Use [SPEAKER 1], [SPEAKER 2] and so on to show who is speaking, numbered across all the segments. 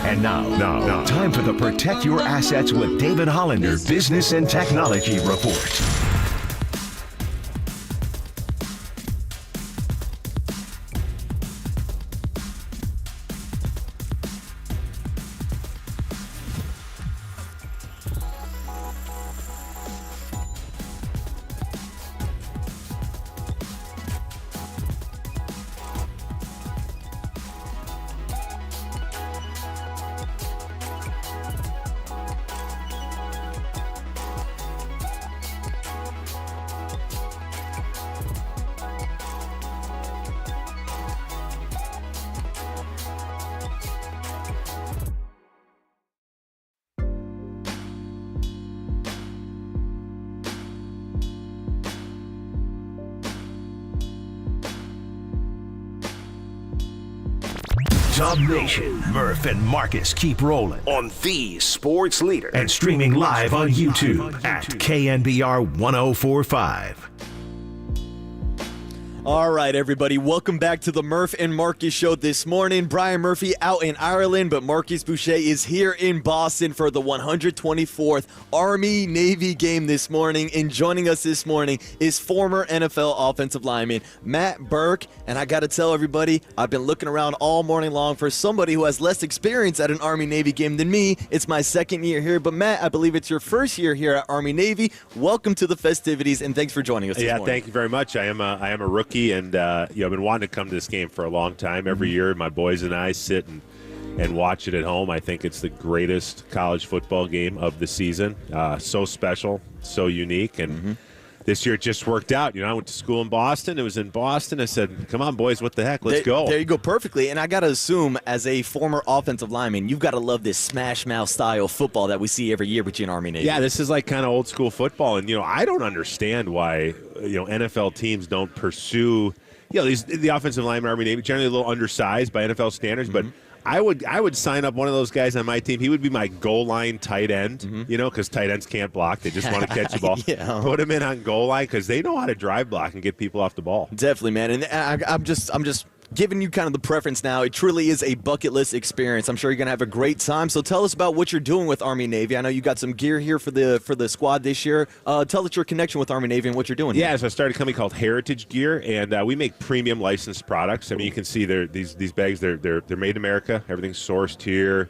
[SPEAKER 1] And now, time for the Protect Your Assets with David Hollander Business and Technology Report. Dub Nation, Murph and Marcus keep rolling on the sports leader and streaming live on YouTube at KNBR 1045.
[SPEAKER 2] All right, everybody, welcome back to the Murph and Marcus show this morning. Brian Murphy out in Ireland, but Marcus Boucher is here in Boston for the 124th Army-Navy game this morning. And joining us this morning is former NFL offensive lineman Matt Burke. And I got to tell everybody, I've been looking around all morning long for somebody who has less experience at an Army-Navy game than me. It's my second year here, but Matt, I believe it's your first year here at Army-Navy. Welcome to the festivities, and thanks for joining us this morning.
[SPEAKER 3] Yeah, thank you very much. I am a rookie. And I've been wanting to come to this game for a long time. Every year, my boys and I sit and watch it at home. I think it's the greatest college football game of the season. So special, so unique, and this year it just worked out. I went to school in Boston. It was in Boston. I said, "Come on, boys, what the heck? Let's go."
[SPEAKER 2] There you go, perfectly. And I got to assume, as a former offensive lineman, you've got to love this smash mouth style football that we see every year between Army and Navy.
[SPEAKER 3] Yeah, this is like kind of old school football, and I don't understand why NFL teams don't pursue the offensive lineman Army Navy, generally a little undersized by NFL standards, but I would sign up one of those guys on my team. He would be my goal line tight end, because tight ends can't block. They just want to catch the ball. Put him in on goal line because they know how to drive block and get people off the ball.
[SPEAKER 2] Definitely, man. And I'm just giving you kind of the preference now. It truly is a bucket list experience. I'm sure you're going to have a great time. So tell us about what you're doing with Army Navy. I know you got some gear here for the squad this year. Tell us your connection with Army Navy and what you're doing.
[SPEAKER 3] Yeah, so I started a company called Heritage Gear, and we make premium licensed products. I mean, you can see these bags. They're made in America. Everything's sourced here.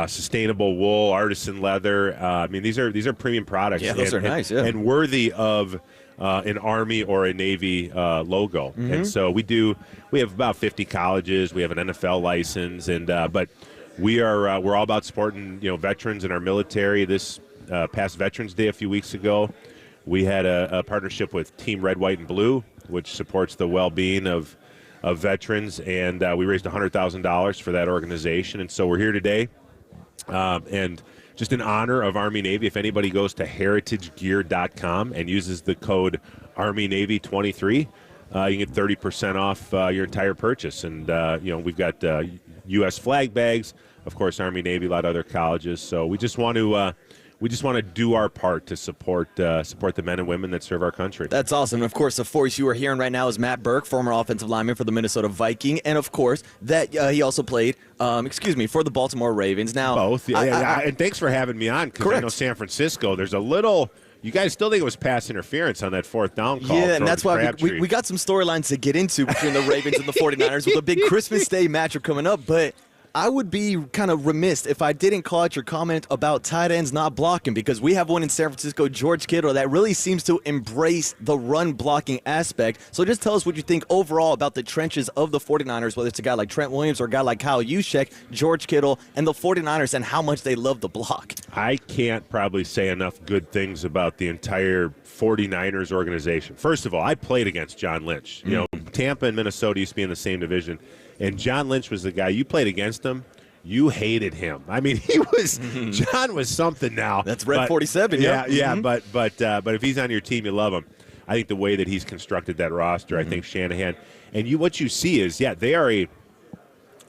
[SPEAKER 3] Sustainable wool, artisan leather. I mean, these are premium products.
[SPEAKER 2] Yeah, those are nice. Yeah,
[SPEAKER 3] and worthy of an Army or a Navy logo. And so we have about 50 colleges. We have an NFL license, and but we're all about supporting veterans in our military. This past Veterans Day a few weeks ago, we had a partnership with Team Red, White, and Blue, which supports the well-being of veterans, and we raised $100,000 for that organization. And so we're here today, and just in honor of Army Navy, if anybody goes to heritagegear.com and uses the code ArmyNavy23, you can get 30% off your entire purchase. And we've got U.S. flag bags, of course, Army Navy, a lot of other colleges. So we just want to do our part to support the men and women that serve our country.
[SPEAKER 2] That's awesome. And of course, the voice you are hearing right now is Matt Burke, former offensive lineman for the Minnesota Viking, and of course that he also played, for the Baltimore Ravens. Now,
[SPEAKER 3] both. And thanks for having me on, because I know San Francisco. There's a little. You guys still think it was pass interference on that fourth down call?
[SPEAKER 2] Yeah, and that's why we got some storylines to get into between the Ravens and the 49ers with a big Christmas Day matchup coming up, but I would be kind of remiss if I didn't call out your comment about tight ends not blocking, because we have one in San Francisco, George Kittle, that really seems to embrace the run blocking aspect. So just tell us what you think overall about the trenches of the 49ers, whether it's a guy like Trent Williams or a guy like Kyle Juszczyk, George Kittle, and the 49ers, and how much they love the block.
[SPEAKER 3] I can't probably say enough good things about the entire 49ers organization. First of all, I played against John Lynch. Tampa and Minnesota used to be in the same division. And John Lynch was the guy. You played against him, you hated him. I mean, John was something now.
[SPEAKER 2] That's Red 47,
[SPEAKER 3] yeah. But if he's on your team, you love him. I think the way that he's constructed that roster, I think Shanahan, and what you see is, they are a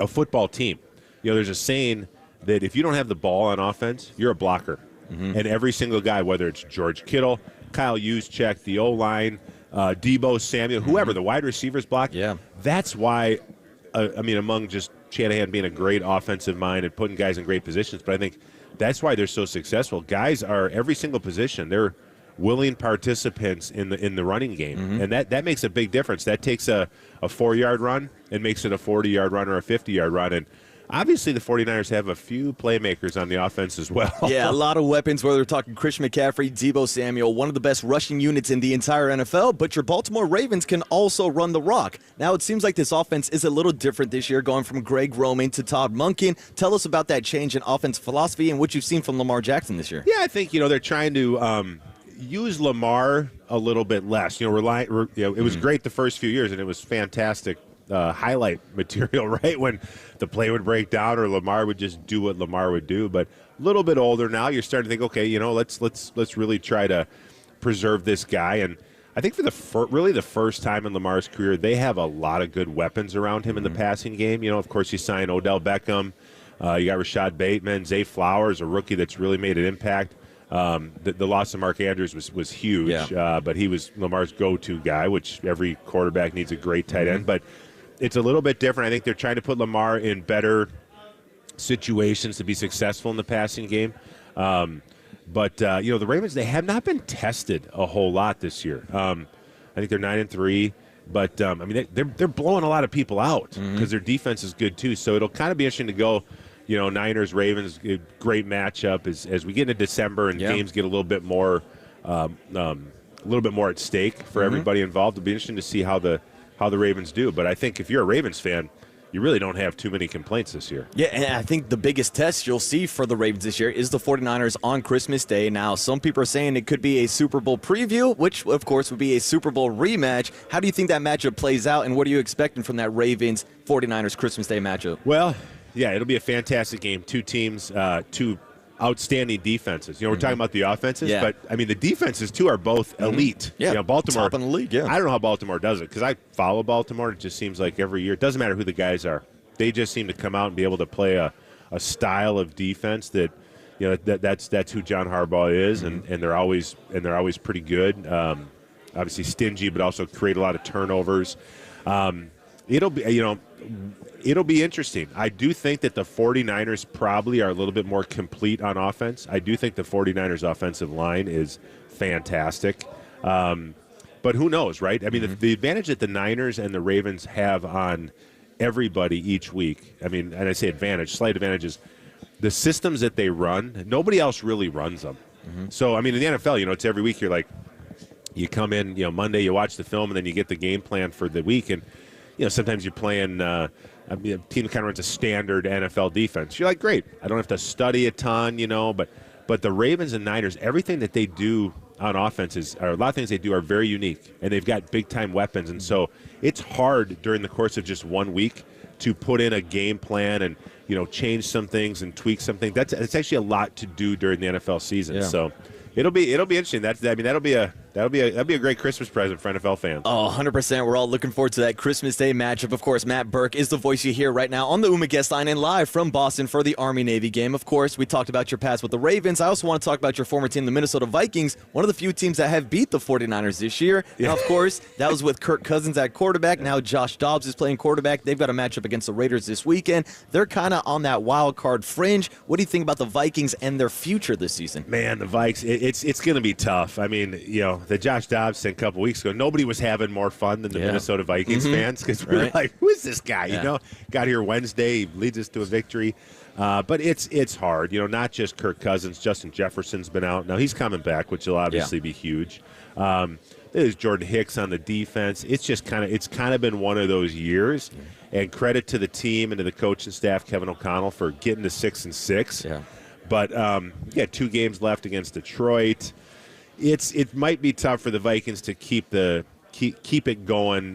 [SPEAKER 3] football team. There's a saying that if you don't have the ball on offense, you're a blocker. And every single guy, whether it's George Kittle, Kyle Juszczyk, the O-line, Debo Samuel, whoever, the wide receivers block.
[SPEAKER 2] Yeah.
[SPEAKER 3] That's why, among just Shanahan being a great offensive mind and putting guys in great positions, but I think that's why they're so successful. Guys are every single position. They're willing participants in the running game, and that makes a big difference. That takes a 4-yard run and makes it a 40-yard run or a 50-yard run, and obviously the 49ers have a few playmakers on the offense as well.
[SPEAKER 2] Yeah, a lot of weapons, whether we're talking Christian McCaffrey, Deebo Samuel, one of the best rushing units in the entire NFL, but your Baltimore Ravens can also run the rock. Now, it seems like this offense is a little different this year, going from Greg Roman to Todd Monken. Tell us about that change in offense philosophy and what you've seen from Lamar Jackson this year.
[SPEAKER 3] Yeah, I think, they're trying to use Lamar a little bit less. It was great the first few years, and it was fantastic highlight material, right? When the play would break down or Lamar would just do what Lamar would do. But a little bit older now, you're starting to think, okay, let's really try to preserve this guy. And I think for really the first time in Lamar's career, they have a lot of good weapons around him in the passing game. Of course, you sign Odell Beckham. You got Rashad Bateman, Zay Flowers, a rookie that's really made an impact. The loss of Mark Andrews was huge, but he was Lamar's go-to guy, which every quarterback needs a great tight end. But it's a little bit different. I think they're trying to put Lamar in better situations to be successful in the passing game. But the Ravens, they have not been tested a whole lot this year. I think they're 9-3, but they're blowing a lot of people out because their defense is good too. So it'll kind of be interesting to go. Niners, Ravens, great matchup as we get into December and games get a little bit more at stake for everybody involved. It'll be interesting to see how the Ravens do. But I think if you're a Ravens fan, you really don't have too many complaints this year.
[SPEAKER 2] Yeah, and I think the biggest test you'll see for the Ravens this year is the 49ers on Christmas Day. Now, some people are saying it could be a Super Bowl preview, which, of course, would be a Super Bowl rematch. How do you think that matchup plays out, and what are you expecting from that Ravens-49ers Christmas Day matchup?
[SPEAKER 3] Well, yeah, it'll be a fantastic game. Two teams, two outstanding defenses. We're talking about the offenses, but, the defenses, too, are both elite.
[SPEAKER 2] Yeah,
[SPEAKER 3] Baltimore.
[SPEAKER 2] Top in the league, yeah.
[SPEAKER 3] I don't know how Baltimore does it because I follow Baltimore. It just seems like every year, it doesn't matter who the guys are. They just seem to come out and be able to play a style of defense that, that's who John Harbaugh is, and they're always pretty good. Obviously stingy, but also create a lot of turnovers. It'll be interesting. I do think that the 49ers probably are a little bit more complete on offense. I do think the 49ers offensive line is fantastic. But who knows, right? The advantage that the Niners and the Ravens have on everybody each week, and I say advantage, slight advantage, is the systems that they run, nobody else really runs them. So, in the NFL, it's every week you're like, you come in, Monday, you watch the film, and then you get the game plan for the week, and sometimes you're playing a team that kind of runs a standard NFL defense. You're like, great. I don't have to study a ton, but the Ravens and Niners, everything that they do on offense a lot of things they do are very unique, and they've got big-time weapons. And so it's hard during the course of just 1 week to put in a game plan and, change some things and tweak something. That's actually a lot to do during the NFL season. Yeah. So it'll be interesting. That'll be a great Christmas present for NFL fans.
[SPEAKER 2] Oh, 100%. We're all looking forward to that Christmas Day matchup. Of course, Matt Burke is the voice you hear right now on the UMA guest line and live from Boston for the Army-Navy game. Of course, we talked about your past with the Ravens. I also want to talk about your former team, the Minnesota Vikings, one of the few teams that have beat the 49ers this year. Yeah. Now, of course, that was with Kirk Cousins at quarterback. Now Josh Dobbs is playing quarterback. They've got a matchup against the Raiders this weekend. They're kind of on that wild card fringe. What do you think about the Vikings and their future this season?
[SPEAKER 3] Man, the Vikes, it's going to be tough. The Josh Dobbs thing a couple weeks ago, nobody was having more fun than the Minnesota Vikings fans because we were like, who is this guy? Got here Wednesday, he leads us to a victory. But it's hard. Not just Kirk Cousins. Justin Jefferson's been out. Now he's coming back, which will obviously be huge. There's Jordan Hicks on the defense. It's just kind of been one of those years. And credit to the team and to the coaching staff, Kevin O'Connell, for getting to 6-6. Yeah. But 2 games left against Detroit. It might be tough for the Vikings to keep it going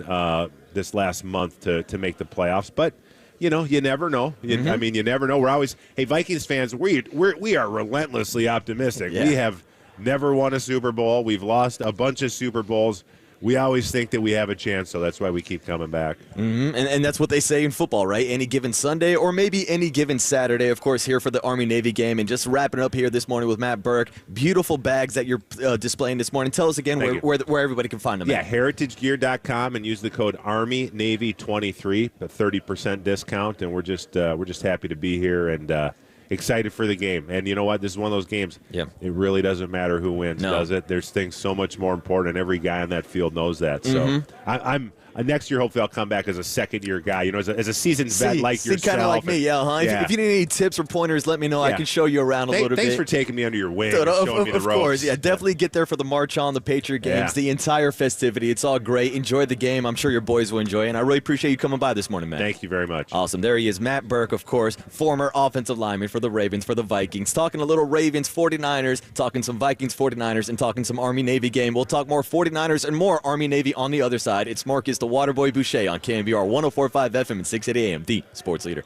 [SPEAKER 3] this last month to make the playoffs. But you never know. You never know. We're always Vikings fans. We are relentlessly optimistic. Yeah. We have never won a Super Bowl. We've lost a bunch of Super Bowls. we always think that we have a chance, so that's why we keep coming back.
[SPEAKER 2] And that's what they say in football, right? Any given Sunday or maybe any given Saturday, of course, here for the Army-Navy game. And just wrapping up here this morning with Matt Burke. Beautiful bags that you're displaying this morning. Tell us again where everybody can find them.
[SPEAKER 3] Yeah, heritagegear.com and use the code ARMYNAVY23, a 30% discount. And we're just happy to be here and excited for the game. And you know what? This is one of those games.
[SPEAKER 2] Yeah.
[SPEAKER 3] It really doesn't matter who wins, does it? There's things so much more important, and every guy on that field knows that. So I'm next year, hopefully, I'll come back as a second-year guy, as a seasoned vet like yourself.
[SPEAKER 2] Kind of like me, yeah. If you need any tips or pointers, let me know. I can show you around a little bit.
[SPEAKER 3] Thanks for taking me under your wing and showing me the ropes.
[SPEAKER 2] Of course, yeah. Definitely get there for the March On, the Patriot games, the entire festivity. It's all great. Enjoy the game. I'm sure your boys will enjoy it, and I really appreciate you coming by this morning, man.
[SPEAKER 3] Thank you very much.
[SPEAKER 2] Awesome. There he is, Matt Burke, of course, former offensive lineman for the Ravens, for the Vikings. Talking a little Ravens, 49ers, talking some Vikings, 49ers, and talking some Army-Navy game. We'll talk more 49ers and more Army-Navy on the other side. It's Marcus the Waterboy Boucher on KNBR 104.5 FM and 680 AM, the sports leader.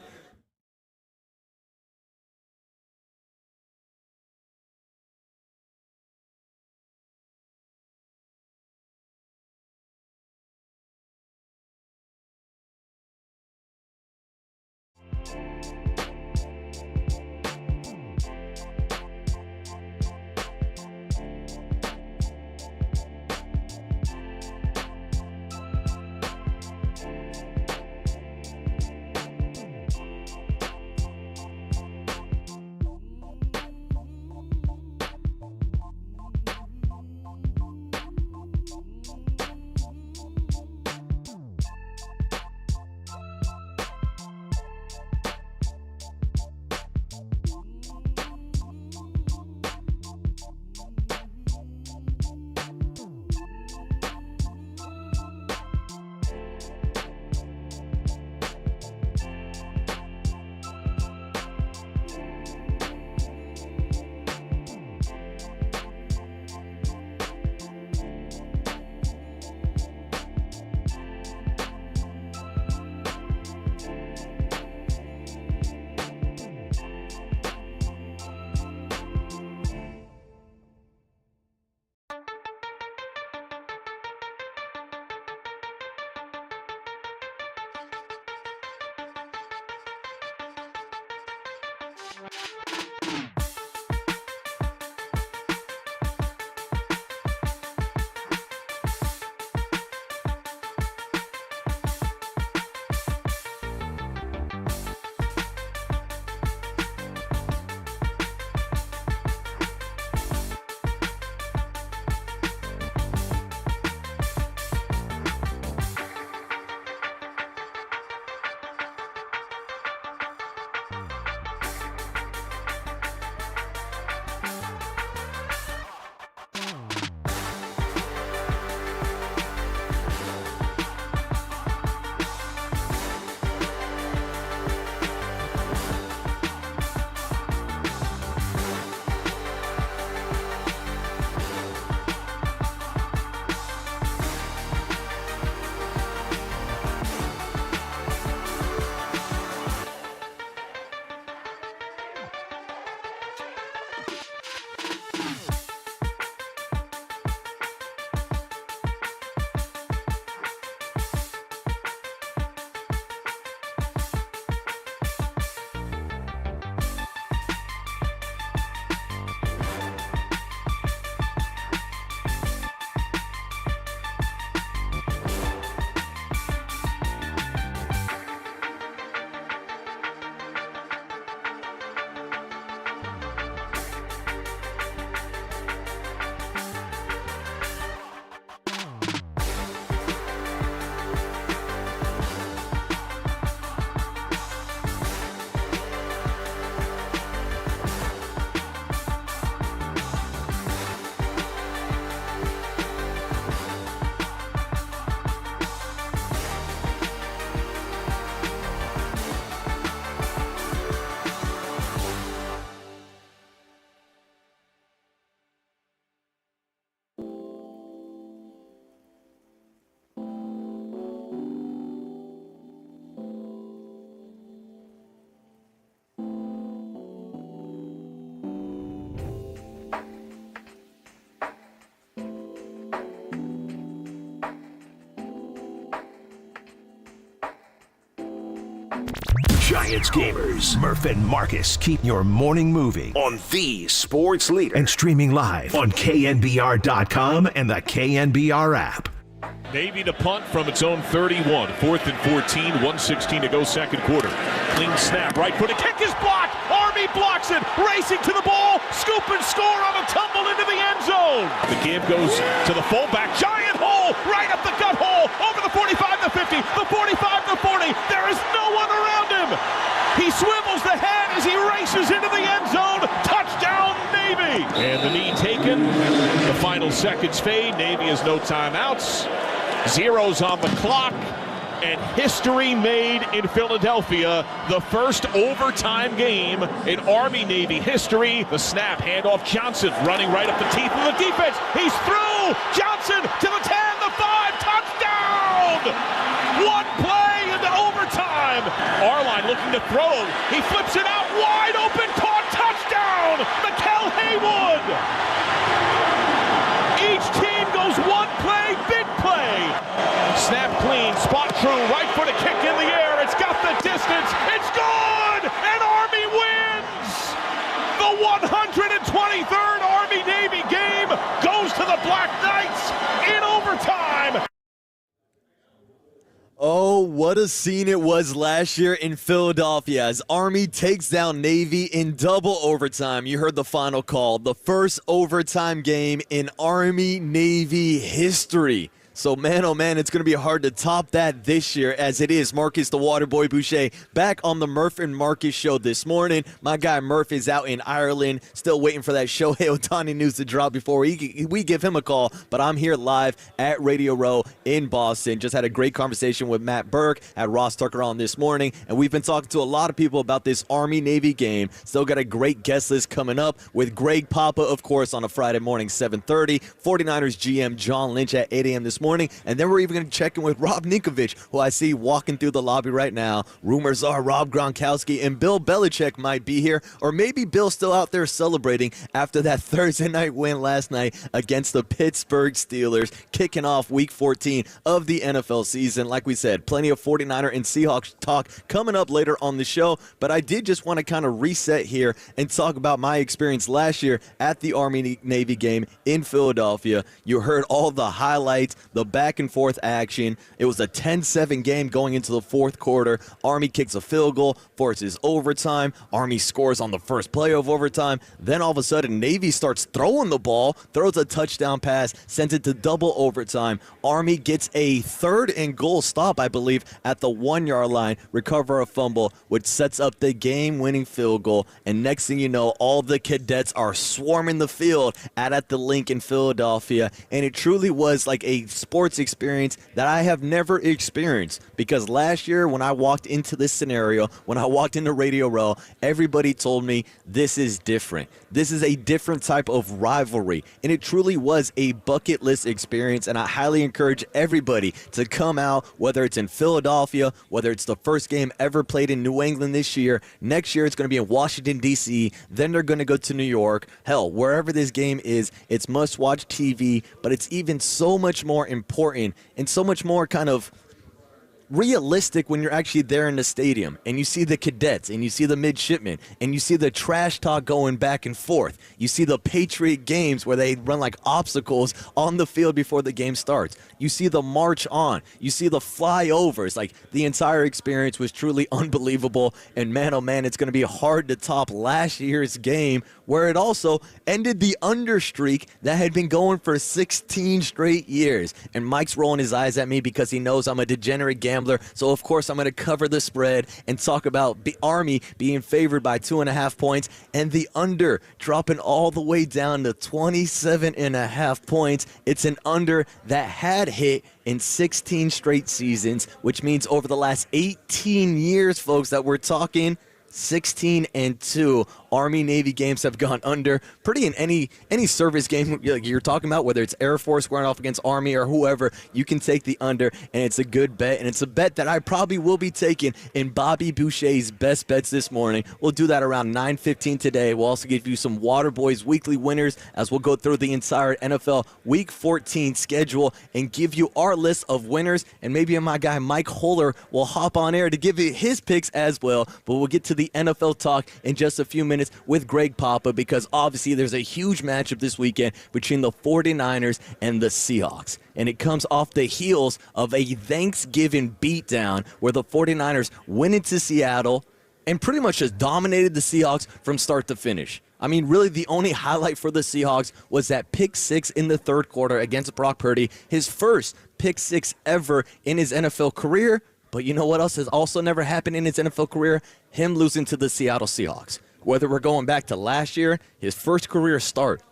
[SPEAKER 1] Giants gamers, Murph and Marcus keep your morning moving on the sports leader and streaming live on KNBR.com and the KNBR app.
[SPEAKER 4] Navy to punt from its own 31. 4th and 14, 1:16 to go second quarter. Clean snap, right foot, a kick is blocked. Army blocks it, racing to the ball, scoop and score on a tumble into the end zone. The give goes to the fullback, giant hole, right up the gut hole, over the 45 to 50, the 45 to 40. There is no one around him. He swivels the head as he races into the end zone. Touchdown, Navy. And the knee taken. The final seconds fade. Navy has no timeouts. Zeros on the clock. And history made in Philadelphia. The first overtime game in Army-Navy history. The snap, handoff, Johnson running right up the teeth of the defense. He's through. Johnson to the 10, the 5, touchdown! One play into overtime. Arline looking to throw. He flips it out wide open, caught, touchdown! Mikel Haywood! Each team goes one play, big play. Snap clean, spot true, right foot a kick in the air. It's got the distance. It's good! And Army wins! The 123rd Army-Navy game goes to the Black Knights in overtime.
[SPEAKER 2] Oh, what a scene it was last year in Philadelphia as Army takes down Navy in double overtime. You heard the final call, the first overtime game in Army-Navy history. So, man, oh, man, it's going to be hard to top that this year as it is. Marcus the Waterboy Boucher back on the Murph and Marcus show this morning. My guy Murph is out in Ireland, still waiting for that Shohei Ohtani news to drop before we give him a call. But I'm here live at Radio Row in Boston. Just had a great conversation with Matt Burke, had Ross Tucker on this morning, and we've been talking to a lot of people about this Army-Navy game. Still got a great guest list coming up with Greg Papa, of course, on a Friday morning, 7:30. 49ers GM John Lynch at 8 a.m. this morning. And then we're even going to check in with Rob Ninkovich, who I see walking through the lobby right now. Rumors are Rob Gronkowski and Bill Belichick might be here, or maybe Bill's still out there celebrating after that Thursday night win last night against the Pittsburgh Steelers, kicking off Week 14 of the NFL season. Like we said, plenty of 49er and Seahawks talk coming up later on the show, but I did just want to kind of reset here and talk about my experience last year at the Army-Navy game in Philadelphia. You heard all the highlights, the back and forth action. It was a 10-7 game going into the fourth quarter. Army kicks a field goal, forces overtime. Army scores on the first play of overtime. Then all of a sudden, Navy starts throwing the ball, throws a touchdown pass, sends it to double overtime. Army gets a 3rd and goal stop, I believe, at the 1-yard line, recover a fumble, which sets up the game-winning field goal. And next thing you know, all the cadets are swarming the field at the link in Philadelphia. And it truly was like a sports experience that I have never experienced, because last year when I walked into this scenario, when I walked into Radio Row, everybody told me this is different. This is a different type of rivalry, and it truly was a bucket list experience, and I highly encourage everybody to come out, whether it's in Philadelphia, whether it's the first game ever played in New England this year. Next year it's going to be in Washington, D.C., then they're going to go to New York. Hell, wherever this game is, it's must-watch TV, but it's even so much more important and so much more kind of realistic when you're actually there in the stadium and you see the cadets and you see the midshipmen and you see the trash talk going back and forth. You see the Patriot games where they run like obstacles on the field before the game starts. You see the march on. You see the flyovers. Like, the entire experience was truly unbelievable. And man, oh man, it's going to be hard to top last year's game, where it also ended the under streak that had been going for 16 straight years. And Mike's rolling his eyes at me because he knows I'm a degenerate gambler. So, of course, I'm going to cover the spread and talk about the Army being favored by 2.5 points and the under dropping all the way down to 27.5 points. It's an under that had hit in 16 straight seasons, which means over the last 18 years, folks, that we're talking 16-2. Army-Navy games have gone under. Pretty in any service game you're talking about, whether it's Air Force squaring off against Army or whoever, you can take the under, and it's a good bet. And it's a bet that I probably will be taking in Bobby Boucher's best bets this morning. We'll do that around 9:15 today. We'll also give you some Waterboys weekly winners as we'll go through the entire NFL Week 14 schedule and give you our list of winners. And maybe my guy Mike Holler will hop on air to give you his picks as well. But we'll get to the NFL talk in just a few minutes with Greg Papa, because obviously there's a huge matchup this weekend between the 49ers and the Seahawks. And it comes off the heels of a Thanksgiving beatdown where the 49ers went into Seattle and pretty much just dominated the Seahawks from start to finish. I mean, really the only highlight for the Seahawks was that pick six in the third quarter against Brock Purdy, his first pick six ever in his NFL career. But you know what else has also never happened in his NFL career? Him losing to the Seattle Seahawks. Whether we're going back to last year, his first career start,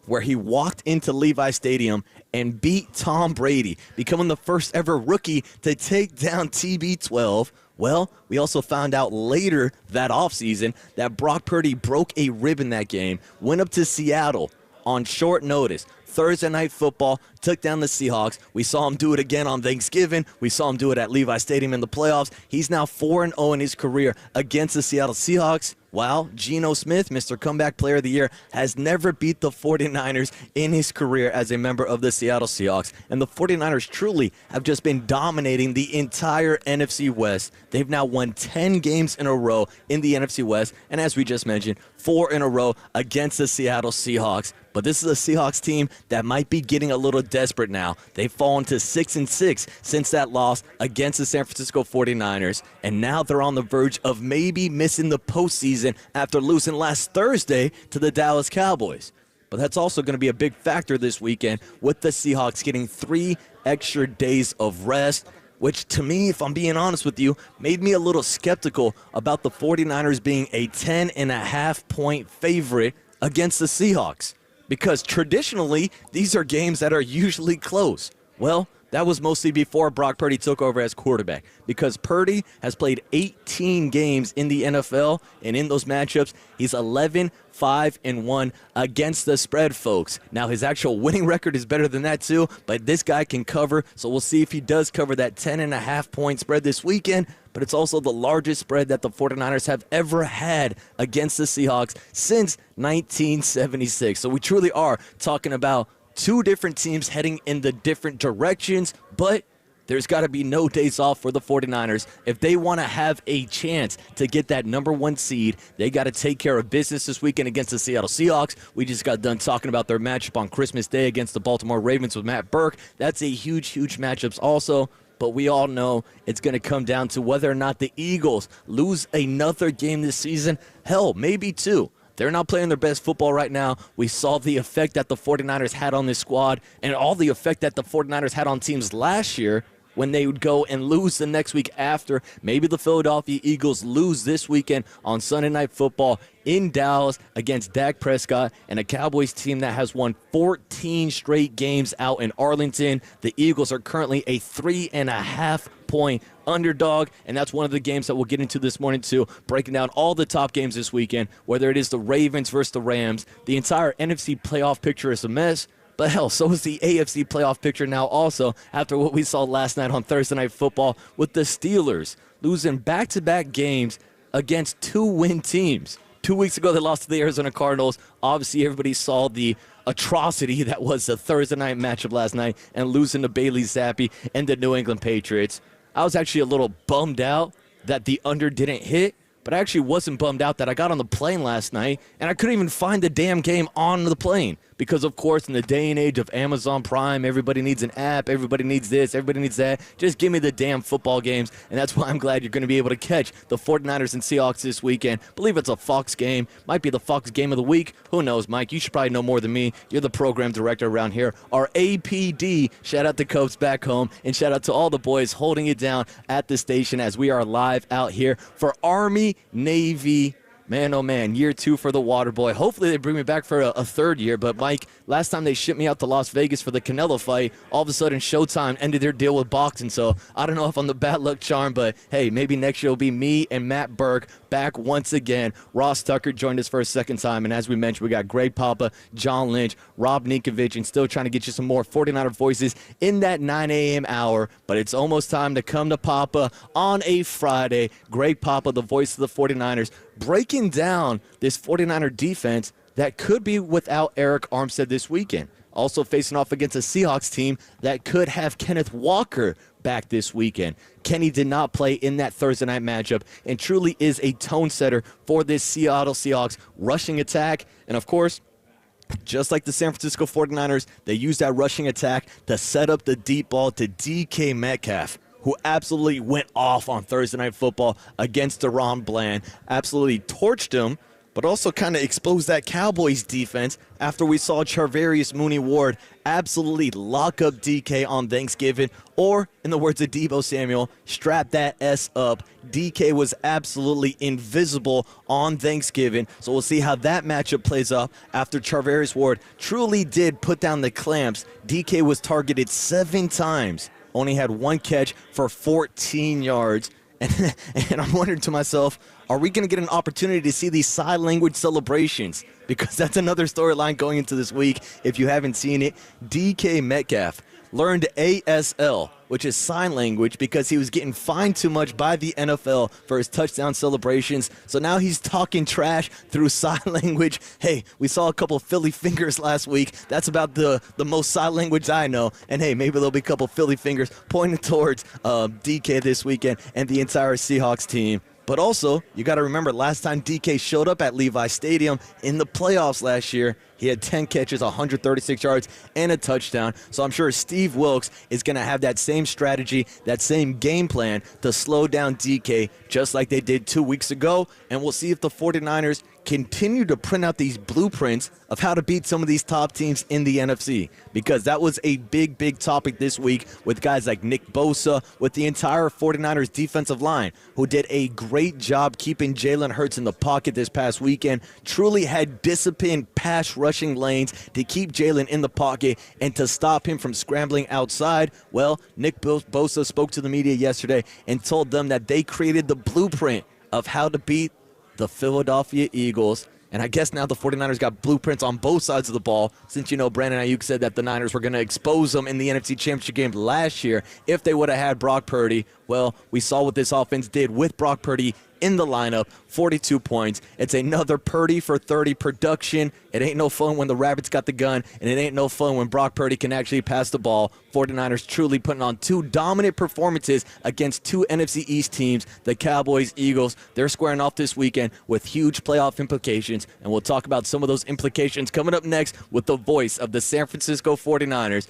[SPEAKER 2] where he walked into Levi Stadium and beat Tom Brady, becoming the first ever rookie to take down TB12. Well, we also found out later that offseason that Brock Purdy broke a rib in that game, went up to Seattle on short notice. Thursday Night Football, took down the Seahawks. We saw him do it again on Thanksgiving. We saw him do it at Levi Stadium in the playoffs. He's now 4-0 in his career against the Seattle Seahawks. While Geno Smith, Mr. Comeback Player of the Year, has never beat the 49ers in his career as a member of the Seattle Seahawks. And the 49ers truly have just been dominating the entire NFC West. They've now won 10 games in a row in the NFC West. And as we just mentioned, 4 in a row against the Seattle Seahawks. But this is a Seahawks team that might be getting a little desperate now. They've fallen to 6-6 since that loss against the San Francisco 49ers. And now they're on the verge of maybe missing the postseason after losing last Thursday to the Dallas Cowboys. But that's also going to be a big factor this weekend with the Seahawks getting 3 extra days of rest, which to me, if I'm being honest with you, made me a little skeptical about the 49ers being a 10.5-point favorite against the Seahawks. Because traditionally, these are games that are usually close. Well, that was mostly before Brock Purdy took over as quarterback, because Purdy has played 18 games in the NFL, and in those matchups, he's 11-5-1 against the spread, folks. Now, his actual winning record is better than that, too, but this guy can cover, so we'll see if he does cover that 10.5-point spread this weekend. But it's also the largest spread that the 49ers have ever had against the Seahawks since 1976. So we truly are talking about 2 different teams heading in the different directions, but there's got to be no days off for the 49ers. If they want to have a chance to get that number 1 seed, they got to take care of business this weekend against the Seattle Seahawks. We just got done talking about their matchup on Christmas Day against the Baltimore Ravens with Matt Burke. That's a huge, huge matchup also. But we all know it's going to come down to whether or not the Eagles lose another game this season. Hell, maybe 2. They're not playing their best football right now. We saw the effect that the 49ers had on this squad and all the effect that the 49ers had on teams last year when they would go and lose the next week after. Maybe the Philadelphia Eagles lose this weekend on Sunday Night Football in Dallas against Dak Prescott and a Cowboys team that has won 14 straight games out in Arlington. The Eagles are currently a 3.5-point underdog, and that's one of the games that we'll get into this morning too, breaking down all the top games this weekend, whether it is the Ravens versus the Rams. The entire NFC playoff picture is a mess. But hell, so is the AFC playoff picture now also after what we saw last night on Thursday Night Football with the Steelers losing back-to-back games against 2-win teams. 2 weeks ago, they lost to the Arizona Cardinals. Obviously, everybody saw the atrocity that was the Thursday night matchup last night and losing to Bailey Zappi and the New England Patriots. I was actually a little bummed out that the under didn't hit, but I actually wasn't bummed out that I got on the plane last night and I couldn't even find the damn game on the plane. Because, of course, in the day and age of Amazon Prime, everybody needs an app, everybody needs this, everybody needs that. Just give me the damn football games, and that's why I'm glad you're going to be able to catch the 49ers and Seahawks this weekend. I believe it's a Fox game. Might be the Fox game of the week. Who knows, Mike? You should probably know more than me. You're the program director around here. Our APD, shout out to Cubs back home, and shout out to all the boys holding it down at the station as we are live out here for Army-Navy Man, oh man, year 2 for the water boy. Hopefully they bring me back for a third year. But, Mike, last time they shipped me out to Las Vegas for the Canelo fight, all of a sudden Showtime ended their deal with boxing. So I don't know if I'm the bad luck charm, but, hey, maybe next year will be me and Matt Burke back once again. Ross Tucker joined us for a second time. And as we mentioned, we got Greg Papa, John Lynch, Rob Ninkovich, and still trying to get you some more 49er voices in that 9 a.m. hour. But it's almost time to come to Papa on a Friday. Greg Papa, the voice of the 49ers, breaking down this 49er defense that could be without Eric Armstead this weekend. Also facing off against a Seahawks team that could have Kenneth Walker back this weekend. Kenny did not play in that Thursday night matchup and truly is a tone setter for this Seattle Seahawks rushing attack. And of course, just like the San Francisco 49ers, they used that rushing attack to set up the deep ball to DK Metcalf, who absolutely went off on Thursday Night Football against Deron Bland, absolutely torched him, but also kind of exposed that Cowboys defense after we saw Charvarius Mooney-Ward absolutely lock up DK on Thanksgiving, or, in the words of Deebo Samuel, strap that S up. DK was absolutely invisible on Thanksgiving, so we'll see how that matchup plays out after Charvarius Ward truly did put down the clamps. DK was targeted 7 times. Only had 1 catch for 14 yards. And I'm wondering to myself, are we going to get an opportunity to see these sign language celebrations? Because that's another storyline going into this week. If you haven't seen it, DK Metcalf learned ASL, which is sign language, because he was getting fined too much by the NFL for his touchdown celebrations. So now he's talking trash through sign language. Hey, we saw a couple Philly fingers last week. That's about the most sign language I know. And hey, maybe there'll be a couple Philly fingers pointing towards DK this weekend and the entire Seahawks team. But also, you got to remember, last time DK showed up at Levi Stadium in the playoffs last year, he had 10 catches, 136 yards, and a touchdown. So I'm sure Steve Wilks is going to have that same strategy, that same game plan to slow down DK, just like they did 2 weeks ago. And we'll see if the 49ers continue to print out these blueprints of how to beat some of these top teams in the NFC, because that was a big topic this week with guys like Nick Bosa, with the entire 49ers defensive line, who did a great job keeping Jalen Hurts in the pocket this past weekend, truly had disciplined pass rushing lanes to keep Jalen in the pocket and to stop him from scrambling outside. Well, Nick Bosa spoke to the media yesterday and told them that they created the blueprint of how to beat the Philadelphia Eagles. And I guess now the 49ers got blueprints on both sides of the ball, since, you know, Brandon Ayuk said that the Niners were going to expose them in the NFC Championship game last year if they would have had Brock Purdy. Well, we saw what this offense did with Brock Purdy in the lineup, 42 points. It's another Purdy for 30 production. It ain't no fun when the Rabbits got the gun, and it ain't no fun when Brock Purdy can actually pass the ball. 49ers truly putting on 2 dominant performances against 2 NFC East teams, the Cowboys, Eagles. They're squaring off this weekend with huge playoff implications, and we'll talk about some of those implications coming up next with the voice of the San Francisco 49ers.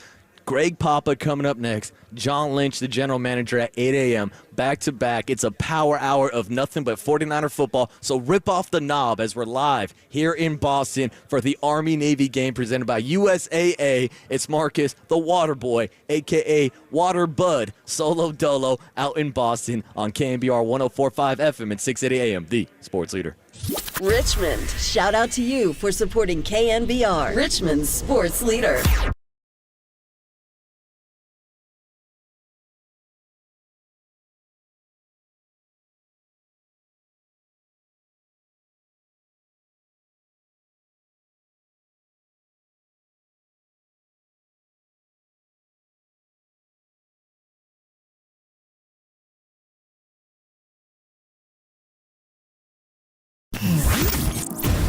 [SPEAKER 2] Greg Papa coming up next. John Lynch, the general manager, at 8 a.m. Back-to-back. It's a power hour of nothing but 49er football. So rip off the knob as we're live here in Boston for the Army-Navy game presented by USAA. It's Marcus, the Water Boy, a.k.a. Water Bud, Solo Dolo, out in Boston on KNBR 104.5 FM and 680 AM, the sports leader.
[SPEAKER 5] Richmond, shout out to you for supporting KNBR, Richmond's sports leader.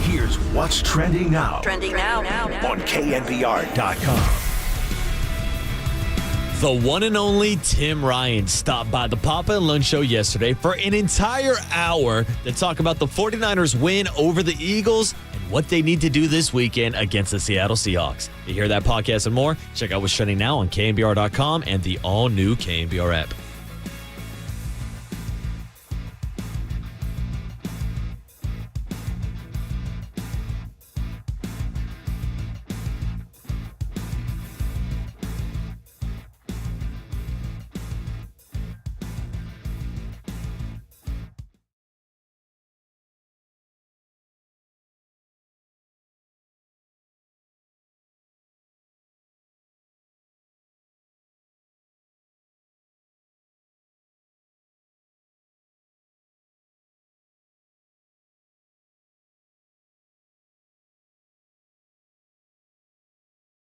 [SPEAKER 1] Here's what's trending now on KNBR.com.
[SPEAKER 6] The one and only Tim Ryan stopped by the Papa and Lunch Show yesterday for an entire hour to talk about the 49ers win over the Eagles and what they need to do this weekend against the Seattle Seahawks. To hear that podcast and more, check out what's trending now on KNBR.com and the all-new KNBR app.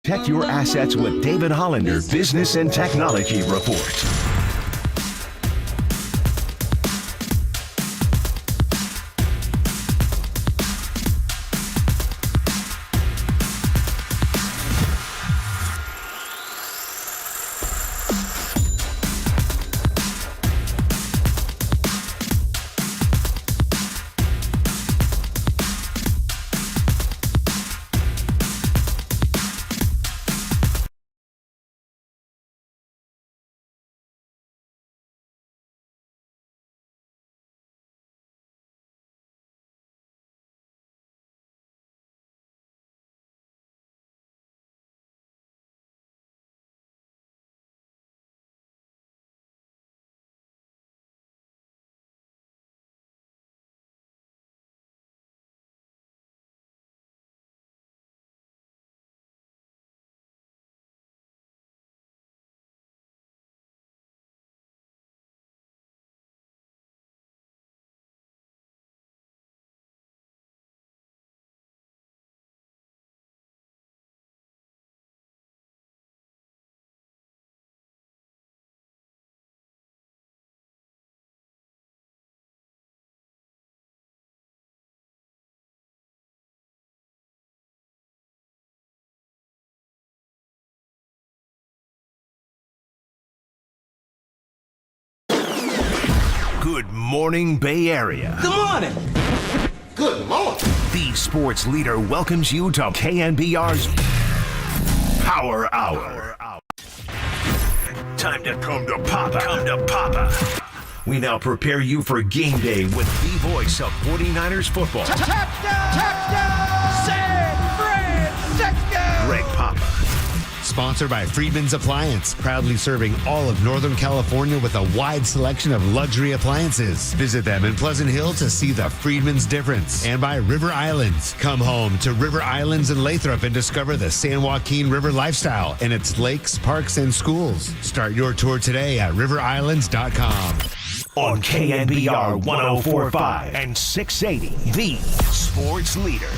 [SPEAKER 1] Protect your assets with David Hollander Business and Technology Report. Good morning, Bay Area.
[SPEAKER 7] Good morning. Good morning.
[SPEAKER 1] The sports leader welcomes you to KNBR's Power Hour. Time to come to Papa. Come to Papa. We now prepare you for game day with the voice of 49ers football.
[SPEAKER 7] Touchdown! San Francisco!
[SPEAKER 1] Greg Papa.
[SPEAKER 8] Sponsored by Friedman's Appliance, proudly serving all of Northern California with a wide selection of luxury appliances. Visit them in Pleasant Hill to see the Friedman's difference. And by River Islands. Come home to River Islands in Lathrop and discover the San Joaquin River lifestyle and its lakes, parks, and schools. Start your tour today at riverislands.com.
[SPEAKER 1] On KNBR 104.5 and 680, the sports leader.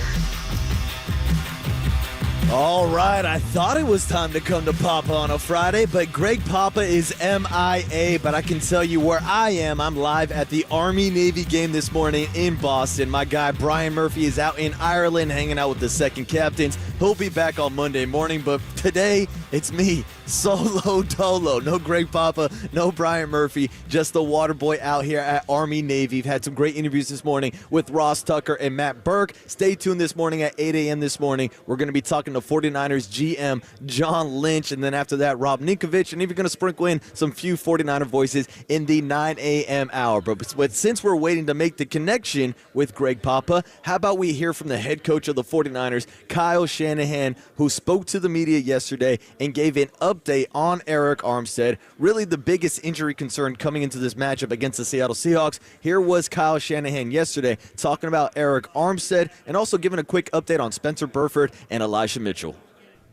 [SPEAKER 2] All right, I thought it was time to come to Papa on a Friday, but Greg Papa is MIA. But I can tell you where I am. I'm live at the Army-Navy game this morning in Boston. My guy Brian Murphy is out in Ireland hanging out with the second captains. He'll be back on Monday morning, but today it's me, solo dolo. No Greg Papa, no Brian Murphy, just the water boy out here at Army-Navy. We've had some great interviews this morning with Ross Tucker and Matt Burke. Stay tuned this morning at 8 a.m. this morning. We're going to be talking to 49ers GM John Lynch, and then after that, Rob Ninkovich, and even going to sprinkle in some few 49er voices in the 9 a.m. hour. But since we're waiting to make the connection with Greg Papa, how about we hear from the head coach of the 49ers, Kyle Shanahan, who spoke to the media yesterday and gave an update on Eric Armstead, really the biggest injury concern coming into this matchup against the Seattle Seahawks. Here was Kyle Shanahan yesterday talking about Eric Armstead and also giving a quick update on Spencer Burford and Elijah Mitchell.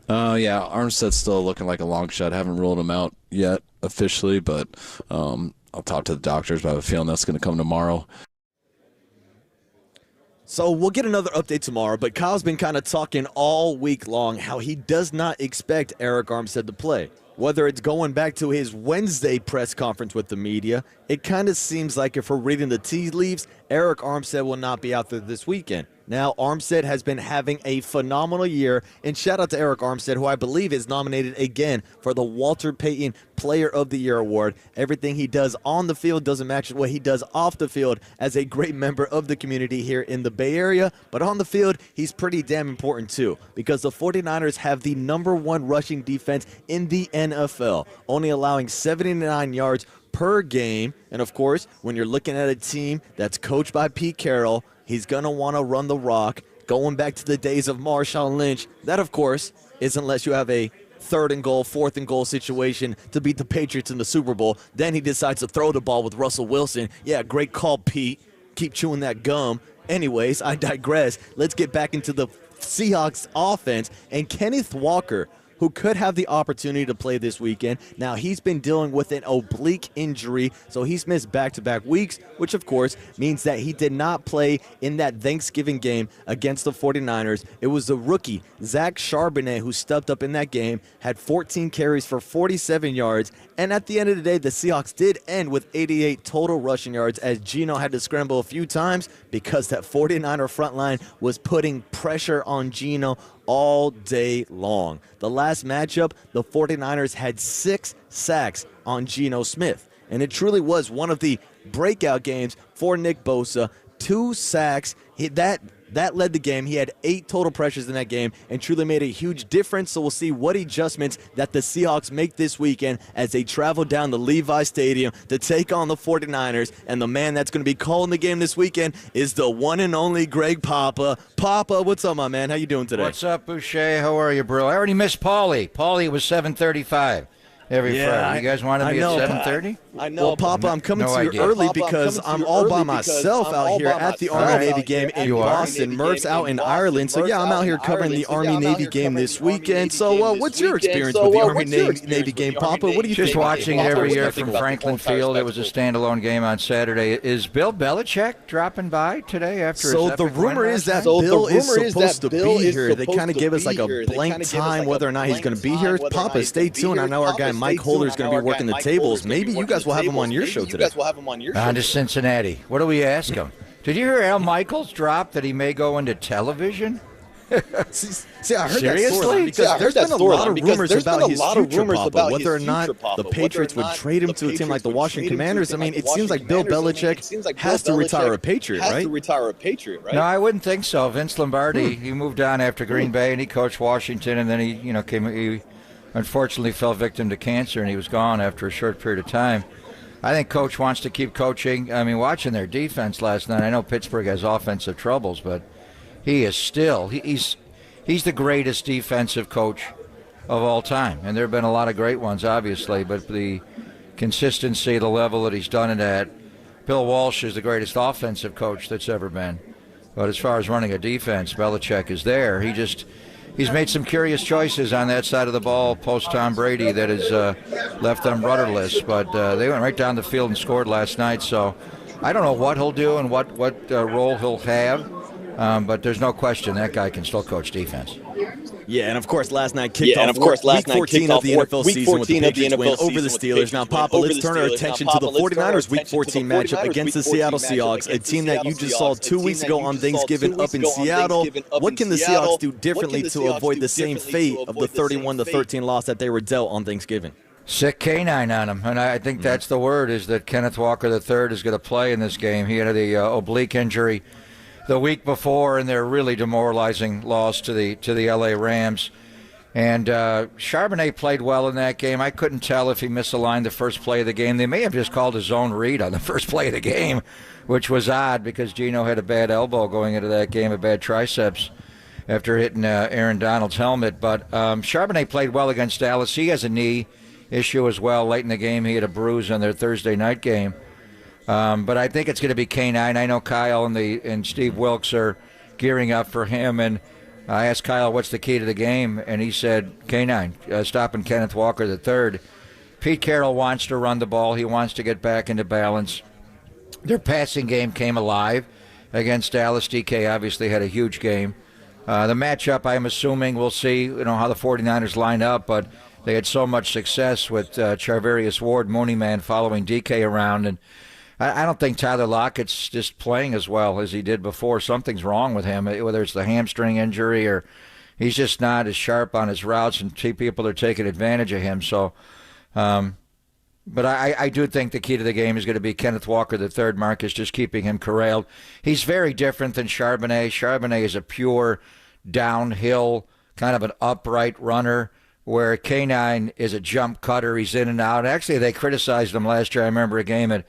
[SPEAKER 9] Yeah, Armstead's still looking like a long shot. Haven't ruled him out yet officially, but I'll talk to the doctors, but I have a feeling that's going to come tomorrow.
[SPEAKER 2] So we'll get another update tomorrow, but Kyle's been kind of talking all week long how he does not expect Eric Armstead to play. Whether it's going back to his Wednesday press conference with the media, it kind of seems like if we're reading the tea leaves, Eric Armstead will not be out there this weekend. Now, Armstead has been having a phenomenal year, and shout out to Eric Armstead, who I believe is nominated again for the Walter Payton Player of the Year award. Everything he does on the field doesn't match what he does off the field as a great member of the community here in the Bay Area, but on the field, he's pretty damn important too, because the 49ers have the #1 rushing defense in the NFL, only allowing 79 yards per game. And of course, when you're looking at a team that's coached by Pete Carroll, he's going to want to run the rock. Going back to the days of Marshawn Lynch, that, of course, is unless you have a 3rd and goal, 4th and goal situation to beat the Patriots in the Super Bowl. Then he decides to throw the ball with Russell Wilson. Yeah, great call, Pete. Keep chewing that gum. Anyways, I digress. Let's get back into the Seahawks offense. And Kenneth Walker, who could have the opportunity to play this weekend. Now, he's been dealing with an oblique injury, so he's missed back-to-back weeks, which, of course, means that he did not play in that Thanksgiving game against the 49ers. It was the rookie, Zach Charbonnet, who stepped up in that game, had 14 carries for 47 yards, and at the end of the day, the Seahawks did end with 88 total rushing yards as Geno had to scramble a few times because that 49er front line was putting pressure on Geno all day long. The last matchup, the 49ers had 6 sacks on Geno Smith, and it truly was one of the breakout games for Nick Bosa. 2 sacks. That led the game. He had 8 total pressures in that game and truly made a huge difference. So we'll see what adjustments that the Seahawks make this weekend as they travel down to Levi Stadium to take on the 49ers. And the man that's going to be calling the game this weekend is the one and only Greg Papa. Papa, what's up, my man? How you doing today?
[SPEAKER 10] What's up, Boucher? How are you, bro? I already missed Paulie. Paulie was 7:35. Every Friday. You guys wanted me at 7:30?
[SPEAKER 2] I know, well, Papa, I'm coming to you early because I'm all by myself out here at the Army-Navy game in Boston. Murph's out in Ireland. So, yeah, I'm out here covering the Army-Navy game this weekend. So, what's your experience with the Army-Navy game, Papa? What do you think?
[SPEAKER 10] Just watching it every year from Franklin Field. It was a standalone game on Saturday. Is Bill Belichick dropping by today after his epic win?
[SPEAKER 2] So, the rumor is that Bill is supposed to be here. They kind of gave us like a blank time whether or not he's going to be here. Papa, stay tuned. I know our guy Mike Holder is going to be working the tables. Maybe you guys will have him on your show today.
[SPEAKER 10] On to Cincinnati. What do we ask him? Did you hear Al Michaels drop that he may go into television?
[SPEAKER 2] See, I heard that storyline because there's been a lot of rumors about his future, Papa, whether or not the Patriots would trade him to a team like the Washington Commanders. I mean, it seems like Bill Belichick has to retire a Patriot, right?
[SPEAKER 10] No, I wouldn't think so. Vince Lombardi, he moved on after Green Bay and he coached Washington, and then he unfortunately fell victim to cancer, and he was gone after a short period of time. I think Coach wants to keep coaching. I mean, watching their defense last night, I know Pittsburgh has offensive troubles, but he is still, he's the greatest defensive coach of all time. And there have been a lot of great ones, obviously, but the consistency, the level that he's done it at. Bill Walsh is the greatest offensive coach that's ever been. But as far as running a defense, Belichick is there. He's made some curious choices on that side of the ball post Tom Brady that has left them rudderless. But they went right down the field and scored last night. So I don't know what he'll do and what role he'll have. But there's no question that guy can still coach defense.
[SPEAKER 2] Yeah, and of course, last night kicked off Week 14 of the NFL season with the Patriots win over the Steelers. Now, Papa, let's turn our attention to the 49ers Week 14 matchup against the Seattle Seahawks, a team that you just saw 2 weeks ago on Thanksgiving up in Seattle. What can the Seahawks do differently to avoid the same fate of the 31-13 loss that they were dealt on Thanksgiving?
[SPEAKER 10] Sick canine on him, and I think that's the word, is that Kenneth Walker III is going to play in this game. He had the oblique injury the week before in their really demoralizing loss to the L.A. Rams. And Charbonnet played well in that game. I couldn't tell if he misaligned the first play of the game. They may have just called a zone read on the first play of the game, which was odd because Geno had a bad elbow going into that game, a bad triceps after hitting Aaron Donald's helmet. But Charbonnet played well against Dallas. He has a knee issue as well. Late in the game, he had a bruise on their Thursday night game. But I think it's going to be K9. I know Kyle and Steve Wilkes are gearing up for him. And I asked Kyle what's the key to the game, and he said K9, stopping Kenneth Walker III. Pete Carroll wants to run the ball. He wants to get back into balance. Their passing game came alive against Dallas. DK obviously had a huge game. The matchup, I'm assuming we'll see how the 49ers line up, but they had so much success with Charvarius Ward, Mooney Man, following DK around. And I don't think Tyler Lockett's just playing as well as he did before. Something's wrong with him, whether it's the hamstring injury or he's just not as sharp on his routes, and people are taking advantage of him. So, but I do think the key to the game is going to be Kenneth Walker III, Marcus, just keeping him corralled. He's very different than Charbonnet. Charbonnet is a pure downhill, kind of an upright runner, where K9 is a jump cutter. He's in and out. Actually, they criticized him last year. I remember a game at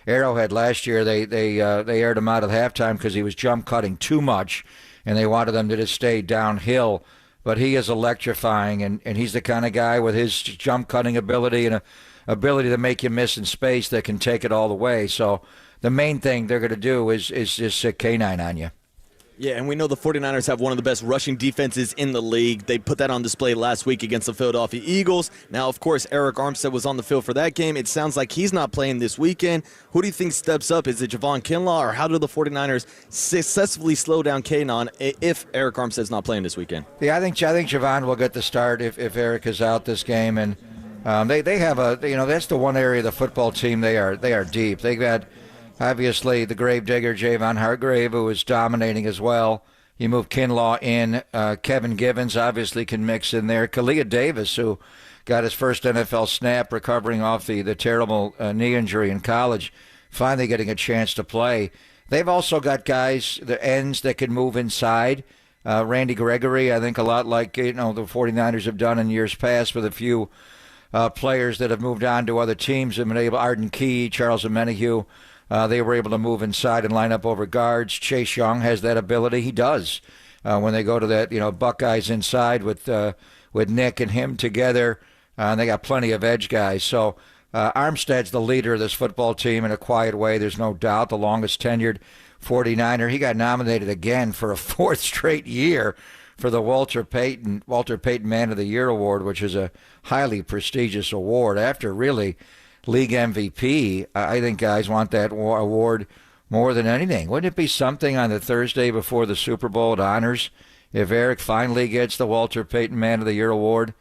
[SPEAKER 10] Arrowhead last year. They aired him out at halftime because he was jump cutting too much, and they wanted him to just stay downhill. But he is electrifying, and he's the kind of guy with his jump cutting ability and a ability to make you miss in space that can take it all the way. So the main thing they're going to do is just sit K9 on you.
[SPEAKER 2] Yeah, and we know the 49ers have one of the best rushing defenses in the league. They put that on display last week against the Philadelphia Eagles. Now, of course, Eric Armstead was on the field for that game. It sounds like he's not playing this weekend. Who do you think steps up? Is it Javon Kinlaw, or how do the 49ers successfully slow down Kanon if Eric Armstead's not playing this weekend?
[SPEAKER 10] Yeah, I think Javon will get the start if Eric is out this game, and they have that's the one area of the football team they are deep. They got obviously the gravedigger Javon Hargrave, who is dominating as well. You move Kinlaw in. Kevin Givens obviously can mix in there. Kalia Davis, who got his first NFL snap recovering off the terrible knee injury in college, finally getting a chance to play. They've also got guys, the ends that can move inside. Randy Gregory, I think a lot like the 49ers have done in years past with a few players that have moved on to other teams have been able. Arden Key, Charles Omenihu, they were able to move inside and line up over guards. Chase Young has that ability. He does when they go to that Buckeyes inside with Nick and him together. And they got plenty of edge guys. So Armstead's the leader of this football team in a quiet way. There's no doubt. The longest tenured 49er. He got nominated again for a fourth straight year for the Walter Payton Man of the Year award, which is a highly prestigious award. After really league MVP, I think guys want that award more than anything. Wouldn't it be something on the Thursday before the Super Bowl at Honors if Eric finally gets the Walter Payton Man of the Year award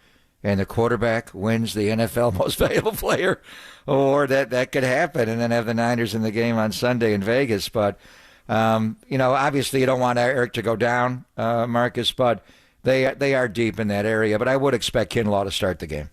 [SPEAKER 10] and the quarterback wins the NFL Most Valuable Player award? That could happen, and then have the Niners in the game on Sunday in Vegas. But obviously you don't want Eric to go down, Marcus, but they are deep in that area. But I would expect Kinlaw to start the game.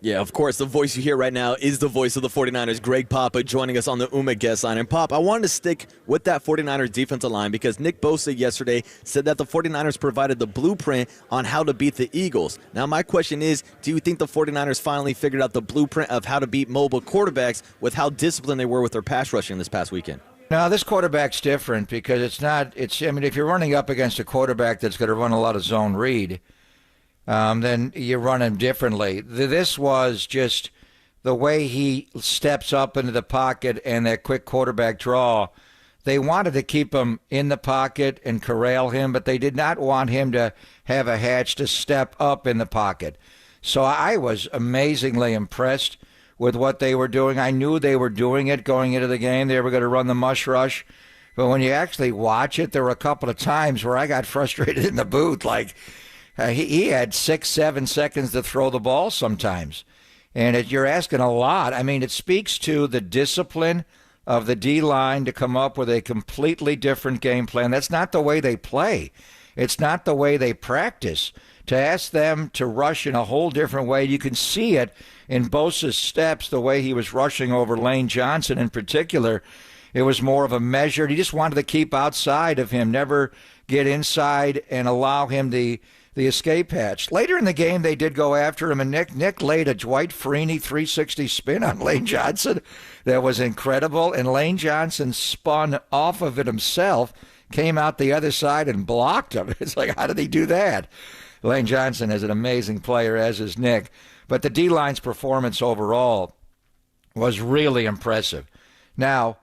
[SPEAKER 2] Yeah, of course, the voice you hear right now is the voice of the 49ers, Greg Papa, joining us on the UMA guest line. And, Pop, I wanted to stick with that 49ers defensive line because Nick Bosa yesterday said that the 49ers provided the blueprint on how to beat the Eagles. Now, my question is, do you think the 49ers finally figured out the blueprint of how to beat mobile quarterbacks with how disciplined they were with their pass rushing this past weekend?
[SPEAKER 10] No, this quarterback's different because if you're running up against a quarterback that's going to run a lot of zone read, then you run him differently. This was just the way he steps up into the pocket and that quick quarterback draw. They wanted to keep him in the pocket and corral him, but they did not want him to have a hatch to step up in the pocket. So I was amazingly impressed with what they were doing. I knew they were doing it going into the game. They were going to run the mush rush. But when you actually watch it, there were a couple of times where I got frustrated in the booth. Like, he had 6-7 seconds to throw the ball sometimes. And you're asking a lot. I mean, it speaks to the discipline of the D-line to come up with a completely different game plan. That's not the way they play. It's not the way they practice. To ask them to rush in a whole different way, you can see it in Bosa's steps, the way he was rushing over Lane Johnson in particular. It was more of a measured. He just wanted to keep outside of him, never get inside and allow him the escape hatch. Later in the game, they did go after him, and Nick laid a Dwight Freeney 360 spin on Lane Johnson that was incredible, and Lane Johnson spun off of it himself, came out the other side and blocked him. It's like, how did he do that? Lane Johnson is an amazing player, as is Nick. But the D-line's performance overall was really impressive. Now,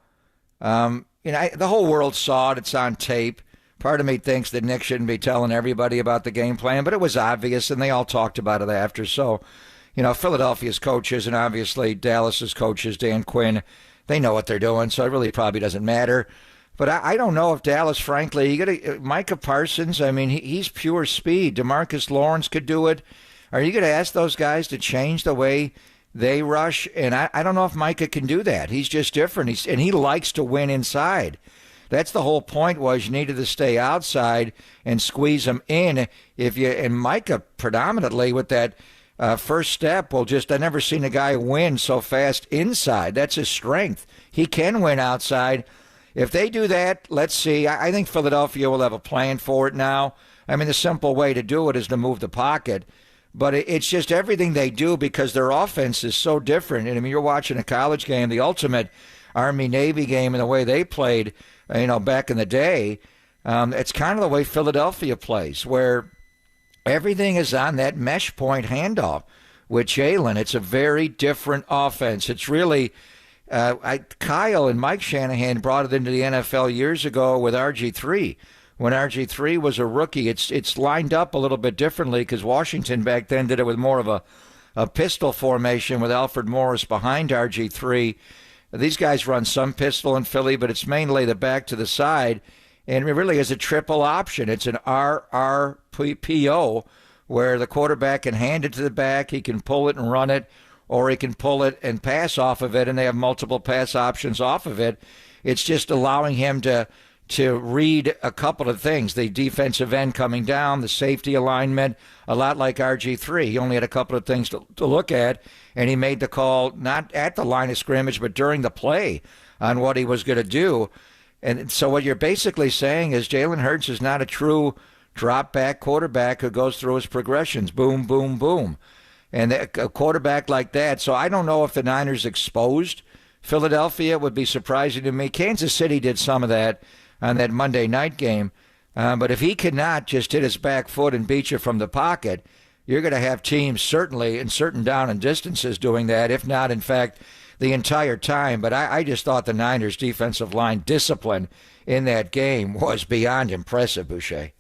[SPEAKER 10] the whole world saw it. It's on tape. Part of me thinks that Nick shouldn't be telling everybody about the game plan, but it was obvious, and they all talked about it after. So, Philadelphia's coaches and obviously Dallas's coaches, Dan Quinn, they know what they're doing, so it really probably doesn't matter. But I don't know if Dallas, frankly, you got Micah Parsons, I mean, he's pure speed. DeMarcus Lawrence could do it. Are you going to ask those guys to change the way they rush? And I don't know if Micah can do that. He's just different. And he likes to win inside. That's the whole point, was you needed to stay outside and squeeze them in. And Micah predominantly with that first step I've never seen a guy win so fast inside. That's his strength. He can win outside. If they do that, let's see. I think Philadelphia will have a plan for it now. I mean, the simple way to do it is to move the pocket. But it's just everything they do because their offense is so different. And I mean, you're watching a college game, the ultimate Army-Navy game, and the way they played, back in the day. It's kind of the way Philadelphia plays, where everything is on that mesh point handoff with Jalen. It's a very different offense. It's really Kyle and Mike Shanahan brought it into the NFL years ago with RG3, when RG3 was a rookie. It's lined up a little bit differently because Washington back then did it with more of a pistol formation with Alfred Morris behind RG3. These guys run some pistol in Philly, but it's mainly the back to the side, and it really is a triple option. It's an RRPO where the quarterback can hand it to the back, he can pull it and run it, or he can pull it and pass off of it, and they have multiple pass options off of it. It's just allowing him to read a couple of things, the defensive end coming down, the safety alignment, a lot like RG3. He only had a couple of things to look at, and he made the call not at the line of scrimmage, but during the play on what he was going to do. And so what you're basically saying is Jalen Hurts is not a true drop-back quarterback who goes through his progressions, boom, boom, boom. And a quarterback like that, so I don't know if the Niners exposed Philadelphia. It would be surprising to me. Kansas City did some of that on that Monday night game. But if he cannot just hit his back foot and beat you from the pocket, you're going to have teams certainly in certain down and distances doing that, if not, in fact, the entire time. But I just thought the Niners' defensive line discipline in that game was beyond impressive, Boucher.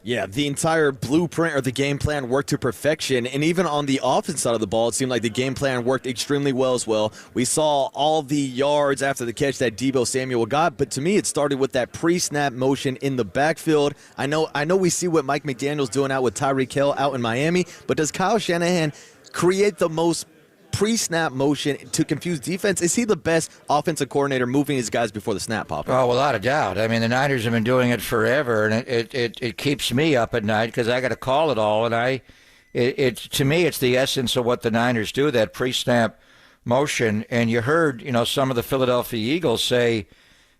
[SPEAKER 2] Yeah, the entire blueprint or the game plan worked to perfection. And even on the offense side of the ball, it seemed like the game plan worked extremely well as well. We saw all the yards after the catch that Deebo Samuel got, but to me it started with that pre-snap motion in the backfield. I know we see what Mike McDaniel's doing out with Tyreek Hill out in Miami, but does Kyle Shanahan create the most pre-snap motion to confuse defense? Is he the best offensive coordinator moving his guys before the snap pop?
[SPEAKER 10] Oh, without a doubt. I mean, the Niners have been doing it forever, and it keeps me up at night because I got to call it all. And to me, it's the essence of what the Niners do, that pre-snap motion. And you heard, some of the Philadelphia Eagles say,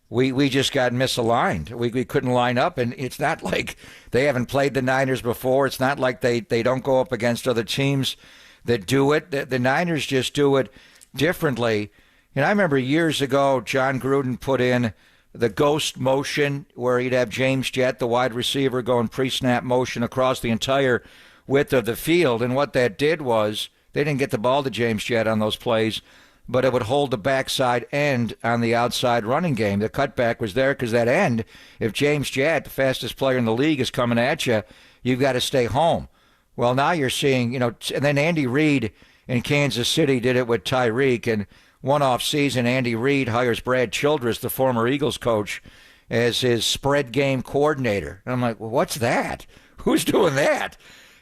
[SPEAKER 10] we just got misaligned. We couldn't line up, and it's not like they haven't played the Niners before. It's not like they don't go up against other teams that do it. The Niners just do it differently. And I remember years ago, John Gruden put in the ghost motion where he'd have James Jett, the wide receiver, going pre-snap motion across the entire width of the field. And what that did was they didn't get the ball to James Jett on those plays, but it would hold the backside end on the outside running game. The cutback was there because that end, if James Jett, the fastest player in the league, is coming at you, you've got to stay home. Well, now you're seeing, and then Andy Reid in Kansas City did it with Tyreek. And one off season, Andy Reid hires Brad Childress, the former Eagles coach, as his spread game coordinator. And I'm like, well, what's that? Who's doing that?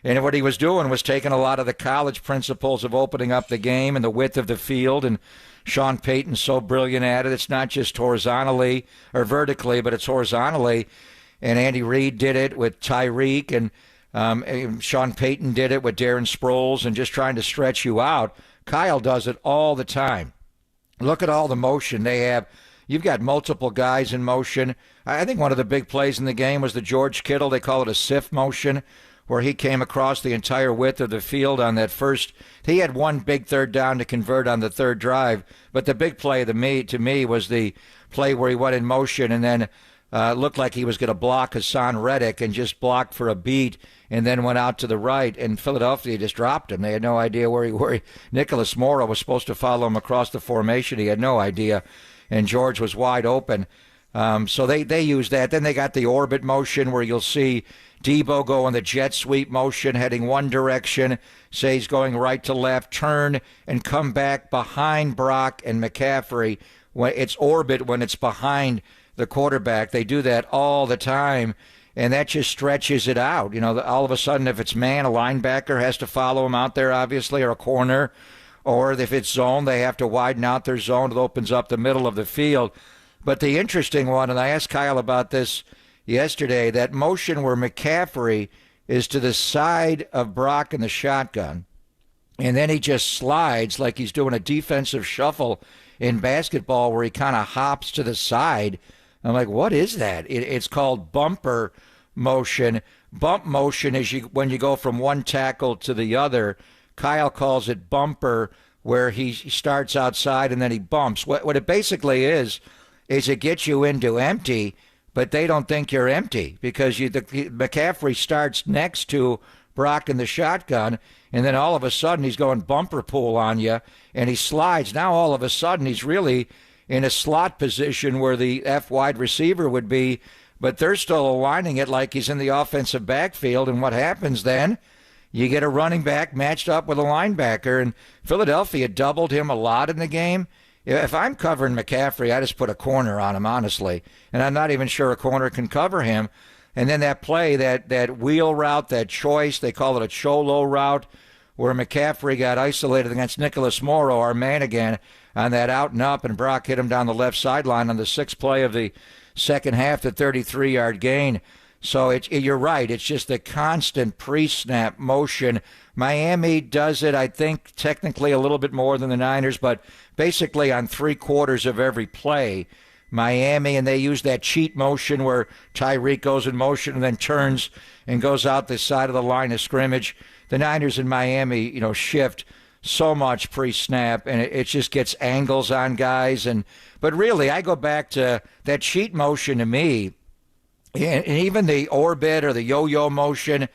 [SPEAKER 10] And what he was doing was taking a lot of the college principles of opening up the game and the width of the field. And Sean Payton's so brilliant at it. It's not just horizontally or vertically, but it's horizontally. And Andy Reid did it with Tyreek, and Sean Payton did it with Darren Sproles, and just trying to stretch you out. Kyle does it all the time. Look at all the motion they have. You've got multiple guys in motion. I think one of the big plays in the game was the George Kittle, they call it a SIF motion, where he came across the entire width of the field on that first. He had one big third down to convert on the third drive, but the big play to me was the play where he went in motion and then looked like he was going to block Hassan Reddick and just blocked for a beat and then went out to the right, and Philadelphia just dropped him. They had no idea where he Nicholas Mora was supposed to follow him across the formation. He had no idea, and George was wide open. So they used that. Then they got the orbit motion where you'll see Deebo go in the jet sweep motion, heading one direction, say he's going right to left, turn and come back behind Brock and McCaffrey. When it's orbit when it's behind the quarterback. They do that all the time, and that just stretches it out. All of a sudden, if it's man, a linebacker has to follow him out there, obviously, or a corner. Or if it's zone, they have to widen out their zone. It opens up the middle of the field. But the interesting one, and I asked Kyle about this yesterday, that motion where McCaffrey is to the side of Brock in the shotgun, and then he just slides like he's doing a defensive shuffle in basketball where he kind of hops to the side. I'm like, what is that? It's called bumper motion. Bump motion is when you go from one tackle to the other. Kyle calls it bumper, where he starts outside and then he bumps. What it basically is it gets you into empty, but they don't think you're empty because McCaffrey starts next to Brock in the shotgun, and then all of a sudden he's going bumper pull on you, and he slides. Now all of a sudden he's really in a slot position where the F wide receiver would be but they're still aligning it like he's in the offensive backfield. And what happens then? You get a running back matched up with a linebacker, and Philadelphia doubled him a lot in the game. If I'm covering McCaffrey, I just put a corner on him, honestly, and I'm not even sure a corner can cover him. And then that play, that wheel route, that choice, they call it a cholo route, where McCaffrey got isolated against Nicholas Morrow, our man again, on that out and up, and Brock hit him down the left sideline on the sixth play of the second half, the 33-yard gain. So you're right. It's just the constant pre-snap motion. Miami does it, I think, technically a little bit more than the Niners, but basically on 3/4 of every play. Miami, and they use that cheat motion where Tyreek goes in motion and then turns and goes out the side of the line of scrimmage. The Niners in Miami, shift so much pre-snap, and it just gets angles on guys. But really, I go back to that cheat motion to me, and even the orbit or the yo-yo motion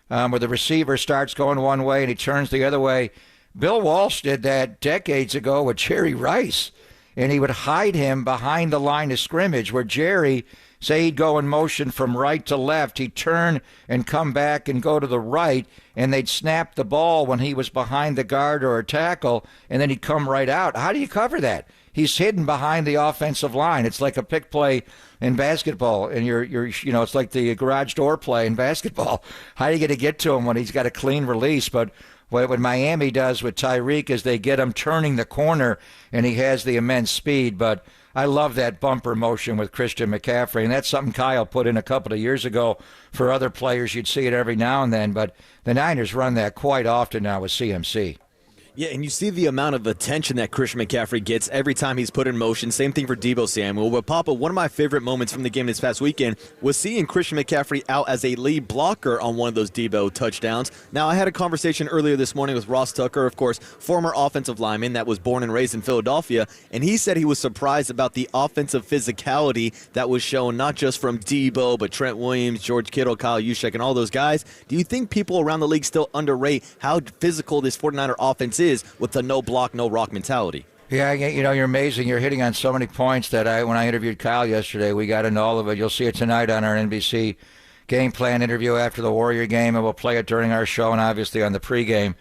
[SPEAKER 10] where the receiver starts going one way and he turns the other way. Bill Walsh did that decades ago with Jerry Rice, and he would hide him behind the line of scrimmage where Jerry, say he'd go in motion from right to left, he'd turn and come back and go to the right, and they'd snap the ball when he was behind the guard or a tackle, and then he'd come right out. How do you cover that? He's hidden behind the offensive line. It's like a pick play in basketball, and it's like the garage door play in basketball. How are you going to get to him when he's got a clean release? But what Miami does with Tyreek is they get him turning the corner, and he has the immense speed. But I love that bumper motion with Christian McCaffrey, and that's something Kyle put in a couple of years ago for other players. You'd see it every now and then, but the Niners run that quite often now with CMC.
[SPEAKER 2] Yeah, and you see the amount of attention that Christian McCaffrey gets every time he's put in motion. Same thing for Deebo Samuel. But, Papa, one of my favorite moments from the game this past weekend was seeing Christian McCaffrey out as a lead blocker on one of those Deebo touchdowns. Now, I had a conversation earlier this morning with Ross Tucker, of course, former offensive lineman that was born and raised in Philadelphia, and he said he was surprised about the offensive physicality that was shown not just from Deebo, but Trent Williams, George Kittle, Kyle Juszczyk, and all those guys. Do you think people around the league still underrate how physical this 49er offense is with the no block, no rock mentality?
[SPEAKER 10] Yeah, you're amazing. You're hitting on so many points that when I interviewed Kyle yesterday, we got into all of it. You'll see it tonight on our NBC game plan interview after the Warrior game, and we'll play it during our show and obviously on the pregame.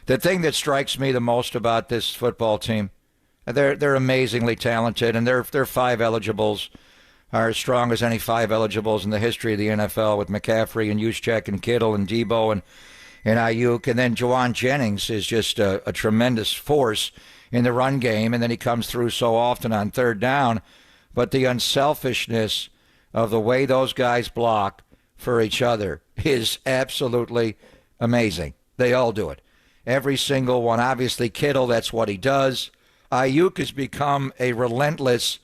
[SPEAKER 10] The thing that strikes me the most about this football team, they're amazingly talented, and their five eligibles are as strong as any five eligibles in the history of the NFL, with McCaffrey and Juszczyk and Kittle and Deebo and Ayuk, and then Juwan Jennings is just a tremendous force in the run game, and then he comes through so often on third down. But the unselfishness of the way those guys block for each other is absolutely amazing. They all do it. Every single one. Obviously, Kittle, that's what he does. Ayuk has become a relentless,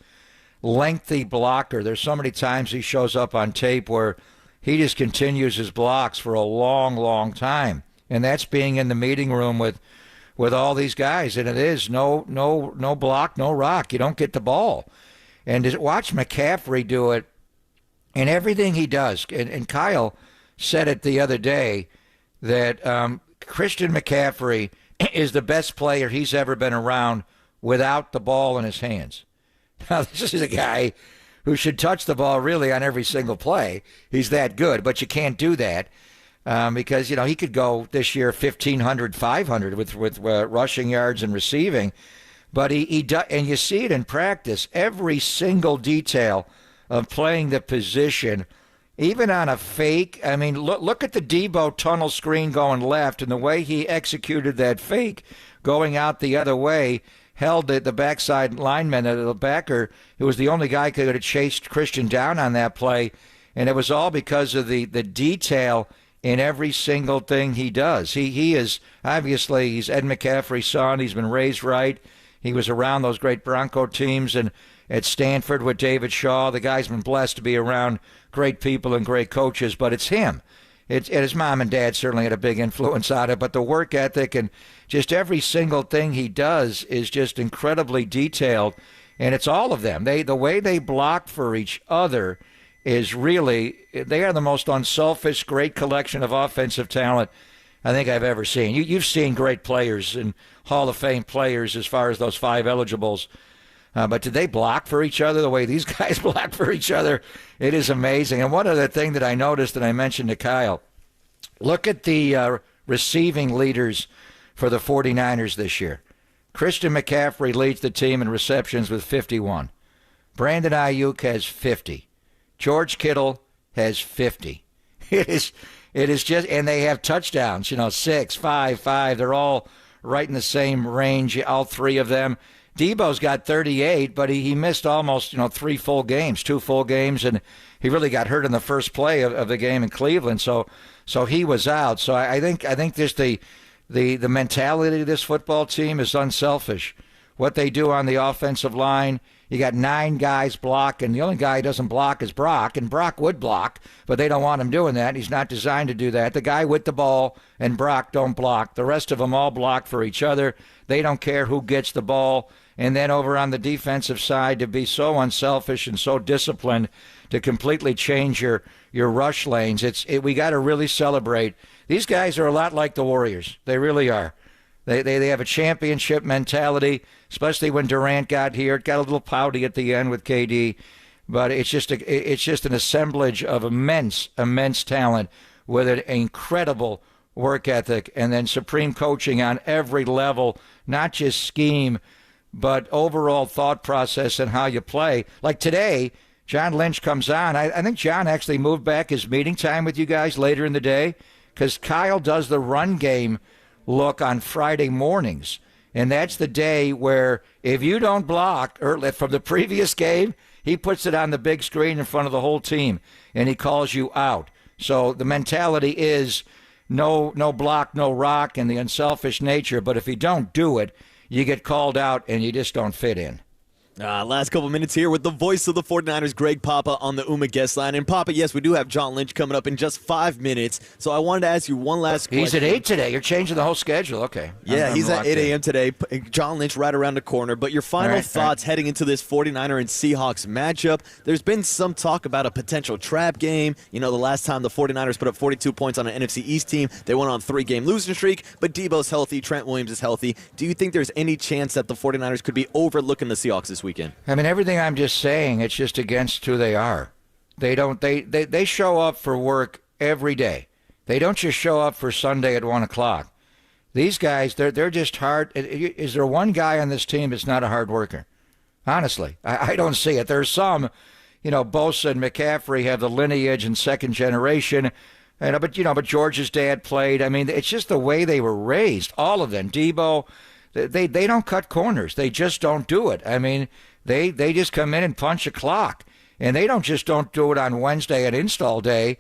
[SPEAKER 10] lengthy blocker. There's so many times he shows up on tape where he just continues his blocks for a long, long time. And that's being in the meeting room with all these guys. And it is no block, no rock. You don't get the ball. And to watch McCaffrey do it in everything he does. And Kyle said it the other day that Christian McCaffrey is the best player he's ever been around without the ball in his hands. Now, this is a guy who should touch the ball really on every single play. He's that good, but you can't do that because, he could go this year 1,500, 500 with rushing yards and receiving. But he does, and you see it in practice, every single detail of playing the position, even on a fake. I mean, look at the Deebo tunnel screen going left and the way he executed that fake going out the other way. Held the backside lineman, the backer, who was the only guy who could have chased Christian down on that play. And it was all because of the detail in every single thing he does. He is, obviously, he's Ed McCaffrey's son. He's been raised right. He was around those great Bronco teams and at Stanford with David Shaw. The guy's been blessed to be around great people and great coaches, but it's him. And his mom and dad certainly had a big influence on it, but the work ethic and just every single thing he does is just incredibly detailed, and it's all of them. The way they block for each other is really, they are the most unselfish, great collection of offensive talent I think I've ever seen. You've seen great players and Hall of Fame players as far as those five eligibles. But did they block for each other the way these guys block for each other? It is amazing. And one other thing that I noticed that I mentioned to Kyle, look at the receiving leaders for the 49ers this year. Christian McCaffrey leads the team in receptions with 51. Brandon Ayuk has 50. George Kittle has 50. It is just, and they have touchdowns, 6, 5, 5. They're all right in the same range, all three of them. Debo's got 38, but he missed almost, 2 full games, and he really got hurt in the first play of the game in Cleveland, so he was out. So I think just the mentality of this football team is unselfish. What they do on the offensive line, you got 9 guys blocking. The only guy who doesn't block is Brock, and Brock would block, but they don't want him doing that. He's not designed to do that. The guy with the ball and Brock don't block. The rest of them all block for each other. They don't care who gets the ball. And then over on the defensive side, to be so unselfish and so disciplined to completely change your rush lanes, we got to really celebrate. These guys are a lot like the Warriors. They really are. They have a championship mentality, especially when Durant got here. It got a little pouty at the end with KD, but it's just an assemblage of immense talent with an incredible work ethic and then supreme coaching on every level, not just scheme, but overall thought process and how you play. Like today, John Lynch comes on. I think John actually moved back his meeting time with you guys later in the day because Kyle does the run game look on Friday mornings. And that's the day where if you don't block from the previous game, he puts it on the big screen in front of the whole team, and he calls you out. So the mentality is no block, no rock, and the unselfish nature. But if you don't do it, you get called out, and you just don't fit in.
[SPEAKER 2] Last couple minutes here with the voice of the 49ers, Greg Papa, on the UMA guest line. And Papa, yes, we do have John Lynch coming up in just 5 minutes. So I wanted to ask you one last question.
[SPEAKER 10] He's at 8 today. You're changing the whole schedule. Okay.
[SPEAKER 2] Yeah, he's at 8 a.m. today. John Lynch right around the corner. But your final thoughts heading into this 49er and Seahawks matchup. There's been some talk about a potential trap game. The last time the 49ers put up 42 points on an NFC East team, they went on a 3-game losing streak. But Debo's healthy. Trent Williams is healthy. Do you think there's any chance that the 49ers could be overlooking the Seahawks this weekend?
[SPEAKER 10] I mean, everything I'm just saying, it's just against who they are. They show up for work every day. They don't just show up for Sunday at 1 o'clock. These guys, they're just hard. Is there one guy on this team that's not a hard worker? Honestly, I don't see it. There's some, Bosa and McCaffrey have the lineage and second generation. But George's dad played. I mean, it's just the way they were raised. All of them. Debo, they don't cut corners. They just don't do it. I mean, they just come in and punch a clock. And they don't do it on Wednesday at install day.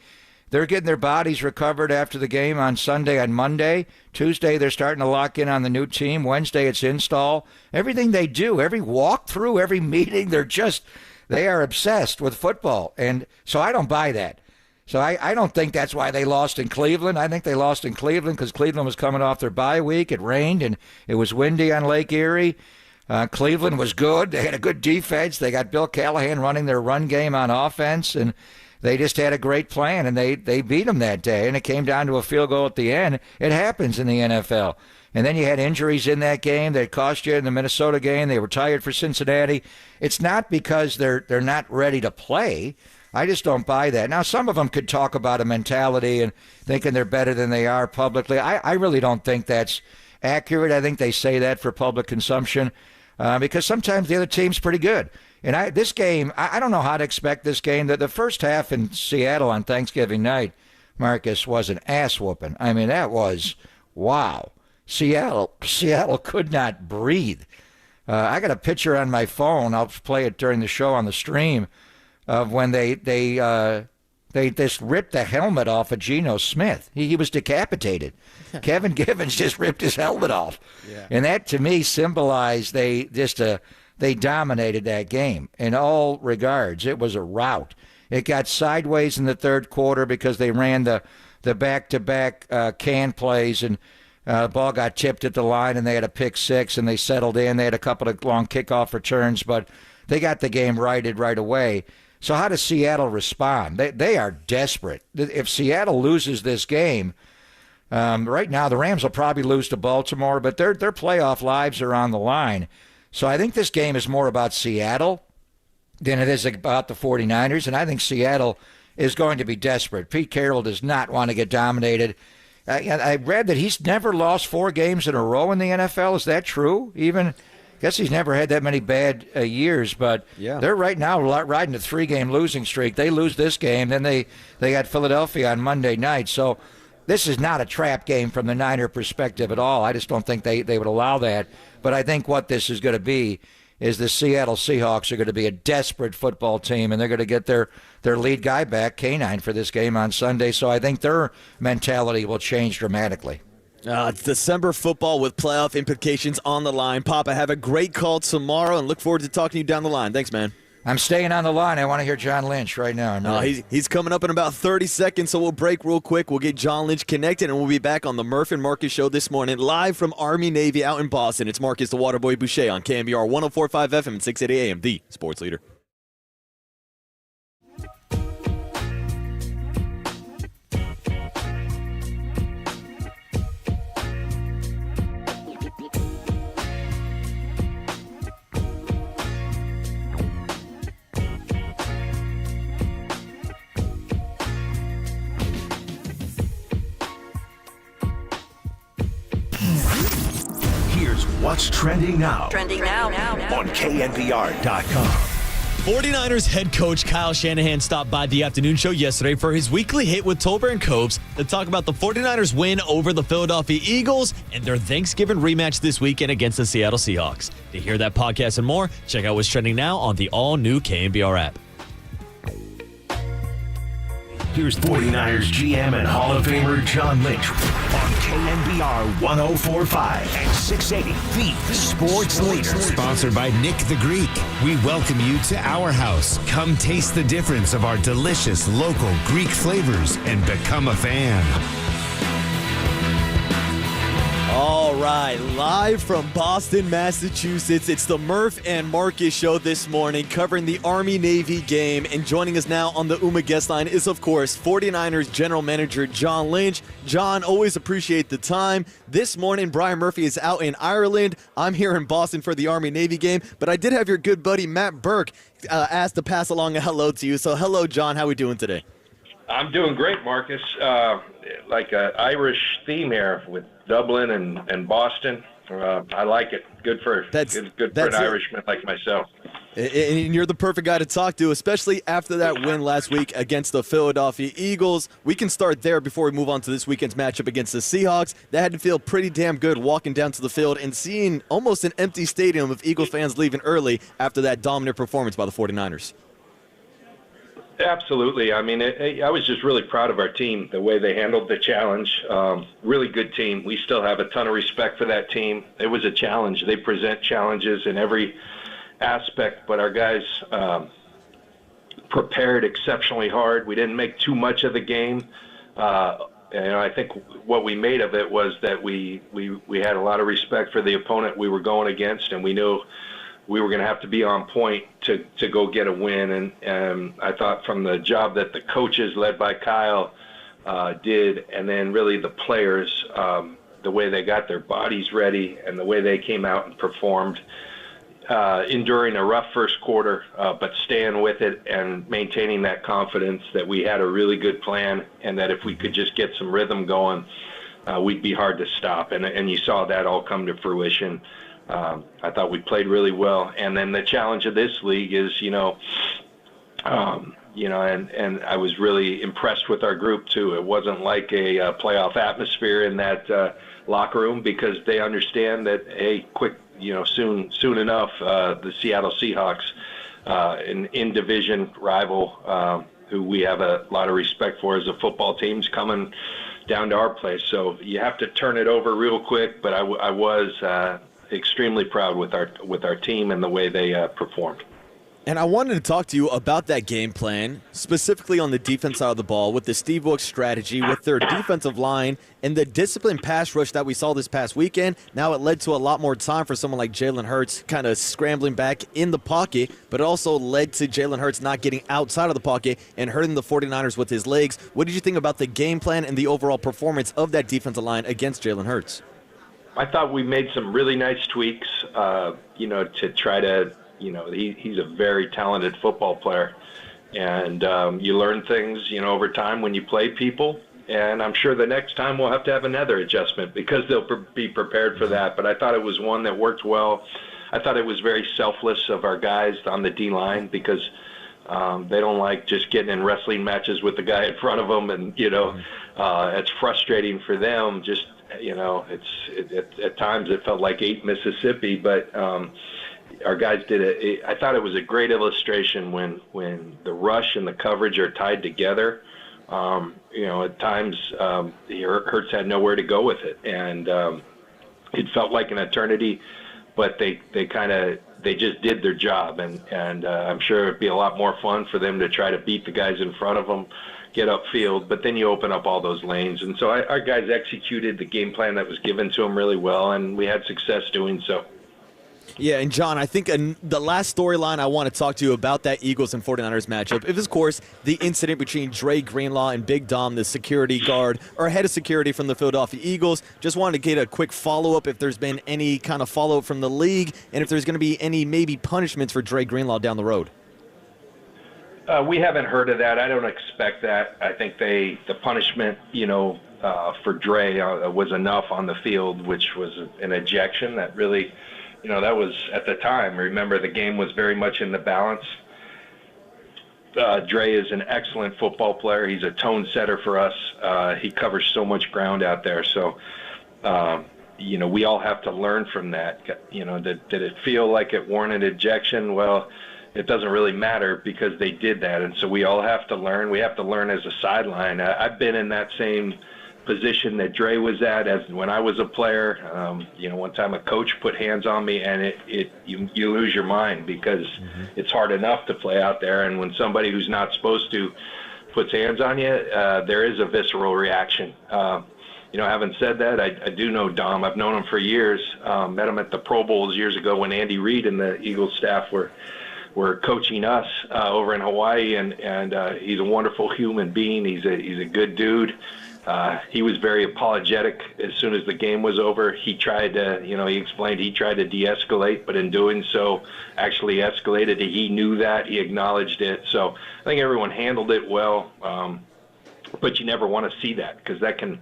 [SPEAKER 10] They're getting their bodies recovered after the game on Sunday and Monday. Tuesday, they're starting to lock in on the new team. Wednesday, it's install. Everything they do, every walkthrough, every meeting, they are obsessed with football. And so I don't buy that. So I don't think that's why they lost in Cleveland. I think they lost in Cleveland because Cleveland was coming off their bye week. It rained and it was windy on Lake Erie. Cleveland was good. They had a good defense. They got Bill Callahan running their run game on offense, and they just had a great plan, and they beat them that day, and it came down to a field goal at the end. It happens in the NFL. And then you had injuries in that game that cost you in the Minnesota game. They were tired for Cincinnati. It's not because they're not ready to play. I just don't buy that. Now, some of them could talk about a mentality and thinking they're better than they are publicly. I really don't think that's accurate. I think they say that for public consumption. Because sometimes the other team's pretty good. And this game, I don't know how to expect this game. The first half in Seattle on Thanksgiving night, Marcus, was an ass-whooping. I mean, that was, wow. Seattle could not breathe. I got a picture on my phone. I'll play it during the show on the stream of when they just ripped the helmet off of Geno Smith. He was decapitated. Kevin Givens just ripped his helmet off. Yeah. And that, to me, symbolized they dominated that game in all regards. It was a rout. It got sideways in the third quarter because they ran the back-to-back can plays, and the ball got tipped at the line, and they had a pick six, and they settled in. They had a couple of long kickoff returns, but they got the game righted right away. So how does Seattle respond? They are desperate. If Seattle loses this game, right now the Rams will probably lose to Baltimore, but their playoff lives are on the line. So I think this game is more about Seattle than it is about the 49ers, and I think Seattle is going to be desperate. Pete Carroll does not want to get dominated. I read that he's never lost 4 games in a row in the NFL. Is that true? I guess he's never had that many bad years, but they're right now riding a 3-game losing streak. They lose this game, then they got Philadelphia on Monday night. So this is not a trap game from the Niner perspective at all. I just don't think they would allow that. But I think what this is going to be is the Seattle Seahawks are going to be a desperate football team, and they're going to get their lead guy back, K9, for this game on Sunday. So I think their mentality will change dramatically.
[SPEAKER 2] It's December football with playoff implications on the line. Papa, have a great call tomorrow, and look forward to talking to you down the line. Thanks, man.
[SPEAKER 10] I'm staying on the line. I want to hear John Lynch right now.
[SPEAKER 2] He's coming up in about 30 seconds, so we'll break real quick. We'll get John Lynch connected, and we'll be back on the Murph and Marcus Show this morning, live from Army-Navy out in Boston. It's Marcus the Waterboy Boucher on KNBR 104.5 FM and 680 AM, the sports leader.
[SPEAKER 1] What's trending now?
[SPEAKER 5] Trending now.
[SPEAKER 1] On KNBR.com.
[SPEAKER 6] 49ers head coach Kyle Shanahan stopped by the afternoon show yesterday for his weekly hit with Tolbert and Copes to talk about the 49ers win over the Philadelphia Eagles and their Thanksgiving rematch this weekend against the Seattle Seahawks. To hear that podcast and more, check out what's trending now on the all-new KNBR app.
[SPEAKER 1] Here's 49ers GM and Hall of Famer John Lynch on KNBR 104.5 and 680, the sports leader.
[SPEAKER 8] Sponsored by Nick the Greek. We welcome you to our house. Come taste the difference of our delicious local Greek flavors and become a fan.
[SPEAKER 2] All right, live from Boston, Massachusetts, it's the Murph and Marcus Show this morning, covering the Army-Navy game. And joining us now on the UMA guest line is, of course, 49ers General Manager John Lynch. John, always appreciate the time. This morning, Brian Murphy is out in Ireland. I'm here in Boston for the Army-Navy game. But I did have your good buddy Matt Burke asked to pass along a hello to you. So hello, John. How are we doing today?
[SPEAKER 11] I'm doing great, Marcus. Like an Irish theme here with Dublin and Boston. I like it. Good for an Irishman like myself.
[SPEAKER 2] And you're the perfect guy to talk to, especially after that win last week against the Philadelphia Eagles. We can start there before we move on to this weekend's matchup against the Seahawks. That had to feel pretty damn good walking down to the field and seeing almost an empty stadium of Eagles fans leaving early after that dominant performance by the 49ers.
[SPEAKER 11] Absolutely. I mean, I was just really proud of our team, the way they handled the challenge. Really good team. We still have a ton of respect for that team. It was a challenge. They present challenges in every aspect, but our guys prepared exceptionally hard. We didn't make too much of the game. I think what we made of it was that we had a lot of respect for the opponent we were going against, and we knew we were going to have to be on point to go get a win. And I thought from the job that the coaches led by Kyle did, and then really the players, the way they got their bodies ready and the way they came out and performed, enduring a rough first quarter, but staying with it and maintaining that confidence that we had a really good plan and that if we could just get some rhythm going, we'd be hard to stop. And you saw that all come to fruition. I thought we played really well. And then the challenge of this league is, and I was really impressed with our group too. It wasn't like a playoff atmosphere in that locker room because they understand that, hey, soon enough, the Seattle Seahawks, an in-division rival who we have a lot of respect for as a football team, is coming down to our place. So you have to turn it over real quick, but I was extremely proud with our team and the way they performed.
[SPEAKER 2] And I wanted to talk to you about that game plan, specifically on the defense side of the ball, with the Steve Wilks strategy, with their defensive line, and the disciplined pass rush that we saw this past weekend. Now it led to a lot more time for someone like Jalen Hurts kind of scrambling back in the pocket, but it also led to Jalen Hurts not getting outside of the pocket and hurting the 49ers with his legs. What did you think about the game plan and the overall performance of that defensive line against Jalen Hurts?
[SPEAKER 11] I thought we made some really nice tweaks, to try to, he's a very talented football player. And you learn things, over time when you play people. And I'm sure the next time we'll have to have another adjustment because they'll be prepared for that. But I thought it was one that worked well. I thought it was very selfless of our guys on the D-line because they don't like just getting in wrestling matches with the guy in front of them. And, it's frustrating for them. Just, at times it felt like 8 Mississippi. But our guys did it. I thought it was a great illustration when the rush and the coverage are tied together. At times Hurts had nowhere to go with it, and it felt like an eternity. But they just did their job, and I'm sure it'd be a lot more fun for them to try to beat the guys in front of them, get upfield. But then you open up all those lanes, and so our guys executed the game plan that was given to them really well, and we had success doing so.
[SPEAKER 2] Yeah, and John, I think the last storyline I want to talk to you about that Eagles and 49ers matchup is, of course, the incident between Dre Greenlaw and Big Dom, the security guard, or head of security from the Philadelphia Eagles. Just wanted to get a quick follow-up if there's been any kind of follow-up from the league and if there's going to be any maybe punishments for Dre Greenlaw down the road.
[SPEAKER 11] We haven't heard of that. I don't expect that. I think the punishment, for Dre was enough on the field, which was an ejection that really – that was at the time. Remember, the game was very much in the balance. Dre is an excellent football player. He's a tone setter for us. He covers so much ground out there. So, we all have to learn from that. Did it feel like it warranted ejection? Well, it doesn't really matter because they did that. And so we all have to learn. We have to learn as a sideline. I've been in that same position that Dre was at as when I was a player. One time a coach put hands on me, and you lose your mind because it's hard enough to play out there, and when somebody who's not supposed to puts hands on you, there is a visceral reaction. Having said that, I do know Dom. I've known him for years. Met him at the Pro Bowls years ago when Andy Reid and the Eagles staff were coaching us over in Hawaii, and he's a wonderful human being. He's a good dude. He was very apologetic as soon as the game was over. He tried to, he explained he tried to de-escalate, but in doing so actually escalated. He knew that. He acknowledged it. So I think everyone handled it well. But you never want to see that because that can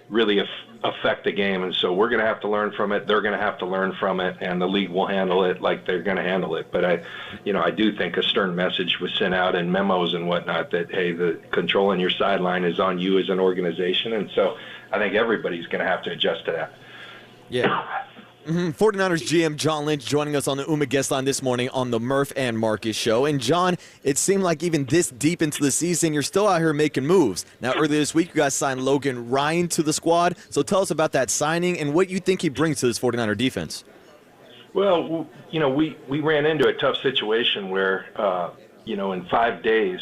[SPEAKER 11] really affect the game. And so we're going to have to learn from it. They're going to have to learn from it, and the league will handle it like they're going to handle it. But I do think a stern message was sent out in memos and whatnot that, hey, the controlling your sideline is on you as an organization. And so I think everybody's going to have to adjust to that.
[SPEAKER 2] Yeah. 49ers GM John Lynch joining us on the UMA guest line this morning on the Murph and Marcus show. And John, it seemed like even this deep into the season, you're still out here making moves. Now, earlier this week, you guys signed Logan Ryan to the squad. So tell us about that signing and what you think he brings to this 49er defense.
[SPEAKER 11] Well, we ran into a tough situation where, in 5 days,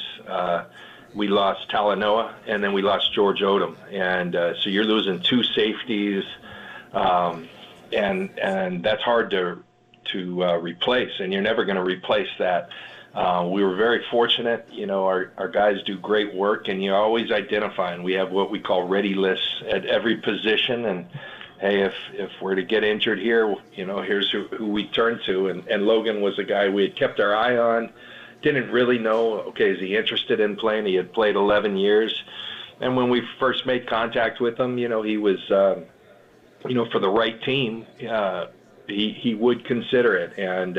[SPEAKER 11] we lost Talanoa and then we lost George Odom. And so you're losing 2 safeties. And that's hard to replace, and you're never going to replace that. We were very fortunate. Our guys do great work, and you always identify, and we have what we call ready lists at every position. And hey, if we're to get injured here, here's who we turn to. And Logan was a guy we had kept our eye on. Didn't really know, okay, is he interested in playing? He had played 11 years. And when we first made contact with him, he was for the right team, he would consider it. And,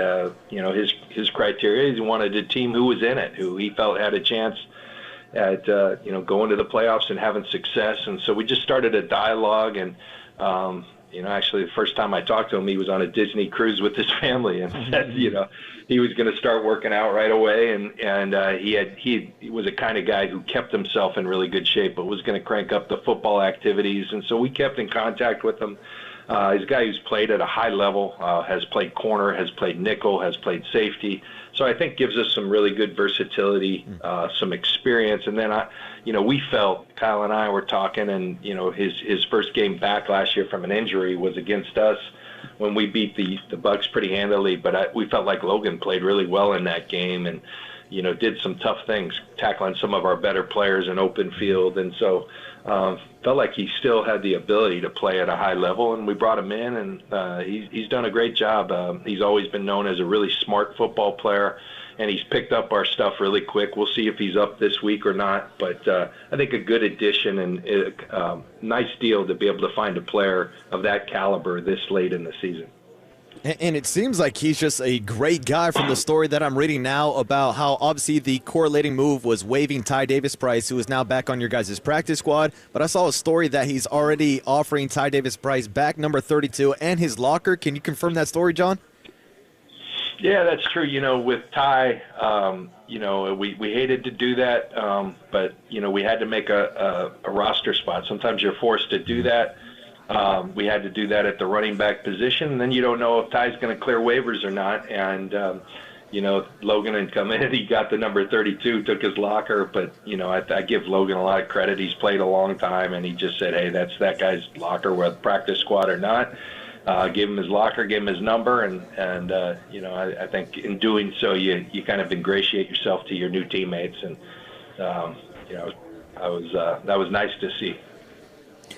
[SPEAKER 11] his criteria, he wanted a team who was in it, who he felt had a chance at, going to the playoffs and having success. And so we just started a dialogue. And, actually the first time I talked to him, he was on a Disney cruise with his family and said, he was going to start working out right away. And he was a kind of guy who kept himself in really good shape, but was going to crank up the football activities. And so we kept in contact with him. He's a guy who's played at a high level, has played corner, has played nickel, has played safety. So I think gives us some really good versatility, some experience. And then we felt, Kyle and I were talking, and his first game back last year from an injury was against us when we beat the Bucs pretty handily. But we felt like Logan played really well in that game, and did some tough things, tackling some of our better players in open field. And so felt like he still had the ability to play at a high level, and we brought him in, and he's done a great job. He's always been known as a really smart football player, and he's picked up our stuff really quick. We'll see if he's up this week or not, but I think a good addition and nice deal to be able to find a player of that caliber this late in the season.
[SPEAKER 2] And it seems like he's just a great guy from the story that I'm reading now about how obviously the correlating move was waiving Ty Davis-Price, who is now back on your guys' practice squad. But I saw a story that he's already offering Ty Davis-Price back number 32 and his locker. Can you confirm that story, John?
[SPEAKER 11] Yeah, that's true. With Ty, we hated to do that, but, we had to make a roster spot. Sometimes you're forced to do that. We had to do that at the running back position, and then you don't know if Ty's going to clear waivers or not. And, Logan had come in, he got the number 32, took his locker, but, I give Logan a lot of credit. He's played a long time, and he just said, hey, that's that guy's locker, whether practice squad or not. Gave him his locker, gave him his number, and I think in doing so, you kind of ingratiate yourself to your new teammates, and that was nice to see.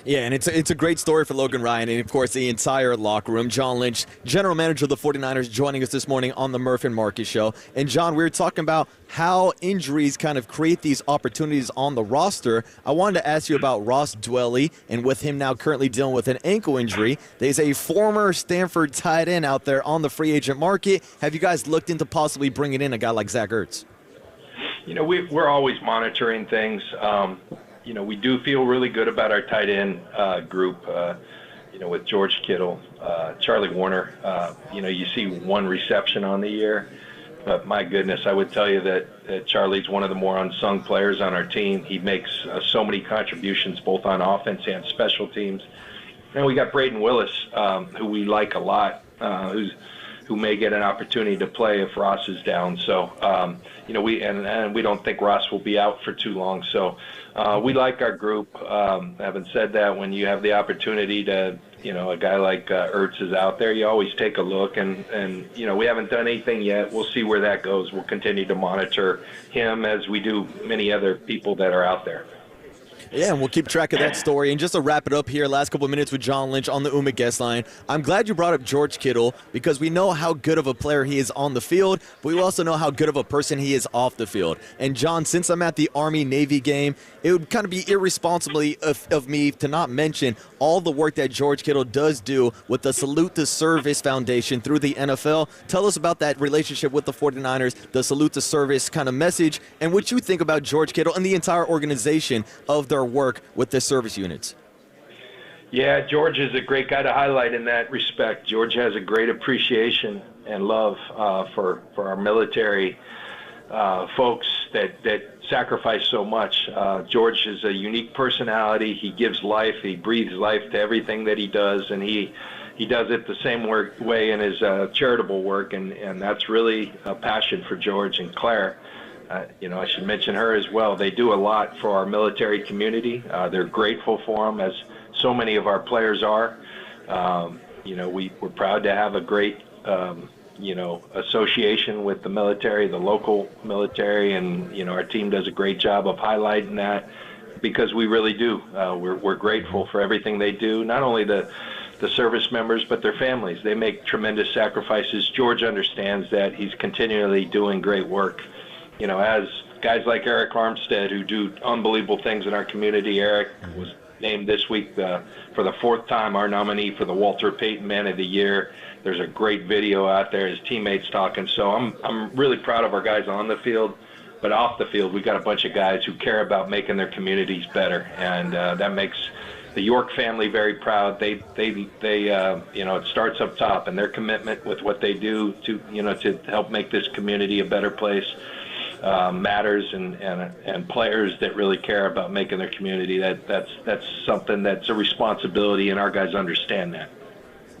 [SPEAKER 2] Yeah, and it's a great story for Logan Ryan and, of course, the entire locker room. John Lynch, general manager of the 49ers, joining us this morning on the Murph and Marcus Show. And, John, we were talking about how injuries kind of create these opportunities on the roster. I wanted to ask you about Ross Dwelley, and with him now currently dealing with an ankle injury. There's a former Stanford tight end out there on the free agent market. Have you guys looked into possibly bringing in a guy like Zach Ertz?
[SPEAKER 11] We're always monitoring things. We do feel really good about our tight end group, with George Kittle, Charlie Warner. You see one reception on the year, but my goodness, I would tell you that Charlie's one of the more unsung players on our team. He makes so many contributions both on offense and special teams. And we got Braden Willis, who we like a lot, who may get an opportunity to play if Ross is down. So, we don't think Ross will be out for too long. So we like our group. Having said that, when you have the opportunity to, a guy like Ertz is out there, you always take a look. And we haven't done anything yet. We'll see where that goes. We'll continue to monitor him as we do many other people that are out there.
[SPEAKER 2] Yeah, and we'll keep track of that story. And just to wrap it up here, last couple of minutes with John Lynch on the UMA guest line, I'm glad you brought up George Kittle because we know how good of a player he is on the field, but we also know how good of a person he is off the field. And, John, since I'm at the Army-Navy game, it would kind of be irresponsible of me to not mention all the work that George Kittle does do with the Salute to Service Foundation through the NFL. Tell us about that relationship with the 49ers, the Salute to Service kind of message, and what you think about George Kittle and the entire organization of their work with the service units.
[SPEAKER 11] Yeah, George is a great guy to highlight in that respect. George has a great appreciation and love for our military folks that sacrifice so much. George is a unique personality. He gives life. He breathes life to everything that he does, and he does it the same way in his charitable work, and that's really a passion for George and Claire. I should mention her as well. They do a lot for our military community. They're grateful for them, as so many of our players are. We're proud to have a great, association with the military, the local military, and, our team does a great job of highlighting that because we really do. We're grateful for everything they do, not only the service members, but their families. They make tremendous sacrifices. George understands that. He's continually doing great work. As guys like Eric Armstead, who do unbelievable things in our community. Eric was named this week for the fourth time our nominee for the Walter Payton Man of the Year. There's a great video out there, his teammates talking. So I'm really proud of our guys on the field, but off the field, we've got a bunch of guys who care about making their communities better, and that makes the York family very proud. They it starts up top, and their commitment with what they do to help make this community a better place. Matters, and players that really care about making their community, that's something that's a responsibility, and our guys understand that.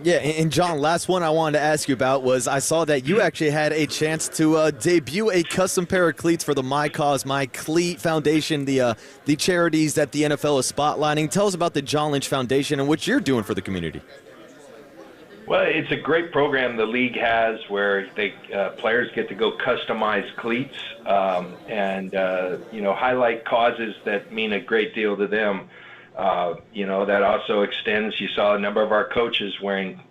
[SPEAKER 2] Yeah, and John, last one I wanted to ask you about was I saw that you actually had a chance to debut a custom pair of cleats for the My Cause, My Cleat Foundation, the charities that the NFL is spotlighting. Tell us about the John Lynch Foundation and what you're doing for the community.
[SPEAKER 11] Well, it's a great program the league has where players get to go customize cleats and highlight causes that mean a great deal to them. That also extends. You saw a number of our coaches wearing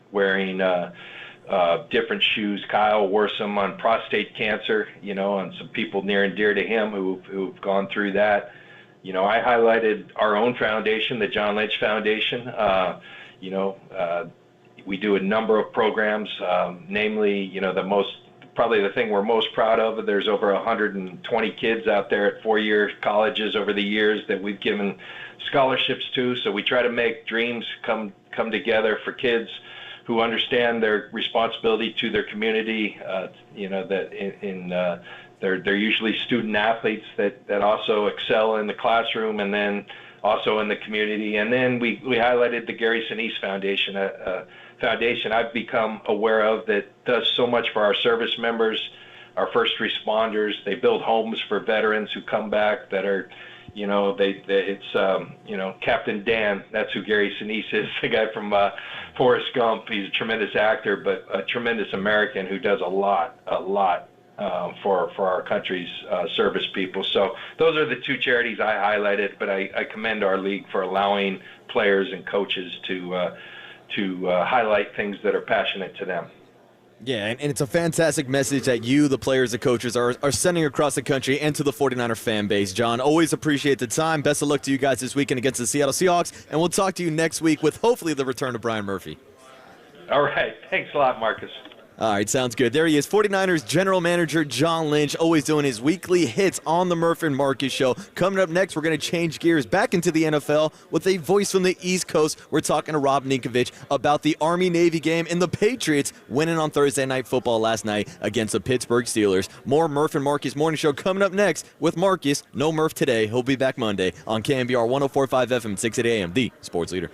[SPEAKER 11] different shoes. Kyle wore some on prostate cancer, and some people near and dear to him who've gone through that. I highlighted our own foundation, the John Lynch Foundation. We do a number of programs, namely, probably the thing we're most proud of. There's over 120 kids out there at four-year colleges over the years that we've given scholarships to. So we try to make dreams come together for kids who understand their responsibility to their community. They're usually student athletes that also excel in the classroom and then also in the community. And then we highlighted the Gary Sinise Foundation, a foundation I've become aware of that does so much for our service members, our first responders. They build homes for veterans who come back that are, Captain Dan, that's who Gary Sinise is, the guy from Forrest Gump. He's a tremendous actor, but a tremendous American who does a lot for our country's service people. So those are the two charities I highlighted, but I commend our league for allowing players and coaches to highlight things that are passionate to them.
[SPEAKER 2] Yeah, and it's a fantastic message that you, the players and coaches, are sending across the country and to the 49er fan base. John, always appreciate the time. Best of luck to you guys this weekend against the Seattle Seahawks, and we'll talk to you next week with hopefully the return of Brian Murphy.
[SPEAKER 11] All right. Thanks a lot, Marcus.
[SPEAKER 2] All right, sounds good. There he is, 49ers general manager John Lynch, always doing his weekly hits on the Murph and Marcus Show. Coming up next, we're going to change gears back into the NFL with a voice from the East Coast. We're talking to Rob Ninkovich about the Army-Navy game and the Patriots winning on Thursday Night Football last night against the Pittsburgh Steelers. More Murph and Marcus Morning Show coming up next with Marcus. No Murph today. He'll be back Monday on KNBR 104.5 FM, 680 AM, the sports leader.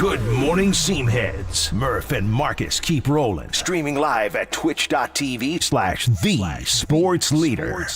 [SPEAKER 1] Good morning, Seamheads. Murph and Marcus keep rolling. Streaming live at twitch.tv/the Sports Leader.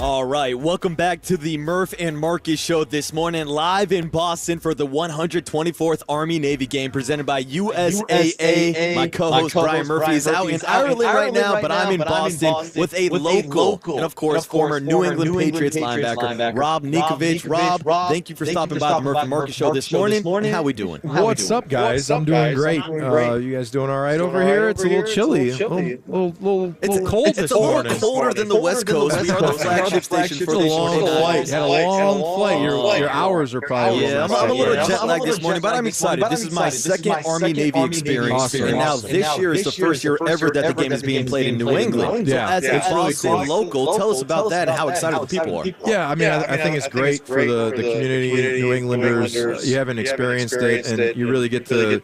[SPEAKER 2] All right, welcome back to the Murph and Marcus show this morning, live in Boston for the 124th Army-Navy game presented by USAA. My co-host Brian Murphy is out in Ireland right now, but I'm in Boston with a local and, of course, former New England Patriots linebacker, Rob Ninkovich. Rob, thank you for stopping by the Murph and Marcus show this morning. How we doing?
[SPEAKER 12] What's up, guys? I'm doing great. You guys doing all right over here? It's a little chilly. A little cold this morning.
[SPEAKER 2] It's a little colder than the West Coast. We are the flagship station for the
[SPEAKER 12] long flight. Had a long flight. Your hours are probably.
[SPEAKER 2] Yeah, I'm a little jet lagged this morning, but I'm excited. This is my second Army-Navy experience, and now this year is the first year ever that the game is being played in New England. So as a Boston local, tell us about that and how excited the people are.
[SPEAKER 12] Yeah, I mean, I think it's great for the community, New Englanders. You haven't experienced it, and you really get to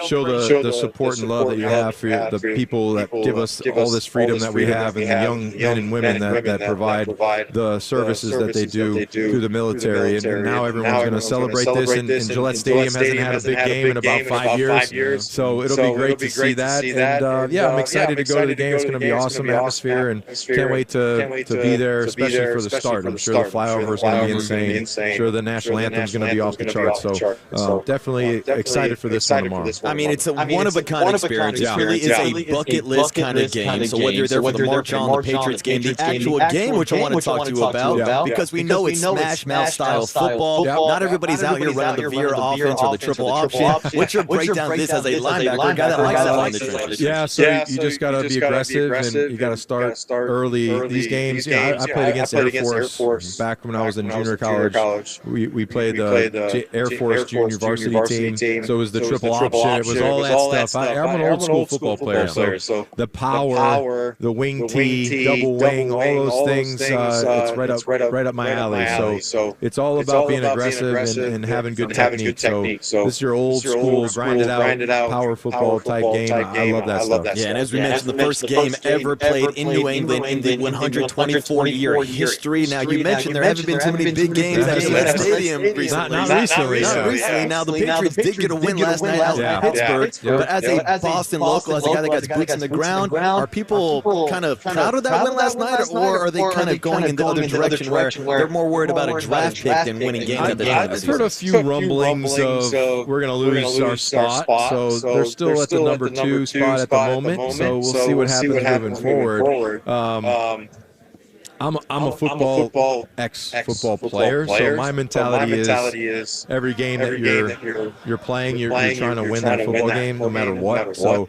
[SPEAKER 12] show the support and love that you have for the people that give us all this freedom that we have, and the young men and women that provide the services that they do through the military. And now everyone's going to celebrate this, and Gillette Stadium hasn't had a big game in about 5 years. So it'll be great to see that. And yeah, I'm excited to go to the game. It's going to be awesome atmosphere, and can't wait to be there, especially for the start. I'm sure the flyover is going to be insane. I'm sure the national anthem is going to be off the charts. So definitely excited for this one tomorrow.
[SPEAKER 2] I mean, it's a one-of-a-kind experience. It really is a bucket list kind of game. So whether you're there for the March On, the Patriots game, the actual game, which I want to talk to you about, because we know it's smash mouth style football. Not everybody's out here running the veer offense or the triple option. What's your breakdown this as a linebacker, a guy that likes that on the trenches?
[SPEAKER 12] Yeah, so you just got to be aggressive, and you got to start early. These games, I played against Air Force back when I was in junior college. We played the Air Force junior varsity team, so it was the triple option. It was all that stuff. I'm an old school football player, so the power, the wing tee, double wing, all those things, it's right up my alley. So it's all about being aggressive and having good technique. So this is your old school, grinded out, power football type game. I love that stuff.
[SPEAKER 2] Yeah, and as we mentioned, the first game ever played in New England in the 124-year history. Now, you mentioned there haven't been too many big games at Gillette Stadium recently.
[SPEAKER 12] Not recently.
[SPEAKER 2] Now, the Patriots did get a win last night out in Pittsburgh, but as a Boston local, as a guy that got boots in the ground, are people kind of proud of that win last night, or are they kind of going in the other direction where they're more worried about a draft pick than winning games at the end of the season?
[SPEAKER 12] I've heard a few rumblings of we're going to lose our spot, so they're still at the number 2 spot at the moment, so we'll see what happens moving forward. I'm a football ex-football player, so my mentality is every game that you're playing, you're trying to win that football game no matter what. So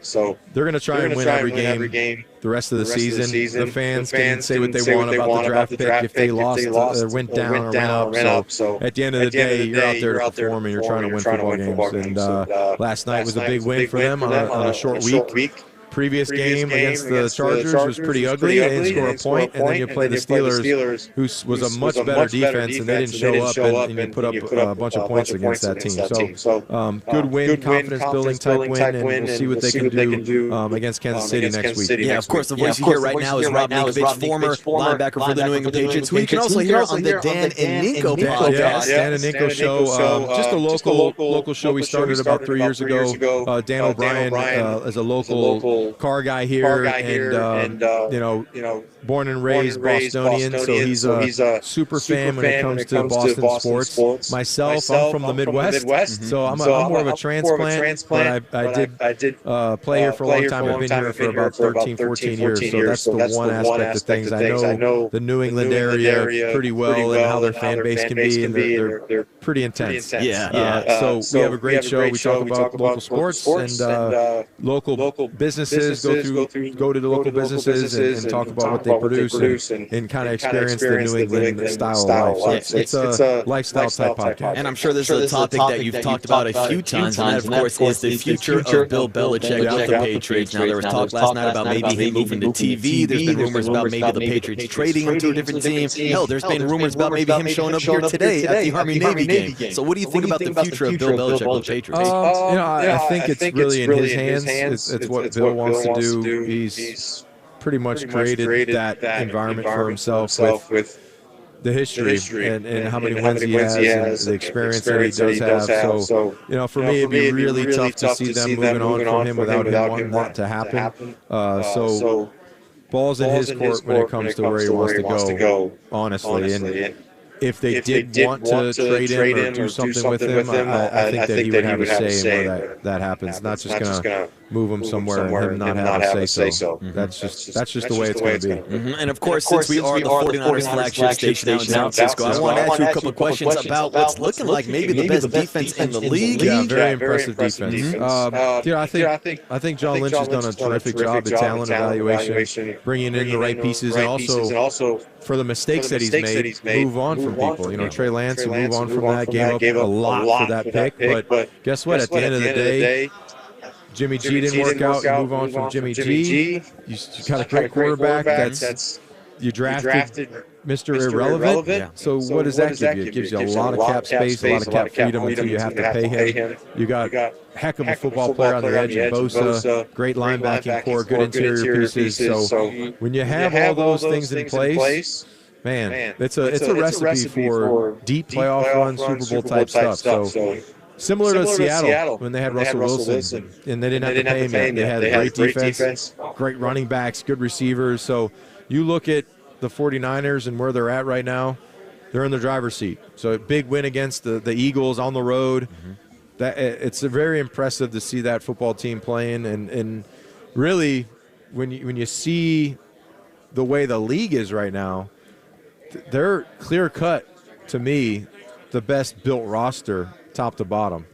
[SPEAKER 12] they're going to try and win every game the rest of the season. The fans can say what they want about the draft pick if they lost, or went down or went up. So at the end of the day, you're out there to perform, and you're trying to win football games. And last night was a big win for them on a short week. Previous game against the Chargers was pretty ugly. They didn't score a point, and then you play the Steelers, who was a much better defense, and they didn't show up, and you put up a bunch of points against that team. So good win, confidence-building type win, and we'll see what they can do against Kansas City next week.
[SPEAKER 2] Yeah, of course, the voice you hear right now is Rob Ninkovich, former linebacker for the New England Patriots, who you can also hear on the Dan and Nico podcast.
[SPEAKER 12] Yes, Dan and Nico show, just a local show we started about 3 years ago. Dan O'Brien is a local car guy here, and born and raised Bostonian, so he's a super fan when it comes to Boston sports. Myself, I'm from the Midwest, so I'm more of a transplant, but I did play here for a long time. I've been here for about 13, 14 years, so that's the one aspect of things. I know the New England area pretty well and how their fan base can be, and they're pretty intense. So we have a great show. We talk about local sports and local businesses. Go to the local businesses and talk about what they produce and kind of experience the New England style of life. So it's a lifestyle type podcast.
[SPEAKER 2] And I'm sure this is a topic that you've talked about a few times, and that, of course, is the future of Bill Belichick with the Patriots. Now, there was talk last night about maybe him moving to TV. There's been rumors about maybe the Patriots trading him to a different team. Hell, there's been rumors about maybe him showing up here today at the Army-Navy game. So what do you think about the future of Bill Belichick with the Patriots?
[SPEAKER 12] I think it's really in his hands. It's what Bill wants to do. He's pretty much created that environment for himself with the history and how many wins he has and the experience that he does have. So, for me, it'd be really tough to see them moving on from him without him wanting that to happen. So ball's in his court when it comes to where he wants to go, honestly. And if they did want to trade him or do something with him, I think that he would have a say in where that happens. Not just going to move him somewhere and him not have a say so. That's just the way it's going to be.
[SPEAKER 2] And of course, since we are the 49ers flagship station out in San Francisco, I want to ask you a couple of questions about what's looking like maybe the best defense in the league.
[SPEAKER 12] Yeah, very impressive defense. I think John Lynch has done a terrific job at talent evaluation, bringing in the right pieces, and also for the mistakes that he's made, move on from people. Trey Lance, who move on from that, gave up a lot for that pick. But guess what? At the end of the day, Jimmy G didn't work out. You move on from Jimmy G. You got a great quarterback. You drafted Mr. Irrelevant. Yeah. So what does that give you? It gives you a lot of cap space, a lot of cap freedom until you have to pay him. You got a heck of a football player on the edge in Bosa, great linebacking core, good interior pieces. So when you have all those things in place, man, it's a recipe for deep playoff run, Super Bowl type stuff. So similar to Seattle when they had Russell Wilson and they didn't have to pay him yet. They had a great defense, great running backs, good receivers. So you look at the 49ers and where they're at right now, they're in the driver's seat. So a big win against the Eagles on the road. That it's very impressive to see that football team playing. And really, when you see the way the league is right now, they're clear-cut, to me, the best built roster top to bottom.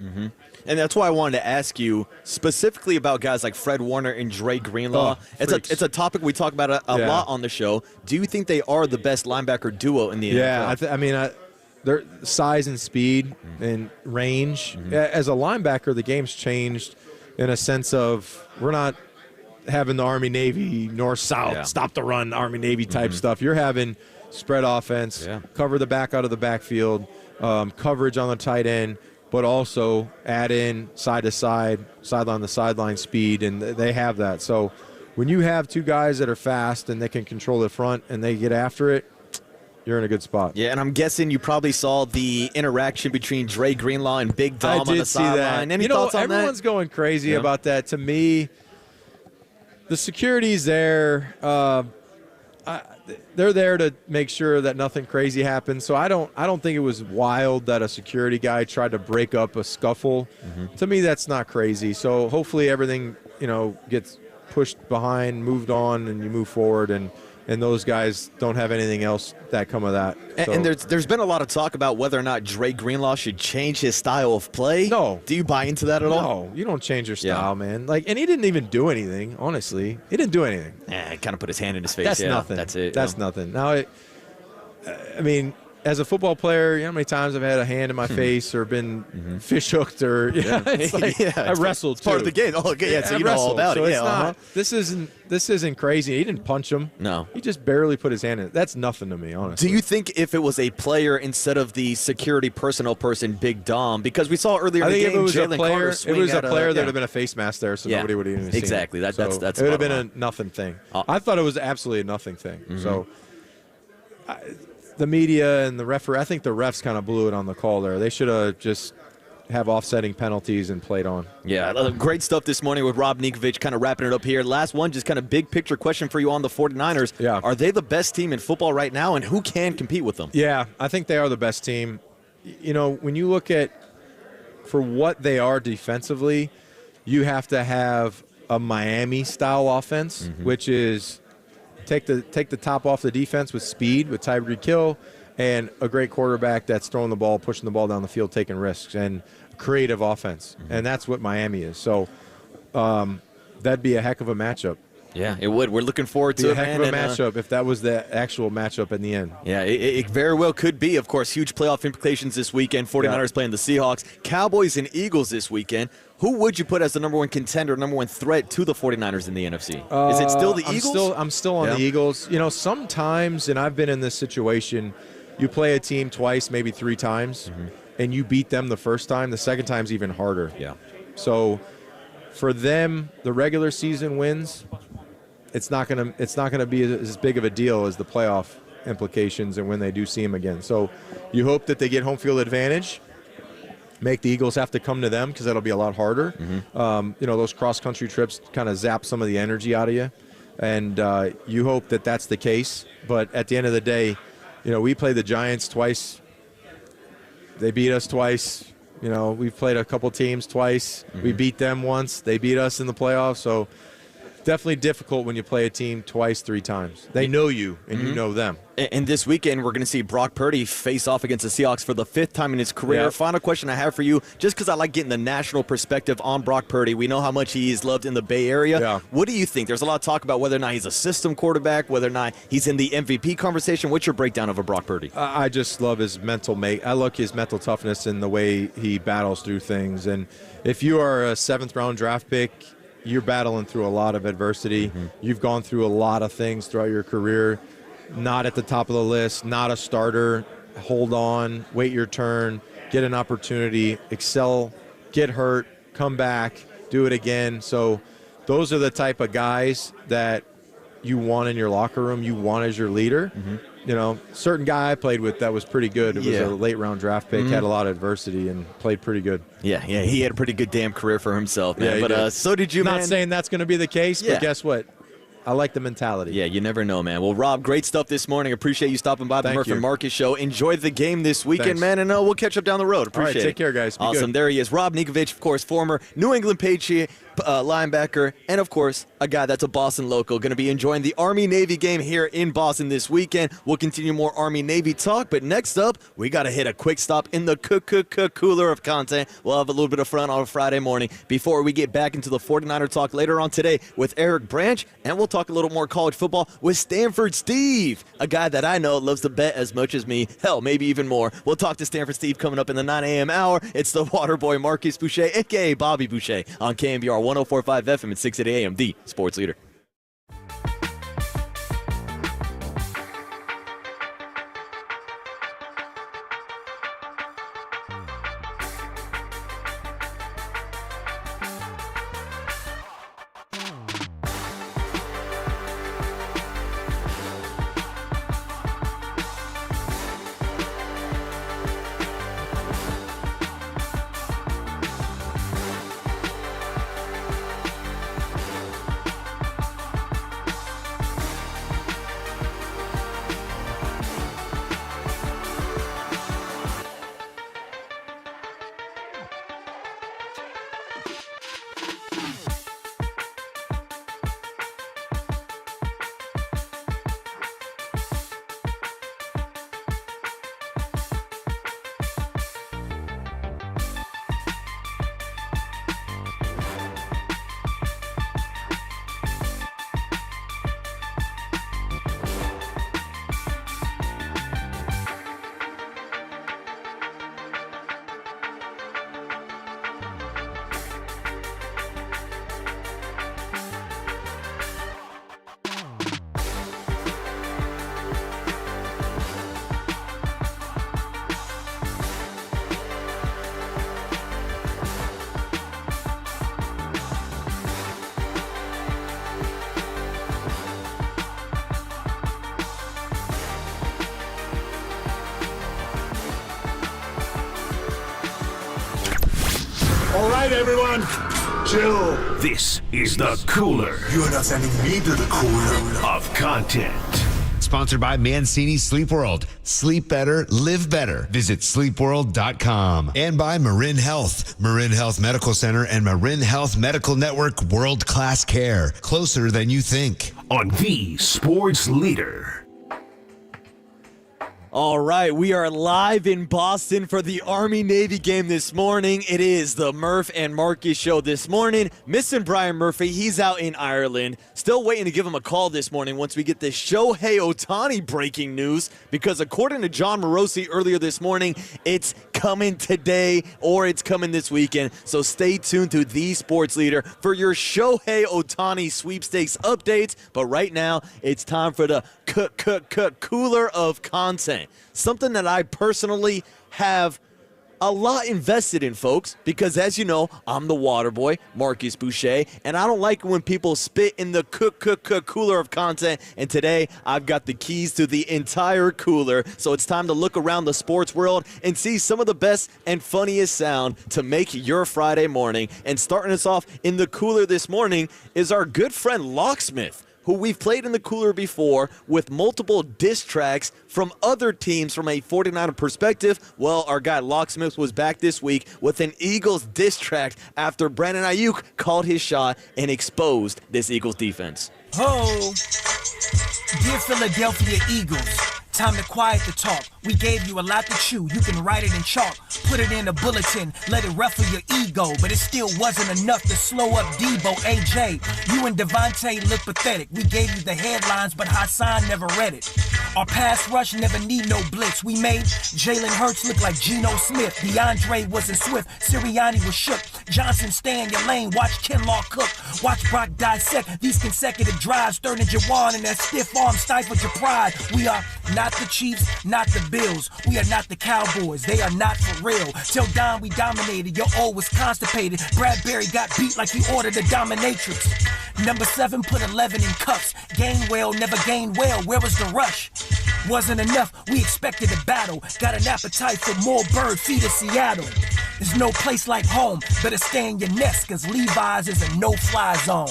[SPEAKER 2] And that's why I wanted to ask you specifically about guys like Fred Warner and Dre Greenlaw. It's a topic we talk about a lot on the show. Do you think they are the best linebacker duo in the NFL?
[SPEAKER 12] Yeah, their size and speed and range. As a linebacker, the game's changed in a sense of we're not having the Army-Navy north-south, stop the run, Army-Navy type stuff. You're having spread offense, cover the back out of the backfield, coverage on the tight end, but also add in side-to-side, sideline-to-sideline speed, and they have that. So when you have two guys that are fast and they can control the front and they get after it, you're in a good spot.
[SPEAKER 2] Yeah, and I'm guessing you probably saw the interaction between Dre Greenlaw and Big Dom on the sideline. Any thoughts on that?
[SPEAKER 12] Everyone's going crazy about that. To me, the security's there. They're there to make sure that nothing crazy happens. So I don't think it was wild that a security guy tried to break up a scuffle. To me, that's not crazy. So hopefully everything gets pushed behind, moved on, and you move forward. And those guys don't have anything else that come of that. So.
[SPEAKER 2] And there's been a lot of talk about whether or not Dre Greenlaw should change his style of play.
[SPEAKER 12] No.
[SPEAKER 2] Do you buy into that at all?
[SPEAKER 12] No, you don't change your style, man. And he didn't even do anything, honestly. He didn't do anything.
[SPEAKER 2] He kind of put his hand in his face.
[SPEAKER 12] That's nothing.
[SPEAKER 2] That's it.
[SPEAKER 12] That's nothing. Now, as a football player, you know how many times I've had a hand in my face or been fish hooked or I wrestled.
[SPEAKER 2] It's part of the game. Oh, okay, so you know all about it.
[SPEAKER 12] This isn't crazy. He didn't punch him.
[SPEAKER 2] No,
[SPEAKER 12] he just barely put his hand in it. That's nothing to me, honestly.
[SPEAKER 2] Do you think if it was a player instead of the security personnel person, Big Dom, because we saw earlier in the game,
[SPEAKER 12] if it was a player, there'd have been a face mask there, so nobody would have even seen it.
[SPEAKER 2] Exactly. That's
[SPEAKER 12] it would have been a nothing thing. I thought it was absolutely a nothing thing. So. The media and the referee, I think the refs kind of blew it on the call there. They should have just have offsetting penalties and played on.
[SPEAKER 2] Yeah, great stuff this morning with Rob Ninkovich, kind of wrapping it up here. Last one, just kind of big picture question for you on the 49ers.
[SPEAKER 12] Yeah.
[SPEAKER 2] Are they the best team in football right now, and who can compete with them?
[SPEAKER 12] Yeah, I think they are the best team. When you look at for what they are defensively, you have to have a Miami-style offense, which is take the top off the defense with speed, with Tyreek Hill, and a great quarterback that's throwing the ball, pushing the ball down the field, taking risks, and creative offense. And that's what Miami is. So that'd be a heck of a matchup.
[SPEAKER 2] Yeah, it would. We're looking forward to it, man.
[SPEAKER 12] A heck of a matchup if that was the actual matchup in the end.
[SPEAKER 2] Yeah, it very well could be. Of course, huge playoff implications this weekend. 49ers playing the Seahawks. Cowboys and Eagles this weekend. Who would you put as the number one contender, number one threat to the 49ers in the NFC? Is it still the Eagles?
[SPEAKER 12] I'm still on the Eagles. Sometimes, and I've been in this situation, you play a team twice, maybe three times, and you beat them the first time. The second time's even harder.
[SPEAKER 2] Yeah.
[SPEAKER 12] So for them, the regular season wins, it's not gonna be as big of a deal as the playoff implications and when they do see him again. So you hope that they get home field advantage, make the Eagles have to come to them because that'll be a lot harder. Those cross-country trips kind of zap some of the energy out of you, and you hope that that's the case. But at the end of the day, we played the Giants twice. They beat us twice. We've played a couple teams twice. We beat them once. They beat us in the playoffs. So definitely difficult when you play a team twice, 3 times. They know you, and you know them.
[SPEAKER 2] And this weekend, we're going to see Brock Purdy face off against the Seahawks for the 5th time in his career.
[SPEAKER 12] Yeah.
[SPEAKER 2] Final question I have for you, just because I like getting the national perspective on Brock Purdy. We know how much he is loved in the Bay Area.
[SPEAKER 12] Yeah.
[SPEAKER 2] What do you think? There's a lot of talk about whether or not he's a system quarterback, whether or not he's in the MVP conversation. What's your breakdown of a Brock Purdy?
[SPEAKER 12] I just love his mental I look his mental toughness and the way he battles through things. And if you are a 7th-round draft pick, you're battling through a lot of adversity. You've gone through a lot of things throughout your career. Not at the top of the list, not a starter. Hold on, wait your turn, get an opportunity, excel, get hurt, come back, do it again. So those are the type of guys that you want in your locker room, you want as your leader. Certain guy I played with that was pretty good. It was a late-round draft pick, had a lot of adversity, and played pretty good.
[SPEAKER 2] Yeah, he had a pretty good damn career for himself, man.
[SPEAKER 12] Yeah,
[SPEAKER 2] but so did you, man.
[SPEAKER 12] Not saying that's going to be the case, but guess what? I like the mentality.
[SPEAKER 2] Yeah, you never know, man. Well, Rob, great stuff this morning. Appreciate you stopping by the Murph and Marcus Show. Enjoy the game this weekend, man, and we'll catch up down the road. Appreciate it.
[SPEAKER 12] All right, take care, guys. Be
[SPEAKER 2] awesome.
[SPEAKER 12] Good.
[SPEAKER 2] There he is, Rob Ninkovich, of course, former New England Patriot linebacker, and, of course, a guy that's a Boston local. Going to be enjoying the Army-Navy game here in Boston this weekend. We'll continue more Army-Navy talk, but next up, we got to hit a quick stop in the cooler of content. We'll have a little bit of fun on a Friday morning before we get back into the 49er talk later on today with Eric Branch, and we'll talk a little more college football with Stanford Steve, a guy that I know loves to bet as much as me. Hell, maybe even more. We'll talk to Stanford Steve coming up in the 9 a.m. hour. It's the water boy Marcus Boucher, a.k.a. Bobby Boucher, on KNBR 104.5 FM at 6 a.m., the sports leader.
[SPEAKER 1] All right, everyone, chill. This is the cooler.
[SPEAKER 13] You're not sending me to the cooler
[SPEAKER 1] of content.
[SPEAKER 8] Sponsored by Mancini Sleep World. Sleep better, live better. Visit sleepworld.com. And by Marin Health. Marin Health Medical Center and Marin Health Medical Network world-class care. Closer than you think.
[SPEAKER 1] On the sports leader.
[SPEAKER 2] All right, we are live in Boston for the Army-Navy game this morning. It is the Murph and Marcus show this morning. Missing Brian Murphy, he's out in Ireland. Still waiting to give him a call this morning once we get the Shohei Ohtani breaking news, because according to John Morosi earlier this morning, it's coming today or it's coming this weekend. So stay tuned to the Sports Leader for your Shohei Ohtani sweepstakes updates. But right now, it's time for the cooler of content. Something that I personally have a lot invested in, folks, because as you know, I'm the water boy, Marcus Boucher, and I don't like when people spit in the cooler of content, and today I've got the keys to the entire cooler, so it's time to look around the sports world and see some of the best and funniest sound to make your Friday morning. And starting us off in the cooler this morning is our good friend Locksmith, who we've played in the cooler before with multiple diss tracks from other teams from a 49er perspective. Well, our guy Locksmith was back this week with an Eagles diss track after Brandon Ayuk called his shot and exposed this Eagles defense.
[SPEAKER 14] Oh, dear Philadelphia Eagles, time to quiet the talk. We gave you a lot to chew. You can write it in chalk, put it in a bulletin, let it ruffle your ego. But it still wasn't enough to slow up Debo, AJ. You and Devontae look pathetic. We gave you the headlines, but Hassan never read it. Our pass rush never need no blitz. We made Jalen Hurts look like Geno Smith. DeAndre wasn't swift. Sirianni was shook. Johnson, stay in your lane. Watch Kinlaw cook. Watch Brock dissect these consecutive drives. Third and Jawan and that stiff arm stifled your pride. We are not the Chiefs, not the Bills. We are not the Cowboys. They are not for real. Till Don we dominated. Your O was constipated. Bradbury got beat like he ordered a dominatrix. Number 7 put 11 in cuffs. Gainwell never gained well. Where was the rush? Wasn't enough. We expected a battle. Got an appetite for more bird feed in Seattle. There's no place like home. Better stay in your nest, cause Levi's is a no-fly zone.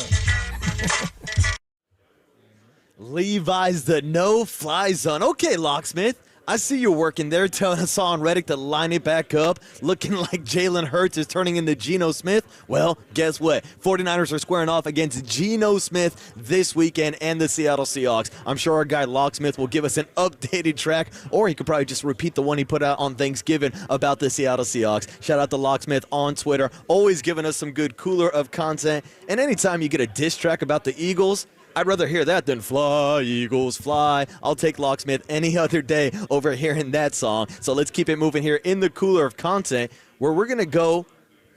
[SPEAKER 2] Levi's the no-fly zone. Okay, Locksmith, I see you working there, telling us on Reddit to line it back up, looking like Jalen Hurts is turning into Geno Smith. Well, guess what? 49ers are squaring off against Geno Smith this weekend and the Seattle Seahawks. I'm sure our guy Locksmith will give us an updated track, or he could probably just repeat the one he put out on Thanksgiving about the Seattle Seahawks. Shout out to Locksmith on Twitter, always giving us some good cooler of content. And anytime you get a diss track about the Eagles, I'd rather hear that than fly, Eagles, fly. I'll take Locksmith any other day over hearing that song. So let's keep it moving here in the cooler of content, where we're going to go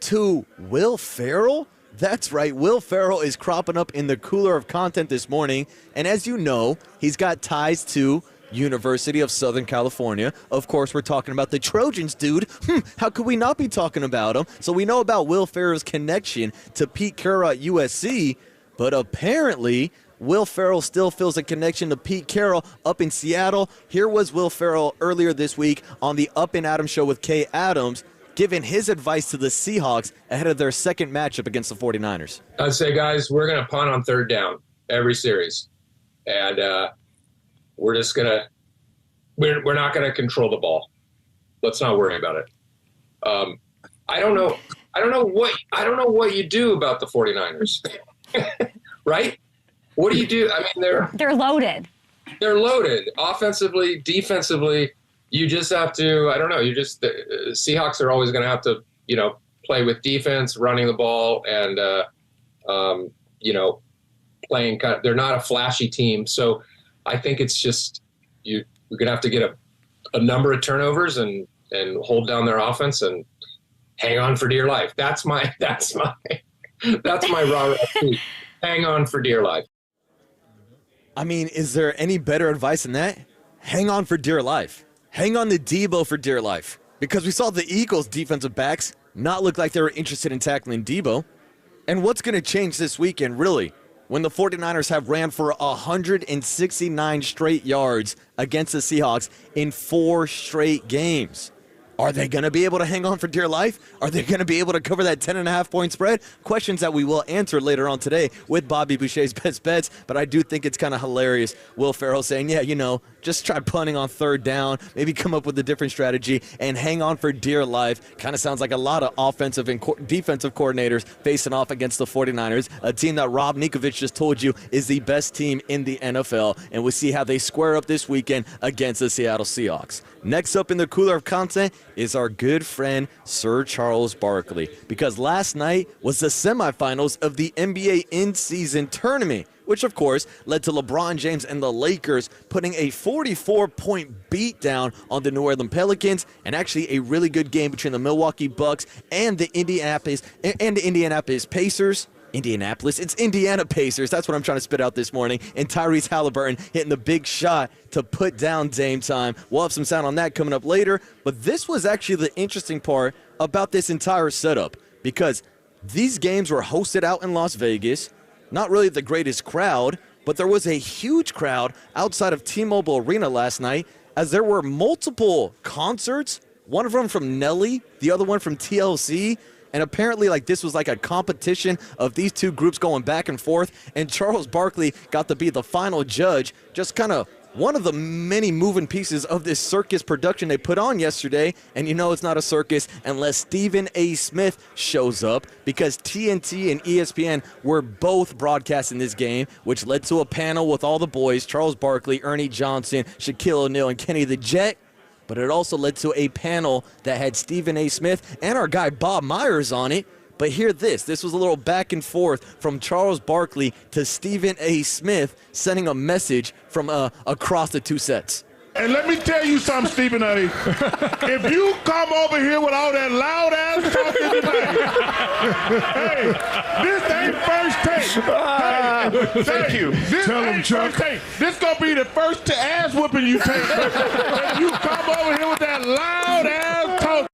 [SPEAKER 2] to Will Ferrell. That's right, Will Ferrell is cropping up in the cooler of content this morning. And as you know, he's got ties to University of Southern California. Of course, we're talking about the Trojans, dude. How could we not be talking about them? So we know about Will Ferrell's connection to Pete Carroll at USC, but apparently Will Ferrell still feels a connection to Pete Carroll up in Seattle. Here was Will Ferrell earlier this week on the Up and Adams show with Kay Adams, giving his advice to the Seahawks ahead of their second matchup against the 49ers.
[SPEAKER 15] I'd say, guys, we're going to punt on third down every series. And we're just going to – we're not going to control the ball. Let's not worry about it. I don't know what you do about the 49ers. Right? What do you do? I mean,
[SPEAKER 16] they're loaded.
[SPEAKER 15] They're loaded. Offensively, defensively, you just have to, I don't know, the Seahawks are always going to have to, play with defense, running the ball, and, playing they're not a flashy team. So I think it's just, we're going to have to get a number of turnovers and hold down their offense and hang on for dear life. That's my rah-rah tweet. Hang on for dear life.
[SPEAKER 2] I mean, is there any better advice than that? Hang on for dear life. Hang on to Debo for dear life. Because we saw the Eagles' defensive backs not look like they were interested in tackling Debo. And what's going to change this weekend, really, when the 49ers have ran for 169 straight yards against the Seahawks in 4 straight games? Are they going to be able to hang on for dear life? Are they going to be able to cover that 10.5-point spread? Questions that we will answer later on today with Bobby Boucher's Best Bets, but I do think it's kind of hilarious. Will Ferrell saying, just try punting on third down, maybe come up with a different strategy, and hang on for dear life. Kind of sounds like a lot of offensive and defensive coordinators facing off against the 49ers, a team that Rob Ninkovich just told you is the best team in the NFL, and we'll see how they square up this weekend against the Seattle Seahawks. Next up in the cooler of content is our good friend Sir Charles Barkley, because last night was the semifinals of the NBA in-season tournament, which of course led to LeBron James and the Lakers putting a 44-point beatdown on the New Orleans Pelicans, and actually a really good game between the Milwaukee Bucks and the Indianapolis Pacers. Indianapolis. It's Indiana Pacers. That's what I'm trying to spit out this morning. And Tyrese Halliburton hitting the big shot to put down Dame time. We'll have some sound on that coming up later. But this was actually the interesting part about this entire setup, because these games were hosted out in Las Vegas. Not really the greatest crowd, but there was a huge crowd outside of T-Mobile Arena last night, as there were multiple concerts, one of them from Nelly, the other one from TLC. And apparently, this was like a competition of these two groups going back and forth. And Charles Barkley got to be the final judge, just kind of one of the many moving pieces of this circus production they put on yesterday. And you know it's not a circus unless Stephen A. Smith shows up, because TNT and ESPN were both broadcasting this game, which led to a panel with all the boys, Charles Barkley, Ernie Johnson, Shaquille O'Neal, and Kenny the Jet. But it also led to a panel that had Stephen A. Smith and our guy Bob Myers on it. But hear this. This was a little back and forth from Charles Barkley to Stephen A. Smith, sending a message from across the two sets.
[SPEAKER 16] And let me tell you something, Stephen A. If you come over here with all that loud ass talking tonight, hey, this ain't first take. Hey, thank you. Tell him, Chuck. This gonna be the first ass whooping you take. If you come over here with that loud ass talk.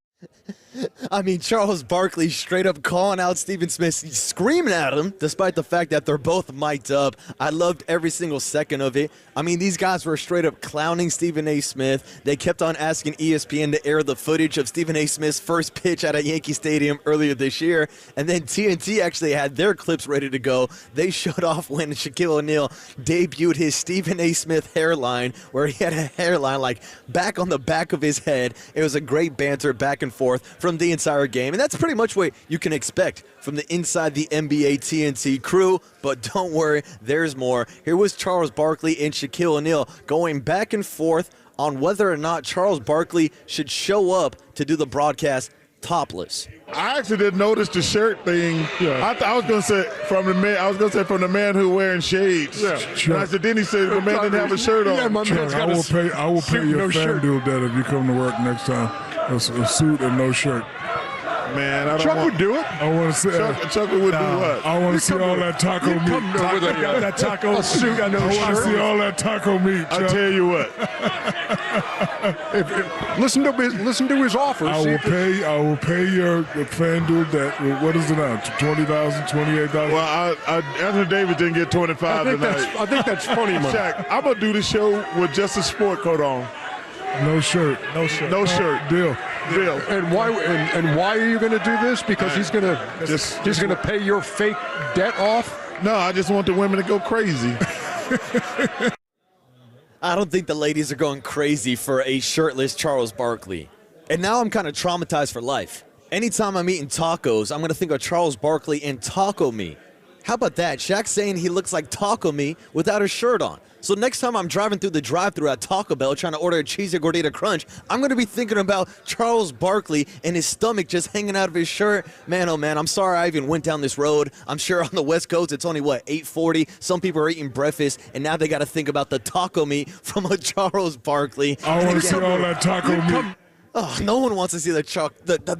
[SPEAKER 2] I mean, Charles Barkley straight up calling out Stephen Smith, screaming at him, despite the fact that they're both mic'd up. I loved every single second of it. I mean, these guys were straight up clowning Stephen A. Smith. They kept on asking ESPN to air the footage of Stephen A. Smith's first pitch at a Yankee Stadium earlier this year. And then TNT actually had their clips ready to go. They showed off when Shaquille O'Neal debuted his Stephen A. Smith hairline, where he had a hairline back on the back of his head. It was a great banter back and forth from the entire game. And that's pretty much what you can expect from the Inside the NBA TNT crew. But don't worry, there's more. Here was Charles Barkley and Shaquille O'Neal going back and forth on whether or not Charles Barkley should show up to do the broadcast topless.
[SPEAKER 16] I actually didn't notice the shirt thing. Yeah. I was gonna say from the man. I was gonna say from the man who wearing shades. Yeah. Sure. And I said, then he said the man didn't have a shirt on.
[SPEAKER 17] Yeah, my man's got I will pay your FanDuel debt if you come to work next time. A suit and no shirt.
[SPEAKER 16] Man, I don't
[SPEAKER 17] Chuck would do it. I want to see.
[SPEAKER 16] Chuck would do what?
[SPEAKER 17] I want to see all that taco meat. That taco suit. I want to see all that taco meat.
[SPEAKER 16] I tell you what.
[SPEAKER 17] Listen to his offers. I will pay your FanDuel debt. What is it now? $20,000, $28,000.
[SPEAKER 16] Well, Anthony Davis didn't get 25 tonight.
[SPEAKER 17] I think that's funny, man.
[SPEAKER 16] Shaq, I'm gonna do the show with just a sport coat on.
[SPEAKER 17] No shirt.
[SPEAKER 16] No shirt.
[SPEAKER 17] Deal. And why are you going to do this? Because he's going to pay your fake debt off?
[SPEAKER 16] No, I just want the women to go crazy.
[SPEAKER 2] I don't think the ladies are going crazy for a shirtless Charles Barkley. And now I'm kind of traumatized for life. Anytime I'm eating tacos, I'm going to think of Charles Barkley and taco meat. How about that? Shaq's saying he looks like taco meat without a shirt on. So next time I'm driving through the drive-thru at Taco Bell trying to order a cheesy gordita crunch, I'm going to be thinking about Charles Barkley and his stomach just hanging out of his shirt. Man, oh man, I'm sorry I even went down this road. I'm sure on the West Coast it's only, 8:40? Some people are eating breakfast, and now they got to think about the taco meat from a Charles Barkley.
[SPEAKER 17] I want to see all that taco meat.
[SPEAKER 2] Oh, no one wants to see the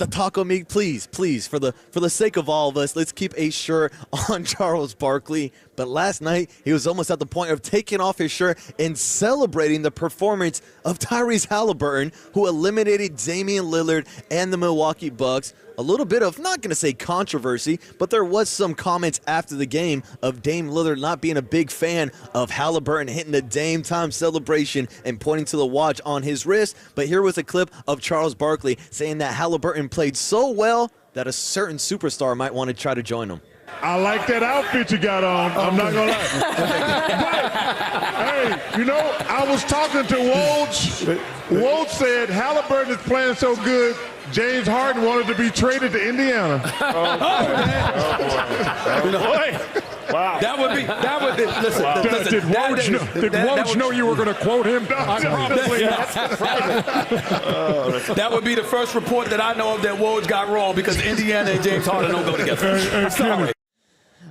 [SPEAKER 2] taco meat. Please, for the sake of all of us, let's keep a shirt on Charles Barkley. But last night, he was almost at the point of taking off his shirt and celebrating the performance of Tyrese Halliburton, who eliminated Damian Lillard and the Milwaukee Bucks. A little bit of, not going to say controversy, but there was some comments after the game of Dame Lillard not being a big fan of Halliburton hitting the Dame time celebration and pointing to the watch on his wrist. But here was a clip of Charles Barkley saying that Halliburton played so well that a certain superstar might want to try to join him.
[SPEAKER 16] I like that outfit you got on. I'm not going to lie. Hey, I was talking to Woj. Woj said Halliburton is playing so good, James Harden wanted to be traded to Indiana.
[SPEAKER 18] Wow. That would be. Listen.
[SPEAKER 17] Wow. Did Woj know you were going to quote him?
[SPEAKER 18] Probably not. That would be the first report that I know of that Woj got wrong, because Indiana and James Harden don't go together. Sorry.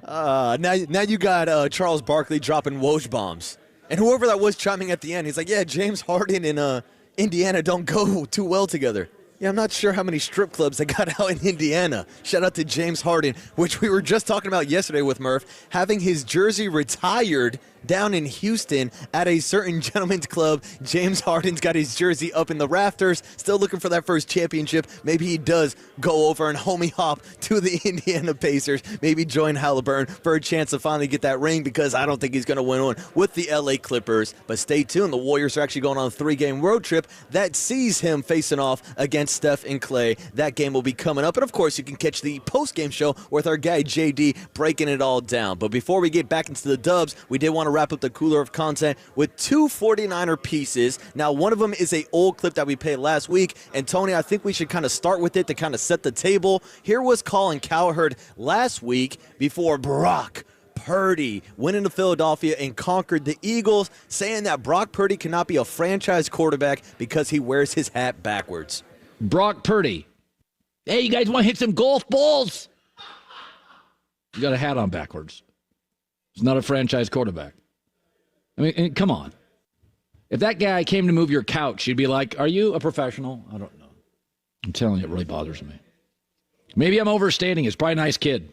[SPEAKER 2] Now you got Charles Barkley dropping Woj bombs. And whoever that was chiming at the end, he's like, yeah, James Harden and Indiana don't go too well together. Yeah, I'm not sure how many strip clubs they got out in Indiana. Shout out to James Harden, which we were just talking about yesterday with Murph, having his jersey retired down in Houston at a certain gentleman's club. James Harden's got his jersey up in the rafters, still looking for that first championship. Maybe he does go over and homie hop to the Indiana Pacers, maybe join Halliburton for a chance to finally get that ring, because I don't think he's going to win one with the LA Clippers. But stay tuned, the Warriors are actually going on a 3-game road trip that sees him facing off against Steph and Clay. That game will be coming up, and of course you can catch the post-game show with our guy JD breaking it all down. But before we get back into the dubs, we did want to wrap up the cooler of content with 2 49er pieces. Now, one of them is an old clip that we played last week, and Tony, I think we should kind of start with it to kind of set the table. Here was Colin Cowherd last week before Brock Purdy went into Philadelphia and conquered the Eagles, saying that Brock Purdy cannot be a franchise quarterback because he wears his hat backwards.
[SPEAKER 19] Brock Purdy. Hey, you guys want to hit some golf balls? You got a hat on backwards. He's not a franchise quarterback. I mean, come on. If that guy came to move your couch, you'd be like, are you a professional? I don't know. I'm telling you, it really bothers me. Maybe I'm overstating. He's probably a nice kid.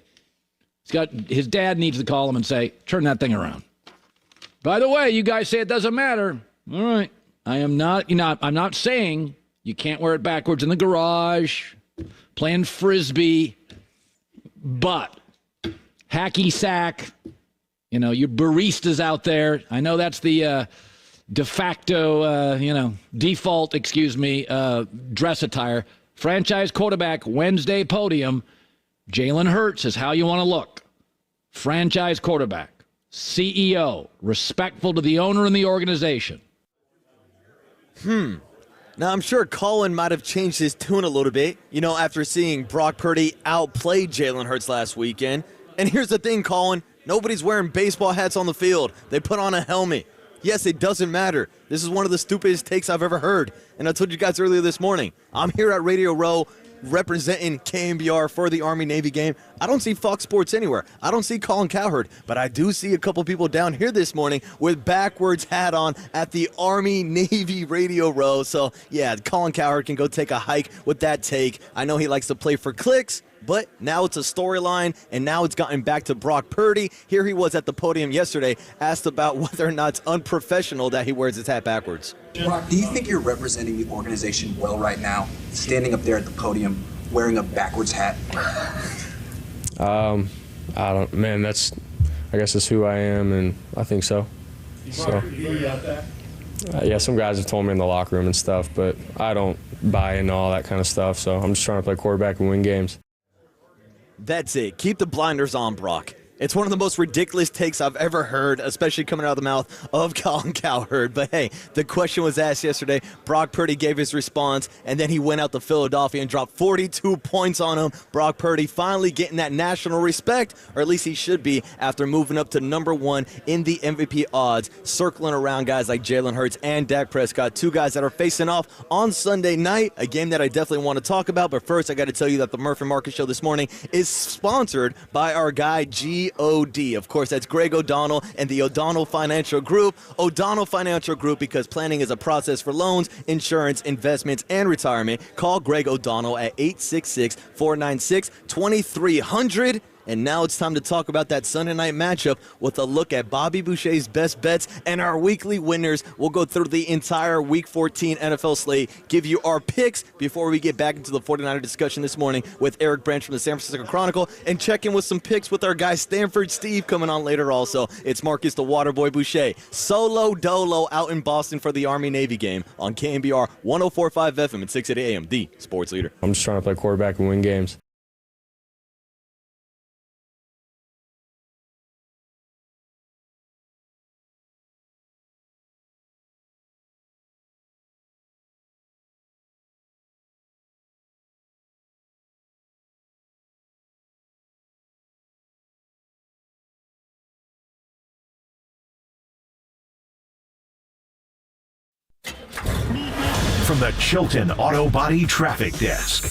[SPEAKER 19] His dad needs to call him and say, turn that thing around. By the way, you guys say it doesn't matter. All right. I'm not saying you can't wear it backwards in the garage, playing Frisbee, but hacky sack, your baristas out there. I know that's the de facto, default, dress attire. Franchise quarterback, Wednesday podium. Jalen Hurts is how you want to look. Franchise quarterback, CEO, respectful to the owner and the organization.
[SPEAKER 2] Now, I'm sure Colin might have changed his tune a little bit, after seeing Brock Purdy outplay Jalen Hurts last weekend. And here's the thing, Colin. Nobody's wearing baseball hats on the field. They put on a helmet. Yes, it doesn't matter. This is one of the stupidest takes I've ever heard. And I told you guys earlier this morning, I'm here at Radio Row representing KNBR for the Army-Navy game. I don't see Fox Sports anywhere. I don't see Colin Cowherd, but I do see a couple people down here this morning with backwards hat on at the Army-Navy Radio Row. So, yeah, Colin Cowherd can go take a hike with that take. I know he likes to play for clicks, but now it's a storyline, and now it's gotten back to Brock Purdy. Here he was at the podium yesterday, asked about whether or not it's unprofessional that he wears his hat backwards.
[SPEAKER 20] Brock, do you think you're representing the organization well right now, standing up there at the podium, wearing a backwards hat?
[SPEAKER 21] I guess that's who I am, and I think so. Yeah, some guys have told me in the locker room and stuff, but I don't buy into all that kind of stuff, so I'm just trying to play quarterback and win games.
[SPEAKER 2] That's it. Keep the blinders on, Brock. It's one of the most ridiculous takes I've ever heard, especially coming out of the mouth of Colin Cowherd. But hey, the question was asked yesterday. Brock Purdy gave his response, and then he went out to Philadelphia and dropped 42 points on him. Brock Purdy finally getting that national respect, or at least he should be, after moving up to number 1 in the MVP odds, circling around guys like Jalen Hurts and Dak Prescott, 2 guys that are facing off on Sunday night, a game that I definitely want to talk about. But first, I got to tell you that the Murph and Marcus Show this morning is sponsored by our guy G.O.D. Of course, that's Greg O'Donnell and the O'Donnell Financial Group. O'Donnell Financial Group, because planning is a process for loans, insurance, investments, and retirement. Call Greg O'Donnell at 866-496-2300. And now it's time to talk about that Sunday night matchup with a look at Bobby Boucher's best bets and our weekly winners. We'll go through the entire Week 14 NFL slate, give you our picks before we get back into the 49er discussion this morning with Eric Branch from the San Francisco Chronicle, and check in with some picks with our guy Stanford Steve coming on later also. It's Marcus the Waterboy Boucher, solo dolo out in Boston for the Army-Navy game on KNBR 104.5 FM at 680 AM, the sports leader.
[SPEAKER 21] I'm just trying to play quarterback and win games.
[SPEAKER 1] From the Chilton Auto Body Traffic Desk.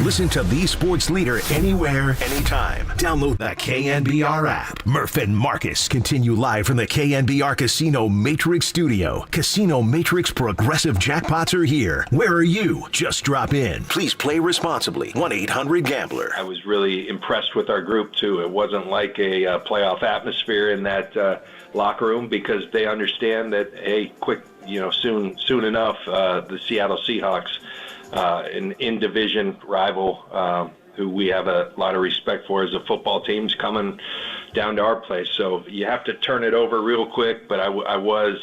[SPEAKER 1] Listen to the sports leader anywhere, anytime. Download the KNBR app. Murph and Marcus continue live from the KNBR Casino Matrix Studio. Casino Matrix Progressive Jackpots are here. Where are you? Just drop in. Please play responsibly. 1-800-GAMBLER.
[SPEAKER 11] I was really impressed with our group, too. It wasn't like a playoff atmosphere in that locker room because they understand that, hey, soon enough, the Seattle Seahawks, an in-division rival who we have a lot of respect for as a football team's coming down to our place. So you have to turn it over real quick, but I was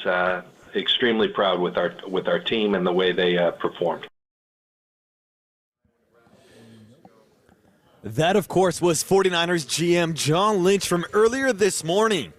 [SPEAKER 11] extremely proud with our team and the way they performed.
[SPEAKER 2] That, of course, was 49ers GM John Lynch from earlier this morning,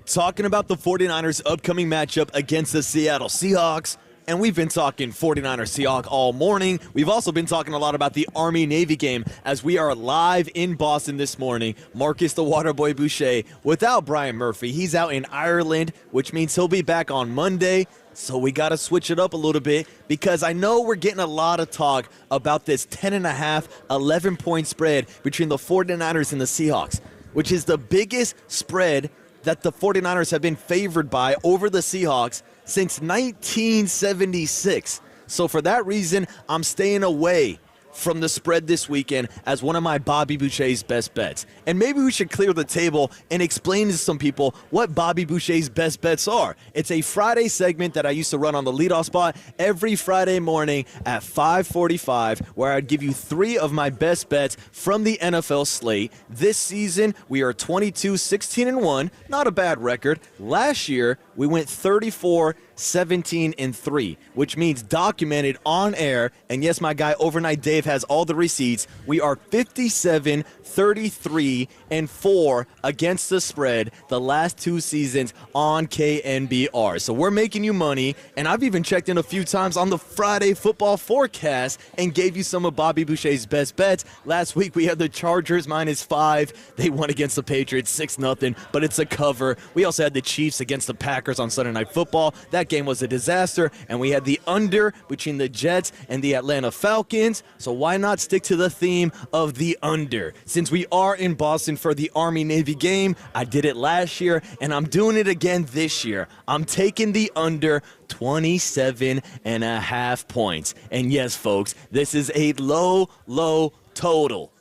[SPEAKER 2] talking about the 49ers' upcoming matchup against the Seattle Seahawks. And we've been talking 49ers Seahawks all morning. We've also been talking a lot about the Army-Navy game as we are live in Boston this morning. Marcus the Waterboy Boucher without Brian Murphy. He's out in Ireland, which means he'll be back on Monday. So we got to switch it up a little bit because I know we're getting a lot of talk about this 10.5, 11-point spread between the 49ers and the Seahawks, which is the biggest spread that the 49ers have been favored by over the Seahawks since 1976. So for that reason, I'm staying away from the spread this weekend as one of my Bobby Boucher's best bets. And maybe we should clear the table and explain to some people what Bobby Boucher's best bets are. It's a Friday segment that I used to run on the leadoff spot every Friday morning at 5:45, where I'd give you 3 of my best bets from the NFL slate. This season, we are 22-16-1, not a bad record. Last year, we went 34-17-3, which means documented on air. And yes, my guy Overnight Dave has all the receipts. We are 57-33-4 against the spread the last 2 seasons on KNBR. So we're making you money. And I've even checked in a few times on the Friday football forecast and gave you some of Bobby Boucher's best bets. Last week we had the Chargers -5. They won against the Patriots 6-0, but it's a cover. We also had the Chiefs against the Packers on Sunday Night Football. That game was a disaster, and we had the under between the Jets and the Atlanta Falcons. So why not stick to the theme of the under? Since we are in Boston for the Army-Navy game, I did it last year, and I'm doing it again this year. I'm taking the under 27.5 points. And yes, folks, this is a low total.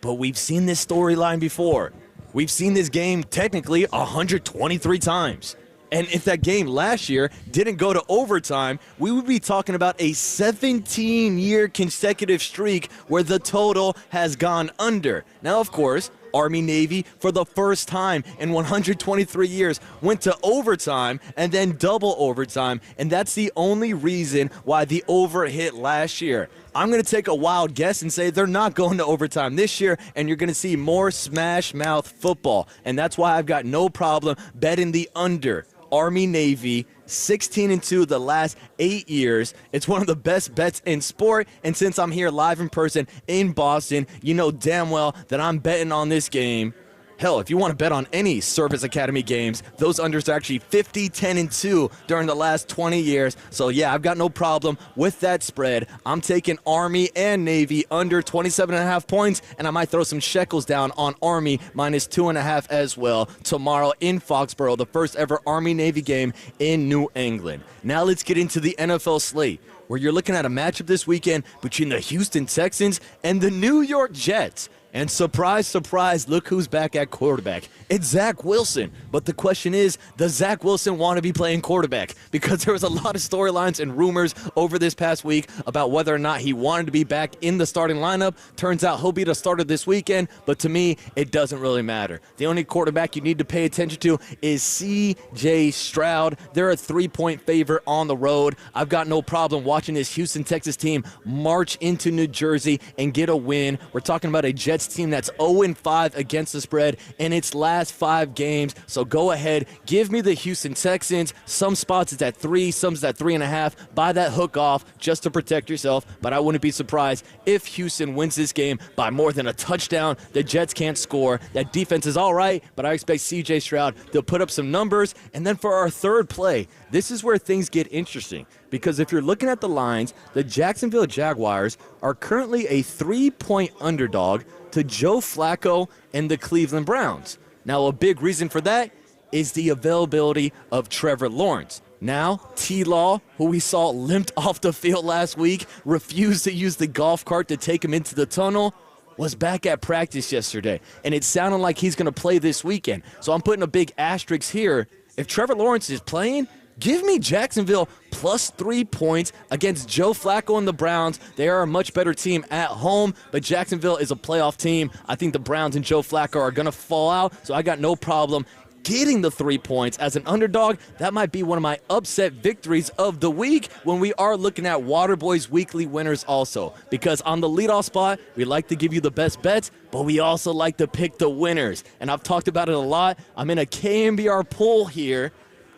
[SPEAKER 2] But we've seen this storyline before. We've seen this game technically 123 times. And if that game last year didn't go to overtime, we would be talking about a 17-year consecutive streak where the total has gone under. Now, of course, Army-Navy, for the first time in 123 years, went to overtime and then double overtime, and that's the only reason why the over hit last year. I'm going to take a wild guess and say they're not going to overtime this year, and you're going to see more smash-mouth football, and that's why I've got no problem betting the under. Army-Navy, 16-2 the last 8 years. It's one of the best bets in sport, and since I'm here live in person in Boston, you know damn well that I'm betting on this game. Hell, if you want to bet on any Service Academy games, those unders are actually 50, 10, and 2 during the last 20 years. So, yeah, I've got no problem with that spread. I'm taking Army and Navy under 27.5 points, and I might throw some shekels down on Army -2.5 as well tomorrow in Foxborough, the first ever Army-Navy game in New England. Now let's get into the NFL slate, where you're looking at a matchup this weekend between the Houston Texans and the New York Jets. And surprise, surprise, look who's back at quarterback. It's Zach Wilson. But the question is, does Zach Wilson want to be playing quarterback? Because there was a lot of storylines and rumors over this past week about whether or not he wanted to be back in the starting lineup. Turns out he'll be the starter this weekend, but to me, it doesn't really matter. The only quarterback you need to pay attention to is C.J. Stroud. They're a 3-point favorite on the road. I've got no problem watching this Houston, Texas team march into New Jersey and get a win. We're talking about a Jets team that's 0-5 against the spread in its last 5 games. So go ahead, give me the Houston Texans. Some spots it's at 3, some it's at 3.5. Buy that hook off just to protect yourself, but I wouldn't be surprised if Houston wins this game by more than a touchdown. The Jets can't score. That defense is all right, but I expect C.J. Stroud to put up some numbers. And then for our third play, this is where things get interesting. Because if you're looking at the lines, the Jacksonville Jaguars are currently a 3-point underdog to Joe Flacco and the Cleveland Browns. Now, a big reason for that is the availability of Trevor Lawrence. Now, T-Law, who we saw limped off the field last week, refused to use the golf cart to take him into the tunnel, was back at practice yesterday, and it sounded like he's going to play this weekend. So I'm putting a big asterisk here. If Trevor Lawrence is playing, give me Jacksonville plus 3 points against Joe Flacco and the Browns. They are a much better team at home, but Jacksonville is a playoff team. I think the Browns and Joe Flacco are going to fall out, so I got no problem getting the 3 points as an underdog. That might be one of my upset victories of the week when we are looking at Waterboy's weekly winners also. Because on the leadoff spot, we like to give you the best bets, but we also like to pick the winners. And I've talked about it a lot. I'm in a KNBR poll here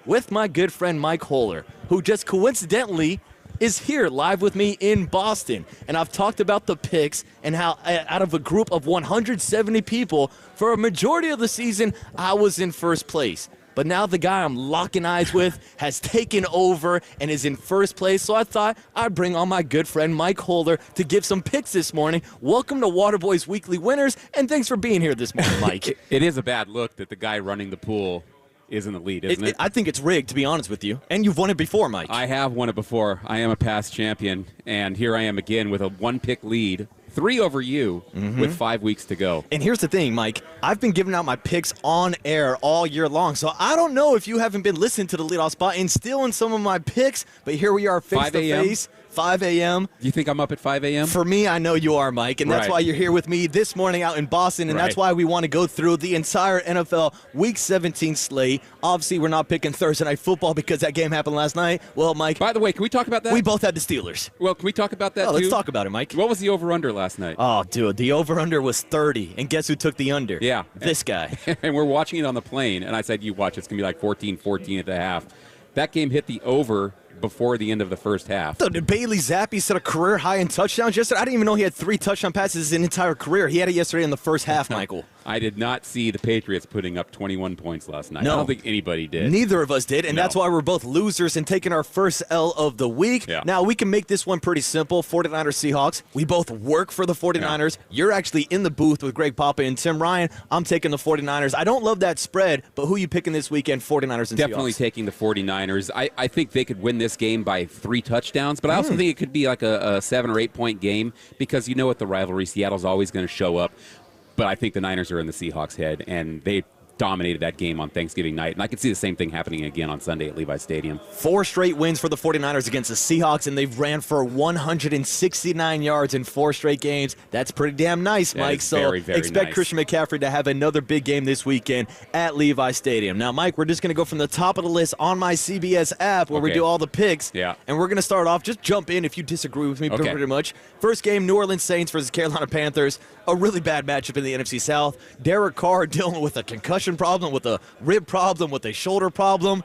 [SPEAKER 2] with my good friend Mike Holler, who just coincidentally is here live with me in Boston. And I've talked about the picks and how out of a group of 170 people, for a majority of the season, I was in first place. But now the guy I'm locking eyes with has taken over and is in first place. So I thought I'd bring on my good friend Mike Holder to give some picks this morning. Welcome to Waterboy's Weekly Winners, and thanks for being here this morning, Mike.
[SPEAKER 3] It is a bad look that the guy running the pool is in the lead, isn't it?
[SPEAKER 2] I think it's rigged, to be honest with you. And you've won it before, Mike.
[SPEAKER 3] I have won it before. I am a past champion, and here I am again with a one-pick lead. 3 over you with 5 weeks to go.
[SPEAKER 2] And here's the thing, Mike. I've been giving out my picks on air all year long, so I don't know if you haven't been listening to the leadoff spot and stealing some of my picks, but here we are face to face. 5 a.m.
[SPEAKER 3] Do you think I'm up at 5 a.m.?
[SPEAKER 2] For me, I know you are, Mike, and that's why you're here with me this morning out in Boston, and that's why we want to go through the entire NFL Week 17 slate. Obviously, we're not picking Thursday Night Football because that game happened last night. Well, Mike.
[SPEAKER 3] By the way, can we talk about that?
[SPEAKER 2] We both had the Steelers.
[SPEAKER 3] Well, can we talk about that,
[SPEAKER 2] too?
[SPEAKER 3] Let's
[SPEAKER 2] talk about it, Mike.
[SPEAKER 3] What was the over-under last night?
[SPEAKER 2] Oh, dude, the over-under was 30, and guess who took the under?
[SPEAKER 3] Yeah.
[SPEAKER 2] This guy.
[SPEAKER 3] And we're watching it on the plane, and I said, you watch, it's going to be like 14-14 at the half. That game hit the over before the end of the first half.
[SPEAKER 2] Did Bailey Zappi set a career high in touchdowns yesterday? I didn't even know he had 3 touchdown passes his entire career. He had it yesterday in the first half, Michael.
[SPEAKER 3] I did not see the Patriots putting up 21 points last night.
[SPEAKER 2] No.
[SPEAKER 3] I don't think anybody did.
[SPEAKER 2] Neither of us did, and that's why we're both losers and taking our first L of the week.
[SPEAKER 3] Yeah.
[SPEAKER 2] Now, we can make this one pretty simple. 49ers Seahawks. We both work for the 49ers. Yeah. You're actually in the booth with Greg Papa and Tim Ryan. I'm taking the 49ers. I don't love that spread, but who are you picking this weekend, 49ers and
[SPEAKER 3] Definitely
[SPEAKER 2] Seahawks?
[SPEAKER 3] Taking the 49ers. I think they could win this game by 3 touchdowns, but I also think it could be like a 7 or 8 point game because you know what the rivalry, Seattle's always going to show up. But I think the Niners are in the Seahawks' head, and they dominated that game on Thanksgiving night. And I could see the same thing happening again on Sunday at Levi Stadium. 4
[SPEAKER 2] straight wins for the 49ers against the Seahawks, and they've ran for 169 yards in 4 straight games. That's pretty damn nice, Mike.
[SPEAKER 3] So very, very
[SPEAKER 2] expect
[SPEAKER 3] nice.
[SPEAKER 2] Christian McCaffrey to have another big game this weekend at Levi Stadium. Now, Mike, we're just going to go from the top of the list on my CBS app where we do all the picks.
[SPEAKER 3] Yeah.
[SPEAKER 2] And we're going to start off. Just jump in if you disagree with me pretty much. First game, New Orleans Saints versus Carolina Panthers. A really bad matchup in the NFC South. Derek Carr dealing with a concussion problem, with a rib problem, with a shoulder problem.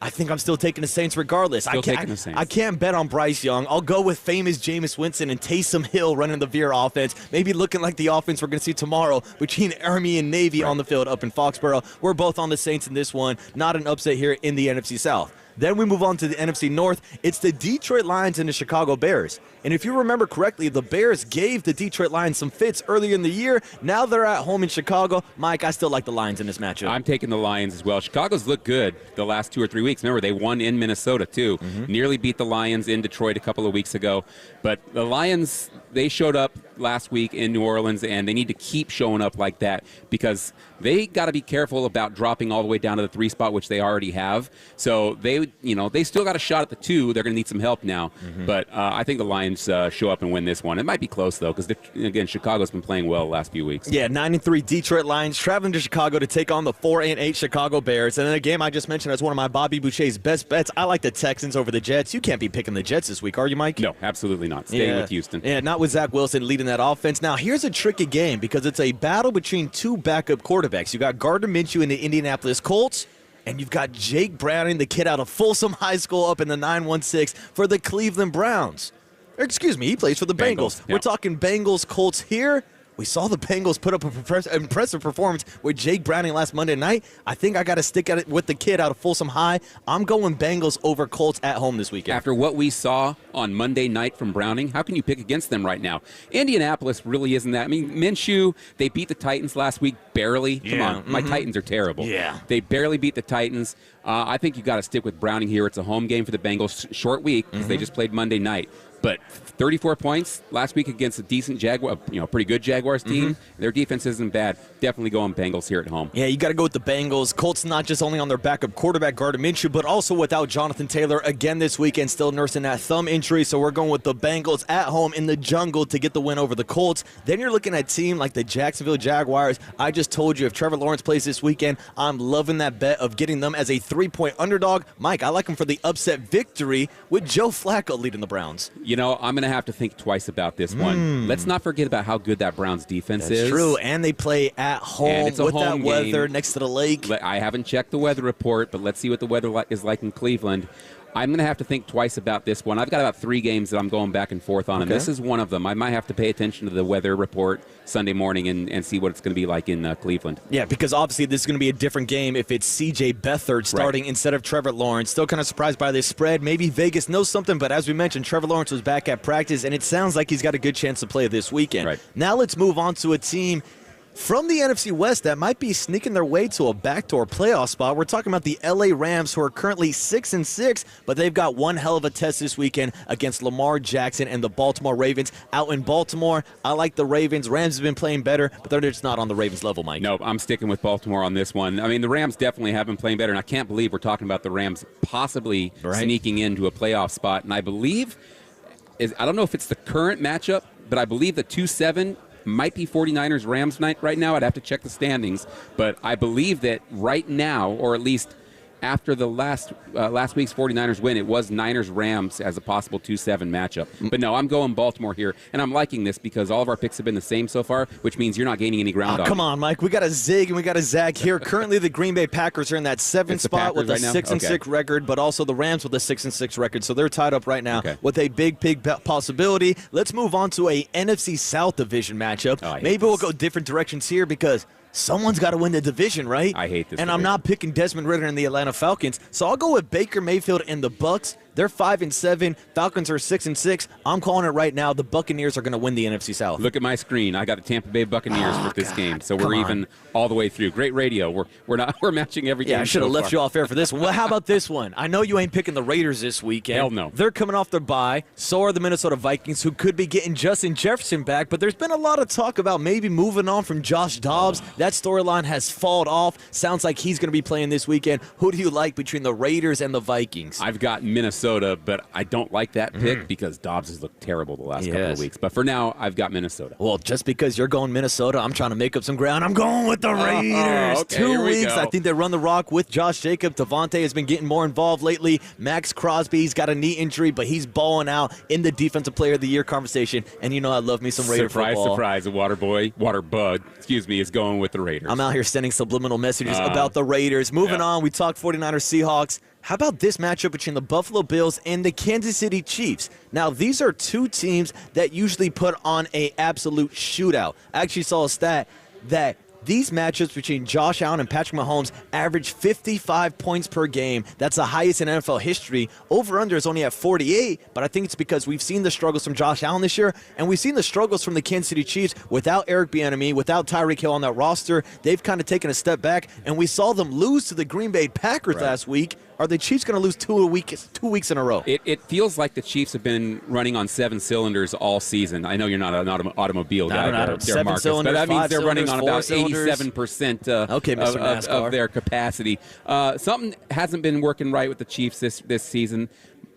[SPEAKER 2] I think I'm still taking the Saints regardless. I can't bet on Bryce Young. I'll go with famous Jameis Winston and Taysom Hill running the Veer offense, maybe looking like the offense we're going to see tomorrow between Army and Navy on the field up in Foxborough. We're both on the Saints in this one. Not an upset here in the NFC South. Then we move on to the NFC North. It's the Detroit Lions and the Chicago Bears. And if you remember correctly, the Bears gave the Detroit Lions some fits earlier in the year. Now they're at home in Chicago. Mike, I still like the Lions in this matchup.
[SPEAKER 3] I'm taking the Lions as well. Chicago's looked good the last 2 or 3 weeks. Remember, they won in Minnesota, too. Nearly beat the Lions in Detroit a couple of weeks ago. But the Lions, they showed up last week in New Orleans, and they need to keep showing up like that because they got to be careful about dropping all the way down to the 3 spot, which they already have. So they still got a shot at the 2. They're going to need some help now. But I think the Lions show up and win this one. It might be close, though, because, again, Chicago's been playing well the last few weeks.
[SPEAKER 2] Yeah, 9-3 Detroit Lions traveling to Chicago to take on the 4-8 Chicago Bears. And then a game I just mentioned as one of my Bobby Boucher's best bets. I like the Texans over the Jets. You can't be picking the Jets this week, are you, Mike?
[SPEAKER 3] No, absolutely not. Staying with Houston.
[SPEAKER 2] Yeah, not with Zach Wilson leading that offense. Now, here's a tricky game because it's a battle between 2 backup quarterbacks. You got Gardner Minshew in the Indianapolis Colts, and you've got Jake Browning, the kid out of Folsom High School up in the 916 for the Cleveland Browns. Excuse me, he plays for the Bengals.
[SPEAKER 3] Yeah.
[SPEAKER 2] We're talking Bengals, Colts here. we saw the Bengals put up an impressive performance with Jake Browning last Monday night. I think I got to stick at it with the kid out of Folsom High. I'm going Bengals over Colts at home this weekend.
[SPEAKER 3] After what we saw on Monday night from Browning, how can you pick against them right now? Indianapolis really isn't that. I mean, Minshew, they beat the Titans last week barely. Come on, my Titans are terrible.
[SPEAKER 2] Yeah.
[SPEAKER 3] They barely beat the Titans. I think you got to stick with Browning here. It's a home game for the Bengals. Short week because they just played Monday night. But 34 points last week against a decent Jaguar, pretty good Jaguars team. Their defense isn't bad. Definitely going Bengals here at home.
[SPEAKER 2] Yeah, you got to go with the Bengals. Colts not just only on their backup quarterback Gardner Minshew, but also without Jonathan Taylor again this weekend, still nursing that thumb injury. So we're going with the Bengals at home in the jungle to get the win over the Colts. Then you're looking at a team like the Jacksonville Jaguars. I just told you if Trevor Lawrence plays this weekend, I'm loving that bet of getting them as a 3-point underdog. Mike, I like them for the upset victory with Joe Flacco leading the Browns.
[SPEAKER 3] I'm going to have to think twice about this one. Let's not forget about how good that Browns defense is.
[SPEAKER 2] That's true, and they play at home with that weather next to the lake.
[SPEAKER 3] I haven't checked the weather report, but let's see what the weather is like in Cleveland. I'm going to have to think twice about this one. I've got about 3 games that I'm going back and forth on, and this is one of them. I might have to pay attention to the weather report Sunday morning and see what it's going to be like in Cleveland.
[SPEAKER 2] Yeah, because obviously this is going to be a different game if it's C.J. Beathard starting instead of Trevor Lawrence. Still kind of surprised by this spread. Maybe Vegas knows something, but as we mentioned, Trevor Lawrence was back at practice, and it sounds like he's got a good chance to play this weekend. Now let's move on to a team from the NFC West that might be sneaking their way to a backdoor playoff spot. We're talking about the LA Rams, who are currently 6-6, but they've got one hell of a test this weekend against Lamar Jackson and the Baltimore Ravens. Out in Baltimore, I like the Ravens. Rams have been playing better, but they're just not on the Ravens level, Mike.
[SPEAKER 3] No, I'm sticking with Baltimore on this one. I mean, the Rams definitely have been playing better, and I can't believe we're talking about the Rams possibly sneaking into a playoff spot. And I believe, I don't know if it's the current matchup, but I believe the 2-7 might be 49ers Rams night right now. I'd have to check the standings, but I believe that right now, or at least after the last week's 49ers win, it was Niners-Rams as a possible 2-7 matchup. But no, I'm going Baltimore here, and I'm liking this because all of our picks have been the same so far, which means you're not gaining any ground on
[SPEAKER 2] Come on, Mike. We got a zig and we got a zag here. Currently, the Green Bay Packers are in that 7th spot with a 6-6 record, but also the Rams with a 6-6 record. So they're tied up right now with a big possibility. Let's move on to a NFC South division matchup. Maybe we'll go different directions here because someone's got to win the division, right?
[SPEAKER 3] I hate this.
[SPEAKER 2] And I'm not picking Desmond Ridder and the Atlanta Falcons, so I'll go with Baker Mayfield and the Bucs. They're 5-7. Falcons are 6-6. I'm calling it right now. The Buccaneers are going to win the NFC South.
[SPEAKER 3] Look at my screen. I got the Tampa Bay Buccaneers for this game, so we're even all the way through. Great radio. We're matching every game.
[SPEAKER 2] Yeah, I should have left you off air for this one. Well, how about this one? I know you ain't picking the Raiders this weekend.
[SPEAKER 3] Hell no.
[SPEAKER 2] They're coming off their bye. So are the Minnesota Vikings, who could be getting Justin Jefferson back. But there's been a lot of talk about maybe moving on from Josh Dobbs. That storyline has fallen off. Sounds like he's going to be playing this weekend. Who do you like between the Raiders and the Vikings?
[SPEAKER 3] I've got Minnesota, but I don't like that pick because Dobbs has looked terrible the last couple of weeks. But for now, I've got Minnesota.
[SPEAKER 2] Well, just because you're going Minnesota, I'm trying to make up some ground. I'm going with the Raiders.
[SPEAKER 3] Okay,
[SPEAKER 2] 2 weeks. I think they run the rock with Josh Jacobs. Devontae has been getting more involved lately. Max Crosby's got a knee injury, but he's balling out in the Defensive Player of the Year conversation. And you know I love me some Raider football.
[SPEAKER 3] Surprise, the water bud, is going with the Raiders.
[SPEAKER 2] I'm out here sending subliminal messages about the Raiders. Moving on, we talked 49ers Seahawks. How about this matchup between the Buffalo Bills and the Kansas City Chiefs? Now, these are 2 teams that usually put on an absolute shootout. I actually saw a stat that these matchups between Josh Allen and Patrick Mahomes average 55 points per game. That's the highest in NFL history. Over-under is only at 48, but I think it's because we've seen the struggles from Josh Allen this year, and we've seen the struggles from the Kansas City Chiefs without Eric Bieniemy, without Tyreek Hill on that roster. They've kind of taken a step back, and we saw them lose to the Green Bay Packers last week. Are the Chiefs going to lose 2 weeks in a row?
[SPEAKER 3] It feels like the Chiefs have been running on 7 cylinders all season. I know you're not an automobile guy, Marcus, but that means they're running on about 87% of their capacity. Something hasn't been working right with the Chiefs this season.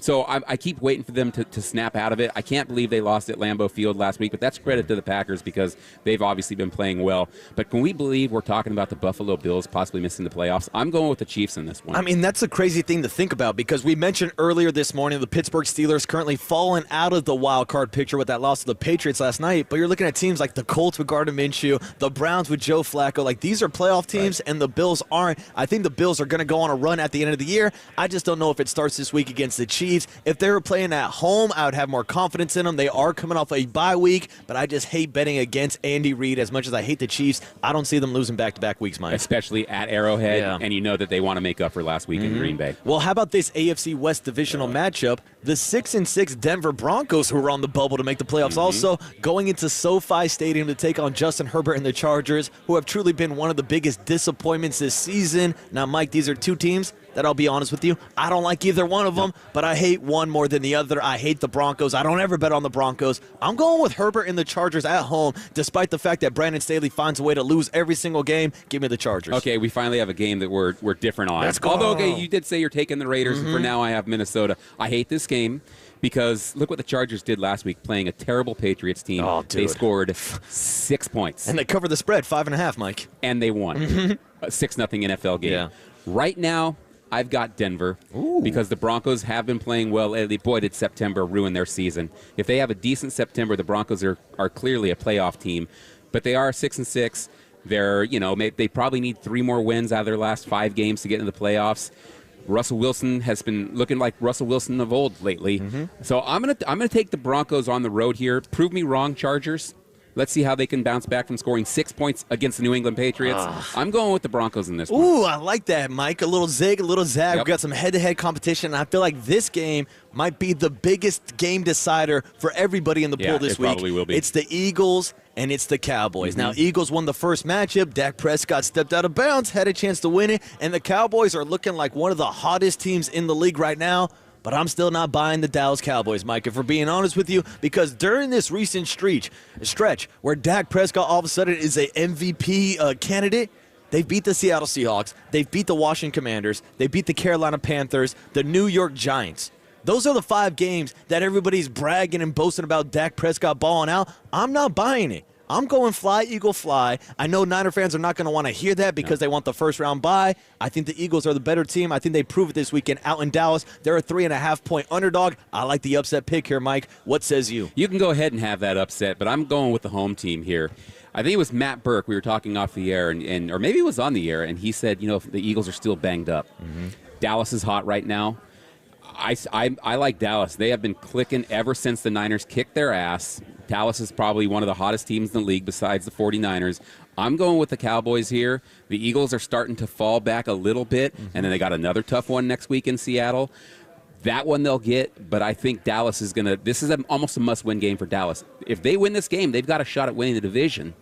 [SPEAKER 3] So I keep waiting for them to snap out of it. I can't believe they lost at Lambeau Field last week, but that's credit to the Packers because they've obviously been playing well. But can we believe we're talking about the Buffalo Bills possibly missing the playoffs? I'm going with the Chiefs in this one.
[SPEAKER 2] I mean, that's a crazy thing to think about because we mentioned earlier this morning the Pittsburgh Steelers currently falling out of the wild card picture with that loss to the Patriots last night. But you're looking at teams like the Colts with Gardner Minshew, the Browns with Joe Flacco. Like, these are playoff teams, and the Bills aren't. I think the Bills are going to go on a run at the end of the year. I just don't know if it starts this week against the Chiefs. Chiefs. If they were playing at home, I would have more confidence in them. They are coming off a bye week, but I just hate betting against Andy Reid. As much as I hate the Chiefs, I don't see them losing back-to-back weeks, Mike.
[SPEAKER 3] Especially at Arrowhead, and you know that they want to make up for last week in Green Bay.
[SPEAKER 2] Well, how about this AFC West divisional matchup? The 6-6 Denver Broncos, who were on the bubble to make the playoffs, also going into SoFi Stadium to take on Justin Herbert and the Chargers, who have truly been one of the biggest disappointments this season. Now, Mike, these are two teams that I'll be honest with you, I don't like either one of them, but I hate one more than the other. I hate the Broncos. I don't ever bet on the Broncos. I'm going with Herbert and the Chargers at home, despite the fact that Brandon Staley finds a way to lose every single game. Give me the Chargers.
[SPEAKER 3] Okay, we finally have a game that we're different on.
[SPEAKER 2] Let's go.
[SPEAKER 3] Although, okay, you did say you're taking the Raiders, and for now I have Minnesota. I hate this game because look what the Chargers did last week, playing a terrible Patriots team.
[SPEAKER 2] Oh,
[SPEAKER 3] they
[SPEAKER 2] dude.
[SPEAKER 3] scored 6 points.
[SPEAKER 2] And they covered the spread, 5.5, Mike.
[SPEAKER 3] And they won. A 6-0 NFL game.
[SPEAKER 2] Yeah.
[SPEAKER 3] Right now, I've got Denver because the Broncos have been playing well. Boy, did September ruin their season. If they have a decent September, the Broncos are clearly a playoff team. But they are 6-6. They're, they probably need 3 more wins out of their last 5 games to get into the playoffs. Russell Wilson has been looking like Russell Wilson of old lately. So I'm gonna take the Broncos on the road here. Prove me wrong, Chargers. Let's see how they can bounce back from scoring 6 points against the New England Patriots. I'm going with the Broncos in this one.
[SPEAKER 2] Ooh, I like that, Mike. A little zig, a little zag.
[SPEAKER 3] Yep.
[SPEAKER 2] We've got some head-to-head competition, and I feel like this game might be the biggest game decider for everybody in the pool this week.
[SPEAKER 3] Probably will be.
[SPEAKER 2] It's the Eagles and it's the Cowboys. Now, Eagles won the first matchup. Dak Prescott stepped out of bounds, had a chance to win it, and the Cowboys are looking like one of the hottest teams in the league right now. But I'm still not buying the Dallas Cowboys, Mike, if we're being honest with you, because during this recent stretch where Dak Prescott all of a sudden is a MVP candidate, they beat the Seattle Seahawks, they beat the Washington Commanders, they beat the Carolina Panthers, the New York Giants. Those are the 5 games that everybody's bragging and boasting about Dak Prescott balling out. I'm not buying it. I'm going fly, Eagle, fly. I know Niner fans are not going to want to hear that because they want the first-round bye. I think the Eagles are the better team. I think they prove it this weekend out in Dallas. They're a 3.5-point underdog. I like the upset pick here, Mike. What says you?
[SPEAKER 3] You can go ahead and have that upset, but I'm going with the home team here. I think it was Matt Burke. We were talking off the air, or maybe it was on the air, and he said, the Eagles are still banged up. Dallas is hot right now. I like Dallas. They have been clicking ever since the Niners kicked their ass. Dallas is probably one of the hottest teams in the league besides the 49ers. I'm going with the Cowboys here. The Eagles are starting to fall back a little bit, and then they got another tough one next week in Seattle. That one they'll get, but I think Dallas is going to – this is almost a must-win game for Dallas. If they win this game, they've got a shot at winning the division,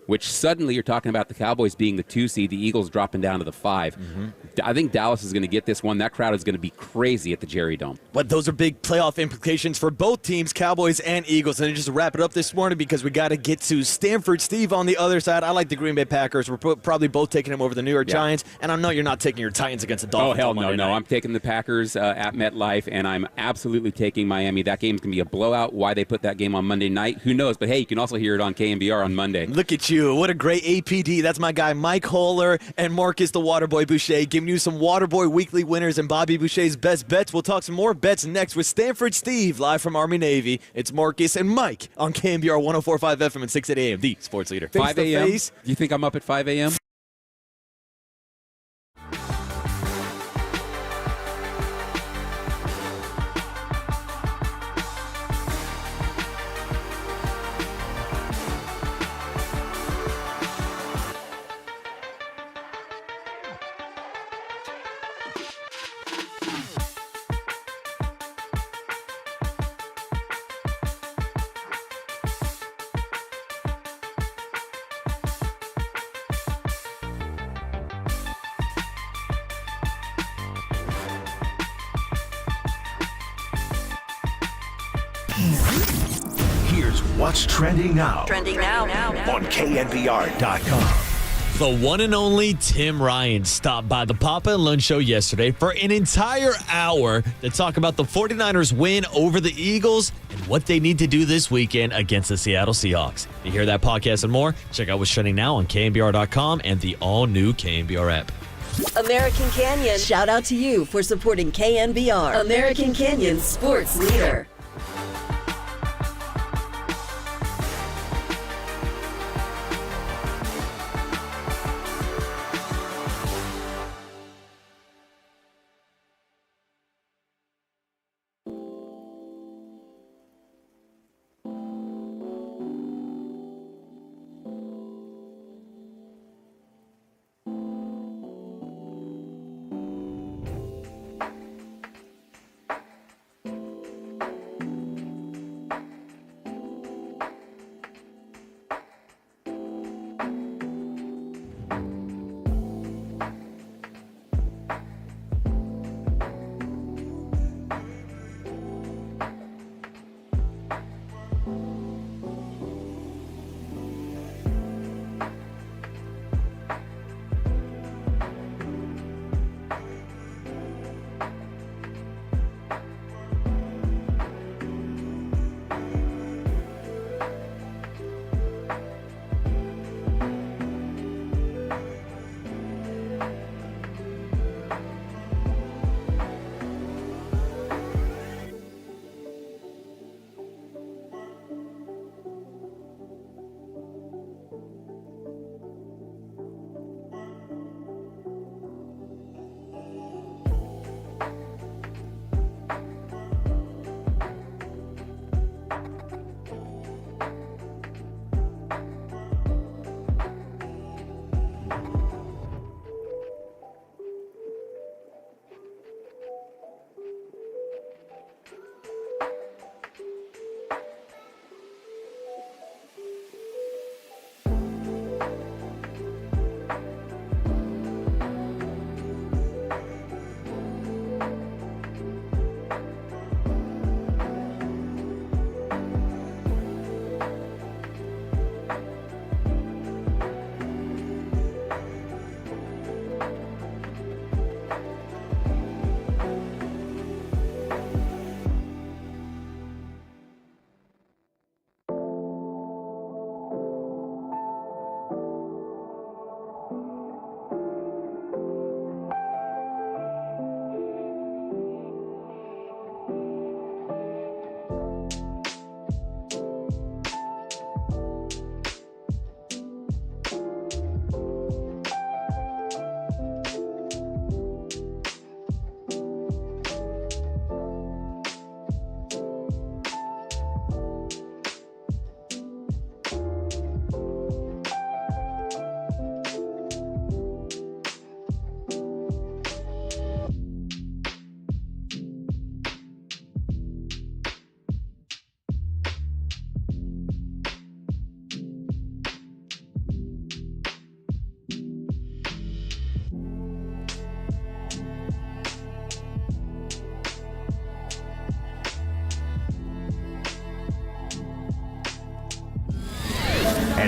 [SPEAKER 3] which suddenly you're talking about the Cowboys being the 2 seed, the Eagles dropping down to the 5. I think Dallas is going to get this one. That crowd is going to be crazy at the Jerry Dome.
[SPEAKER 2] But those are big playoff implications for both teams, Cowboys and Eagles. And just to wrap it up this morning, because we got to get to Stanford Steve on the other side. I like the Green Bay Packers. We're probably both taking them over the New York Giants. And I know you're not taking your Titans against the Dolphins.
[SPEAKER 3] Oh, hell no. I'm taking the Packers at MetLife, and I'm absolutely taking Miami. That game's going to be a blowout. Why they put that game on Monday night, who knows? But, hey, you can also hear it on KNBR on Monday.
[SPEAKER 2] Look at you. What a great APD. That's my guy Mike Holler and Marcus the Waterboy Boucher giving you some Waterboy weekly winners and Bobby Boucher's best bets. We'll talk some more bets next with Stanford Steve live from Army Navy. It's Marcus and Mike on KNBR 104.5 FM and 6 at AM, the sports leader.
[SPEAKER 3] 5 a.m.? Do you think I'm up at 5 a.m.?
[SPEAKER 1] Here's what's trending now. On KNBR.com.
[SPEAKER 6] The one and only Tim Ryan stopped by the Papa and Lunch Show yesterday for an entire hour to talk about the 49ers win over the Eagles and what they need to do this weekend against the Seattle Seahawks. To hear that podcast and more, check out what's trending now on KNBR.com and the all-new KNBR app.
[SPEAKER 5] American Canyon, shout out to you for supporting KNBR, American Canyon's sports leader.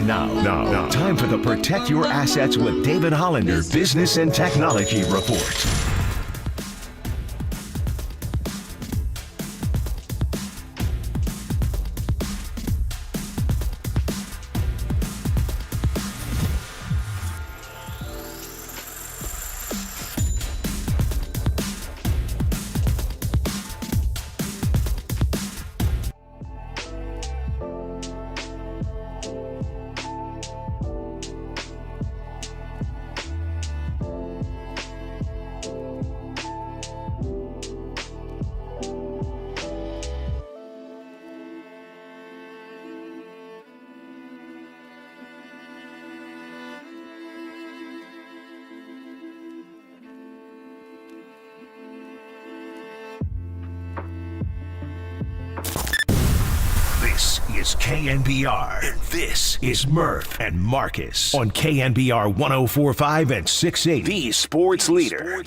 [SPEAKER 1] And now, time for the Protect Your Assets with David Hollander Business and Technology Report. This is KNBR, and this is Murph and Marcus on KNBR 104.5 and 680, the sports leader.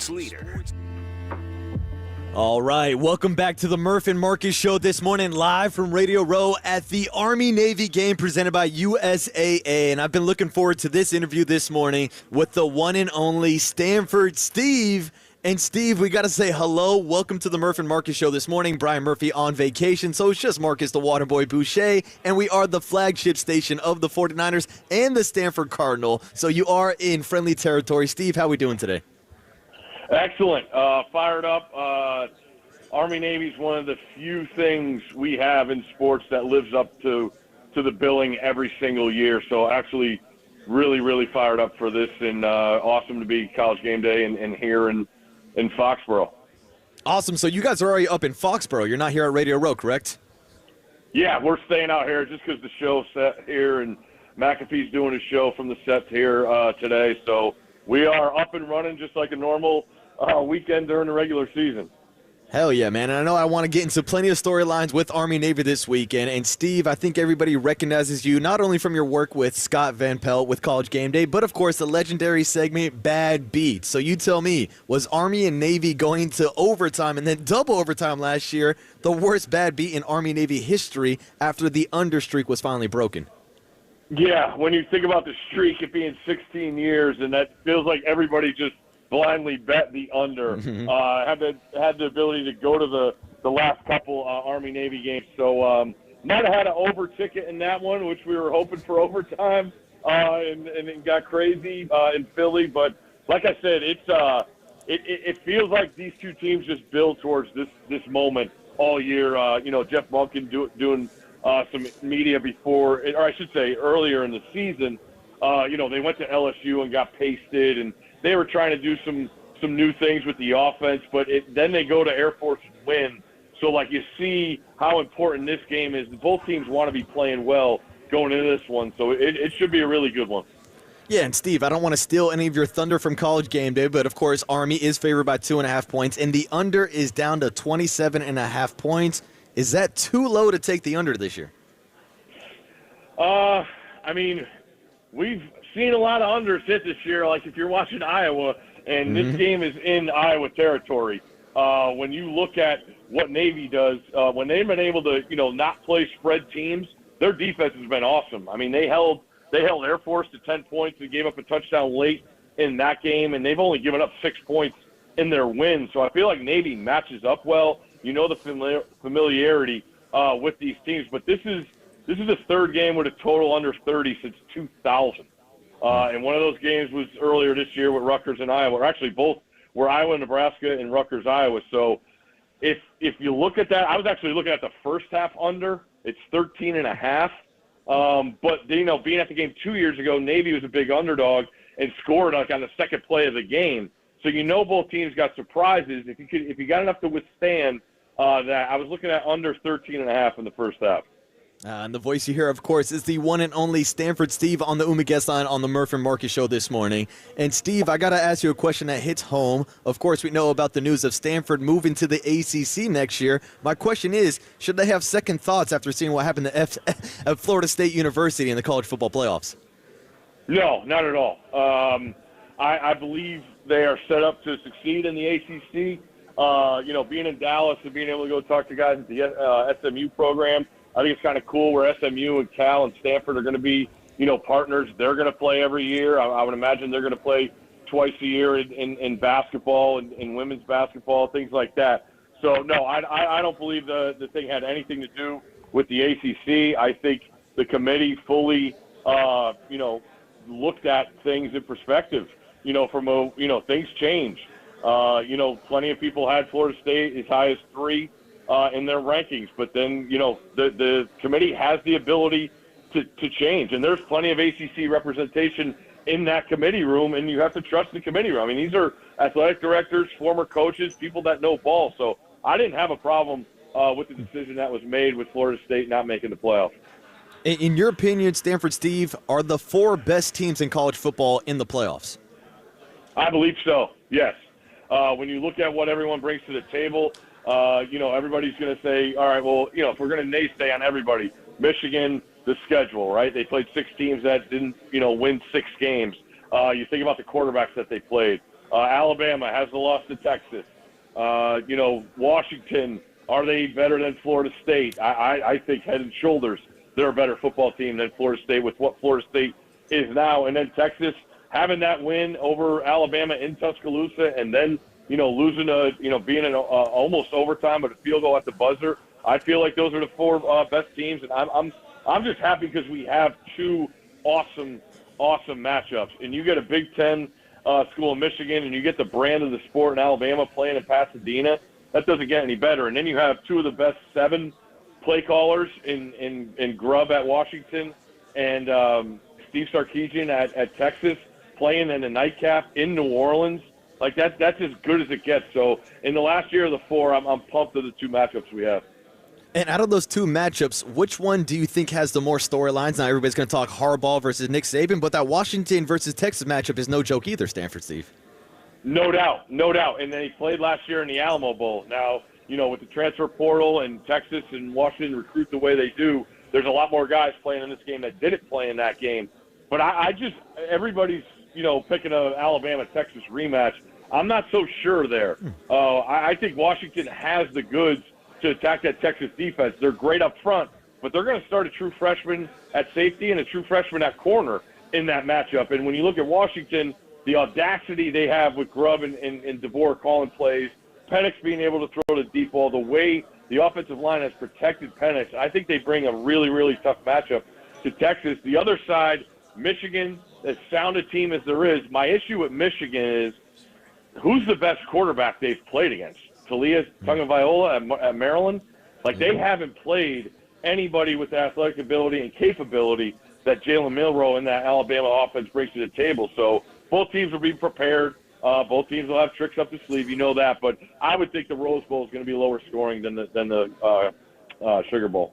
[SPEAKER 2] All right, welcome back to the Murph and Marcus Show this morning, live from Radio Row at the Army-Navy game presented by USAA. And I've been looking forward to this interview this morning with the one and only Stanford Steve. And Steve, we got to say hello. Welcome to the Murph and Marcus Show this morning. Brian Murphy on vacation, so it's just Marcus the Waterboy Boucher, and we are the flagship station of the 49ers and the Stanford Cardinal. So you are in friendly territory. Steve, how are we doing today?
[SPEAKER 4] Excellent. Fired up. Army-Navy is one of the few things we have in sports that lives up to the billing every single year. So actually really, really fired up for this, and awesome to be College Game Day and here in Foxborough.
[SPEAKER 2] Awesome. So you guys are already up in Foxborough. You're not here at Radio Row, correct?
[SPEAKER 4] Yeah, we're staying out here just because the show's set here, and McAfee's doing a show from the set here today. So we are up and running just like a normal weekend during the regular season.
[SPEAKER 2] Hell yeah, man. And I know I want to get into plenty of storylines with Army-Navy this weekend. And Steve, I think everybody recognizes you not only from your work with Scott Van Pelt with College Game Day, but of course the legendary segment Bad Beats. So you tell me, was Army and Navy going to overtime and then double overtime last year the worst bad beat in Army-Navy history after the under streak was finally broken?
[SPEAKER 4] Yeah, when you think about the streak, it being 16 years, and that feels like everybody just blindly bet the under. Had the ability to go to the last couple Army-Navy games. So might have had an over ticket in that one, which we were hoping for overtime, and it got crazy in Philly. But like I said, it feels like these two teams just build towards this moment all year. Jeff Monken doing some media before, or I should say earlier in the season. They went to LSU and got pasted, and they were trying to do some new things with the offense, but then they go to Air Force and win. So, you see how important this game is. Both teams want to be playing well going into this one, so it should be a really good one.
[SPEAKER 2] Yeah, and Steve, I don't want to steal any of your thunder from College Game Day, but of course Army is favored by 2.5 points, and the under is down to 27.5 points. Is that too low to take the under this year?
[SPEAKER 4] We've seen a lot of unders hit this year, like if you're watching Iowa, and this game is in Iowa territory. When you look at what Navy does, when they've been able to, not play spread teams, their defense has been awesome. They held Air Force to 10 points and gave up a touchdown late in that game, and they've only given up 6 points in their win. So I feel like Navy matches up well. The familiarity with these teams, but this is the third game with a total under 30 since 2000. And one of those games was earlier this year with Rutgers and Iowa. Or actually, both were Iowa, Nebraska, and Rutgers, Iowa. So if you look at that, I was actually looking at the first half under. It's 13.5. But being at the game 2 years ago, Navy was a big underdog and scored on the second play of the game. So both teams got surprises. If you got enough to withstand that, I was looking at under 13.5 in the first half.
[SPEAKER 2] And the voice you hear, of course, is the one and only Stanford Steve on the Uma guest line on the Murph and Marcus Show this morning. And Steve, I got to ask you a question that hits home. Of course, we know about the news of Stanford moving to the ACC next year. My question is, should they have second thoughts after seeing what happened at Florida State University in the college football playoffs?
[SPEAKER 4] No, not at all. I believe they are set up to succeed in the ACC. Being in Dallas and being able to go talk to guys at the SMU program, I think it's kind of cool where SMU and Cal and Stanford are going to be partners. They're going to play every year. I would imagine they're going to play twice a year in basketball and in women's basketball, things like that. So, no, I don't believe the thing had anything to do with the ACC. I think the committee fully, looked at things in perspective. Things change. Plenty of people had Florida State as high as 3 in their rankings, but then, the committee has the ability to change. And there's plenty of ACC representation in that committee room, and you have to trust the committee room. I mean, these are athletic directors, former coaches, people that know ball. So I didn't have a problem with the decision that was made with Florida State not making the playoffs.
[SPEAKER 2] In your opinion, Stanford Steve, are the 4 best teams in college football in the playoffs?
[SPEAKER 4] I believe so, yes. When you look at what everyone brings to the table, everybody's going to say, all right, well, if we're going to naysay on everybody, Michigan, the schedule, right? They played 6 teams that didn't, win 6 games. You think about the quarterbacks that they played. Alabama has the loss to Texas. Washington, are they better than Florida State? I think head and shoulders they're a better football team than Florida State with what Florida State is now. And then Texas having that win over Alabama in Tuscaloosa and then, losing being in almost overtime but a field goal at the buzzer. I feel like those are the 4 best teams, and I'm just happy because we have 2 awesome matchups. And you get a Big Ten school in Michigan, and you get the brand of the sport in Alabama playing in Pasadena. That doesn't get any better. And then you have 2 of the best 7 play callers in Grubb at Washington and Steve Sarkisian at Texas playing in the nightcap in New Orleans. Like that's as good as it gets. So in the last year of the 4, I'm pumped with the 2 matchups we have.
[SPEAKER 2] And out of those 2 matchups, which one do you think has the more storylines? Now everybody's going to talk Harbaugh versus Nick Saban, but that Washington versus Texas matchup is no joke either, Stanford Steve.
[SPEAKER 4] No doubt. And then he played last year in the Alamo Bowl. Now, with the transfer portal and Texas and Washington recruit the way they do, there's a lot more guys playing in this game that didn't play in that game. But everybody's, picking an Alabama-Texas rematch. I'm not so sure there. I think Washington has the goods to attack that Texas defense. They're great up front, but they're going to start a true freshman at safety and a true freshman at corner in that matchup. And when you look at Washington, the audacity they have with Grubb and DeVore calling plays, Penix being able to throw the deep ball, the way the offensive line has protected Penix, I think they bring a really, really tough matchup to Texas. The other side, Michigan, as sound a team as there is, my issue with Michigan is who's the best quarterback they've played against? Talia Tagovailoa at Maryland? Like, they haven't played anybody with the athletic ability and capability that Jalen Milroe and that Alabama offense brings to the table. So both teams will be prepared. Both teams will have tricks up the sleeve, that. But I would think the Rose Bowl is going to be lower scoring than the Sugar Bowl.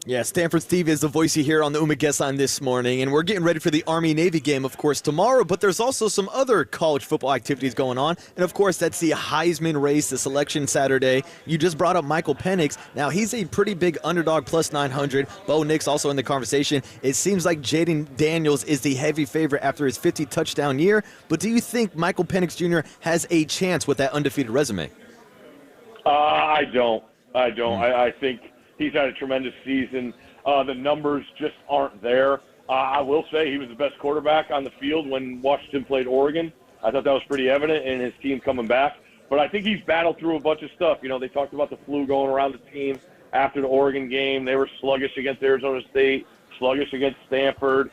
[SPEAKER 2] Yeah, Stanford Steve is the voice you hear on the Umaguess Line this morning, and we're getting ready for the Army-Navy game, of course, tomorrow, but there's also some other college football activities going on, and of course, that's the Heisman race, the selection Saturday. You just brought up Michael Penix. Now, he's a pretty big underdog, plus 900. Bo Nix also in the conversation. It seems like Jaden Daniels is the heavy favorite after his 50-touchdown year, but do you think Michael Penix Jr. has a chance with that undefeated resume?
[SPEAKER 4] I don't. I think he's had a tremendous season. The numbers just aren't there. I will say he was the best quarterback on the field when Washington played Oregon. I thought that was pretty evident in his team coming back. But I think he's battled through a bunch of stuff. They talked about the flu going around the team after the Oregon game. They were sluggish against Arizona State, sluggish against Stanford,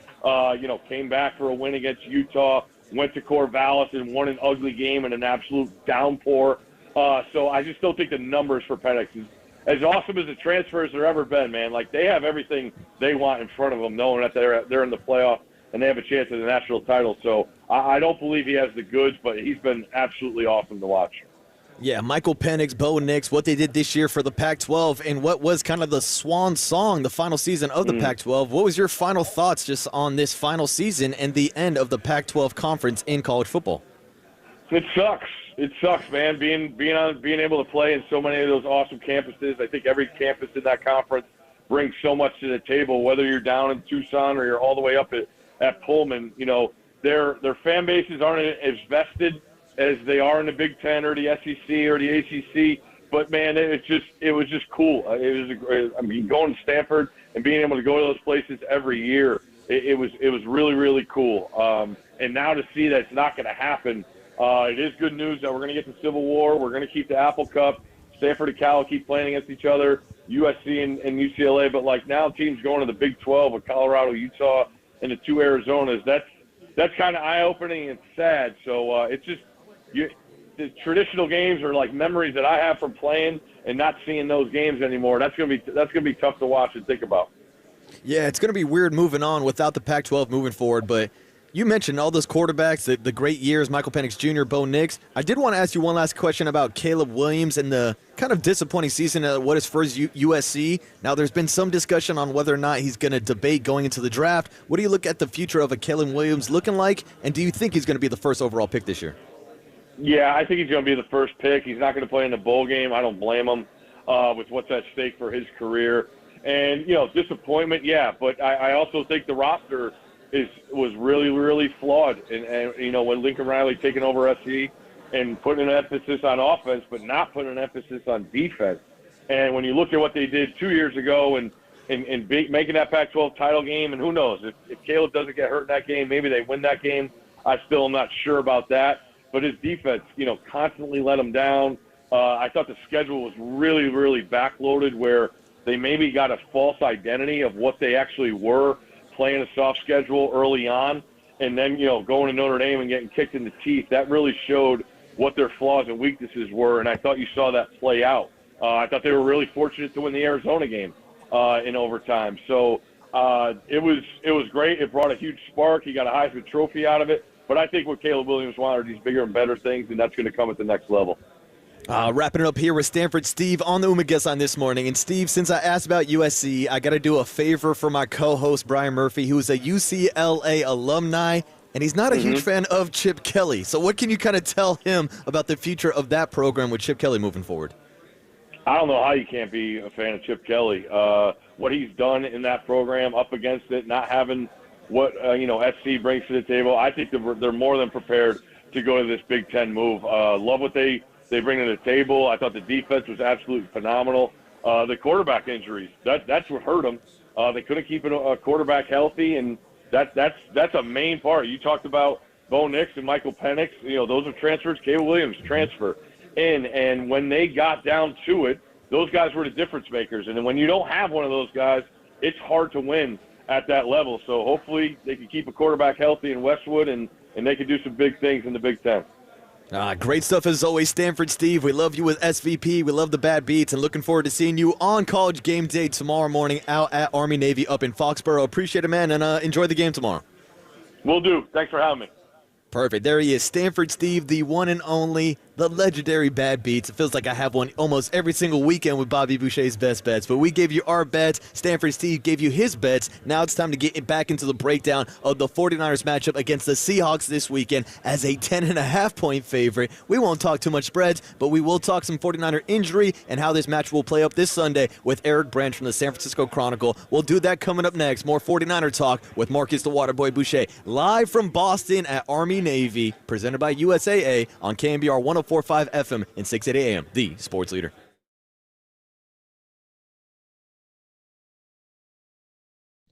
[SPEAKER 4] came back for a win against Utah, went to Corvallis and won an ugly game in an absolute downpour. So I just don't think the numbers for Penix is as awesome as the transfers there ever been, man. Like, they have everything they want in front of them, knowing that they're in the playoff and they have a chance at the national title. So I don't believe he has the goods, but he's been absolutely awesome to watch.
[SPEAKER 2] Yeah, Michael Penix, Bo Nix, what they did this year for the Pac-12 and what was kind of the swan song, the final season of the Pac-12. What was your final thoughts just on this final season and the end of the Pac-12 conference in college football?
[SPEAKER 4] It sucks. It sucks, man, being able to play in so many of those awesome campuses. I think every campus in that conference brings so much to the table, whether you're down in Tucson or you're all the way up at Pullman. Their fan bases aren't as vested as they are in the Big Ten or the SEC or the ACC. But, man, it was just cool. Going to Stanford and being able to go to those places every year it was really, really cool. And now to see that it's not going to happen, it is good news that we're going to get the Civil War. We're going to keep the Apple Cup. Stanford and Cal keep playing against each other, USC and UCLA. But, like, now teams going to the Big 12 with Colorado, Utah, and the 2 Arizonas, that's kind of eye-opening and sad. So it's just the traditional games are like memories that I have from playing and not seeing those games anymore. That's gonna be tough to watch and think about.
[SPEAKER 2] Yeah, it's going to be weird moving on without the Pac-12 moving forward, but you mentioned all those quarterbacks, the great years, Michael Penix Jr., Bo Nix. I did want to ask you one last question about Caleb Williams and the kind of disappointing season at what is first USC. Now, there's been some discussion on whether or not he's going to debate going into the draft. What do you look at the future of a Caleb Williams looking like, and do you think he's going to be the first overall pick this year?
[SPEAKER 4] Yeah, I think he's going to be the first pick. He's not going to play in the bowl game. I don't blame him with what's at stake for his career. And, disappointment, yeah, but I also think the roster was really, really flawed. And when Lincoln Riley taking over SC and putting an emphasis on offense but not putting an emphasis on defense. And when you look at what they did 2 years ago and making that Pac-12 title game, and who knows, if Caleb doesn't get hurt in that game, maybe they win that game. I still am not sure about that. But his defense, constantly let him down. I thought the schedule was really, really backloaded where they maybe got a false identity of what they actually were, playing a soft schedule early on, and then, going to Notre Dame and getting kicked in the teeth. That really showed what their flaws and weaknesses were, and I thought you saw that play out. I thought they were really fortunate to win the Arizona game in overtime. So it was great. It brought a huge spark. He got a Heisman Trophy out of it. But I think what Caleb Williams wanted are these bigger and better things, and that's going to come at the next level.
[SPEAKER 2] Wrapping it up here with Stanford Steve on the Umagas on this morning. And, Steve, since I asked about USC, I got to do a favor for my co-host, Brian Murphy, who is a UCLA alumni, and he's not a huge fan of Chip Kelly. So what can you kind of tell him about the future of that program with Chip Kelly moving forward?
[SPEAKER 4] I don't know how you can't be a fan of Chip Kelly. What he's done in that program, up against it, not having what SC brings to the table, I think they're more than prepared to go to this Big Ten move. Love what they bring to the table. I thought the defense was absolutely phenomenal. The quarterback injuries, that's what hurt them. They couldn't keep a quarterback healthy, and that's a main part. You talked about Bo Nix and Michael Penix. Those are transfers. Caleb Williams transfer in, and when they got down to it, those guys were the difference makers. And when you don't have one of those guys, it's hard to win at that level. So hopefully they can keep a quarterback healthy in Westwood, and they can do some big things in the Big Ten.
[SPEAKER 2] Great stuff as always, Stanford Steve. We love you with SVP. We love the bad beats, and looking forward to seeing you on College Game Day tomorrow morning out at Army-Navy up in Foxborough. Appreciate it, man, and enjoy the game tomorrow.
[SPEAKER 4] Will do. Thanks for having me.
[SPEAKER 2] Perfect. There he is, Stanford Steve, the one and only, the legendary Bad Beats. It feels like I have one almost every single weekend with Bobby Boucher's Best Bets. But we gave you our bets. Stanford Steve gave you his bets. Now it's time to get back into the breakdown of the 49ers matchup against the Seahawks this weekend as a 10.5-point favorite. We won't talk too much spreads, but we will talk some 49er injury and how this match will play up this Sunday with Eric Branch from the San Francisco Chronicle. We'll do that coming up next. More 49er talk with Marcus the Waterboy Boucher live from Boston at Army-Navy, presented by USAA on KNBR 104.5 FM and 680 AM, the sports leader.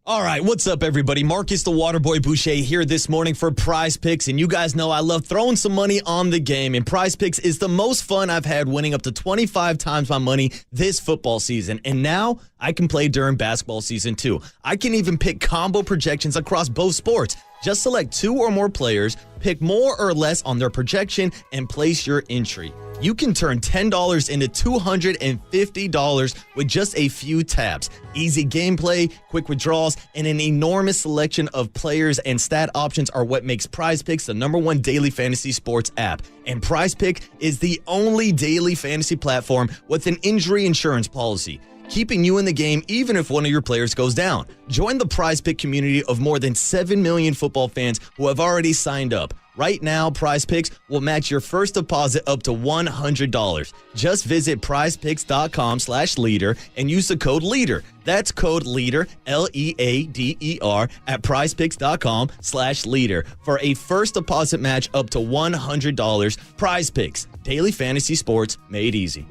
[SPEAKER 2] All right, what's up, everybody? Marcus the Waterboy Boucher here this morning for Prize Picks, and you guys know I love throwing some money on the game, and Prize Picks is the most fun I've had, winning up to 25 times my money this football season, and now I can play during basketball season too. I can even pick combo projections across both sports. Just select 2 or more players, pick more or less on their projection, and place your entry. You can turn $10 into $250 with just a few taps. Easy gameplay, quick withdrawals, and an enormous selection of players and stat options are what makes Prize Picks the #1 daily fantasy sports app. And Prize Pick is the only daily fantasy platform with an injury insurance policy, keeping you in the game even if one of your players goes down. Join the Prize Pick community of more than 7 million football fans who have already signed up. Right now, Prize Picks will match your first deposit up to $100. Just visit prizepicks.com/leader and use the code LEADER. That's code LEADER, LEADER, at prizepicks.com/leader for a first deposit match up to $100. Prize Picks, daily fantasy sports made easy.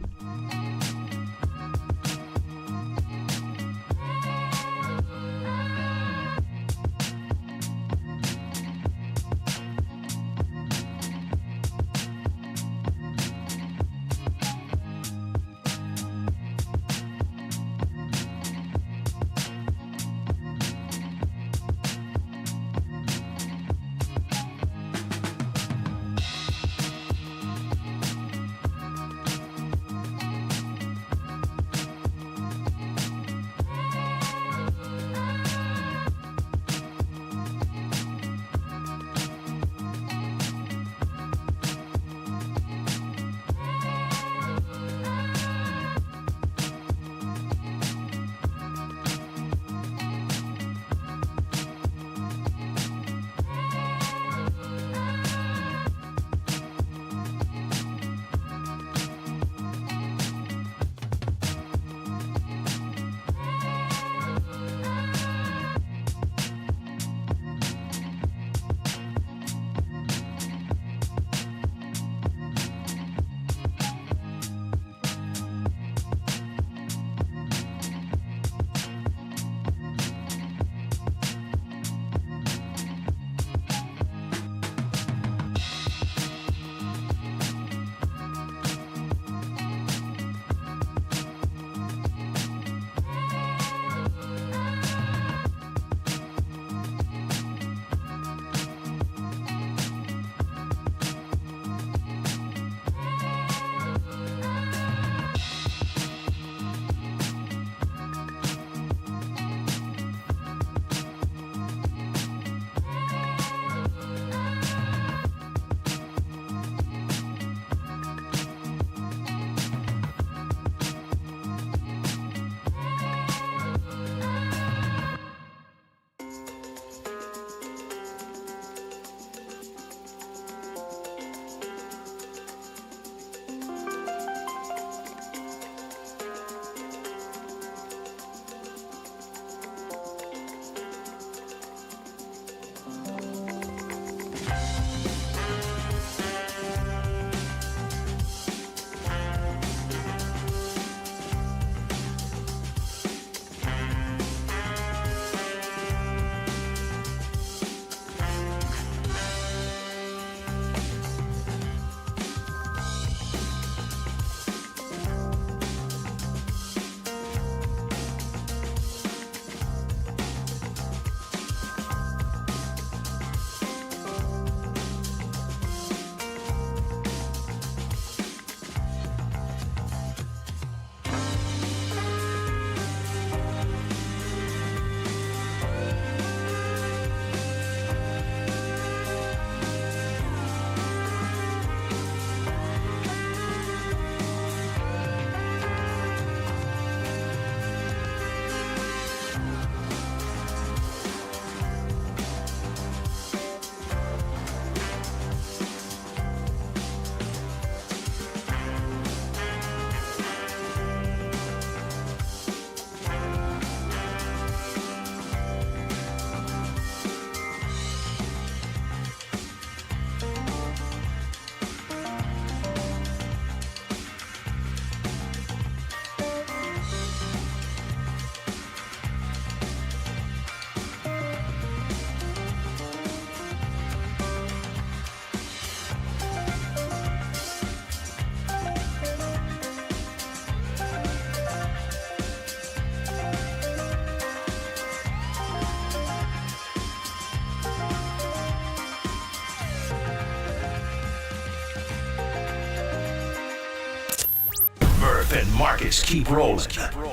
[SPEAKER 1] Marcus keep rolling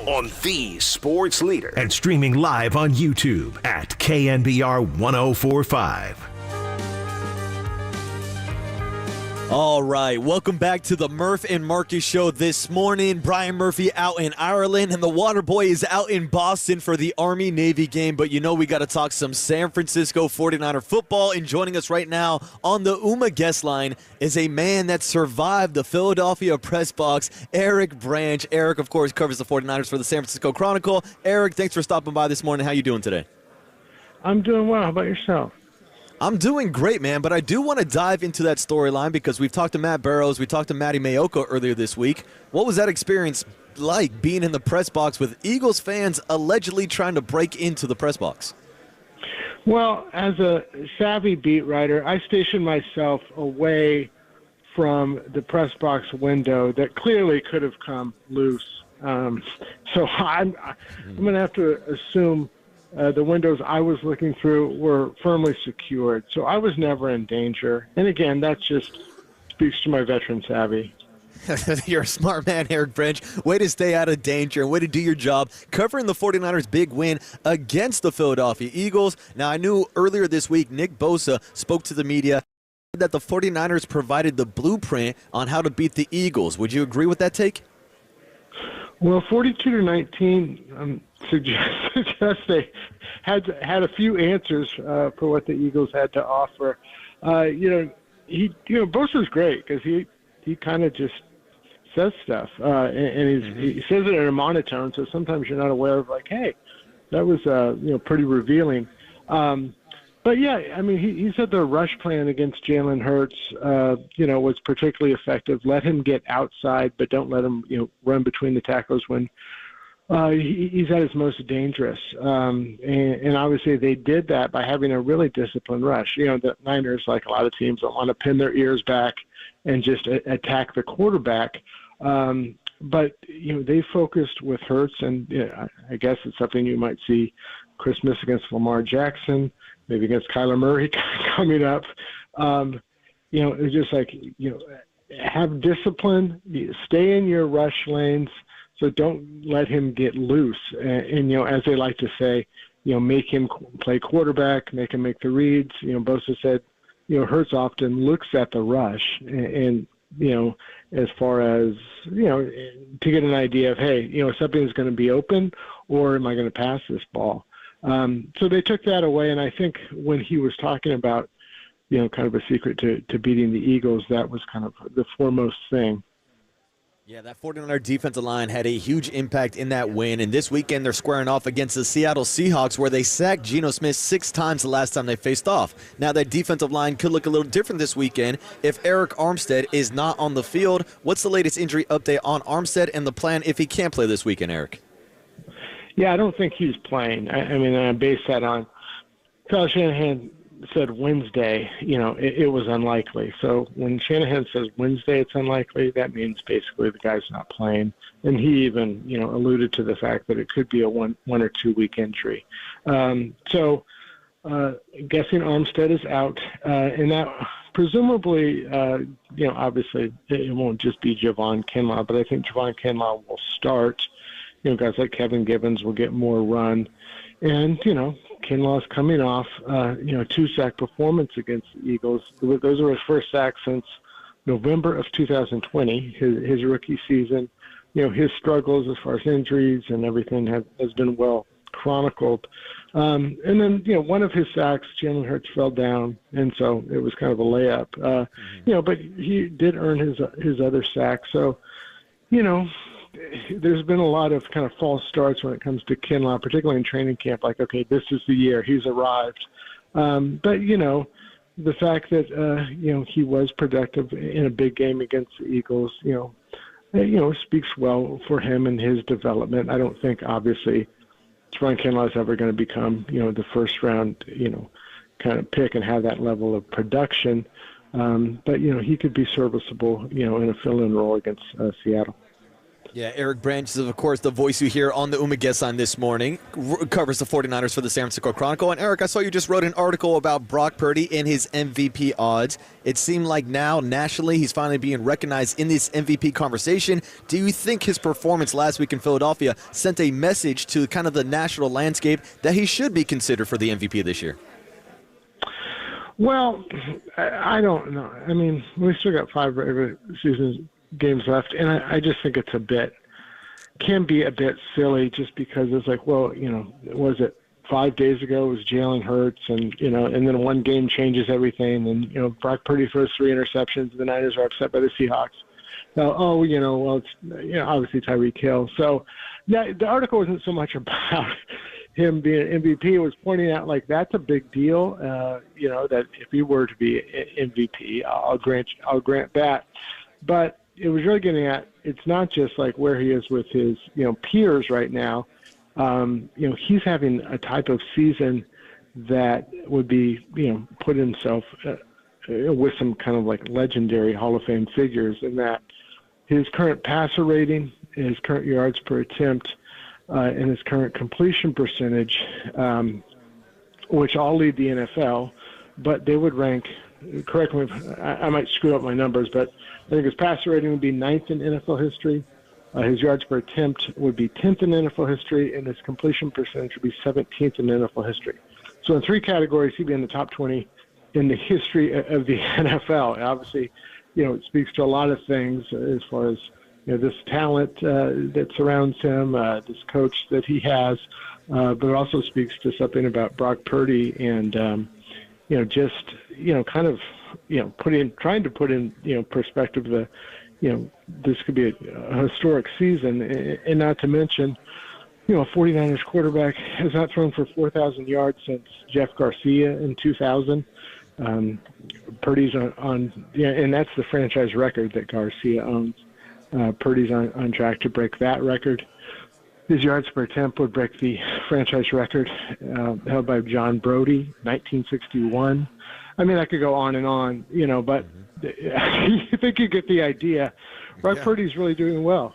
[SPEAKER 1] on the sports leader and streaming live on YouTube at KNBR 1045.
[SPEAKER 2] All right, welcome back to the Murph and Marcus show this morning. Brian Murphy out in Ireland, and the Waterboy is out in Boston for the Army-Navy game. But you know we got to talk some San Francisco 49er football. And joining us right now on the UMA guest line is a man that survived the Philadelphia press box, Eric Branch. Eric, of course, covers the 49ers for the San Francisco Chronicle. Eric, thanks for stopping by this morning. How you doing today?
[SPEAKER 7] I'm doing well. How about yourself?
[SPEAKER 2] I'm doing great, man, but I do want to dive into that storyline because we've talked to Matt Barrows, we talked to Matty Mayoka earlier this week. What was that experience like, being in the press box with Eagles fans allegedly trying to break into the press box?
[SPEAKER 7] Well, as a savvy beat writer, I stationed myself away from the press box window that clearly could have come loose. So I'm going to have to assume the windows I was looking through were firmly secured, so I was never in danger. And again, that just speaks to my veteran savvy.
[SPEAKER 2] You're a smart man, Eric Branch. Way to stay out of danger and way to do your job covering the 49ers' big win against the Philadelphia Eagles. Now, I knew earlier this week Nick Bosa spoke to the media that the 49ers provided the blueprint on how to beat the Eagles. Would you agree with that take?
[SPEAKER 7] Well, 42-19 suggests they had a few answers for what the Eagles had to offer. Bosa's great because he kind of just says stuff, and he says it in a monotone. So sometimes you're not aware of, like, hey, that was pretty revealing. But yeah, I mean, he said the rush plan against Jalen Hurts, was particularly effective. Let him get outside, but don't let him, run between the tackles when he's at his most dangerous. And obviously they did that by having a really disciplined rush. The Niners, like a lot of teams, don't want to pin their ears back and just attack the quarterback. But they focused with Hurts, and I guess it's something you might see Christmas against Lamar Jackson, maybe against Kyler Murray coming up. It's just like, have discipline, stay in your rush lanes, so don't let him get loose. And as they like to say, make him play quarterback, make him make the reads. Bosa said, Hurts often looks at the rush and as far as, to get an idea of, hey, something is going to be open, or am I going to pass this ball? So they took that away, and I think when he was talking about, kind of a secret to beating the Eagles, that was kind of the foremost thing.
[SPEAKER 2] Yeah, that 49er defensive line had a huge impact in that win, and this weekend they're squaring off against the Seattle Seahawks, where they sacked Geno Smith 6 times the last time they faced off. Now that defensive line could look a little different this weekend if Eric Armstead is not on the field. What's the latest injury update on Armstead and the plan if he can't play this weekend, Eric?
[SPEAKER 7] Yeah, I don't think he's playing. I base that on Kyle Shanahan said Wednesday, it was unlikely. So when Shanahan says Wednesday it's unlikely, that means basically the guy's not playing. And he even, alluded to the fact that it could be a one or 2 week injury. So guessing Armstead is out, and that presumably, obviously it won't just be Javon Kinlaw, but I think Javon Kinlaw will start. Guys like Kevin Gibbons will get more run. And, Kinlaw's coming off, 2-sack performance against the Eagles. Those are his first sacks since November of 2020, his rookie season. His struggles as far as injuries and everything has been well chronicled. And then, one of his sacks, Jalen Hurts fell down, and so it was kind of a layup. But he did earn his other sack. So, there's been a lot of kind of false starts when it comes to Kinlaw, particularly in training camp, like, okay, this is the year, he's arrived. But, the fact that, he was productive in a big game against the Eagles, speaks well for him and his development. I don't think, obviously, Javon Kinlaw is ever going to become, the first round, kind of pick and have that level of production. But, he could be serviceable, in a fill-in role against Seattle.
[SPEAKER 2] Yeah, Eric Branch is, of course, the voice you hear on the Umagesan this morning. Covers the 49ers for the San Francisco Chronicle. And, Eric, I saw you just wrote an article about Brock Purdy and his MVP odds. It seemed like now, nationally, he's finally being recognized in this MVP conversation. Do you think his performance last week in Philadelphia sent a message to kind of the national landscape that he should be considered for the MVP this year?
[SPEAKER 7] Well, I don't know. I mean, we still got 5 regular season games left, and I just think it's can be a bit silly just because it's like, well, was it 5 days ago it was Jalen Hurts, and then one game changes everything, and Brock Purdy throws 3 interceptions, the Niners are upset by the Seahawks. So, it's obviously Tyreek Hill. So, yeah, the article wasn't so much about him being an MVP. It was pointing out like that's a big deal. That if he were to be an MVP, I'll grant that. But it was really getting at, it's not just like where he is with his peers right now. He's having a type of season that would be put himself with some kind of like legendary Hall of Fame figures, in that his current passer rating, his current yards per attempt, and his current completion percentage, which all lead the NFL, but they would rank, correct me if I might screw up my numbers, but I think his passer rating would be 9th in NFL history. His yards per attempt would be 10th in NFL history, and his completion percentage would be 17th in NFL history. So in 3 categories, he'd be in the top 20 in the history of the NFL. And obviously, it speaks to a lot of things as far as this talent that surrounds him, this coach that he has, but it also speaks to something about Brock Purdy and trying to put in perspective this could be a historic season, and not to mention, a 49ers quarterback has not thrown for 4,000 yards since Jeff Garcia in 2000. Purdy's and that's the franchise record that Garcia owns. Purdy's on track to break that record. His yards per attempt would break the franchise record held by John Brody, 1961. I mean, I could go on and on, but I think you get the idea. Brock Purdy's really doing well.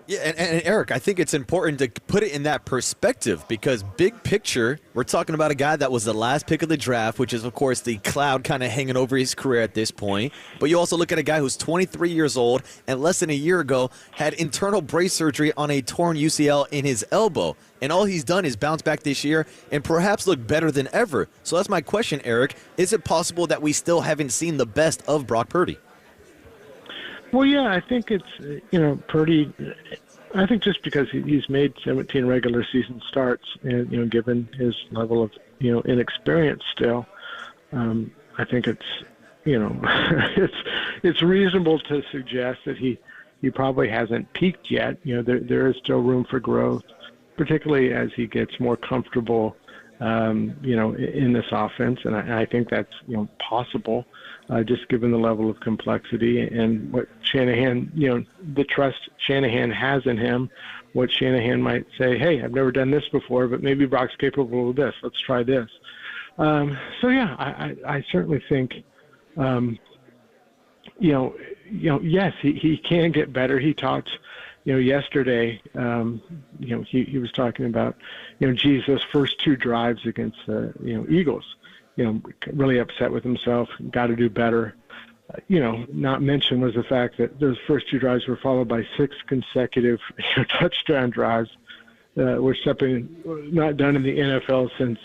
[SPEAKER 2] Yeah, and Eric, I think it's important to put it in that perspective because big picture, we're talking about a guy that was the last pick of the draft, which is, of course, the cloud kind of hanging over his career at this point. But you also look at a guy who's 23 years old and less than a year ago had internal brace surgery on a torn UCL in his elbow. And all he's done is bounce back this year and perhaps look better than ever. So that's my question, Eric. Is it possible that we still haven't seen the best of Brock Purdy?
[SPEAKER 7] Well, yeah, I think it's, Purdy, I think just because he's made 17 regular season starts and, given his level of, inexperience still, I think it's, it's reasonable to suggest that he probably hasn't peaked yet. There is still room for growth, particularly as he gets more comfortable, in this offense. And I think that's, possible. Just given the level of complexity and what Shanahan, the trust Shanahan has in him, what Shanahan might say, hey, I've never done this before, but maybe Brock's capable of this. Let's try this. I certainly think, yes, he can get better. He talked, yesterday, he was talking about, Jesus' first 2 drives against the, Eagles. Really upset with himself, got to do better. Not mentioned was the fact that those first 2 drives were followed by 6 consecutive touchdown drives, which something not done in the NFL since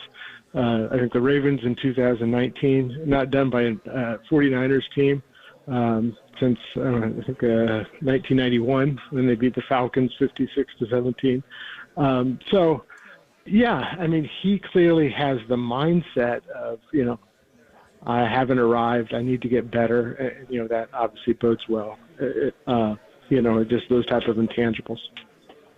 [SPEAKER 7] I think the Ravens in 2019, not done by a 49ers team since I think 1991 when they beat the Falcons 56-17. Yeah, I mean, he clearly has the mindset of, I haven't arrived. I need to get better. That obviously bodes well. Just those type of intangibles.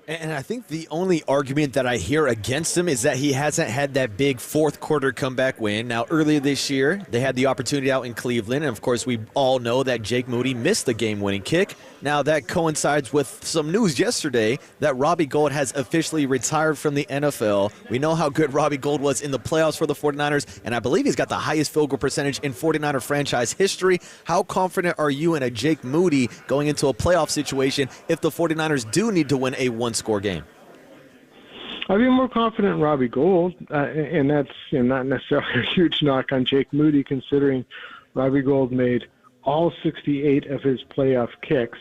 [SPEAKER 2] And I think the only argument that I hear against him is that he hasn't had that big fourth quarter comeback win. Now, earlier this year, they had the opportunity out in Cleveland. And, of course, we all know that Jake Moody missed the game-winning kick. Now, that coincides with some news yesterday that Robbie Gould has officially retired from the NFL. We know how good Robbie Gould was in the playoffs for the 49ers, and I believe he's got the highest field goal percentage in 49er franchise history. How confident are you in a Jake Moody going into a playoff situation if the 49ers do need to win a one-score game?
[SPEAKER 7] I'd be more confident in Robbie Gould, and that's not necessarily a huge knock on Jake Moody, considering Robbie Gould made all 68 of his playoff kicks,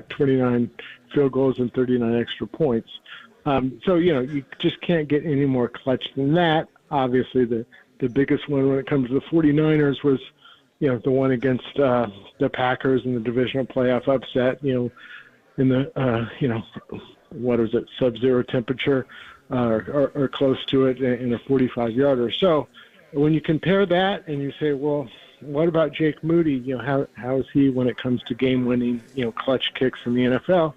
[SPEAKER 7] 29 field goals and 39 extra points. So, you just can't get any more clutch than that. Obviously, the biggest one when it comes to the 49ers was, the one against the Packers in the divisional playoff upset, in the, what was it, sub-zero temperature or close to it in a 45-yarder. So when you compare that and you say, well, what about Jake Moody? How is he when it comes to game-winning, clutch kicks in the NFL?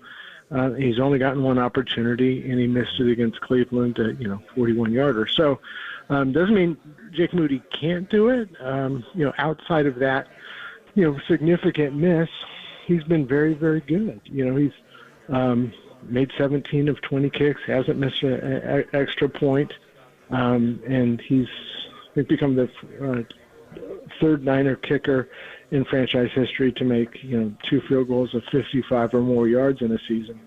[SPEAKER 7] He's only gotten one opportunity, and he missed it against Cleveland, 41-yarder. So doesn't mean Jake Moody can't do it. Outside of that, significant miss, he's been very, very good. He's made 17 of 20 kicks, hasn't missed an extra point, and he's become the third Niner kicker in franchise history to make 2 field goals of 55 or more yards in a season,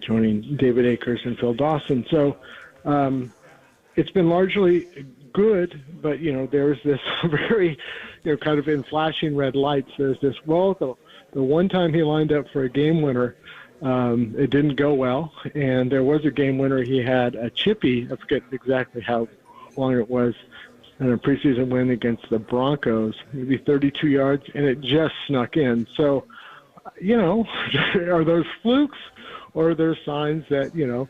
[SPEAKER 7] joining David Akers and Phil Dawson. So it's been largely good, but there's this very kind of in flashing red lights. There's this, well, the one time he lined up for a game winner, it didn't go well, and there was a game winner. He had a chippy, I forget exactly how long it was, in a preseason win against the Broncos, maybe 32 yards, and it just snuck in. So, are those flukes, or are there signs that,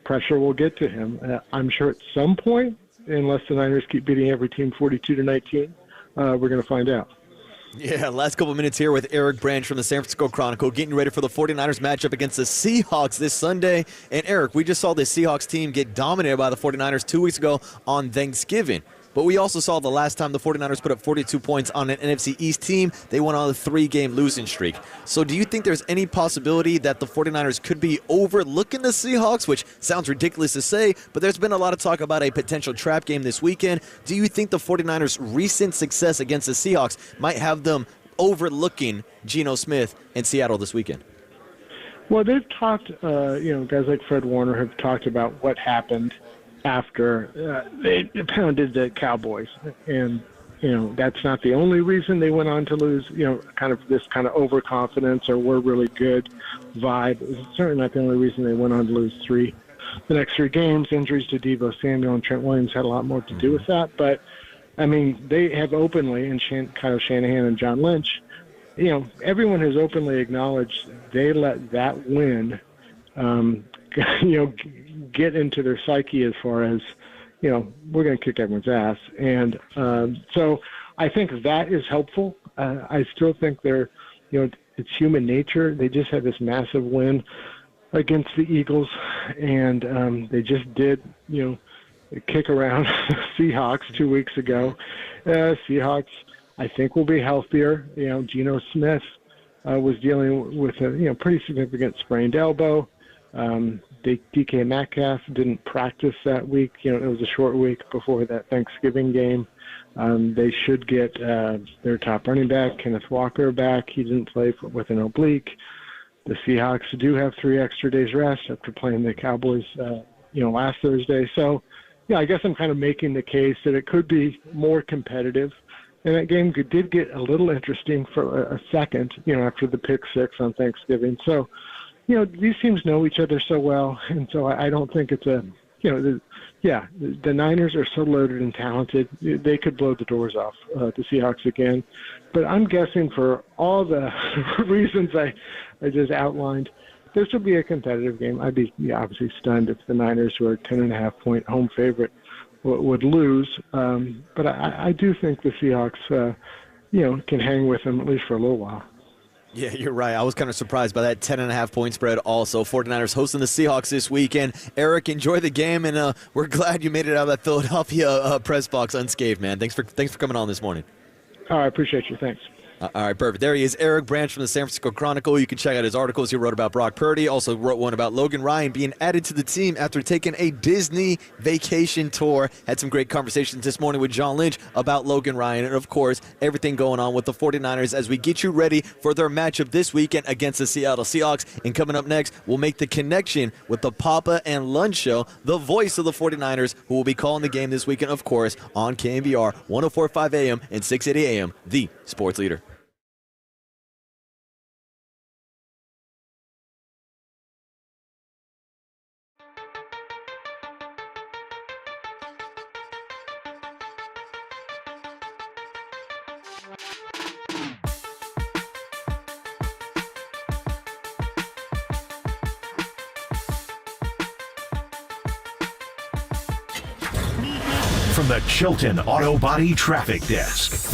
[SPEAKER 7] pressure will get to him? I'm sure at some point, unless the Niners keep beating every team 42-19, we're going to find out.
[SPEAKER 2] Yeah, last couple minutes here with Eric Branch from the San Francisco Chronicle, getting ready for the 49ers matchup against the Seahawks this Sunday. And Eric, we just saw this Seahawks team get dominated by the 49ers 2 weeks ago on Thanksgiving. But we also saw the last time the 49ers put up 42 points on an NFC East team, they went on a 3-game losing streak. So do you think there's any possibility that the 49ers could be overlooking the Seahawks, which sounds ridiculous to say, but there's been a lot of talk about a potential trap game this weekend. Do you think the 49ers' recent success against the Seahawks might have them overlooking Geno Smith in Seattle this weekend?
[SPEAKER 7] Well, they've talked, guys like Fred Warner have talked about what happened after they pounded the Cowboys. And, that's not the only reason they went on to lose, kind of this kind of overconfidence or we're really good vibe. It's certainly not the only reason they went on to lose the next 3 games. Injuries to Deebo Samuel and Trent Williams had a lot more to do with that. But, they have openly, and Kyle Shanahan and John Lynch, everyone has openly acknowledged they let that win, get into their psyche as far as, we're going to kick everyone's ass. And so I think that is helpful. I still think it's human nature. They just had this massive win against the Eagles, and they just did, kick around Seahawks 2 weeks ago. Seahawks, I think, will be healthier. Geno Smith was dealing with a pretty significant sprained elbow. DK Metcalf didn't practice that week. It was a short week before that Thanksgiving game. They should get their top running back, Kenneth Walker, back. He didn't play with an oblique. The Seahawks do have 3 extra days rest after playing the Cowboys, last Thursday. So, I guess I'm kind of making the case that it could be more competitive. And that game did get a little interesting for a second, after the pick 6 on Thanksgiving. So, these teams know each other so well, and so I don't think it's the Niners are so loaded and talented, they could blow the doors off the Seahawks again. But I'm guessing for all the reasons I just outlined, this will be a competitive game. I'd be obviously stunned if the Niners, who are 10.5-point home favorite, would lose. But I do think the Seahawks, can hang with them at least for a little while.
[SPEAKER 2] Yeah, you're right. I was kind of surprised by that 10.5-point spread also. 49ers hosting the Seahawks this weekend. Eric, enjoy the game, and we're glad you made it out of that Philadelphia press box unscathed, man. Thanks for coming on this morning.
[SPEAKER 7] I appreciate you. Thanks.
[SPEAKER 2] All right, perfect. There he is, Eric Branch from the San Francisco Chronicle. You can check out his articles. He wrote about Brock Purdy, also wrote one about Logan Ryan being added to the team after taking a Disney vacation tour. Had some great conversations this morning with John Lynch about Logan Ryan, and of course, everything going on with the 49ers as we get you ready for their matchup this weekend against the Seattle Seahawks. And coming up next, we'll make the connection with the Papa and Lunch Show, the voice of the 49ers, who will be calling the game this weekend, of course, on KNBR 104.5 AM and 680 AM, the sports leader.
[SPEAKER 1] From the Chilton Auto Body Traffic Desk.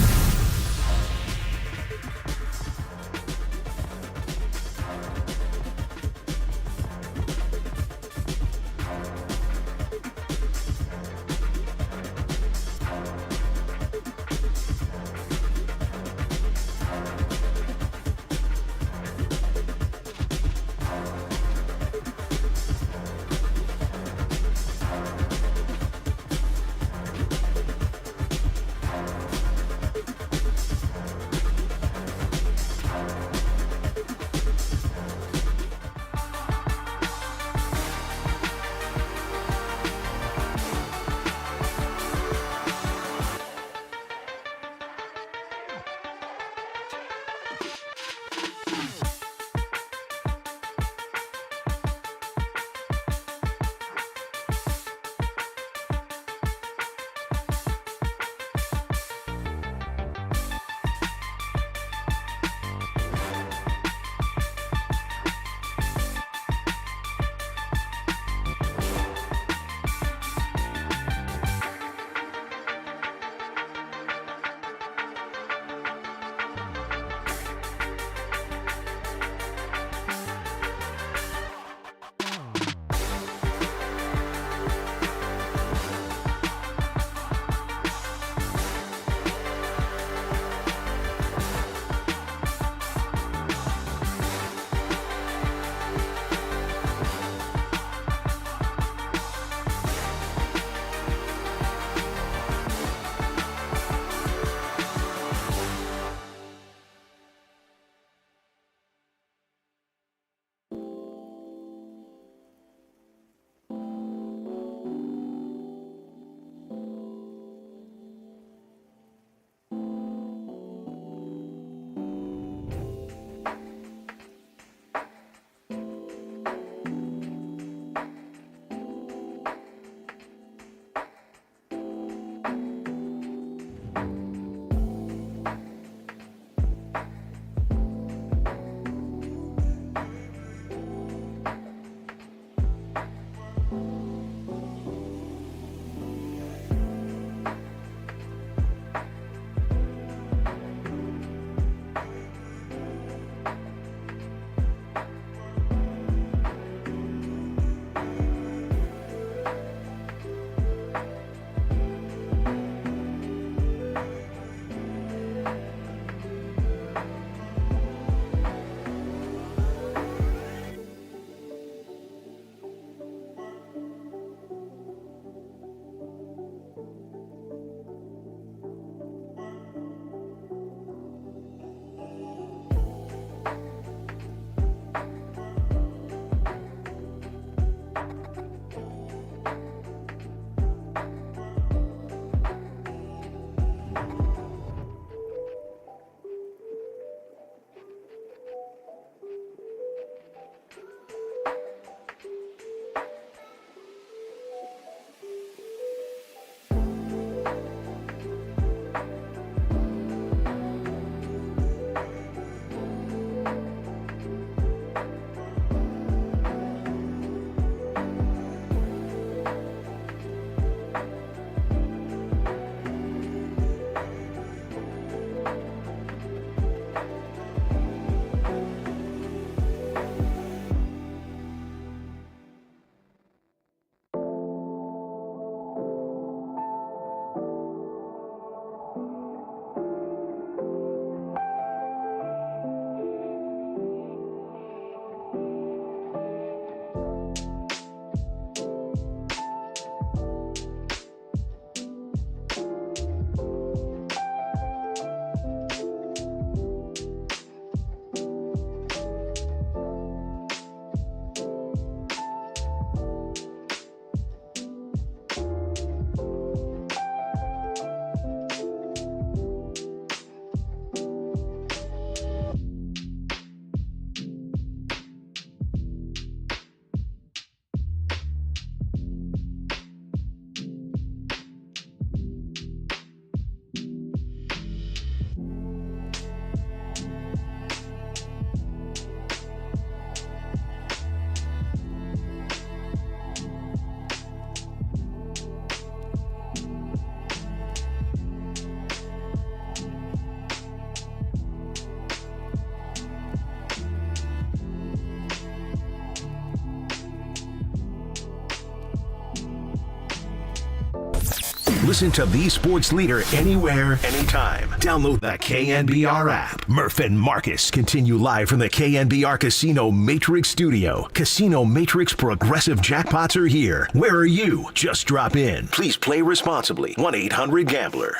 [SPEAKER 1] Listen to the sports leader anywhere, anytime. Download the KNBR app. Murph and Marcus continue live from the KNBR Casino Matrix Studio. Casino Matrix Progressive Jackpots are here. Where are you? Just drop in. Please play responsibly. 1-800-GAMBLER.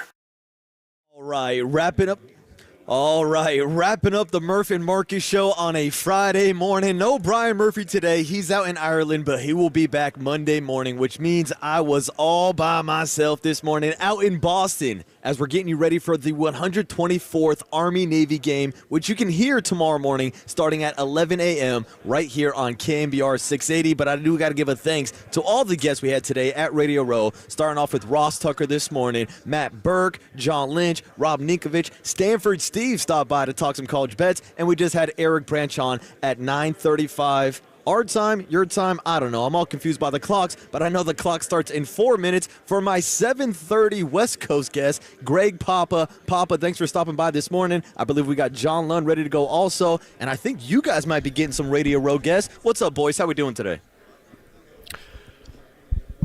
[SPEAKER 2] All right, wrapping up the Murph and Marcus show on a Friday morning. No Brian Murphy today. He's out in Ireland, but he will be back Monday morning, which means I was all by myself this morning out in Boston as we're getting you ready for the 124th Army-Navy game, which you can hear tomorrow morning starting at 11 a.m. right here on KNBR 680. But I do got to give a thanks to all the guests we had today at Radio Row, starting off with Ross Tucker this morning, Matt Burke, John Lynch, Rob Ninkovich, Stanford Steve stopped by to talk some college bets, and we just had Eric Branch on at 9:35. Our time, your time, I don't know. I'm all confused by the clocks, but I know the clock starts in 4 minutes for my 7:30 West Coast guest, Greg Papa. Papa, thanks for stopping by this morning. I believe we got John Lund ready to go also, and I think you guys might be getting some Radio Row guests. What's up, boys? How we doing today?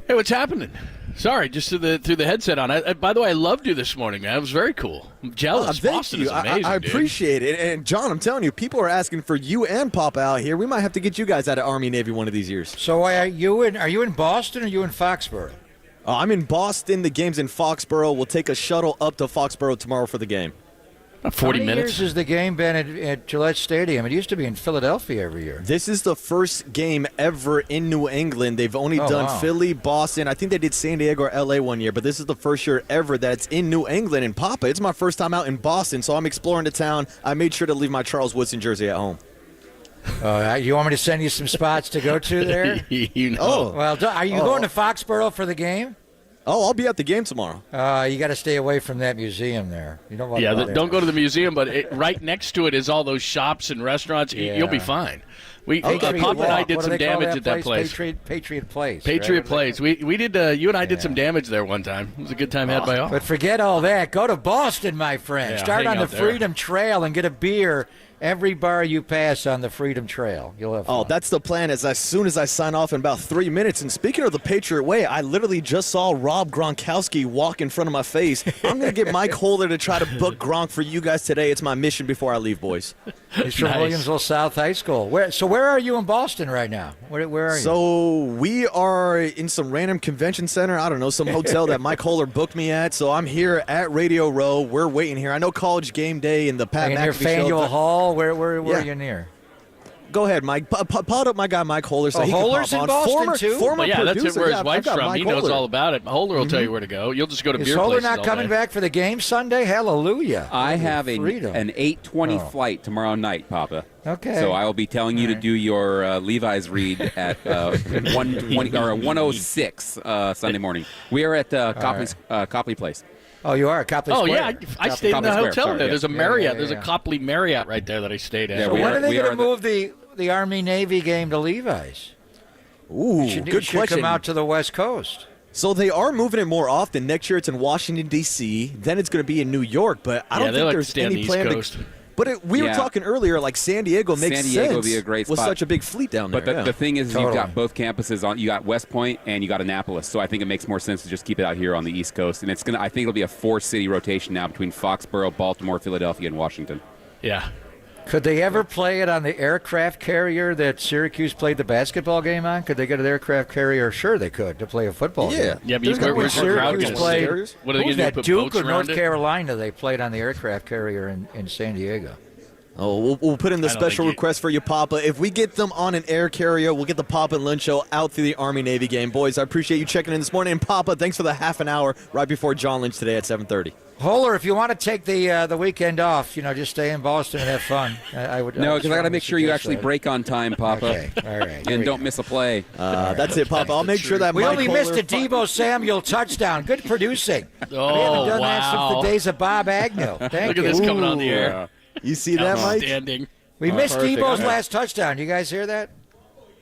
[SPEAKER 9] Hey, what's happening? Sorry, just through the headset on. By the way, I loved you this morning, man. It was very cool. I'm jealous.
[SPEAKER 2] Thank
[SPEAKER 9] Boston
[SPEAKER 2] you.
[SPEAKER 9] is amazing,
[SPEAKER 2] I appreciate it. And, John, I'm telling you, people are asking for you and Papa out here. We might have to get you guys out of Army Navy one of these years.
[SPEAKER 10] So are you in Boston or are you in Foxborough?
[SPEAKER 2] I'm in Boston. The game's in Foxborough. We'll take a shuttle up to Foxborough tomorrow for the game.
[SPEAKER 9] 40
[SPEAKER 10] How many
[SPEAKER 9] minutes.
[SPEAKER 10] years has the game been at Gillette Stadium? It used to be in Philadelphia every year.
[SPEAKER 2] This is the first game ever in New England. They've only done Philly, Boston. I think they did San Diego or L.A. one year, but this is the first year ever that's in New England. And, Papa, it's my first time out in Boston, so I'm exploring the town. I made sure to leave my Charles Woodson jersey at home.
[SPEAKER 10] You want me to send you some spots to go to there?
[SPEAKER 9] You know.
[SPEAKER 10] Oh, well, are you going to Foxborough for the game?
[SPEAKER 2] Oh, I'll be at the game tomorrow.
[SPEAKER 10] You got to stay away from that museum there. You don't want to
[SPEAKER 9] don't go to the museum, but right next to it is all those shops and restaurants.
[SPEAKER 10] Yeah.
[SPEAKER 9] You'll be fine. Papa and I did some damage at that place.
[SPEAKER 10] Patriot Place.
[SPEAKER 9] Patriot Place. We did. You and I did some damage there one time. It was a good time had by all.
[SPEAKER 10] But forget all that. Go to Boston, my friend.
[SPEAKER 9] Yeah,
[SPEAKER 10] Start on the
[SPEAKER 9] there.
[SPEAKER 10] Freedom Trail and get a beer every bar you pass on the Freedom Trail. You'll have fun.
[SPEAKER 2] Oh, that's the plan as soon as I sign off in about 3 minutes. And speaking of the Patriot Way, I literally just saw Rob Gronkowski walk in front of my face. I'm going to get Mike Holder to try to book Gronk for you guys today. It's my mission before I leave, boys.
[SPEAKER 10] He's from Williamsville South High School. Where are you in Boston right now? Where are you?
[SPEAKER 2] So we are in some random convention center. I don't know, some hotel that Mike Holder booked me at. So I'm here at Radio Row. We're waiting here. I know College Game Day and the Pat
[SPEAKER 10] near
[SPEAKER 2] McAfee
[SPEAKER 10] Faneuil
[SPEAKER 2] show.
[SPEAKER 10] Hall? Where are you near?
[SPEAKER 2] Go ahead, Mike. Pot up my guy Mike Holder. So he
[SPEAKER 10] Holder's
[SPEAKER 2] can
[SPEAKER 10] in
[SPEAKER 2] pop on.
[SPEAKER 10] Boston, too?
[SPEAKER 2] Former
[SPEAKER 9] Well, that's
[SPEAKER 2] producer.
[SPEAKER 9] where his
[SPEAKER 2] Yeah,
[SPEAKER 9] wife's
[SPEAKER 2] I've got
[SPEAKER 9] from.
[SPEAKER 2] Mike
[SPEAKER 9] He knows
[SPEAKER 2] Holder.
[SPEAKER 9] all about it. Holder will tell you where to go. You'll just go to
[SPEAKER 10] Is
[SPEAKER 9] beer
[SPEAKER 10] Holder
[SPEAKER 9] places
[SPEAKER 10] not
[SPEAKER 9] all
[SPEAKER 10] coming
[SPEAKER 9] day.
[SPEAKER 10] back for the game Sunday? Hallelujah.
[SPEAKER 3] I have an
[SPEAKER 10] Freedom.
[SPEAKER 3] 8:20 flight tomorrow night, Papa.
[SPEAKER 10] Okay.
[SPEAKER 3] So I will be telling you to do your Levi's read at 1:20 or 1:06 Sunday morning. We are at Copley Place.
[SPEAKER 10] Oh, you are at Copley Square?
[SPEAKER 9] Oh, yeah. I stayed in the
[SPEAKER 3] Square,
[SPEAKER 9] hotel
[SPEAKER 3] sorry,
[SPEAKER 9] there.
[SPEAKER 3] yeah.
[SPEAKER 9] There's a Marriott. There's a
[SPEAKER 10] yeah.
[SPEAKER 9] Copley Marriott right there that I stayed at.
[SPEAKER 3] Yeah,
[SPEAKER 10] So when are they going to move the Army-Navy game to Levi's?
[SPEAKER 2] Ooh,
[SPEAKER 10] It
[SPEAKER 2] good
[SPEAKER 10] should
[SPEAKER 2] question.
[SPEAKER 10] come out to the West Coast.
[SPEAKER 2] So they are moving it more often. Next year it's in Washington, D.C. Then it's going to be in New York. But I don't
[SPEAKER 9] they
[SPEAKER 2] think
[SPEAKER 9] like to
[SPEAKER 2] there's
[SPEAKER 9] stay on the
[SPEAKER 2] any
[SPEAKER 9] East
[SPEAKER 2] plan
[SPEAKER 9] Coast.
[SPEAKER 2] But we were talking earlier, like San Diego makes sense.
[SPEAKER 3] San Diego would be a great
[SPEAKER 2] with
[SPEAKER 3] spot.
[SPEAKER 2] such a big fleet down there.
[SPEAKER 3] But the thing is,
[SPEAKER 10] Totally.
[SPEAKER 3] you've got both campuses on. You got West Point and you got Annapolis. So I think it makes more sense to just keep it out here on the East Coast. And I think it'll be a 4-city rotation now between Foxborough, Baltimore, Philadelphia, and Washington.
[SPEAKER 9] Yeah.
[SPEAKER 10] Could they ever play it on the aircraft carrier that Syracuse played the basketball game on? Could they get an aircraft carrier? Sure, they could to play a football game.
[SPEAKER 9] Yeah, but where's the crowd going to
[SPEAKER 10] played?
[SPEAKER 9] stay? What are they
[SPEAKER 10] Who was
[SPEAKER 9] going to
[SPEAKER 10] that,
[SPEAKER 9] do? Put
[SPEAKER 10] Duke
[SPEAKER 9] boats
[SPEAKER 10] or North
[SPEAKER 9] around it?
[SPEAKER 10] Carolina? They played on the aircraft carrier in San Diego.
[SPEAKER 2] Oh, we'll put in the
[SPEAKER 9] I don't
[SPEAKER 2] special
[SPEAKER 9] think
[SPEAKER 2] request for you, Papa. If we get them on an air carrier, we'll get the Papa and Lynn show out through the Army-Navy game. Boys, I appreciate you checking in this morning. And, Papa, thanks for the half an hour right before John Lynch today at 7:30.
[SPEAKER 10] Holler, if you want to take the weekend off, just stay in Boston and have fun. I would.
[SPEAKER 3] No, because I got to make sure you
[SPEAKER 10] suggest
[SPEAKER 3] actually
[SPEAKER 10] that.
[SPEAKER 3] break on time, Papa.
[SPEAKER 10] Okay, all right.
[SPEAKER 3] And don't miss a play.
[SPEAKER 2] That's it, Papa. I'll make sure that
[SPEAKER 10] We
[SPEAKER 2] Mike
[SPEAKER 10] only
[SPEAKER 2] Kohler
[SPEAKER 10] missed a Debo Samuel touchdown. Good producing. We haven't done that since the days of Bob Agnew. Thank
[SPEAKER 9] Look
[SPEAKER 10] you.
[SPEAKER 9] at this coming on the air.
[SPEAKER 2] You see that, Mike?
[SPEAKER 9] Outstanding.
[SPEAKER 10] We missed
[SPEAKER 3] Perfect.
[SPEAKER 10] Debo's last touchdown. You guys hear that?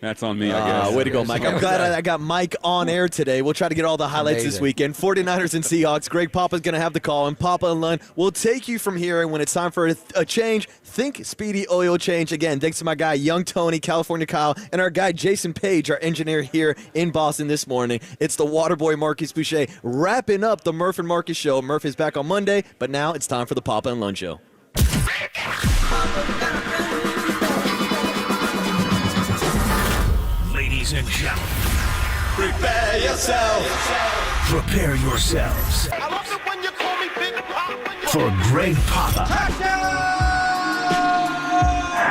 [SPEAKER 3] That's on me, I guess.
[SPEAKER 2] Way to go, Mike. I'm glad I got Mike on air today. We'll try to get all the highlights this weekend. 49ers and Seahawks. Greg Papa's going to have the call, and Papa and Lund will take you from here. And when it's time for a change, think Speedy Oil Change. Again, thanks to my guy, Young Tony, California Kyle, and our guy, Jason Page, our engineer here in Boston this morning. It's the Waterboy Marcus Boucher wrapping up the Murph and Marcus Show. Murph is back on Monday, but now it's time for the Papa and Lund Show.
[SPEAKER 1] Ladies and gentlemen,
[SPEAKER 2] prepare yourself.
[SPEAKER 1] Prepare yourselves
[SPEAKER 13] I love it when you call me Big Papa.
[SPEAKER 1] for Greg Papa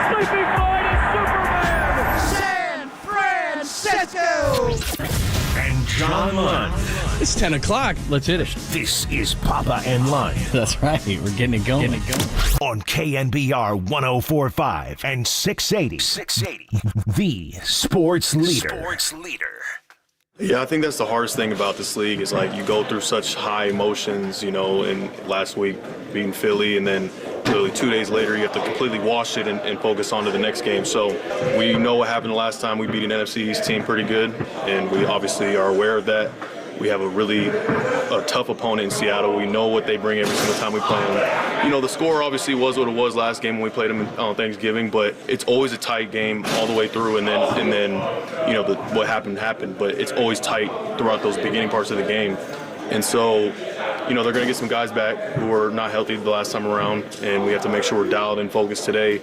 [SPEAKER 13] Sleeping Boy is Superman. San Francisco.
[SPEAKER 1] and John Lund.
[SPEAKER 9] It's 10 o'clock. Let's hit it.
[SPEAKER 1] This is Papa and Lund
[SPEAKER 9] That's right. We're getting it going.
[SPEAKER 1] on KNBR 104.5 and 680. The sports leader.
[SPEAKER 12] Yeah, I think that's the hardest thing about this league is like you go through such high emotions, and last week beating Philly, and then literally 2 days later you have to completely wash it and focus on to the next game. So we know what happened the last time. We beat an NFC East team pretty good, and we obviously are aware of that. We have a tough opponent in Seattle. We know what they bring every single time we play them. The score obviously was what it was last game when we played them on Thanksgiving, but it's always a tight game all the way through, and then what happened. But it's always tight throughout those beginning parts of the game, and so they're going to get some guys back who were not healthy the last time around, and we have to make sure we're dialed in, focused today.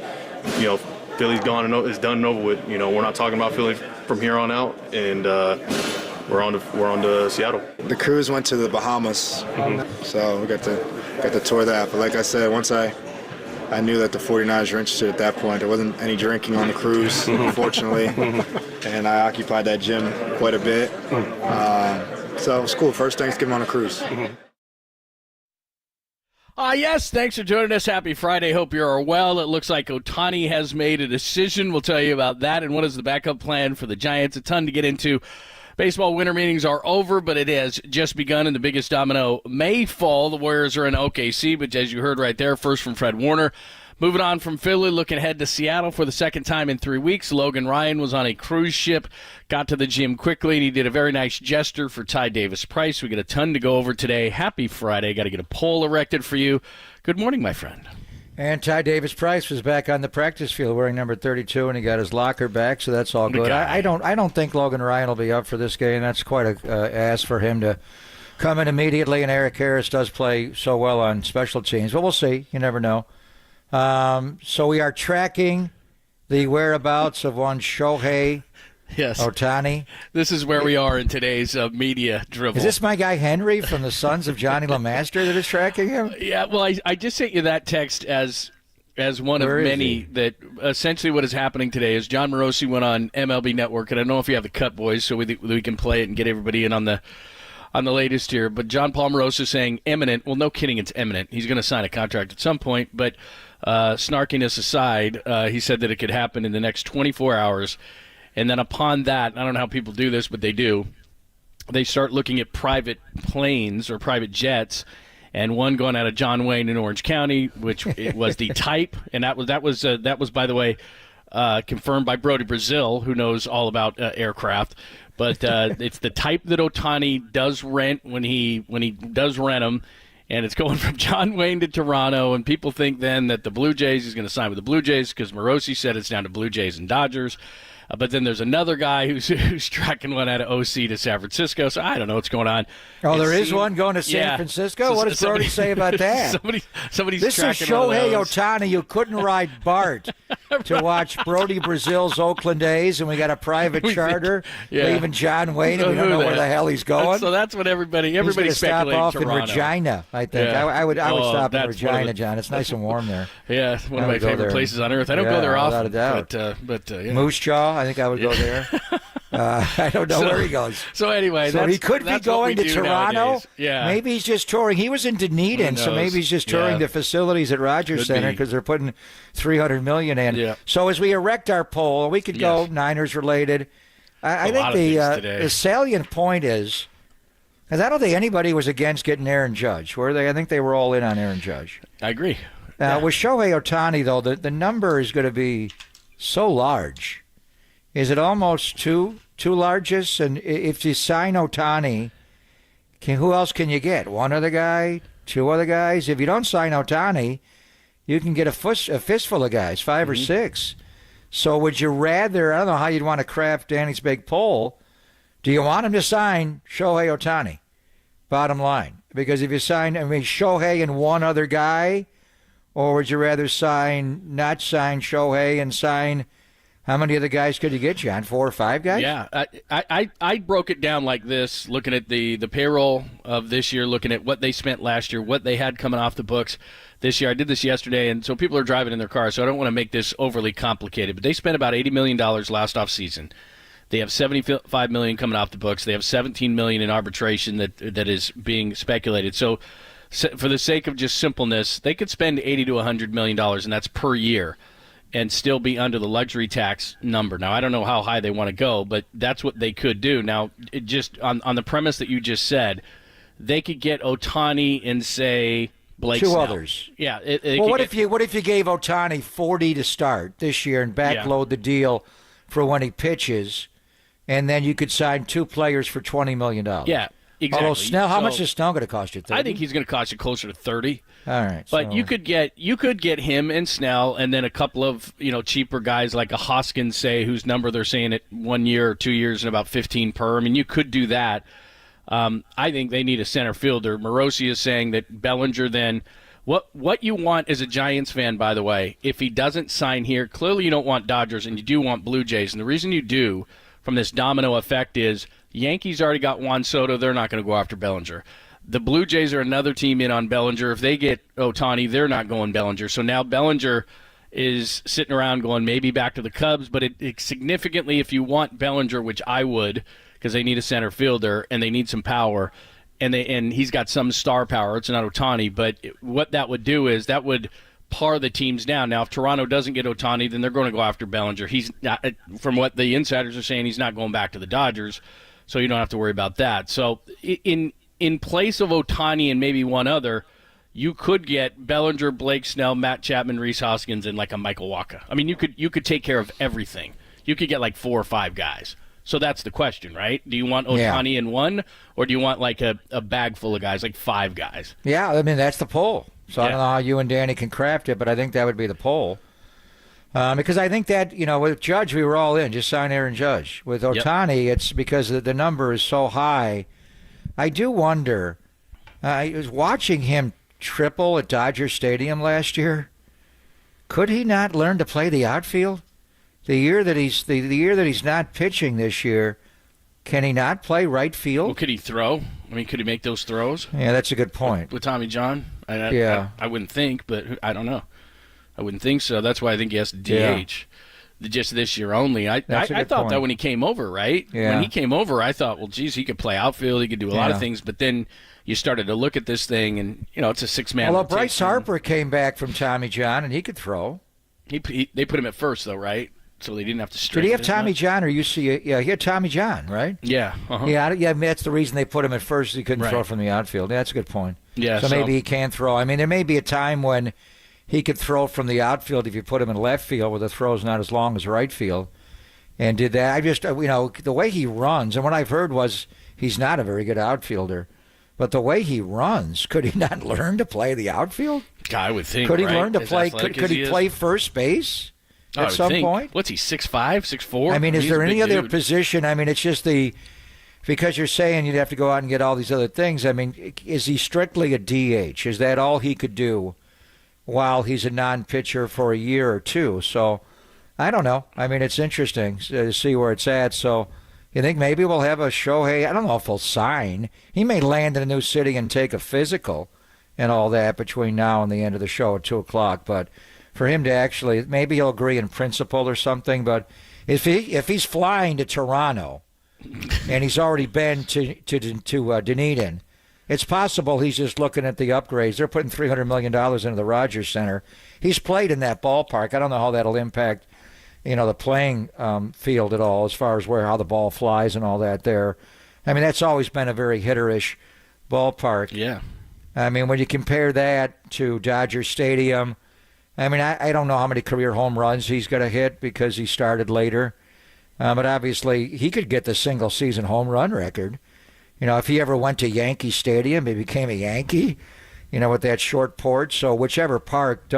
[SPEAKER 12] Philly's gone and it's done and over with. We're not talking about Philly from here on out, and we're on to Seattle.
[SPEAKER 22] The cruise went to the Bahamas, so we got to tour that. But like I said, once I knew that the 49ers were interested at that point. There wasn't any drinking on the cruise, unfortunately, and I occupied that gym quite a bit. So it was cool. First Thanksgiving on a cruise.
[SPEAKER 9] Yes, thanks for joining us. Happy Friday. Hope you're well. It looks like Ohtani has made a decision. We'll tell you about that and what is the backup plan for the Giants. A ton to get into. Baseball winter meetings are over, but it has just begun, and the biggest domino may fall. The Warriors are in OKC, but as you heard right there, first from Fred Warner. Moving on from Philly, looking ahead to Seattle for the second time in 3 weeks. Logan Ryan was on a cruise ship, got to the gym quickly, and he did a very nice gesture for Ty Davis-Price. We got a ton to go over today. Happy Friday. Got to get a poll erected for you. Good morning, my friend.
[SPEAKER 10] And Ty Davis-Price was back on the practice field wearing number 32, and he got his locker back, so that's all good. I don't think Logan Ryan will be up for this game. That's quite a ask for him to come in immediately, and Eric Harris does play so well on special teams. But we'll see. You never know. So we are tracking the whereabouts of one Shohei Ohtani.
[SPEAKER 9] This is where we are in today's media drivel.
[SPEAKER 10] Is this my guy Henry from the Sons of Johnny LeMaster that is tracking him?
[SPEAKER 9] Yeah, well, I just sent you that text as one of many that essentially what is happening today is John Morosi went on MLB Network, and I don't know if you have the cut, boys, so we can play it and get everybody in on the latest here. But John Paul Morosi is saying imminent. Well, no kidding, it's imminent. He's going to sign a contract at some point, but snarkiness aside, he said that it could happen in the next 24 hours. And then upon that, I don't know how people do this, but they do. They start looking at private planes or private jets, and one going out of John Wayne in Orange County, which it was the type, and that was by the way confirmed by Brody Brazil, who knows all about aircraft. But it's the type that Ohtani does rent when he does rent them. And it's going from John Wayne to Toronto, and people think then that the Blue Jays is going to sign with the Blue Jays because Morosi said it's down to Blue Jays and Dodgers. But then there's another guy who's tracking one out of OC to San Francisco. So I don't know what's going on.
[SPEAKER 10] Oh, there is one going to San Francisco?
[SPEAKER 9] So
[SPEAKER 10] what does Brody say about that?
[SPEAKER 9] Somebody's
[SPEAKER 10] this
[SPEAKER 9] tracking
[SPEAKER 10] is Shohei
[SPEAKER 9] one of those.
[SPEAKER 10] Ohtani. You couldn't ride BART to watch Brody Brazil's Oakland A's, and we got a private charter leaving John Wayne, and we don't know where the hell he's going.
[SPEAKER 9] So that's what everybody's
[SPEAKER 10] speculating. Stop off
[SPEAKER 9] Toronto.
[SPEAKER 10] in Regina, I think.
[SPEAKER 9] Yeah.
[SPEAKER 10] I would stop in Regina, John. It's nice and warm there.
[SPEAKER 9] Yeah, one of my favorite places on earth. I don't go there often.
[SPEAKER 10] Without a doubt.
[SPEAKER 9] But
[SPEAKER 10] Moose Jaw, I think I would go there. I don't know where he goes.
[SPEAKER 9] So anyway,
[SPEAKER 10] he could be going to Toronto.
[SPEAKER 9] Nowadays. Yeah,
[SPEAKER 10] maybe he's just touring. He was in Dunedin, so maybe he's just touring the facilities at Rogers Center because they're putting $300 million in.
[SPEAKER 9] Yeah.
[SPEAKER 10] So as we erect our poll, we could go Niners related. I think the salient point is, because I don't think anybody was against getting Aaron Judge, were they? I think they were all in on Aaron Judge.
[SPEAKER 9] I agree.
[SPEAKER 10] With Shohei Ohtani, though, the number is going to be so large. Is it almost two largest? And if you sign Ohtani, who else can you get? One other guy? Two other guys? If you don't sign Ohtani, you can get a fistful of guys, 5 or 6. So would you rather, I don't know how you'd want to craft Danny's big poll, do you want him to sign Shohei Ohtani? Bottom line. Because if you sign, Shohei and one other guy, or would you rather not sign Shohei and sign, how many other guys could you get, John? 4 or 5 guys?
[SPEAKER 9] Yeah, I broke it down like this, looking at the payroll of this year, looking at what they spent last year, what they had coming off the books this year. I did this yesterday, and so people are driving in their cars, so I don't want to make this overly complicated, but they spent about $80 million last offseason. They have $75 million coming off the books. They have $17 million in arbitration that is being speculated. So for the sake of just simpleness, they could spend $80 to $100 million, and that's per year, and still be under the luxury tax number. Now, I don't know how high they want to go, but that's what they could do. Now, it just on the premise that you just said, they could get Ohtani and say Blake
[SPEAKER 10] Two
[SPEAKER 9] Snell.
[SPEAKER 10] others.
[SPEAKER 9] Yeah.
[SPEAKER 10] What if you gave Ohtani 40 to start this year and backload the deal for when he pitches, and then you could sign 2 players for $20 million?
[SPEAKER 9] Yeah, exactly.
[SPEAKER 10] Although Snell, how much is Snell going to cost you? 30?
[SPEAKER 9] I think he's going to cost you closer to 30.
[SPEAKER 10] All right,
[SPEAKER 9] but you could get him and Snell, and then a couple of cheaper guys like a Hoskins, say, whose number they're saying at 1 year or 2 years and about 15 per. I mean, you could do that. I think they need a center fielder. Morosi is saying that Bellinger then. What you want as a Giants fan, by the way, if he doesn't sign here, clearly you don't want Dodgers and you do want Blue Jays, and the reason you do from this domino effect is Yankees already got Juan Soto. They're not going to go after Bellinger. The Blue Jays are another team in on Bellinger. If they get Ohtani, they're not going Bellinger. So now Bellinger is sitting around going maybe back to the Cubs, but it significantly, if you want Bellinger, which I would, because they need a center fielder and they need some power, and he's got some star power. It's not Ohtani, but what that would do is that would par the teams down. Now, if Toronto doesn't get Ohtani, then they're going to go after Bellinger. He's not, from what the insiders are saying, he's not going back to the Dodgers, so you don't have to worry about that. So in place of Ohtani and maybe one other, you could get Bellinger, Blake Snell, Matt Chapman, Rhys Hoskins, and like a Michael Wacha. I mean, you could take care of everything. You could get like 4 or 5 guys. So that's the question, right? Do you want Ohtani in one, or do you want like a bag full of guys, like 5 guys?
[SPEAKER 10] Yeah, I mean, that's the poll. So I don't know how you and Danny can craft it, but I think that would be the poll. Because I think that, with Judge, we were all in. Just sign Aaron Judge. With Ohtani, it's because the number is so high. I do wonder. I was watching him triple at Dodger Stadium last year. Could he not learn to play the outfield? The year that he's not pitching this year, can he not play right field?
[SPEAKER 9] Well, could he throw? I mean, could he make those throws?
[SPEAKER 10] Yeah, that's a good point.
[SPEAKER 9] With Tommy John?
[SPEAKER 10] Yeah.
[SPEAKER 9] I wouldn't think, but I don't know. I wouldn't think so. That's why I think he has to DH. Just this year only. I thought that when he came over, right?
[SPEAKER 10] Yeah.
[SPEAKER 9] When he came over, I thought, well, geez, he could play outfield. He could do a lot of things. But then you started to look at this thing, and, it's a 6-man.
[SPEAKER 10] Although Bryce Harper came back from Tommy John, and he could throw.
[SPEAKER 9] They put him at first, though, right? So they didn't have to straighten.
[SPEAKER 10] Did he have Tommy John, or yeah, he had Tommy John, right?
[SPEAKER 9] Yeah. Uh-huh.
[SPEAKER 10] Yeah, I mean, that's the reason they put him at first. He couldn't throw from the outfield. Yeah, that's a good point.
[SPEAKER 9] Yeah.
[SPEAKER 10] So maybe he can throw. I mean, there may be a time when he could throw from the outfield if you put him in left field where the throw's not as long as right field. And did that. I just, the way he runs, and what I've heard was he's not a very good outfielder. But the way he runs, could he not learn to play the outfield?
[SPEAKER 9] I would think.
[SPEAKER 10] Could he learn to play? Could he play first base at some point?
[SPEAKER 9] What's he, 6'5", 6'4"?
[SPEAKER 10] I mean, is there any other position? I mean, it's just because you're saying you'd have to go out and get all these other things. I mean, is he strictly a DH? Is that all he could do while he's a non-pitcher for a year or two? So I don't know. I mean, it's interesting to see where it's at. So you think maybe we'll have a Shohei? I don't know if he'll sign. He may land in a new city and take a physical and all that between now and the end of the show at 2 o'clock. But for him to actually, maybe he'll agree in principle or something. But if he's flying to Toronto and he's already been to Dunedin, it's possible he's just looking at the upgrades. They're putting $300 million into the Rogers Center. He's played in that ballpark. I don't know how that'll impact, the playing field at all as far as how the ball flies and all that there. I mean, that's always been a very hitterish ballpark.
[SPEAKER 9] Yeah.
[SPEAKER 10] I mean, when you compare that to Dodger Stadium, I mean, I don't know how many career home runs he's going to hit because he started later. But obviously, he could get the single-season home run record. If he ever went to Yankee Stadium, he became a Yankee, with that short porch. So whichever park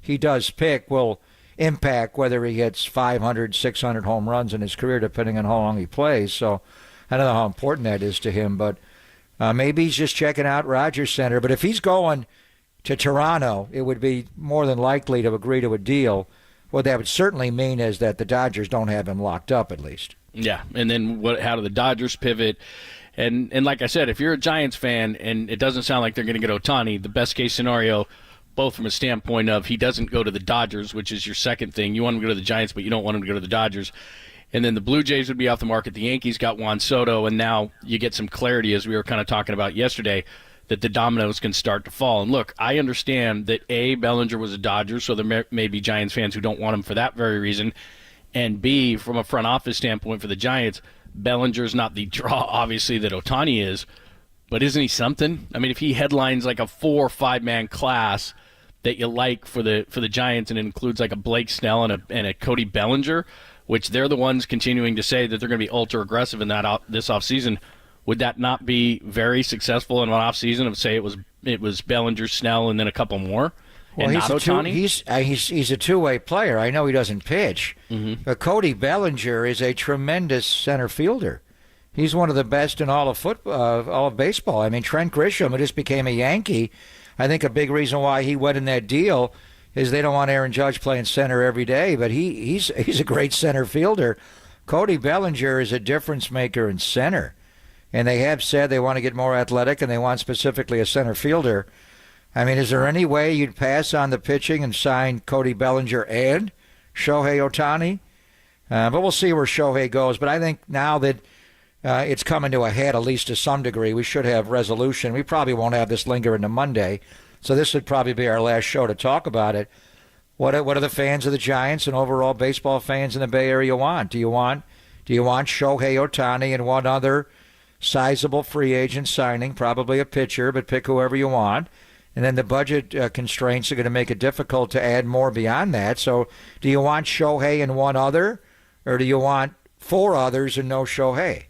[SPEAKER 10] he does pick will impact whether he hits 500, 600 home runs in his career, depending on how long he plays. So I don't know how important that is to him, but maybe he's just checking out Rogers Center. But if he's going to Toronto, it would be more than likely to agree to a deal. What that would certainly mean is that the Dodgers don't have him locked up, at least.
[SPEAKER 9] Yeah, and then how do the Dodgers pivot? And like I said, if you're a Giants fan and it doesn't sound like they're going to get Ohtani, the best case scenario, both from a standpoint of he doesn't go to the Dodgers, which is your second thing. You want him to go to the Giants, but you don't want him to go to the Dodgers. And then the Blue Jays would be off the market. The Yankees got Juan Soto, and now you get some clarity, as we were kind of talking about yesterday, that the dominoes can start to fall. And look, I understand that, A, Bellinger was a Dodger, so there may be Giants fans who don't want him for that very reason. And B, from a front office standpoint for the Giants, Bellinger's not the draw, obviously, that Ohtani is, but isn't he something? I mean, if he headlines like a 4 or 5-man class that you like for the Giants, and it includes like a Blake Snell and a Cody Bellinger, which they're the ones continuing to say that they're going to be ultra aggressive in that this offseason, would that not be very successful in one offseason of, say, it was Bellinger, Snell, and then a couple more?
[SPEAKER 10] Well, he's a two-way player. I know he doesn't pitch, but Cody Bellinger is a tremendous center fielder. He's one of the best in all of baseball. I mean, Trent Grisham, who just became a Yankee, I think a big reason why he went in that deal is they don't want Aaron Judge playing center every day, but he's a great center fielder. Cody Bellinger is a difference maker in center, and they have said they want to get more athletic and they want specifically a center fielder. I mean, is there any way you'd pass on the pitching and sign Cody Bellinger and Shohei Ohtani? But we'll see where Shohei goes. But I think now that it's coming to a head, at least to some degree, we should have resolution. We probably won't have this linger into Monday, so this would probably be our last show to talk about it. What are the fans of the Giants and overall baseball fans in the Bay Area want? Do you want Shohei Ohtani and one other sizable free agent signing, probably a pitcher, but pick whoever you want? And then the budget constraints are going to make it difficult to add more beyond that. So do you want Shohei and one other, or do you want 4 others and no Shohei?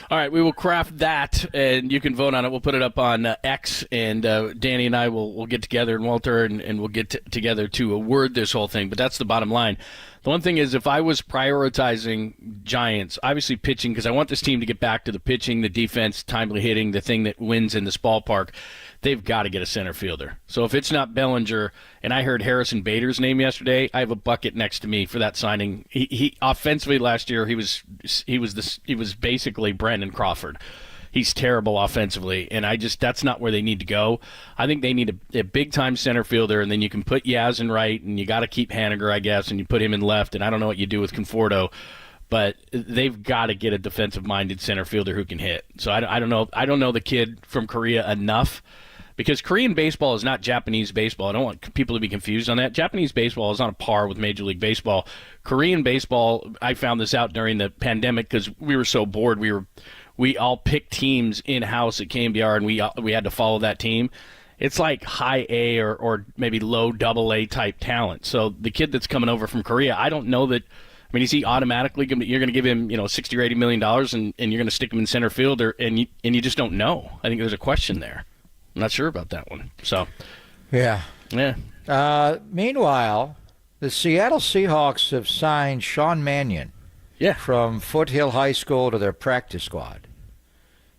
[SPEAKER 9] All right, we will craft that, and you can vote on it. We'll put it up on X, and Danny and I will get together, and Walter, and we'll get together to word this whole thing. But that's the bottom line. The one thing is, if I was prioritizing Giants, obviously pitching, because I want this team to get back to the pitching, the defense, timely hitting, the thing that wins in this ballpark, they've got to get a center fielder. So if it's not Bellinger, and I heard Harrison Bader's name yesterday, I have a bucket next to me for that signing. He offensively last year, he was basically Brandon Crawford. He's terrible offensively, and that's not where they need to go. I think they need a big-time center fielder, and then you can put Yaz in right, and you got to keep Haniger, I guess, and you put him in left, and I don't know what you do with Conforto, but they've got to get a defensive-minded center fielder who can hit. So I don't know. I don't know the kid from Korea enough, because Korean baseball is not Japanese baseball. I don't want people to be confused on that. Japanese baseball is on a par with Major League Baseball. Korean baseball, I found this out during the pandemic because we were so bored. We all picked teams in-house at KNBR, and we had to follow that team. It's like high A or maybe low double A type talent. So the kid that's coming over from Korea, I don't know that. I mean, is he automatically you're going to give him $60 or $80 million and you're going to stick him in center field, and you just don't know. I think there's a question there. I'm not sure about that one. So,
[SPEAKER 10] yeah.
[SPEAKER 9] Meanwhile,
[SPEAKER 10] the Seattle Seahawks have signed Sean Mannion from Foothill High School to their practice squad.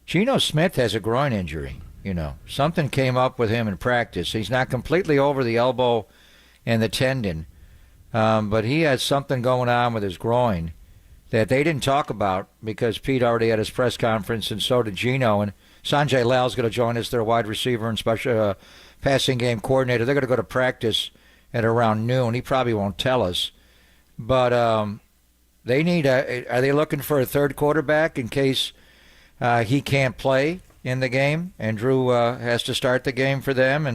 [SPEAKER 10] Geno Smith has a groin injury. Something came up with him in practice. He's not completely over the elbow and the tendon, but he has something going on with his groin that they didn't talk about because Pete already had his press conference, and so did Geno. And Sanjay Lal's going to join us, their wide receiver and special passing game coordinator. They're going to go to practice at around noon. He probably won't tell us. But they need are they looking for a third quarterback in case he can't play in the game and Drew has to start the game for them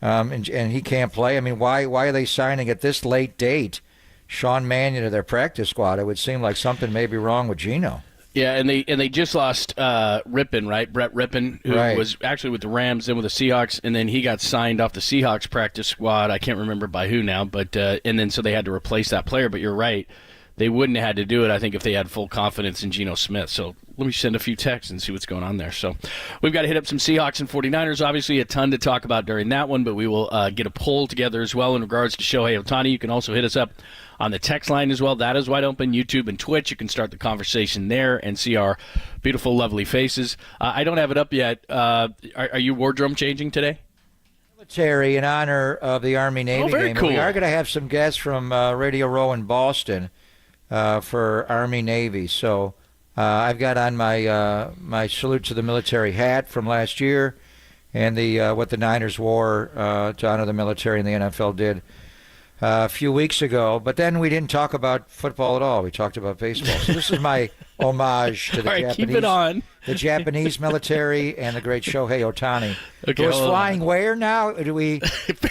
[SPEAKER 10] and he can't play? I mean, why are they signing at this late date Sean Mannion to their practice squad? It would seem like something may be wrong with Geno.
[SPEAKER 9] Yeah, and they just lost Rippon, right? Brett Rippon, who was actually with the Rams, then with the Seahawks, and then he got signed off the Seahawks practice squad. I can't remember by who now, but and then so they had to replace that player. But you're right, they wouldn't have had to do it, I think, if they had full confidence in Geno Smith. So let me send a few texts and see what's going on there. So we've got to hit up some Seahawks and 49ers. Obviously, a ton to talk about during that one, but we will get a poll together as well in regards to Shohei Ohtani. You can also hit us up on the text line as well. That is wide open. YouTube and Twitch. You can start the conversation there and see our beautiful, lovely faces. I don't have it up yet. Are you wardrobe changing today?
[SPEAKER 10] Military in honor of the Army-Navy game.
[SPEAKER 9] Cool.
[SPEAKER 10] We are going to have some guests from Radio Row in Boston for Army-Navy. So I've got on my salute to the military hat from last year and the what the Niners wore to honor the military and the NFL did a few weeks ago. But then we didn't talk about football at all. We talked about baseball. So this is my homage to the Japanese.
[SPEAKER 9] Keep it on.
[SPEAKER 10] The Japanese military and the great Shohei Ohtani.
[SPEAKER 9] Okay,
[SPEAKER 10] who is flying where now? Do we,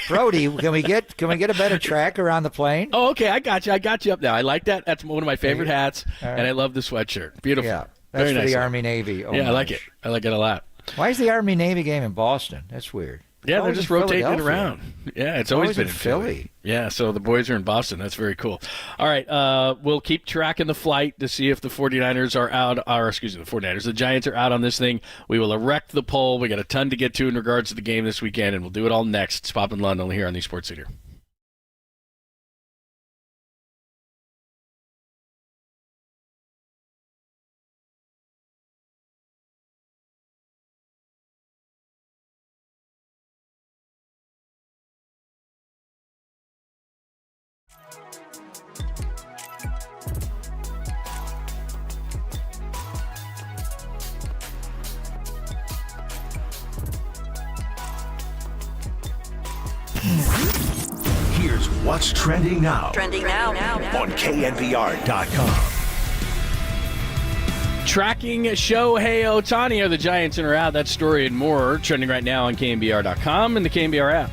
[SPEAKER 10] Brody? Can we get a better tracker on the plane?
[SPEAKER 9] Oh, okay. I got you up now. I like that. That's one of my favorite hats,
[SPEAKER 10] right.
[SPEAKER 9] and I love the sweatshirt. Beautiful.
[SPEAKER 10] Yeah, that's
[SPEAKER 9] Very
[SPEAKER 10] for
[SPEAKER 9] nice.
[SPEAKER 10] the Army-Navy.
[SPEAKER 9] Yeah, I like it. I like it a lot.
[SPEAKER 10] Why is the Army-Navy game in Boston? That's weird.
[SPEAKER 9] Yeah, they're just rotating it
[SPEAKER 10] Philadelphia.
[SPEAKER 9] around. Yeah, it's always been in Philly. Yeah, so the boys are in Boston. That's very cool. All right, we'll keep tracking the flight to see if the 49ers are out, or excuse me, the 49ers, the Giants are out on this thing. We will erect the poll. We got a ton to get to in regards to the game this weekend, and we'll do it all next. It's Pop and London here on the Sports Leader.
[SPEAKER 1] Here's what's trending now.
[SPEAKER 5] Trending now.
[SPEAKER 1] On KNBR.com.
[SPEAKER 9] Tracking Shohei Ohtani. Are the Giants in or out? That story and more trending right now on KNBR.com and the KNBR app.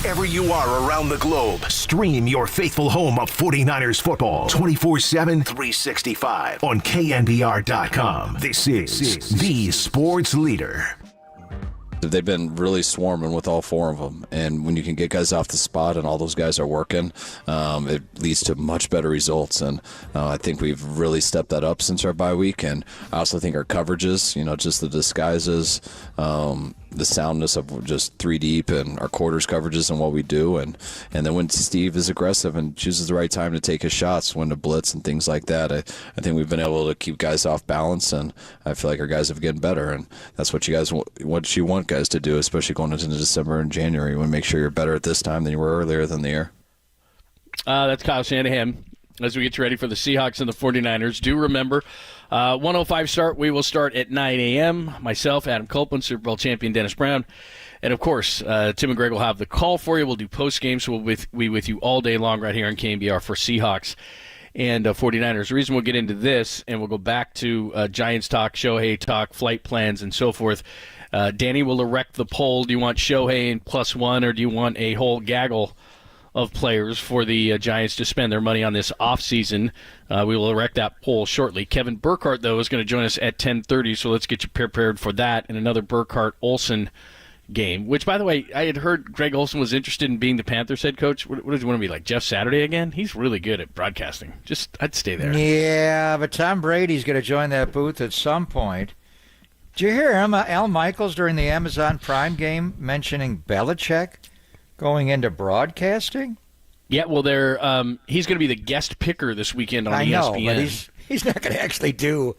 [SPEAKER 1] Wherever you are around the globe, stream your faithful home of 49ers football 24/7, 365 on KNBR.com. This is the sports leader.
[SPEAKER 8] They've been really swarming with all four of them, and when you can get guys off the spot and all those guys are working, it leads to much better results. And I think we've really stepped that up since our bye week. And I also think our coverages, just the disguises, the soundness of just 3 deep and our quarters coverages and what we do, and then when Steve is aggressive and chooses the right time to take his shots, when to blitz and things like that, I think we've been able to keep guys off balance, and I feel like our guys have getting better, and that's what you want guys to do, especially going into December and January. You want to make sure you're better at this time than you were earlier in the year.
[SPEAKER 9] That's Kyle Shanahan. As we get you ready for the Seahawks and the 49ers, do remember, 105 start. We will start at 9 a.m. Myself, Adam Copeland, Super Bowl champion Dennis Brown. And, of course, Tim and Greg will have the call for you. We'll do post-game, so we'll be with you all day long right here on KNBR for Seahawks and 49ers. The reason we'll get into this, and we'll go back to Giants talk, Shohei talk, flight plans, and so forth. Danny will erect the poll. Do you want Shohei in +1, or do you want a whole gaggle of players for the Giants to spend their money on this offseason? We will erect that poll shortly. Kevin Burkhardt, though, is going to join us at 10:30, so let's get you prepared for that and another Burkhardt-Olsen game, which, by the way, I had heard Greg Olsen was interested in being the Panthers head coach. What does he want to be, like Jeff Saturday again? He's really good at broadcasting. I'd stay there.
[SPEAKER 10] Yeah, but Tom Brady's going to join that booth at some point. Did you hear Al Michaels during the Amazon Prime game mentioning Belichick going into broadcasting?
[SPEAKER 9] Yeah, well, he's going to be the guest picker this weekend on ESPN.
[SPEAKER 10] I know, but he's not going to actually do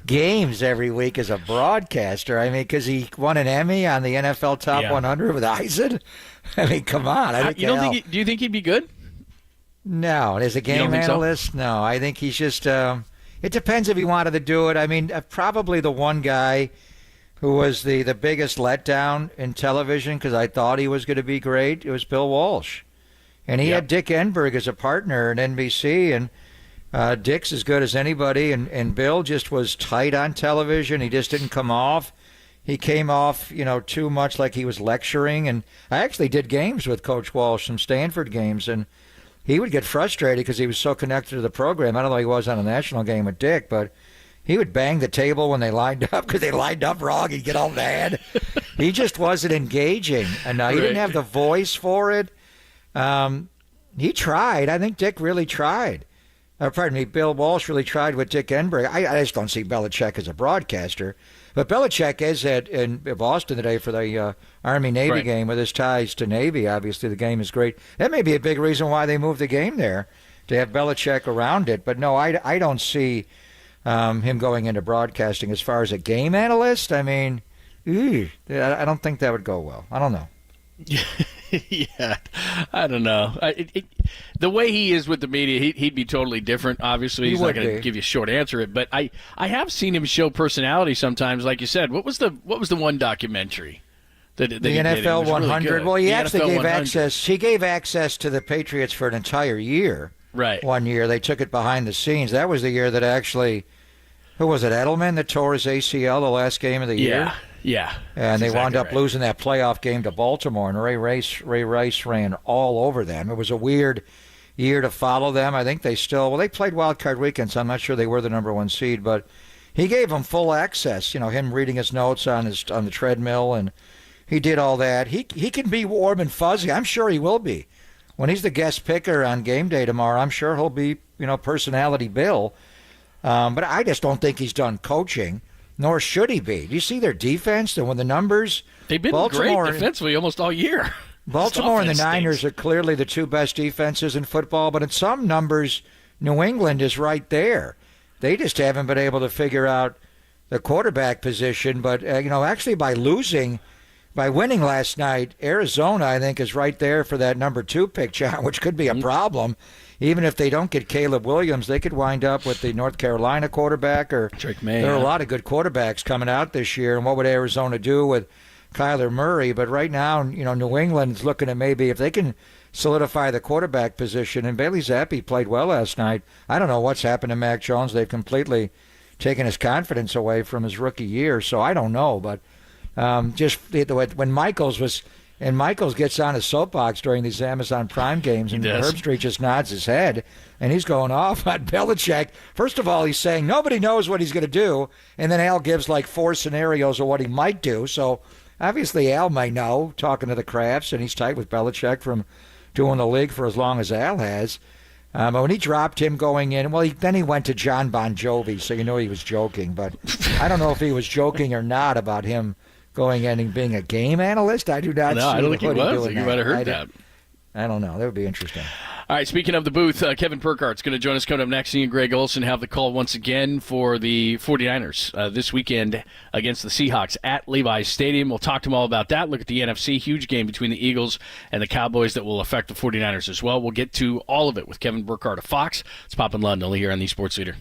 [SPEAKER 10] games every week as a broadcaster. I mean, because he won an Emmy on the NFL Top 100 with Eisen. I mean, come on.
[SPEAKER 9] Do you think he'd be good?
[SPEAKER 10] No, as a game analyst, so? No. I think he's just. It depends if he wanted to do it. I mean, probably the one guy who was the biggest letdown in television because I thought he was going to be great, it was Bill Walsh. And he had Dick Enberg as a partner at NBC, and Dick's as good as anybody, and Bill just was tight on television. He just didn't come off. He came off, too much like he was lecturing. And I actually did games with Coach Walsh, some Stanford games, and he would get frustrated because he was so connected to the program. I don't know if he was on a national game with Dick, but he would bang the table when they lined up because they lined up wrong. He'd get all mad. He just wasn't engaging. And he didn't have the voice for it. He tried. I think Dick really tried. Bill Walsh really tried with Dick Enberg. I just don't see Belichick as a broadcaster. But Belichick is in Boston today for the Army-Navy game with his ties to Navy. Obviously, the game is great. That may be a big reason why they moved the game there, to have Belichick around it. But no, I don't see him going into broadcasting as far as a game analyst. I mean, I don't think that would go well. I don't know.
[SPEAKER 9] Yeah, I don't know. The way he is with the media, he'd be totally different. Obviously, he's not going to give you a short answer. But I have seen him show personality sometimes. Like you said, what was the one documentary? The
[SPEAKER 10] NFL 100.
[SPEAKER 9] Really,
[SPEAKER 10] well, he actually gave access. He gave access to the Patriots for an entire year.
[SPEAKER 9] Right.
[SPEAKER 10] One year they took it behind the scenes. That was the year that actually, who was it? Edelman that tore his ACL the last game of the year.
[SPEAKER 9] Yeah.
[SPEAKER 10] And they wound up losing that playoff game to Baltimore, and Ray Rice ran all over them. It was a weird year to follow them. I think they played wild card weekend, so I'm not sure they were the number one seed, but he gave them full access. Him reading his notes on the treadmill, and he did all that. He can be warm and fuzzy. I'm sure he will be. When he's the guest picker on game day tomorrow, I'm sure he'll be, personality Bill. But I just don't think he's done coaching. Nor should he be. Do you see their defense? And when the numbers...
[SPEAKER 9] They've been great defensively almost all year.
[SPEAKER 10] Baltimore and the Niners are clearly the two best defenses in football, but in some numbers, New England is right there. They just haven't been able to figure out the quarterback position. But, actually by winning last night, Arizona, I think, is right there for that number 2 pick, John, which could be a problem. Even if they don't get Caleb Williams, they could wind up with the North Carolina quarterback. Or
[SPEAKER 9] Drake May.
[SPEAKER 10] There are a lot of good quarterbacks coming out this year. And what would Arizona do with Kyler Murray? But right now, New England's looking at maybe if they can solidify the quarterback position. And Bailey Zappi played well last night. I don't know what's happened to Mac Jones. They've completely taken his confidence away from his rookie year. So I don't know. But just when Michaels was And Michaels gets on his soapbox during these Amazon Prime games, and Herbstreit just nods his head, and he's going off on Belichick. First of all, he's saying nobody knows what he's going to do, and then Al gives like 4 scenarios of what he might do. So obviously Al might know, talking to the Crafts, and he's tight with Belichick from doing the league for as long as Al has. But when he dropped him going in, well, then he went to John Bon Jovi, so you know he was joking. But I don't know if he was joking or not about him going in and being a game analyst. I do not see
[SPEAKER 9] I don't think he was. You might have heard that.
[SPEAKER 10] I don't know. That would be interesting.
[SPEAKER 9] All right, speaking of the booth, Kevin Burkhardt's going to join us coming up next. He and Greg Olson have the call once again for the 49ers this weekend against the Seahawks at Levi's Stadium. We'll talk to them all about that. Look at the NFC, huge game between the Eagles and the Cowboys that will affect the 49ers as well. We'll get to all of it with Kevin Burkhardt of Fox. It's Pop and Lund, only here on the Sports Leader.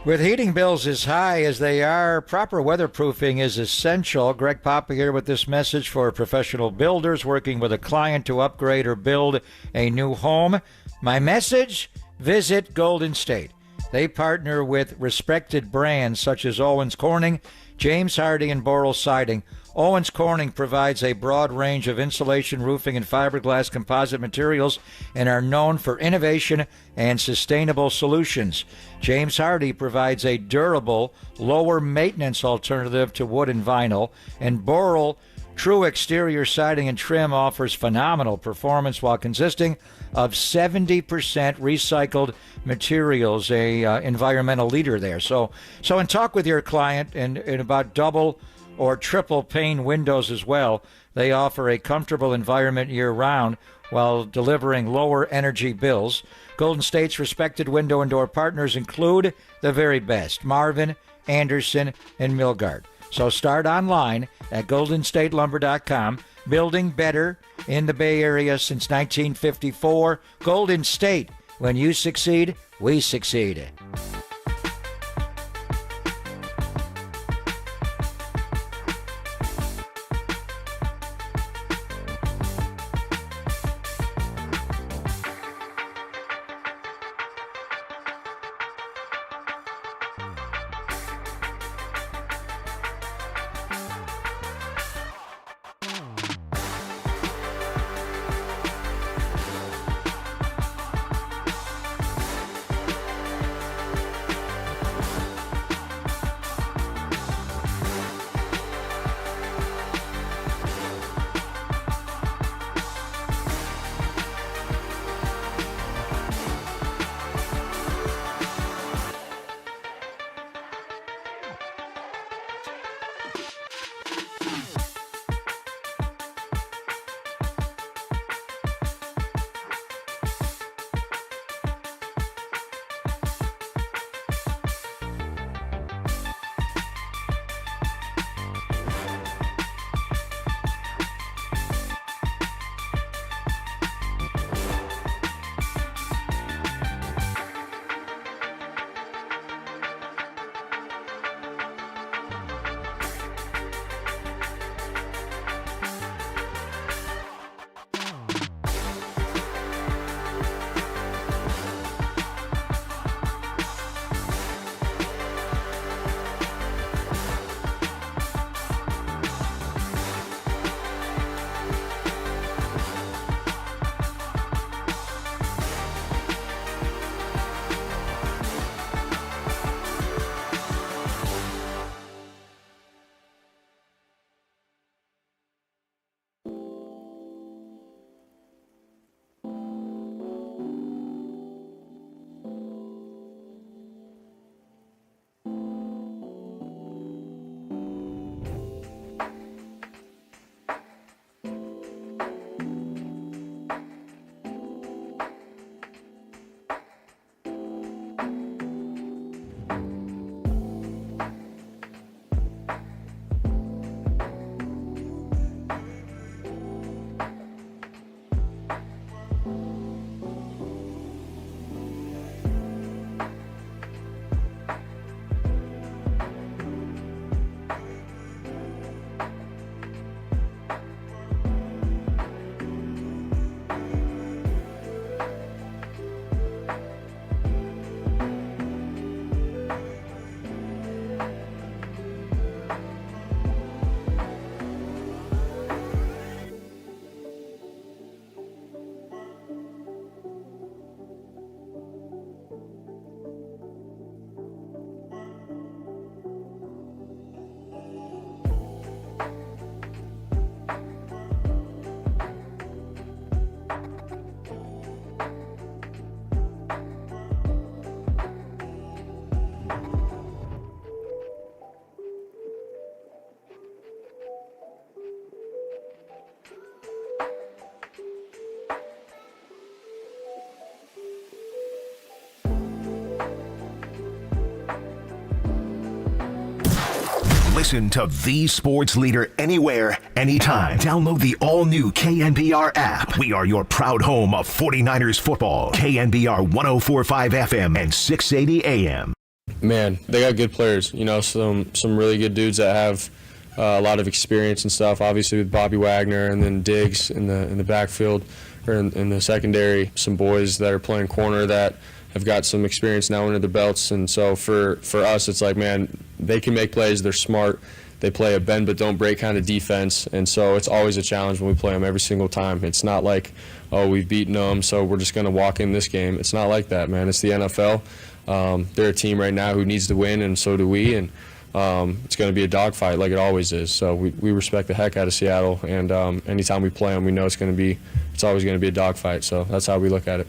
[SPEAKER 10] With heating bills as high as they are, proper weatherproofing is essential. Greg Papa here with this message for professional builders working with a client to upgrade or build a new home. My message, visit Golden State. They partner with respected brands such as Owens Corning, James Hardie, and Boral Siding. Owens Corning provides a broad range of insulation, roofing, and fiberglass composite materials and are known for innovation and sustainable solutions. James Hardie provides a durable, lower maintenance alternative to wood and vinyl, and Boral True Exterior Siding and Trim offers phenomenal performance while consisting of 70% recycled materials, a environmental leader there. So and talk with your client and about double or triple pane windows as well. They offer a comfortable environment year-round while delivering lower energy bills. Golden State's respected window and door partners include the very best, Marvin, Anderson, and Milgard. So start online at goldenstatelumber.com. Building better in the Bay Area since 1954. Golden State. When you succeed, we succeed.
[SPEAKER 1] Listen to the sports leader anywhere, anytime. Download the all-new KNBR app. We are your proud home of 49ers football. KNBR 104.5 FM and 680 AM.
[SPEAKER 21] Man, they got good players. Some really good dudes that have a lot of experience and stuff. Obviously with Bobby Wagner, and then Diggs in the backfield or in the secondary. Some boys that are playing corner that have got some experience now under their belts. And so for us, it's like, man, they can make plays. They're smart. They play a bend but don't break kind of defense. And so it's always a challenge when we play them every single time. It's not like, oh, we've beaten them, so we're just going to walk in this game. It's not like that, man. It's the NFL. They're a team right now who needs to win, and so do we. And it's going to be a dogfight like it always is. So we respect the heck out of Seattle. And anytime we play them, we know it's always going to be a dogfight. So that's how we look at it.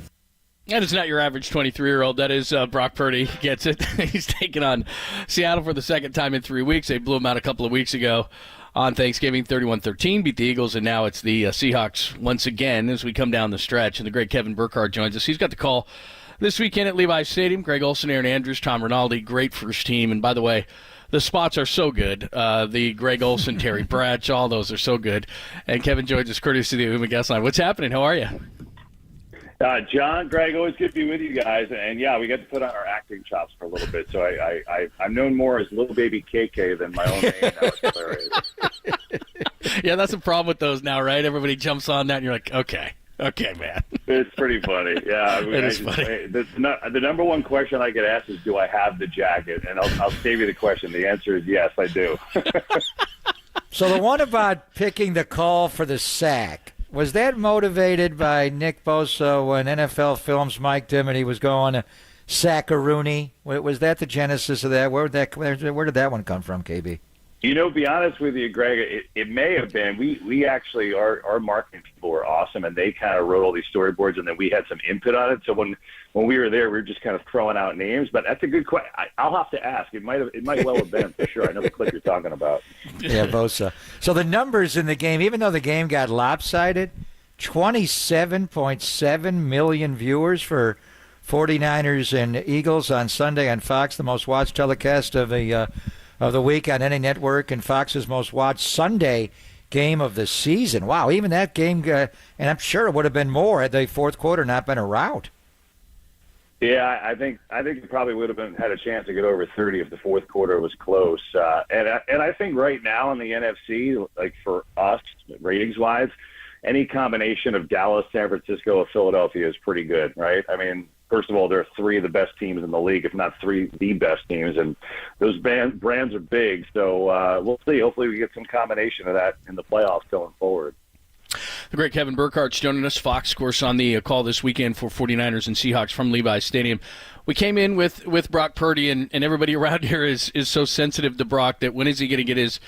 [SPEAKER 9] That is not your average 23-year-old. That is Brock Purdy gets it. He's taking on Seattle for the second time in 3 weeks. They blew him out a couple of weeks ago on Thanksgiving, 31-13, beat the Eagles, and now it's the Seahawks once again as we come down the stretch. And the great Kevin Burkhardt joins us. He's got the call this weekend at Levi's Stadium. Greg Olsen, Aaron Andrews, Tom Rinaldi, great first team. And by the way, the spots are so good. The Greg Olsen, Terry Bradshaw, all those are so good. And Kevin joins us courtesy of the Uma Guest Line. What's happening? How are you?
[SPEAKER 14] John, Greg, always good to be with you guys. And, yeah, we got to put on our acting chops for a little bit. So I'm known more as Little Baby KK than my own name. That was hilarious.
[SPEAKER 9] Yeah, that's the problem with those now, right? Everybody jumps on that, and you're like, okay, man.
[SPEAKER 14] It's pretty funny. Yeah,
[SPEAKER 9] it is funny.
[SPEAKER 14] The number one question I get asked is, do I have the jacket? And I'll save you the question. The answer is yes, I do.
[SPEAKER 10] So the one about picking the call for the sack, was that motivated by Nick Bosa when NFL Films mic'd him and he was going to sack a Rooney? Was that the genesis of that? Where did that one come from, KB?
[SPEAKER 14] To be honest with you, Greg, it may have been. We actually, our marketing people were awesome, and they kind of wrote all these storyboards, and then we had some input on it. So when we were there, we were just kind of throwing out names. But that's a good question. I'll have to ask. It might well have been for sure. I know the clip you're talking about.
[SPEAKER 10] Yeah, Bosa. So the numbers in the game, even though the game got lopsided, 27.7 million viewers for 49ers and Eagles on Sunday on Fox, the most watched telecast of the week on any network, and Fox's most watched Sunday game of the season. Wow, even that game, and I'm sure it would have been more had the fourth quarter not been a rout.
[SPEAKER 14] Yeah, I think it probably would have had a chance to get over 30 if the fourth quarter was close. And I think right now in the NFC, like for us, ratings-wise, any combination of Dallas, San Francisco, or Philadelphia is pretty good, right? I mean, first of all, there are three of the best teams in the league, if not three the best teams, and those brands are big. So we'll see. Hopefully we get some combination of that in the playoffs going forward.
[SPEAKER 9] The great Kevin Burkhardt's joining us. Fox, of course, on the call this weekend for 49ers and Seahawks from Levi's Stadium. We came in with Brock Purdy, and everybody around here is so sensitive to Brock that when is he going to get his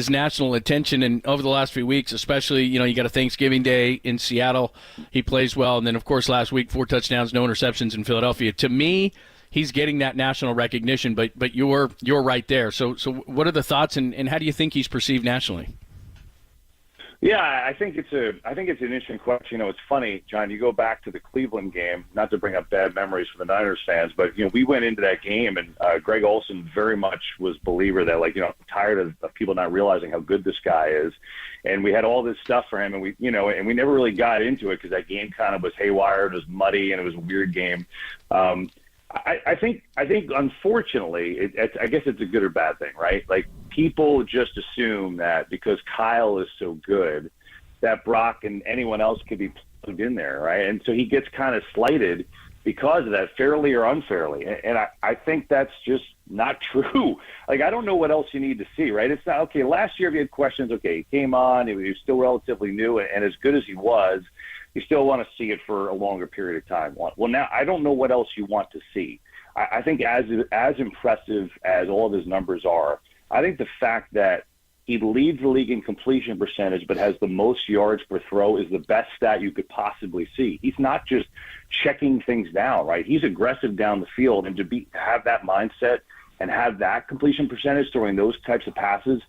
[SPEAKER 9] national attention? And over the last few weeks, especially, you got a Thanksgiving Day in Seattle. He plays well. And then, of course, last week, 4 touchdowns, no interceptions in Philadelphia. To me, he's getting that national recognition, but you're right there. So what are the thoughts, and how do you think he's perceived nationally?
[SPEAKER 14] Yeah, I think it's an interesting question. It's funny, John. You go back to the Cleveland game, not to bring up bad memories for the Niners fans, but we went into that game, and Greg Olsen very much was a believer that, tired of people not realizing how good this guy is, and we had all this stuff for him, and we never really got into it because that game kind of was haywire, it was muddy, and it was a weird game. I think unfortunately, I guess it's a good or bad thing, right? Like, people just assume that because Kyle is so good that Brock and anyone else could be plugged in there, right? And so he gets kind of slighted because of that, fairly or unfairly. And I think that's just not true. Like, I don't know what else you need to see, right? It's not, okay, last year if you had questions, okay, he came on, he was still relatively new, and as good as he was, you still want to see it for a longer period of time. Well, now I don't know what else you want to see. I think as impressive as all of his numbers are, I think the fact that he leads the league in completion percentage but has the most yards per throw is the best stat you could possibly see. He's not just checking things down, right? He's aggressive down the field, and to have that mindset and have that completion percentage throwing those types of passes,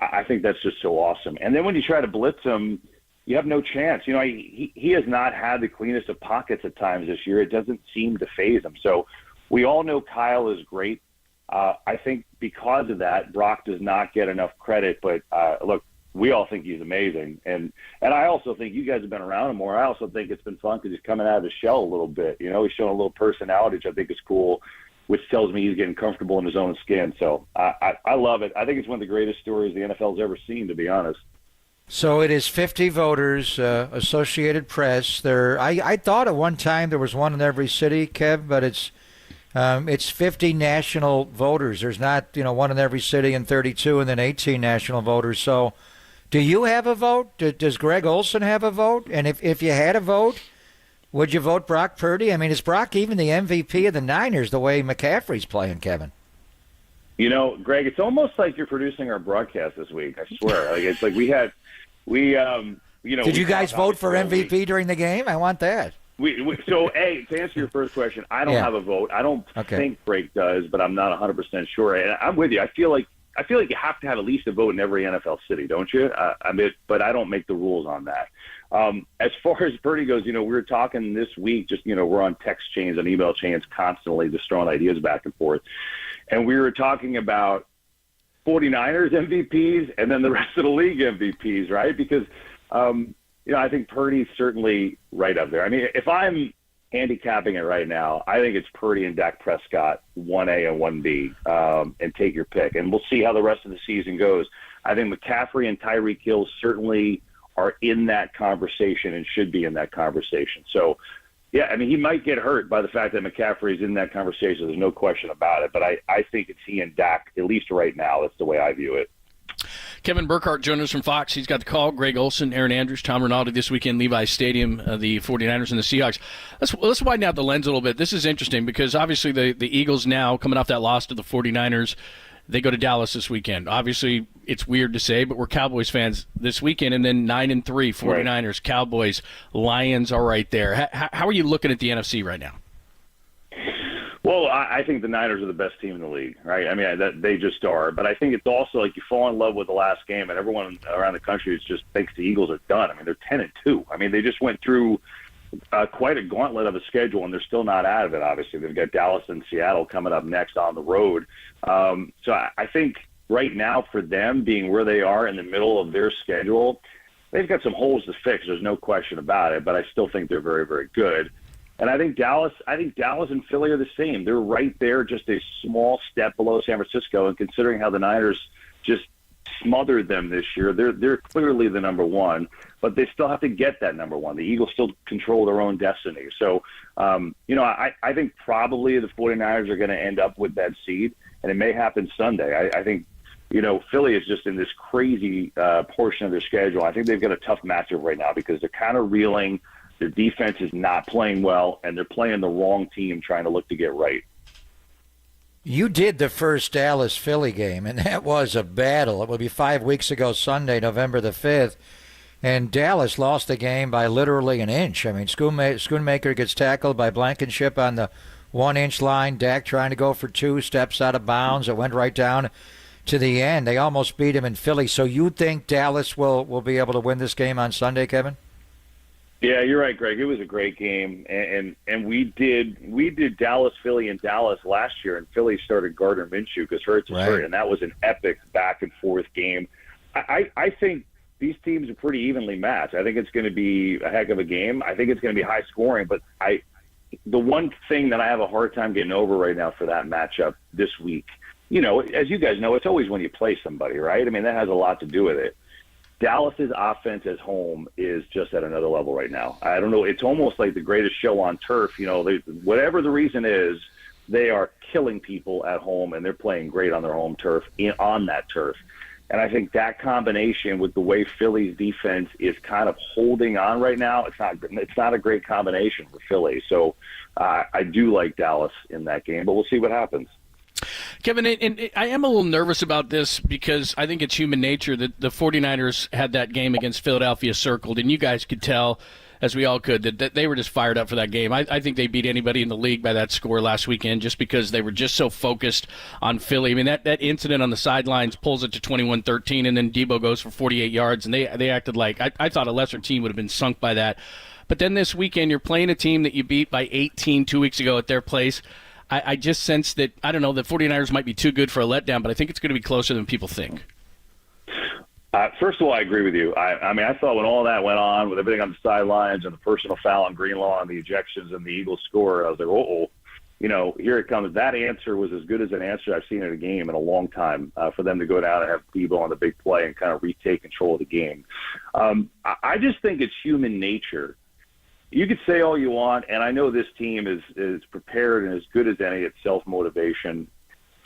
[SPEAKER 14] I think that's just so awesome. And then when you try to blitz him, you have no chance. He has not had the cleanest of pockets at times this year. It doesn't seem to faze him. So we all know Kyle is great. I think because of that, Brock does not get enough credit. But look, we all think he's amazing, and I also think you guys have been around him more. I also think it's been fun because he's coming out of his shell a little bit. You know, he's showing a little personality, which I think is cool, which tells me he's getting comfortable in his own skin. So I love it. I think it's one of the greatest stories the NFL's ever seen, to be honest.
[SPEAKER 10] So it is 50 voters, Associated Press. I thought at one time there was one in every city, Kev, but it's 50 national voters. There's not, one in every city and 32 and then 18 national voters. So do you have a vote? Does Greg Olson have a vote? And if you had a vote, would you vote Brock Purdy? I mean, is Brock even the MVP of the Niners the way McCaffrey's playing, Kevin?
[SPEAKER 14] Greg, it's almost like you're producing our broadcast this week. I swear. It's like Did you guys vote for MVP during the game? I want that. To answer your first question, I don't have a vote. I don't think Greg does, but I'm not 100% sure. And I'm with you. I feel like you have to have at least a vote in every NFL city, don't you? But I don't make the rules on that. As far as Purdy goes, we were talking this week, just, we're on text chains and email chains constantly, just throwing ideas back and forth. And we were talking about 49ers MVPs and then the rest of the league MVPs, right? Because, I think Purdy's certainly right up there. I mean, if I'm handicapping it right now, I think it's Purdy and Dak Prescott, 1A and 1B, and take your pick. And we'll see how the rest of the season goes. I think McCaffrey and Tyreek Hill certainly are in that conversation and should be in that conversation. So, yeah, I mean, he might get hurt by the fact that McCaffrey's in that conversation. There's no question about it. But I think it's he and Dak, at least right now. That's the way I view it.
[SPEAKER 9] Kevin Burkhardt joined us from Fox. He's got the call. Greg Olson, Aaron Andrews, Tom Rinaldi this weekend, Levi Stadium, the 49ers and the Seahawks. Let's widen out the lens a little bit. This is interesting because obviously the Eagles now, coming off that loss to the 49ers, they go to Dallas this weekend. Obviously, it's weird to say, but we're Cowboys fans this weekend. And then 9-3, 49ers, right. Cowboys, Lions are right there. How are you looking at the NFC right now?
[SPEAKER 14] Well, I think the Niners are the best team in the league, right? I mean, they just are. But I think it's also like you fall in love with the last game, and everyone around the country just thinks the Eagles are done. I mean, they're 10-2. I mean, they just went through quite a gauntlet of a schedule, and they're still not out of it, obviously. They've got Dallas and Seattle coming up next on the road. So I think right now for them being where they are in the middle of their schedule, they've got some holes to fix. There's no question about it, but I still think they're very, very good. And I think Dallas and Philly are the same. They're right there, just a small step below San Francisco. And considering how the Niners just smothered them this year, they're clearly the number one. But they still have to get that number one. The Eagles still control their own destiny. So, I think probably the 49ers are going to end up with that seed, and it may happen Sunday. I think, Philly is just in this crazy portion of their schedule. I think they've got a tough matchup right now because they're kind of reeling. Their defense is not playing well, and they're playing the wrong team trying to look to get right.
[SPEAKER 10] You did the first Dallas-Philly game, and that was a battle. It would be 5 weeks ago Sunday, November the 5th, and Dallas lost the game by literally an inch. I mean, Schoonmaker gets tackled by Blankenship on the 1-inch line. Dak trying to go for 2, steps out of bounds. It went right down to the end. They almost beat him in Philly. So you think Dallas will be able to win this game on Sunday, Kevin?
[SPEAKER 14] Yeah, you're right, Greg. It was a great game, and we did Dallas, Philly, and Dallas last year, and Philly started Gardner Minshew because Hurts was hurt, and that was an epic back and forth game. I think these teams are pretty evenly matched. I think it's going to be a heck of a game. I think it's going to be high scoring, but the one thing that I have a hard time getting over right now for that matchup this week, as you guys know, it's always when you play somebody, right? I mean, that has a lot to do with it. Dallas's offense at home is just at another level right now. I don't know. It's almost like the greatest show on turf. Whatever the reason is, they are killing people at home, and they're playing great on their home turf, on that turf. And I think that combination with the way Philly's defense is kind of holding on right now, it's not a great combination for Philly. So I do like Dallas in that game, but we'll see what happens.
[SPEAKER 9] Kevin, and I am a little nervous about this because I think it's human nature that the 49ers had that game against Philadelphia circled, and you guys could tell, as we all could, that they were just fired up for that game. I think they beat anybody in the league by that score last weekend just because they were just so focused on Philly. I mean, that incident on the sidelines pulls it to 21-13, and then Debo goes for 48 yards, and they acted like I thought a lesser team would have been sunk by that. But then this weekend, you're playing a team that you beat by 18 2 weeks ago at their place. I just sense that, I don't know, the 49ers might be too good for a letdown, but I think it's going to be closer than people think.
[SPEAKER 14] First of all, I agree with you. I mean, I thought when all that went on with everything on the sidelines and the personal foul on Greenlaw and the ejections and the Eagles score, I was like, here it comes. That answer was as good as an answer I've seen in a game in a long time for them to go down and have Debo on the big play and kind of retake control of the game. I just think it's human nature. You could say all you want, and I know this team is prepared and as good as any at self-motivation.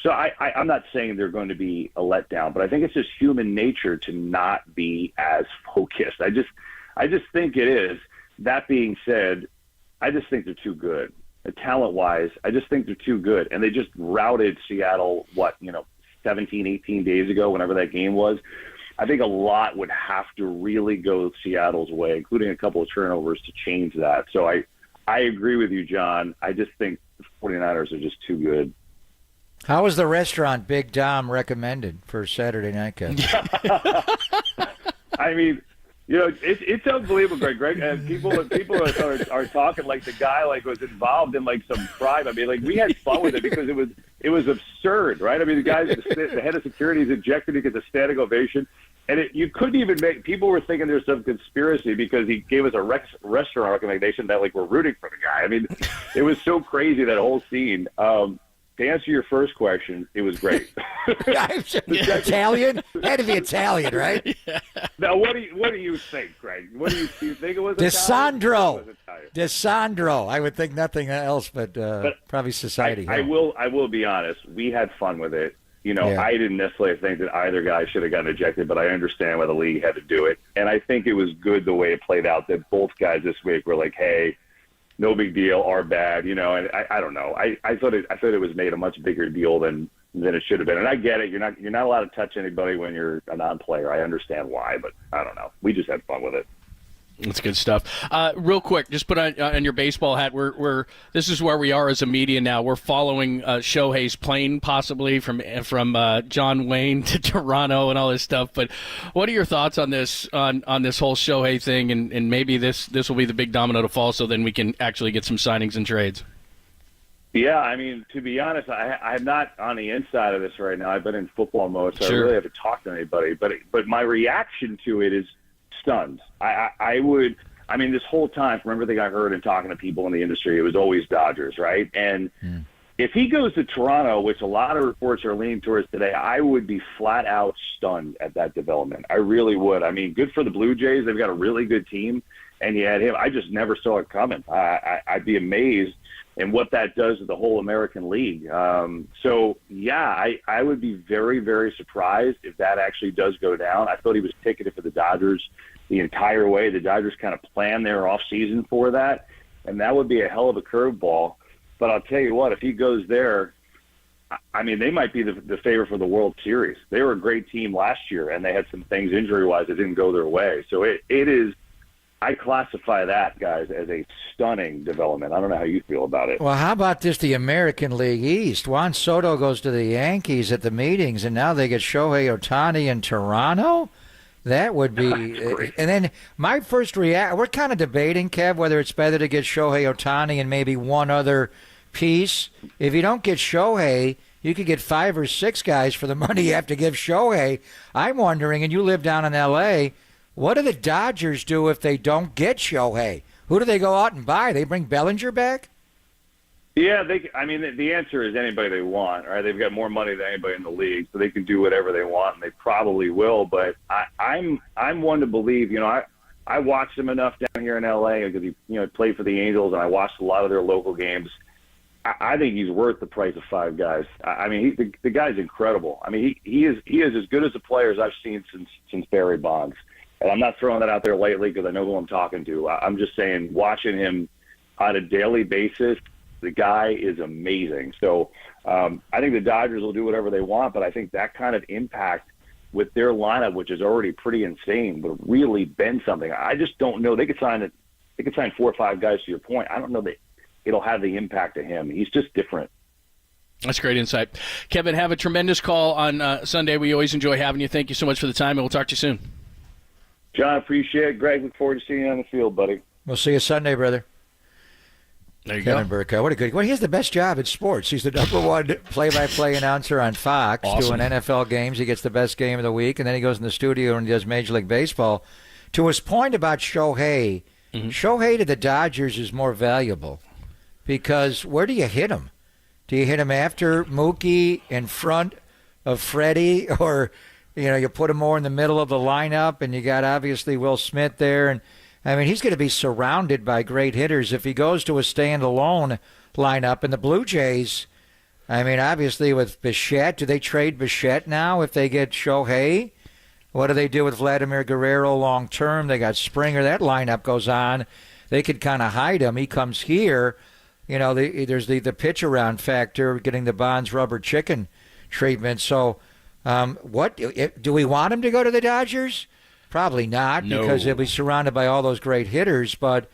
[SPEAKER 14] So I'm not saying they're going to be a letdown, but I think it's just human nature to not be as focused. I just think it is. That being said, I just think they're too good. Talent-wise, I just think they're too good. And they just routed Seattle, 17, 18 days ago, whenever that game was. I think a lot would have to really go Seattle's way, including a couple of turnovers to change that. So I agree with you, John. I just think the 49ers are just too good.
[SPEAKER 10] How was the restaurant Big Dom recommended for Saturday night, Kevin?
[SPEAKER 14] I mean, it's unbelievable, Greg. And people are talking like the guy was involved in some crime. I mean, we had fun with it because it was absurd, right? I mean, the head of security is ejected. He gets a standing ovation, and you couldn't even make. People were thinking there's some conspiracy because he gave us a restaurant recommendation that we're rooting for the guy. I mean, it was so crazy, that whole scene. To answer your first question, it was great.
[SPEAKER 10] Italian? Had to be Italian, right?
[SPEAKER 14] Yeah. Now, what do you think, Greg? What do you think it was?
[SPEAKER 10] DeSandro. I would think nothing else, but probably society.
[SPEAKER 14] I will be honest. We had fun with it. I didn't necessarily think that either guy should have gotten ejected, but I understand why the league had to do it, and I think it was good the way it played out. That both guys this week were like, "Hey, no big deal, our bad," and I don't know. I thought it was made a much bigger deal than it should have been. And I get it. You're not allowed to touch anybody when you're a non-player. I understand why, but I don't know. We just had fun with it.
[SPEAKER 9] That's good stuff. Real quick, just put on your baseball hat. This is where we are as a media now. We're following Shohei's plane, possibly from John Wayne to Toronto and all this stuff. But what are your thoughts on this on this whole Shohei thing? And maybe this will be the big domino to fall, so then we can actually get some signings and trades.
[SPEAKER 14] Yeah, I mean, to be honest, I'm not on the inside of this right now. I've been in football mode, so I really haven't talked to anybody. But my reaction to it is stunned. I mean, this whole time, from everything I heard and talking to people in the industry, it was always Dodgers, right? And if he goes to Toronto, which a lot of reports are leaning towards today, I would be flat out stunned at that development. I really would. I mean, good for the Blue Jays. They've got a really good team, and you had him. I just never saw it coming. I'd be amazed in what that does to the whole American League. So, yeah, I would be very, very surprised if that actually does go down. I thought he was ticketed for the Dodgers the entire way. The Dodgers kind of planned their offseason for that, and that would be a hell of a curveball. But I'll tell you what, if he goes there, I mean, they might be the favorite for the World Series. They were a great team last year, and they had some things injury-wise that didn't go their way. So it is – I classify that, guys, as a stunning development. I don't know how you feel about it.
[SPEAKER 10] Well, how about this, the American League East? Juan Soto goes to the Yankees at the meetings, and now they get Shohei Ohtani in Toronto? That would be, and then my first reaction, we're kind of debating, Kev, whether it's better to get Shohei Ohtani and maybe one other piece. If you don't get Shohei, you could get 5 or 6 guys for the money you have to give Shohei. I'm wondering, and you live down in L.A., what do the Dodgers do if they don't get Shohei? Who do they go out and buy? They bring Bellinger back?
[SPEAKER 14] Yeah, the answer is anybody they want, right? They've got more money than anybody in the league, so they can do whatever they want, and they probably will. But I'm one to believe, I watched him enough down here in L.A. because he played for the Angels, and I watched a lot of their local games. I think he's worth the price of 5 guys. I mean, the guy's incredible. I mean, he is as good as a player as I've seen since Barry Bonds. And I'm not throwing that out there lightly because I know who I'm talking to. I'm just saying, watching him on a daily basis, the guy is amazing. So I think the Dodgers will do whatever they want, but I think that kind of impact with their lineup, which is already pretty insane, would really bend something. I just don't know. They could sign 4 or 5 guys, to your point. I don't know that it'll have the impact to him. He's just different.
[SPEAKER 9] That's great insight. Kevin, have a tremendous call on Sunday. We always enjoy having you. Thank you so much for the time, and we'll talk to you soon.
[SPEAKER 14] John, appreciate it. Greg, look forward to seeing you on the field, buddy.
[SPEAKER 10] We'll see you Sunday, brother.
[SPEAKER 9] There you
[SPEAKER 10] Kevin
[SPEAKER 9] go.
[SPEAKER 10] Burkhardt. What a good. Well, he has the best job in sports. He's the number one play-by-play announcer on Fox
[SPEAKER 9] Awesome.
[SPEAKER 10] doing NFL games. He gets the best game of the week, and then he goes in the studio and does Major League Baseball. To his point about Shohei, Shohei to the Dodgers is more valuable because where do you hit him? Do you hit him after Mookie, in front of Freddie, or you put him more in the middle of the lineup, and you got obviously Will Smith there, and I mean, he's going to be surrounded by great hitters. If he goes to a standalone lineup, and the Blue Jays, I mean, obviously with Bichette, do they trade Bichette now if they get Shohei? What do they do with Vladimir Guerrero long term? They got Springer. That lineup goes on. They could kind of hide him. He comes here. There's the pitch around factor, getting the Bonds rubber chicken treatment. So what do we want him to go to the Dodgers? Probably not,
[SPEAKER 9] No.
[SPEAKER 10] because he'll be surrounded by all those great hitters. But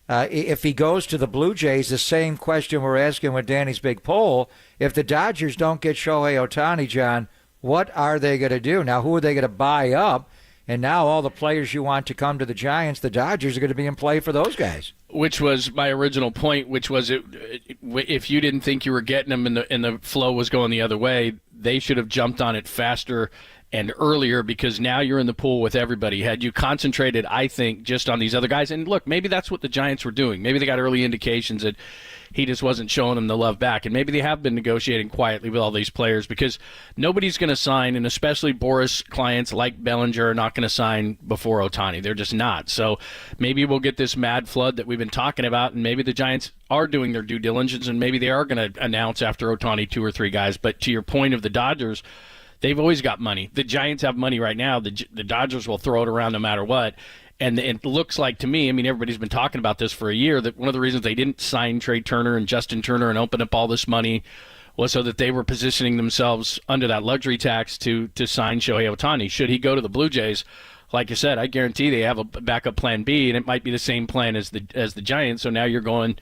[SPEAKER 10] if he goes to the Blue Jays, the same question we're asking with Danny's big poll, if the Dodgers don't get Shohei Ohtani, John, what are they going to do? Now, who are they going to buy up? And now all the players you want to come to the Giants, the Dodgers are going to be in play for those guys.
[SPEAKER 9] Which was my original point, which was if you didn't think you were getting them and the flow was going the other way, they should have jumped on it faster and earlier, because now you're in the pool with everybody. Had you concentrated, I think, just on these other guys, and look, maybe that's what the Giants were doing. Maybe they got early indications that he just wasn't showing them the love back, and maybe they have been negotiating quietly with all these players, because nobody's going to sign, and especially Boris clients like Bellinger are not going to sign before Ohtani. They're just not. So maybe we'll get this mad flood that we've been talking about, and maybe the Giants are doing their due diligence, and maybe they are going to announce after Ohtani 2 or 3 guys. But to your point of the Dodgers, they've always got money. The Giants have money right now. The Dodgers will throw it around no matter what. And it looks like to me, I mean, everybody's been talking about this for a year, that one of the reasons they didn't sign Trey Turner and Justin Turner and open up all this money was so that they were positioning themselves under that luxury tax to sign Shohei Ohtani. Should he go to the Blue Jays, like you said, I guarantee they have a backup plan B, and it might be the same plan as the Giants. So now you're going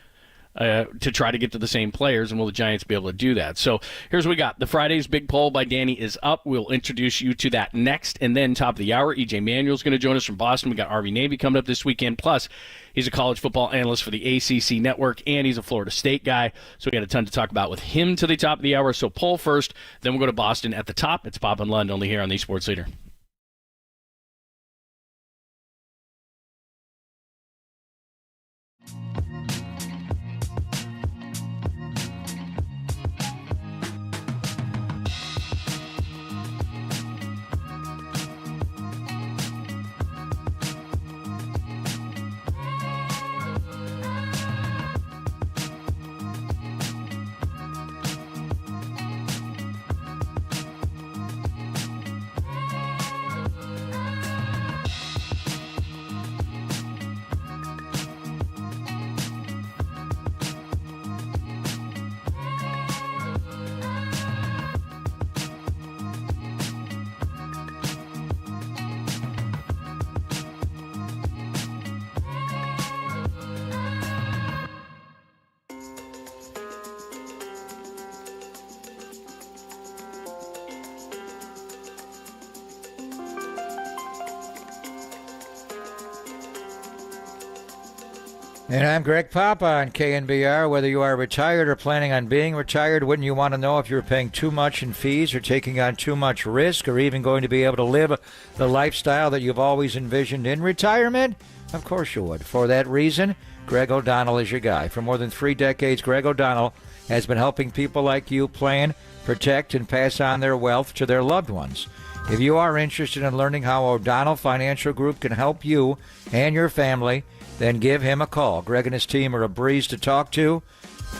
[SPEAKER 9] to try to get to the same players, and will the Giants be able to do that? So here's what we got. The Friday's Big Poll by Danny is up. We'll introduce you to that next, and then top of the hour, EJ Manuel's going to join us from Boston. We got Army Navy coming up this weekend. Plus, he's a college football analyst for the ACC Network, and he's a Florida State guy. So we got a ton to talk about with him to the top of the hour. So poll first, then we'll go to Boston at the top. It's Pop and Lund, only here on the Sports Leader.
[SPEAKER 10] And I'm Greg Papa on KNBR. Whether you are retired or planning on being retired, wouldn't you want to know if you're paying too much in fees or taking on too much risk, or even going to be able to live the lifestyle that you've always envisioned in retirement? Of course you would. For that reason, Greg O'Donnell is your guy. For more than 3 decades, Greg O'Donnell has been helping people like you plan, protect, and pass on their wealth to their loved ones. If you are interested in learning how O'Donnell Financial Group can help you and your family, then give him a call. Greg and his team are a breeze to talk to.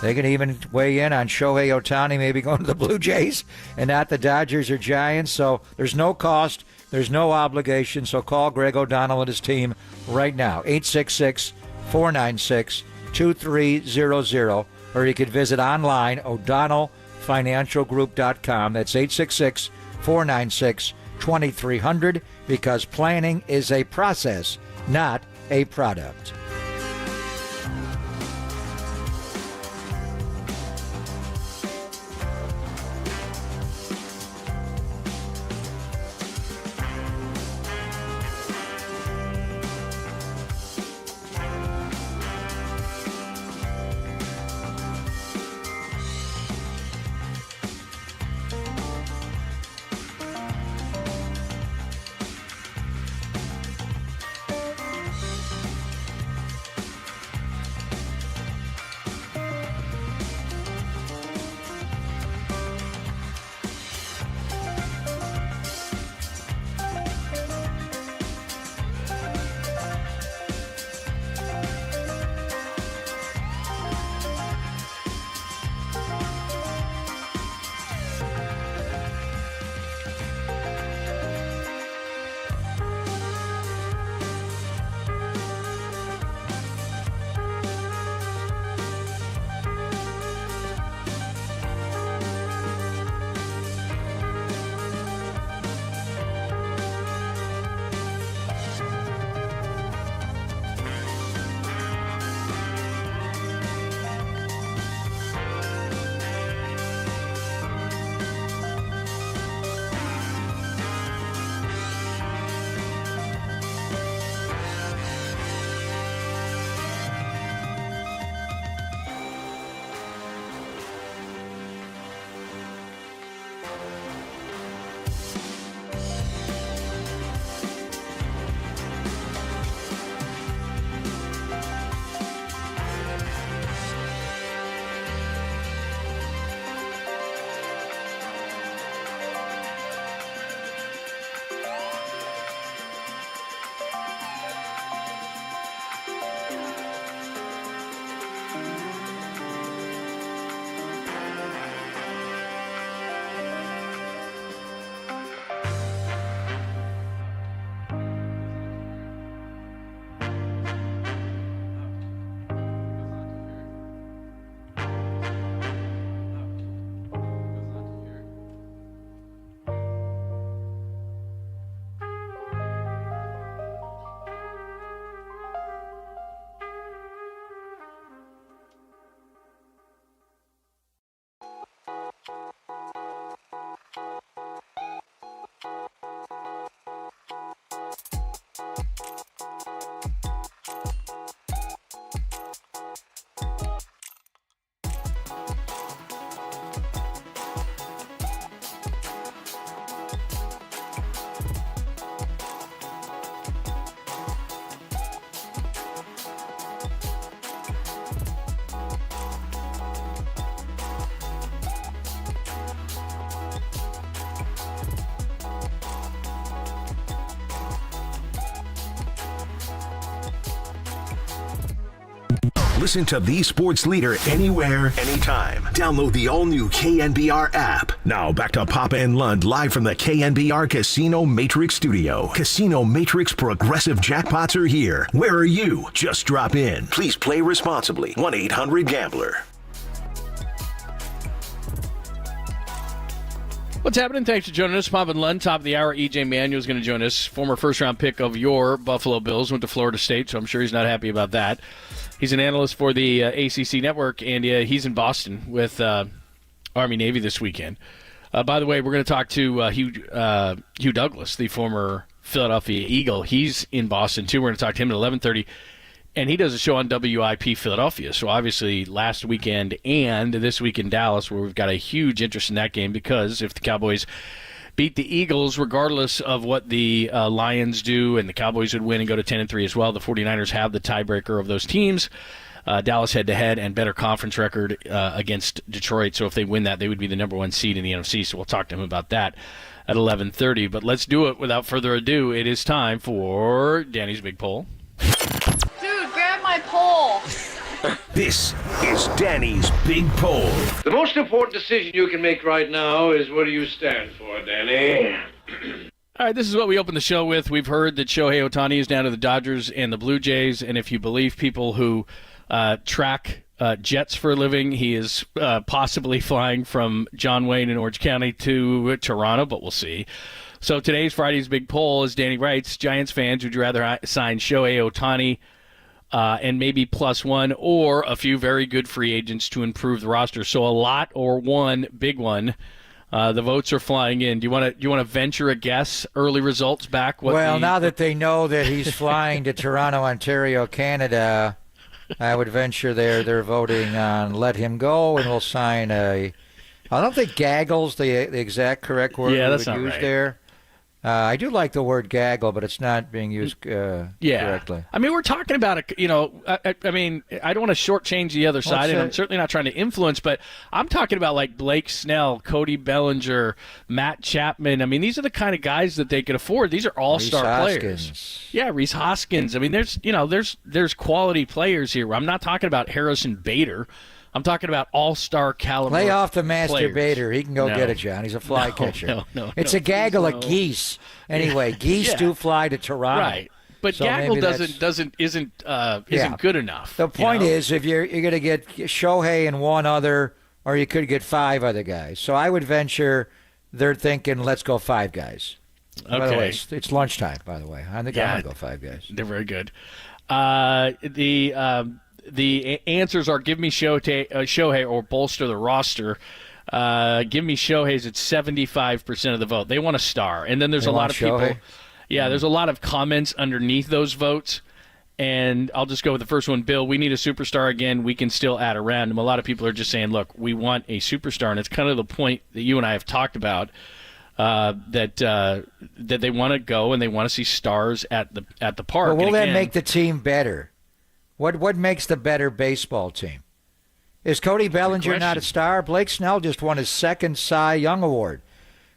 [SPEAKER 10] They can even weigh in on Shohei Ohtani maybe going to the Blue Jays and not the Dodgers or Giants. So there's no cost. There's no obligation. So call Greg O'Donnell and his team right now, 866-496-2300. Or you could visit online, o'donnellfinancialgroup.com. That's 866-496-2300, because planning is a process, not a product.
[SPEAKER 1] Listen to the sports leader anywhere, anytime. Download the all-new KNBR app. Now back to Papa and Lund live from the KNBR Casino Matrix Studio. Casino Matrix Progressive Jackpots are here. Where are you? Just drop in. Please play responsibly. 1-800-GAMBLER.
[SPEAKER 9] What's happening? Thanks for joining us. Pop and Lund, top of the hour. EJ Manuel is going to join us. Former first-round pick of your Buffalo Bills. Went to Florida State, so I'm sure he's not happy about that. He's an analyst for the ACC Network, and he's in Boston with Army-Navy this weekend. By the way, we're going to talk to Hugh Douglas, the former Philadelphia Eagle. He's in Boston, too. We're going to talk to him at 11:30. And he does a show on WIP Philadelphia. So obviously last weekend and this week in Dallas, where we've got a huge interest in that game, because if the Cowboys beat the Eagles, regardless of what the Lions do, and the Cowboys would win and go to 10-3 as well, the 49ers have the tiebreaker of those teams. Dallas head-to-head and better conference record against Detroit. So if they win that, they would be the number one seed in the NFC. So we'll talk to him about that at 11:30. But let's do it without further ado. It is time for Danny's Big Poll.
[SPEAKER 15] Grab my pole.
[SPEAKER 1] This is Danny's Big Poll.
[SPEAKER 16] The most important decision you can make right now is what do you stand for, Danny?
[SPEAKER 9] All right, this is what we opened the show with. We've heard that Shohei Ohtani is down to the Dodgers and the Blue Jays, and if you believe people who track jets for a living, he is possibly flying from John Wayne in Orange County to Toronto, but we'll see. So today's Friday's Big Poll, as Danny writes, Giants fans, would you rather sign Shohei Ohtani and maybe +1, or a few very good free agents to improve the roster? So a lot or one big one. The votes are flying in. Do you want to venture a guess? Early results back?
[SPEAKER 10] Now that they know that he's flying to Toronto, Ontario, Canada, I would venture they're voting on let him go, and we'll sign a. I don't think gaggle's the exact correct word we would use
[SPEAKER 9] right.
[SPEAKER 10] there. I do like the word gaggle, but it's not being used correctly.
[SPEAKER 9] I mean, we're talking about I mean, I don't want to shortchange the other side, and I'm certainly not trying to influence, but I'm talking about like Blake Snell, Cody Bellinger, Matt Chapman. I mean, these are the kind of guys that they could afford. These are all-star players. Yeah, Rhys Hoskins. I mean, there's quality players here. I'm not talking about Harrison Bader. I'm talking about all-star caliber.
[SPEAKER 10] Lay off the
[SPEAKER 9] players.
[SPEAKER 10] masturbator. He can go get it, John. He's a fly catcher. It's a gaggle of geese. Anyway, geese do fly to Toronto.
[SPEAKER 9] Right. But so gaggle isn't good enough.
[SPEAKER 10] The point is, if you're going to get Shohei and one other, or you could get 5 other guys. So I would venture they're thinking, let's go 5 guys.
[SPEAKER 9] Okay.
[SPEAKER 10] By the way, it's lunchtime, by the way. I think I'm going to go 5 guys.
[SPEAKER 9] They're very good. The answers are give me Shohei or bolster the roster. Give me Shohei's at 75% of the vote. They want a star. And then there's a lot of people. Yeah, there's a lot of comments underneath those votes. And I'll just go with the first one. Bill, we need a superstar again. We can still add a random. A lot of people are just saying, look, we want a superstar. And it's kind of the point that you and I have talked about, that they want to go and they want to see stars at the park.
[SPEAKER 10] Well, will that make the team better? What makes the better baseball team? Is Cody Bellinger not a star? Blake Snell just won his 2nd Cy Young Award.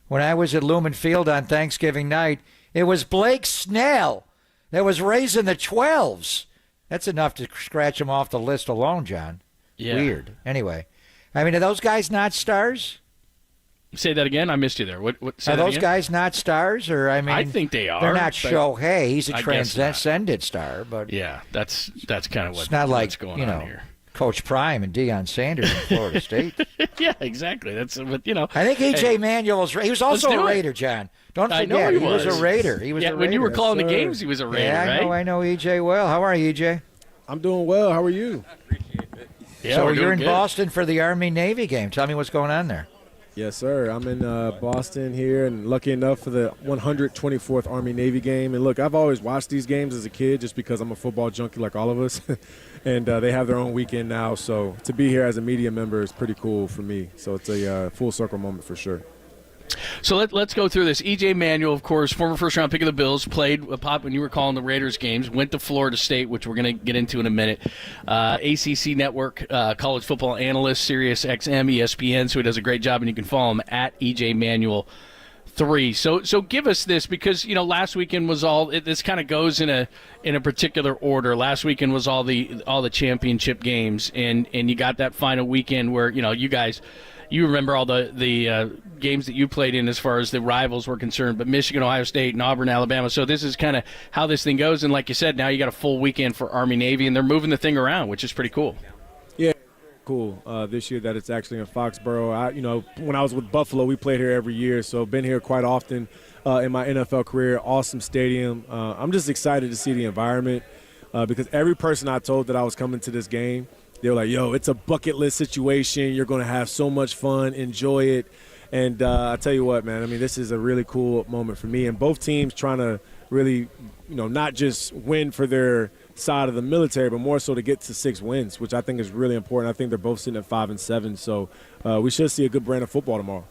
[SPEAKER 10] When I was at Lumen Field on Thanksgiving night, it was Blake Snell that was raising the 12s. That's enough to scratch him off the list alone, John.
[SPEAKER 9] Yeah.
[SPEAKER 10] Weird. Anyway, I mean, are those guys not stars?
[SPEAKER 9] Say that again. I missed you there. What
[SPEAKER 10] are those guys not stars? Or I mean,
[SPEAKER 9] I think they are.
[SPEAKER 10] They're not Shohei. He's a transcendent star, but
[SPEAKER 9] yeah, that's kind of what's
[SPEAKER 10] not like
[SPEAKER 9] going on here.
[SPEAKER 10] Coach Prime and Deion Sanders in Florida State.
[SPEAKER 9] Yeah, exactly. That's what
[SPEAKER 10] I think EJ Manuel was also a Raider, John. Don't forget,
[SPEAKER 9] I know
[SPEAKER 10] he was a Raider. He was a Raider.
[SPEAKER 9] When you were calling the games, he was a Raider,
[SPEAKER 10] yeah,
[SPEAKER 9] right?
[SPEAKER 10] I know EJ well. How are you, EJ?
[SPEAKER 23] I'm doing well. How are you?
[SPEAKER 9] I appreciate it. Yeah,
[SPEAKER 10] so you're in Boston for the Army-Navy game. Tell me what's going on there.
[SPEAKER 23] Yes, sir. I'm in Boston here, and lucky enough for the 124th Army-Navy game. And look, I've always watched these games as a kid just because I'm a football junkie like all of us. And they have their own weekend now. So to be here as a media member is pretty cool for me. So it's a full circle moment for sure.
[SPEAKER 9] So let's go through this. EJ Manuel, of course, former first-round pick of the Bills, played Pop when you were calling the Raiders games, went to Florida State, which we're going to get into in a minute. ACC Network, college football analyst, Sirius XM, ESPN, so he does a great job, and you can follow him at EJ Manuel 3. So give us this, because last weekend was all this kind of goes in a particular order. Last weekend was all the championship games, and you got that final weekend where you guys. You remember all the games that you played in as far as the rivals were concerned, but Michigan, Ohio State, and Auburn, Alabama. So this is kind of how this thing goes. And like you said, now you got a full weekend for Army-Navy, and they're moving the thing around, which is pretty cool.
[SPEAKER 23] Yeah, cool. This year that it's actually in Foxborough. When I was with Buffalo, we played here every year, so been here quite often in my NFL career. Awesome stadium. I'm just excited to see the environment because every person I told that I was coming to this game, they were like, yo, it's a bucket list situation. You're going to have so much fun. Enjoy it. And I tell you what, man, I mean, this is a really cool moment for me. And both teams trying to really, not just win for their side of the military, but more so to get to 6 wins, which I think is really important. I think they're both sitting at 5 and 7. So we should see a good brand of football tomorrow.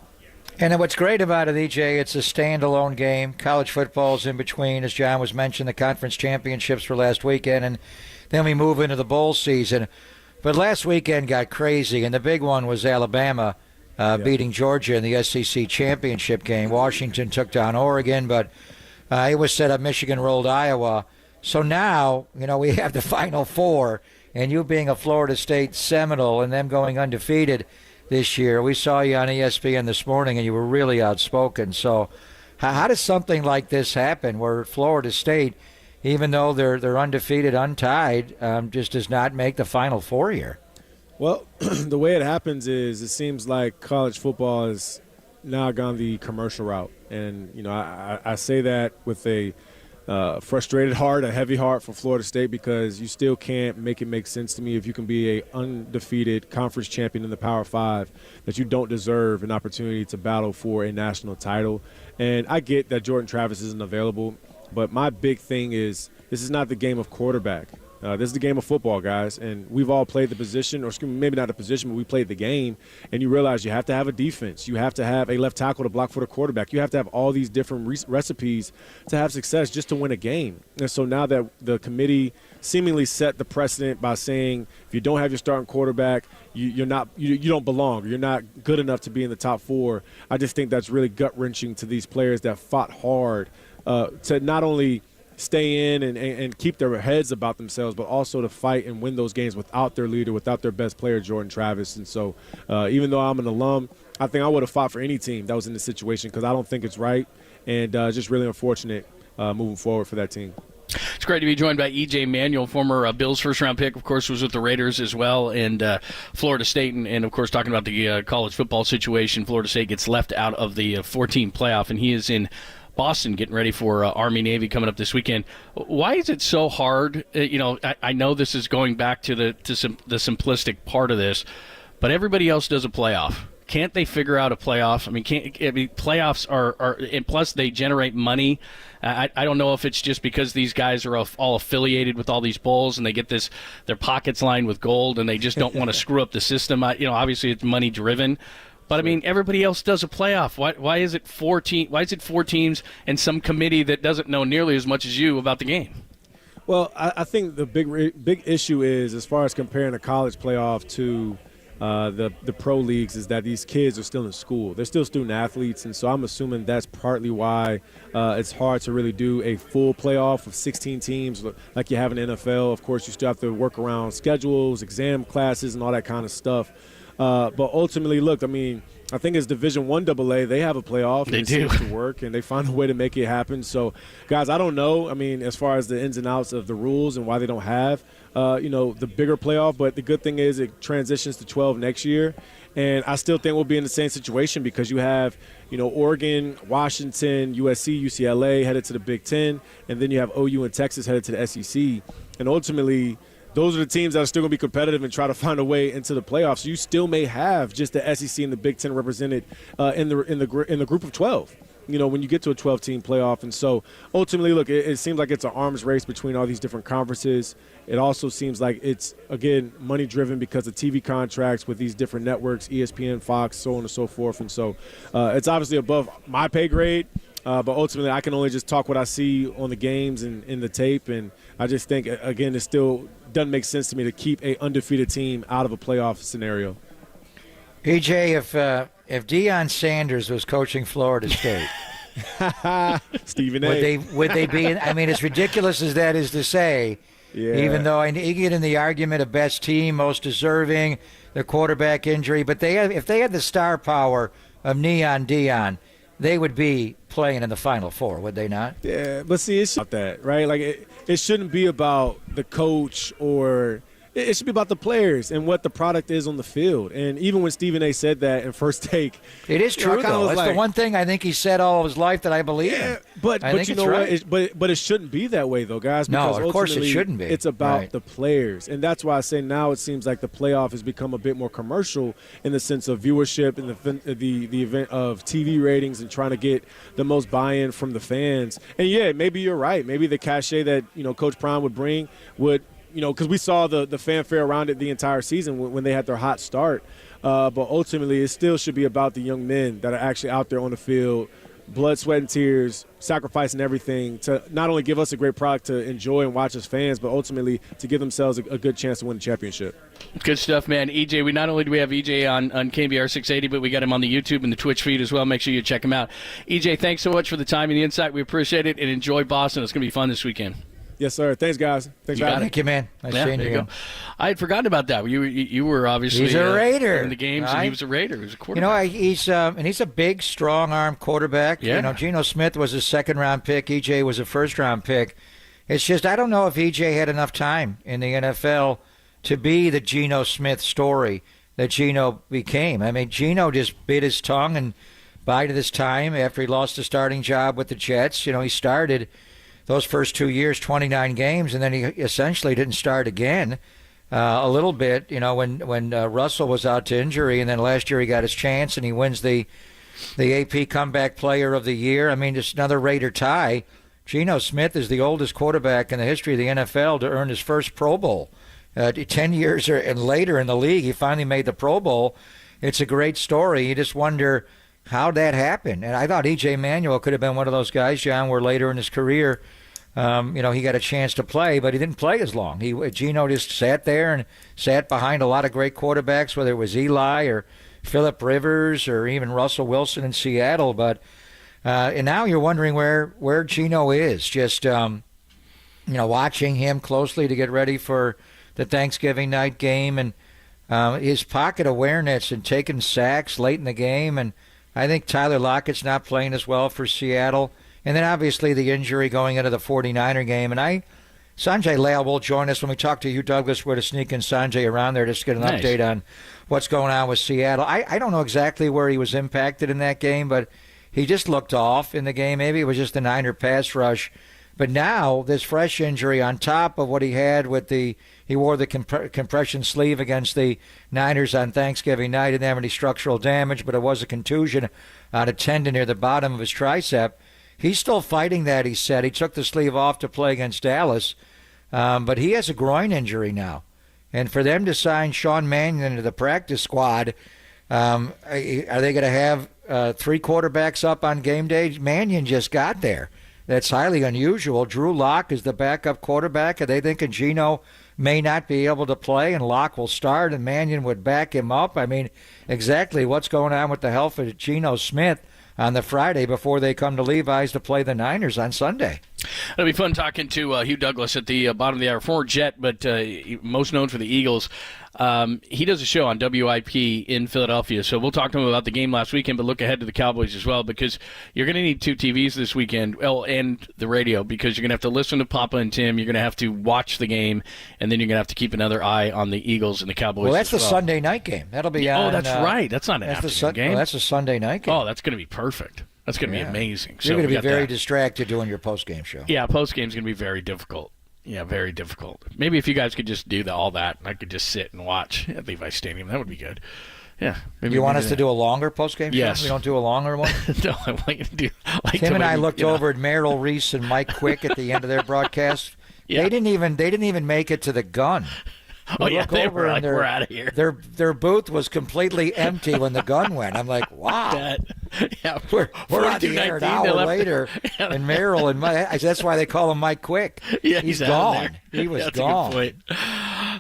[SPEAKER 10] And then what's great about it, EJ, it's a standalone game. College football's in between. As John was mentioning, the conference championships were last weekend, and then we move into the bowl season. But last weekend got crazy, and the big one was Alabama beating Georgia in the SEC championship game. Washington took down Oregon, but it was set up. Michigan rolled Iowa. So now, we have the Final Four, and you being a Florida State Seminole and them going undefeated this year. We saw you on ESPN this morning, and you were really outspoken. So how does something like this happen where Florida State, even though they're undefeated, untied, just does not make the Final Four here?
[SPEAKER 23] Well, the way it happens is it seems like college football has now gone the commercial route. And, I say that with a frustrated heart, a heavy heart for Florida State, because you still can't make it make sense to me if you can be a undefeated conference champion in the Power 5 that you don't deserve an opportunity to battle for a national title. And I get that Jordan Travis isn't available, but my big thing is this is not the game of quarterback. This is the game of football, guys, and we've all played the position, or maybe not the position, but we played the game, and you realize you have to have a defense. You have to have a left tackle to block for the quarterback. You have to have all these different recipes to have success just to win a game. And so now that the committee seemingly set the precedent by saying if you don't have your starting quarterback, you don't belong. You're not good enough to be in the top 4. I just think that's really gut-wrenching to these players that fought hard to not only stay in and keep their heads about themselves, but also to fight and win those games without their leader, without their best player, Jordan Travis. And so even though I'm an alum, I think I would have fought for any team that was in this situation because I don't think it's right, and just really unfortunate moving forward for that team.
[SPEAKER 9] It's great to be joined by E.J. Manuel, former Bills first-round pick, of course, was with the Raiders as well, and Florida State, and of course, talking about the college football situation. Florida State gets left out of the 14 playoff, and he is in Boston getting ready for Army-Navy coming up this weekend. Why is it so hard? I know this is going back to the simplistic part of this, but everybody else does a playoff. Can't they figure out a playoff? Playoffs are and plus they generate money. I don't know if it's just because these guys are all affiliated with all these bowls and they get their pockets lined with gold and they just don't want to screw up the system. Obviously it's money driven. But everybody else does a playoff. Why is it 4 teams? Why is it 4 teams and some committee that doesn't know nearly as much as you about the game?
[SPEAKER 23] Well, I think the big issue is, as far as comparing a college playoff to the pro leagues, is that these kids are still in school. They're still student athletes, and so I'm assuming that's partly why it's hard to really do a full playoff of 16 teams like you have in the NFL. Of course, you still have to work around schedules, exam classes, and all that kind of stuff. But ultimately, look, I think it's Division I AA. They have a playoff.
[SPEAKER 9] They
[SPEAKER 23] and
[SPEAKER 9] do.
[SPEAKER 23] It seems to work, and they find a way to make it happen. So, guys, I don't know. As far as the ins and outs of the rules and why they don't have, the bigger playoff. But the good thing is it transitions to 12 next year. And I still think we'll be in the same situation because you have, Oregon, Washington, USC, UCLA headed to the Big Ten, and then you have OU and Texas headed to the SEC. And ultimately, those are the teams that are still going to be competitive and try to find a way into the playoffs. So you still may have just the SEC and the Big Ten represented in the group of 12. When you get to a 12-team playoff. And so ultimately, look, it seems like it's an arms race between all these different conferences. It also seems like it's, again, money-driven because of TV contracts with these different networks, ESPN, Fox, so on and so forth. And so it's obviously above my pay grade. But ultimately, I can only just talk what I see on the games and in the tape. And I just think, again, it still doesn't make sense to me to keep a undefeated team out of a playoff scenario.
[SPEAKER 10] EJ, if Deion Sanders was coaching Florida State,
[SPEAKER 23] Stephen A.
[SPEAKER 10] Would they be? I mean, as ridiculous as that is to say, even though you get in the argument of best team, most deserving, the quarterback injury, but if they had the star power of Neon Dion, they would be playing in the Final Four, would they not?
[SPEAKER 23] Yeah, but see, it's about that, right? Like, it shouldn't be about the coach or it should be about the players and what the product is on the field. And even when Stephen A. said that in First Take.
[SPEAKER 10] It is true, though. That's the one thing I think he said all of his life that I believe in.
[SPEAKER 23] But you know
[SPEAKER 10] right.
[SPEAKER 23] what? But it shouldn't be that way, though, guys.
[SPEAKER 10] No,
[SPEAKER 23] Because
[SPEAKER 10] of course it shouldn't be.
[SPEAKER 23] It's about the players. And that's why I say now it seems like the playoff has become a bit more commercial in the sense of viewership and the event of TV ratings and trying to get the most buy-in from the fans. And, yeah, maybe you're right. Maybe the cachet that, Coach Prime would bring would – because we saw the fanfare around it the entire season when they had their hot start. But ultimately, it still should be about the young men that are actually out there on the field, blood, sweat, and tears, sacrificing everything to not only give us a great product to enjoy and watch as fans, but ultimately to give themselves a good chance to win the championship.
[SPEAKER 9] Good stuff, man. EJ, we not only do we have EJ on KNBR 680, but we got him on the YouTube and the Twitch feed as well. Make sure you check him out. EJ, thanks so much for the time and the insight. We appreciate it, and enjoy Boston. It's going to be fun this weekend.
[SPEAKER 23] Yes, sir. Thanks, guys. Thanks for having me.
[SPEAKER 10] Thank you, man. Nice seeing you.
[SPEAKER 9] I had forgotten about that. You were obviously
[SPEAKER 10] he's a Raider
[SPEAKER 9] in the games,
[SPEAKER 10] right?
[SPEAKER 9] and he was a Raider. He was a quarterback.
[SPEAKER 10] He's a big, strong-arm quarterback.
[SPEAKER 9] Yeah.
[SPEAKER 10] Geno Smith was a second-round pick. EJ was a first-round pick. It's just I don't know if EJ had enough time in the NFL to be the Geno Smith story that Geno became. I mean, Geno just bit his tongue and bided his time after he lost the starting job with the Jets. He started those first 2 years, 29 games, and then he essentially didn't start again a little bit, when Russell was out to injury, and then last year he got his chance and he wins the AP Comeback Player of the Year. I mean, just another Raider tie. Geno Smith is the oldest quarterback in the history of the NFL to earn his first Pro Bowl. 10 years and later in the league, he finally made the Pro Bowl. It's a great story. You just wonder how that happened. And I thought E.J. Manuel could have been one of those guys, John, where later in his career, he got a chance to play, but he didn't play as long. Geno just sat there and sat behind a lot of great quarterbacks, whether it was Eli or Phillip Rivers or even Russell Wilson in Seattle. But and now you're wondering where Geno is. Just watching him closely to get ready for the Thanksgiving night game, and his pocket awareness and taking sacks late in the game. And I think Tyler Lockett's not playing as well for Seattle. And then obviously the injury going into the 49er game. And Sanjay Lal will join us when we talk to Hugh Douglas. We're to sneak in Sanjay around there just to get an update on what's going on with Seattle. I don't know exactly where he was impacted in that game, but he just looked off in the game. Maybe it was just the Niner pass rush. But now this fresh injury on top of what he had with he wore the compression sleeve against the Niners on Thanksgiving night. Didn't have any structural damage, but it was a contusion on a tendon near the bottom of his tricep. He's still fighting that, he said. He took the sleeve off to play against Dallas, but he has a groin injury now. And for them to sign Sean Mannion into the practice squad, are they going to have 3 quarterbacks up on game day? Mannion just got there. That's highly unusual. Drew Lock is the backup quarterback. Are they thinking Geno may not be able to play and Lock will start and Mannion would back him up? I mean, exactly what's going on with the health of Geno Smith on the Friday before they come to Levi's to play the Niners on Sunday.
[SPEAKER 9] It'll be fun talking to Hugh Douglas at the bottom of the hour. Former Jet, but most known for the Eagles. He does a show on WIP in Philadelphia, so we'll talk to him about the game last weekend, but look ahead to the Cowboys as well, because you're going to need 2 TVs this weekend, and the radio, because you're going to have to listen to Papa and Tim, you're going to have to watch the game, and then you're going to have to keep another eye on the Eagles and the Cowboys.
[SPEAKER 10] Well, that's the Sunday night game. That'll be on.
[SPEAKER 9] Oh, that's right. That's not an afternoon game.
[SPEAKER 10] That's a Sunday night game.
[SPEAKER 9] Oh, that's going to be perfect. That's going to be amazing.
[SPEAKER 10] You're going to be very distracted doing your post-game show.
[SPEAKER 9] Yeah, post-game's going to be very difficult. Yeah, very difficult. Maybe if you guys could just do all that, and I could just sit and watch at Levi's Stadium, that would be good. Yeah. Maybe
[SPEAKER 10] you want us to do a longer post-game show?
[SPEAKER 9] Yes.
[SPEAKER 10] We don't do a longer one?
[SPEAKER 9] No, I want you to do
[SPEAKER 10] Tim and I looked over at Merrill Reese and Mike Quick at the end of their broadcast. Yeah. They didn't even make it to the gun.
[SPEAKER 9] They were like, we're out of here.
[SPEAKER 10] Their booth was completely empty when the gun went. I'm like, wow. We're on the air an hour later, and Merrill and Mike, that's why they call him Mike Quick.
[SPEAKER 9] Yeah,
[SPEAKER 10] he's gone. He was
[SPEAKER 9] That's
[SPEAKER 10] gone.
[SPEAKER 9] A good point.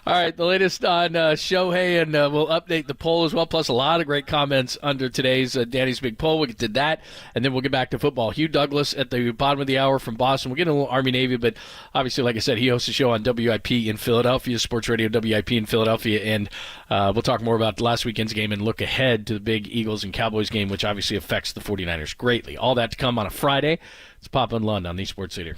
[SPEAKER 9] All right, the latest on Shohei, and we'll update the poll as well, plus a lot of great comments under today's Danny's Big Poll. We'll get to that, and then we'll get back to football. Hugh Douglas at the bottom of the hour from Boston. We'll get a little Army-Navy, but obviously, like I said, he hosts a show on WIP in Philadelphia, Sports Radio WIP in Philadelphia, and we'll talk more about last weekend's game and look ahead to the big Eagles and Cowboys game, which obviously affects the 49ers greatly. All that to come on a Friday. It's Papa and Lund on the Sports Leader.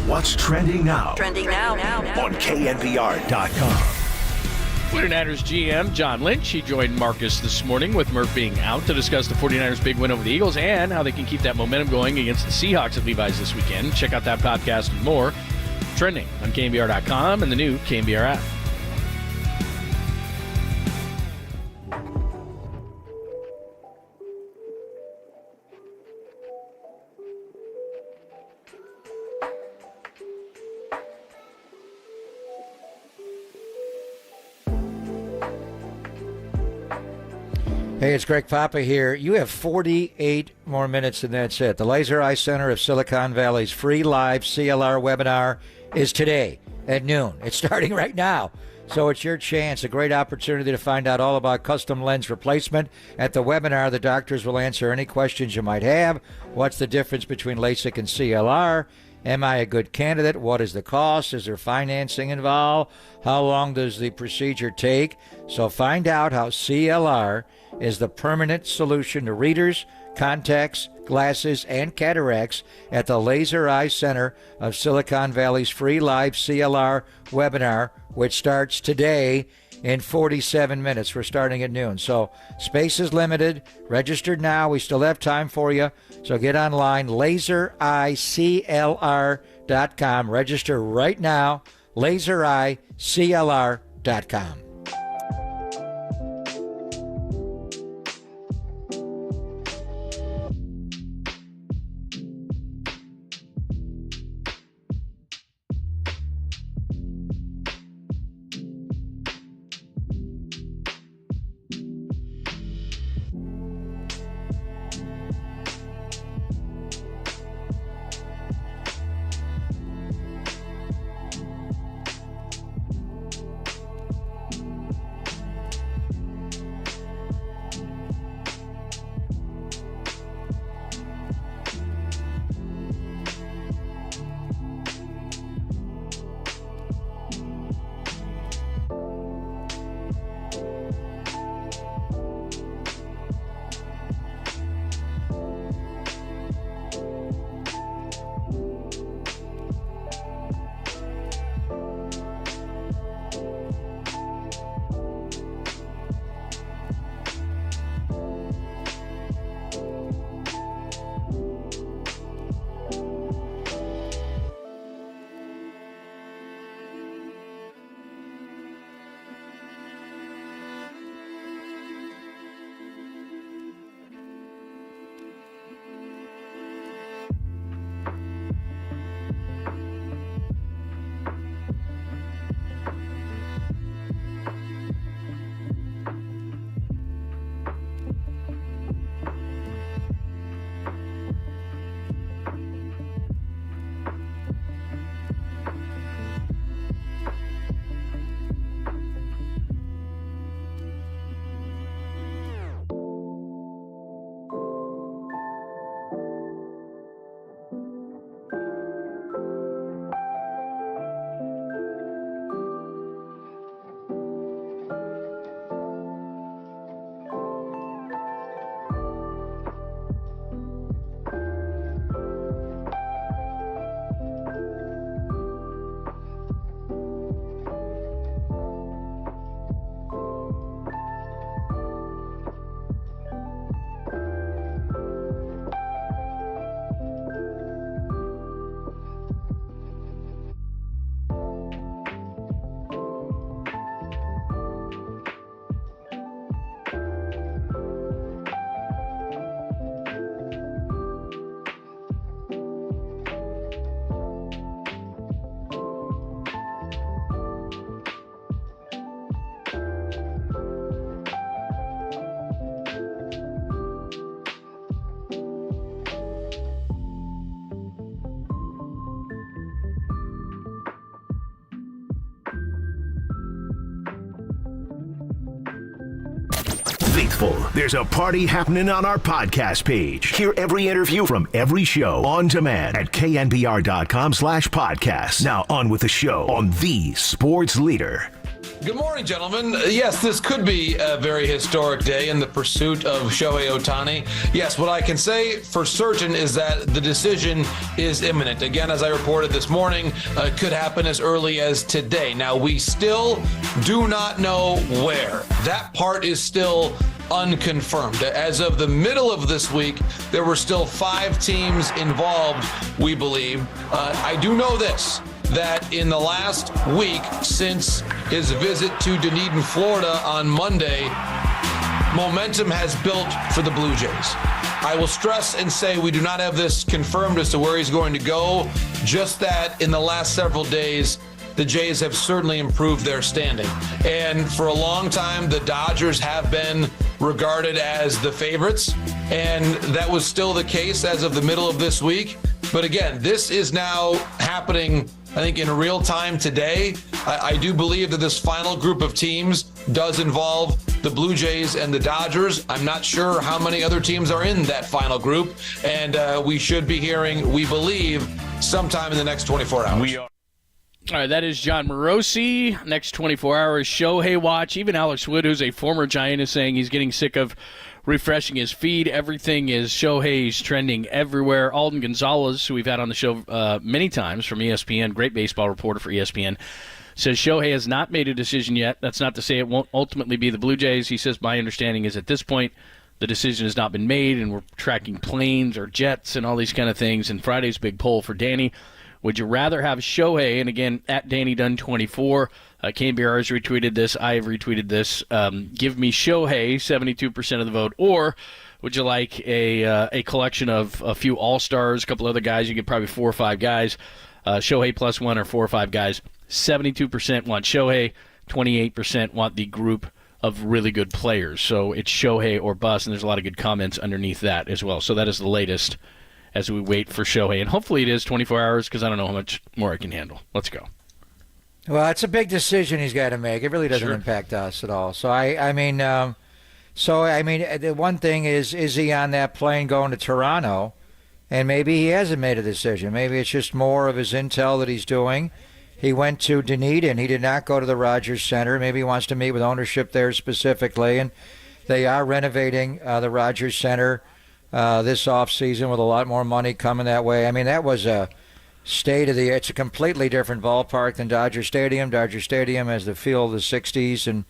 [SPEAKER 1] What's trending now?
[SPEAKER 5] Trending now.
[SPEAKER 1] On KNBR.com.
[SPEAKER 9] 49ers GM John Lynch, he joined Marcus this morning with Murph being out to discuss the 49ers' big win over the Eagles and how they can keep that momentum going against the Seahawks at Levi's this weekend. Check out that podcast and more. Trending on KNBR.com and the new KNBR app.
[SPEAKER 10] Hey, it's Greg Papa here. You have 48 more minutes and that's it. The Laser Eye Center of Silicon Valley's free live CLR webinar is today at noon. It's starting right now. So it's your chance, a great opportunity to find out all about custom lens replacement. At the webinar, the doctors will answer any questions you might have. What's the difference between LASIK and CLR? Am I a good candidate? What is the cost? Is there financing involved? How long does the procedure take? So find out how CLR is the permanent solution to readers, contacts, glasses, and cataracts at the Laser Eye Center of Silicon Valley's free live CLR webinar, which starts today in 47 minutes. We're starting at noon. So space is limited. Registered now. We still have time for you. So get online, lasereyeclr.com. Register right now, lasereyeclr.com.
[SPEAKER 1] faithful. There's a party happening on our podcast page. Hear every interview from every show on demand at knbr.com/podcast. Now on with the show on the Sports Leader.
[SPEAKER 17] Good morning, gentlemen. Yes, this could be a very historic day in the pursuit of Shohei Ohtani. Yes, what I can say for certain is that the decision is imminent. Again, as I reported this morning, it could happen as early as today. Now, we still do not know where. That part is still unconfirmed. As of the middle of this week, there were still 5 teams involved, we believe. I do know this, that in the last week since his visit to Dunedin, Florida on Monday, momentum has built for the Blue Jays. I will stress and say we do not have this confirmed as to where he's going to go, just that in the last several days, the Jays have certainly improved their standing. And for a long time, the Dodgers have been regarded as the favorites, and that was still the case as of the middle of this week. But again, this is now happening, I think, in real time today. I do believe that this final group of teams does involve the Blue Jays and the Dodgers. I'm not sure how many other teams are in that final group, and we should be hearing, we believe, sometime in the next 24 hours.
[SPEAKER 9] All right, that is John Morosi. Next 24 hours, Shohei watch. Even Alex Wood, who's a former Giant, is saying he's getting sick of refreshing his feed. Everything is Shohei's trending everywhere. Alden Gonzalez, who we've had on the show many times from ESPN, great baseball reporter for ESPN, says Shohei has not made a decision yet. That's not to say it won't ultimately be the Blue Jays. He says, my understanding is at this point the decision has not been made, and we're tracking planes or jets and all these kind of things. And Friday's big poll for Danny, would you rather have Shohei, and again, at Danny Dunn 24, KNBR has retweeted this, I have retweeted this, give me Shohei, 72% of the vote, or would you like a collection of a few all-stars, a couple other guys, you get probably 4 or 5 guys, Shohei plus 1 or 4 or 5 guys, 72% want Shohei, 28% want the group of really good players, so it's Shohei or bust, and there's a lot of good comments underneath that as well, so that is the latest as we wait for Shohei. And hopefully it is 24 hours because I don't know how much more I can handle. Let's go.
[SPEAKER 10] Well, it's a big decision he's got to make. It really doesn't impact us at all. So, I mean, the one thing is he on that plane going to Toronto? And maybe he hasn't made a decision. Maybe it's just more of his intel that he's doing. He went to Dunedin. He did not go to the Rogers Center. Maybe he wants to meet with ownership there specifically. And they are renovating the Rogers Center this offseason with a lot more money coming that way. I mean, that was a it's a completely different ballpark than Dodger Stadium. Dodger Stadium has the feel of the 60s and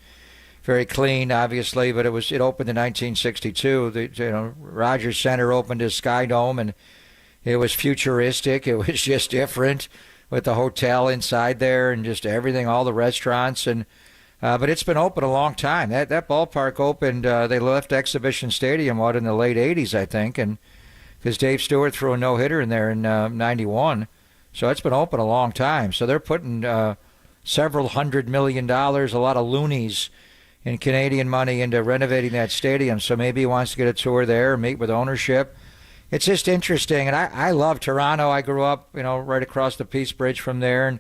[SPEAKER 10] very clean, obviously, but it opened in 1962. Rogers Center opened as Sky Dome, and it was futuristic. It was just different with the hotel inside there and just everything, all the restaurants. And but it's been open a long time. That ballpark opened, they left Exhibition Stadium, in the late 80s, I think, and because Dave Stewart threw a no-hitter in there in 91. So it's been open a long time. So they're putting several $100 million, a lot of loonies in Canadian money into renovating that stadium. So maybe he wants to get a tour there, meet with ownership. It's just interesting. And I love Toronto. I grew up, right across the Peace Bridge from there, and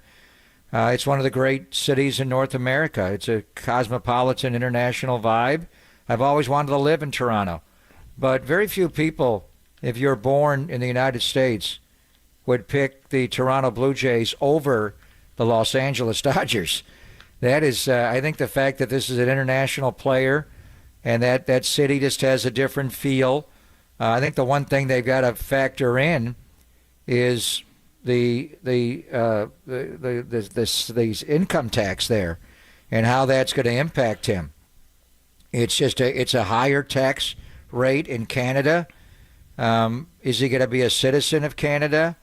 [SPEAKER 10] it's one of the great cities in North America. It's a cosmopolitan, international vibe. I've always wanted to live in Toronto. But very few people, if you're born in the United States, would pick the Toronto Blue Jays over the Los Angeles Dodgers. That is, I think the fact that this is an international player and that city just has a different feel. I think the one thing they've got to factor in is the income tax there and how that's going to impact him. It's just it's a higher tax rate in Canada. Is he going to be a citizen of Canada?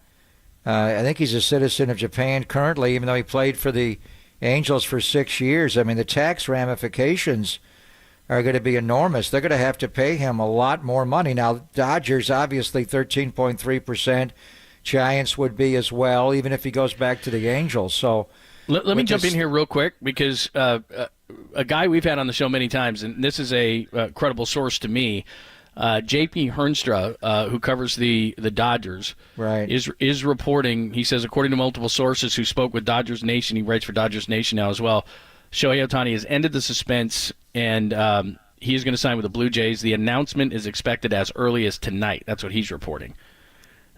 [SPEAKER 10] I think he's a citizen of Japan currently, even though he played for the Angels for 6 years. I mean, the tax ramifications are going to be enormous. They're going to have to pay him a lot more money. Now, Dodgers, obviously 13.3%. Giants would be as well, even if he goes back to the Angels. So
[SPEAKER 9] let me jump in here real quick because a guy we've had on the show many times, and this is a credible source to me, J.P. Hernstra, who covers the Dodgers,
[SPEAKER 10] right,
[SPEAKER 9] is reporting. He says, according to multiple sources who spoke with Dodgers Nation, he writes for Dodgers Nation now as well, Shohei Ohtani has ended the suspense, and he is going to sign with the Blue Jays. The announcement is expected as early as tonight. That's what he's reporting.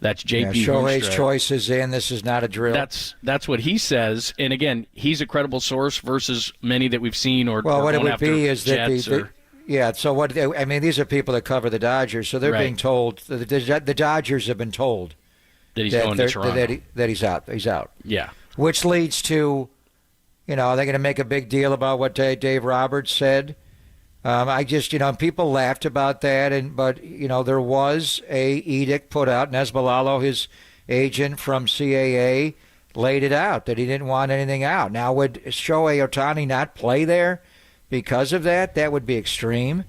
[SPEAKER 9] That's JP
[SPEAKER 10] Shohei's
[SPEAKER 9] Hoekstra.
[SPEAKER 10] choice is in. This is not a drill.
[SPEAKER 9] That's what he says. And again, he's a credible source versus many that we've seen or
[SPEAKER 10] well, what it would be is that so what I mean, these are people that cover the Dodgers, so they're being told the Dodgers have been told
[SPEAKER 9] that he's going to Toronto.
[SPEAKER 10] That he's out. He's out.
[SPEAKER 9] Yeah.
[SPEAKER 10] Which leads to, are they going to make a big deal about what Dave Roberts said? I just, people laughed about that, but there was a edict put out. Nesbalalo, his agent from CAA, laid it out that he didn't want anything out. Now, would Shohei Ohtani not play there because of that? That would be extreme.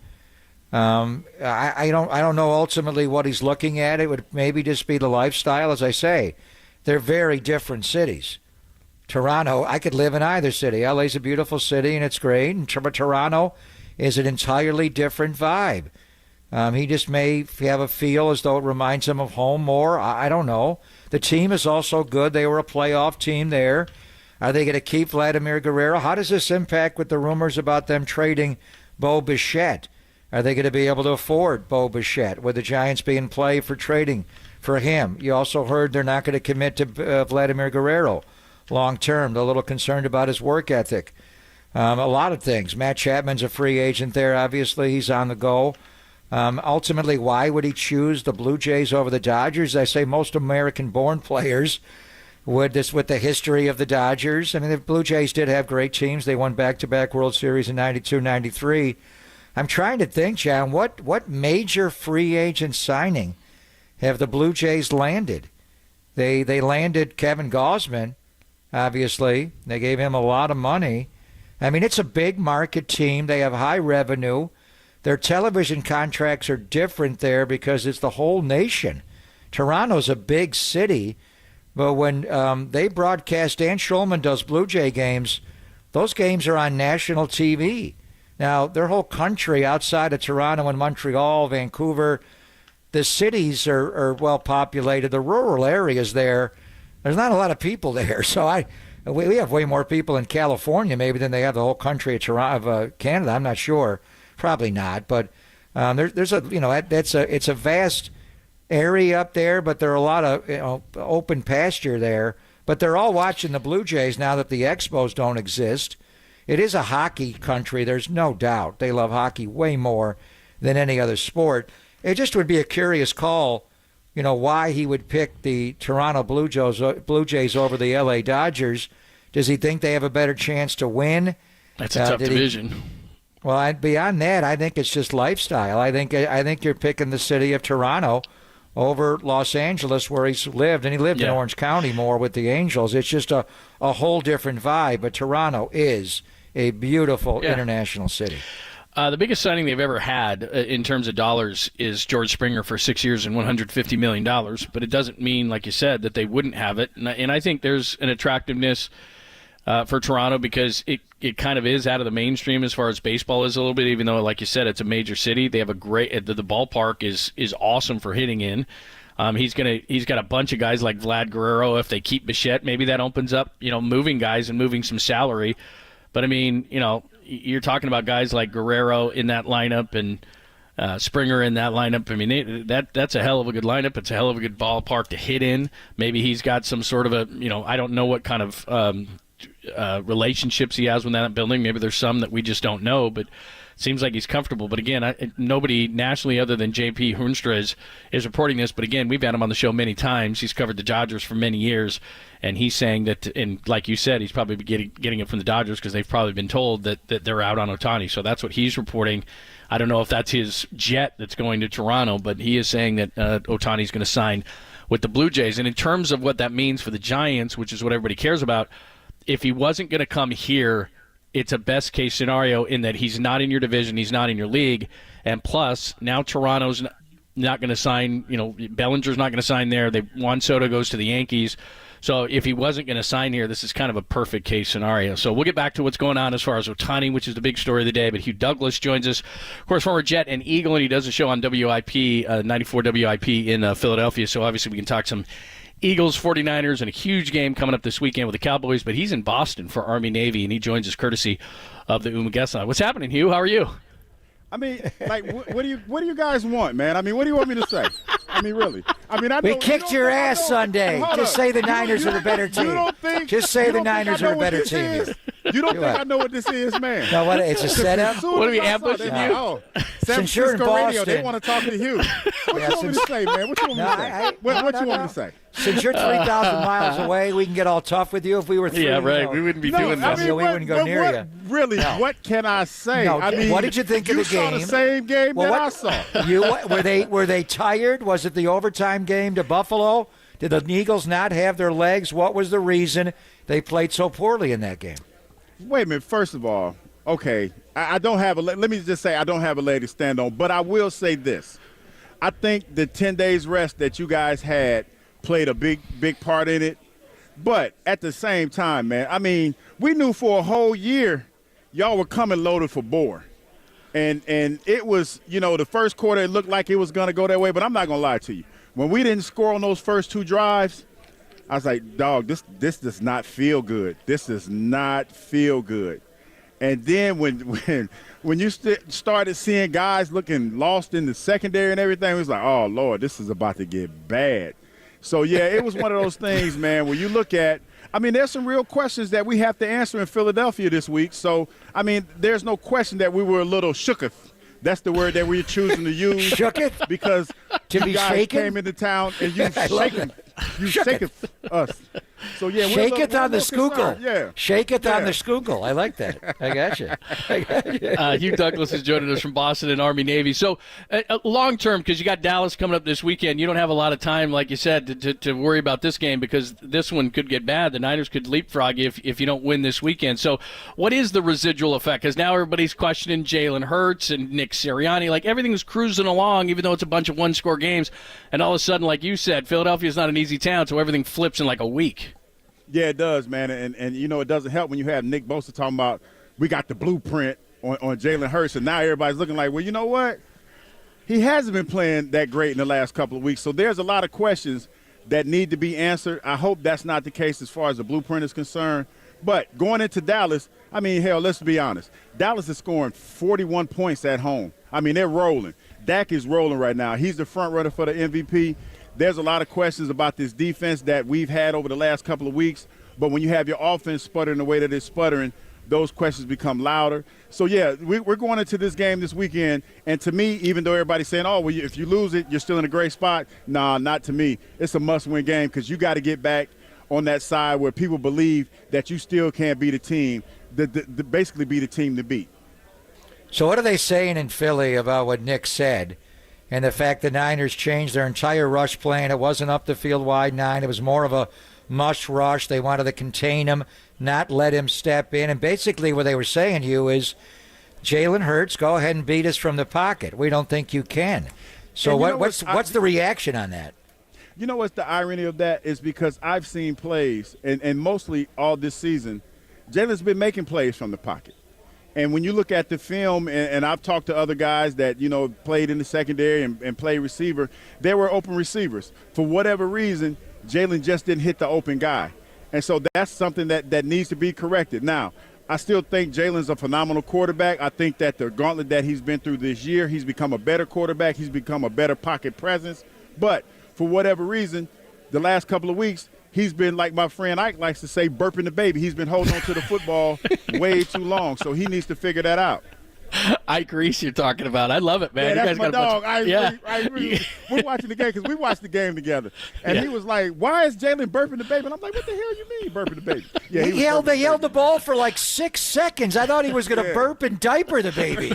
[SPEAKER 10] I don't know ultimately what he's looking at. It would maybe just be the lifestyle. As I say, they're very different cities. Toronto, I could live in either city. LA's a beautiful city and it's great. And Toronto is an entirely different vibe. He just may have a feel as though it reminds him of home more. I don't know. The team is also good. They were a playoff team there. Are they going to keep Vladimir Guerrero? How does this impact with the rumors about them trading Bo Bichette? Are they going to be able to afford Bo Bichette? Would the Giants be in play for trading for him? You also heard they're not going to commit to Vladimir Guerrero long term. They're a little concerned about his work ethic. A lot of things. Matt Chapman's a free agent there, obviously. He's on the go. Ultimately, why would he choose the Blue Jays over the Dodgers? I say most American-born players would, this with the history of the Dodgers. I mean, the Blue Jays did have great teams. They won back-to-back World Series in 92, 93. I'm trying to think, John, what major free agent signing have the Blue Jays landed? They landed Kevin Gausman, obviously. They gave him a lot of money. I mean, it's a big market team. They have high revenue. Their television contracts are different there because it's the whole nation. Toronto's a big city, but when they broadcast, Dan Schulman does Blue Jay games, those games are on national TV. Now, their whole country outside of Toronto and Montreal, Vancouver, the cities are well populated. The rural areas there's not a lot of people there. So we have way more people in California maybe than they have the whole country of Toronto, Canada. I'm not sure. Probably not. But there's it's a vast area up there, but there are a lot of open pasture there. But they're all watching the Blue Jays now that the Expos don't exist. It is a hockey country. There's no doubt. They love hockey way more than any other sport. It just would be a curious call, why he would pick the Toronto Blue Jays over the LA Dodgers. Does he think they have a better chance to win?
[SPEAKER 9] That's a tough division.
[SPEAKER 10] Well, beyond that, I think it's just lifestyle. I think you're picking the city of Toronto over Los Angeles, where he's lived, and he lived in Orange County more with the Angels. It's just a whole different vibe. But Toronto is a beautiful international city.
[SPEAKER 9] The biggest signing they've ever had in terms of dollars is George Springer for 6 years and $150 million. But it doesn't mean, like you said, that they wouldn't have it. And I think there's an attractiveness for Toronto because it kind of is out of the mainstream as far as baseball is a little bit, even though, like you said, it's a major city. They have a great the ballpark is awesome for hitting in. He's got a bunch of guys like Vlad Guerrero. If they keep Bichette, maybe that opens up, moving guys and moving some salary. But I mean, you're talking about guys like Guerrero in that lineup and Springer in that lineup. I mean, that's a hell of a good lineup. It's a hell of a good ballpark to hit in. Maybe he's got some sort of I don't know what kind of relationships he has with that building. Maybe there's some that we just don't know, but it seems like he's comfortable. But again, nobody nationally other than JP Hoekstra is reporting this. But again, we've had him on the show many times. He's covered the Dodgers for many years, and he's saying that, and like you said, he's probably getting it from the Dodgers because they've probably been told that they're out on Ohtani. So that's what he's reporting. I don't know if that's his jet that's going to Toronto, but he is saying that Ohtani's going to sign with the Blue Jays. And in terms of what that means for the Giants, which is what everybody cares about, if he wasn't going to come here, it's a best-case scenario in that he's not in your division, he's not in your league, and plus, now Toronto's not going to sign, Bellinger's not going to sign there. Juan Soto goes to the Yankees. So if he wasn't going to sign here, this is kind of a perfect-case scenario. So we'll get back to what's going on as far as Ohtani, which is the big story of the day, but Hugh Douglas joins us, of course, former Jet and Eagle, and he does a show on WIP, 94 WIP in Philadelphia, so obviously we can talk some Eagles, 49ers, and a huge game coming up this weekend with the Cowboys, but he's in Boston for Army-Navy, and he joins us courtesy of the Umaguesa. What's happening, Hugh? How are you?
[SPEAKER 18] I mean, like, what do you guys want, man? I mean, what do you want me to say? I mean, really. I mean,
[SPEAKER 10] We kicked your ass Sunday. Just say the Niners are the better team.
[SPEAKER 18] You don't think?
[SPEAKER 10] Just say the Niners are a better team.
[SPEAKER 18] Is? You don't think I know what this is, man?
[SPEAKER 10] No, what? It's a setup.
[SPEAKER 9] What are we ambushing you?
[SPEAKER 18] Oh, San
[SPEAKER 10] Since you're in
[SPEAKER 18] Francisco radio,
[SPEAKER 10] Boston.
[SPEAKER 18] they want to talk to you. What you want me to say, man? What you want me to say? What you want me to say?
[SPEAKER 10] Since you're 3,000 miles away, we can get all tough with you if we were 3.
[SPEAKER 9] Yeah, right. We wouldn't be doing this.
[SPEAKER 18] I mean,
[SPEAKER 10] we wouldn't go near you.
[SPEAKER 18] Really, what can I say?
[SPEAKER 10] No,
[SPEAKER 18] I mean,
[SPEAKER 10] what did you think of the game?
[SPEAKER 18] You saw the same game that I saw.
[SPEAKER 10] Were they tired? Was it the overtime game to Buffalo? Did the Eagles not have their legs? What was the reason they played so poorly in that game?
[SPEAKER 18] Wait a minute. First of all, okay, I don't have a. Let me just say I don't have a leg to stand on. But I will say this: I think the 10 days rest that you guys had played a big part in it. But at the same time, man, I mean, we knew for a whole year y'all were coming loaded for bore. And it was, the first quarter, it looked like it was going to go that way. But I'm not going to lie to you. When we didn't score on those first 2 drives, I was like, dog, this does not feel good. This does not feel good. And then when you started seeing guys looking lost in the secondary and everything, it was like, oh, Lord, this is about to get bad. So, yeah, it was one of those things, man, when you look at – I mean, there's some real questions that we have to answer in Philadelphia this week. So, I mean, there's no question that we were a little shooketh. That's the word that we're choosing to use.
[SPEAKER 10] Shooketh?
[SPEAKER 18] Because
[SPEAKER 10] to
[SPEAKER 18] you
[SPEAKER 10] be
[SPEAKER 18] guys
[SPEAKER 10] shaken?
[SPEAKER 18] came into town and you shaketh us. So, yeah,
[SPEAKER 10] Shaketh on the skookle.
[SPEAKER 18] Yeah.
[SPEAKER 10] Shaketh on the skookle. I like that. I got you.
[SPEAKER 9] Hugh Douglas is joining us from Boston and Army Navy. So long term, because you got Dallas coming up this weekend, you don't have a lot of time, like you said, to worry about this game because this one could get bad. The Niners could leapfrog you if you don't win this weekend. So what is the residual effect? Because now everybody's questioning Jalen Hurts and Nick Sirianni. Like everything's cruising along, even though it's a bunch of one-score games. And all of a sudden, like you said, Philadelphia's not an easy town, so everything flips in like a week.
[SPEAKER 18] Yeah, it does, man. And it doesn't help when you have Nick Bosa talking about we got the blueprint on Jalen Hurts, and now everybody's looking like, well, you know what? He hasn't been playing that great in the last couple of weeks. So there's a lot of questions that need to be answered. I hope that's not the case as far as the blueprint is concerned. But going into Dallas, I mean, hell, let's be honest. Dallas is scoring 41 points at home. I mean, they're rolling. Dak is rolling right now. He's the front runner for the MVP. There's a lot of questions about this defense that we've had over the last couple of weeks. But when you have your offense sputtering the way that it's sputtering, those questions become louder. So, yeah, we're going into this game this weekend. And to me, even though everybody's saying, oh, well, if you lose it, you're still in a great spot. Nah, not to me. It's a must-win game because you got to get back on that side where people believe that you still can't beat a team, basically be the team to beat.
[SPEAKER 10] So what are they saying in Philly about what Nick said and the fact the Niners changed their entire rush plan? It wasn't up the field wide 9. It was more of a mush rush. They wanted to contain him, not let him step in. And basically what they were saying to you is, Jalen Hurts, go ahead and beat us from the pocket. We don't think you can. So what's the reaction on that?
[SPEAKER 18] You know what's the irony of that is because I've seen plays, and mostly all this season, Jalen's been making plays from the pocket. And when you look at the film, and I've talked to other guys that, played in the secondary and played receiver, there were open receivers. For whatever reason, Jalen just didn't hit the open guy. And so that's something that needs to be corrected. Now, I still think Jalen's a phenomenal quarterback. I think that the gauntlet that he's been through this year, he's become a better quarterback. He's become a better pocket presence. But for whatever reason, the last couple of weeks, he's been, like my friend Ike likes to say, burping the baby. He's been holding on to the football way too long, so he needs to figure that out.
[SPEAKER 9] Ike Reese you're talking about. I love it, man.
[SPEAKER 18] Yeah,
[SPEAKER 9] you
[SPEAKER 18] that's
[SPEAKER 9] guys
[SPEAKER 18] my dog.
[SPEAKER 9] Yeah.
[SPEAKER 18] We're watching the game because we watched the game together. And he was like, why is Jalen burping the baby? And I'm like, what the hell you mean burping the baby? Yeah,
[SPEAKER 10] They held the ball for like 6 seconds. I thought he was going to burp and diaper the baby.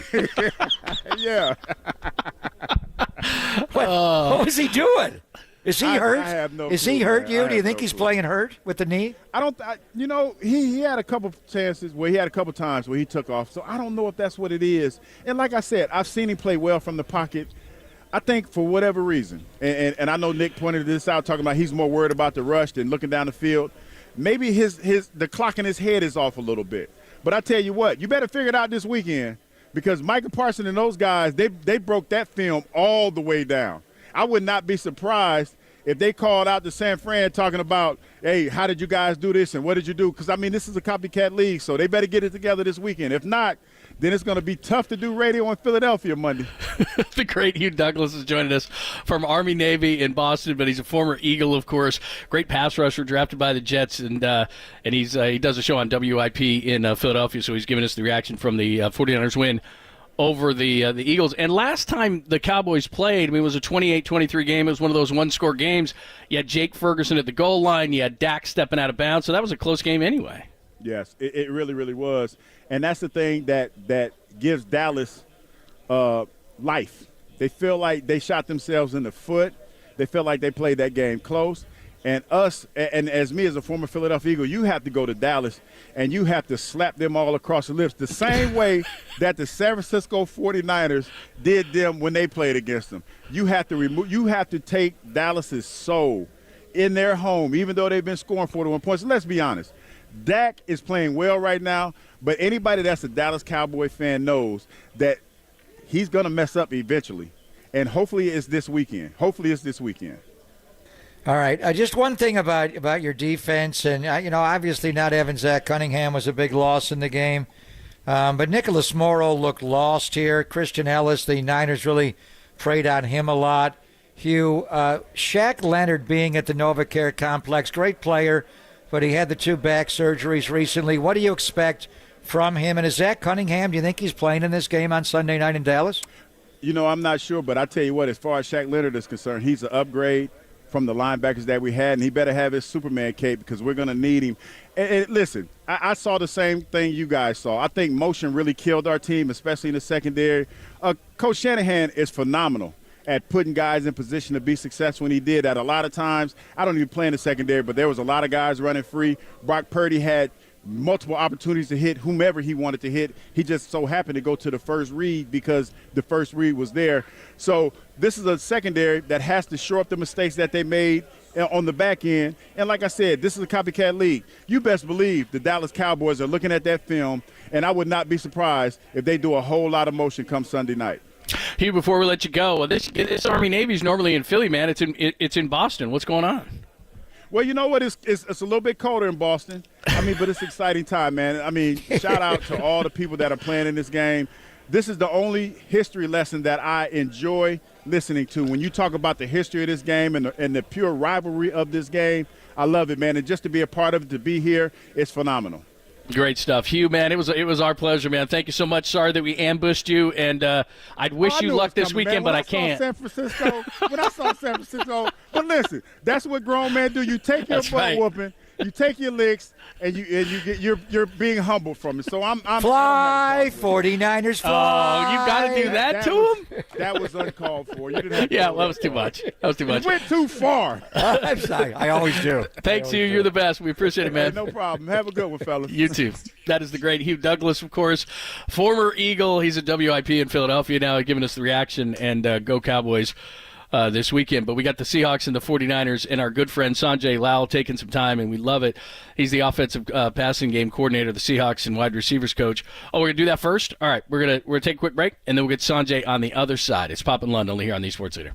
[SPEAKER 18] Yeah.
[SPEAKER 10] What was he doing? Is he hurt?
[SPEAKER 18] I have no
[SPEAKER 10] Is
[SPEAKER 18] clue,
[SPEAKER 10] he hurt
[SPEAKER 18] man.
[SPEAKER 10] you? Do you think he's playing hurt with the knee?
[SPEAKER 18] He had a couple chances where he had a couple times where he took off. So I don't know if that's what it is. And like I said, I've seen him play well from the pocket. I think for whatever reason, and I know Nick pointed this out, talking about he's more worried about the rush than looking down the field. Maybe the clock in his head is off a little bit. But I tell you what, you better figure it out this weekend because Micah Parsons and those guys, they broke that film all the way down. I would not be surprised if they called out to San Fran talking about, hey, how did you guys do this and what did you do? Because, this is a copycat league, so they better get it together this weekend. If not, then it's going to be tough to do radio in Philadelphia Monday.
[SPEAKER 9] The great Hugh Douglas is joining us from Army Navy in Boston, but he's a former Eagle, of course. Great pass rusher, drafted by the Jets, and he does a show on WIP in Philadelphia, so he's giving us the reaction from the 49ers win over the Eagles. And last time the Cowboys played, I mean, it was a 28-23 game. It was one of those one-score games. You had Jake Ferguson at the goal line. You had Dak stepping out of bounds. So that was a close game anyway.
[SPEAKER 18] Yes, it really, really was. And that's the thing that gives Dallas life. They feel like they shot themselves in the foot. They feel like they played that game close. And us, and as me as a former Philadelphia Eagle, you have to go to Dallas and you have to slap them all across the lips the same way that the San Francisco 49ers did them when they played against them. You have to take Dallas's soul in their home, even though they've been scoring 41 points. Let's be honest. Dak is playing well right now, but anybody that's a Dallas Cowboy fan knows that he's going to mess up eventually. And hopefully it's this weekend.
[SPEAKER 10] All right. Just one thing about your defense, and obviously not having Zach Cunningham was a big loss in the game, but Nicholas Morrow looked lost here. Christian Ellis, the Niners really preyed on him a lot. Hugh, Shaq Leonard being at the NovaCare complex, great player, but he had the 2 back surgeries recently. What do you expect from him? And is Zach Cunningham, do you think he's playing in this game on Sunday night in Dallas?
[SPEAKER 18] I'm not sure, but I tell you what, as far as Shaq Leonard is concerned, he's an upgrade from the linebackers that we had, and he better have his Superman cape because we're going to need him. And listen, I saw the same thing you guys saw. I think motion really killed our team, especially in the secondary. Coach Shanahan is phenomenal at putting guys in position to be successful, and he did that a lot of times. I don't even play in the secondary, but there was a lot of guys running free. Brock Purdy had multiple opportunities to hit whomever he wanted to hit. He just so happened to go to the first read because the first read was there. So this is a secondary that has to shore up the mistakes that they made on the back end. And like I said, this is a copycat league. You best believe the Dallas Cowboys are looking at that film, and I would not be surprised if they do a whole lot of motion come Sunday night.
[SPEAKER 9] Hugh, before we let you go, this Army Navy is normally in Philly, man. It's in Boston. What's going on?
[SPEAKER 18] Well, you know what? It's a little bit colder in Boston. But it's an exciting time, man. Shout out to all the people that are playing in this game. This is the only history lesson that I enjoy listening to. When you talk about the history of this game and the pure rivalry of this game, I love it, man. And just to be a part of it, to be here, it's phenomenal.
[SPEAKER 9] Great stuff. Hugh, man, it was our pleasure, man. Thank you so much. Sorry that we ambushed you, and I'd wish you luck this weekend, but I can't.
[SPEAKER 18] When I saw San Francisco, but listen, that's what grown men do. You take your butt whooping, you take your licks, and you're being humble from it. So I'm
[SPEAKER 10] fly 49ers fly.
[SPEAKER 9] Oh, you got to do that to him?
[SPEAKER 18] That was uncalled for. You didn't have to
[SPEAKER 9] that was too much.
[SPEAKER 18] You went too far.
[SPEAKER 10] I'm sorry. I always do.
[SPEAKER 9] Thanks, Hugh. You're the best. We appreciate it, man.
[SPEAKER 18] No problem. Have a good one, fellas.
[SPEAKER 9] You too. That is the great Hugh Douglas, of course, former Eagle. He's at WIP in Philadelphia now, giving us the reaction, and go Cowboys this weekend. But we got the Seahawks and the 49ers, and our good friend Sanjay Lal taking some time, and we love it. He's the offensive passing game coordinator, the Seahawks, and wide receivers coach. Oh, we're going to do that first? All right, we're gonna take a quick break, and then we'll get Sanjay on the other side. It's Pop and Lund only here on the Sports Leader.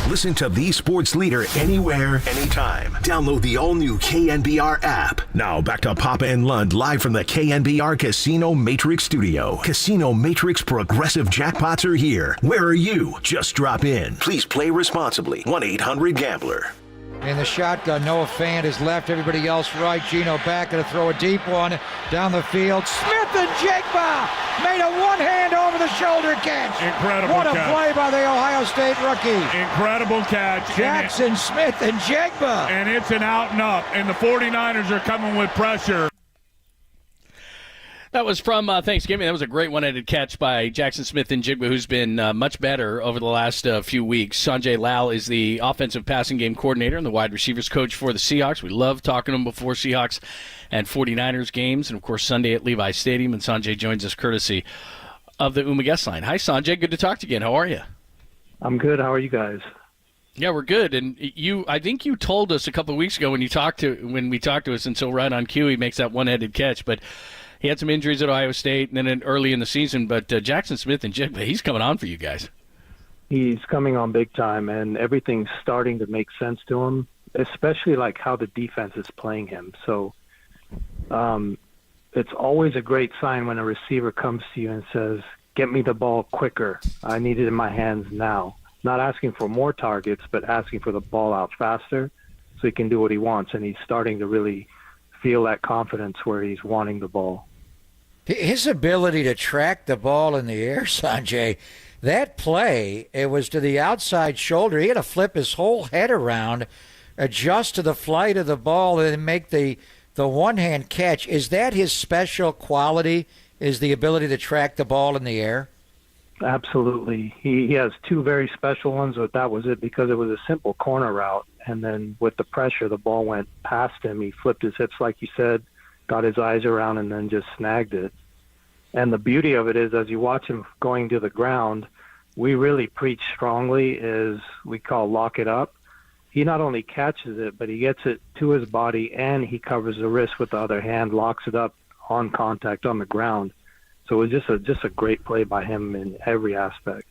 [SPEAKER 1] Listen to the sports leader anywhere, anytime. Download the all-new KNBR app. Now back to Papa and Lund live from the KNBR Casino Matrix Studio. Casino Matrix Progressive Jackpots are here. Where are you? Just drop in. Please play responsibly. 1-800-GAMBLER.
[SPEAKER 10] In the shotgun, Noah Fant is left, everybody else right. Gino back, going to throw a deep one down the field. Smith and Jigba made a one-hand over-the-shoulder catch.
[SPEAKER 11] Incredible
[SPEAKER 10] What a
[SPEAKER 11] catch.
[SPEAKER 10] play by the Ohio State rookie.
[SPEAKER 11] Incredible catch.
[SPEAKER 10] Jackson Smith and Jigba.
[SPEAKER 11] And it's an out and up, and the 49ers are coming with pressure.
[SPEAKER 9] That was from Thanksgiving. That was a great one-handed catch by Jackson Smith and Jigba, who's been much better over the last few weeks. Sanjay Lal is the offensive passing game coordinator and the wide receivers coach for the Seahawks. We love talking to him before Seahawks and 49ers games, and, of course, Sunday at Levi Stadium. And Sanjay joins us courtesy of the Uma guest line. Hi, Sanjay. Good to talk to you again. How are you?
[SPEAKER 19] I'm good. How are you guys?
[SPEAKER 9] Yeah, we're good. And I think you told us a couple of weeks ago when we talked to us until right on cue he makes that one-handed catch, but he had some injuries at Ohio State and then early in the season. But Jackson Smith and Jigba, he's coming on for you guys.
[SPEAKER 19] He's coming on big time, and everything's starting to make sense to him, especially like how the defense is playing him. So it's always a great sign when a receiver comes to you and says, get me the ball quicker. I need it in my hands now. Not asking for more targets, but asking for the ball out faster so he can do what he wants. And he's starting to really feel that confidence where he's wanting the ball.
[SPEAKER 10] His ability to track the ball in the air, Sanjay, that play, it was to the outside shoulder. He had to flip his whole head around, adjust to the flight of the ball, and make the one-hand catch. Is that his special quality, is the ability to track the ball in the air?
[SPEAKER 19] Absolutely. He has two very special ones, but that was it because it was a simple corner route. And then with the pressure, the ball went past him. He flipped his hips, like you said, got his eyes around, and then just snagged it. And the beauty of it is, as you watch him going to the ground, we really preach strongly is we call lock it up. He not only catches it, but he gets it to his body, and he covers the wrist with the other hand, locks it up on contact on the ground. So it was just a great play by him in every aspect.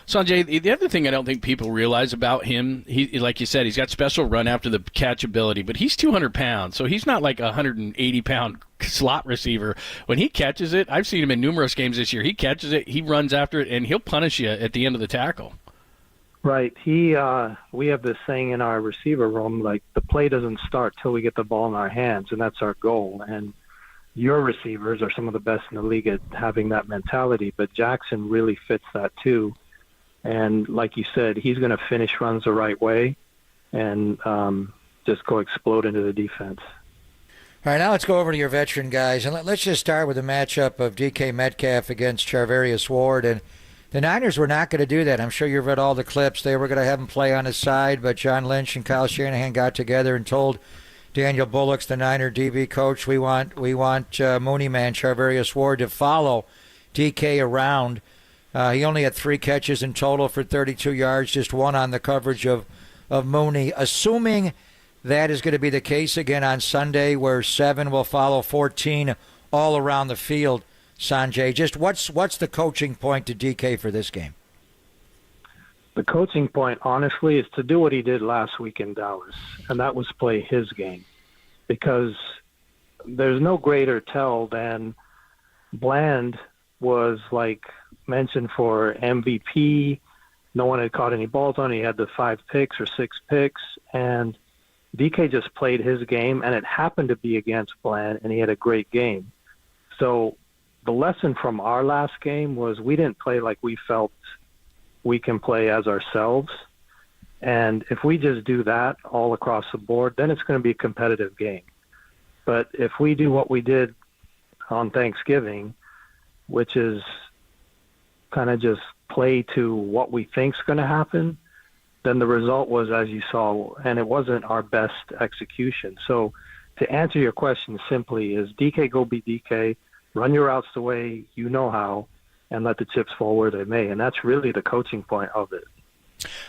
[SPEAKER 9] Sanjay, the other thing I don't think people realize about him, he, like you said, he's got special run after the catch ability, but he's 200 pounds, so he's not like a 180-pound slot receiver. When he catches it, I've seen him in numerous games this year. He catches it, he runs after it, and he'll punish you at the end of the tackle.
[SPEAKER 19] Right. We have this saying in our receiver room, like the play doesn't start till we get the ball in our hands, and that's our goal. And your receivers are some of the best in the league at having that mentality, but Jackson really fits that too. And like you said, he's going to finish runs the right way and just go explode into the defense.
[SPEAKER 10] All right, now let's go over to your veteran guys. And let's just start with the matchup of DK Metcalf against Charvarius Ward. And the Niners were not going to do that. I'm sure you've read all the clips. They were going to have him play on his side, but John Lynch and Kyle Shanahan got together and told Daniel Bullocks, the Niner DB coach, we want Mooney man Charvarius Ward to follow DK around. He only had 3 catches in total for 32 yards, just 1 on the coverage of Mooney. Assuming that is going to be the case again on Sunday, where 7 will follow 14 all around the field, Sanjay, just what's the coaching point to DK for this game?
[SPEAKER 19] The coaching point, honestly, is to do what he did last week in Dallas, and that was play his game. Because there's no greater tell than Bland was like mentioned for MVP. No one had caught any balls on. He had the 5 picks or 6 picks, and DK just played his game, and it happened to be against Bland, and he had a great game. So the lesson from our last game was we didn't play like we felt we can play as ourselves. And if we just do that all across the board, then it's going to be a competitive game. But if we do what we did on Thanksgiving, which is kind of just play to what we think's going to happen, then the result was as you saw, and it wasn't our best execution. So to answer your question simply is DK go be DK, run your routes the way you know how, and let the chips fall where they may. And that's really the coaching point of it.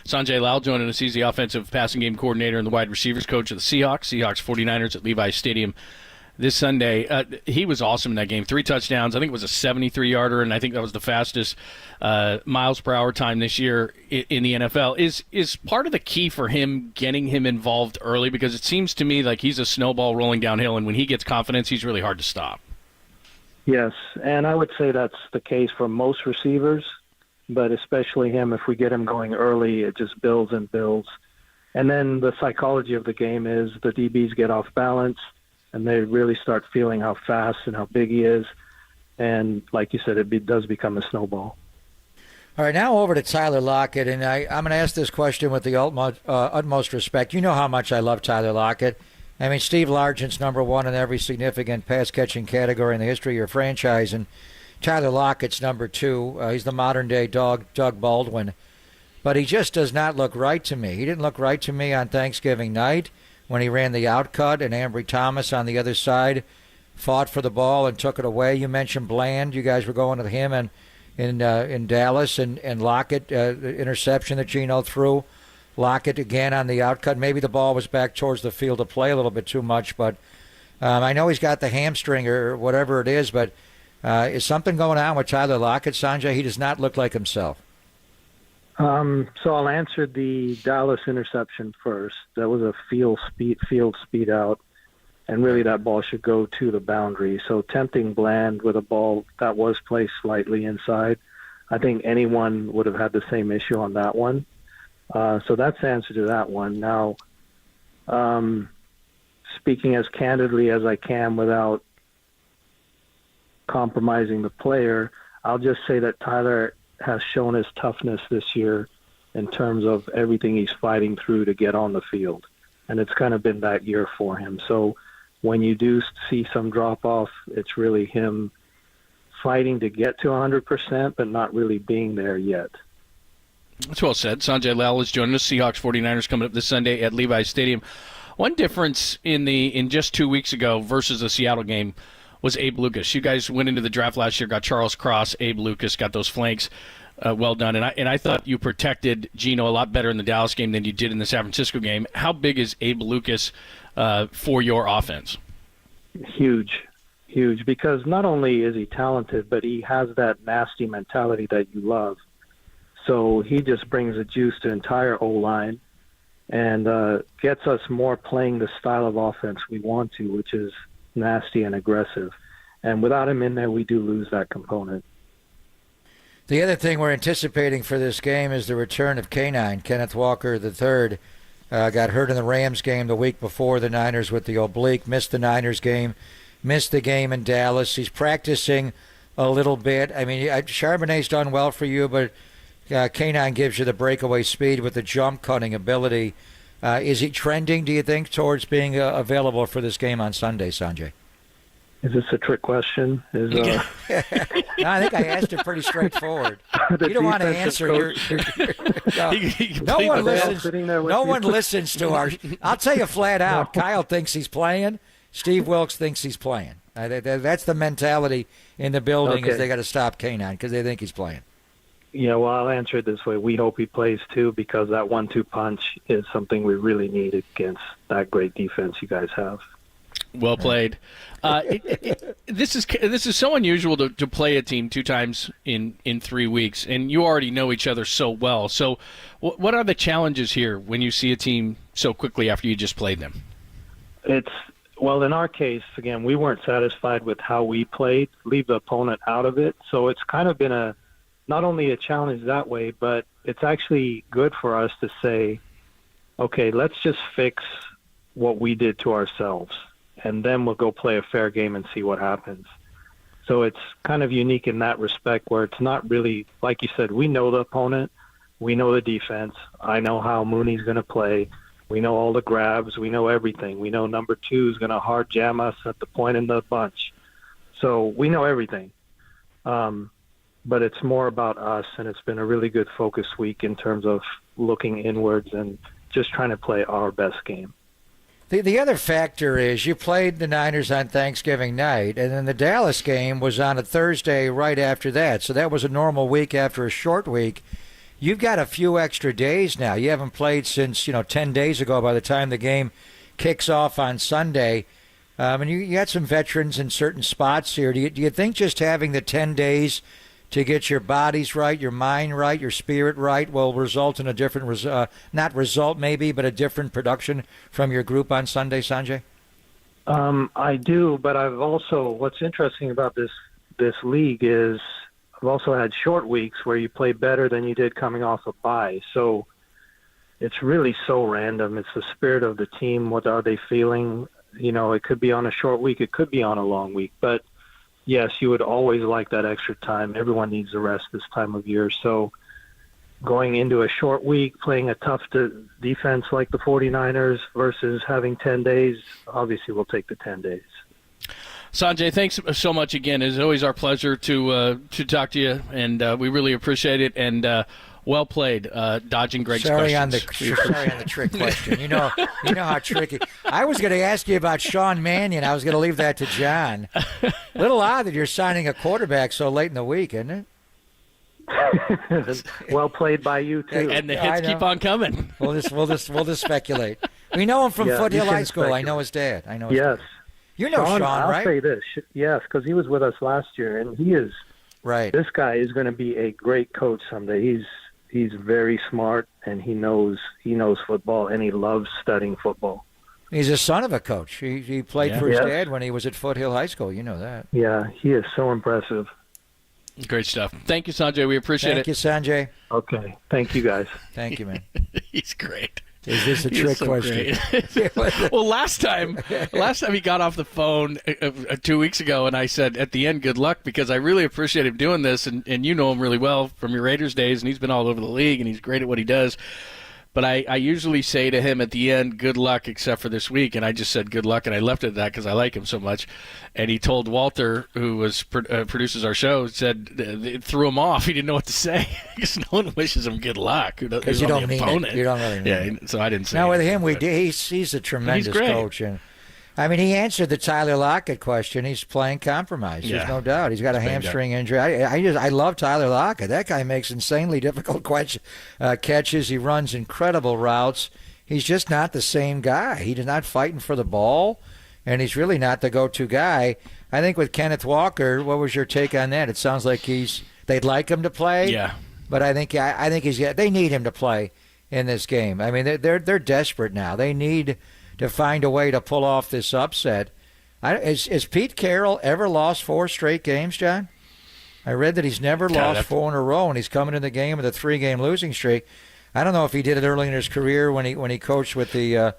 [SPEAKER 9] Sanjay Lal joining us. He's the offensive passing game coordinator and the wide receivers coach of the Seahawks 49ers at Levi Stadium this Sunday. He was awesome in that game. 3 touchdowns. I think it was a 73-yarder, and I think that was the fastest miles per hour time this year in the NFL. Is part of the key for him getting him involved early? Because it seems to me like he's a snowball rolling downhill, and when he gets confidence, he's really hard to stop.
[SPEAKER 19] Yes, and I would say that's the case for most receivers, but especially him. If we get him going early, it just builds and builds. And then the psychology of the game is the DBs get off balance, and they really start feeling how fast and how big he is. And like you said, it does become a snowball.
[SPEAKER 10] All right, now over to Tyler Lockett, and I'm going to ask this question with the utmost respect. You know how much I love Tyler Lockett. I mean, Steve Largent's number one in every significant pass-catching category in the history of your franchise, and Tyler Lockett's number 2. He's the modern-day Doug Baldwin. But he just does not look right to me. He didn't look right to me on Thanksgiving night when he ran the outcut, and Ambry Thomas on the other side fought for the ball and took it away. You mentioned Bland. You guys were going to him in Dallas, and Lockett, the interception that Geno threw. Lockett again on the outcut. Maybe the ball was back towards the field of play a little bit too much, but I know he's got the hamstring or whatever it is, but is something going on with Tyler Lockett, Sanjay? He does not look like himself.
[SPEAKER 19] So I'll answer the Dallas interception first. That was a field speed out, and really that ball should go to the boundary. So tempting Bland with a ball that was placed slightly inside, I think anyone would have had the same issue on that one. So that's the answer to that one. Now, speaking as candidly as I can without compromising the player, I'll just say that Tyler has shown his toughness this year in terms of everything he's fighting through to get on the field. And it's kind of been that year for him. So when you do see some drop-off, it's really him fighting to get to 100%, but not really being there yet.
[SPEAKER 9] That's well said. Sanjay Lal is joining us. Seahawks 49ers coming up this Sunday at Levi's Stadium. One difference in just 2 weeks ago versus the Seattle game was Abe Lucas. You guys went into the draft last year, got Charles Cross, Abe Lucas, got those flanks well done. And I thought you protected Geno a lot better in the Dallas game than you did in the San Francisco game. How big is Abe Lucas for your offense?
[SPEAKER 19] Huge, because not only is he talented, but he has that nasty mentality that you love. So he just brings a juice to the entire O-line and gets us more playing the style of offense we want to, which is nasty and aggressive. And without him in there, we do lose that component.
[SPEAKER 10] The other thing we're anticipating for this game is the return of K9, Kenneth Walker III. Got hurt in the Rams game the week before the Niners with the oblique, missed the Niners game, missed the game in Dallas. He's practicing a little bit. I mean, Charbonnet's done well for you, but K9 gives you the breakaway speed with the jump cutting ability. Is he trending, do you think, towards being available for this game on Sunday, Sanjay?
[SPEAKER 19] Is this a trick question?
[SPEAKER 10] No, I think I asked it pretty straightforward. You don't want to answer. No one listens to our. I'll tell you flat out. No. Kyle thinks he's playing. Steve Wilkes thinks he's playing. That's the mentality in the building. Okay. Is they got to stop K9 because they think he's playing.
[SPEAKER 19] Yeah, well, I'll answer it this way. We hope he plays too, because that 1-2 punch is something we really need against that great defense you guys have.
[SPEAKER 9] Well played. This is so unusual to play a team 2 times in 3 weeks, and you already know each other so well. So what are the challenges here when you see a team so quickly after you just played them?
[SPEAKER 19] Well, in our case, again, we weren't satisfied with how we played, leave the opponent out of it. So it's kind of been not only a challenge that way, but it's actually good for us to say, okay, let's just fix what we did to ourselves, and then we'll go play a fair game and see what happens. So it's kind of unique in that respect, where it's not really, like you said, we know the opponent, we know the defense, I know how Mooney's going to play, we know all the grabs, we know everything. We know number 2 is going to hard jam us at the point in the bunch. So we know everything. But it's more about us, and it's been a really good focus week in terms of looking inwards and just trying to play our best game.
[SPEAKER 10] The other factor is you played the Niners on Thanksgiving night, and then the Dallas game was on a Thursday right after that. So that was a normal week after a short week. You've got a few extra days now. You haven't played since 10 days ago by the time the game kicks off on Sunday. And you got some veterans in certain spots here. Do you think just having the 10 days to get your bodies right, your mind right, your spirit right will result in a different, not result maybe, but a different production from your group on Sunday, Sanjay?
[SPEAKER 19] I do, but I've also, what's interesting about this league is I've also had short weeks where you play better than you did coming off a bye. So it's really so random. It's the spirit of the team. What are they feeling? It could be on a short week. It could be on a long week. But, yes, you would always like that extra time. Everyone needs a rest this time of year. So going into a short week, playing a tough defense like the 49ers versus having 10 days, obviously we'll take the 10 days.
[SPEAKER 9] Sanjay, thanks so much again. It's always our pleasure to talk to you, and we really appreciate it. And well played, dodging Greg's questions.
[SPEAKER 10] Sorry on the trick question. You know how tricky. I was going to ask you about Sean Mannion. I was going to leave that to John. A little odd that you're signing a quarterback so late in the week, isn't it?
[SPEAKER 19] Well played by you too.
[SPEAKER 9] And the hits keep on coming.
[SPEAKER 10] We'll just speculate. We know him from Foothill High School. Speculate. I know his dad.
[SPEAKER 19] Yes.
[SPEAKER 10] You know Sean,
[SPEAKER 19] I'll
[SPEAKER 10] right?
[SPEAKER 19] I'll say this, yes, because he was with us last year, and he is
[SPEAKER 10] right.
[SPEAKER 19] This guy is going to be a great coach someday. He's very smart, and he knows football, and he loves studying football.
[SPEAKER 10] He's a son of a coach. He played for his dad when he was at Foothill High School. You know that.
[SPEAKER 19] Yeah, he is so impressive.
[SPEAKER 9] Great stuff. Thank you, Sanjay. We appreciate
[SPEAKER 10] it. Thank you, Sanjay.
[SPEAKER 19] Okay. Thank you, guys.
[SPEAKER 10] Thank you, man.
[SPEAKER 9] He's great.
[SPEAKER 10] Is this a trick question?
[SPEAKER 9] Well, last time he got off the phone 2 weeks ago, and I said at the end, good luck, because I really appreciate him doing this, and you know him really well from your Raiders days, and he's been all over the league, and he's great at what he does. But I usually say to him at the end, good luck, except for this week. And I just said good luck, and I left it at that because I like him so much. And he told Walter, who produces our show, said it threw him off. He didn't know what to say because no one wishes him good luck.
[SPEAKER 10] Because you don't mean it. You don't really mean
[SPEAKER 9] it. So I didn't say
[SPEAKER 10] Now, with
[SPEAKER 9] anything,
[SPEAKER 10] him, we did. He's a tremendous coach. And I mean, he answered the Tyler Lockett question. He's playing compromise. There's no doubt. He's got a hamstring injury. I love Tyler Lockett. That guy makes insanely difficult catches. He runs incredible routes. He's just not the same guy. He's not fighting for the ball, and he's really not the go-to guy. I think with Kenneth Walker, what was your take on that? It sounds like they'd like him to play.
[SPEAKER 9] Yeah.
[SPEAKER 10] But I think they need him to play in this game. I mean, they're desperate now. They need to find a way to pull off this upset. Has Pete Carroll ever lost 4 straight games, John? I read that he's never lost 4 in a row, and he's coming in the game with a 3-game losing streak. I don't know if he did it early in his career when he coached with the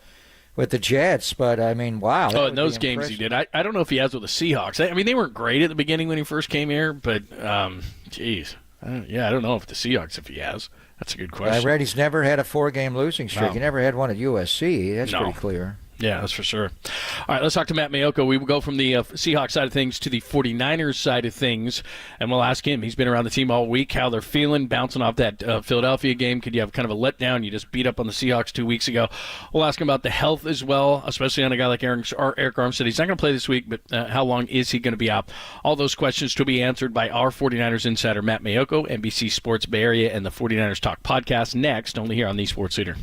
[SPEAKER 10] Jets, but I mean, wow.
[SPEAKER 9] Oh, in those games he did. I don't know if he has with the Seahawks. I mean, they weren't great at the beginning when he first came here, but geez. I don't know if the Seahawks, if he has. That's a good question.
[SPEAKER 10] I read he's never had a 4-game losing streak. No. He never had one at USC. That's pretty clear.
[SPEAKER 9] Yeah, that's for sure. All right, let's talk to Matt Mayoko. We will go from the Seahawks side of things to the 49ers side of things, and we'll ask him. He's been around the team all week, how they're feeling, bouncing off that Philadelphia game. Could you have kind of a letdown? You just beat up on the Seahawks 2 weeks ago. We'll ask him about the health as well, especially on a guy like Eric Armstead. He's not going to play this week, but how long is he going to be out? All those questions to be answered by our 49ers insider, Matt Mayoko, NBC Sports Bay Area, and the 49ers Talk podcast next, only here on the Sports Leader.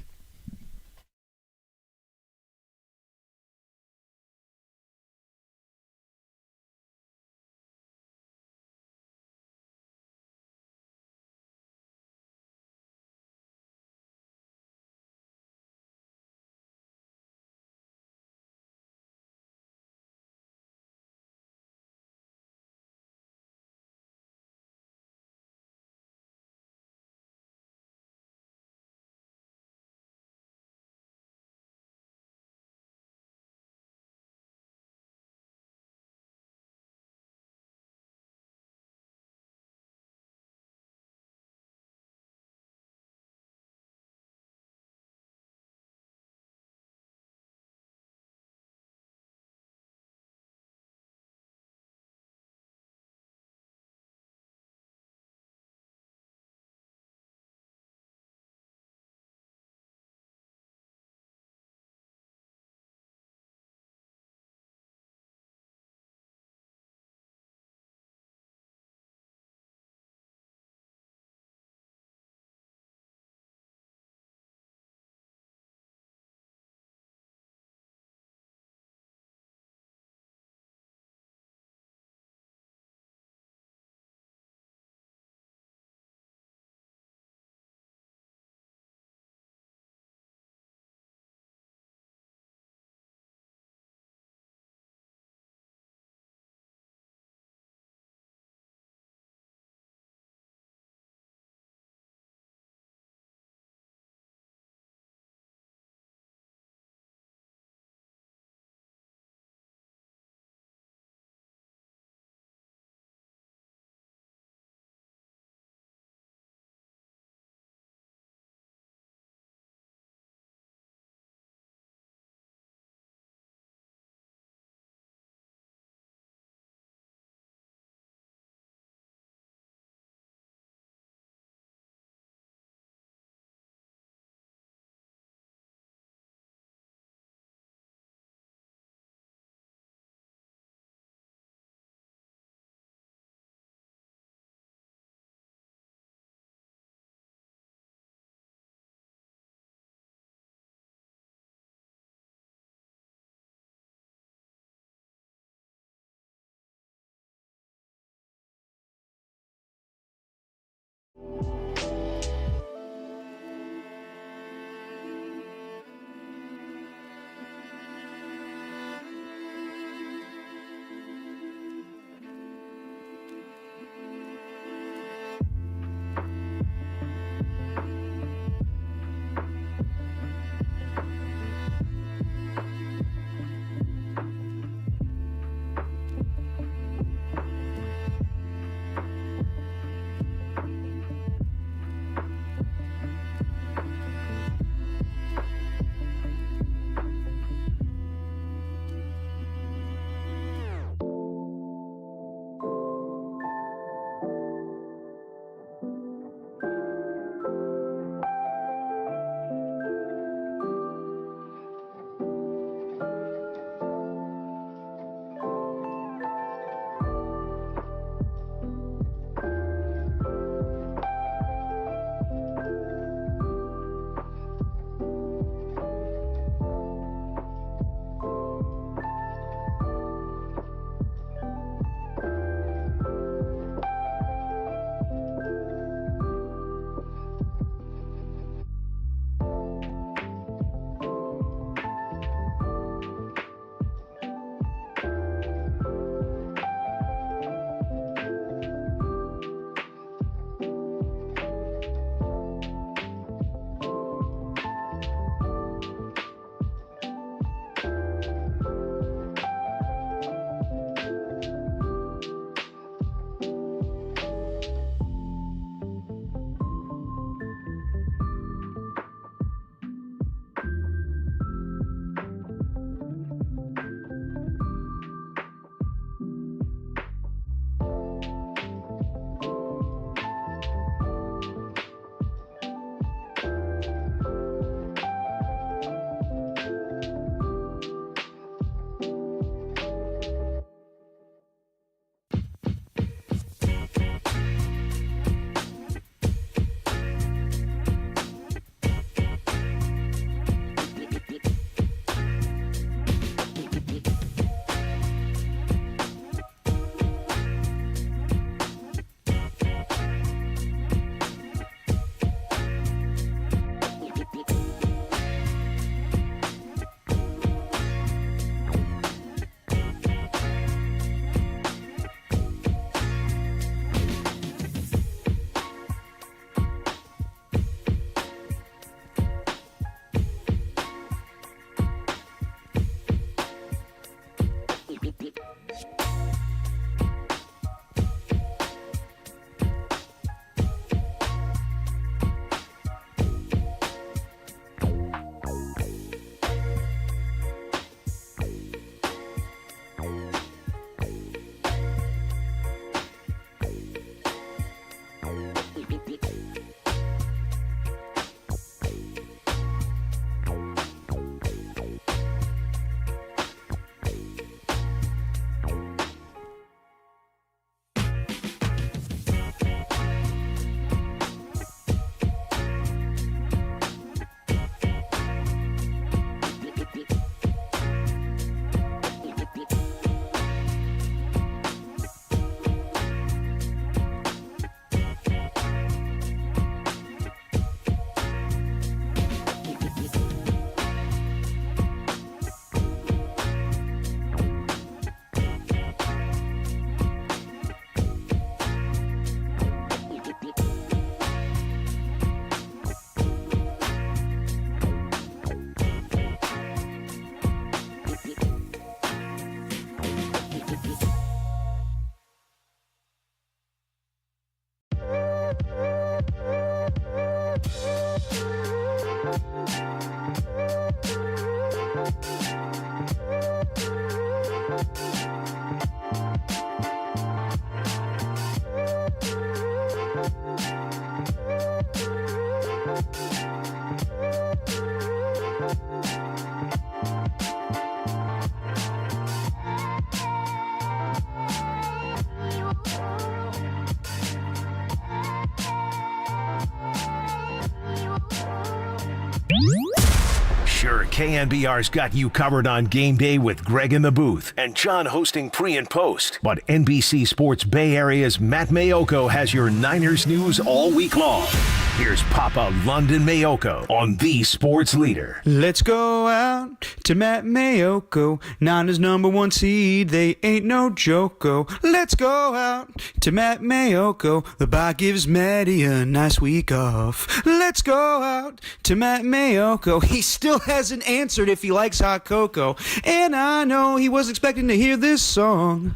[SPEAKER 1] Sure, KNBR's got you covered on game day with Greg in the booth and John hosting pre and post. But NBC Sports Bay Area's Matt Mayoko has your Niners news all week long. Here's Papa London Mayoko on the Sports Leader.
[SPEAKER 4] Let's go out to Matt Mayoko, Niners #1 seed, they ain't no joko. Let's go out to Matt Mayoko, the bye gives Matty a nice week off. Let's go out to Matt Mayoko, he still hasn't answered if he likes hot cocoa. And I know he was expecting to hear this song,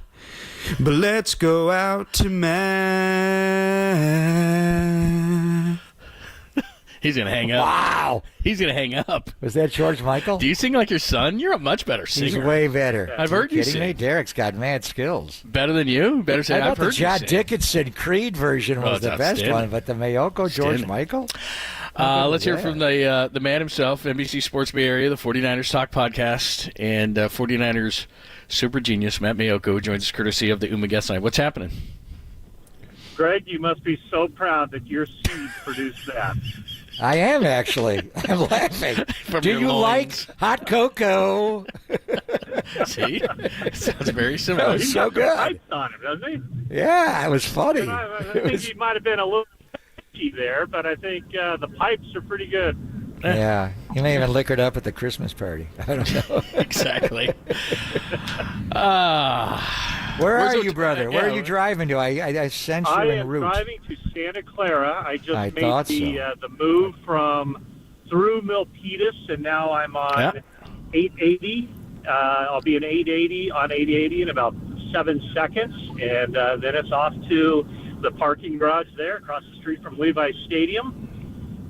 [SPEAKER 4] but let's go out to Matt.
[SPEAKER 9] He's going to hang up.
[SPEAKER 10] Wow.
[SPEAKER 9] He's going to hang up.
[SPEAKER 10] Was that George Michael?
[SPEAKER 9] Do you sing like your son? You're a much better singer.
[SPEAKER 10] He's way better.
[SPEAKER 9] I've heard you sing.
[SPEAKER 10] Me? Derek's got mad skills.
[SPEAKER 9] Better than you? Better say
[SPEAKER 10] I
[SPEAKER 9] I've
[SPEAKER 10] thought
[SPEAKER 9] heard
[SPEAKER 10] the John
[SPEAKER 9] you sing.
[SPEAKER 10] Dickinson Creed version was the best one, but the Mayoko George Michael?
[SPEAKER 9] Let's hear from the man himself, NBC Sports Bay Area, the 49ers Talk Podcast, and 49ers super genius, Matt Mayoko, who joins us courtesy of the Uma Guest Night. What's happening?
[SPEAKER 6] Greg, you must be so proud that your seed produced that.
[SPEAKER 10] I am, actually. I'm laughing. Do you like hot cocoa?
[SPEAKER 9] See? Sounds very similar.
[SPEAKER 10] That was so good.
[SPEAKER 6] Pipes on him, doesn't he?
[SPEAKER 10] Yeah, it was funny.
[SPEAKER 6] I think he might have been a little itchy there, but I think the pipes are pretty good.
[SPEAKER 10] Yeah, he may even liquored up at the Christmas party. I don't know.
[SPEAKER 9] Exactly.
[SPEAKER 10] Where are you, brother? Where are you driving to? I sent you en route.
[SPEAKER 6] I am driving to Santa Clara. I just made the move from through Milpitas, and now I'm on 880. I'll be in 880 on 880 in about 7 seconds, and then it's off to the parking garage there across the street from Levi Stadium.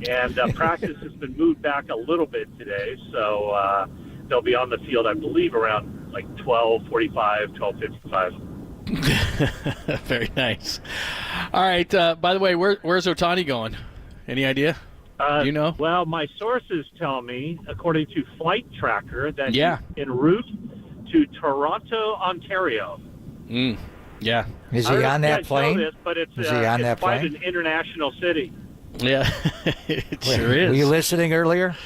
[SPEAKER 6] And practice has been moved back a little bit today, so they'll be on the field, I believe, around like 12:45, 12:55.
[SPEAKER 9] Very nice. All right. By the way, where's Ohtani going? Any idea? Do you know?
[SPEAKER 6] Well, my sources tell me, according to Flight Tracker, that he's en route to Toronto, Ontario.
[SPEAKER 9] Yeah.
[SPEAKER 10] Is he on that plane?
[SPEAKER 6] Know this, but it's,
[SPEAKER 10] is he on that
[SPEAKER 6] quite
[SPEAKER 10] plane?
[SPEAKER 6] an international city.
[SPEAKER 9] Yeah, it sure is.
[SPEAKER 10] Were you listening earlier?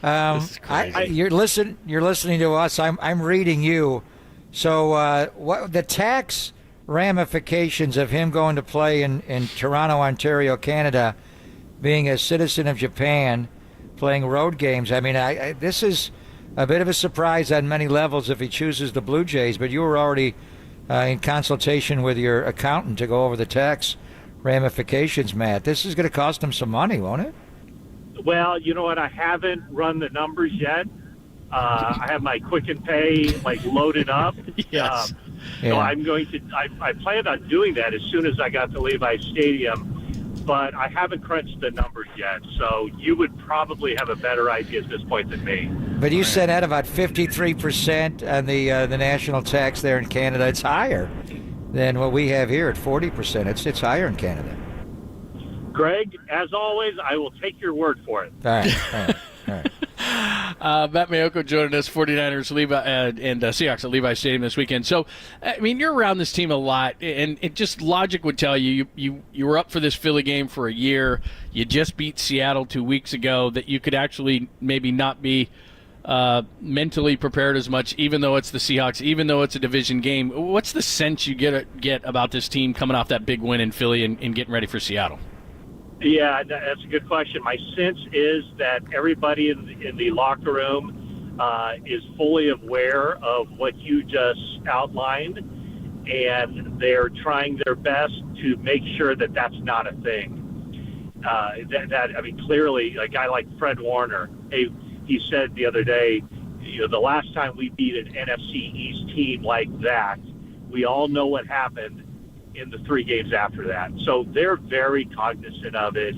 [SPEAKER 10] You're listening to us. I'm reading you. So what the tax ramifications of him going to play in Toronto, Ontario, Canada, being a citizen of Japan, playing road games. I mean, this is a bit of a surprise on many levels if he chooses the Blue Jays. But you were already in consultation with your accountant to go over the tax ramifications, Matt. This is going to cost him some money, won't it?
[SPEAKER 6] Well, you know what? I haven't run the numbers yet. I have my Quicken Pay loaded up.
[SPEAKER 9] Yes.
[SPEAKER 6] So I'm going to. I planned on doing that as soon as I got to Levi Stadium, but I haven't crunched the numbers yet. So you would probably have a better idea at this point than me.
[SPEAKER 10] But you said at about 53% on the national tax there in Canada. It's higher than what we have here at 40%. It's higher in Canada.
[SPEAKER 6] Greg, as always, I will take your word for it.
[SPEAKER 10] All right.
[SPEAKER 9] Matt Mayoko joining us, 49ers and Seahawks at Levi Stadium this weekend. So, I mean, you're around this team a lot, and it just logic would tell you were up for this Philly game for a year. You just beat Seattle 2 weeks ago, that you could actually maybe not be mentally prepared as much, even though it's the Seahawks, even though it's a division game. What's the sense you get about this team coming off that big win in Philly and getting ready for Seattle?
[SPEAKER 6] Yeah, that's a good question. My sense is that everybody in the locker room is fully aware of what you just outlined, and they're trying their best to make sure that that's not a thing. I mean, clearly, a guy like Fred Warner, he said the other day, the last time we beat an NFC East team like that, we all know what happened in the 3 games after that. So they're very cognizant of it,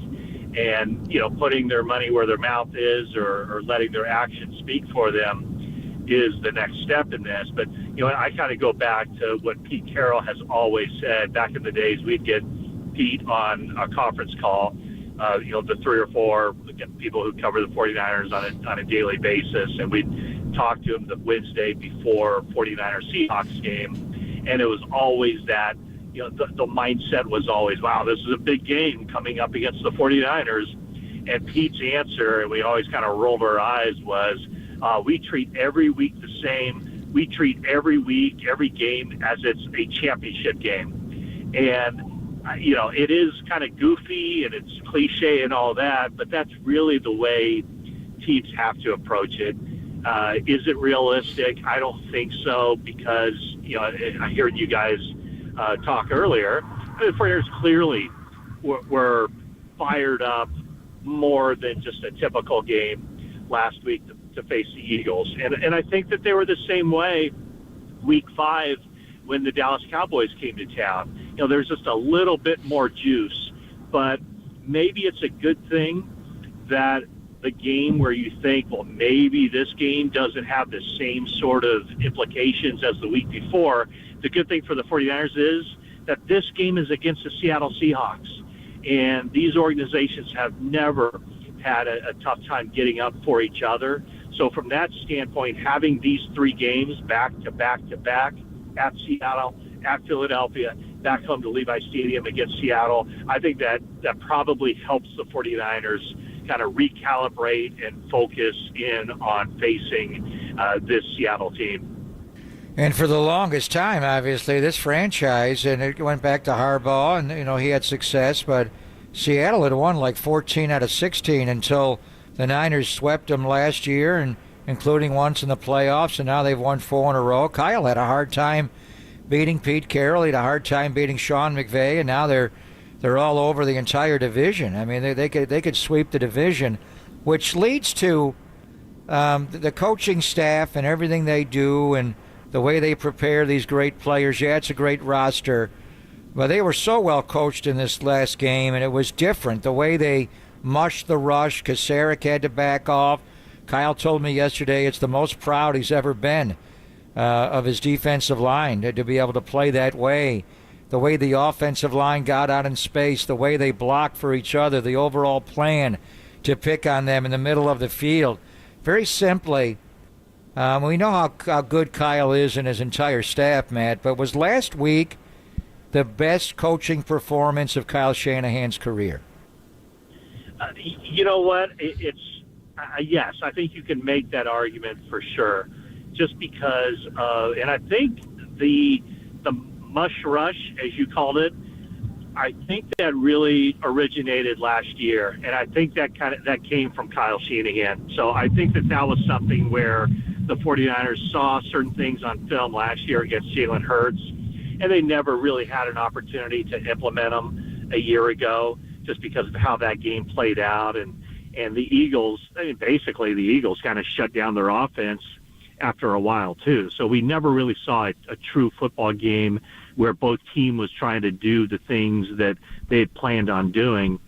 [SPEAKER 6] and putting their money where their mouth is, or letting their actions speak for them is the next step in this. But I kind of go back to what Pete Carroll has always said. Back in the days, we'd get Pete on a conference call, the 3 or 4 people who cover the 49ers on a daily basis, and we'd talk to him the Wednesday before 49ers Seahawks game, and it was always that the mindset was always, wow, this is a big game coming up against the 49ers. And Pete's answer, and we always kind of rolled our eyes, was we treat every week the same. We treat every week, every game as it's a championship game. And it is kind of goofy and it's cliche and all that, but that's really the way teams have to approach it. Is it realistic? I don't think so, because I heard you guys talk earlier. The 49ers clearly were fired up more than just a typical game last week to face the Eagles, and I think that they were the same way Week 5 when the Dallas Cowboys came to town. There's just a little bit more juice, but maybe it's a good thing that the game where you think, well, maybe this game doesn't have the same sort of implications as the week before. The good thing for the 49ers is that this game is against the Seattle Seahawks, and these organizations have never had a tough time getting up for each other. So from that standpoint, having these 3 games back to back to back at Seattle, at Philadelphia, back home to Levi Stadium against Seattle, I think that probably helps the 49ers kind of recalibrate and focus in on facing this Seattle team.
[SPEAKER 10] And for the longest time, obviously, this franchise, and it went back to Harbaugh, and he had success, but Seattle had won like 14 out of 16 until the Niners swept them last year, and including once in the playoffs, and now they've won 4 in a row. Kyle had a hard time beating Pete Carroll. He had a hard time beating Sean McVay, and now they're all over the entire division. I mean, they could sweep the division, which leads to the coaching staff and everything they do and the way they prepare these great players. Yeah, it's a great roster, but they were so well coached in this last game, and it was different. The way they mushed the rush, Kasarik had to back off. Kyle told me yesterday it's the most proud he's ever been of his defensive line to be able to play that way. The way the offensive line got out in space, the way they blocked for each other, the overall plan to pick on them in the middle of the field. Very simply, we know how good Kyle is and his entire staff, Matt, but was last week the best coaching performance of Kyle Shanahan's career?
[SPEAKER 6] You know what? Yes, I think you can make that argument for sure, just because and I think the mush rush, as you called it, I think that really originated last year, and I think that came from Kyle Shanahan. So I think that was something where the 49ers saw certain things on film last year against Jalen Hurts, and they never really had an opportunity to implement them a year ago, just because of how that game played out. And the Eagles, basically the Eagles kind of shut down their offense after a while too. So we never really saw a true football game where both team was trying to do the things that they had planned on doing.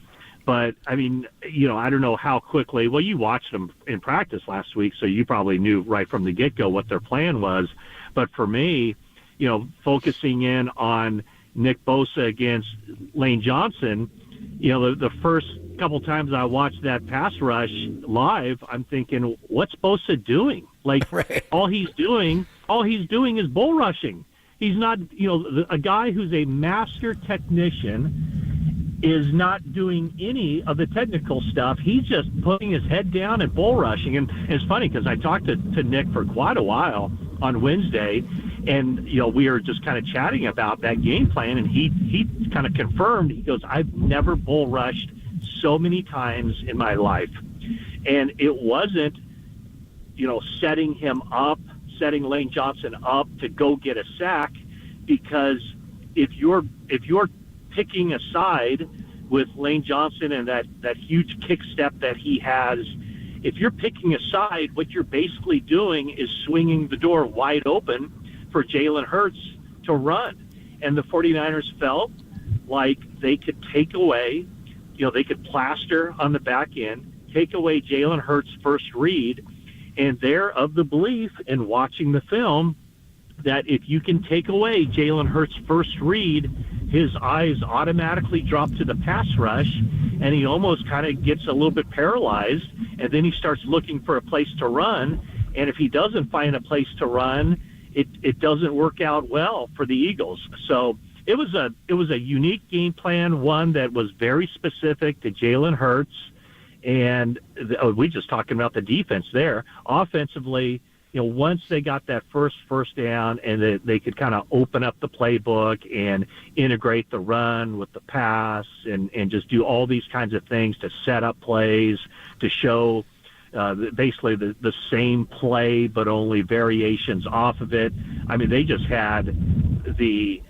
[SPEAKER 6] But, I don't know how quickly. Well, you watched them in practice last week, so you probably knew right from the get-go what their plan was. But for me, focusing in on Nick Bosa against Lane Johnson, the first couple times I watched that pass rush live, I'm thinking, what's Bosa doing? Like, right. all he's doing is bull rushing. He's not, a guy who's a master technician is not doing any of the technical stuff. He's just putting his head down and bull rushing. And it's funny because I talked to Nick for quite a while on Wednesday, and we were just kind of chatting about that game plan, and he kind of confirmed. He goes, I've never bull rushed so many times in my life. And it wasn't setting Lane Johnson up to go get a sack, because if you're picking a side with Lane Johnson and that huge kick step that he has, if you're picking a side, what you're basically doing is swinging the door wide open for Jalen Hurts to run. And the 49ers felt like they could take away, they could plaster on the back end, take away Jalen Hurts' first read. And they're of the belief, in watching the film, that if you can take away Jalen Hurts' first read, his eyes automatically drop to the pass rush, and he almost kind of gets a little bit paralyzed, and then he starts looking for a place to run. And if he doesn't find a place to run, it doesn't work out well for the Eagles. So it was a unique game plan, one that was very specific to Jalen Hurts. And we just talking about the defense there. Offensively, once they got that first down and they could kind of open up the playbook and integrate the run with the pass and just do all these kinds of things to set up plays, to show basically the same play but only variations off of it. I mean, they just had the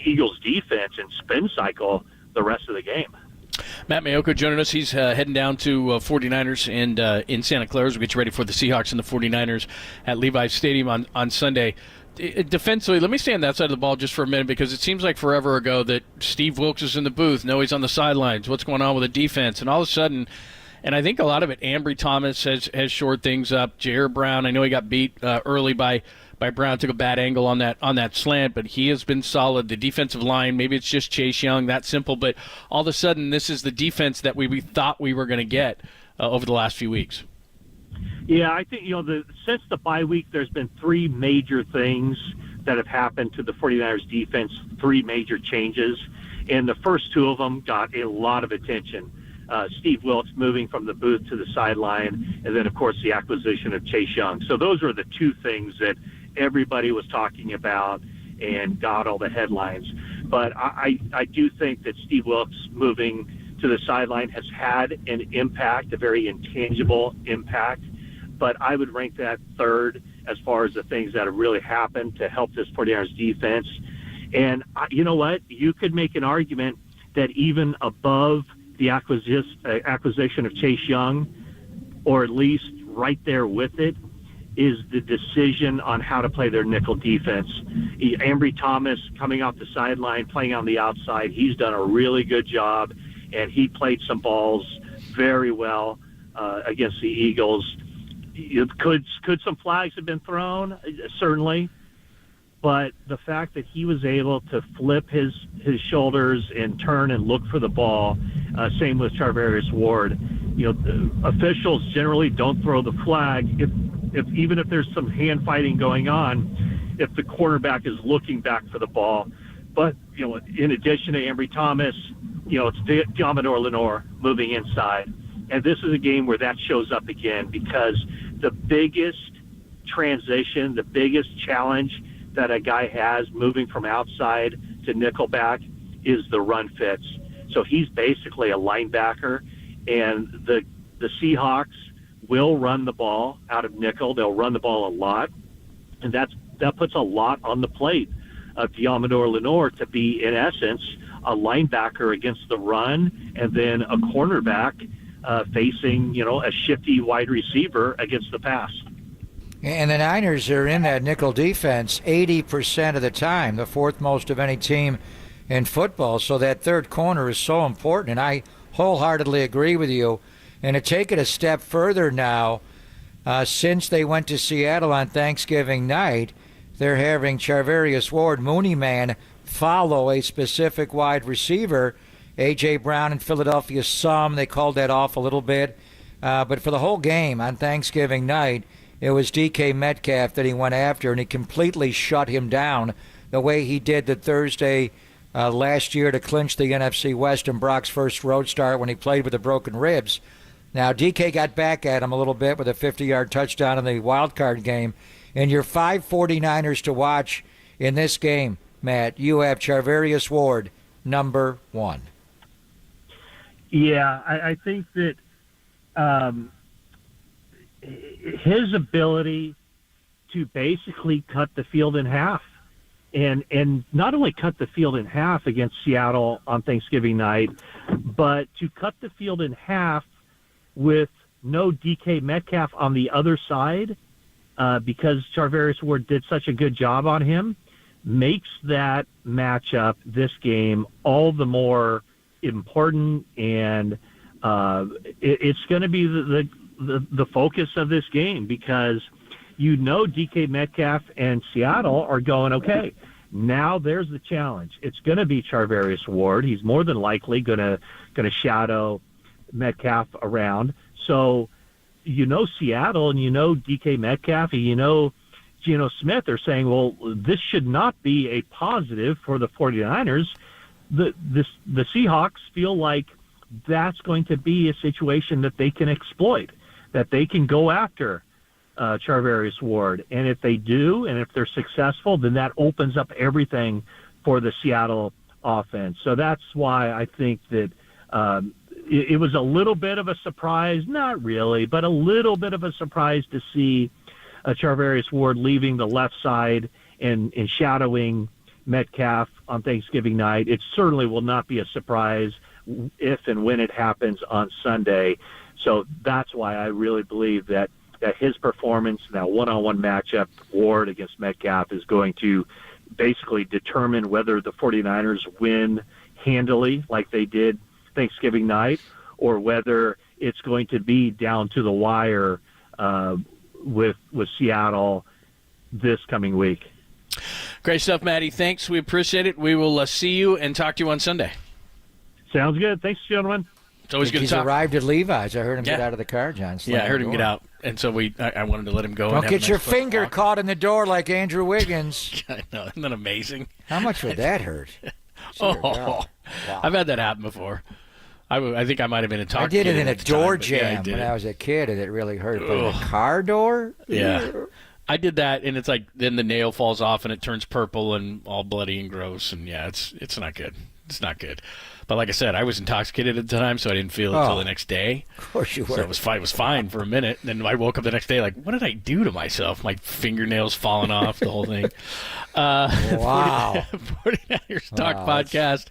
[SPEAKER 6] Eagles defense in spin cycle the rest of the game.
[SPEAKER 9] Matt Mayoko joining us. He's heading down to 49ers and in Santa Clara as we get you ready for the Seahawks and the 49ers at Levi's Stadium on Sunday. Defensively, let me stay on that side of the ball just for a minute, because it seems like forever ago that Steve Wilks is in the booth. No, he's on the sidelines. What's going on with the defense? And all of a sudden, and I think a lot of it, Ambry Thomas has shored things up. Jair Brown, I know he got beat early by Brown, took a bad angle on that slant, but he has been solid. The defensive line, maybe it's just Chase Young, that simple, but all of a sudden this is the defense that we thought we were going to get over the last few weeks.
[SPEAKER 6] Yeah, I think, since the bye week, there's been three major things that have happened to the 49ers defense, three major changes, and the first two of them got a lot of attention. Steve Wilks moving from the booth to the sideline, and then, of course, the acquisition of Chase Young. So those are the two things that everybody was talking about and got all the headlines. But I do think that Steve Wilks moving to the sideline has had an impact, a very intangible impact. But I would rank that third as far as the things that have really happened to help this 49ers defense. And you know what? You could make an argument that even above the acquisition of Chase Young, or at least right there with it, is the decision on how to play their nickel defense. Ambry Thomas coming off the sideline, playing on the outside, he's done a really good job, and he played some balls very well against the Eagles. Could some flags have been thrown? Certainly. But the fact that he was able to flip his shoulders and turn and look for the ball, same with Charvarius Ward. Officials generally don't throw the flag if even if there's some hand fighting going on, if the quarterback is looking back for the ball. But in addition to Ambry Thomas, it's Diamador Lenore moving inside, and this is a game where that shows up again, because the biggest transition, the biggest challenge that a guy has moving from outside to nickelback is the run fits. So he's basically a linebacker, and the Seahawks will run the ball out of nickel. They'll run the ball a lot, and that puts a lot on the plate of Diamador Lenore to be, in essence, a linebacker against the run, and then a cornerback facing, a shifty wide receiver against the pass.
[SPEAKER 10] And the Niners are in that nickel defense 80% of the time, the fourth most of any team in football. So that third corner is so important, and I wholeheartedly agree with you. And to take it a step further now, since they went to Seattle on Thanksgiving night, they're having Charvarius Ward, Mooney Man, follow a specific wide receiver. A.J. Brown in Philadelphia, they called that off a little bit. But for the whole game on Thanksgiving night, it was DK Metcalf that he went after, and he completely shut him down the way he did the Thursday last year to clinch the NFC West in Brock's first road start when he played with the broken ribs. Now, DK got back at him a little bit with a 50-yard touchdown in the wild card game. And your 5 49ers to watch in this game, Matt, you have Charvarius Ward, number 1.
[SPEAKER 6] Yeah, I think that his ability to basically cut the field in half, and not only cut the field in half against Seattle on Thanksgiving night, but to cut the field in half with no DK Metcalf on the other side, because Charvarius Ward did such a good job on him, makes that matchup, this game, all the more important, and it's going to be the focus of this game, because DK Metcalf and Seattle are going, okay, now there's the challenge. It's going to be Charvarius Ward. He's more than likely going to shadow Metcalf around. So Seattle and DK Metcalf and Geno Smith are saying, well, this should not be a positive for the 49ers. The Seahawks feel like that's going to be a situation that they can exploit, that they can go after Charvarius Ward. And if they do, and if they're successful, then that opens up everything for the Seattle offense. So that's why I think that it was a little bit of a surprise, not really, but a little bit of a surprise to see Charvarius Ward leaving the left side and shadowing Metcalf on Thanksgiving night. It certainly will not be a surprise if and when it happens on Sunday. So that's why I really believe that his performance, that one-on-one matchup, Ward against Metcalf, is going to basically determine whether the 49ers win handily like they did Thanksgiving night, or whether it's going to be down to the wire with Seattle this coming week.
[SPEAKER 9] Great stuff, Matty. Thanks. We appreciate it. We will see you and talk to you on Sunday.
[SPEAKER 6] Sounds good. Thanks, gentlemen.
[SPEAKER 9] It's always good to
[SPEAKER 10] He's
[SPEAKER 9] talk.
[SPEAKER 10] arrived at Levi's. I heard him get out of the car, John.
[SPEAKER 9] Yeah, I heard him get out. And so I wanted to let him go.
[SPEAKER 10] Don't
[SPEAKER 9] and
[SPEAKER 10] get your finger caught in the door like Andrew Wiggins.
[SPEAKER 9] I know. Isn't that amazing?
[SPEAKER 10] How much would that hurt?
[SPEAKER 9] Wow. I've had that happen before. I think I might have been
[SPEAKER 10] I did it in a door jam when I was a kid, and it really hurt. But in a car door?
[SPEAKER 9] Yeah. I did that, and it's like then the nail falls off, and it turns purple and all bloody and gross. And, yeah, it's not good. It's not good. But like I said, I was intoxicated at the time, so I didn't feel it until the next day.
[SPEAKER 10] Of course you were.
[SPEAKER 9] So it was fine for a minute. And then I woke up the next day like, what did I do to myself? My fingernails falling off, the whole thing.
[SPEAKER 10] Wow.
[SPEAKER 9] 49ers Talk podcast.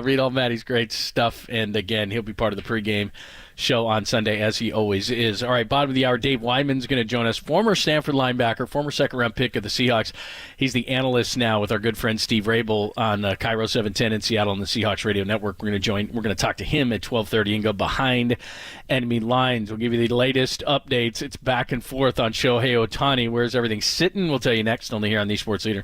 [SPEAKER 9] Read all Matty's great stuff. And, again, he'll be part of the pregame show on Sunday, as he always is. All right, bottom of the hour, Dave Wyman's going to join us. Former Stanford linebacker, former second-round pick of the Seahawks. He's the analyst now with our good friend Steve Rabel on Cairo 710 in Seattle on the Seahawks Radio Network. We're going to talk to him at 12:30 and go behind enemy lines. We'll give you the latest updates. It's back and forth on Shohei Ohtani. Where's everything sitting? We'll tell you next, only here on the Sports Leader.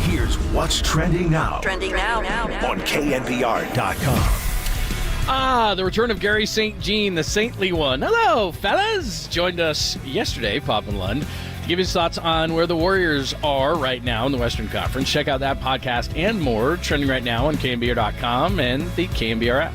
[SPEAKER 1] Here's what's trending now.
[SPEAKER 5] Trending now.
[SPEAKER 1] On KNBR.com.
[SPEAKER 9] The return of Gary St. Jean, the saintly one. Hello, fellas. Joined us yesterday, Poppin' Lund, to give his thoughts on where the Warriors are right now in the Western Conference. Check out that podcast and more, trending right now on KNBR.com and the KNBR app.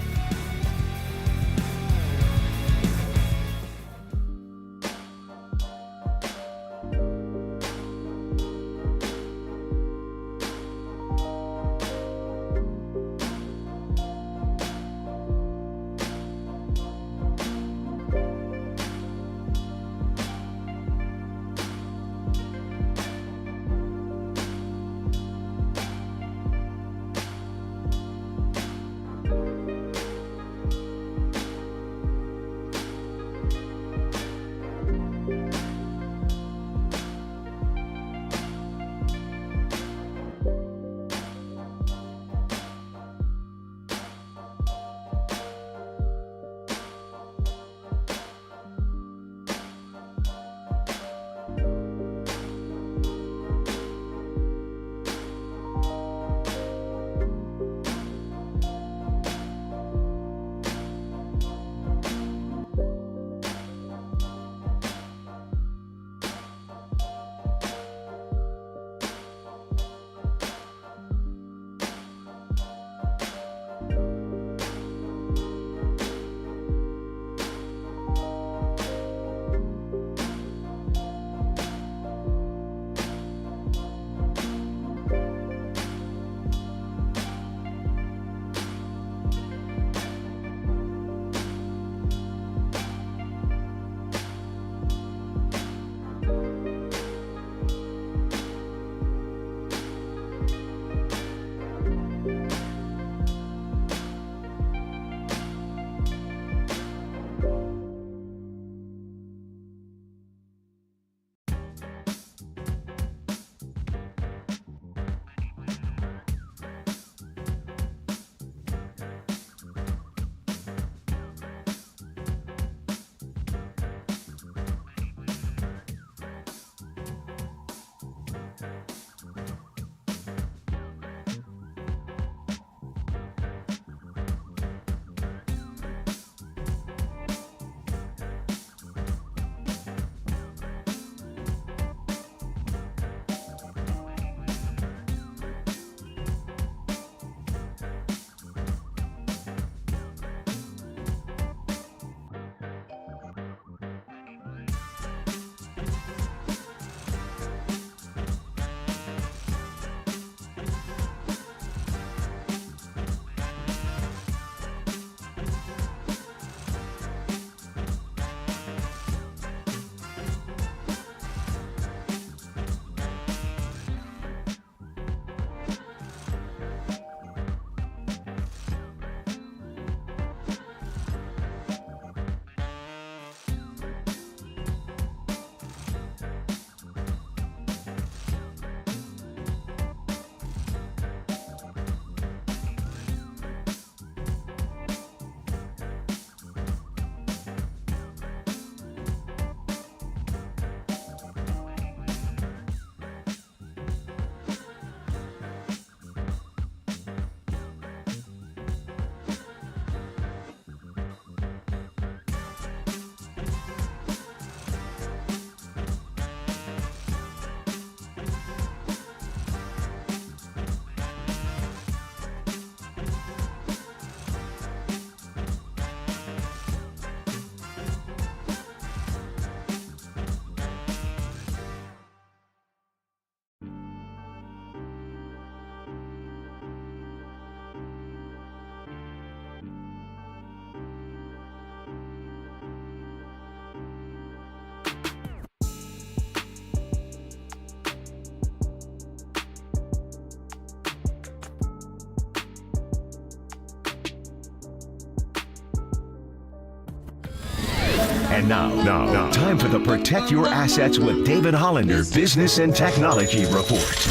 [SPEAKER 1] Now, time for the Protect Your Assets with David Hollander Business and Technology Report.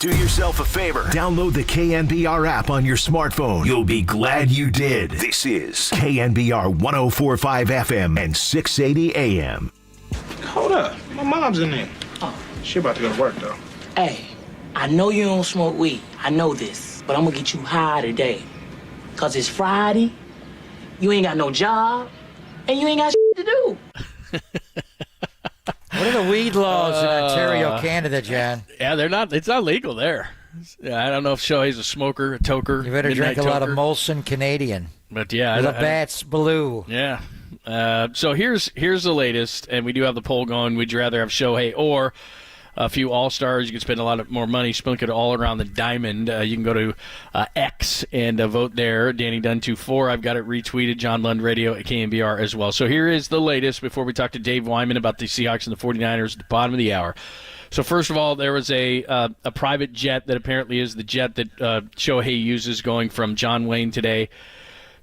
[SPEAKER 1] Do yourself a favor. Download the KNBR app on your smartphone. You'll be glad you did. This is KNBR 104.5 FM and 680 AM.
[SPEAKER 3] Hold up. My mom's in there. Oh. She about to go to work, though.
[SPEAKER 7] Hey, I know you don't smoke weed. I know this. But I'm going to get you high today. Because it's Friday, you ain't got no job, and you ain't got shit to do.
[SPEAKER 10] What are the weed laws in Ontario, Canada, John?
[SPEAKER 9] Yeah, they're not. It's not legal there. I don't know if Shohei's a smoker, a toker.
[SPEAKER 10] You better drink a lot of Molson Canadian.
[SPEAKER 9] But yeah,
[SPEAKER 10] Labatt's Blue.
[SPEAKER 9] Yeah. So here's the latest, and we do have the poll going. Would you rather have Shohei or a few All-Stars? You can spend a lot more money, sprinkle it all around the diamond. You can go to X and vote there. Danny Dunn 24. I've got it retweeted. John Lund Radio at KNBR as well. So here is the latest before we talk to Dave Wyman about the Seahawks and the 49ers at the bottom of the hour. So first of all, there was a private jet that apparently is the jet that Shohei uses going from John Wayne today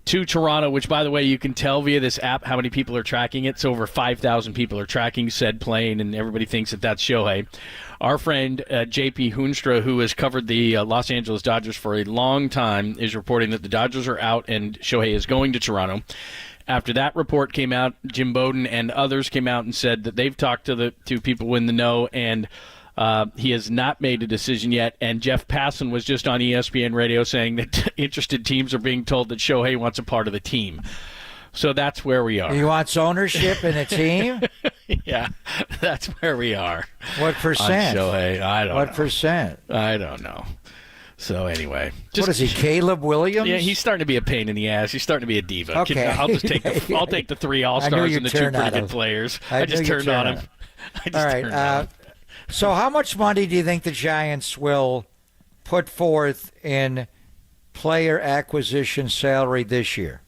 [SPEAKER 9] to Toronto, which, by the way, you can tell via this app how many people are tracking it. So over 5,000 people are tracking said plane, and everybody thinks that that's Shohei. Our friend J.P. Hoonstra, who has covered the Los Angeles Dodgers for a long time, is reporting that the Dodgers are out and Shohei is going to Toronto. After that report came out, Jim Bowden and others came out and said that they've talked to people in the know, and he has not made a decision yet. And Jeff Passan was just on ESPN radio saying that interested teams are being told that Shohei wants a part of the team. So that's where we are.
[SPEAKER 10] He wants ownership in a team?
[SPEAKER 9] Yeah, that's where we are.
[SPEAKER 10] What percent?
[SPEAKER 9] On Shohei, I don't know.
[SPEAKER 10] What percent?
[SPEAKER 9] I don't know. So anyway,
[SPEAKER 10] what is he, Caleb Williams?
[SPEAKER 9] Yeah, he's starting to be a pain in the ass. He's starting to be a diva.
[SPEAKER 10] Okay.
[SPEAKER 9] I'll just take I'll take the 3 All-Stars and the 2 pretty good players. I just turned on him.
[SPEAKER 10] All right. So how much money do you think the Giants will put forth in player acquisition salary this year?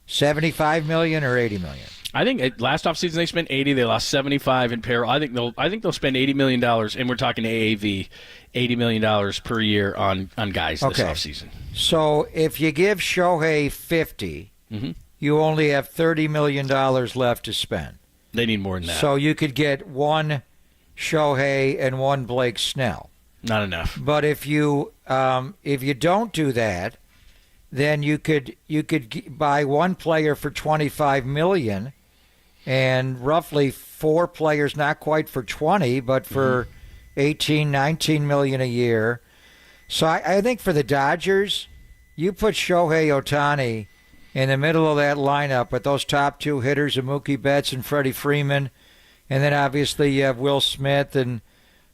[SPEAKER 10] $75 million or $80 million?
[SPEAKER 9] I think last offseason they spent 80. They lost 75 in payroll. I think they'll spend $80 million, and we're talking AAV, $80 million per year on guys this offseason.
[SPEAKER 10] So if you give Shohei 50, you only have $30 million left to spend.
[SPEAKER 9] They need more than that.
[SPEAKER 10] So you could get 1 Shohei and 1 Blake Snell.
[SPEAKER 9] Not enough.
[SPEAKER 10] But if you don't do that, then you could buy 1 player for $25 million, and roughly 4 players, not quite for 20, but for 18, 19 million a year. So I think for the Dodgers, you put Shohei Ohtani in the middle of that lineup with those top 2 hitters, Mookie Betts and Freddie Freeman, and then obviously you have Will Smith, and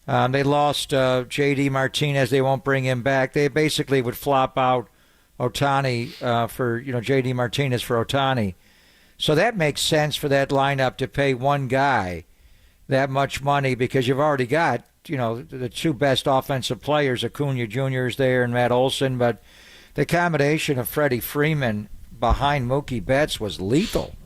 [SPEAKER 10] they lost J.D. Martinez. They won't bring him back. They basically would flop out Ohtani for J.D. Martinez for Ohtani. So that makes sense for that lineup to pay 1 guy that much money, because you've already got the 2 best offensive players. Acuna Jr. is there and Matt Olson, but the combination of Freddie Freeman behind Mookie Betts was lethal.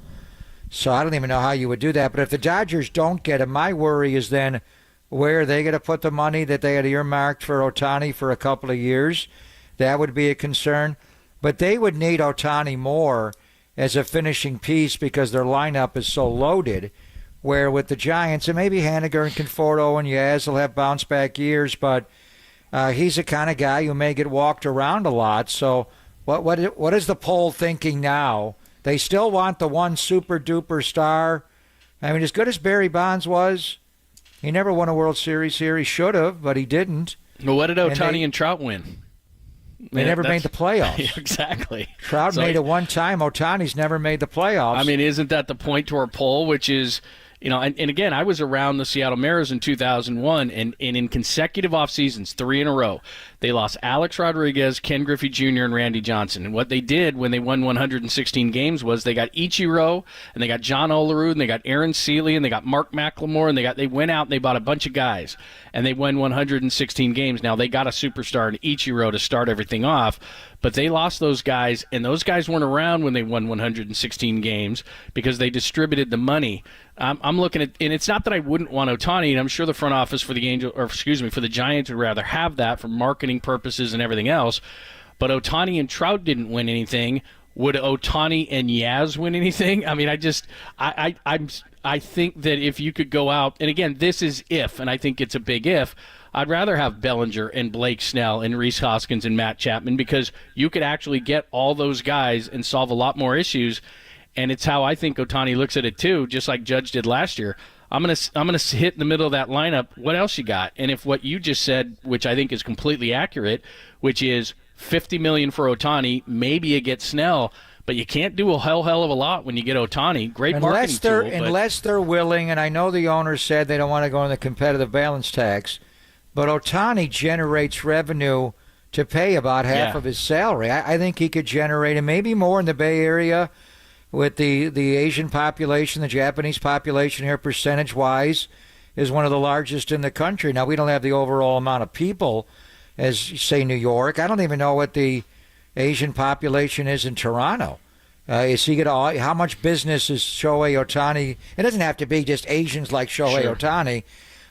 [SPEAKER 10] So I don't even know how you would do that. But if the Dodgers don't get him, my worry is then where are they going to put the money that they had earmarked for Ohtani for a couple of years? That would be a concern. But they would need Ohtani more as a finishing piece because their lineup is so loaded, where with the Giants, and maybe Haniger and Conforto and Yaz will have bounce-back years, but he's the kind of guy who may get walked around a lot. So what is the poll thinking now? They still want the 1 super-duper star. I mean, as good as Barry Bonds was, He never won a World Series here. He should have, but he didn't.
[SPEAKER 9] Well, what did Ohtani and Trout win?
[SPEAKER 10] They never made the playoffs.
[SPEAKER 9] Yeah, exactly.
[SPEAKER 10] Trout made it one time. Ohtani's never made the playoffs.
[SPEAKER 9] I mean, isn't that the point to our poll, which is, and again, I was around the Seattle Mariners in 2001, and in consecutive off seasons, 3 in a row, they lost Alex Rodriguez, Ken Griffey Jr., and Randy Johnson. And what they did when they won 116 games was they got Ichiro, and they got John Olerud, and they got Aaron Seeley, and they got Mark McLemore, and they went out and they bought a bunch of guys, and they won 116 games. Now, they got a superstar in Ichiro to start everything off, but they lost those guys, and those guys weren't around when they won 116 games because they distributed the money. I'm looking at, and it's not that I wouldn't want Ohtani, and I'm sure the front office for the Giants would rather have that for marketing purposes and everything else. But Ohtani and Trout didn't win anything. Would Ohtani and Yaz win anything? I mean, I think that if you could go out, and again, this is if, and I think it's a big if. I'd rather have Bellinger and Blake Snell and Rhys Hoskins and Matt Chapman because you could actually get all those guys and solve a lot more issues. And it's how I think Ohtani looks at it too, just like Judge did last year. I'm gonna hit in the middle of that lineup. What else you got? And if what you just said, which I think is completely accurate, which is $50 million for Ohtani, maybe you get Snell, but you can't do a hell of a lot when you get Ohtani. Great marketing tool.
[SPEAKER 10] Unless they're willing, and I know the owners said they don't want to go on the competitive balance tax, but Ohtani generates revenue to pay about half of his salary. I think he could generate, and maybe more in the Bay Area, with the Asian population, the Japanese population here, percentage-wise, is one of the largest in the country. Now, we don't have the overall amount of people as, say, New York. I don't even know what the Asian population is in Toronto. Is he gonna? How much business is Shohei Ohtani? It doesn't have to be just Asians like Shohei Ohtani,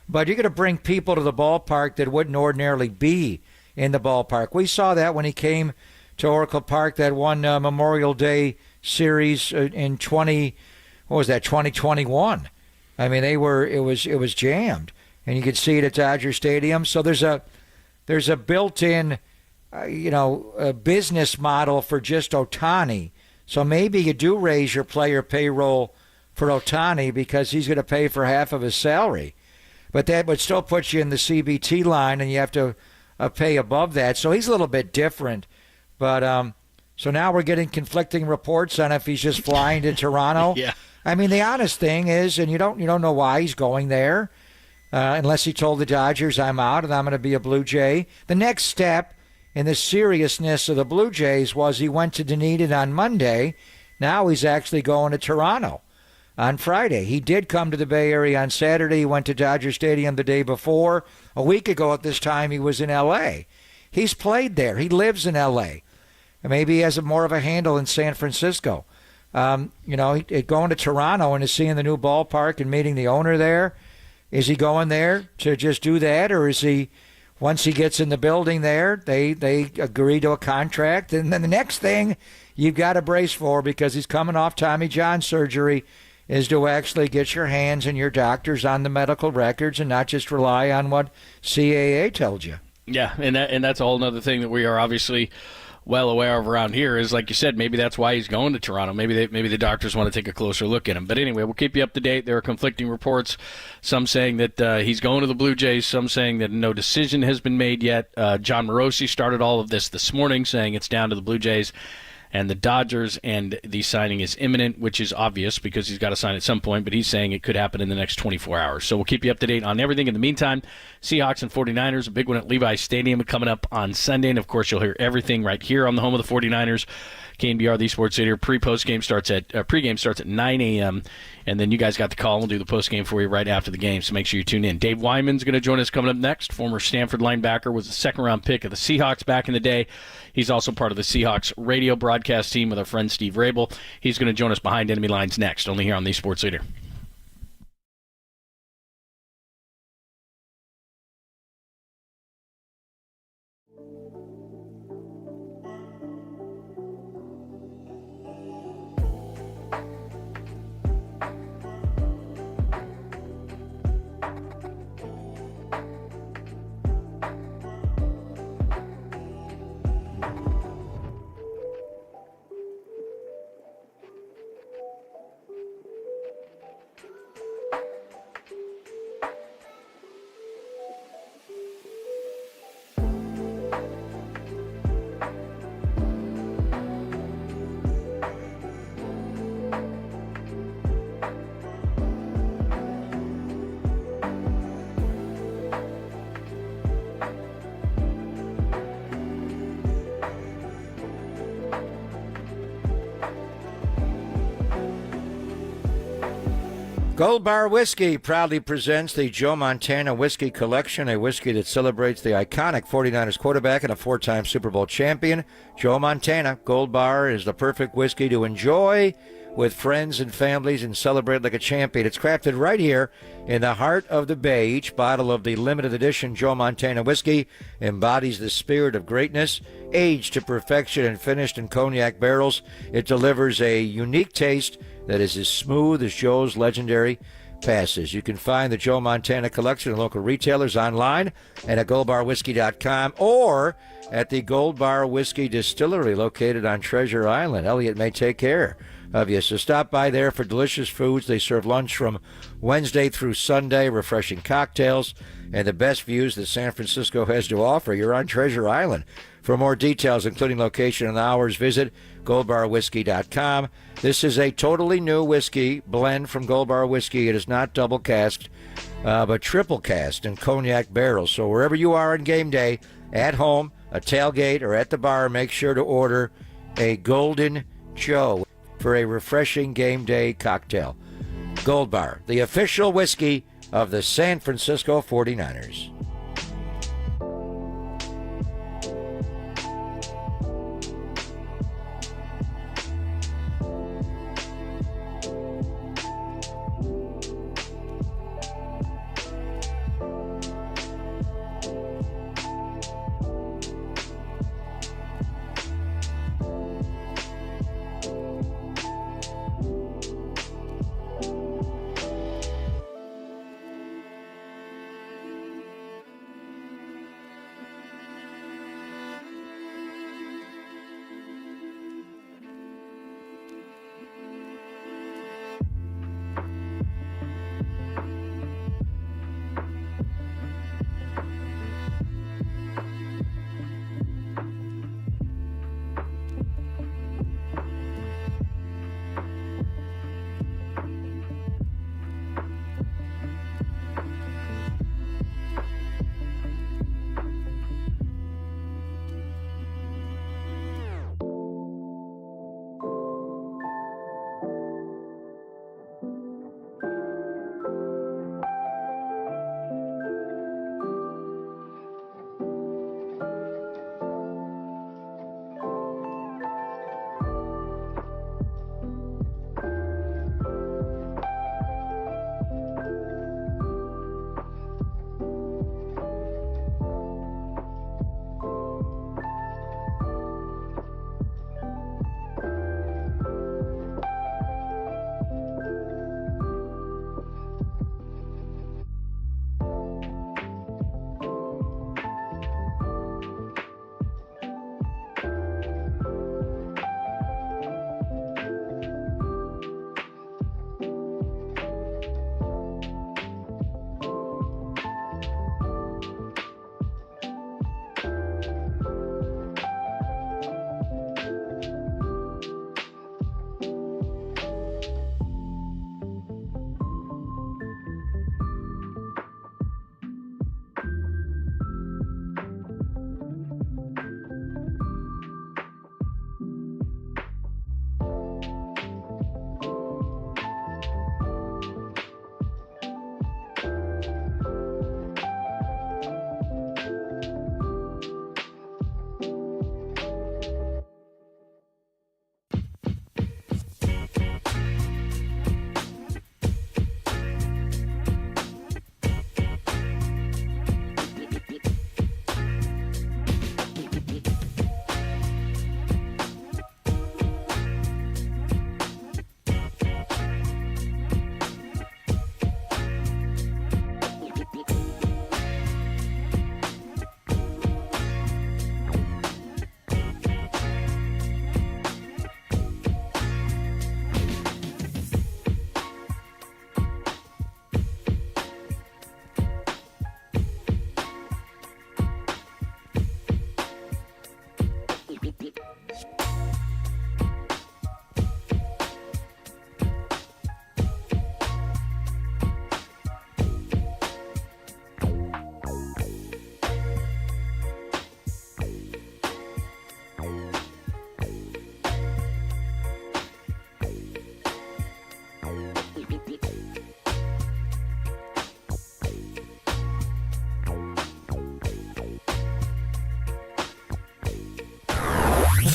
[SPEAKER 10] but you're going to bring people to the ballpark that wouldn't ordinarily be in the ballpark. We saw that when he came to Oracle Park, that one Memorial Day series in 2021. I mean, it was jammed, and you could see it at Dodger Stadium. So there's a built-in a business model for just Ohtani. So maybe you do raise your player payroll for Ohtani because he's going to pay for half of his salary, but that would still put you in the CBT line, and you have to pay above that. So he's a little bit different, but so now we're getting conflicting reports on if he's just flying to Toronto.
[SPEAKER 9] Yeah.
[SPEAKER 10] I mean, the honest thing is, and you don't know why he's going there, unless he told the Dodgers, I'm out and I'm going to be a Blue Jay. The next step in the seriousness of the Blue Jays was he went to Dunedin on Monday. Now he's actually going to Toronto on Friday. He did come to the Bay Area on Saturday. He went to Dodger Stadium the day before. A week ago at this time, he was in L.A. He's played there. He lives in L.A. Maybe he has more of a handle in San Francisco. Going to Toronto and is seeing the new ballpark and meeting the owner there. Is he going there to just do that, or is he, once he gets in the building there, they agree to a contract, and then the next thing you've got to brace for, because he's coming off Tommy John surgery, is to actually get your hands and your doctors on the medical records and not just rely on what CAA tells you.
[SPEAKER 9] Yeah, and that's a whole other thing that we are obviously well aware of around here is, like you said, maybe that's why he's going to Toronto. Maybe the doctors want to take a closer look at him. But anyway, we'll keep you up to date. There are conflicting reports, some saying that he's going to the Blue Jays, some saying that no decision has been made yet. John Morosi started all of this morning, saying it's down to the Blue Jays and the Dodgers, and the signing is imminent, which is obvious because he's got to sign at some point, but he's saying it could happen in the next 24 hours. So we'll keep you up to date on everything. In the meantime, Seahawks and 49ers, a big one at Levi's Stadium coming up on Sunday, and of course you'll hear everything right here on the home of the 49ers. KNBR, the Sports Leader. Pregame starts at 9 a.m., and then you guys got the call. We'll do the postgame for you right after the game, so make sure you tune in. Dave Wyman's going to join us coming up next. Former Stanford linebacker, was a second-round pick of the Seahawks back in the day. He's also part of the Seahawks radio broadcast team with our friend Steve Rabel. He's going to join us behind enemy lines next, only here on the Sports Leader.
[SPEAKER 10] Gold Bar Whiskey proudly presents the Joe Montana Whiskey Collection, a whiskey that celebrates the iconic 49ers quarterback and a 4-time Super Bowl champion, Joe Montana. Gold Bar is the perfect whiskey to enjoy with friends and families and celebrate like a champion. It's crafted right here in the heart of the Bay. Each bottle of the limited edition Joe Montana whiskey embodies the spirit of greatness. Aged to perfection and finished in cognac barrels, it delivers a unique taste that is as smooth as Joe's legendary passes. You can find the Joe Montana collection at local retailers, online, and at goldbarwhiskey.com, or at the Gold Bar Whiskey Distillery located on Treasure Island. Elliot may take care of you, so stop by there for delicious foods. They serve lunch from Wednesday through Sunday, refreshing cocktails, and the best views that San Francisco has to offer. You're on Treasure Island. For more details, including location and hours, visit goldbarwhiskey.com. This is a totally new whiskey blend from Gold Bar Whiskey. It is not double cast, but triple cast in cognac barrels. So wherever you are on game day, at home, a tailgate, or at the bar, make sure to order a Golden Joe for a refreshing game day cocktail. Gold Bar, the official whiskey of the San Francisco 49ers.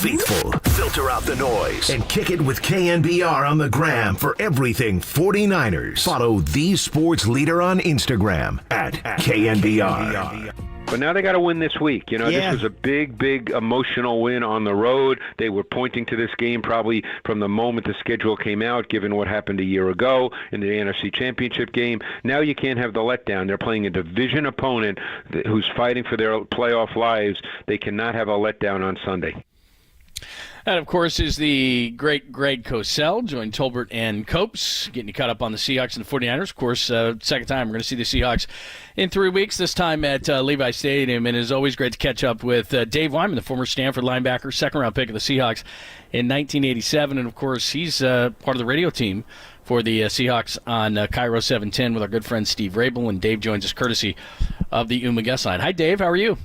[SPEAKER 1] faithful. Filter out the noise and kick it with KNBR on the gram for everything 49ers. Follow the sports leader on Instagram at KNBR.
[SPEAKER 2] But now they got to win this week. You know, This was a big, big emotional win on the road. They were pointing to this game probably from the moment the schedule came out, given what happened a year ago in the NFC Championship game. Now you can't have the letdown. They're playing a division opponent who's fighting for their playoff lives. They cannot have a letdown on Sunday.
[SPEAKER 9] That, of course, is the great Greg Cosell, joined Tolbert and Copes, getting you caught up on the Seahawks and the 49ers. Of course, second time we're going to see the Seahawks in 3 weeks, this time at Levi Stadium. And it is always great to catch up with Dave Wyman, the former Stanford linebacker, second-round pick of the Seahawks in 1987. And, of course, he's part of the radio team for the Seahawks on Cairo 710 with our good friend Steve Rabel. And Dave joins us courtesy of the UMA guest line. Hi, Dave. How are you?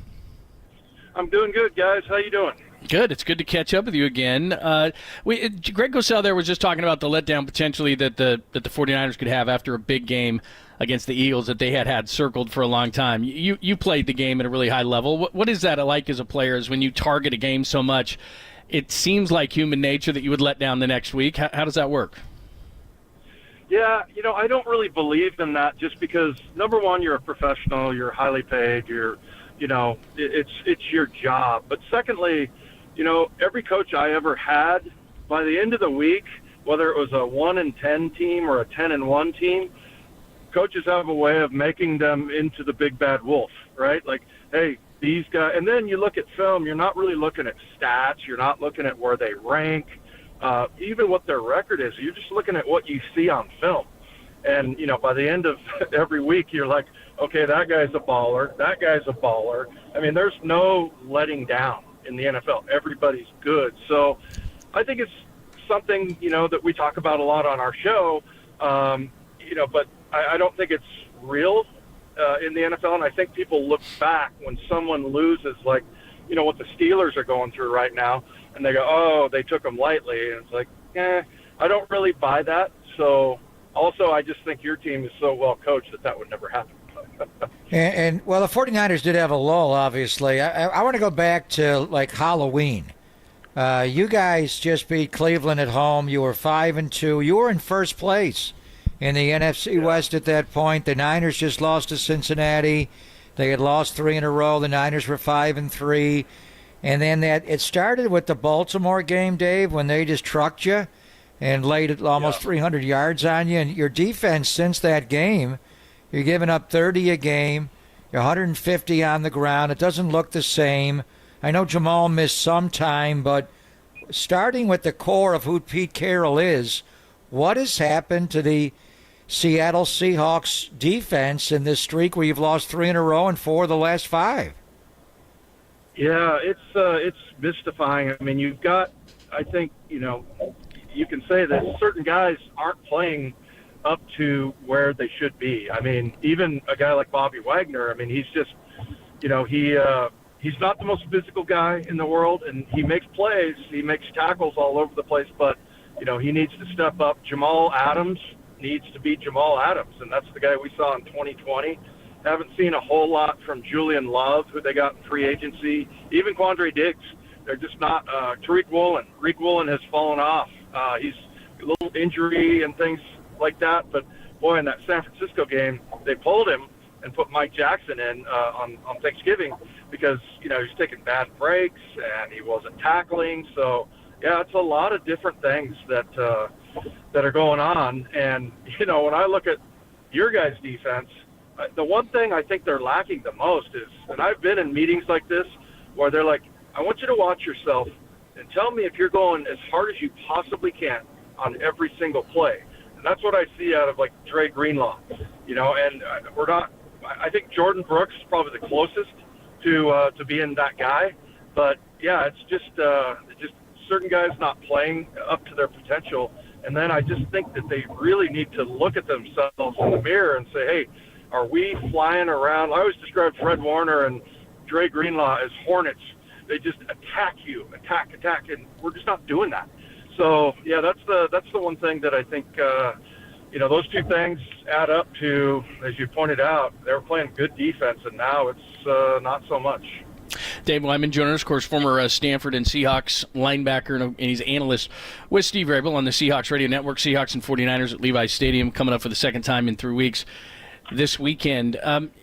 [SPEAKER 13] I'm doing good, guys. How you doing?
[SPEAKER 9] Good. It's good to catch up with you again. Greg Cosell there was just talking about the letdown potentially that the 49ers could have after a big game against the Eagles that they had circled for a long time. You played the game at a really high level. What is that like as a player? Is when you target a game so much, it seems like human nature that you would let down the next week. How does that work?
[SPEAKER 13] Yeah, I don't really believe in that just because, number one, you're a professional, you're highly paid, it's your job. But secondly, every coach I ever had, by the end of the week, whether it was a 1-10 team or a 10-1 team, coaches have a way of making them into the big bad wolf, right? Like, hey, these guys, and then you look at film, you're not really looking at stats, you're not looking at where they rank, even what their record is. You're just looking at what you see on film. And, by the end of every week, you're like, okay, that guy's a baller, that guy's a baller. I mean, there's no letting down in the NFL. Everybody's good. So I think it's something, that we talk about a lot on our show, but I don't think it's real in the NFL. And I think people look back when someone loses, like, what the Steelers are going through right now, and they go, oh, they took them lightly. And it's like, I don't really buy that. So also, I just think your team is so well coached that would never happen.
[SPEAKER 10] And the 49ers did have a lull, obviously. I want to go back to, like, Halloween. You guys just beat Cleveland at home. You were 5-2. You were in first place in the NFC West at that point. The Niners just lost to Cincinnati. They had lost 3 in a row. The Niners were 5-3. And then it started with the Baltimore game, Dave, when they just trucked you and laid almost 300 yards on you. And your defense since that game, you're giving up 30 a game. You're 150 on the ground. It doesn't look the same. I know Jamal missed some time, but starting with the core of who Pete Carroll is, what has happened to the Seattle Seahawks defense in this streak where you've lost 3 in a row and 4 of the last 5?
[SPEAKER 13] Yeah, it's mystifying. I mean, you've got, I think, you can say that certain guys aren't playing up to where they should be. I mean, even a guy like Bobby Wagner, I mean, he's just, he's not the most physical guy in the world, and he makes plays, he makes tackles all over the place, but, he needs to step up. Jamal Adams needs to be Jamal Adams, and that's the guy we saw in 2020. Haven't seen a whole lot from Julian Love, who they got in free agency, even Quandre Diggs. They're just not. Tariq Woolen has fallen off. He's a little injury and things like that, but boy, in that San Francisco game, they pulled him and put Mike Jackson in on Thanksgiving because he was taking bad breaks and he wasn't tackling. So yeah, it's a lot of different things that are going on. And when I look at your guys' defense, the one thing I think they're lacking the most is, and I've been in meetings like this where they're like, I want you to watch yourself and tell me if you're going as hard as you possibly can on every single play. And that's what I see out of, like, Dre Greenlaw, and we're not – I think Jordan Brooks is probably the closest to being that guy. But, yeah, it's just certain guys not playing up to their potential. And then I just think that they really need to look at themselves in the mirror and say, hey, are we flying around? I always describe Fred Warner and Dre Greenlaw as hornets. They just attack you, attack, and we're just not doing that. So, yeah, that's the one thing that I think, those two things add up to, as you pointed out, they were playing good defense, and now it's not so much.
[SPEAKER 9] Dave Wyman joining us, of course, former Stanford and Seahawks linebacker, and he's an analyst with Steve Rabel on the Seahawks Radio Network. Seahawks and 49ers at Levi's Stadium coming up for the second time in 3 weeks this weekend.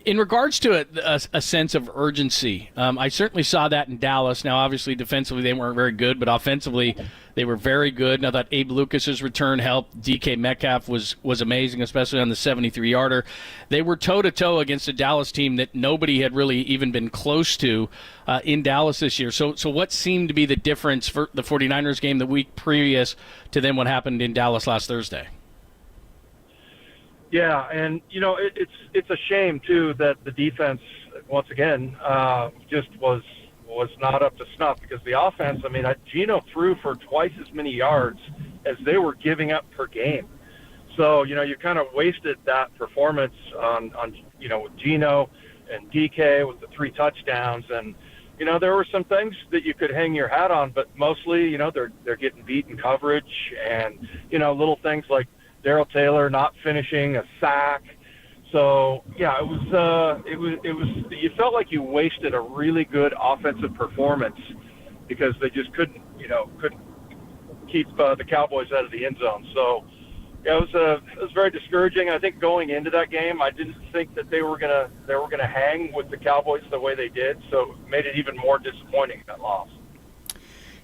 [SPEAKER 9] In regards to a sense of urgency, I certainly saw that in Dallas. Now, obviously, defensively they weren't very good, but offensively they were very good. Now that Abe Lucas's return helped, DK Metcalf was amazing, especially on the 73-yarder. They were toe-to-toe against a Dallas team that nobody had really even been close to in Dallas this year. So what seemed to be the difference for the 49ers game the week previous to then what happened in Dallas last Thursday?
[SPEAKER 13] Yeah, and it's a shame too that the defense once again just was not up to snuff, because the offense, I mean, Geno threw for twice as many yards as they were giving up per game. So you kind of wasted that performance on with Geno and DK with the 3 touchdowns, and there were some things that you could hang your hat on, but mostly they're getting beat in coverage, and little things like Darrell Taylor not finishing a sack. So yeah, it was. You felt like you wasted a really good offensive performance because they just couldn't keep the Cowboys out of the end zone. So yeah, it was very discouraging. I think going into that game, I didn't think that they were gonna hang with the Cowboys the way they did. So it made it even more disappointing, that loss.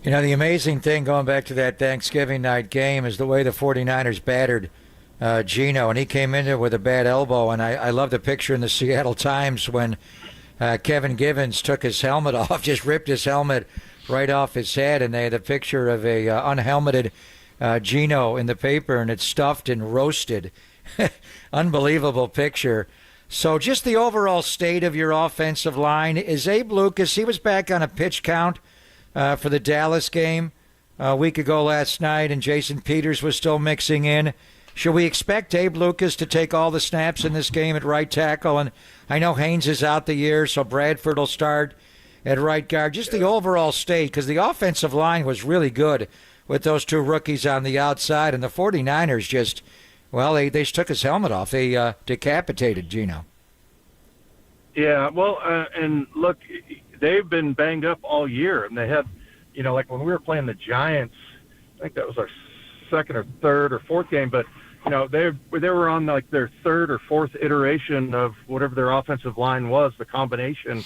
[SPEAKER 10] The amazing thing going back to that Thanksgiving night game is the way the 49ers battered Geno, and he came in there with a bad elbow. And I love the picture in the Seattle Times when Kevin Givens took his helmet off, just ripped his helmet right off his head, and they had a picture of a unhelmeted Geno in the paper, and it's stuffed and roasted. Unbelievable picture. So just the overall state of your offensive line. Is Abe Lucas, he was back on a pitch count for the Dallas game a week ago last night, and Jason Peters was still mixing in. Should we expect Abe Lucas to take all the snaps in this game at right tackle? And I know Haynes is out the year, so Bradford will start at right guard. Just the overall state, because the offensive line was really good with those 2 rookies on the outside, and the 49ers just, well, they took his helmet off. They decapitated Geno.
[SPEAKER 13] Yeah, well, and look, they've been banged up all year, and they had, like when we were playing the Giants, I think that was our second or third or fourth game, but they were on like their third or fourth iteration of whatever their offensive line was, the combination,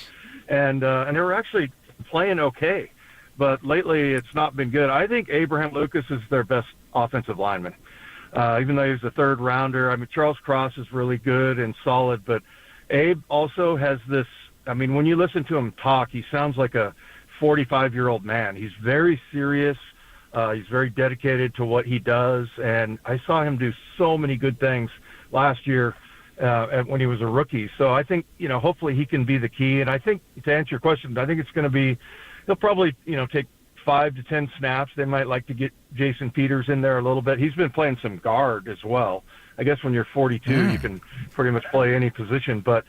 [SPEAKER 13] and they were actually playing okay, but lately it's not been good. I think Abraham Lucas is their best offensive lineman, even though he's a third rounder. I mean, Charles Cross is really good and solid, but Abe also has this. I mean, when you listen to him talk, he sounds like a 45-year-old man. He's very serious. He's very dedicated to what he does, and I saw him do so many good things last year when he was a rookie. So I think, hopefully he can be the key. And I think, to answer your question, I think it's going to be, he'll probably, take 5 to 10 snaps. They might like to get Jason Peters in there a little bit. He's been playing some guard as well. I guess when you're 42, you can pretty much play any position. But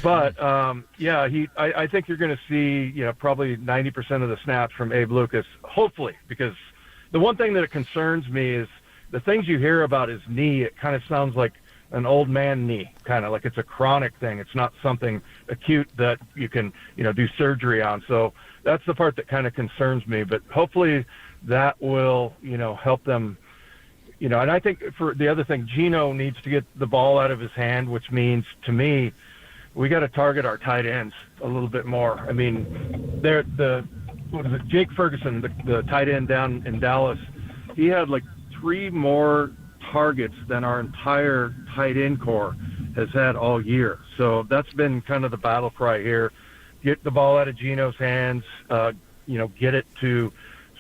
[SPEAKER 13] yeah, I think you're going to see, probably 90% of the snaps from Abe Lucas, hopefully, because the one thing that concerns me is the things you hear about his knee. It kind of sounds like an old man knee, kind of like it's a chronic thing. It's not something acute that you can, do surgery on. So that's the part that kind of concerns me. But hopefully that will, help them. And I think for the other thing, Geno needs to get the ball out of his hand, which means, to me, we got to target our tight ends a little bit more. I mean, Jake Ferguson, the tight end down in Dallas, he had like 3 more targets than our entire tight end core has had all year. So that's been kind of the battle cry here. Get the ball out of Geno's hands, get it to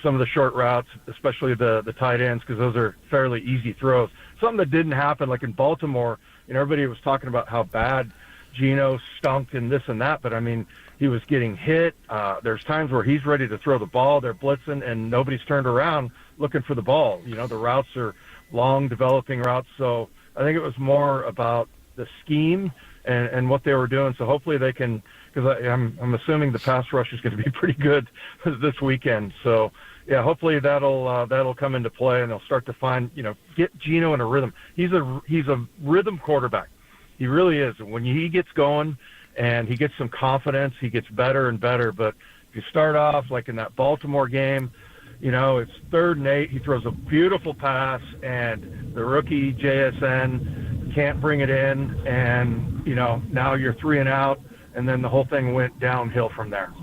[SPEAKER 13] some of the short routes, especially the tight ends, because those are fairly easy throws. Something that didn't happen, like in Baltimore, everybody was talking about how bad Geno stunk and this and that, but I mean, he was getting hit. There's times where he's ready to throw the ball. They're blitzing, and nobody's turned around looking for the ball. The routes are long, developing routes. So I think it was more about the scheme and what they were doing. So hopefully they can, because I'm assuming the pass rush is going to be pretty good this weekend. So yeah, hopefully that'll come into play, and they'll start to find, get Geno in a rhythm. He's a rhythm quarterback. He really is. When he gets going and he gets some confidence, he gets better and better. But You start off like in that Baltimore game, it's 3rd and 8. He throws a beautiful pass, and the rookie JSN can't bring it in, and now you're 3 and out, and then the whole thing went downhill from there.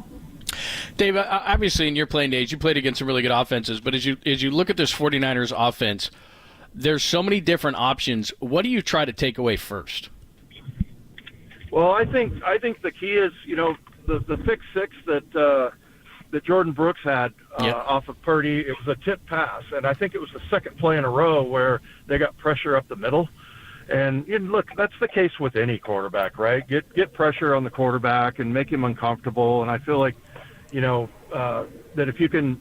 [SPEAKER 9] Dave, obviously in your playing days, you played against some really good offenses, but as you look at this 49ers offense, there's so many different options. What do you try to take away first?
[SPEAKER 13] Well, I think the key is, the pick six that Jordan Brooks had off of Purdy. It was a tip pass, and I think it was the second play in a row where they got pressure up the middle. And look, that's the case with any quarterback, right? Get pressure on the quarterback and make him uncomfortable. And I feel like, that if you can,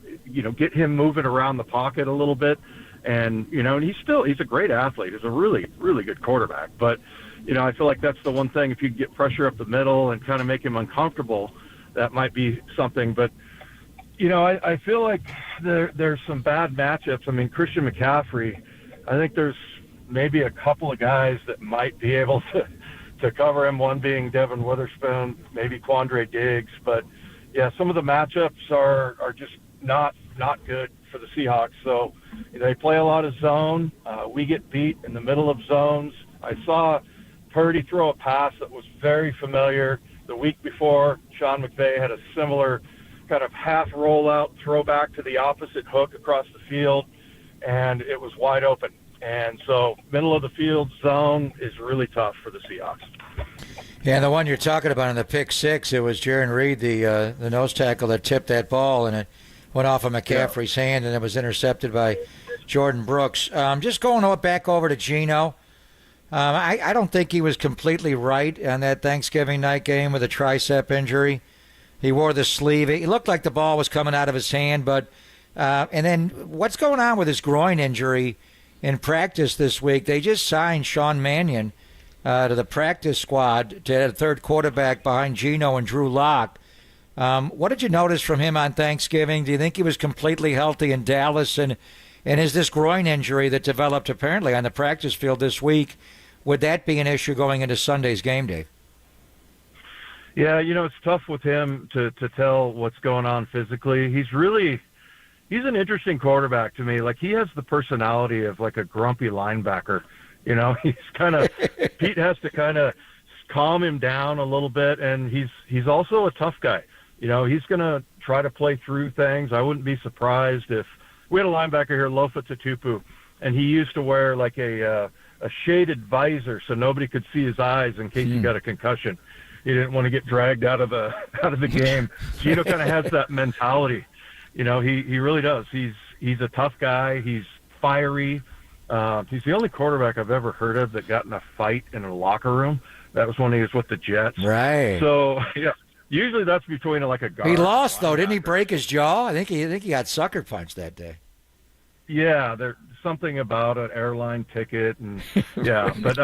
[SPEAKER 13] get him moving around the pocket a little bit, and and he's a great athlete. He's a really, really good quarterback. But I feel like that's the one thing. If you get pressure up the middle and kind of make him uncomfortable, that might be something. But I feel like there's some bad matchups. I mean, Christian McCaffrey, I think there's maybe a couple of guys that might be able to cover him, one being Devin Witherspoon, maybe Quandre Diggs. But, yeah, some of the matchups are just not good for the Seahawks. So they play a lot of zone. We get beat in the middle of zones. I saw Purdy throw a pass that was very familiar the week before. Sean McVay had a similar kind of half rollout throwback to the opposite hook across the field, and it was wide open. And so middle of the field zone is really tough for the Seahawks.
[SPEAKER 10] Yeah, the one you're talking about in the pick six, it was Jaron Reed, the nose tackle, that tipped that ball, and it went off of McCaffrey's hand, and it was intercepted by Jordan Brooks. Just going back over to Geno, I don't think he was completely right on that Thanksgiving night game with a tricep injury. He wore the sleeve. It looked like the ball was coming out of his hand, but and then what's going on with his groin injury in practice this week? They just signed Sean Mannion to the practice squad to add a third quarterback behind Geno and Drew Lock. What did you notice from him on Thanksgiving? Do you think he was completely healthy in Dallas? And is this groin injury that developed apparently on the practice field this week, would that be an issue going into Sunday's game, Dave?
[SPEAKER 13] Yeah, it's tough with him to tell what's going on physically. He's an interesting quarterback to me. Like, he has the personality of like a grumpy linebacker. He's kind of Pete has to kind of calm him down a little bit, and he's also a tough guy. He's going to try to play through things. I wouldn't be surprised if we had a linebacker here, Lofa Tatupu, and he used to wear like a shaded visor so nobody could see his eyes in case he got a concussion. He didn't want to get dragged out of the game. Geno kind of has that mentality. He really does. He's a tough guy. He's fiery. He's the only quarterback I've ever heard of that got in a fight in a locker room. That was when he was with the Jets.
[SPEAKER 10] Right.
[SPEAKER 13] So, yeah, usually that's between like a guard.
[SPEAKER 10] He lost, though. Didn't he break his jaw? I think he got sucker punched that day.
[SPEAKER 13] Yeah, there's something about an airline ticket. And yeah, but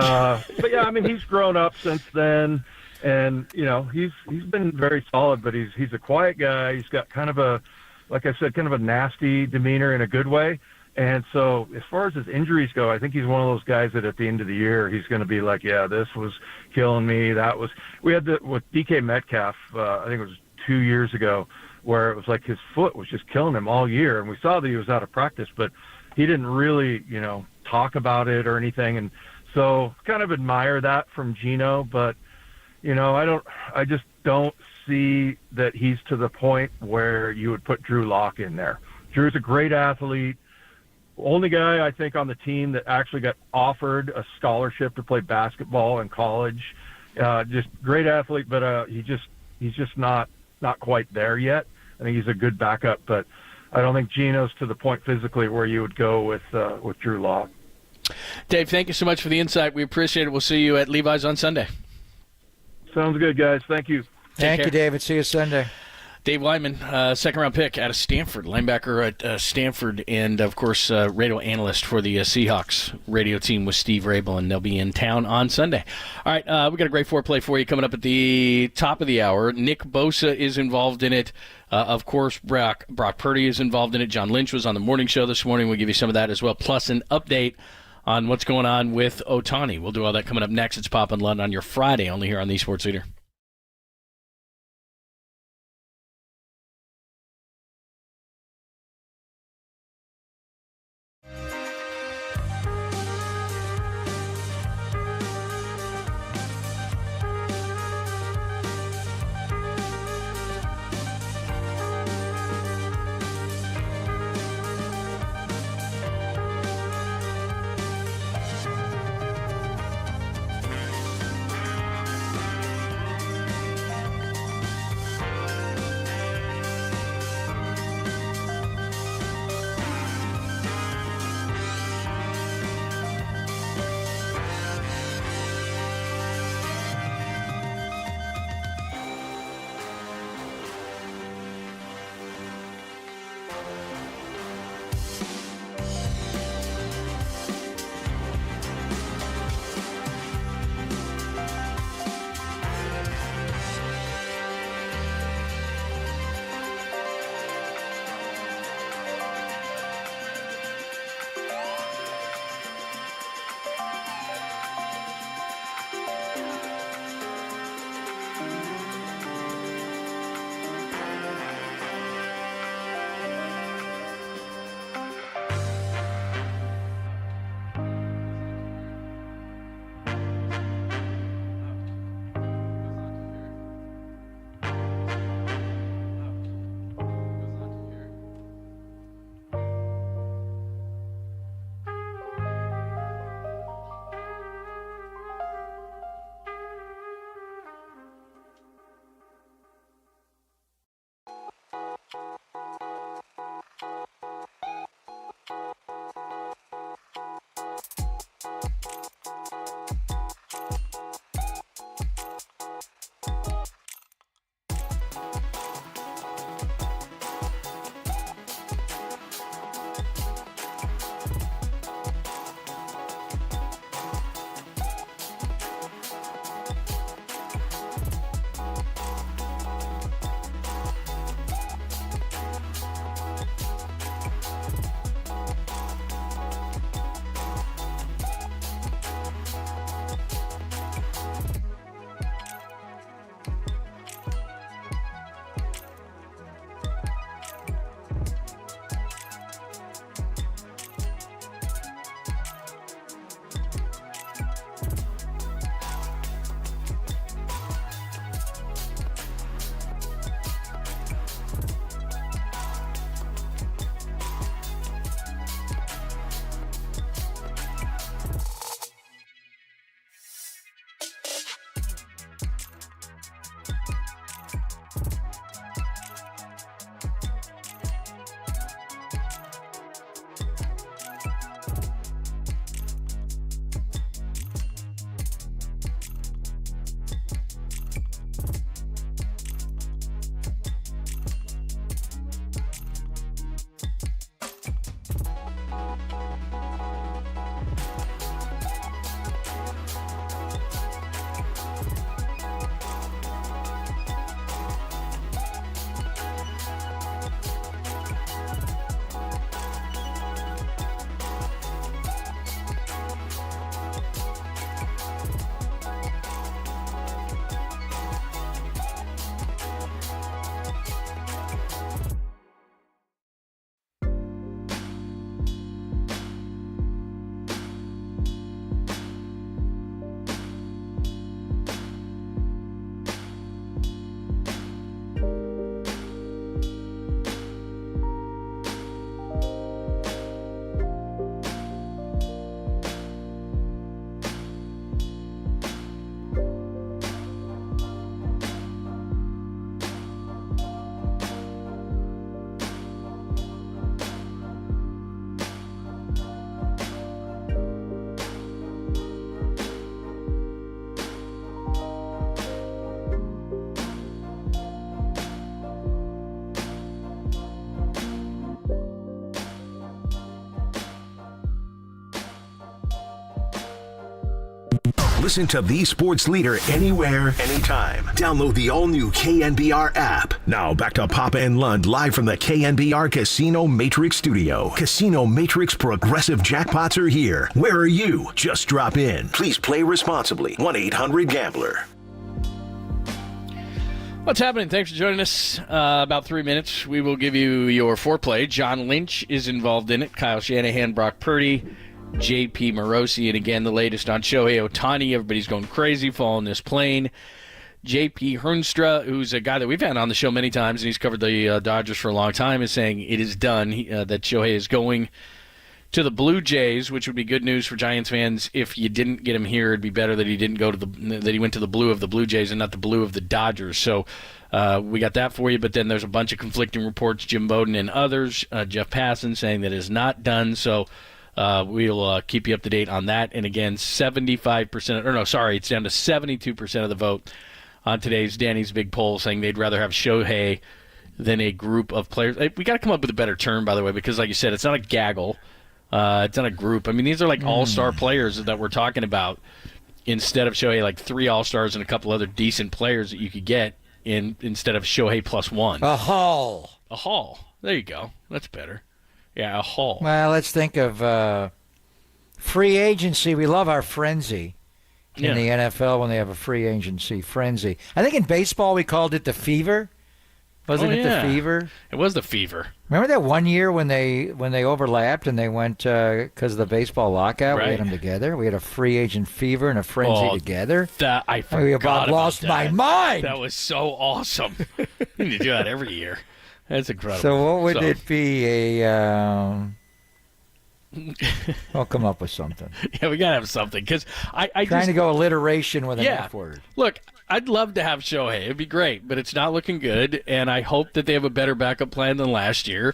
[SPEAKER 13] yeah, I mean, he's grown up since then. And, he's been very solid, but he's a quiet guy. He's got kind of like I said, kind of a nasty demeanor in a good way. And so as far as his injuries go, I think he's one of those guys that at the end of the year, he's going to be like, yeah, this was killing me. We had with DK Metcalf, I think it was 2 years ago, where it was like his foot was just killing him all year. And we saw that he was out of practice, but he didn't really, talk about it or anything. And so kind of admire that from Geno, but, I just don't see that he's to the point where you would put Drew Lock in there. Drew's a great athlete. Only guy I think on the team that actually got offered a scholarship to play basketball in college. Just great athlete, but he's just not quite there yet. I think he's a good backup, but I don't think Geno's to the point physically where you would go with Drew Lock.
[SPEAKER 9] Dave, thank you so much for the insight. We appreciate it. We'll see you at Levi's on Sunday.
[SPEAKER 13] Sounds good, guys. Thank you.
[SPEAKER 10] Thank you, David. See you Sunday.
[SPEAKER 9] Dave Lyman, second-round pick out of Stanford, linebacker at Stanford, and, of course, radio analyst for the Seahawks radio team with Steve Rabel, and they'll be in town on Sunday. All right, we got a great foreplay for you coming up at the top of the hour. Nick Bosa is involved in it. Of course, Brock Purdy is involved in it. John Lynch was on the morning show this morning. We'll give you some of that as well, plus an update on what's going on with Ohtani. We'll do all that coming up next. It's Pop and Lund on your Friday, only here on the Sports Leader.
[SPEAKER 1] Listen to the sports leader anywhere, anytime. Download the all-new KNBR app. Now back to Papa and Lund live from the KNBR Casino Matrix Studio. Casino Matrix Progressive Jackpots are here. Where are you? Just drop in. Please play responsibly. 1-800-GAMBLER.
[SPEAKER 9] What's happening? Thanks for joining us. About 3 minutes, we will give you your foreplay. John Lynch is involved in it. Kyle Shanahan, Brock Purdy, J.P. Morosi, and again, the latest on Shohei Ohtani. Everybody's going crazy, following this plane. J.P. Hoornstra, who's a guy that we've had on the show many times, and he's covered the Dodgers for a long time, is saying it is done, that Shohei is going to the Blue Jays, which would be good news for Giants fans. If you didn't get him here, it'd be better that he didn't go to that he went to the blue of the Blue Jays and not the blue of the Dodgers. So we got that for you. But then there's a bunch of conflicting reports. Jim Bowden and others. Jeff Passan saying that it is not done. So we'll keep you up to date on that. And again, 75%. Or no, sorry, it's down to 72% of the vote on today's Danny's Big Poll, saying they'd rather have Shohei than a group of players. We got to come up with a better term, by the way, because like you said, it's not a gaggle. It's not a group. I mean, these are like all-star players that we're talking about instead of Shohei, like 3 all-stars and a couple other decent players that you could get instead of Shohei plus 1.
[SPEAKER 10] A haul.
[SPEAKER 9] A haul. There you go. That's better. Yeah, a haul.
[SPEAKER 10] Well, let's think of free agency. We love our frenzy in the NFL when they have a free agency frenzy. I think in baseball we called it the fever. Wasn't it the fever?
[SPEAKER 9] It was the fever.
[SPEAKER 10] Remember that one year when they overlapped and they went because of the baseball lockout?
[SPEAKER 9] Right.
[SPEAKER 10] We had them together. We had a free agent fever and a frenzy together.
[SPEAKER 9] I forgot
[SPEAKER 10] we about lost my mind.
[SPEAKER 9] That was so awesome. We need to do that every year. That's incredible.
[SPEAKER 10] So what would it be? I'll come up with something.
[SPEAKER 9] Yeah, we gotta have something because I
[SPEAKER 10] trying to go alliteration with an F word.
[SPEAKER 9] Look, I'd love to have Shohei. It'd be great, but it's not looking good, and I hope that they have a better backup plan than last year.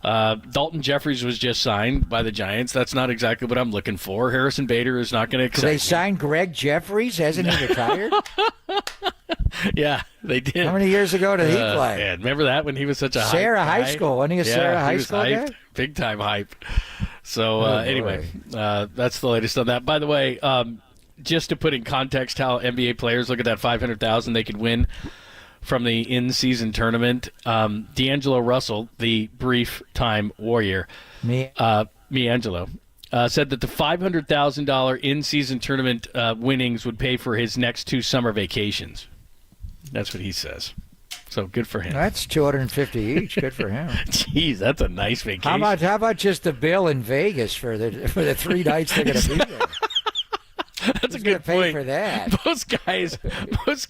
[SPEAKER 9] Dalton Jeffries was just signed by the Giants. That's not exactly what I'm looking for. Harrison Bader is not going to accept.
[SPEAKER 10] They signed Greg Jeffries? Hasn't he retired?
[SPEAKER 9] Yeah, they did.
[SPEAKER 10] How many years ago did he play?
[SPEAKER 9] Yeah, remember that when he was such a
[SPEAKER 10] Sarah
[SPEAKER 9] hype
[SPEAKER 10] High School. Wasn't he a Sarah High School
[SPEAKER 9] hyped,
[SPEAKER 10] guy?
[SPEAKER 9] Big time hype. So anyway, that's the latest on that. By the way, just to put in context how NBA players look at that $500,000 they could win from the in-season tournament, D'Angelo Russell, the brief-time warrior, Miangelo, said that the $500,000 in-season tournament winnings would pay for his next 2 summer vacations. That's what he says. So good for him.
[SPEAKER 10] That's $250 each. Good for him.
[SPEAKER 9] Jeez, that's a nice vacation.
[SPEAKER 10] How about just the bill in Vegas for the 3 nights they're going to be there?
[SPEAKER 9] That's a good point.
[SPEAKER 10] Pay for that.
[SPEAKER 9] Most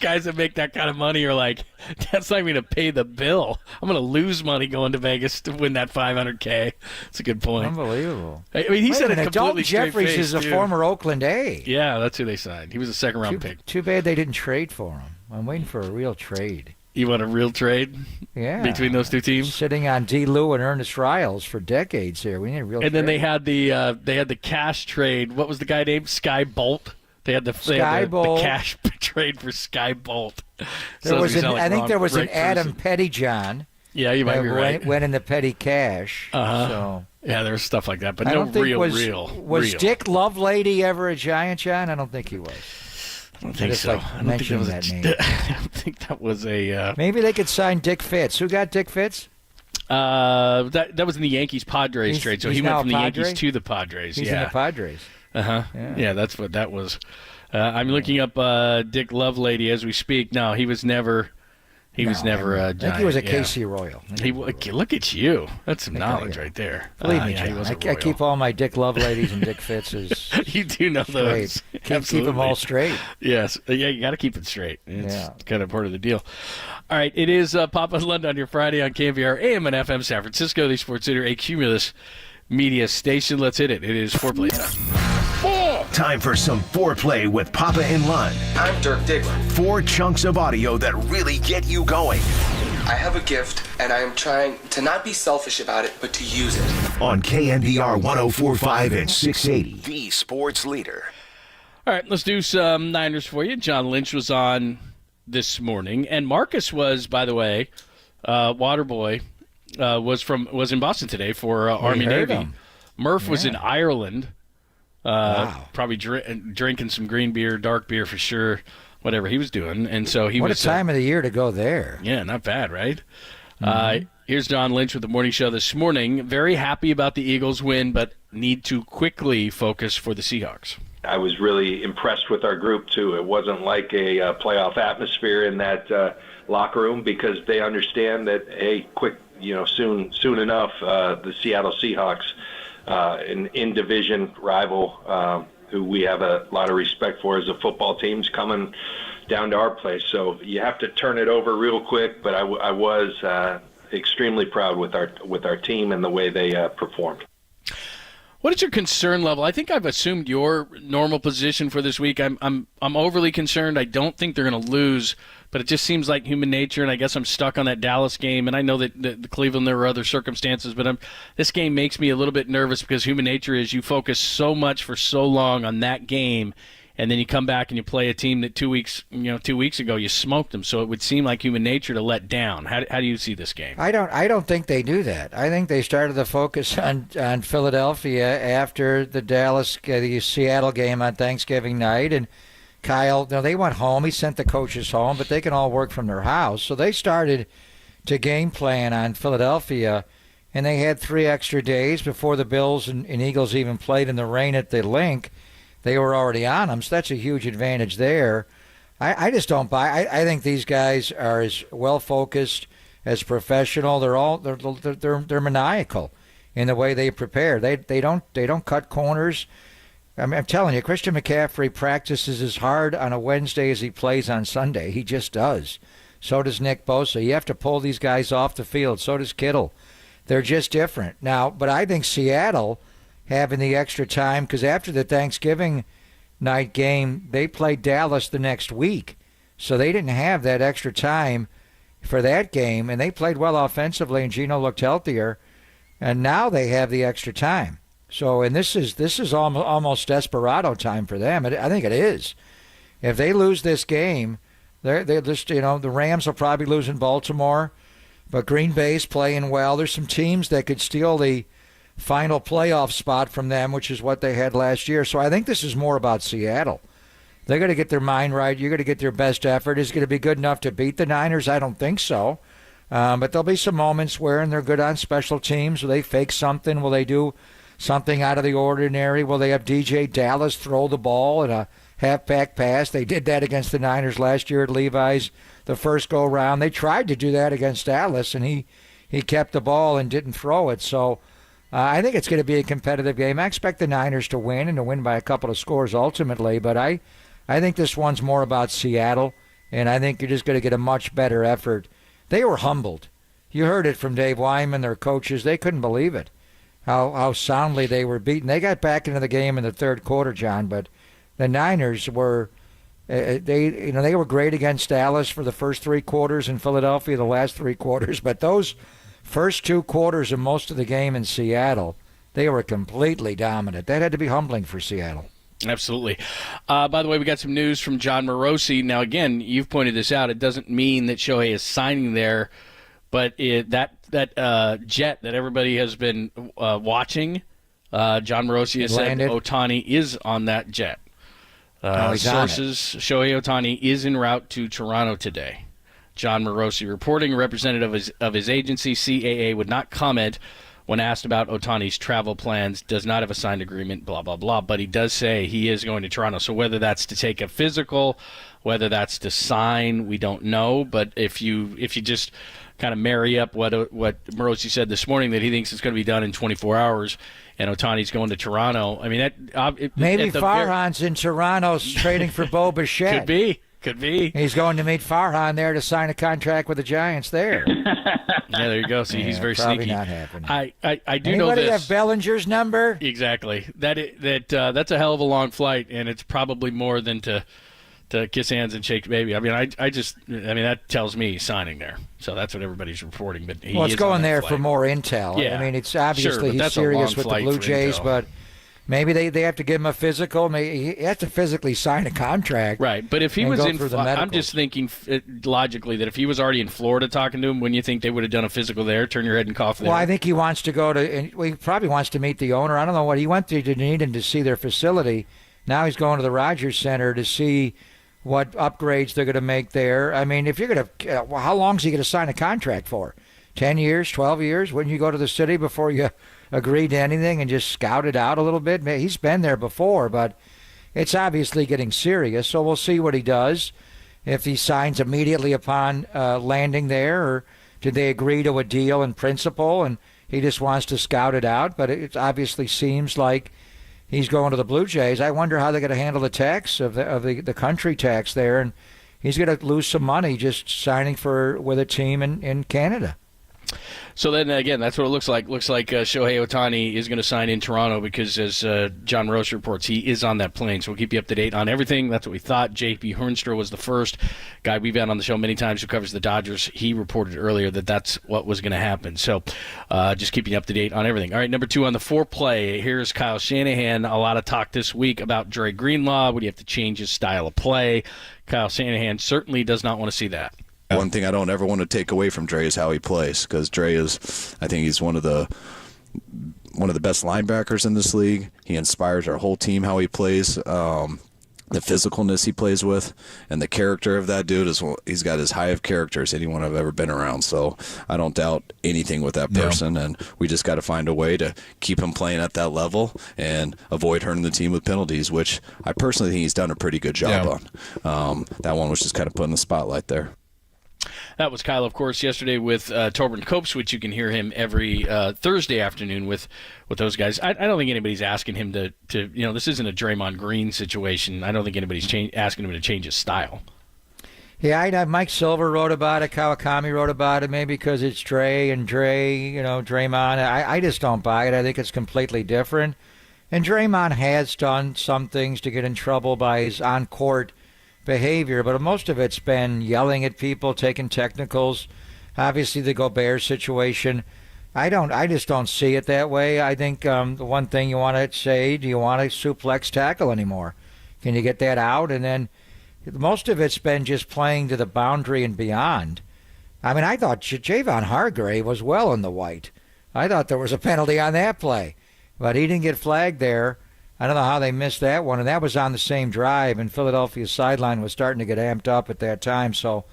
[SPEAKER 9] guys that make that kind of money are like, that's not going to pay the bill. I'm going to lose money going to Vegas to win that $500K. That's a good point.
[SPEAKER 10] Unbelievable.
[SPEAKER 9] I mean, he said it completely
[SPEAKER 10] Dalton
[SPEAKER 9] straight
[SPEAKER 10] Jeffries
[SPEAKER 9] face,
[SPEAKER 10] is a former Oakland A.
[SPEAKER 9] Yeah, that's who they signed. He was a second-round pick.
[SPEAKER 10] Too bad they didn't trade for him. I'm waiting for a real trade.
[SPEAKER 9] You want a real trade?
[SPEAKER 10] Yeah.
[SPEAKER 9] Between those 2 teams?
[SPEAKER 10] Sitting on D. Lou and Ernest Riles for decades here. We need a real trade.
[SPEAKER 9] And then they had the cash trade. What was the guy named? Sky Bolt. They had the cash trade for Sky Bolt.
[SPEAKER 10] I think there was an Adam Pettyjohn.
[SPEAKER 9] Yeah, you might be right.
[SPEAKER 10] Went in the petty cash. So.
[SPEAKER 9] Yeah, there was stuff like that, but Was
[SPEAKER 10] Dick Lovelady ever a Giant, John? I don't think he was.
[SPEAKER 9] I don't think so. I don't think that was a...
[SPEAKER 10] Maybe they could sign Dick Fitz. Who got Dick Fitz?
[SPEAKER 9] That was in the Yankees-Padres trade, so he went from the Yankees to the Padres.
[SPEAKER 10] He's in the Padres.
[SPEAKER 9] Uh-huh. Yeah, that's what that was. I'm looking up Dick Lovelady as we speak. No, he was never... He was never a Giant.
[SPEAKER 10] I think he was a KC Royal.
[SPEAKER 9] Look at you. That's some knowledge right there.
[SPEAKER 10] Believe me, John. I keep all my Dick Loveladies and Dick Fitzes.
[SPEAKER 9] You do know those.
[SPEAKER 10] Keep them all straight.
[SPEAKER 9] Yes. Yeah, you got to keep it straight. It's kind of part of the deal. All right, it is Papa and Lund on your Friday on KNBR AM and FM San Francisco, the Sports Center, a Cumulus media station. Let's hit it. It is foreplay time.
[SPEAKER 1] Time for some foreplay with Papa and Lund.
[SPEAKER 12] I'm Dirk Diggler.
[SPEAKER 1] 4 chunks of audio that really get you going.
[SPEAKER 12] I have a gift, and I am trying to not be selfish about it, but to use it.
[SPEAKER 1] On KNBR 104.5 and 680, the sports leader.
[SPEAKER 9] All right, let's do some Niners for you. John Lynch was on this morning, and Marcus was, by the way, Waterboy, was in Boston today for Army Navy. Murph was in Ireland
[SPEAKER 10] Wow.
[SPEAKER 9] Probably drinking some green beer, dark beer for sure, whatever he was doing. And so he
[SPEAKER 10] what
[SPEAKER 9] was.
[SPEAKER 10] What a time of the year to go there.
[SPEAKER 9] Yeah, not bad, right? Here's John Lynch with the morning show this morning. Very happy about the Eagles win, but need to quickly focus for the Seahawks.
[SPEAKER 8] I was really impressed with our group, too. It wasn't like a playoff atmosphere in that locker room because they understand that, hey, quick, soon enough, the Seattle Seahawks, an in-division rival who we have a lot of respect for as a football team's coming down to our place. So you have to turn it over real quick, but I was extremely proud with our team and the way they performed.
[SPEAKER 9] What is your concern level? I think I've assumed your normal position for this week. I'm overly concerned. I don't think they're going to lose, but it just seems like human nature, and I guess I'm stuck on that Dallas game. And I know that the Cleveland, there were other circumstances, but this game makes me a little bit nervous because human nature is you focus so much for so long on that game, and then you come back and you play a team that 2 weeks ago you smoked them. So it would seem like human nature to let down. How do you see this game?
[SPEAKER 10] I don't think they do that. I think they started the focus on Philadelphia after the Seattle game on Thanksgiving night, and Kyle, they went home. He sent the coaches home, but they can all work from their house. So they started to game plan on Philadelphia, and they had 3 extra days before the Bills and Eagles even played in the rain at the Link. They were already on them, so that's a huge advantage there. I just don't buy. I think these guys are as well focused, as professional. They're maniacal in the way they prepare. They don't cut corners. I'm telling you, Christian McCaffrey practices as hard on a Wednesday as he plays on Sunday. He just does. So does Nick Bosa. You have to pull these guys off the field. So does Kittle. They're just different now. But I think Seattle, having the extra time, because after the Thanksgiving night game, they played Dallas the next week. So they didn't have that extra time for that game, and they played well offensively, and Geno looked healthier. And now they have the extra time. So, and this is almost desperado time for them. I think it is. If they lose this game, they're just, the Rams will probably lose in Baltimore, but Green Bay's playing well. There's some teams that could steal the final playoff spot from them, which is what they had last year. So I think this is more about Seattle. They're going to get their mind right. You're going to get their best effort. Is it going to be good enough to beat the Niners? I don't think so. But there'll be some moments where, and they're good on special teams, will they fake something? Will they do something out of the ordinary? Will they have DJ Dallas throw the ball in a halfback pass? They did that against the Niners last year at Levi's the first go-round. They tried to do that against Dallas, and he kept the ball and didn't throw it. So I think it's going to be a competitive game. I expect the Niners to win, and to win by a couple of scores ultimately, but I think this one's more about Seattle, and I think you're just going to get a much better effort. They were humbled. You heard it from Dave Wyman, their coaches. They couldn't believe it, how soundly they were beaten. They got back into the game in the third quarter, John, but the Niners were they were great against Dallas for the first 3 quarters, and Philadelphia the last 3 quarters, but those first 2 quarters of most of the game in Seattle, they were completely dominant. That had to be humbling for Seattle.
[SPEAKER 9] Absolutely. By the way, we got some news from John Morosi. Now, again, you've pointed this out. It doesn't mean that Shohei is signing there, but that jet that everybody has been watching, John Morosi has said Ohtani is on that jet. Sources, Shohei Ohtani is en route to Toronto today. John Morosi reporting. A representative of his agency, CAA, would not comment when asked about Ohtani's travel plans, does not have a signed agreement, blah, blah, blah. But he does say he is going to Toronto. So whether that's to take a physical, whether that's to sign, we don't know. But if you just kind of marry up what Morosi said this morning, that he thinks it's going to be done in 24 hours, and Ohtani's going to Toronto, I mean,
[SPEAKER 10] maybe Farhan's in Toronto trading for Bo Bichette.
[SPEAKER 9] Could be.
[SPEAKER 10] He's going to meet Farhan there to sign a contract with the Giants there.
[SPEAKER 9] Yeah, there you go. See, he's very
[SPEAKER 10] probably
[SPEAKER 9] sneaky.
[SPEAKER 10] Not happening.
[SPEAKER 9] I do
[SPEAKER 10] Anybody
[SPEAKER 9] know this.
[SPEAKER 10] Have Bellinger's number?
[SPEAKER 9] Exactly. That's a hell of a long flight, and it's probably more than to kiss hands and shake baby. I mean, that tells me he's signing there. So that's what everybody's reporting. But
[SPEAKER 10] it's going there flight for more intel.
[SPEAKER 9] Yeah.
[SPEAKER 10] I mean, it's obviously
[SPEAKER 9] sure,
[SPEAKER 10] he's serious with the Blue Jays, but Maybe they have to give him a physical. Maybe he has to physically sign a contract.
[SPEAKER 9] Right, but if he was I'm just thinking logically that if he was already in Florida talking to him, wouldn't you think they would have done a physical there, turn your head and cough there?
[SPEAKER 10] Well, I think he wants to go to, he probably wants to meet the owner. I don't know what he went to Dunedin to see their facility. Now he's going to the Rogers Center to see what upgrades they're going to make there. I mean, if you're going to, how long is he going to sign a contract for? 10 years, 12 years? Wouldn't you go to the city before you agree to anything and just scout it out a little bit? He's been there before, but it's obviously getting serious, so we'll see what he does. If he signs immediately upon landing there, or did they agree to a deal in principle and he just wants to scout it out? But it obviously seems like he's going to the Blue Jays. I wonder how they're going to handle the tax of the country tax there, and he's going to lose some money just signing with a team in Canada.
[SPEAKER 9] So then, again, that's what it looks like. Looks like Shohei Ohtani is going to sign in Toronto because, as John Roche reports, he is on that plane. So we'll keep you up to date on everything. That's what we thought. J.P. Hoornstra was the first guy we've had on the show many times who covers the Dodgers. He reported earlier that that's what was going to happen. So just keeping you up to date on everything. All right, number 2 on the foreplay. Here's Kyle Shanahan. A lot of talk this week about Dre Greenlaw. Would he have to change his style of play? Kyle Shanahan certainly does not want to see that.
[SPEAKER 20] One thing I don't ever want to take away from Dre is how he plays, because Dre is, I think he's one of the best linebackers in this league. He inspires our whole team how he plays, the physicalness he plays with, and the character of that dude is, he's got as high of character as anyone I've ever been around. So I don't doubt anything with that person, and we just got to find a way to keep him playing at that level and avoid hurting the team with penalties, which I personally think he's done a pretty good job on. That one was just kind of put in the spotlight there.
[SPEAKER 9] That was Kyle, of course, yesterday with Torben Copes, which you can hear him every Thursday afternoon with those guys. I don't think anybody's asking him to this isn't a Draymond Green situation. I don't think anybody's asking him to change his style.
[SPEAKER 10] Yeah, Mike Silver wrote about it. Kawakami wrote about it, maybe because it's Dre, Draymond. I just don't buy it. I think it's completely different. And Draymond has done some things to get in trouble by his on-court behavior, but most of it's been yelling at people, taking technicals. Obviously, the Gobert situation, I just don't see it that way. I think the one thing you want to say, do you want to suplex tackle anymore? Can you get that out? And then most of it's been just playing to the boundary and beyond. I mean, I thought Javon Hargrave was well in the white. I thought there was a penalty on that play, but he didn't get flagged there. I don't know how they missed that one, and that was on the same drive, and Philadelphia's sideline was starting to get amped up at that time. So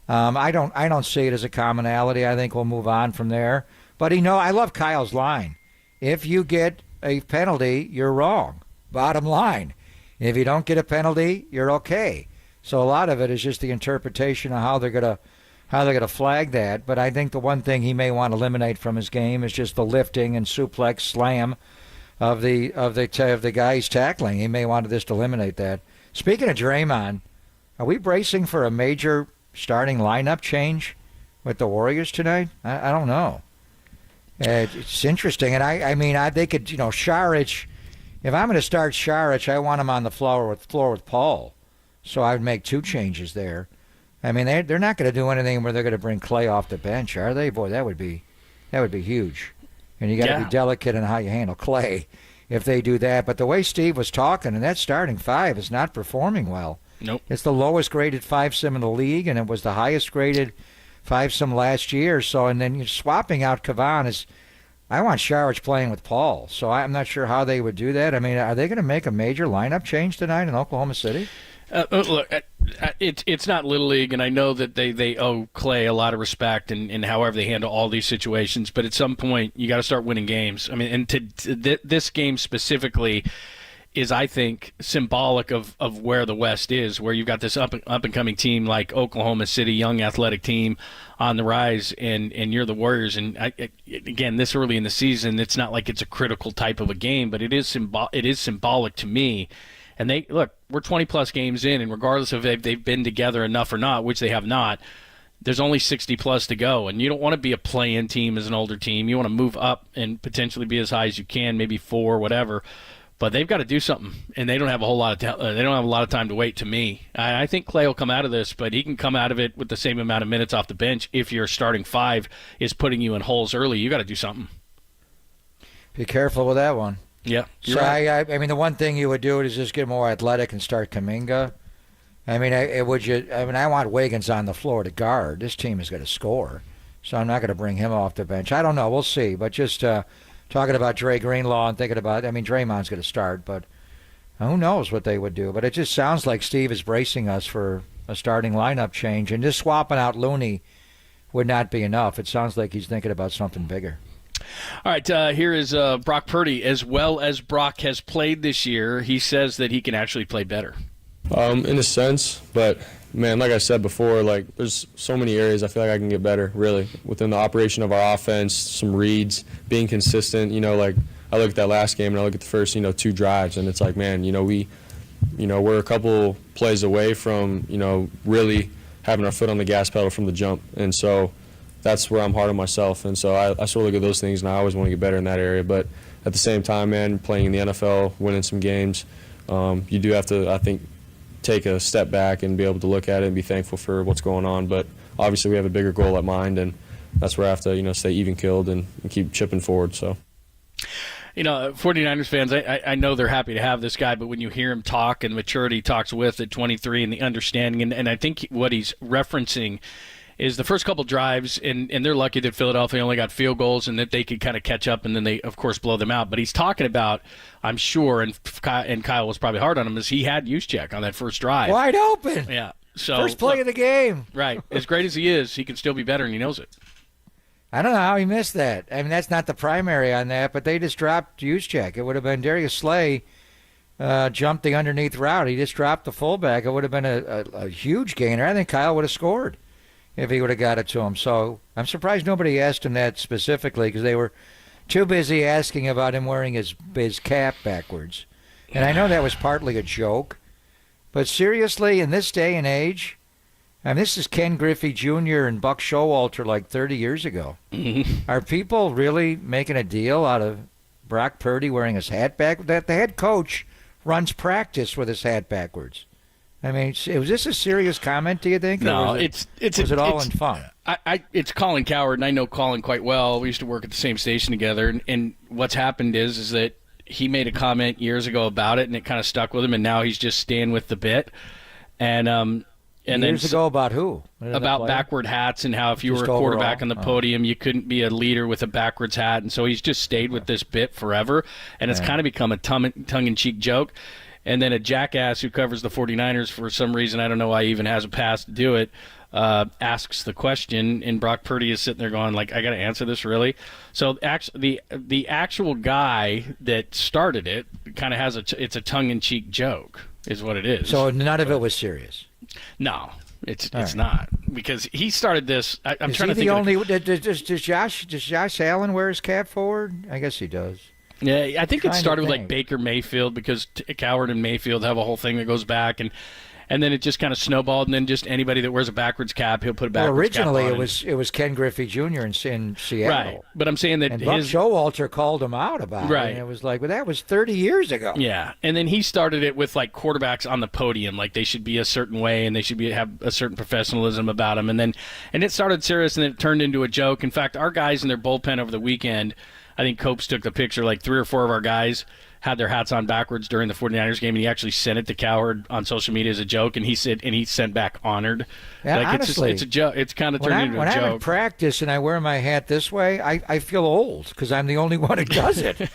[SPEAKER 10] I don't see it as a commonality. I think we'll move on from there. But I love Kyle's line. If you get a penalty, you're wrong. Bottom line. If you don't get a penalty, you're okay. So a lot of it is just the interpretation of how they're gonna flag that. But I think the one thing he may want to eliminate from his game is just the lifting and suplex slam of the guy he's tackling. He may want to just eliminate that. Speaking of Draymond, are we bracing for a major starting lineup change with the Warriors tonight? I don't know. It's interesting, and I mean, they could, Šarić. If I'm going to start Šarić, I want him on the floor with Paul. So I would make 2 changes there. I mean, they're not going to do anything where they're going to bring Clay off the bench, are they? Boy, that would be huge. And you got to be delicate in how you handle Clay if they do that. But the way Steve was talking, and that starting 5 is not performing well.
[SPEAKER 9] Nope.
[SPEAKER 10] It's the lowest graded 5-some in the league, and it was the highest graded 5-some last year. So, and then you're swapping out Kavan is. I want Šarić playing with Paul. So I'm not sure how they would do that. I mean, are they going to make a major lineup change tonight in Oklahoma City?
[SPEAKER 9] Look, it's not Little League, and I know that they owe Clay a lot of respect in however they handle all these situations. But at some point, you got to start winning games. I mean, and this game specifically is, I think, symbolic of where the West is, where you've got this up and coming team like Oklahoma City, young athletic team on the rise, and you're the Warriors. And again, this early in the season, it's not like it's a critical type of a game, but it is symbolic to me. And we're 20-plus games in, and regardless of if they've been together enough or not, which they have not, there's only 60-plus to go. And you don't want to be a play-in team as an older team. You want to move up and potentially be as high as you can, maybe 4, whatever. But they've got to do something, and they don't have a whole lot of they don't have a lot of time to wait. To me, I think Clay will come out of this, but he can come out of it with the same amount of minutes off the bench. If your starting 5 is putting you in holes early, you got to do something.
[SPEAKER 10] Be careful with that one.
[SPEAKER 9] Yeah.
[SPEAKER 10] So I mean, the one thing you would do is just get more athletic and start Kuminga. I mean, I want Wiggins on the floor to guard. This team is going to score, so I'm not going to bring him off the bench. I don't know. We'll see. But just talking about Dre Greenlaw and thinking about, I mean, Draymond's going to start, but who knows what they would do. But it just sounds like Steve is bracing us for a starting lineup change, and just swapping out Looney would not be enough. It sounds like he's thinking about something bigger.
[SPEAKER 9] All right, here is Brock Purdy. As well as Brock has played this year, he says that he can actually play better.
[SPEAKER 14] In a sense, but, man, like I said before, like there's so many areas I feel like I can get better, really, within the operation of our offense, some reads, being consistent. Like I look at that last game and I look at the first, 2 drives, and it's like, man, we're a couple plays away from, really having our foot on the gas pedal from the jump. And so that's where I'm hard on myself. And so I sort of look at those things, and I always want to get better in that area. But at the same time, man, playing in the NFL, winning some games, you do have to, I think, take a step back and be able to look at it and be thankful for what's going on. But obviously we have a bigger goal at mind, and that's where I have to, stay even-keeled and keep chipping forward. So.
[SPEAKER 9] 49ers fans, I know they're happy to have this guy, but when you hear him talk and the maturity he talks with at 23 and the understanding, and I think what he's referencing is the first couple drives, and they're lucky that Philadelphia only got field goals and that they could kind of catch up, and then they, of course, blow them out. But he's talking about, I'm sure, and Kyle was probably hard on him, is he had Juszczyk on that first drive.
[SPEAKER 10] Wide open.
[SPEAKER 9] Yeah. So
[SPEAKER 10] first play of the game.
[SPEAKER 9] Right. As great as he is, he can still be better, and he knows it.
[SPEAKER 10] I don't know how he missed that. I mean, that's not the primary on that, but they just dropped Juszczyk. It would have been Darius Slay jumped the underneath route. He just dropped the fullback. It would have been a huge gainer. I think Kyle would have scored if he would have got it to him. So I'm surprised nobody asked him that specifically, because they were too busy asking about him wearing his cap backwards. And I know that was partly a joke, but seriously, in this day and age, I mean, this is Ken Griffey Jr. and Buck Showalter like 30 years ago.
[SPEAKER 9] Mm-hmm.
[SPEAKER 10] Are people really making a deal out of Brock Purdy wearing his hat back? That the head coach runs practice with his hat backwards. I mean, was this a serious comment, do you think?
[SPEAKER 9] No,
[SPEAKER 10] was it all in fun?
[SPEAKER 9] It's Colin Cowherd, and I know Colin quite well. We used to work at the same station together, and what's happened is that he made a comment years ago about it, and it kind of stuck with him, and now he's just staying with the bit. And
[SPEAKER 10] years ago about who?
[SPEAKER 9] About backward hats, and how if you were a quarterback on the podium, you couldn't be a leader with a backwards hat, and so he's just stayed with this bit forever, and it's kind of become a tongue-in-cheek joke. And then a jackass who covers the 49ers for some reason, I don't know why he even has a pass to do it, asks the question, and Brock Purdy is sitting there going, like, I got to answer this, really? So the actual guy that started it kind of has it's a tongue-in-cheek joke, is what it is.
[SPEAKER 10] So none of it was serious?
[SPEAKER 9] No, it's not, because he started this. I'm trying to think.
[SPEAKER 10] Does Josh Allen wear his cap forward? I guess he does.
[SPEAKER 9] Yeah, I think it started with like Baker Mayfield, because Cowherd and Mayfield have a whole thing that goes back, and then it just kind of snowballed, and then just anybody that wears a backwards cap, he'll put a backwards cap on.
[SPEAKER 10] Well, originally it was Ken Griffey Jr. in Seattle.
[SPEAKER 9] Right, but I'm saying that
[SPEAKER 10] Buck Showalter called him out about it, and it was like, well, that was 30 years ago.
[SPEAKER 9] Yeah, and then he started it with like quarterbacks on the podium, like they should be a certain way, and they should have a certain professionalism about them, and it started serious, and then it turned into a joke. In fact, our guys in their bullpen over the weekend, I think Copes took the picture, like 3 or 4 of our guys had their hats on backwards during the 49ers game, and he actually sent it to Cowherd on social media as a joke, and he sent back honored.
[SPEAKER 10] Yeah,
[SPEAKER 9] like,
[SPEAKER 10] honestly,
[SPEAKER 9] it's a joke. It's kind of turned into a joke.
[SPEAKER 10] When I'm in practice and I wear my hat this way, I feel old, because I'm the only one who does it.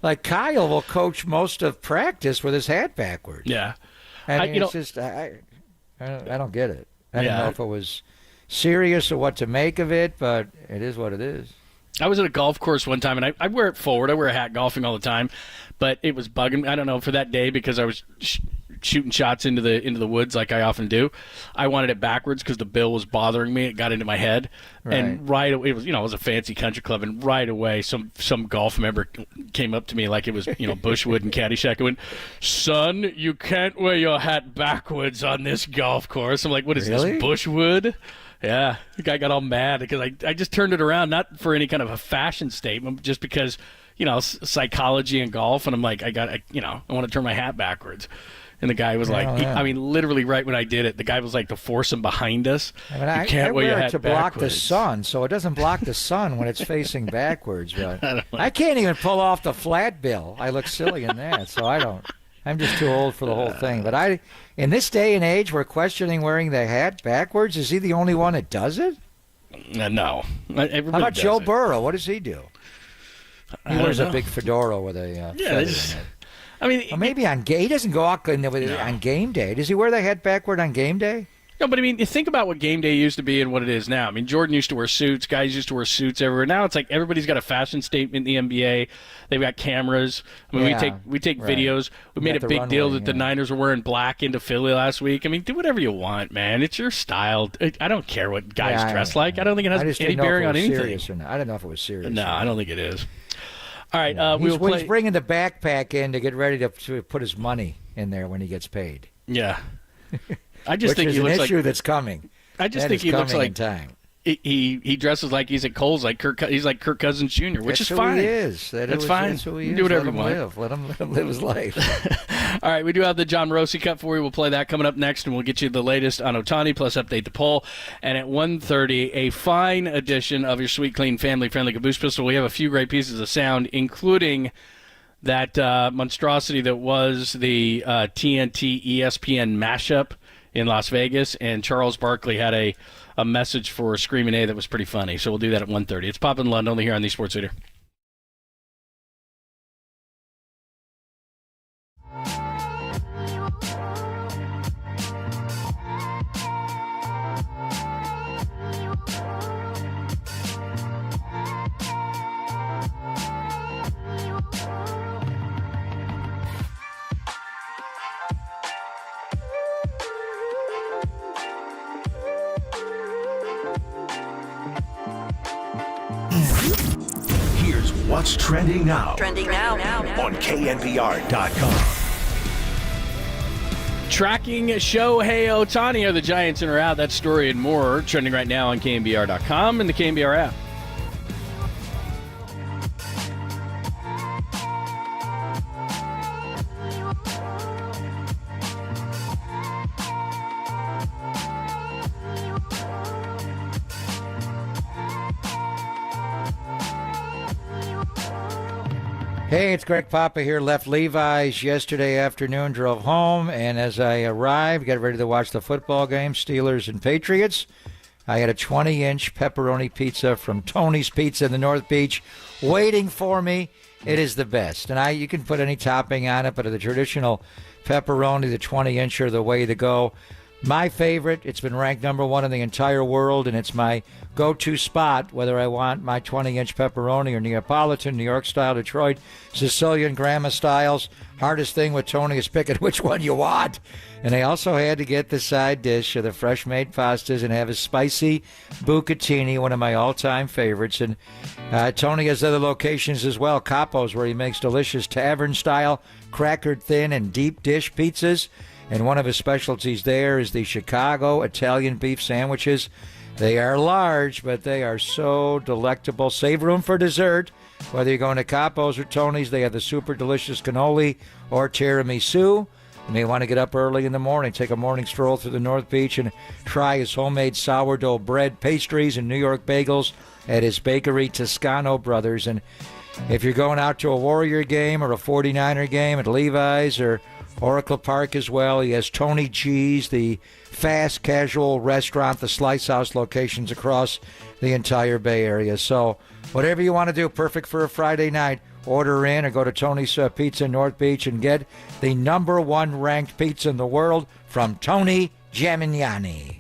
[SPEAKER 10] Like Kyle will coach most of practice with his hat backwards.
[SPEAKER 9] Yeah.
[SPEAKER 10] I mean, I don't get it. I don't know if it was serious or what to make of it, but it is what it is.
[SPEAKER 9] I was at a golf course one time, and I wear it forward. I wear a hat golfing all the time, but it was bugging me. I don't know, for that day, because I was shooting shots into the woods like I often do. I wanted it backwards because the bill was bothering me. It got into my head, and right away, it was a fancy country club, and right away some golf member came up to me like it was Bushwood and Caddyshack and went, "Son, you can't wear your hat backwards on this golf course." I'm like, "What is this, Bushwood?" Yeah, the guy got all mad because I just turned it around, not for any kind of a fashion statement, but just because, psychology and golf, and I'm like, I want to turn my hat backwards. And the guy was literally right when I did it, the guy was like to force him behind us.
[SPEAKER 10] I wear it to block the sun, so it doesn't block the sun when it's facing backwards. But I can't even pull off the flat bill. I look silly in that, so I don't. I'm just too old for the whole thing. But in this day and age, we're questioning wearing the hat backwards. Is he the only one that does it?
[SPEAKER 9] No.
[SPEAKER 10] How about Joe Burrow? What does he do? He wears a big fedora with a feather in it.
[SPEAKER 9] I mean,
[SPEAKER 10] maybe he doesn't go out on game day. Does he wear the hat backward on game day?
[SPEAKER 9] No, but I mean, you think about what game day used to be and what it is now. I mean, Jordan used to wear suits. Guys used to wear suits everywhere. Now it's like everybody's got a fashion statement in the NBA. They've got cameras. I mean, we take videos. We made a big deal that the Niners were wearing black into Philly last week. I mean, do whatever you want, man. It's your style. I don't care what guys dress like. I don't think it has any bearing on anything.
[SPEAKER 10] I don't know if it was serious.
[SPEAKER 9] No, I don't think it is. All right,
[SPEAKER 10] he's bringing the backpack in to get ready to put his money in there when he gets paid.
[SPEAKER 9] Yeah, I just think
[SPEAKER 10] he
[SPEAKER 9] looks
[SPEAKER 10] an issue that's coming.
[SPEAKER 9] I just think he looks like time. He dresses like he's at Kohl's, like he's like Kirk Cousins Jr., which is fine.
[SPEAKER 10] He is. That's fine. That's who he is.
[SPEAKER 9] Do whatever you want.
[SPEAKER 10] Let him live his life.
[SPEAKER 9] All right, we do have the John Morosi Cup for you. We'll play that coming up next, and we'll get you the latest on Ohtani, plus update the poll. And at 1:30, a fine edition of your Sweet Clean Family Friendly Caboose Pistol. We have a few great pieces of sound, including that monstrosity that was the TNT ESPN mashup in Las Vegas, and Charles Barkley had a message for Screaming A that was pretty funny. So we'll do that at 1:30. It's Pop in London, only here on the Sports Leader.
[SPEAKER 1] Here's what's trending now.
[SPEAKER 5] Trending now.
[SPEAKER 1] On KNBR.com.
[SPEAKER 9] Tracking Shohei Ohtani. Are the Giants in or out? That story and more trending right now on KNBR.com and the KNBR app.
[SPEAKER 10] Hey, it's Greg Papa here. Left Levi's yesterday afternoon, drove home, and as I arrived, got ready to watch the football game, Steelers and Patriots. I had a 20-inch pepperoni pizza from Tony's Pizza in the North Beach waiting for me. It is the best. And you can put any topping on it, but the traditional pepperoni, the 20-incher, the way to go. My favorite, it's been ranked number one in the entire world, and it's my go-to spot, whether I want my 20-inch pepperoni or Neapolitan, New York style, Detroit, Sicilian, Grandma styles. Hardest thing with Tony is picking which one you want. And I also had to get the side dish of the fresh-made pastas and have a spicy bucatini, one of my all-time favorites. And Tony has other locations as well, Capo's, where he makes delicious tavern-style, crackered thin and deep dish pizzas. And one of his specialties there is the Chicago Italian beef sandwiches. They are large, but they are so delectable. Save room for dessert. Whether you're going to Capo's or Tony's, they have the super delicious cannoli or tiramisu. You may want to get up early in the morning, take a morning stroll through the North Beach, and try his homemade sourdough bread, pastries, and New York bagels at his bakery, Toscano Brothers. And if you're going out to a Warrior game or a 49er game at Levi's or Oracle Park as well, he has Tony G's, the fast casual restaurant, the Slice House locations across the entire Bay Area. So whatever you want to do, perfect for a Friday night, order in or go to Tony's Pizza in North Beach and get the number one ranked pizza in the world from Tony Gemignani.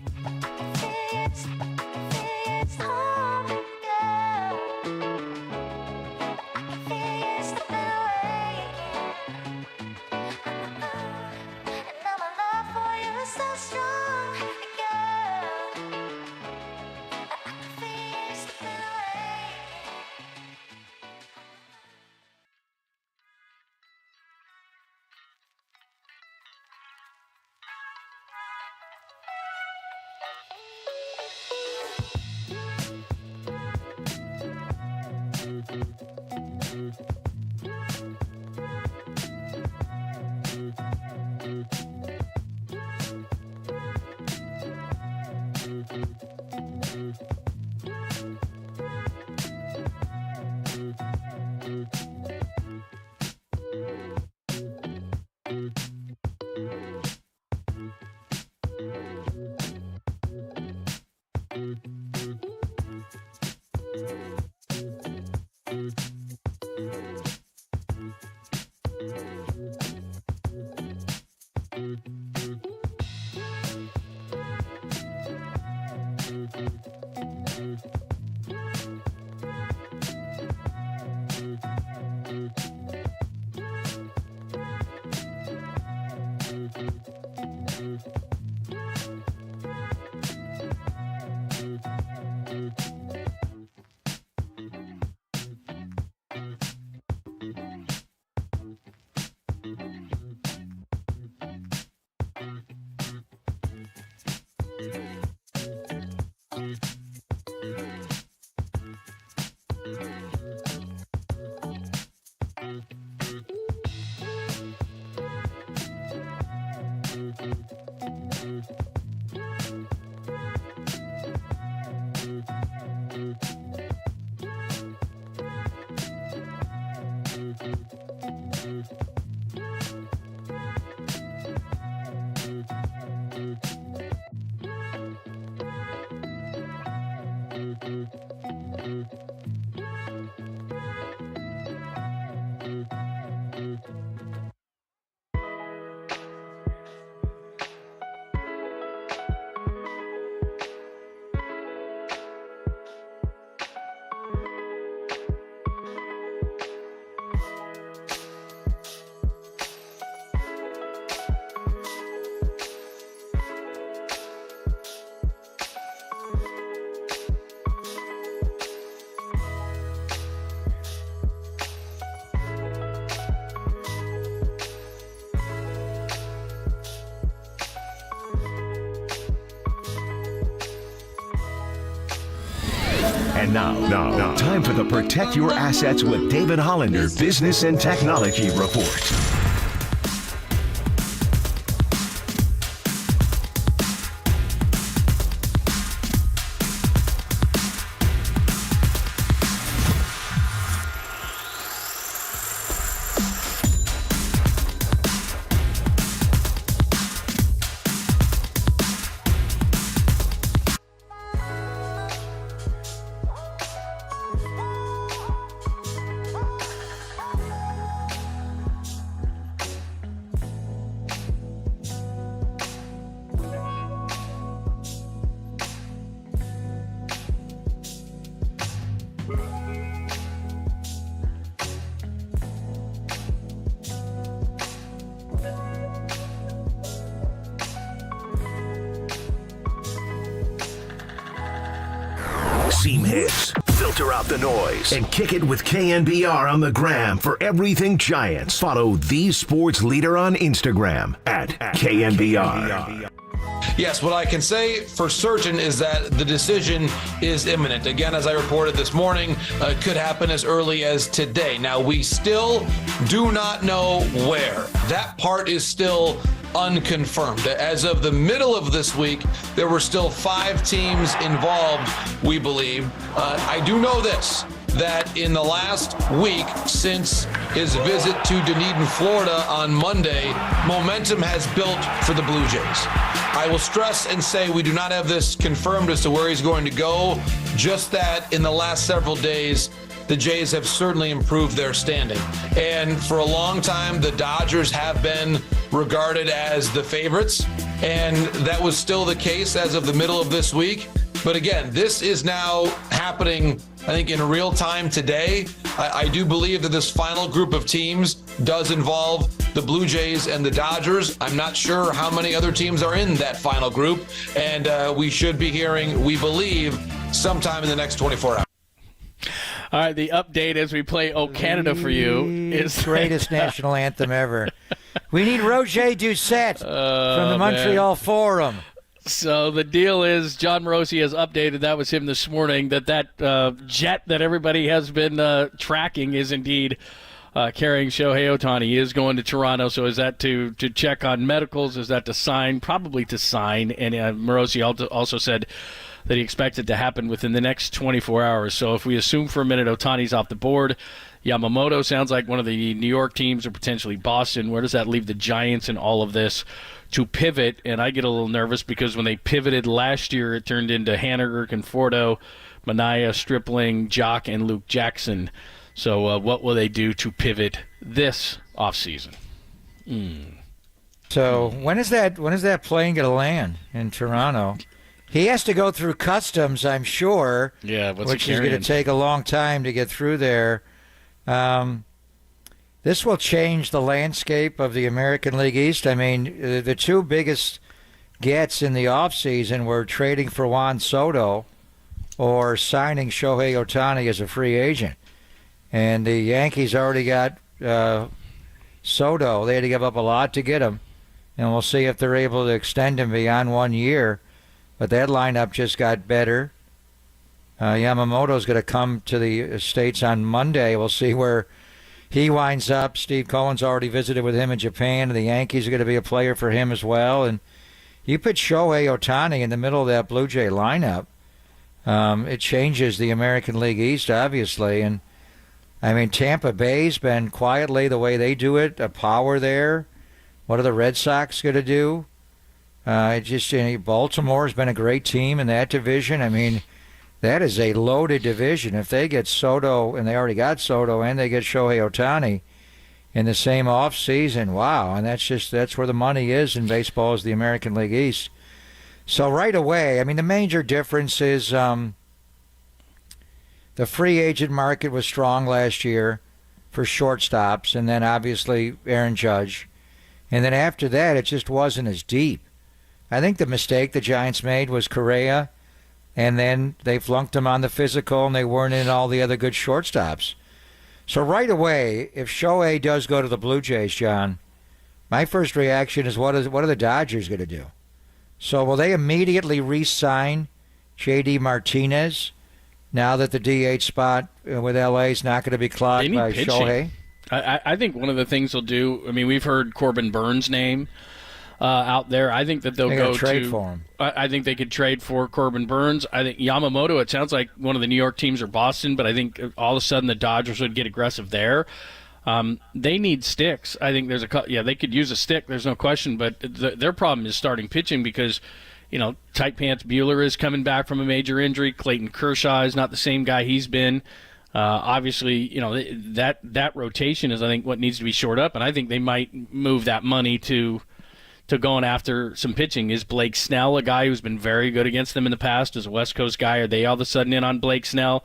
[SPEAKER 1] And now, time for the Protect Your Assets with David Hollander Business and Technology Report. Seam hits, filter out the noise, and kick it with KNBR on the gram for everything Giants. Follow the sports leader on Instagram at KNBR.
[SPEAKER 17] Yes, what I can say for certain is that the decision is imminent. Again, as I reported this morning, it could happen as early as today. Now, we still do not know where. That part is still unconfirmed. As of the middle of this week, there were still 5 teams involved, we believe. I do know this, that in the last week since his visit to Dunedin, Florida on Monday, momentum has built for the Blue Jays. I will stress and say we do not have this confirmed as to where he's going to go, just that in the last several days, the Jays have certainly improved their standing. And for a long time, the Dodgers have been regarded as the favorites, and that was still the case as of the middle of this week. But again, this is now happening, I think, in real time today. I do believe that this final group of teams does involve the Blue Jays and the Dodgers. I'm not sure how many other teams are in that final group, and we should be hearing, we believe, sometime in the next 24 hours.
[SPEAKER 9] All right, the update as we play "Oh Canada" for you is
[SPEAKER 10] greatest national anthem ever. We need Roger Doucette from the Montreal Forum.
[SPEAKER 9] So the deal is, John Morosi has updated, that was him this morning, that jet that everybody has been tracking is indeed carrying Shohei Ohtani. He is going to Toronto. So is that to check on medicals? Is that to sign? Probably to sign. And Morosi also said that he expects it to happen within the next 24 hours. So if we assume for a minute Ohtani's off the board, Yamamoto sounds like one of the New York teams or potentially Boston. Where does that leave the Giants in all of this to pivot? And I get a little nervous because when they pivoted last year, it turned into Haniger, Conforto, Manaea, Stripling, Jock, and Luke Jackson. So what will they do to pivot this offseason?
[SPEAKER 10] So when is that plane going to land in Toronto? He has to go through customs, I'm sure.
[SPEAKER 9] Yeah,
[SPEAKER 10] which is going to take a long time to get through there. This will change the landscape of the American League East. I mean, the two biggest gets in the offseason were trading for Juan Soto or signing Shohei Ohtani as a free agent. And the Yankees already got Soto. They had to give up a lot to get him. And we'll see if they're able to extend him beyond 1 year. But that lineup just got better. Yamamoto's going to come to the States on Monday. We'll see where he winds up. Steve Cohen's already visited with him in Japan, and the Yankees are going to be a player for him as well. And you put Shohei Ohtani in the middle of that Blue Jay lineup, it changes the American League East, obviously. And I mean, Tampa Bay's been quietly the way they do it, a power there. What are the Red Sox going to do? Baltimore's been a great team in that division. I mean, that is a loaded division. If they get Soto, and they already got Soto, and they get Shohei Ohtani in the same offseason, wow. And that's where the money is in baseball, is the American League East. So right away, I mean, the major difference is the free agent market was strong last year for shortstops, and then obviously Aaron Judge. And then after that, it just wasn't as deep. I think the mistake the Giants made was Correa, and then they flunked him on the physical, and they weren't in all the other good shortstops. So right away, if Shohei does go to the Blue Jays, John, my first reaction is what are the Dodgers going to do? So will they immediately re-sign J.D. Martinez now that the DH spot with L.A. is not going to be clogged by
[SPEAKER 9] pitching.
[SPEAKER 10] Shohei?
[SPEAKER 9] I think one of the things they'll do, I mean, we've heard Corbin Burns' name out there. I think that they'll go
[SPEAKER 10] trade for him.
[SPEAKER 9] I think they could trade for Corbin Burns. I think Yamamoto, it sounds like one of the New York teams or Boston, but I think all of a sudden the Dodgers would get aggressive there. They need sticks. I think they could use a stick, there's no question, but their problem is starting pitching because, Tight Pants Buehler is coming back from a major injury. Clayton Kershaw is not the same guy he's been. Obviously, that rotation is, I think, what needs to be shored up, and I think they might move that money to going after some pitching. Is Blake Snell a guy who's been very good against them in the past as a West Coast guy? Are they all of a sudden in on Blake Snell?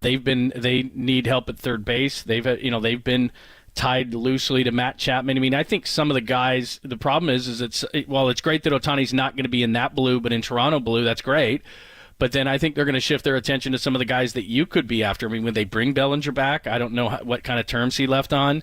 [SPEAKER 9] They need help at third base. They've been tied loosely to Matt Chapman. I mean, I think some of the guys, the problem is it's great that Ohtani's not going to be in that blue, but in Toronto blue, that's great. But then I think they're going to shift their attention to some of the guys that you could be after. I mean, when they bring Bellinger back, I don't know what kind of terms he left on.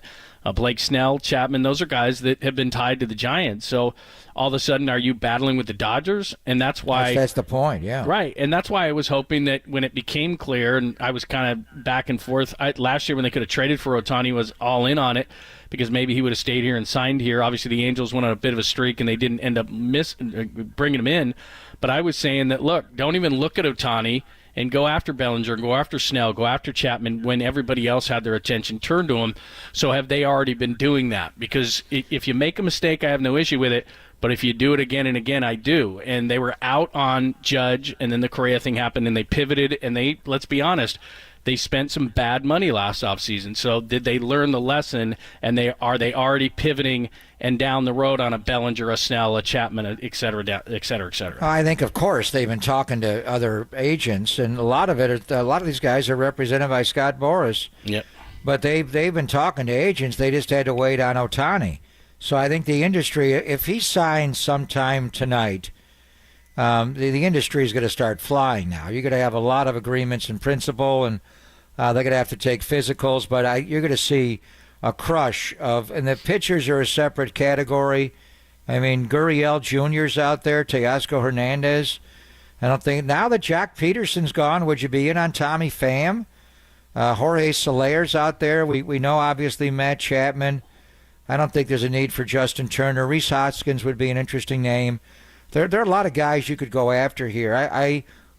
[SPEAKER 9] Blake Snell, Chapman, those are guys that have been tied to the Giants. So all of a sudden, are you battling with the Dodgers? And that's why...
[SPEAKER 10] That's the point, yeah.
[SPEAKER 9] Right, and that's why I was hoping that when it became clear, and I was kind of back and forth, last year when they could have traded for Ohtani was all in on it, because maybe he would have stayed here and signed here. Obviously, the Angels went on a bit of a streak, and they didn't end up bringing him in. But I was saying that, look, don't even look at Ohtani and go after Bellinger, go after Snell, go after Chapman when everybody else had their attention turned to him. So have they already been doing that? Because if you make a mistake, I have no issue with it. But if you do it again and again, I do. And they were out on Judge, and then the Correa thing happened, and they pivoted, and let's be honest, they spent some bad money last offseason. So did they learn the lesson, and are they already pivoting and down the road on a Bellinger, a Snell, a Chapman, et cetera, et cetera, et cetera?
[SPEAKER 10] I think, of course, they've been talking to other agents, and a lot of these guys are represented by Scott Boras.
[SPEAKER 9] Yep.
[SPEAKER 10] But they've been talking to agents. They just had to wait on Ohtani. So I think the industry, if he signs sometime tonight, the industry is going to start flying now. You're going to have a lot of agreements in principle, and they're going to have to take physicals, but you're going to see a crush of, and the pitchers are a separate category. I mean, Gurriel Jr.'s out there, Teoscar Hernandez. I don't think, now that Jack Peterson's gone, would you be in on Tommy Pham? Jorge Soler's out there. We know, obviously, Matt Chapman. I don't think there's a need for Justin Turner. Rhys Hoskins would be an interesting name. There are a lot of guys you could go after here.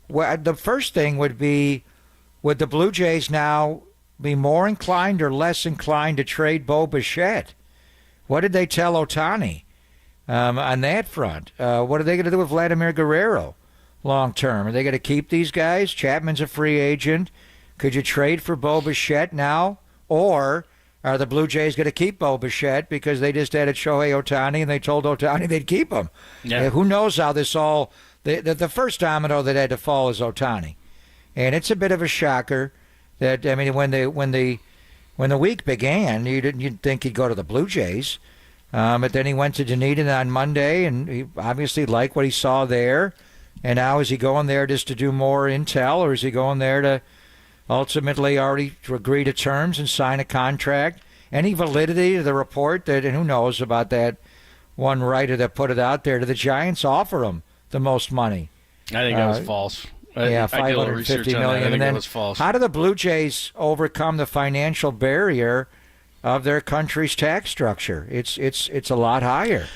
[SPEAKER 10] The first thing would be, would the Blue Jays now be more inclined or less inclined to trade Bo Bichette? What did they tell Ohtani on that front? What are they going to do with Vladimir Guerrero long term? Are they going to keep these guys? Chapman's a free agent. Could you trade for Bo Bichette now? Or are the Blue Jays going to keep Bo Bichette because they just added Shohei Ohtani and they told Ohtani they'd keep him?
[SPEAKER 9] Yeah.
[SPEAKER 10] Who knows how this all... The first domino that had to fall is Ohtani. And it's a bit of a shocker that, I mean, when the week began, you'd think he'd go to the Blue Jays. But then he went to Dunedin on Monday, and he obviously liked what he saw there. And now is he going there just to do more intel, or is he going there to ultimately already to agree to terms and sign a contract? Any validity to the report that, and who knows about that one writer that put it out there, did the Giants offer him the most money?
[SPEAKER 9] I think that was false.
[SPEAKER 10] Yeah,
[SPEAKER 9] $550
[SPEAKER 10] million.
[SPEAKER 9] I think
[SPEAKER 10] and then
[SPEAKER 9] that was false.
[SPEAKER 10] How do the Blue Jays overcome the financial barrier of their country's tax structure? It's a lot higher.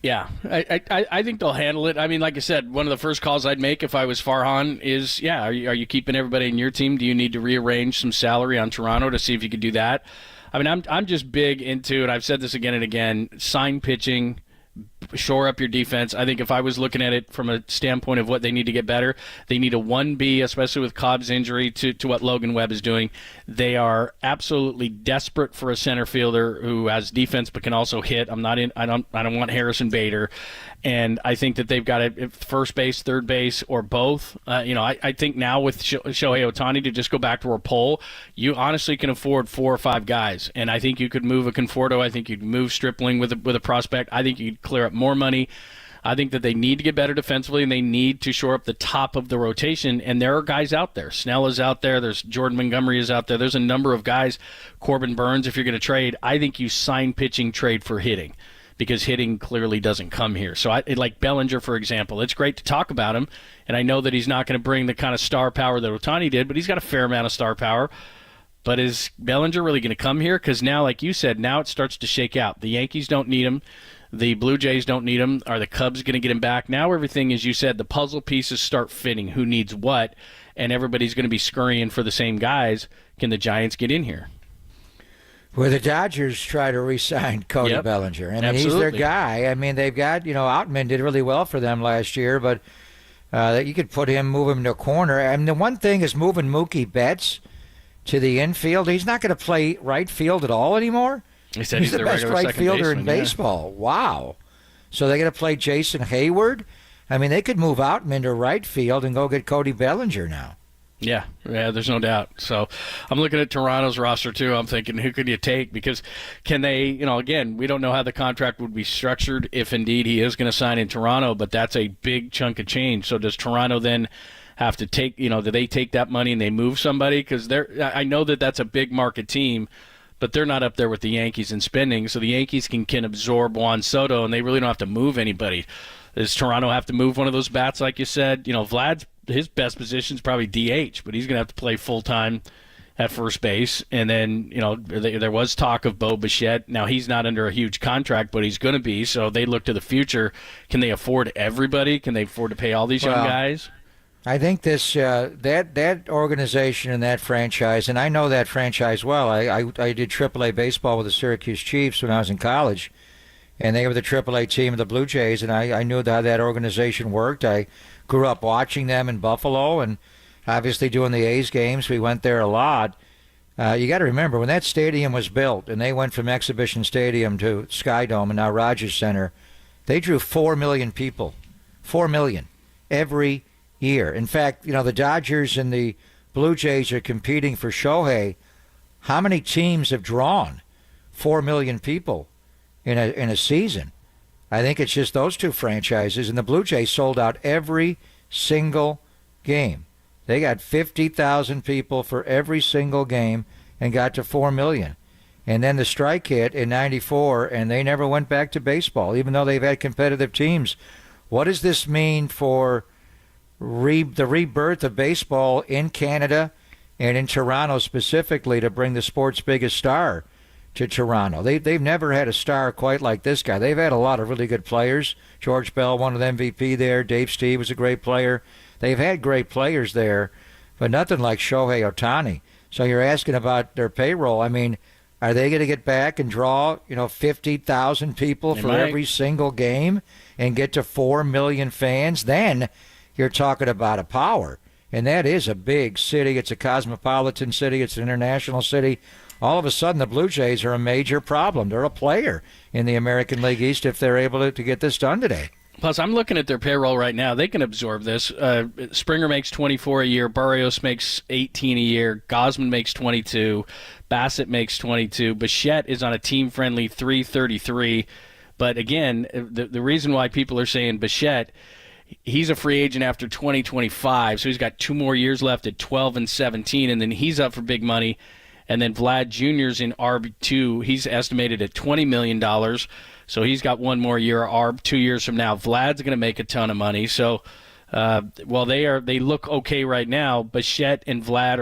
[SPEAKER 9] Yeah, I think they'll handle it. I mean, like I said, one of the first calls I'd make if I was Farhan is, are you keeping everybody in your team? Do you need to rearrange some salary on Toronto to see if you could do that? I mean, I'm just big into, and I've said this again and again, sign pitching, shore up your defense. I think if I was looking at it from a standpoint of what they need to get better, they need a 1B, especially with Cobb's injury to what Logan Webb is doing. They are absolutely desperate for a center fielder who has defense but can also hit. I don't want Harrison Bader. And I think that they've got a first base, third base, or both. I think now with Shohei Ohtani to just go back to our poll, you honestly can afford 4 or 5 guys. And I think you could move a Conforto. I think you'd move Stripling with a prospect. I think you'd clear up more money. I think that they need to get better defensively, and they need to shore up the top of the rotation. And there are guys out there. Snell is out there. There's Jordan Montgomery is out there. There's a number of guys. Corbin Burns, if you're going to trade, I think you sign pitching, trade for hitting, because hitting clearly doesn't come here. So like Bellinger, for example, it's great to talk about him, and I know that he's not going to bring the kind of star power that Ohtani did, but he's got a fair amount of star power. But is Bellinger really going to come here? Because now, like you said, now it starts to shake out. The Yankees don't need him. The Blue Jays don't need him. Are the Cubs going to get him back? Now everything, as you said, the puzzle pieces start fitting. Who needs what? And everybody's going to be scurrying for the same guys. Can the Giants get in here?
[SPEAKER 10] Well, the Dodgers try to re-sign Cody Bellinger. I mean, he's their guy. I mean, they've got, Outman did really well for them last year, but you could move him to a corner. I mean, the one thing is moving Mookie Betts to the infield. He's not going to play right field at all anymore.
[SPEAKER 9] He said
[SPEAKER 10] he's the best right fielder in baseball. Yeah. Wow. So they're going to play Jason Hayward? I mean, they could move Outman to right field and go get Cody Bellinger now.
[SPEAKER 9] Yeah, there's no doubt. So I'm looking at Toronto's roster, too. I'm thinking, who could you take? Because can they, again, we don't know how the contract would be structured if indeed he is going to sign in Toronto, but that's a big chunk of change. So does Toronto then have to take, do they take that money and they move somebody? Because I know that that's a big market team, but they're not up there with the Yankees in spending. So the Yankees can absorb Juan Soto, and they really don't have to move anybody. Does Toronto have to move one of those bats, like you said? Vlad's his best position is probably DH, but he's going to have to play full-time at first base. And then, there was talk of Bo Bichette. Now, he's not under a huge contract, but he's going to be. So they look to the future. Can they afford everybody? Can they afford to pay all these young guys?
[SPEAKER 10] I think this that organization and that franchise, and I know that franchise well. I did AAA baseball with the Syracuse Chiefs when I was in college, and they were the AAA team of the Blue Jays, and I knew how that organization worked. I grew up watching them in Buffalo, and obviously doing the A's games. We went there a lot. You got to remember, when that stadium was built, and they went from Exhibition Stadium to Sky Dome and now Rogers Center, they drew 4 million people. 4 million every year. In fact, the Dodgers and the Blue Jays are competing for Shohei. How many teams have drawn 4 million people in a season? I think it's just those two franchises, and the Blue Jays sold out every single game. They got 50,000 people for every single game and got to 4 million. And then the strike hit in '94, and they never went back to baseball, even though they've had competitive teams. What does this mean for the rebirth of baseball in Canada and in Toronto specifically, to bring the sport's biggest star to Toronto? They've never had a star quite like this guy. They've had a lot of really good players. George Bell won an MVP there. Dave Steve was a great player. They've had great players there, but nothing like Shohei Ohtani. So you're asking about their payroll. I mean, are they going to get back and draw 50,000 people for every single game and get to 4 million fans? Then you're talking about a power. And that is a big city. It's a cosmopolitan city. It's an international city. All of a sudden, the Blue Jays are a major problem. They're a player in the American League East if they're able to get this done today.
[SPEAKER 9] Plus, I'm looking at their payroll right now. They can absorb this. Springer makes $24 a year. Barrios makes $18 a year. Gausman makes $22. Bassett makes $22. Bichette is on a team-friendly $333. But again, the reason why people are saying Bichette, he's a free agent after 2025, so he's got 2 more years left at 12 and 17, and then he's up for big money. And then Vlad Jr.'s in ARB2. He's estimated at $20 million, so he's got 1 more year. ARB 2 years from now, Vlad's going to make a ton of money. So, they look okay right now. Bichette and Vlad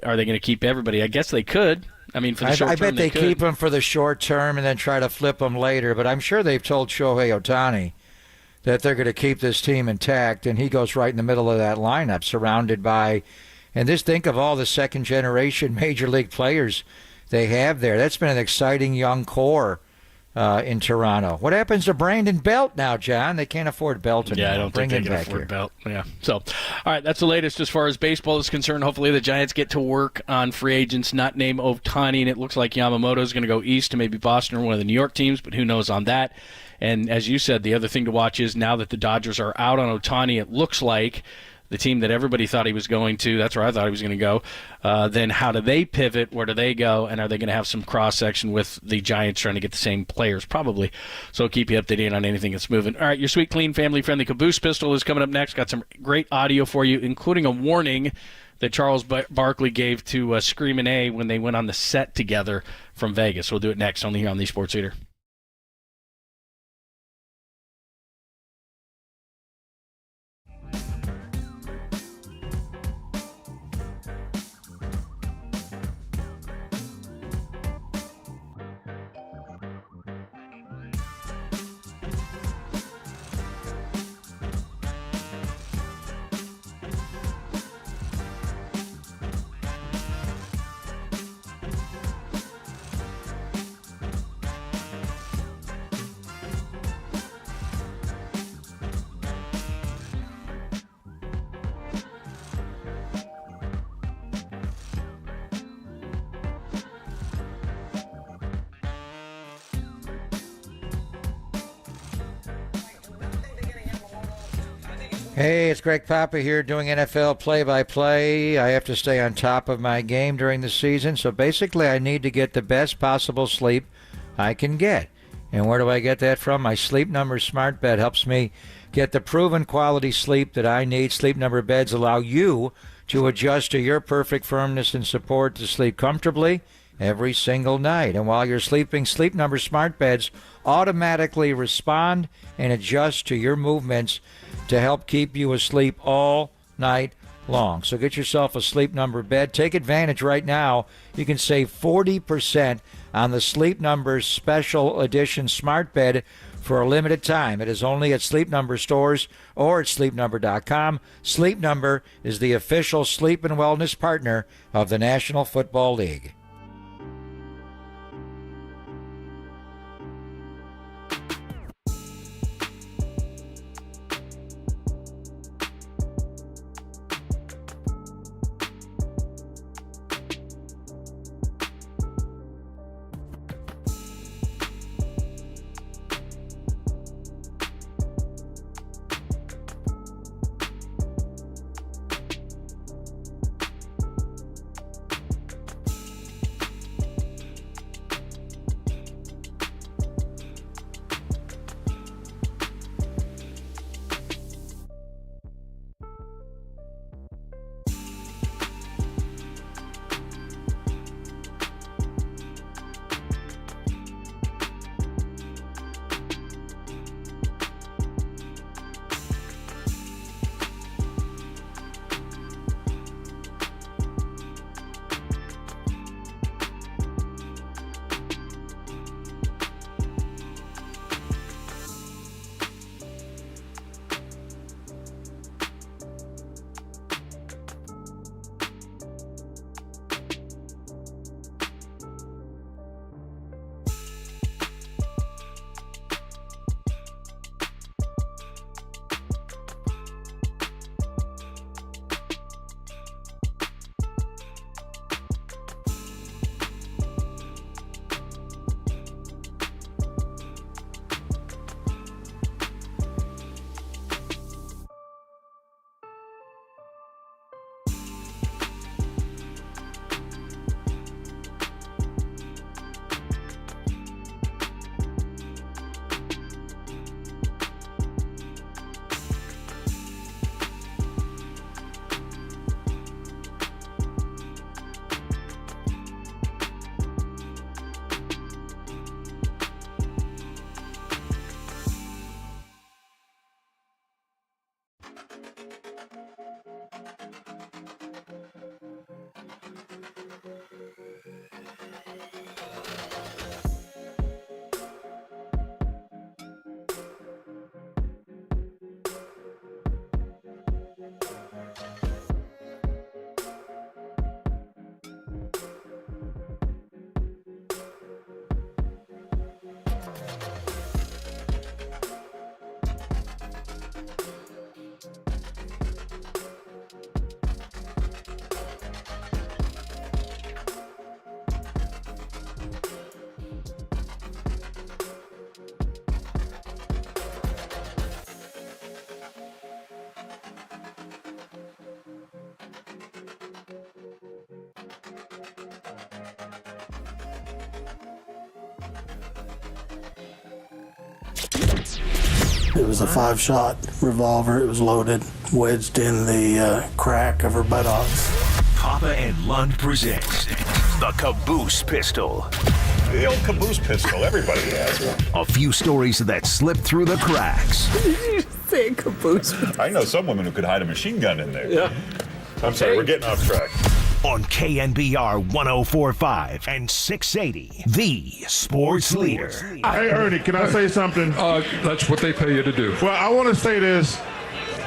[SPEAKER 9] are they going to keep everybody? I guess they could. I mean, for the short
[SPEAKER 10] I
[SPEAKER 9] term,
[SPEAKER 10] bet they
[SPEAKER 9] could.
[SPEAKER 10] keep him for the short term and then try to flip him later. But I'm sure they've told Shohei Ohtani that they're going to keep this team intact, and he goes right in the middle of that lineup, surrounded by, and just think of all the second-generation major league players they have there. That's been an exciting young core in Toronto. What happens to Brandon Belt now, John? They can't afford Belt anymore.
[SPEAKER 9] Yeah, I don't think they can afford Belt. Yeah. So, all right, that's the latest as far as baseball is concerned. Hopefully the Giants get to work on free agents not named Ohtani, and it looks like Yamamoto is going to go east to maybe Boston or one of the New York teams, but who knows on that. And as you said, the other thing to watch is now that the Dodgers are out on Ohtani, it looks like the team that everybody thought he was going to, that's where I thought he was going to go, then how do they pivot? Where do they go? And are they going to have some cross-section with the Giants trying to get the same players? Probably. So I'll keep you updated on anything that's moving. All right, your sweet, clean, family-friendly Caboose Pistol is coming up next. Got some great audio for you, including a warning that Charles Barkley gave to Screamin' A when they went on the set together from Vegas. We'll do it next, only here on the Sports Leader.
[SPEAKER 10] Hey, it's Greg Papa here doing NFL play-by-play. I have to stay on top of my game during the season, so basically I need to get the best possible sleep I can get. And where do I get that from? My Sleep Number smart bed helps me get the proven quality sleep that I need. Sleep Number beds allow you to adjust to your perfect firmness and support to sleep comfortably every single night. And while you're sleeping, Sleep Number smart beds automatically respond and adjust to your movements to help keep you asleep all night long. So get yourself a Sleep Number bed. Take advantage right now. You can save 40% on the Sleep Number Special Edition smart bed for a limited time. It is only at Sleep Number stores or at sleepnumber.com. Sleep Number is the official sleep and wellness partner of the National Football League.
[SPEAKER 15] It was a 5-shot revolver. It was loaded, wedged in the crack of her buttocks.
[SPEAKER 1] Papa and Lund presents the Caboose Pistol.
[SPEAKER 21] The old caboose pistol, everybody has one.
[SPEAKER 1] A few stories that slip through the cracks.
[SPEAKER 22] Did you say caboose?
[SPEAKER 21] I know some women who could hide a machine gun in there.
[SPEAKER 22] Yeah.
[SPEAKER 21] I'm sorry, we're getting off track.
[SPEAKER 1] On KNBR 104.5 and 680, the sports leader.
[SPEAKER 24] Hey, Ernie, can I say something?
[SPEAKER 25] That's what they pay you to do.
[SPEAKER 24] Well, I want to say this.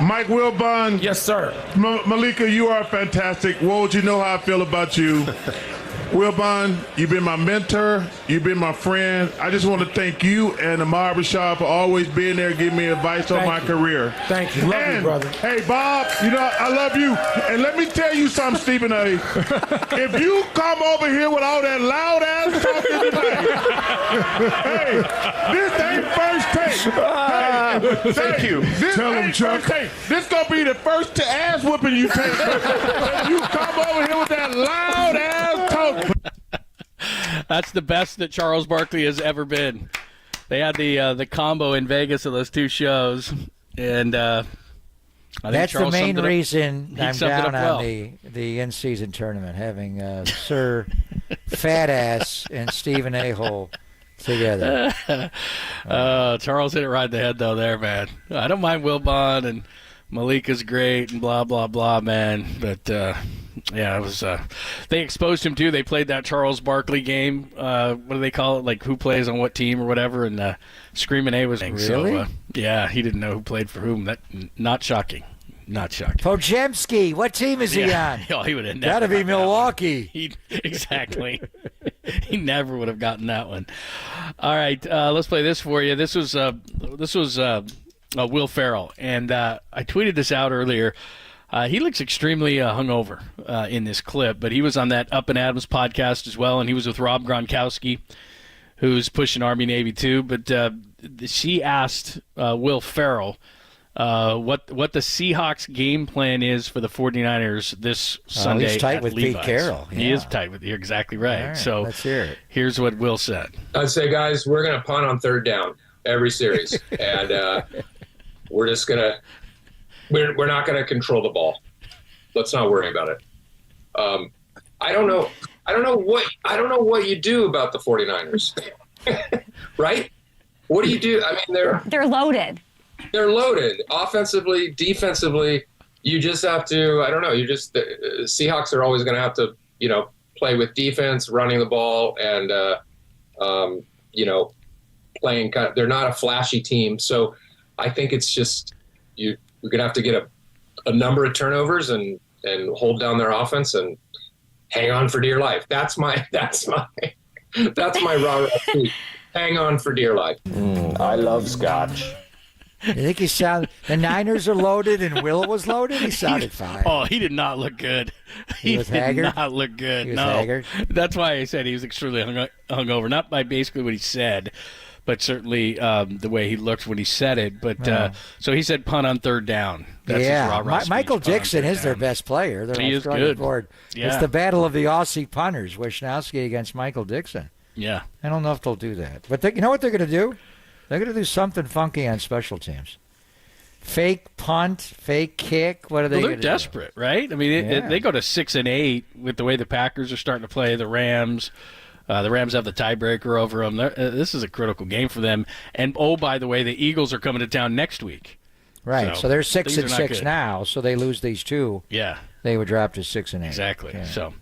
[SPEAKER 24] Mike Wilbon.
[SPEAKER 25] Yes, sir.
[SPEAKER 24] Malika, you are fantastic. Woj, you know how I feel about you. Wilbon, you've been my mentor. You've been my friend. I just want to thank you and Amar Bashar for always being there, giving me advice on my career.
[SPEAKER 25] Thank you. Love you, brother.
[SPEAKER 24] Hey, Bob, you know, I love you. And let me tell you something, Stephen A. If you come over here with all that loud ass talking tonight, this ain't first take. Hey, thank you. This Tell him, Chuck. This gonna be the first ass whooping you take. If you come over here with that loud ass talk.
[SPEAKER 9] That's the best that Charles Barkley has ever been. They had the combo in Vegas of those two shows, and I think
[SPEAKER 10] that's
[SPEAKER 9] Charles
[SPEAKER 10] the main
[SPEAKER 9] summed it up.
[SPEAKER 10] reason
[SPEAKER 9] He
[SPEAKER 10] I'm
[SPEAKER 9] summed it
[SPEAKER 10] down
[SPEAKER 9] up well.
[SPEAKER 10] on the in-season tournament, having Sir Fat Ass and Stephen A-Hole together.
[SPEAKER 9] Charles hit it right in the head, though, there, man. I don't mind Wilbon, and Malika's great, and blah, blah, blah, man. But, yeah, it was. They exposed him, too. They played that Charles Barkley game. What do they call it? Like, who plays on what team or whatever, and Screaming A was...
[SPEAKER 10] Really?
[SPEAKER 9] So, yeah, he didn't know who played for whom. That Not shocking. Not shocking.
[SPEAKER 10] Pojemski, what team is he on?
[SPEAKER 9] Oh, he would have never.
[SPEAKER 10] Gotta be
[SPEAKER 9] gotten that one.
[SPEAKER 10] Milwaukee.
[SPEAKER 9] Exactly. He never would have gotten that one. All right, let's play this for you. This was Will Ferrell, and I tweeted this out earlier. He looks extremely hungover in this clip, but he was on that Up and Adams podcast as well, and he was with Rob Gronkowski, who's pushing Army Navy too. But she asked Will Ferrell what the Seahawks game plan is for the 49ers this Sunday.
[SPEAKER 10] He's tight
[SPEAKER 9] at
[SPEAKER 10] with
[SPEAKER 9] Levi's.
[SPEAKER 10] Pete Carroll. Yeah.
[SPEAKER 9] He is tight with you. You're exactly right.
[SPEAKER 10] All right,
[SPEAKER 9] So
[SPEAKER 10] let's hear it.
[SPEAKER 9] Here's what Will said.
[SPEAKER 26] I'd say, guys, we're going to punt on third down every series, and we're just going to we're not going to control the ball. Let's not worry about it. I don't know what you do about the 49ers. Right? What do you do? I mean,
[SPEAKER 27] they're loaded.
[SPEAKER 26] They're loaded offensively, defensively. You just have to, I don't know. The Seahawks are always going to have to, play with defense, running the ball, and, playing they're not a flashy team. So I think it's just, we're going to have to get a number of turnovers and hold down their offense and hang on for dear life. That's my rah-rah tweet. Hang on for dear life.
[SPEAKER 28] I love scotch.
[SPEAKER 10] You think the Niners are loaded and Will was loaded? He sounded fine.
[SPEAKER 9] Oh, he did not look good.
[SPEAKER 10] He was
[SPEAKER 9] did
[SPEAKER 10] haggard?
[SPEAKER 9] not look good.
[SPEAKER 10] He was
[SPEAKER 9] no.
[SPEAKER 10] haggard?
[SPEAKER 9] That's why I said he was extremely hungover. Not by basically what he said, but certainly the way he looked when he said it. But so he said punt on third down. That's his rah-rah speech,
[SPEAKER 10] Michael
[SPEAKER 9] punt on
[SPEAKER 10] Dixon
[SPEAKER 9] third
[SPEAKER 10] is their
[SPEAKER 9] down.
[SPEAKER 10] best player. They're
[SPEAKER 9] He is
[SPEAKER 10] Australian
[SPEAKER 9] good.
[SPEAKER 10] Board.
[SPEAKER 9] Yeah.
[SPEAKER 10] It's the battle of the Aussie punters, Wisnowski against Michael Dixon.
[SPEAKER 9] Yeah.
[SPEAKER 10] I don't know if they'll do that. But you know what they're going to do? They're going to do something funky on special teams. Fake punt, fake kick. What are they?
[SPEAKER 9] Well, they're
[SPEAKER 10] going to
[SPEAKER 9] desperate, right? I mean, they go to 6-8 with the way the Packers are starting to play. The Rams have the tiebreaker over them. This is a critical game for them. And by the way, the Eagles are coming to town next week.
[SPEAKER 10] Right. So they're
[SPEAKER 9] things are not
[SPEAKER 10] 6-6
[SPEAKER 9] good.
[SPEAKER 10] now. So they lose these two.
[SPEAKER 9] Yeah.
[SPEAKER 10] They would drop to 6-8.
[SPEAKER 9] Exactly.
[SPEAKER 10] Yeah.
[SPEAKER 9] So,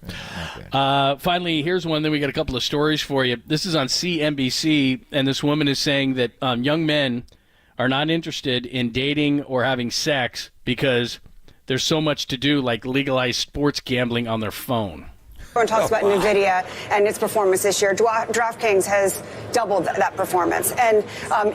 [SPEAKER 9] finally, here's one. Then we got a couple of stories for you. This is on CNBC, and this woman is saying that young men are not interested in dating or having sex because there's so much to do, like legalized sports gambling on their phone.
[SPEAKER 4] Everyone talks about NVIDIA and its performance this year. DraftKings has doubled that performance. And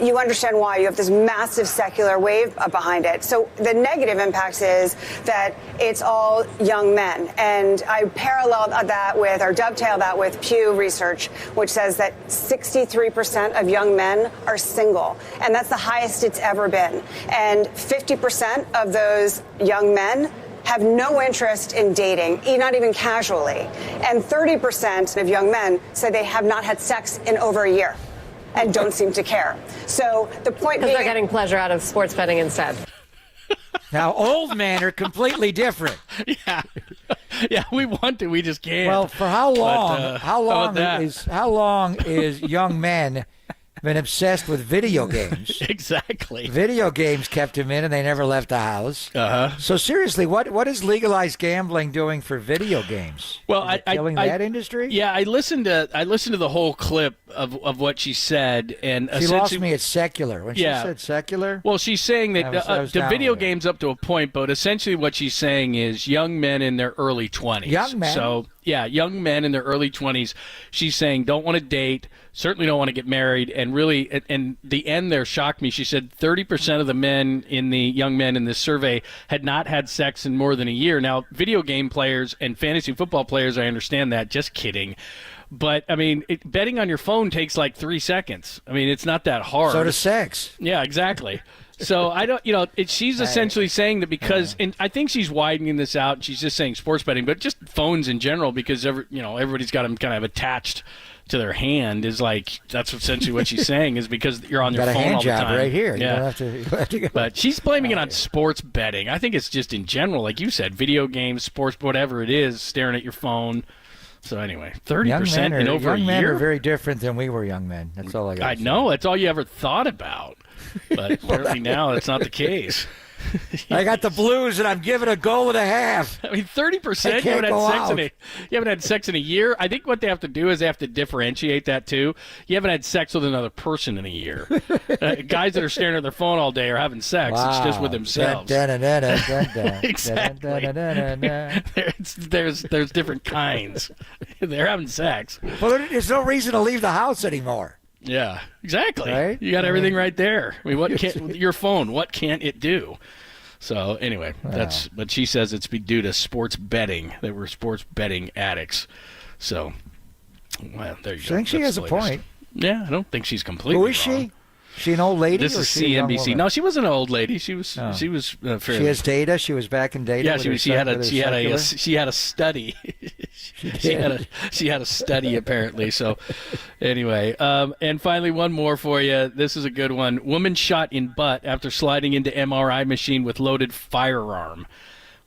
[SPEAKER 4] you understand why. You have this massive secular wave behind it. So the negative impact is that it's all young men. And I parallel that with, or dovetail that with Pew Research, which says that 63% of young men are single. And that's the highest it's ever been. And 50% of those young men have no interest in dating, not even casually. And 30% of young men say they have not had sex in over a year and don't seem to care. So the point
[SPEAKER 6] because they're getting pleasure out of sports betting instead.
[SPEAKER 10] Now, old men are completely different.
[SPEAKER 9] Yeah, we want to, we just can't.
[SPEAKER 10] Well, for how long?
[SPEAKER 9] But,
[SPEAKER 10] how long is young men been obsessed with video games?
[SPEAKER 9] Exactly.
[SPEAKER 10] Video games kept him in, and they never left the house. So seriously, what is legalized gambling doing for video games?
[SPEAKER 9] Well,
[SPEAKER 10] killing that industry?
[SPEAKER 9] Yeah, I listened to the whole clip of what she said, and
[SPEAKER 10] she lost me at secular when she said secular.
[SPEAKER 9] Well, she's saying that the video games up to a point, but essentially what she's saying is young men in their early 20s.
[SPEAKER 10] Young men.
[SPEAKER 9] So yeah, young men in their early 20s. She's saying don't want to date. Certainly don't want to get married, and really, and the end there shocked me. She said 30% of the young men in this survey had not had sex in more than a year. Now, video game players and fantasy football players, I understand that. Just kidding. But, I mean, betting on your phone takes like 3 seconds. I mean, it's not that hard.
[SPEAKER 10] So does sex.
[SPEAKER 9] Yeah, exacally. So I don't, she's essentially saying that because, and I think she's widening this out. She's just saying sports betting, but just phones in general, because everybody's got them kind of attached to their hand. Is like, that's essentially what she's saying, is because you're on your phone all the time. Got a hand job right
[SPEAKER 10] here.
[SPEAKER 9] Yeah.
[SPEAKER 10] You don't have to go.
[SPEAKER 9] But she's blaming it on sports betting. I think it's just in general, like you said, video games, sports, whatever it is, staring at your phone. So anyway, 30% in over a year.
[SPEAKER 10] Young men are very different than we were young men. That's all I got.
[SPEAKER 9] I know. That's all you ever thought about. But apparently now that's not the case.
[SPEAKER 10] I got the blues, and I'm giving a goal and a half.
[SPEAKER 9] I mean, 30%. You haven't had sex in a year. I think what they have to do is they have to differentiate that too. You haven't had sex with another person in a year. Guys that are staring at their phone all day are having sex. Wow. It's just with themselves. Exactly. There's different kinds. They're having sex.
[SPEAKER 10] Well, there's no reason to leave the house anymore.
[SPEAKER 9] Yeah, exactly.
[SPEAKER 10] Right?
[SPEAKER 9] You got everything right there. I mean, what can't your phone? What can't it do? So anyway, but she says it's due to sports betting. They were sports betting addicts. So, well, there you go.
[SPEAKER 10] I think she has a point.
[SPEAKER 9] Yeah, I don't think she's completely wrong.
[SPEAKER 10] Who is she? She an old lady?
[SPEAKER 9] This is CNBC. No, she wasn't an old lady. She was. She was fairly.
[SPEAKER 10] She has data. She was back in data.
[SPEAKER 9] Yeah, she had a study. She had a study apparently. So anyway, and finally one more for you. This is a good one. Woman shot in butt after sliding into MRI machine with loaded firearm.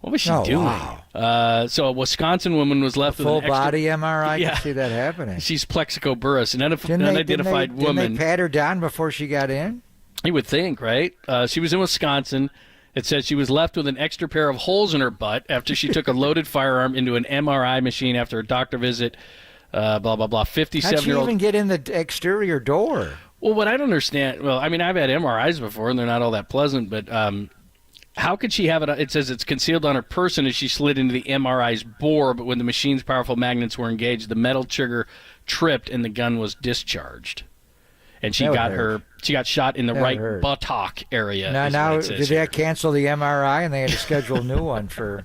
[SPEAKER 9] What was she doing? Wow. So a Wisconsin woman was left with
[SPEAKER 10] full
[SPEAKER 9] an extra
[SPEAKER 10] body MRI. Yeah. I can see that happening.
[SPEAKER 9] She's plexicoburus, an unidentified woman.
[SPEAKER 10] Didn't they pat her down before she got in?
[SPEAKER 9] You would think, right? She was in Wisconsin. It says she was left with an extra pair of holes in her butt after she took a loaded firearm into an MRI machine after a doctor visit. Blah, blah, blah. 57-year-old.
[SPEAKER 10] How'd she even get in the exterior door?
[SPEAKER 9] Well, what I don't understand, well, I mean, I've had MRIs before, and they're not all that pleasant, but how could she have it? It says it's concealed on her person as she slid into the MRI's bore, but when the machine's powerful magnets were engaged, the metal trigger tripped and the gun was discharged. And she got shot in the right buttock area.
[SPEAKER 10] Now did they cancel the MRI and they had to schedule a new one for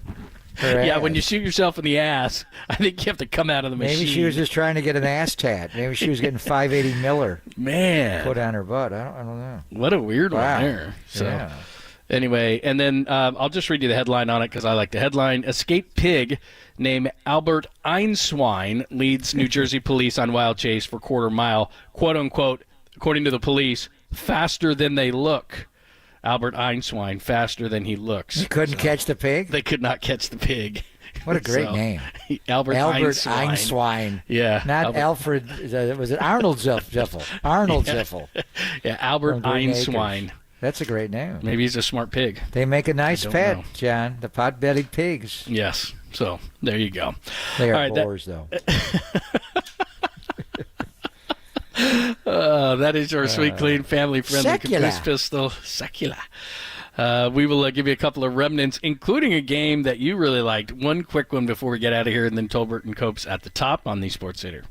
[SPEAKER 10] her
[SPEAKER 9] Yeah,
[SPEAKER 10] ass?
[SPEAKER 9] when you shoot yourself in the ass, I think you have to come out of the machine.
[SPEAKER 10] Maybe she was just trying to get an ass tat. Maybe she was getting 580 Miller put on her butt. I don't know.
[SPEAKER 9] What a weird one there. So. Yeah. Anyway, and then I'll just read you the headline on it because I like the headline. Escaped pig named Albert Einswine leads New Jersey police on wild chase for quarter mile, quote unquote, according to the police, faster than they look. Albert Einswine, faster than he looks.
[SPEAKER 10] You couldn't catch the pig?
[SPEAKER 9] They could not catch the pig.
[SPEAKER 10] What a great name.
[SPEAKER 9] Albert
[SPEAKER 10] Einswine.
[SPEAKER 9] Yeah.
[SPEAKER 10] Not Alfred. Was it Arnold Ziffel? Arnold Ziffel.
[SPEAKER 9] Yeah, Albert Einswine.
[SPEAKER 10] That's a great name.
[SPEAKER 9] Maybe he's a smart pig.
[SPEAKER 10] They make a nice pet, John. The pot-bellied pigs.
[SPEAKER 9] Yes. So there you go.
[SPEAKER 10] They are boars, though.
[SPEAKER 9] That is your sweet, clean, family-friendly Caboose Pistol. Secular. We will give you a couple of remnants, including a game that you really liked. One quick one before we get out of here, and then Tolbert and Copes at the top on the Sports Leader.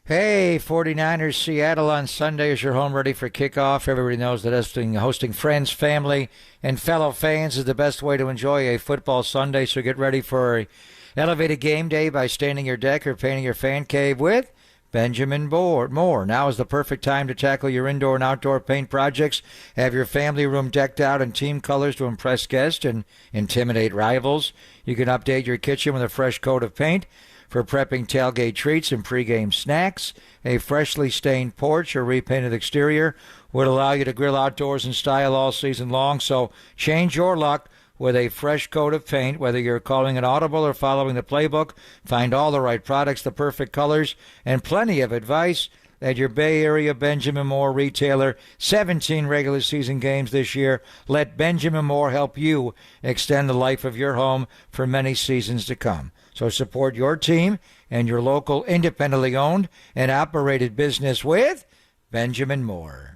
[SPEAKER 10] Hey, 49ers, Seattle on Sunday is your home ready for kickoff. Everybody knows that hosting friends, family, and fellow fans is the best way to enjoy a football Sunday, so get ready for an elevated game day by staining your deck or painting your fan cave with Benjamin Moore. Now is the perfect time to tackle your indoor and outdoor paint projects. Have your family room decked out in team colors to impress guests and intimidate rivals. You can update your kitchen with a fresh coat of paint for prepping tailgate treats and pregame snacks. A freshly stained porch or repainted exterior would allow you to grill outdoors in style all season long. So change your luck with a fresh coat of paint. Whether you're calling an audible or following the playbook, find all the right products, the perfect colors, and plenty of advice at your Bay Area Benjamin Moore retailer. 17 regular season games this year. Let Benjamin Moore help you extend the life of your home for many seasons to come. So support your team and your local independently owned and operated business with Benjamin Moore.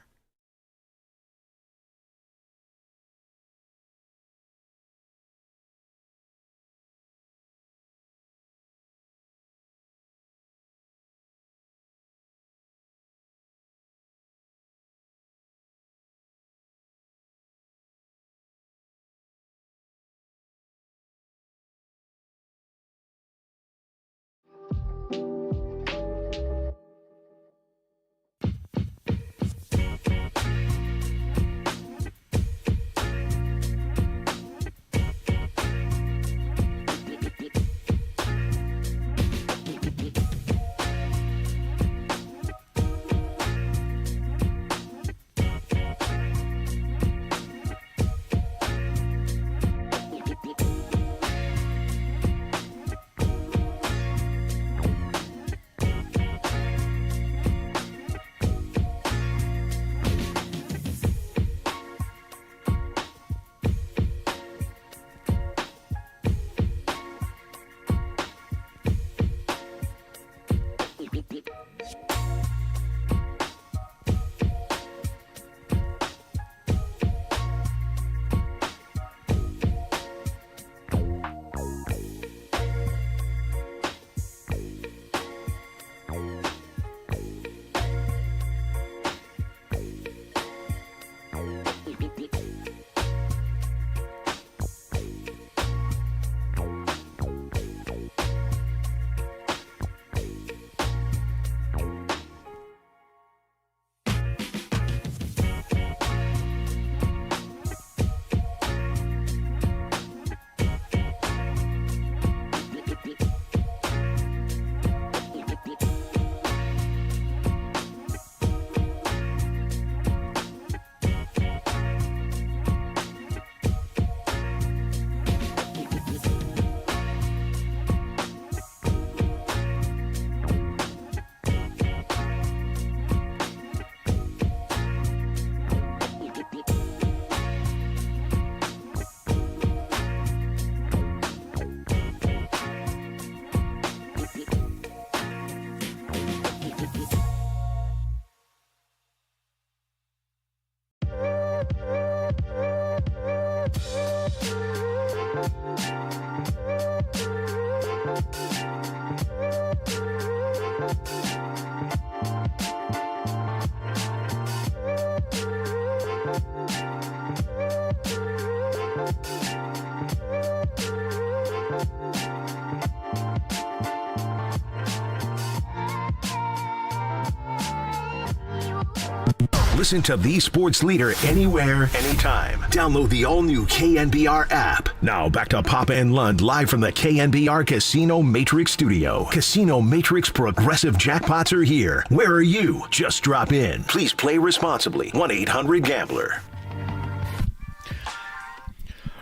[SPEAKER 1] Listen to the sports leader anywhere, anytime. Download the all-new KNBR app. Now back to Papa and Lund live from the KNBR Casino Matrix Studio. Casino Matrix Progressive Jackpots are here. Where are you? Just drop in. Please play responsibly. 1-800-GAMBLER.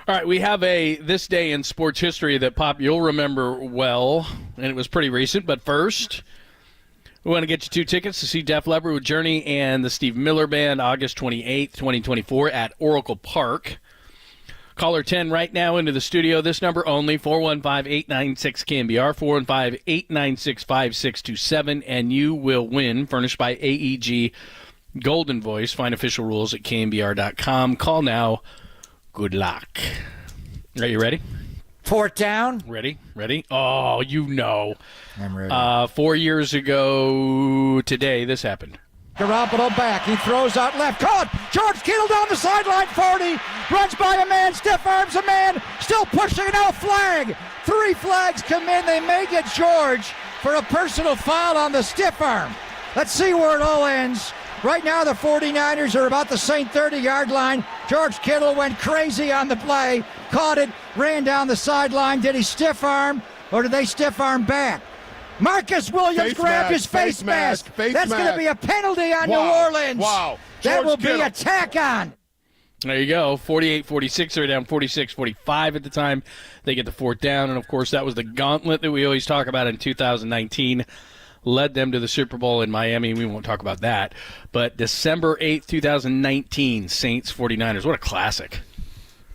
[SPEAKER 9] All right, we have a This Day in Sports History that, Pop, you'll remember well, and it was pretty recent. But first, we want to get you 2 tickets to see Def Leppard with Journey and the Steve Miller Band August 28th, 2024 at Oracle Park. Caller 10 right now into the studio. This number only, 415-896-KNBR, 415-896-5627, and you will win, furnished by AEG Golden Voice. Find official rules at knbr.com. Call now. Good luck. Are you ready?
[SPEAKER 10] 4th down.
[SPEAKER 9] Ready? Oh, you know.
[SPEAKER 10] I'm ready.
[SPEAKER 9] 4 years ago today, this happened.
[SPEAKER 10] Garoppolo back. He throws out left. Caught. George Kittle down the sideline. 40. Runs by a man. Stiff arms a man. Still pushing. No flag. 3 flags come in. They may get George for a personal foul on the stiff arm. Let's see where it all ends. Right now, the 49ers are about the same 30-yard line. George Kittle went crazy on the play, caught it, ran down the sideline. Did he stiff arm, or did they stiff arm back? Marcus Williams grabbed his face mask. That's going to be a penalty on New Orleans.
[SPEAKER 21] Wow.
[SPEAKER 10] That will be a tack on.
[SPEAKER 9] There you go. 48-46. They're down 46-45 at the time. They get the 4th down, and, of course, that was the gauntlet that we always talk about in 2019. Led them to the Super Bowl in Miami. We won't talk about that. But December 8th, 2019, Saints 49ers. What a classic.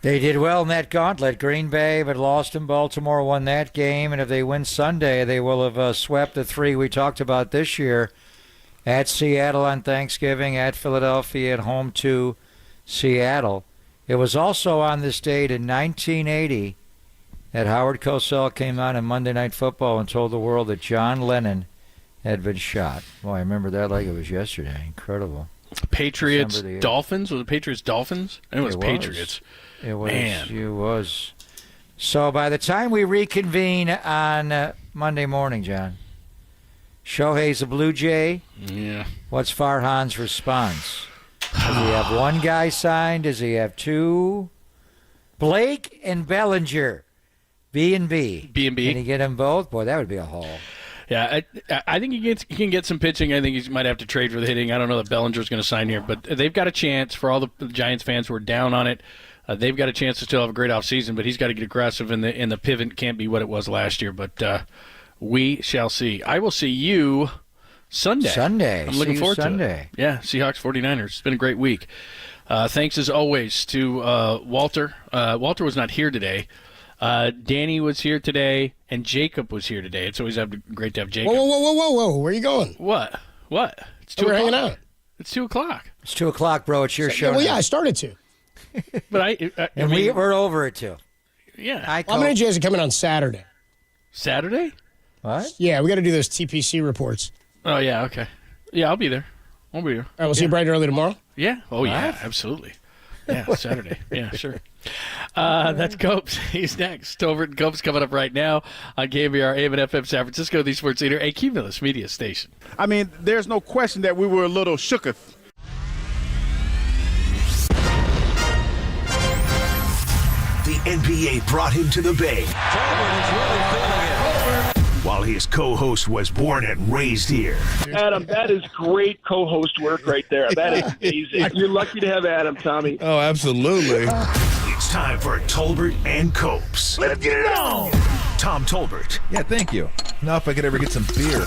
[SPEAKER 10] They did well in that gauntlet. Green Bay, but lost in Baltimore, won that game. And if they win Sunday, they will have swept the 3 we talked about this year. At Seattle on Thanksgiving, at Philadelphia, at home to Seattle. It was also on this date in 1980 that Howard Cosell came on in Monday Night Football and told the world that John Lennon had been shot. Well, I remember that like it was yesterday. Incredible.
[SPEAKER 9] Patriots, Dolphins? Was it Patriots, Dolphins? It was Patriots.
[SPEAKER 10] It was.
[SPEAKER 9] Man.
[SPEAKER 10] It was. So by the time we reconvene on Monday morning, John, Shohei's a Blue Jay.
[SPEAKER 9] Yeah.
[SPEAKER 10] What's Farhan's response? Does he have 1 guy signed? Does he have 2? Blake and Bellinger. B&B.
[SPEAKER 9] B&B.
[SPEAKER 10] Can he get them both? Boy, that would be a haul.
[SPEAKER 9] Yeah, I think he can get some pitching. I think he might have to trade for the hitting. I don't know that Bellinger's going to sign here, but they've got a chance. For all the Giants fans who are down on it, they've got a chance to still have a great offseason, but he's got to get aggressive, and the pivot can't be what it was last year. But we shall see. I will see you Sunday. I'm looking forward to it. Yeah, Seahawks 49ers. It's been a great week. Thanks, as always, to Walter. Walter was not here today. Danny was here today, and Jacob was here today. It's always great to have Jacob.
[SPEAKER 3] Whoa. Where are you going?
[SPEAKER 9] What? It's 2
[SPEAKER 3] We're
[SPEAKER 9] o'clock.
[SPEAKER 3] hanging out.
[SPEAKER 9] It's 2 o'clock.
[SPEAKER 10] It's 2 o'clock, bro. It's your show.
[SPEAKER 3] Well, yeah,
[SPEAKER 10] now.
[SPEAKER 3] I started to.
[SPEAKER 9] But
[SPEAKER 10] and we're over it, too.
[SPEAKER 9] Yeah.
[SPEAKER 3] I'm going to Jason coming on Saturday.
[SPEAKER 9] Saturday?
[SPEAKER 10] What?
[SPEAKER 3] Yeah, we got to do those TPC reports.
[SPEAKER 9] Oh, yeah, okay. Yeah, I'll be there. All right,
[SPEAKER 3] we'll see you bright and early tomorrow?
[SPEAKER 9] Yeah. Oh, yeah, absolutely. Yeah, Saturday. Yeah, sure. That's Copes. He's next. Tolbert and Copes coming up right now on KNBR AM and FM San Francisco, the sports leader, a Cumulus media station.
[SPEAKER 7] I mean, there's no question that we were a little shooketh.
[SPEAKER 1] The NBA brought him to the Bay.
[SPEAKER 11] Tolbert is really feeling it.
[SPEAKER 1] While his co-host was born and raised here.
[SPEAKER 16] Adam, that is great co-host work right there. That is amazing. You're lucky to have Adam, Tommy.
[SPEAKER 18] Oh, absolutely.
[SPEAKER 1] It's time for Tolbert and Copes. Let's get it on! Tom Tolbert.
[SPEAKER 18] Yeah, thank you. Now if I could ever get some beer.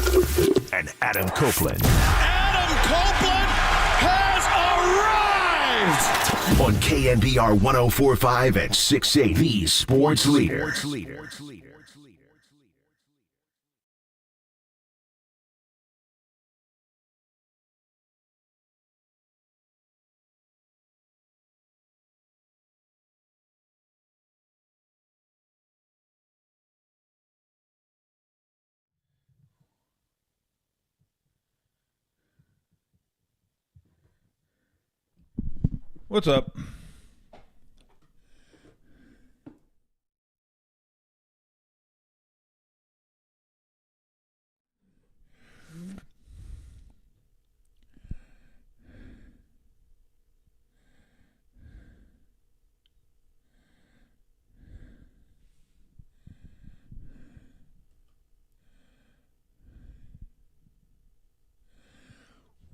[SPEAKER 1] And Adam Copeland.
[SPEAKER 11] Adam Copeland has arrived!
[SPEAKER 1] On KNBR 104.5 and 680, the sports leader.
[SPEAKER 18] What's up?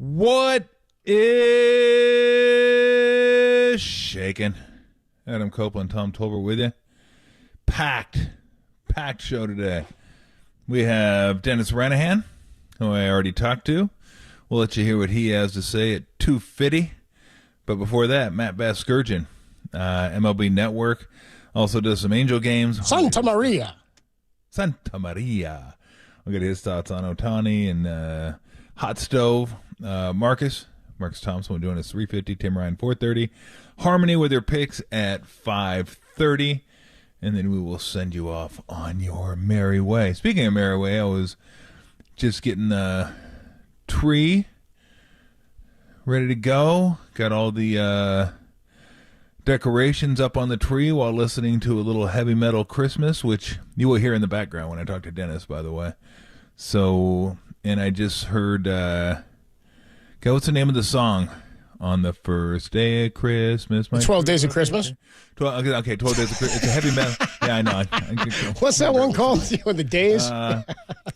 [SPEAKER 18] What is shaking? Adam Copeland, Tom Tolbert with you. Packed show today. We have Dennis Ranahan, who I already talked to. We'll let you hear what he has to say at 2:50. But before that, Matt Baskirjan, MLB Network, also does some Angel games.
[SPEAKER 3] Santa Maria.
[SPEAKER 18] We'll get his thoughts on Ohtani and Hot Stove. Marcus Thompson will join us 3:50. Tim Ryan 4:30. Harmony with their picks at 5:30. And then we will send you off on your merry way. Speaking of merry way, I was just getting the tree ready to go. Got all the decorations up on the tree while listening to a little heavy metal Christmas, which you will hear in the background when I talk to Dennis, by the way. So, and I just heard, what's the name of the song? On the first day of Christmas.
[SPEAKER 3] 12 Days of Christmas?
[SPEAKER 18] 12 Days of Christmas. It's a heavy metal. Yeah, I know.
[SPEAKER 3] What's that one called? The days?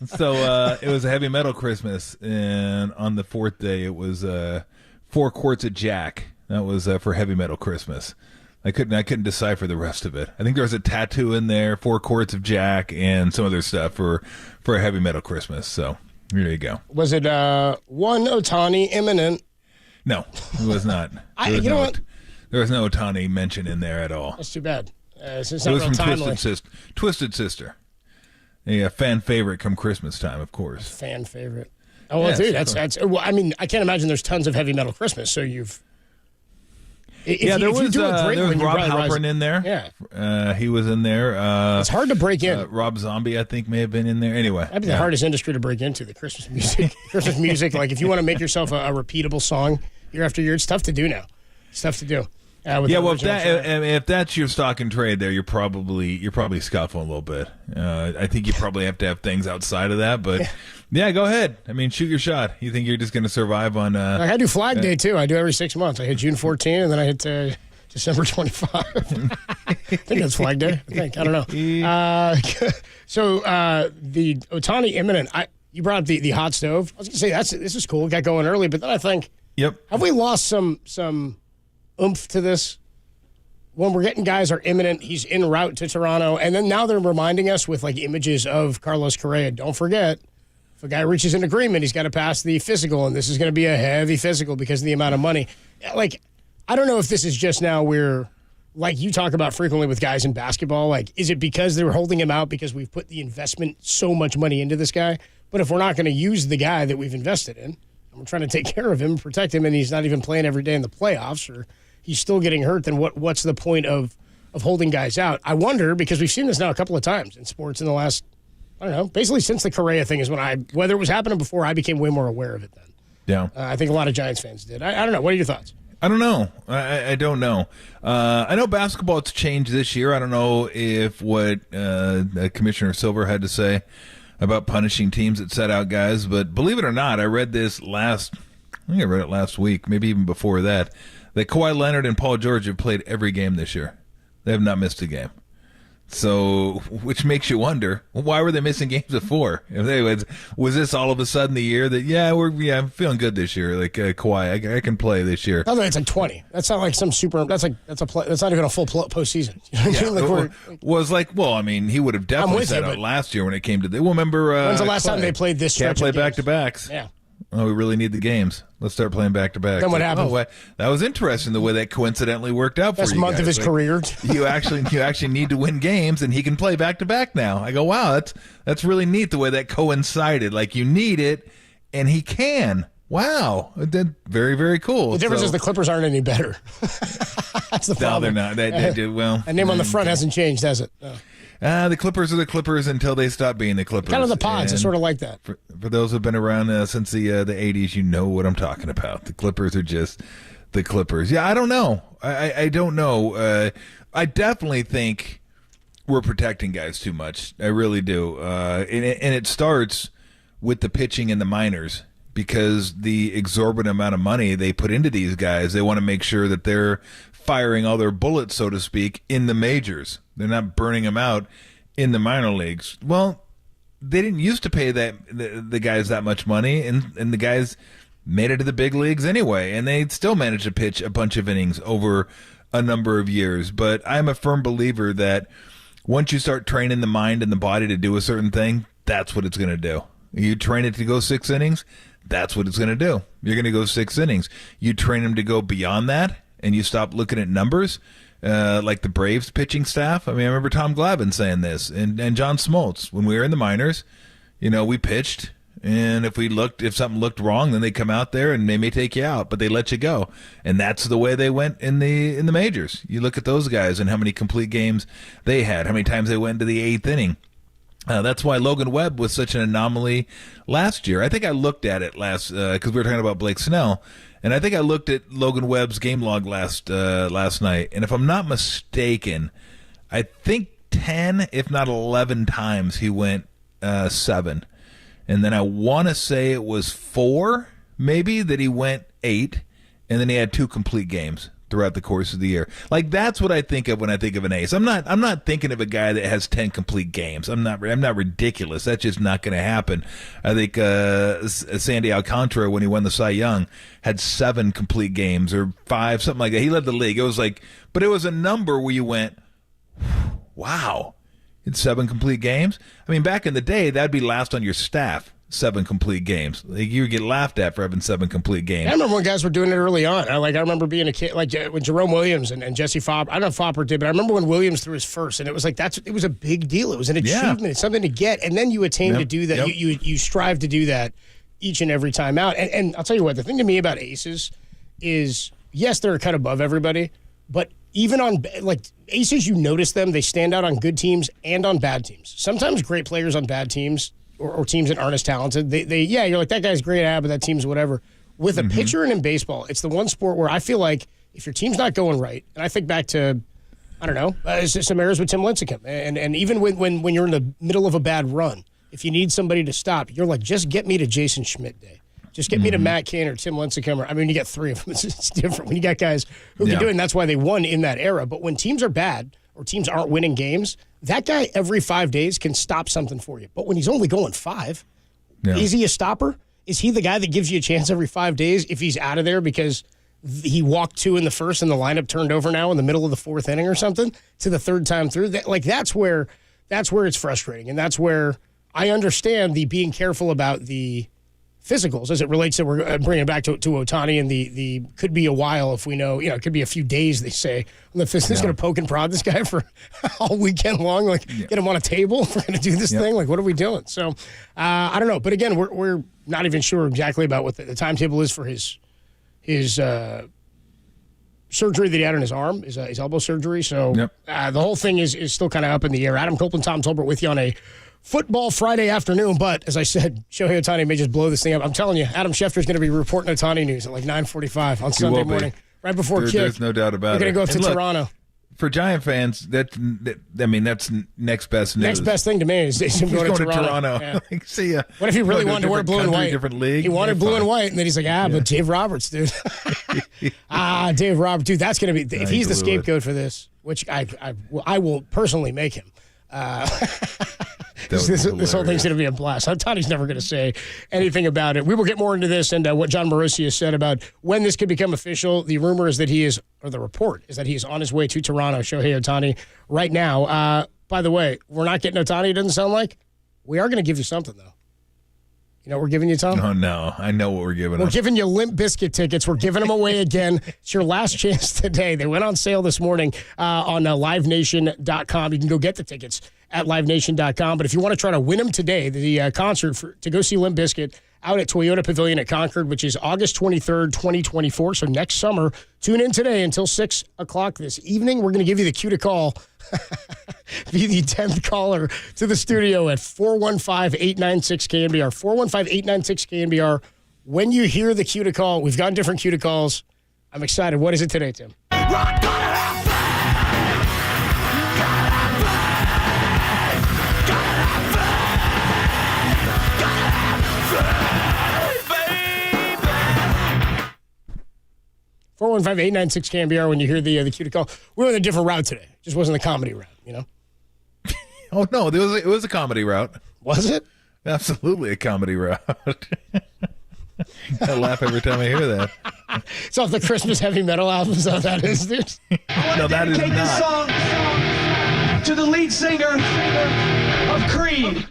[SPEAKER 18] So it was a heavy metal Christmas, and on the fourth day it was 4 quarts of Jack. That was for heavy metal Christmas. I couldn't decipher the rest of it. I think there was a tattoo in there, 4 quarts of Jack, and some other stuff for a heavy metal Christmas. So there you go.
[SPEAKER 3] Was it one Ohtani imminent?
[SPEAKER 18] No, it was not. There was no Ohtani mention in there at all.
[SPEAKER 3] That's too bad. It
[SPEAKER 18] was from Twisted Sister. A fan favorite come Christmas time, of course.
[SPEAKER 3] Fan favorite. Oh, well, dude, that's. Well, I mean, I can't imagine there's tons of heavy metal Christmas. So you've.
[SPEAKER 18] There was Rob Halpern in there.
[SPEAKER 3] Yeah,
[SPEAKER 18] he was in there.
[SPEAKER 3] It's hard to break in.
[SPEAKER 18] Rob Zombie, I think, may have been in there. Anyway,
[SPEAKER 3] that'd be the hardest industry to break into. The Christmas music. Christmas music. Like if you want to make yourself a repeatable song year after year, it's tough to do now. It's tough to do.
[SPEAKER 18] If that's your stock and trade, there you're probably scuffling a little bit. I think you probably have to have things outside of that, but yeah, go ahead. I mean, shoot your shot. You think you're just going to survive on?
[SPEAKER 3] I do Flag Day too. I do every 6 months. I hit June 14, and then I hit December 25. I think that's Flag Day. I don't know. So the Ohtani imminent. You brought up the hot stove. I was going to say this is cool. Got going early, but then I think, have we lost some oomph to this? When we're getting guys are imminent, he's en route to Toronto, and then now they're reminding us with like images of Carlos Correa. Don't forget, if a guy reaches an agreement, he's got to pass the physical, and this is going to be a heavy physical because of the amount of money. Like, I don't know if this is just now we're, like you talk about frequently with guys in basketball, like, is it because they were holding him out because we've put the investment so much money into this guy? But if we're not going to use the guy that we've invested in, and we're trying to take care of him, protect him, and he's not even playing every day in the playoffs, or he's still getting hurt, then what's the point of holding guys out? I wonder, because we've seen this now a couple of times in sports in the last, I don't know, basically since the Correa thing is when whether it was happening before, I became way more aware of it then.
[SPEAKER 18] Yeah.
[SPEAKER 3] I think a lot of Giants fans did. I don't know. What are your thoughts?
[SPEAKER 18] I don't know. I don't know. I know basketball has changed this year. I don't know if what Commissioner Silver had to say about punishing teams that set out guys, but believe it or not, I read this I read it last week, maybe even before that Kawhi Leonard and Paul George have played every game this year. They have not missed a game. So, which makes you wonder, why were they missing games before? Was this all of a sudden the year that, I'm feeling good this year, like Kawhi, I can play this year.
[SPEAKER 3] No, it's like 20. That's not like some super. That's not even a full postseason. You know what I mean?
[SPEAKER 18] He would have definitely set out last year when it came to remember.
[SPEAKER 3] When's the last time they played this stretch?
[SPEAKER 18] Can't play back to backs.
[SPEAKER 3] Yeah.
[SPEAKER 18] Oh, we really need the games. Let's start playing back-to-back.
[SPEAKER 3] Then what happened?
[SPEAKER 18] That was interesting, the way that coincidentally worked out for you guys.
[SPEAKER 3] Best month of his career.
[SPEAKER 18] You actually need to win games, and he can play back-to-back now. I go, wow, that's really neat the way that coincided. Like, you need it, and he can. Wow. Very, very cool.
[SPEAKER 3] The difference is the Clippers aren't any better. That's the problem.
[SPEAKER 18] No, they're not. They do well.
[SPEAKER 3] A name on the front hasn't changed, has it? No.
[SPEAKER 18] The Clippers are the Clippers until they stop being the Clippers.
[SPEAKER 3] Kind of the Pods. It's sort of like that.
[SPEAKER 18] For those who've been around since the 80s, you know what I'm talking about. The Clippers are just the Clippers. Yeah, I don't know. I don't know. I definitely think we're protecting guys too much. I really do. And it starts with the pitching in the minors, because the exorbitant amount of money they put into these guys, they want to make sure that they're firing all their bullets, so to speak, in the majors. They're not burning them out in the minor leagues. Well, they didn't used to pay the guys that much money, and the guys made it to the big leagues anyway, and they still managed to pitch a bunch of innings over a number of years. But I'm a firm believer that once you start training the mind and the body to do a certain thing, that's what it's going to do. You train it to go 6 innings, that's what it's going to do. You're going to go 6 innings. You train them to go beyond that, and you stop looking at numbers, like the Braves pitching staff. I mean, I remember Tom Glavine saying this, and John Smoltz. When we were in the minors, we pitched, and if something looked wrong, then they come out there and they may take you out, but they let you go. And that's the way they went in the majors. You look at those guys and how many complete games they had, how many times they went into the 8th inning. That's why Logan Webb was such an anomaly last year. I think I looked at it last because we were talking about Blake Snell, and I think I looked at Logan Webb's game log last night. And if I'm not mistaken, I think 10, if not 11 times he went 7. And then I want to say it was 4, maybe, that he went 8, and then he had 2 complete games throughout the course of the year. Like, that's what I think of when I think of an ace. I'm not thinking of a guy that has 10 complete games. I'm not ridiculous. That's just not going to happen. I think Sandy Alcantara, when he won the Cy Young, had 7 complete games or 5, something like that. He led the league. It was but it was a number where you went, wow, it's 7 complete games. I mean, back in the day, that'd be last on your staff. 7 complete games. You get laughed at for having 7 complete games.
[SPEAKER 3] I remember when guys were doing it early on. I remember being a kid, like when Jerome Williams and Jesse Fopper. I don't know if Fopper did, but I remember when Williams threw his first, and it was it was a big deal. It was an achievement. It's something to get, and then you attain to do that. You strive to do that each and every time out. And I'll tell you what, the thing to me about aces is, yes, they're kind of above everybody, but even on aces, you notice them. They stand out on good teams and on bad teams. Sometimes great players on bad teams or teams that aren't as talented, you're like, that guy's great, but that team's whatever. With a pitcher and in baseball, it's the one sport where I feel like if your team's not going right, and I think back to, I don't know, some errors with Tim Lincecum, and even when you're in the middle of a bad run, if you need somebody to stop, you're like, just get me to Jason Schmidt Day. Just get me to Matt Cain or Tim Lincecum. You get 3 of them. It's different when you got guys who can do it, and that's why they won in that era. But when teams are bad or teams aren't winning games, that guy every 5 days can stop something for you. But when he's only going 5, is he a stopper? Is he the guy that gives you a chance every 5 days if he's out of there because he walked 2 in the first and the lineup turned over now in the middle of the 4th inning or something to the 3rd time through? That's where it's frustrating, and that's where I understand the being careful about the physicals as it relates to, we're bringing it back to Ohtani, and the could be a while if we know, it could be a few days, they say. The physical's going to poke and prod this guy for all weekend long, get him on a table. We're going to do this thing. What are we doing? So, I don't know. But again, we're not even sure exactly about what the timetable is for his surgery that he had on his arm, his elbow surgery. So, the whole thing is still kind of up in the air. Adam Copeland, Tom Tolbert with you on a Football Friday afternoon, but as I said, Shohei Ohtani may just blow this thing up. I'm telling you, Adam Schefter's going to be reporting Ohtani news at 9:45 on Sunday morning, right before kick.
[SPEAKER 18] There's no doubt about it.
[SPEAKER 3] We're going to go up to Toronto.
[SPEAKER 18] For Giant fans, that's next best news.
[SPEAKER 3] Next best thing to me is him going to Toronto.
[SPEAKER 18] Yeah. See ya.
[SPEAKER 3] What if he really wanted to wear blue and white?
[SPEAKER 18] Different league.
[SPEAKER 3] He wanted blue and white, and then he's like, but Dave Roberts, dude. Dave Roberts, dude. That's going to be if he's the scapegoat for this, which I will personally make him. This whole thing's going to be a blast. Ohtani's never going to say anything about it. We will get more into this and what John Morosi has said about when this could become official. The rumor is that the report is that he is on his way to Toronto, Shohei Ohtani, right now. By the way, we're not getting Ohtani, it doesn't sound like. We are going to give you something, though. You know what we're giving you, Tom?
[SPEAKER 18] Oh, no. I know what we're giving
[SPEAKER 3] We're giving you Limp Bizkit tickets. We're giving them away again. It's your last chance today. They went on sale this morning on livenation.com. You can go get the tickets at livenation.com. But if you want to try to win them today, the concert to go see Limp Bizkit out at Toyota Pavilion at Concord, which is August 23rd, 2024. So next summer, tune in today until 6 o'clock this evening. We're going to give you the cue to call. Be the 10th caller to the studio at 415-896-KNBR. 415-896-KNBR. When you hear the cue to call, we've got different cue to calls. I'm excited. What is it today, Tim? Four 415-896-KNBR when you hear the cue to call. We're on a different route today. Just wasn't the comedy route, you know?
[SPEAKER 18] Oh, no. It was a comedy route.
[SPEAKER 3] Was it?
[SPEAKER 18] Absolutely a comedy route. I laugh every time I hear that.
[SPEAKER 3] It's off the Christmas heavy metal album. So that is, dude.
[SPEAKER 18] No, that is
[SPEAKER 2] Take this song to the lead singer of Creed.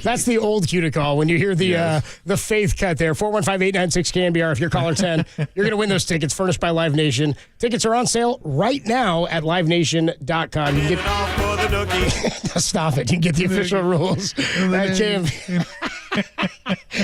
[SPEAKER 3] That's the old cue to call when you hear the faith cut there. 415-896-KNBR. If you're caller 10, you're going to win those tickets furnished by Live Nation. Tickets are on sale right now at livenation.com. You can get stop it. You can get the official rules at KNBR.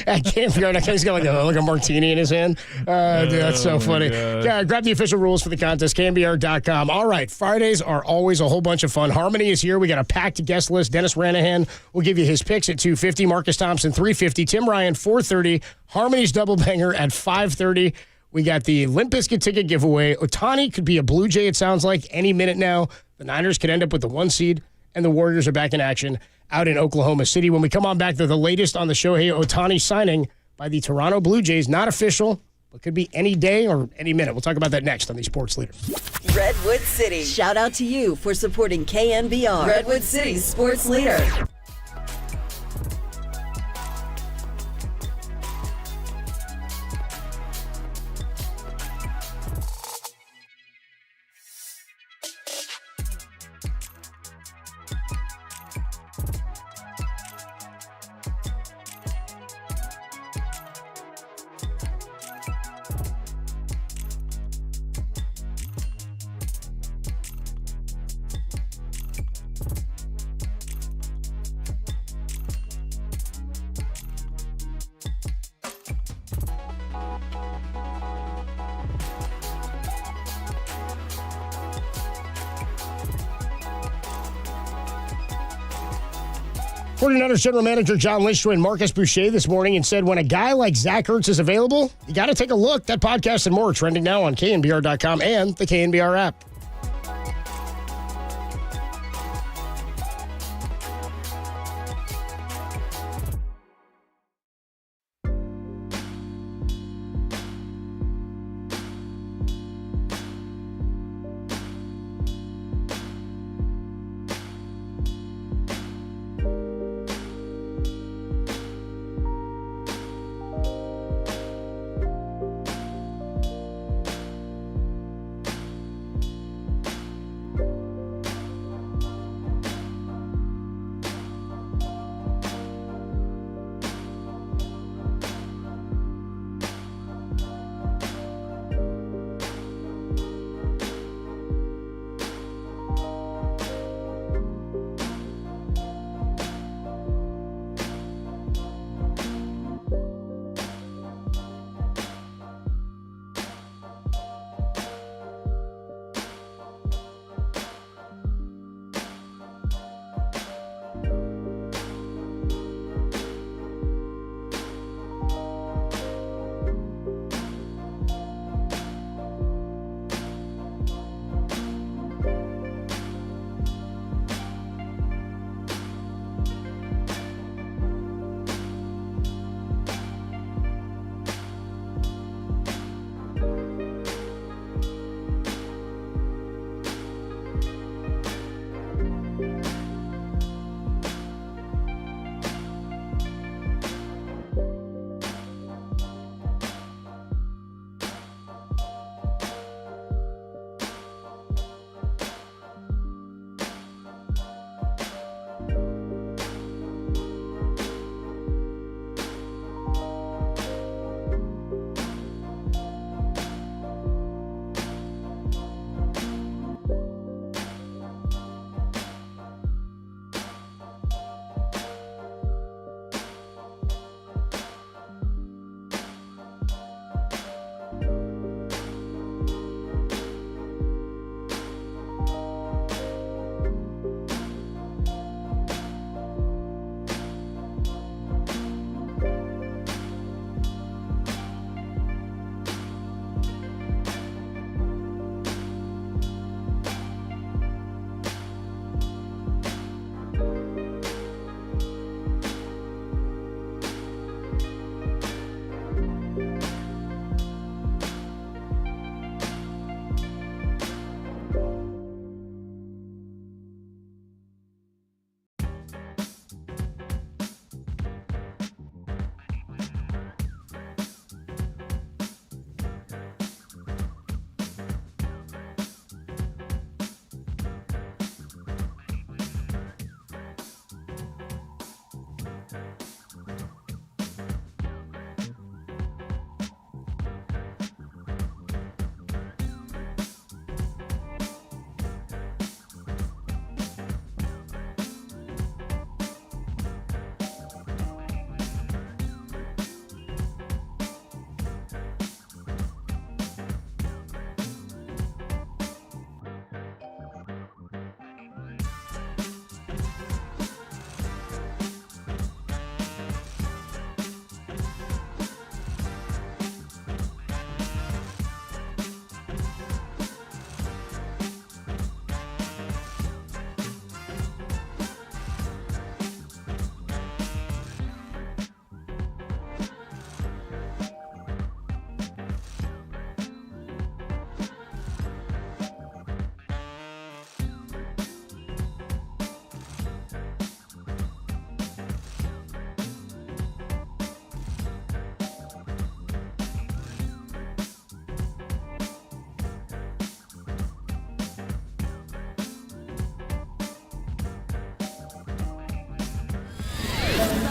[SPEAKER 3] At KNBR. He's got like a martini in his hand. Dude, that's so funny. Yeah, grab the official rules for the contest, KNBR.com. All right, Fridays are always a whole bunch of fun. Harmony is here. We got a packed guest list. Dennis Ranahan will give you his picks at 2:50. Marcus Thompson, 3:50. Tim Ryan, 4:30. Harmony's double banger at 5:30. We got the Limp Bizkit ticket giveaway. Ohtani could be a Blue Jay, it sounds like, any minute now. The Niners could end up with the 1 seed, and the Warriors are back in action out in Oklahoma City. When we come on back, they're the latest on the Shohei Ohtani signing by the Toronto Blue Jays. Not official, but could be any day or any minute. We'll talk about that next on the Sports Leader.
[SPEAKER 5] Redwood City. Shout out to you for supporting KNBR. Redwood City's Sports Leader.
[SPEAKER 3] Forty-niners general manager John Lynch joined Marcus Boucher this morning and said when a guy like Zach Ertz is available, you got to take a look. That podcast and more trending now on KNBR.com and the KNBR app.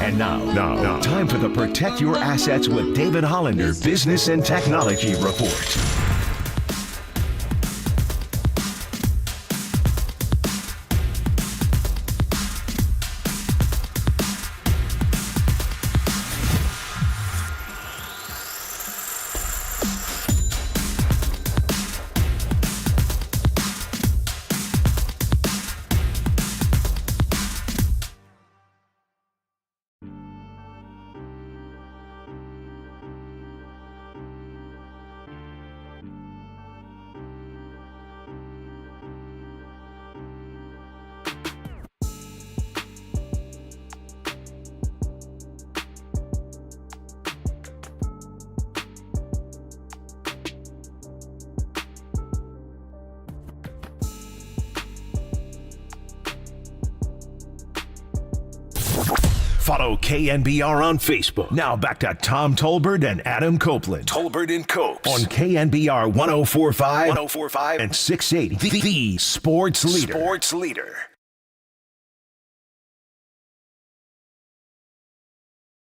[SPEAKER 1] And now, time for the Protect Your Assets with David Hollander Business and Technology Report. Follow KNBR on Facebook. Now back to Tom Tolbert and Adam Copeland. Tolbert and Copes on KNBR 104.5 and 680. The Sports Leader. Sports Leader.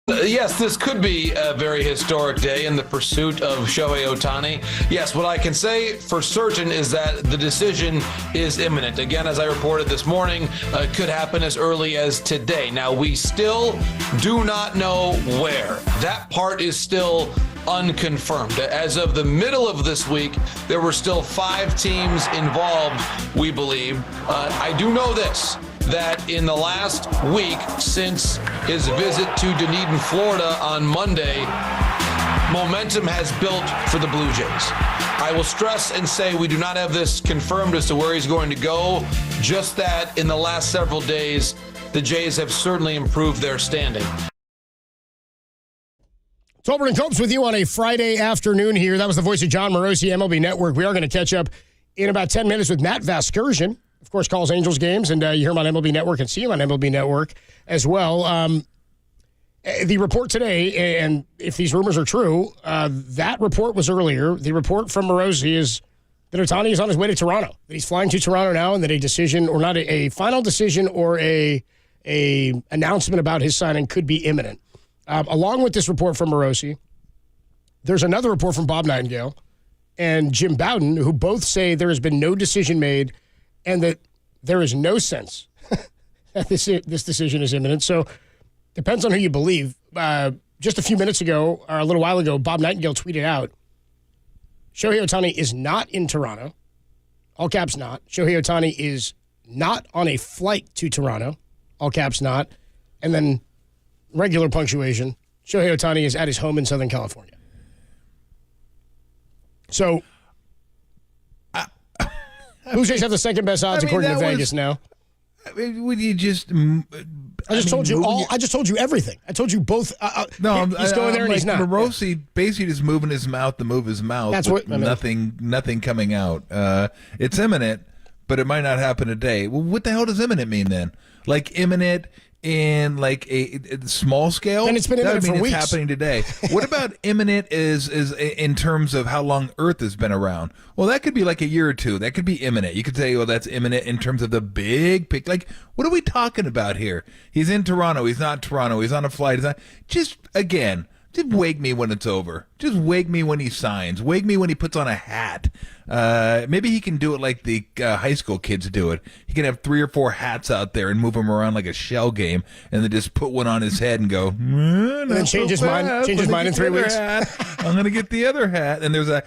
[SPEAKER 17] Yes, this could be a very historic day in the pursuit of Shohei Ohtani. Yes, what I can say for certain is that the decision is imminent. Again, as I reported this morning, it could happen as early as today. Now, we still do not know where. That part is still unconfirmed. As of the middle of this week, there were still 5 teams involved, we believe. I do know this, that in the last week since his visit to Dunedin, Florida on Monday, momentum has built for the Blue Jays. I will stress and say we do not have this confirmed as to where he's going to go, just that in the last several days, the Jays have certainly improved their standing.
[SPEAKER 3] Tolbert and Copes with you on a Friday afternoon here. That was the voice of John Morosi, MLB Network. We are going to catch up in about 10 minutes with Matt Vasgersian. Of course, calls Angels games, and you hear him on MLB Network and see him on MLB Network as well. The report today, and if these rumors are true, that report was earlier. The report from Morosi is that Ohtani is on his way to Toronto, that he's flying to Toronto now, and that a decision, or not a final decision, or a announcement about his signing could be imminent. Along with this report from Morosi, there's another report from Bob Nightingale and Jim Bowden, who both say there has been no decision made and that there is no sense that this decision is imminent. So depends on who you believe. Just a few minutes ago, or a little while ago, Bob Nightingale tweeted out, Shohei Ohtani is not in Toronto. All caps not. Shohei Ohtani is not on a flight to Toronto. All caps not. And then regular punctuation, Shohei Ohtani is at his home in Southern California. So Blue Jays have the second best odds according to Vegas now.
[SPEAKER 18] Would you just?
[SPEAKER 3] I just told you all. I just told you everything. I told you both. He's going there and he's not.
[SPEAKER 18] Morosi basically just moving his mouth to move his mouth.
[SPEAKER 3] That's what
[SPEAKER 18] nothing coming out. It's imminent, but it might not happen today. Well, what the hell does imminent mean then? Like imminent in like a small scale?
[SPEAKER 3] And it's been imminent for weeks.
[SPEAKER 18] It's happening today. What about imminent is in terms of how long Earth has been around? Well, that could be like a year or two. That could be imminent. You could say, well, that's imminent in terms of the big picture. Like, what are we talking about here? He's in Toronto. He's not in Toronto. He's on a flight. Just wake me when it's over. Just wake me when he signs. Wake me when he puts on a hat. Maybe he can do it like the high school kids do it. He can have 3 or 4 hats out there and move them around like a shell game, and then just put one on his head and go.
[SPEAKER 3] And then change his mind in 3 weeks.
[SPEAKER 18] I'm gonna get the other hat, and there's a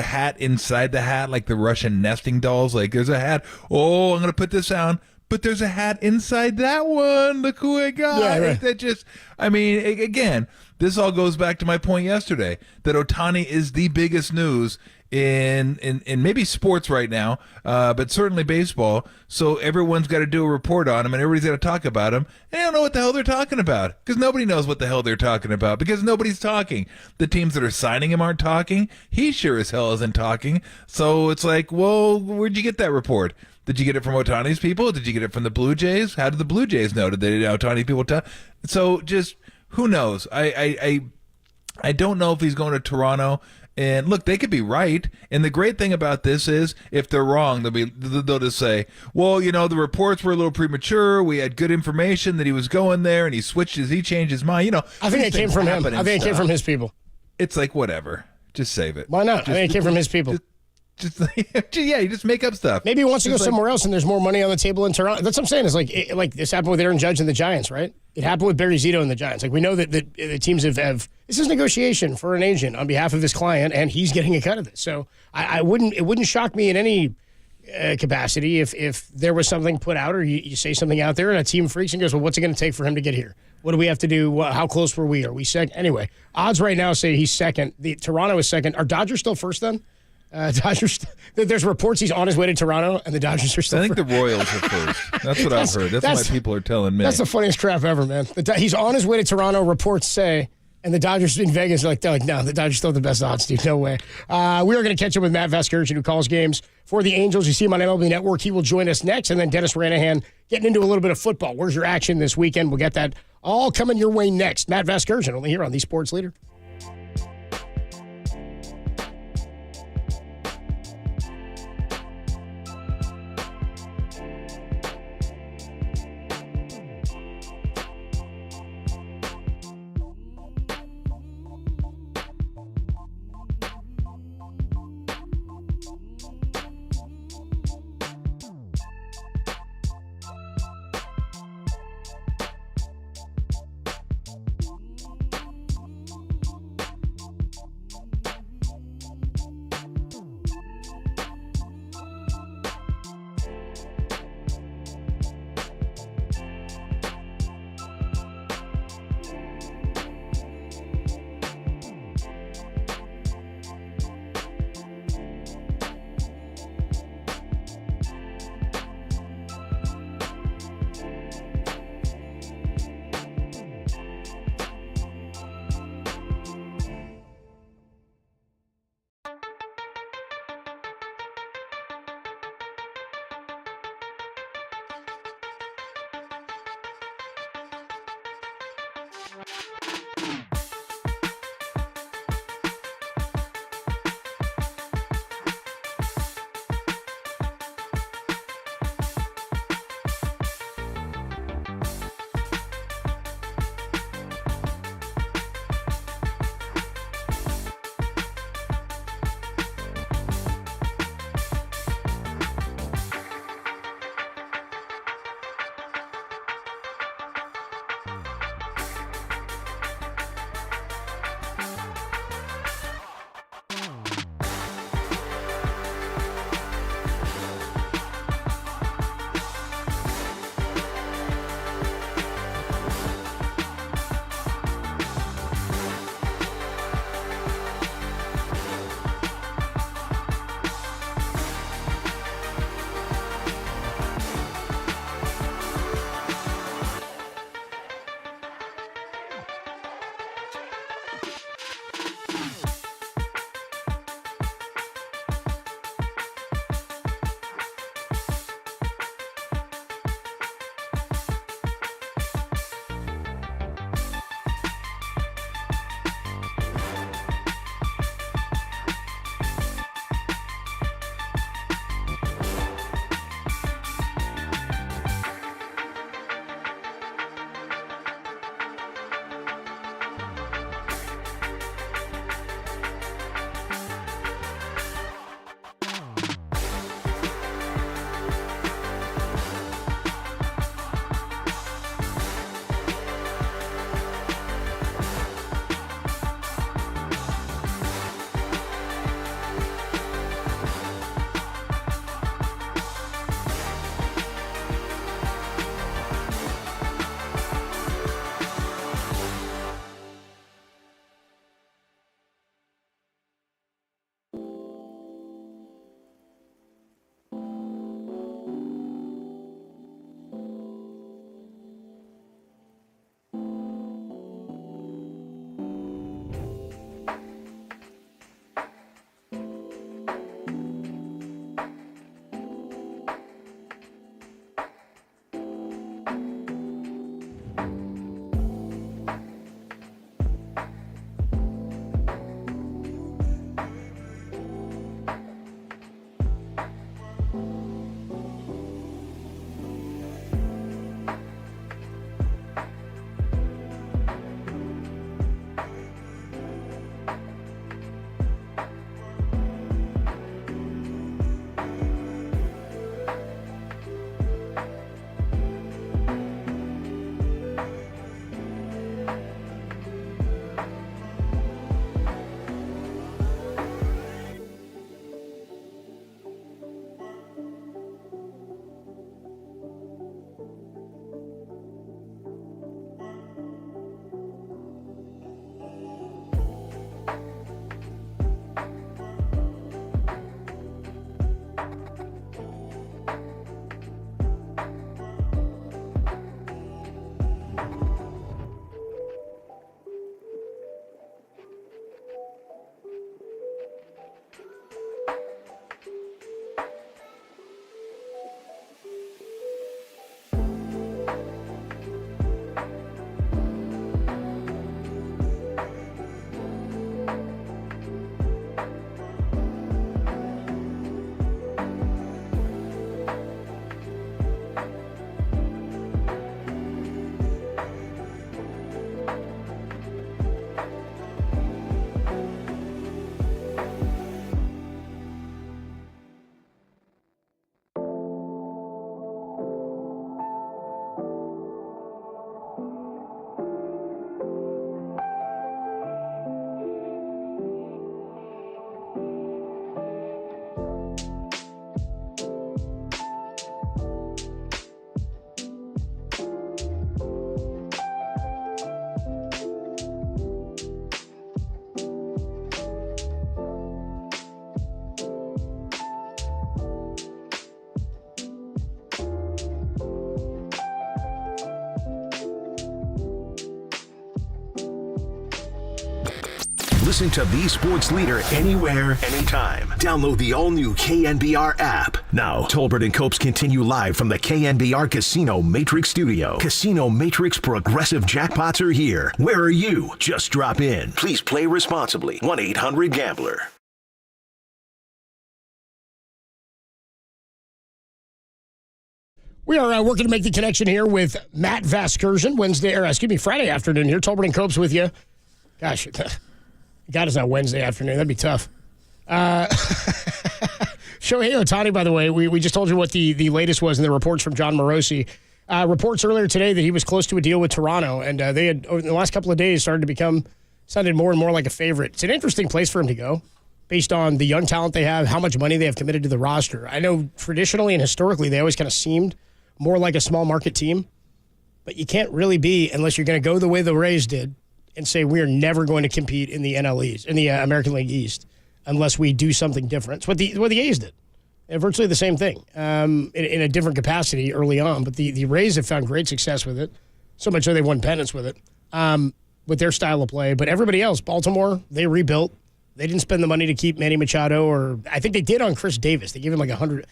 [SPEAKER 18] hat inside the hat, like the Russian nesting dolls. Like there's a hat. Oh, I'm gonna put this on. But there's a hat inside that one. Look who I got.
[SPEAKER 3] Yeah, right.
[SPEAKER 18] That just, I mean, again, this all goes back to my point yesterday that Ohtani is the biggest news in maybe sports right now, but certainly baseball. So everyone's got to do a report on him, and everybody's got to talk about him. And I don't know what the hell they're talking about because nobody knows what the hell they're talking about because nobody's talking. The teams that are signing him aren't talking. He sure as hell isn't talking. So it's like, well, where'd you get that report? Did you get it from Ohtani's people? Did you get it from the Blue Jays? How did the Blue Jays know? Did Ohtani people tell? So just who knows? I don't know if he's going to Toronto. And look, they could be right. And the great thing about this is, if they're wrong, they'll just say, well, the reports were a little premature. We had good information that he was going there, and he changed his mind.
[SPEAKER 3] I think it came from him. I think it came from his people.
[SPEAKER 18] It's like, whatever. Just save it.
[SPEAKER 3] Why not? I think it came from his people.
[SPEAKER 18] You just make up stuff.
[SPEAKER 3] Maybe he wants to go somewhere else, and there's more money on the table in Toronto. That's what I'm saying. It's like this happened with Aaron Judge and the Giants, right? It happened with Barry Zito and the Giants. Like, we know that the teams have this is negotiation for an agent on behalf of his client, and he's getting a cut of this. So it wouldn't shock me in any capacity if there was something put out, or you say something out there, and a team freaks and goes, well, what's it going to take for him to get here? What do we have to do? How close were we? Are we second? Anyway, odds right now say he's second. Toronto is second. Are Dodgers still first then? There's reports he's on his way to Toronto, and the Dodgers are still
[SPEAKER 18] I think
[SPEAKER 3] first.
[SPEAKER 18] the Royals are first. That's what I've heard. That's why people are telling me.
[SPEAKER 3] That's the funniest crap ever, man. He's on his way to Toronto, reports say, and the Dodgers in Vegas are like, no, the Dodgers still have the best odds, dude. No way. We are going to catch up with Matt Vasgersian, who calls games for the Angels. You see him on MLB Network. He will join us next. And then Dennis Ranahan getting into a little bit of football. Where's your action this weekend? We'll get that all coming your way next. Matt Vasgersian, only here on the Sports Leader.
[SPEAKER 1] Listen to the sports leader anywhere, anytime. Download the all-new KNBR app. Now, Tolbert and Copes continue live from the KNBR Casino Matrix Studio. Casino Matrix Progressive Jackpots are here. Where are you? Just drop in. Please play responsibly. 1-800-GAMBLER.
[SPEAKER 3] We are working to make the connection here with Matt Vasgersian Friday afternoon here. Tolbert and Copes with you. Gosh, God, it's not Wednesday afternoon. That'd be tough. Shohei Ohtani, by the way, we just told you what the latest was in the reports from John Morosi. Reports earlier today that he was close to a deal with Toronto, and they had, over the last couple of days, sounded more and more like a favorite. It's an interesting place for him to go, based on the young talent they have, how much money they have committed to the roster. I know traditionally and historically they always kind of seemed more like a small market team, but you can't really be unless you're going to go the way the Rays did and say we are never going to compete in the NL East, in the American League East, unless we do something different. It's what the A's did. And virtually the same thing in a different capacity early on. But the Rays have found great success with it, so much so they won pennants with it, with their style of play. But everybody else, Baltimore, they rebuilt. They didn't spend the money to keep Manny Machado, or I think they did on Chris Davis. They gave him like $100.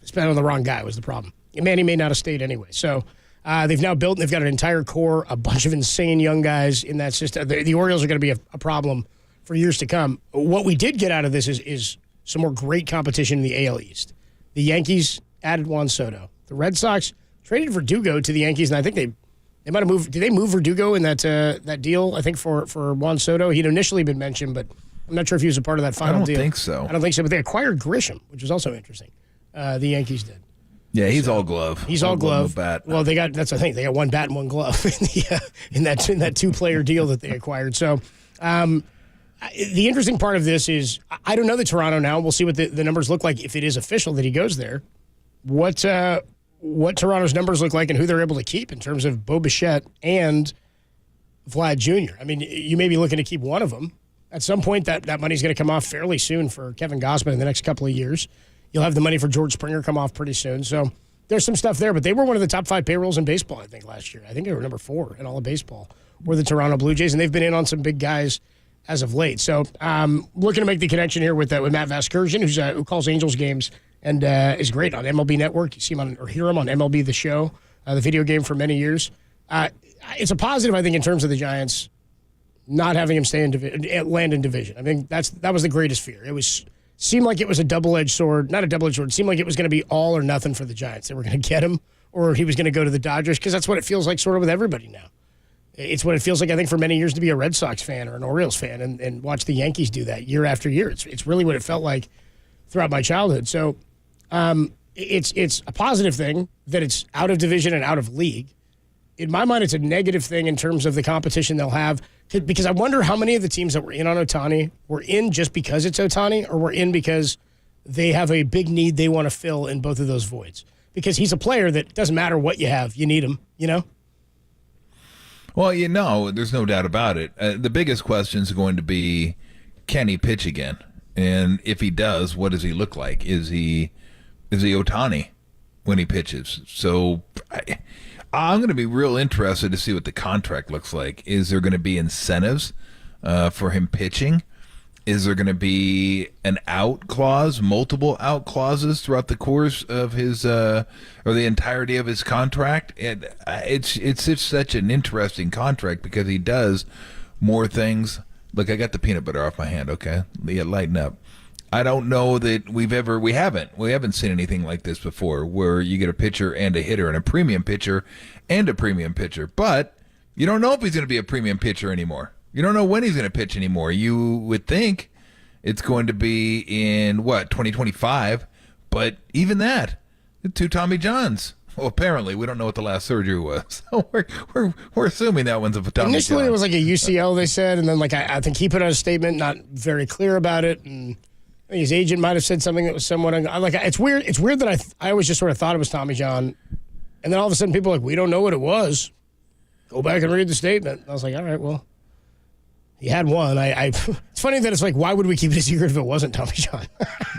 [SPEAKER 3] Spent on the wrong guy was the problem. And Manny may not have stayed anyway. So they've now built, and they've got an entire core, a bunch of insane young guys in that system. The Orioles are going to be a problem for years to come. What we did get out of this is some more great competition in the AL East. The Yankees added Juan Soto. The Red Sox traded Verdugo to the Yankees, and I think they might have moved. Did they move Verdugo in that deal? I think for Juan Soto, he'd initially been mentioned, but I'm not sure if he was a part of that final deal.
[SPEAKER 18] I don't think so.
[SPEAKER 3] But they acquired Grisham, which was also interesting. The Yankees did.
[SPEAKER 18] Yeah, he's all glove.
[SPEAKER 3] He's all glove.
[SPEAKER 18] Bat.
[SPEAKER 3] Well, that's the thing. They got one bat and one glove in that two-player deal that they acquired. So, the interesting part of this is I don't know the Toronto now. We'll see what the numbers look like if it is official that he goes there. What Toronto's numbers look like and who they're able to keep in terms of Bo Bichette and Vlad Jr. I mean, you may be looking to keep one of them. At some point, that money's going to come off fairly soon for Kevin Gausman in the next couple of years. You'll have the money for George Springer come off pretty soon. So there's some stuff there, but they were one of the top 5 payrolls in baseball, I think, last year. I think they were number 4 in all of baseball, were the Toronto Blue Jays, and they've been in on some big guys as of late. So looking to make the connection here with Matt Vasgersian, who calls Angels games and is great on MLB Network. You see him hear him on MLB The Show, the video game for many years. It's a positive, I think, in terms of the Giants not having him land in division. I think that was the greatest fear. Seemed like it was a double-edged sword. Not a double-edged sword. It seemed like it was going to be all or nothing for the Giants. They were going to get him, or he was going to go to the Dodgers, because that's what it feels like sort of with everybody now. It's what it feels like, I think, for many years to be a Red Sox fan or an Orioles fan and watch the Yankees do that year after year. It's really what it felt like throughout my childhood. So it's a positive thing that it's out of division and out of league. In my mind, it's a negative thing in terms of the competition they'll have, because I wonder how many of the teams that were in on Ohtani were in just because it's Ohtani, or were in because they have a big need they want to fill in both of those voids. Because he's a player that doesn't matter what you have, you need him, you know?
[SPEAKER 18] Well, there's no doubt about it. The biggest question is going to be, can he pitch again? And if he does, what does he look like? Is he Ohtani when he pitches? So I'm going to be real interested to see what the contract looks like. Is there going to be incentives for him pitching? Is there going to be an out clause, multiple out clauses throughout the course of his or the entirety of his contract? It's just such an interesting contract because he does more things. Look, I got the peanut butter off my hand. Okay, yeah, lighten up. I don't know that we haven't seen anything like this before, where you get a pitcher and a hitter, and a premium pitcher and a premium pitcher. But you don't know if he's going to be a premium pitcher anymore. You don't know when he's going to pitch anymore. You would think it's going to be in, 2025? But even that, 2 Tommy Johns. Well, apparently, we don't know what the last surgery was. So we're assuming that one's a Tommy John.
[SPEAKER 3] Initially, it was like a UCL, they said, and then I think he put out a statement, not very clear about it, and his agent might have said something that was somewhat it's weird. It's weird that I always just sort of thought it was Tommy John, and then all of a sudden people are like, we don't know what it was. Go back and read the statement. I was like, all right, well. He had one. It's funny that it's like, why would we keep it a secret if it wasn't Tommy John?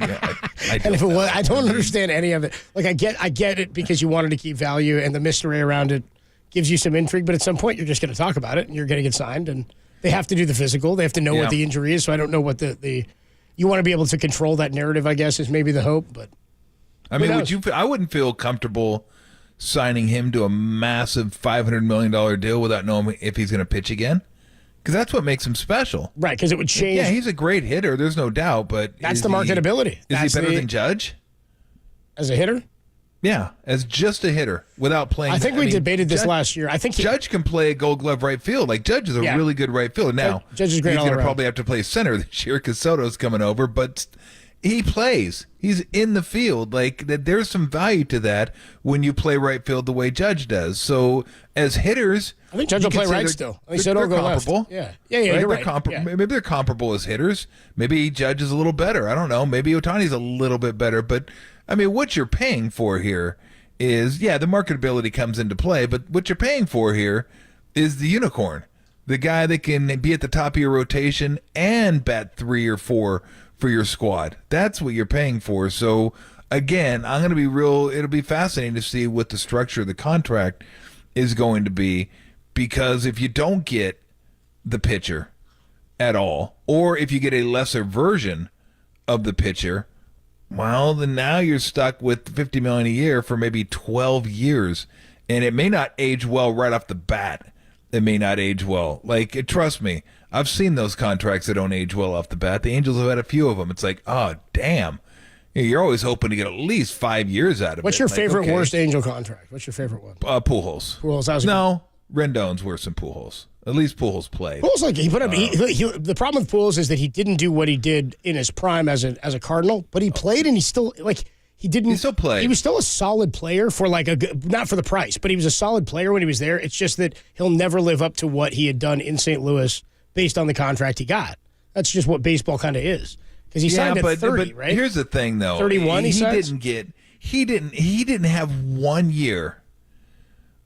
[SPEAKER 18] Yeah,
[SPEAKER 3] and if it was, I don't understand any of it. Like, I get it because you wanted to keep value, and the mystery around it gives you some intrigue. But at some point, you're just going to talk about it, and you're going to get signed, and they have to do the physical. They have to know what the injury is. So I don't know what the you want to be able to control that narrative, I guess, is maybe the hope. But
[SPEAKER 18] I mean, I wouldn't feel comfortable signing him to a massive $500 million deal without knowing if he's going to pitch again. Because that's what makes him special.
[SPEAKER 3] Right, because it would change.
[SPEAKER 18] Yeah, he's a great hitter. There's no doubt. But
[SPEAKER 3] that's the marketability.
[SPEAKER 18] Is he better than Judge?
[SPEAKER 3] As a hitter?
[SPEAKER 18] Yeah, as just a hitter without playing.
[SPEAKER 3] I think we debated this last year. I think
[SPEAKER 18] Judge can play a Gold Glove right field. Like, Judge is a really good right fielder. Now,
[SPEAKER 3] Judge is great.
[SPEAKER 18] He's going to probably have to play center this year because Soto's coming over, but he plays. He's in the field. Like, there's some value to that when you play right field the way Judge does. So, as hitters,
[SPEAKER 3] I think Judge will play right still. I think
[SPEAKER 18] they're comparable.
[SPEAKER 3] Left. Yeah, right?
[SPEAKER 18] You're right. Maybe they're comparable as hitters. Maybe Judge is a little better. I don't know. Maybe Ohtani's a little bit better. But, I mean, what you're paying for here is, the marketability comes into play. But what you're paying for here is the unicorn. The guy that can be at the top of your rotation and bat 3 or 4 for your squad. That's what you're paying for. So, again, it'll be fascinating to see what the structure of the contract is going to be, because if you don't get the pitcher at all, or if you get a lesser version of the pitcher, well, then now you're stuck with $50 million a year for maybe 12 years, and it may not age well right off the bat. It may not age well. Like, trust me, I've seen those contracts that don't age well off the bat. The Angels have had a few of them. It's like, oh, damn. You're always hoping to get at least 5 years out of it.
[SPEAKER 3] What's your favorite worst Angel contract? What's your favorite one?
[SPEAKER 18] Pujols.
[SPEAKER 3] Pujols.
[SPEAKER 18] Rendon's worse than Pujols. At least Pujols played.
[SPEAKER 3] Pujols, he put up. The problem with Pujols is that he didn't do what he did in his prime as a Cardinal, but he played, and he still he didn't.
[SPEAKER 18] He still played.
[SPEAKER 3] He was still a solid player for not for the price, but he was a solid player when he was there. It's just that he'll never live up to what he had done in St. Louis based on the contract he got. That's just what baseball kind of is. Because he signed at 30, right?
[SPEAKER 18] Here's the thing, though.
[SPEAKER 3] 31. He
[SPEAKER 18] didn't have 1 year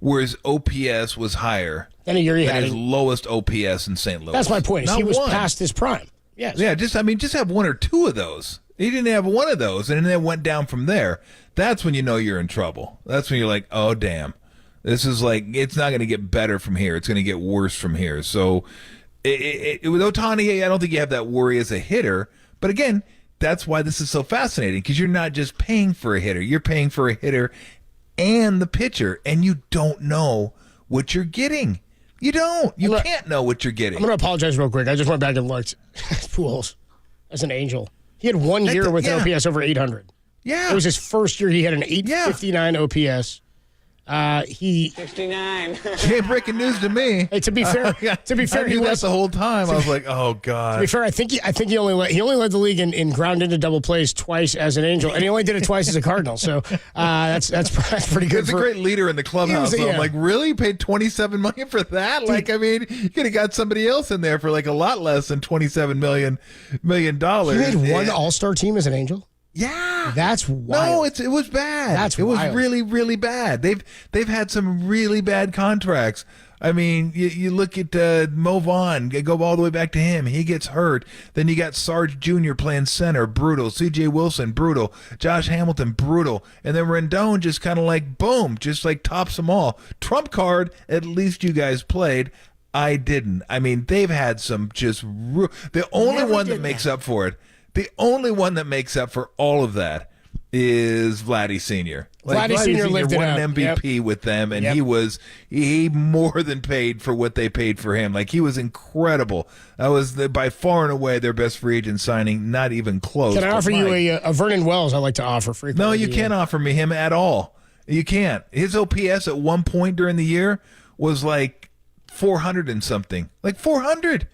[SPEAKER 18] where his OPS was higher
[SPEAKER 3] than
[SPEAKER 18] his lowest OPS in St. Louis.
[SPEAKER 3] That's my point. He was past his prime. Yes.
[SPEAKER 18] Yeah. Just have 1 or 2 of those. He didn't have one of those, and then it went down from there. That's when you know you're in trouble. That's when you're like, oh damn, this is it's not going to get better from here. It's going to get worse from here. So, with Ohtani, I don't think you have that worry as a hitter. But again, that's why this is so fascinating, because you're not just paying for a hitter. You're paying for a hitter and the pitcher, and you don't know what you're getting. You don't. You can't know what you're getting.
[SPEAKER 3] I'm going to apologize real quick. I just went back and looked. Pujols as an Angel. He had 1 year with an OPS over 800.
[SPEAKER 18] Yeah.
[SPEAKER 3] It was his first year. He had an 859 OPS.
[SPEAKER 2] 69.
[SPEAKER 18] Hey, breaking news to me.
[SPEAKER 3] Hey, to be fair,
[SPEAKER 18] I knew that the whole time. I was like, oh god.
[SPEAKER 3] To be fair, I think he only led the league in ground into double plays twice as an Angel, and he only did it twice as a Cardinal. So that's pretty good.
[SPEAKER 18] He's a great leader in the clubhouse. I'm like, really? You paid $27 million for that? Like, I mean, you could have got somebody else in there for a lot less than $27 million.
[SPEAKER 3] He made one All-Star team as an Angel.
[SPEAKER 18] Yeah,
[SPEAKER 3] that's wild.
[SPEAKER 18] No, it was bad.
[SPEAKER 3] It
[SPEAKER 18] was
[SPEAKER 3] wild.
[SPEAKER 18] really, really bad. They've had some really bad contracts. I mean, you look at Mo Vaughn, go all the way back to him. He gets hurt. Then you got Sarge Jr. playing center, brutal. C.J. Wilson, brutal. Josh Hamilton, brutal. And then Rendon just kind of like, boom, just like tops them all. Trump card, at least you guys played. I didn't. I mean, they've had some just... The only one that makes up for it, the only one that makes up for all of that is Vladdy Sr.
[SPEAKER 3] Vladdy Sr. lived it
[SPEAKER 18] won
[SPEAKER 3] out.
[SPEAKER 18] an MVP with them, and he more than paid for what they paid for him. Like, he was incredible. That was by far and away their best free agent signing, not even close.
[SPEAKER 3] Can I offer you a Vernon Wells I like to offer frequently?
[SPEAKER 18] No, you can't offer me him at all. You can't. His OPS at one point during the year was like 400 and something. Like 400.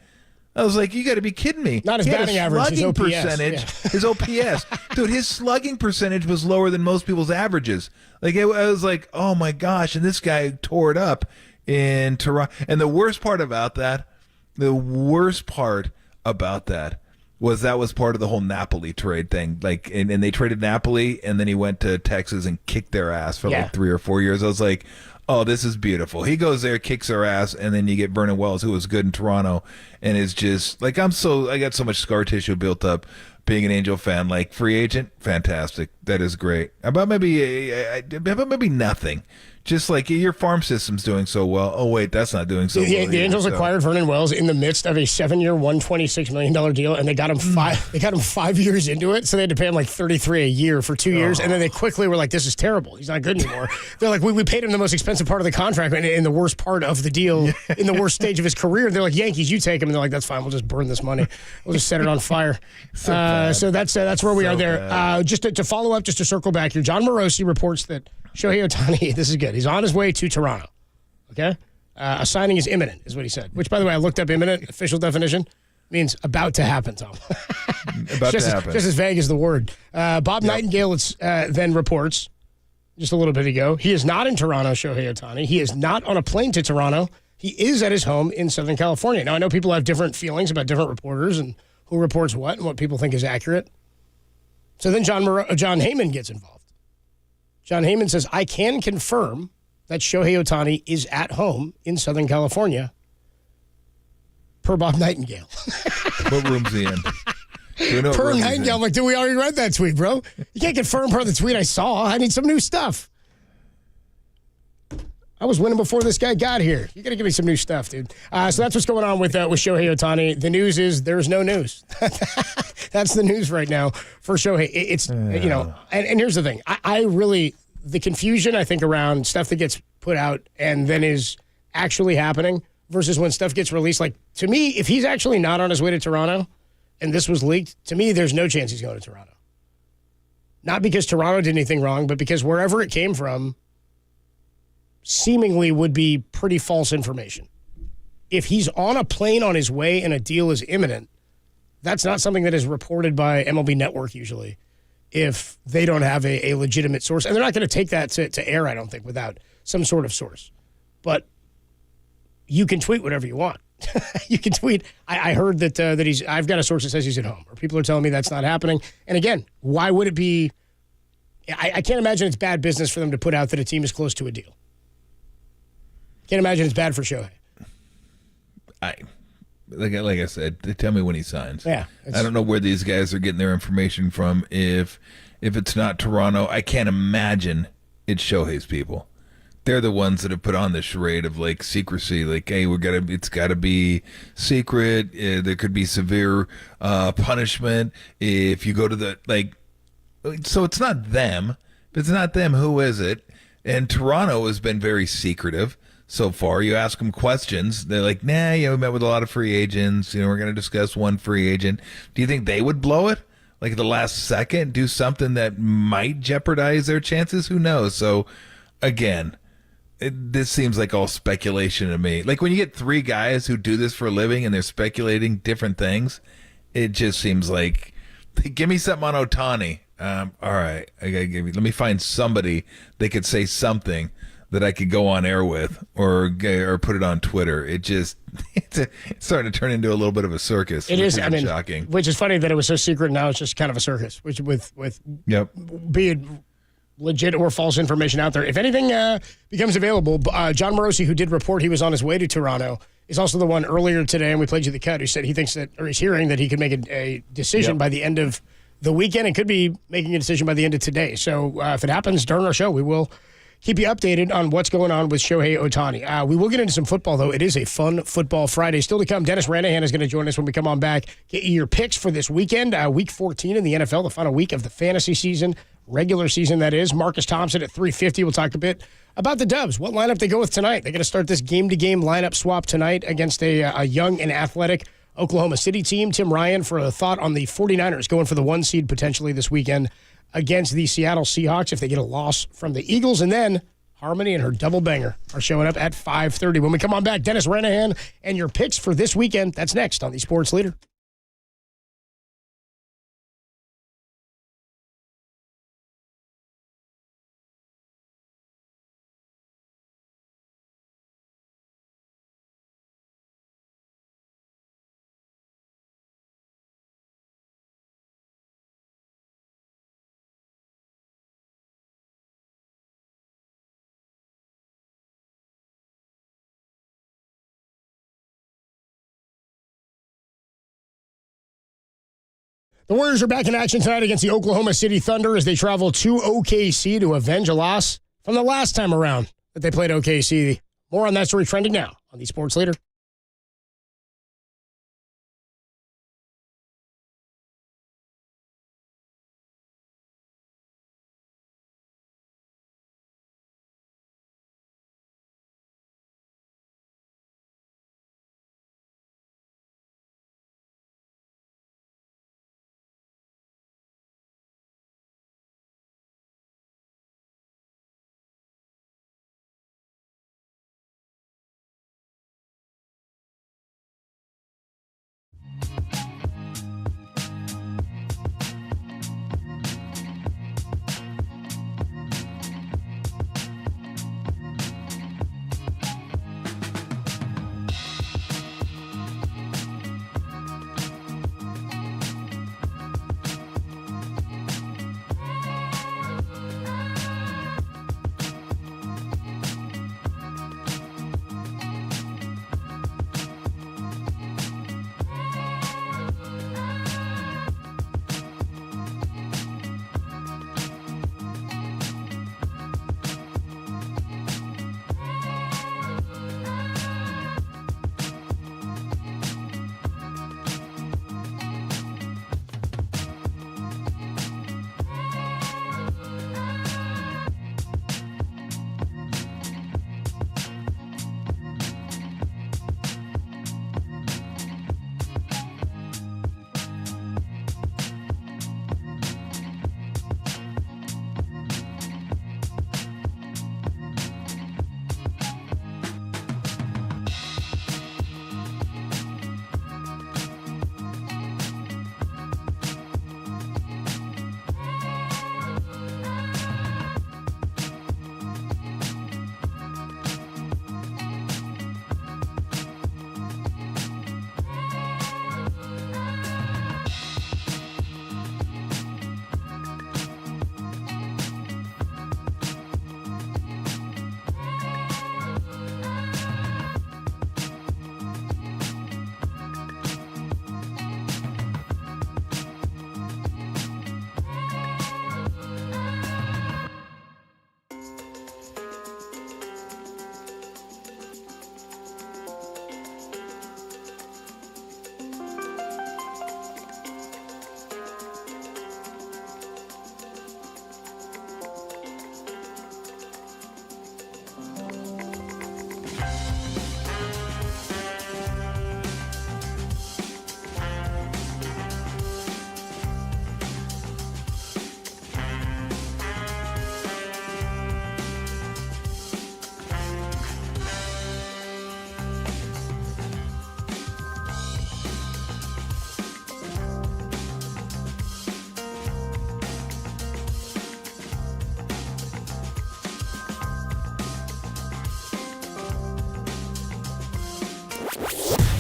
[SPEAKER 18] I was like, you got to be kidding me.
[SPEAKER 3] Not his
[SPEAKER 18] He had
[SPEAKER 3] batting
[SPEAKER 18] a
[SPEAKER 3] average, his
[SPEAKER 18] slugging
[SPEAKER 3] OPS.
[SPEAKER 18] percentage.
[SPEAKER 3] Yeah.
[SPEAKER 18] His OPS. Dude, his slugging percentage was lower than most people's averages. Like, I was like, oh my gosh. And this guy tore it up in Toronto. And the worst part about that was that was part of the whole Napoli trade thing. Like, and they traded Napoli, and then he went to Texas and kicked their ass for like 3 or 4 years. I was like, oh, this is beautiful. He goes there, kicks their ass, and then you get Vernon Wells, who was good in Toronto, and it's just like I got so much scar tissue built up being an Angel fan. Like, free agent, fantastic. That is great. About maybe nothing. Just like your farm system's doing so well. Oh wait, that's not doing so well.
[SPEAKER 3] The Angels acquired Vernon Wells in the midst of a 7-year, $126 million deal, and they got him 5 years into it. So they had to pay him like $33 a year for 2 years, and then they quickly were like, "This is terrible. He's not good anymore." They're like, "We paid him the most expensive part of the contract in the worst part of the deal, in the worst stage of his career." They're like, "Yankees, you take him," and they're like, "That's fine. We'll just burn this money. We'll just set it on fire." So that's where we are there. Just to follow up, just to circle back here, John Morosi reports that Shohei Ohtani, this is good, he's on his way to Toronto. Okay? A signing is imminent, is what he said. Which, by the way, I looked up imminent, official definition, means about to happen, Tom.
[SPEAKER 18] About to happen.
[SPEAKER 3] Just as vague as the word. Bob Nightingale then reports, just a little bit ago, he is not in Toronto, Shohei Ohtani. He is not on a plane to Toronto. He is at his home in Southern California. Now, I know people have different feelings about different reporters and who reports what and what people think is accurate. So then John Heyman gets involved. John Heyman says, I can confirm that Shohei Ohtani is at home in Southern California, per Bob Nightingale.
[SPEAKER 18] What room's he in?
[SPEAKER 3] Per Nightingale. I'm like, dude, we already read that tweet, bro. You can't confirm per the tweet I saw. I need some new stuff. I was winning before this guy got here. You got to give me some new stuff, dude. So that's what's going on with Shohei Ohtani. The news is there's no news. That's the news right now for Shohei. It's, and here's the thing. I really, the confusion, I think, around stuff that gets put out and then is actually happening versus when stuff gets released. Like, to me, if he's actually not on his way to Toronto and this was leaked, to me, there's no chance he's going to Toronto. Not because Toronto did anything wrong, but because wherever it came from, seemingly would be pretty false information. If he's on a plane on his way and a deal is imminent, that's not something that is reported by MLB Network usually if they don't have a legitimate source. And they're not going to take that to air, I don't think, without some sort of source. But you can tweet whatever you want. You can tweet, I heard that I've got a source that says he's at home, or people are telling me that's not happening. And again, why would it be? I can't imagine it's bad business for them to put out that a team is close to a deal. Can't imagine it's bad for Shohei.
[SPEAKER 18] Like I said, they tell me when he signs.
[SPEAKER 3] Yeah,
[SPEAKER 18] I don't know where these guys are getting their information from. If it's not Toronto, I can't imagine it's Shohei's people. They're the ones that have put on the charade of like secrecy. Like, hey, it's got to be secret. There could be severe punishment if you go to the like. So it's not them. If it's not them, who is it? And Toronto has been very secretive so far. You ask them questions, they're like, nah, we met with a lot of free agents. We're going to discuss one free agent. Do you think they would blow it? Like, at the last second, do something that might jeopardize their chances? Who knows? So, again, this seems like all speculation to me. Like, when you get three guys who do this for a living and they're speculating different things, it just seems like, give me something on Ohtani. All right, let me find somebody that could say something that I could go on air with or put it on Twitter. It's starting to turn into a little bit of a circus.
[SPEAKER 3] It is. I mean,
[SPEAKER 18] shocking.
[SPEAKER 3] Which is funny that it was so secret. Now it's just kind of a circus. Which with
[SPEAKER 18] yep,
[SPEAKER 3] be it legit or false information out there. If anything becomes available, John Morosi, who did report he was on his way to Toronto, is also the one earlier today, and we played you the cut, who said he thinks that, or he's hearing that he could make a decision by the end of the weekend and could be making a decision by the end of today. So if it happens during our show, we will keep you updated on what's going on with Shohei Ohtani. We will get into some football, though. It is a fun football Friday. Still to come, Dennis Ranahan is going to join us when we come on back. Get you your picks for this weekend, week 14 in the NFL, the final week of the fantasy season, regular season, that is. Marcus Thompson at 3:50. We'll talk a bit about the Dubs, what lineup they go with tonight. They're going to start this game-to-game lineup swap tonight against a young and athletic Oklahoma City team. Tim Ryan for a thought on the 49ers going for the 1 seed potentially this weekend against the Seattle Seahawks if they get a loss from the Eagles. And then Harmony and her double banger are showing up at 5:30. When we come on back, Dennis Ranahan and your picks for this weekend. That's next on the Sports Leader. The Warriors are back in action tonight against the Oklahoma City Thunder as they travel to OKC to avenge a loss from the last time around that they played OKC. More on that story trending now on the Sports Leader.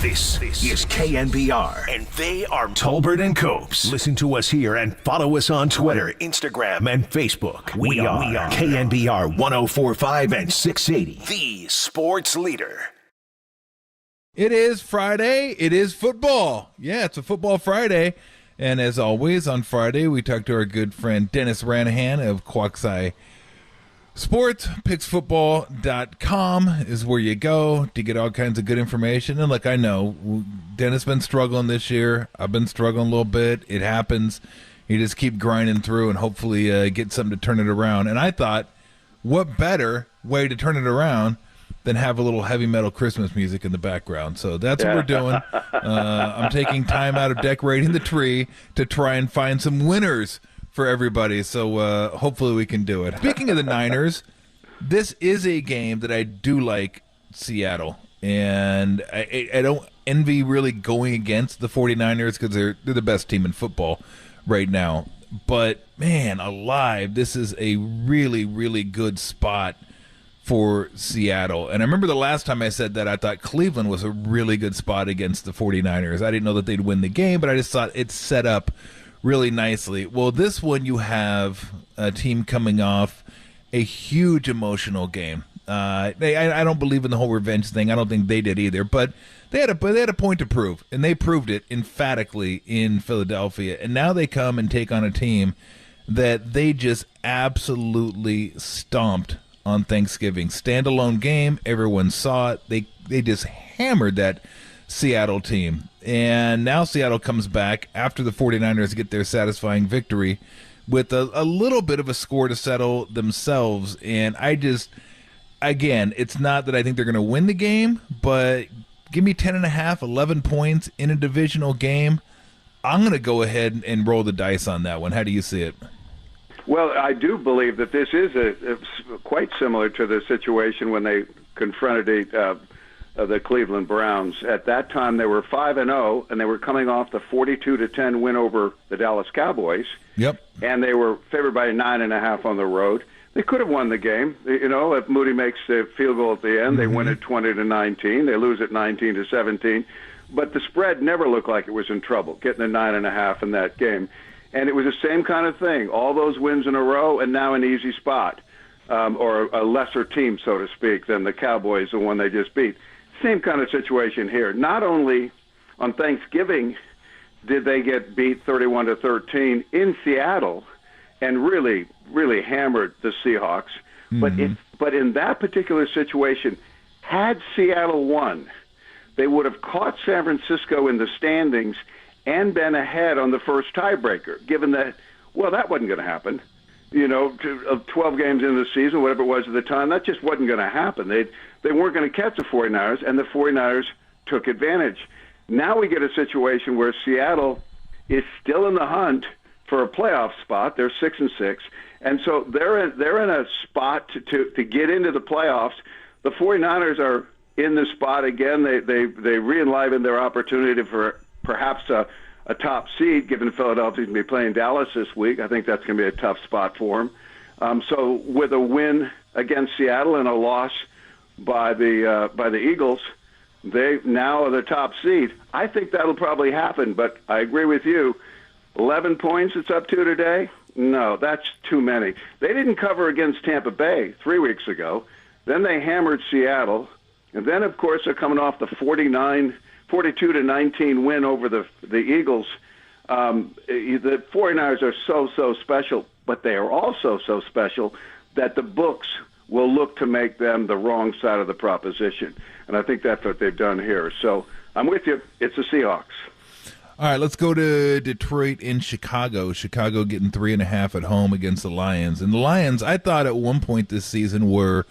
[SPEAKER 1] This is KNBR, and they are Tolbert and Copes. Listen to us here and follow us on Twitter, Instagram, and Facebook. We are KNBR 104.5 and 680, the sports leader.
[SPEAKER 18] It is Friday. It is football. Yeah, it's a football Friday. And as always, on Friday, we talk to our good friend Dennis Ranahan of Quackseye Sports. PicksFootball.com is where you go to get all kinds of good information. And look, I know Dennis been struggling this year. I've been struggling a little bit. It happens. You just keep grinding through and hopefully get something to turn it around. And I thought, what better way to turn it around than have a little heavy metal Christmas music in the background. So that's what we're doing. I'm taking time out of decorating the tree to try and find some winners for everybody. So hopefully we can do it. Speaking of the Niners, this is a game that I do like Seattle. And I don't envy really going against the 49ers because they're the best team in football right now. But, man, alive, this is a really, really good spot for Seattle. And I remember the last time I said that, I thought Cleveland was a really good spot against the 49ers. I didn't know that they'd win the game, but I just thought it's set up really nicely. Well, this one you have a team coming off a huge emotional game. I don't believe in the whole revenge thing. I don't think they did either, but they had a point to prove, and they proved it emphatically in Philadelphia. And now they come and take on a team that they just absolutely stomped on Thanksgiving. Standalone game, everyone saw it. They just hammered that Seattle team. And now Seattle comes back after the 49ers get their satisfying victory with a little bit of a score to settle themselves. And again, it's not that I think they're going to win the game, but give me 10.5, 11 points in a divisional game. I'm going to go ahead and roll the dice on that one. How do you see it?
[SPEAKER 8] Well, I do believe that this is quite similar to the situation when they confronted the Cleveland Browns. At that time, they were 5-0, and they were coming off the 42-10 win over the Dallas Cowboys.
[SPEAKER 18] Yep.
[SPEAKER 8] And they were favored by 9.5 on the road. They could have won the game. You know, if Moody makes the field goal at the end, they win at 20-19. They lose at 19-17. But the spread never looked like it was in trouble, getting a 9.5 in that game. And it was the same kind of thing. All those wins in a row, and now an easy spot, or a lesser team, so to speak, than the Cowboys, the one they just beat. Same kind of situation here. Not only on Thanksgiving did they get beat 31-13 in Seattle and really, really hammered the Seahawks, but in that particular situation, had Seattle won, they would have caught San Francisco in the standings and been ahead on the first tiebreaker, given that, well, that wasn't going to happen. You know, 12 games into the season, whatever it was at the time, that just wasn't going to happen. They weren't going to catch the 49ers, and the 49ers took advantage. Now we get a situation where Seattle is still in the hunt for a playoff spot. They're 6-6, and so they're in a spot to get into the playoffs. The 49ers are in the spot again. They re-enlivened their opportunity for perhaps a top seed, given Philadelphia's going to be playing Dallas this week. I think that's going to be a tough spot for them. So with a win against Seattle and a loss by the Eagles, they now are the top seed. I think that'll probably happen, but I agree with you. 11 points it's up to today? No, that's too many. They didn't cover against Tampa Bay 3 weeks ago. Then they hammered Seattle. And then, of course, they're coming off the 42-19 win over the Eagles. The 49ers are so special, but they are also so special that the books will look to make them the wrong side of the proposition. And I think that's what they've done here. So I'm with you. It's the Seahawks.
[SPEAKER 18] All right, let's go to Detroit and Chicago. Chicago getting 3.5 at home against the Lions. And the Lions, I thought at one point this season, were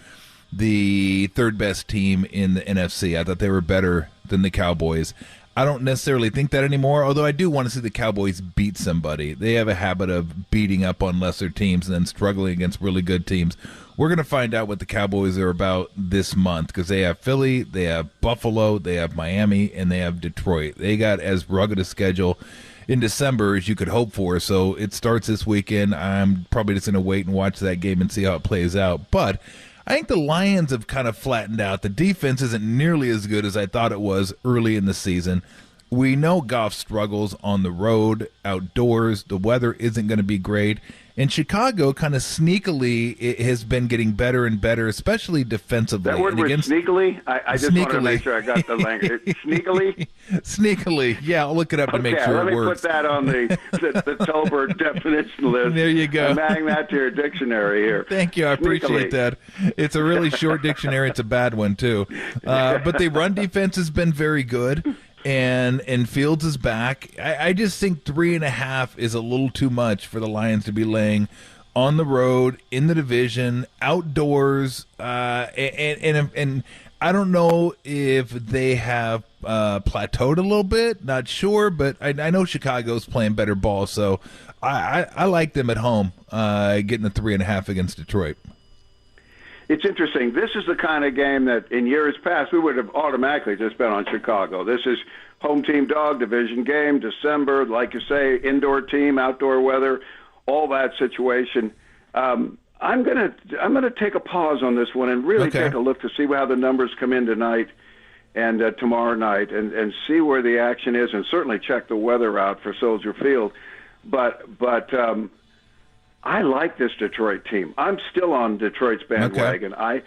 [SPEAKER 18] the third best team in the NFC. I thought they were better than the Cowboys. I don't necessarily think that anymore, although I do want to see the Cowboys beat somebody. They have a habit of beating up on lesser teams and then struggling against really good teams. We're going to find out what the Cowboys are about this month, because they have Philly, they have Buffalo, they have Miami, and they have Detroit. They got as rugged a schedule in December as you could hope for, so it starts this weekend. I'm probably just going to wait and watch that game and see how it plays out. But I think the Lions have kind of flattened out. The defense isn't nearly as good as I thought it was early in the season. We know Goff struggles on the road, outdoors. The weather isn't going to be great. And Chicago kind of sneakily it has been getting better and better, especially defensively.
[SPEAKER 8] That word was sneakily? I just wanted to make sure I got the language. Sneakily?
[SPEAKER 18] Sneakily. Yeah, I'll look it up to make sure it works.
[SPEAKER 8] Let me put that on the Tolbert definition list.
[SPEAKER 18] There you go.
[SPEAKER 8] I'm adding that to your dictionary here.
[SPEAKER 18] Thank you. I appreciate that. It's a really short dictionary. It's a bad one, too. But the run defense has been very good. And Fields is back. I just think 3.5 is a little too much for the Lions to be laying on the road, in the division, outdoors, and I don't know if they have plateaued a little bit. Not sure, but I know Chicago's playing better ball, so I like them at home getting the 3.5 against Detroit.
[SPEAKER 8] It's interesting. This is the kind of game that in years past we would have automatically just bet on Chicago. This is home team dog, division game, December, like you say, indoor team, outdoor weather, all that situation. I'm gonna take a pause on this one and really take a look to see how the numbers come in tonight and tomorrow night and see where the action is, and certainly check the weather out for Soldier Field. But I like this Detroit team. I'm still on Detroit's bandwagon. I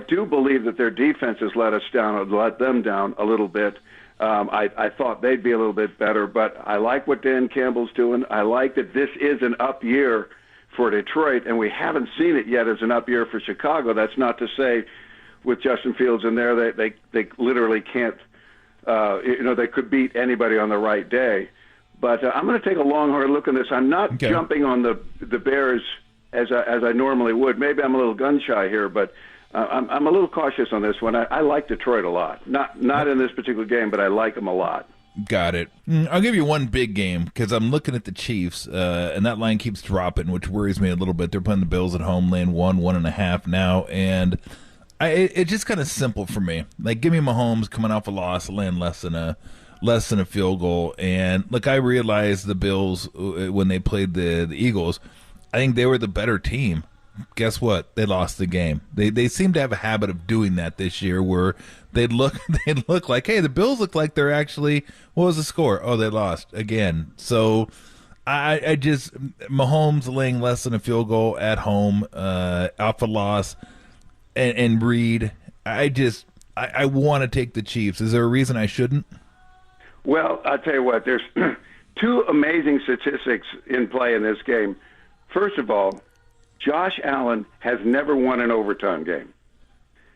[SPEAKER 8] do believe that their defense has let them down a little bit. I thought they'd be a little bit better, but I like what Dan Campbell's doing. I like that this is an up year for Detroit, and we haven't seen it yet as an up year for Chicago. That's not to say with Justin Fields in there they literally can't, they could beat anybody on the right day. But I'm going to take a long, hard look at this. I'm not jumping on the Bears as I normally would. Maybe I'm a little gun-shy here, but I'm a little cautious on this one. I like Detroit a lot. Not in this particular game, but I like them a lot.
[SPEAKER 18] Got it. I'll give you one big game because I'm looking at the Chiefs, and that line keeps dropping, which worries me a little bit. They're playing the Bills at home, laying 1.5 now, and it's just kind of simple for me. Like, give me Mahomes coming off a loss, laying less than a field goal. And look, I realized the Bills when they played the Eagles, I think they were the better team. Guess what? They lost the game. They seem to have a habit of doing that this year, where they'd look like, hey, the Bills look like they're actually. What was the score? Oh, they lost again. So I just Mahomes laying less than a field goal at home, off a loss, and Reed. I want to take the Chiefs. Is there a reason I shouldn't?
[SPEAKER 8] Well, I'll tell you what, there's two amazing statistics in play in this game. First of all, Josh Allen has never won an overtime game.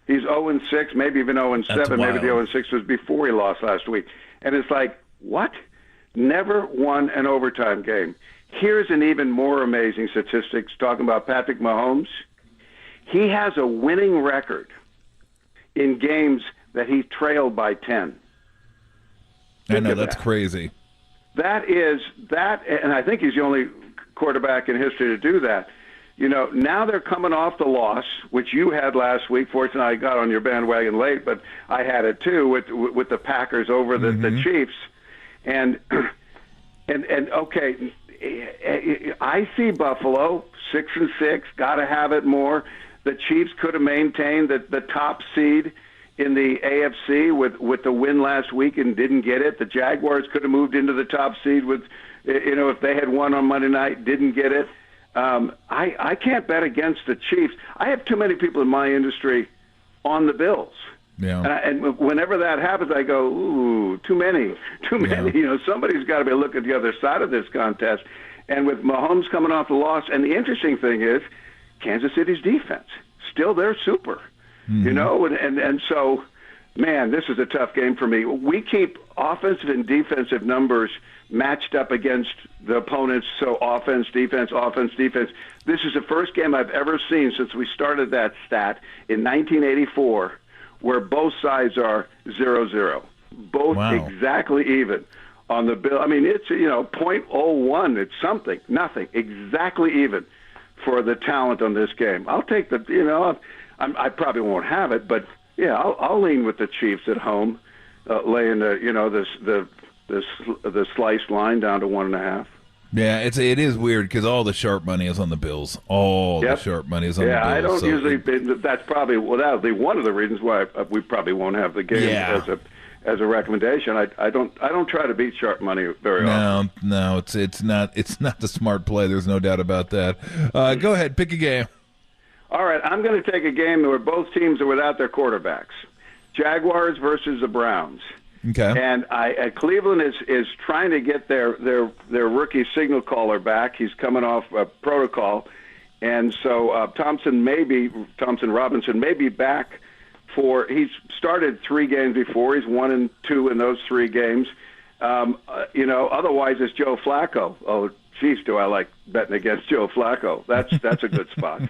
[SPEAKER 8] He's 0-6, maybe even 0-7. Maybe the 0-6 was before he lost last week. And it's like, what? Never won an overtime game. Here's an even more amazing statistics talking about Patrick Mahomes. He has a winning record in games that he trailed by 10.
[SPEAKER 18] I know, that's crazy.
[SPEAKER 8] That is, and I think he's the only quarterback in history to do that. You know, now they're coming off the loss, which you had last week. Fortunately, I got on your bandwagon late, but I had it too with the Packers over the Chiefs. And okay, I see Buffalo 6-6, got to have it more. The Chiefs could have maintained the top seed in the AFC with the win last week and didn't get it. The Jaguars could have moved into the top seed with, if they had won on Monday night, didn't get it. I can't bet against the Chiefs. I have too many people in my industry on the Bills.
[SPEAKER 18] Yeah.
[SPEAKER 8] And whenever that happens, I go, ooh, too many. Yeah. Somebody's got to be looking at the other side of this contest. And with Mahomes coming off the loss, and the interesting thing is, Kansas City's defense, still they're super. And so, man, this is a tough game for me. We keep offensive and defensive numbers matched up against the opponents, so offense, defense. This is the first game I've ever seen since we started that stat in 1984 where both sides are 0-0. Both exactly even on the bill. I mean, it's, 0.01. It's something, nothing, exactly even for the talent on this game. I'll take I probably won't have it, but yeah, I'll lean with the Chiefs at home, laying the sliced line down to 1.5.
[SPEAKER 18] Yeah, it is weird because all the sharp money is on the Bills. All the sharp money is on the Bills.
[SPEAKER 8] Yeah, I don't
[SPEAKER 18] so
[SPEAKER 8] usually. That's probably that'll be one of the reasons why we probably won't have the game as a recommendation. I don't try to beat sharp money very often.
[SPEAKER 18] No, it's not the smart play. There's no doubt about that. Go ahead, pick a game.
[SPEAKER 8] All right, I'm going to take a game where both teams are without their quarterbacks. Jaguars versus the Browns.
[SPEAKER 18] Okay.
[SPEAKER 8] And Cleveland is trying to get their rookie signal caller back. He's coming off a protocol, and so Thompson Robinson may be back for. He's started 3 games before. He's 1-2 in those 3 games. Otherwise it's Joe Flacco. Oh, geez, do I like betting against Joe Flacco? That's a good spot.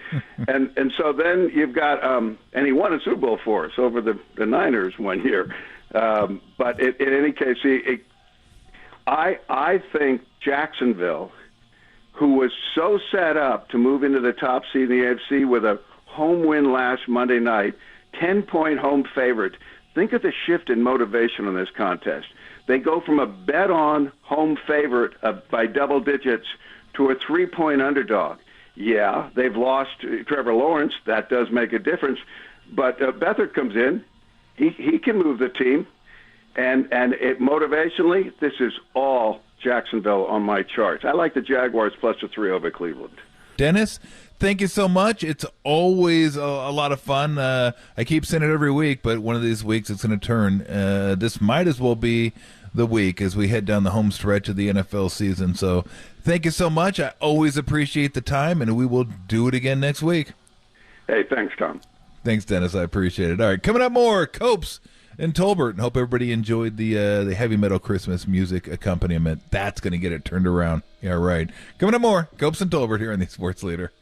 [SPEAKER 8] And so then you've got and he won a Super Bowl for us over the Niners one year. But in any case, I think Jacksonville, who was so set up to move into the top seed in the AFC with a home win last Monday night, 10-point home favorite. Think of the shift in motivation in this contest. They go from a bet-on home favorite by double digits to a 3-point underdog. Yeah, they've lost Trevor Lawrence. That does make a difference. But Beathard comes in. He can move the team, and motivationally, this is all Jacksonville on my charts. I like the Jaguars plus a 3 over Cleveland.
[SPEAKER 18] Dennis, thank you so much. It's always a lot of fun. I keep saying it every week, but one of these weeks it's going to turn. This might as well be the week as we head down the home stretch of the NFL season. So thank you so much. I always appreciate the time, and we will do it again next week.
[SPEAKER 8] Hey, thanks, Tom.
[SPEAKER 18] Thanks, Dennis. I appreciate it. All right, coming up more, Copes and Tolbert. And hope everybody enjoyed the heavy metal Christmas music accompaniment. That's going to get it turned around. Yeah, right. Coming up more, Copes and Tolbert here on the Sports Leader.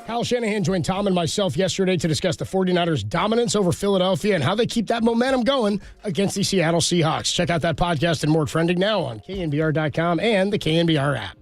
[SPEAKER 3] Kyle Shanahan joined Tom and myself yesterday to discuss the 49ers' dominance over Philadelphia and how they keep that momentum going against the Seattle Seahawks. Check out that podcast and more trending now on KNBR.com and the KNBR app.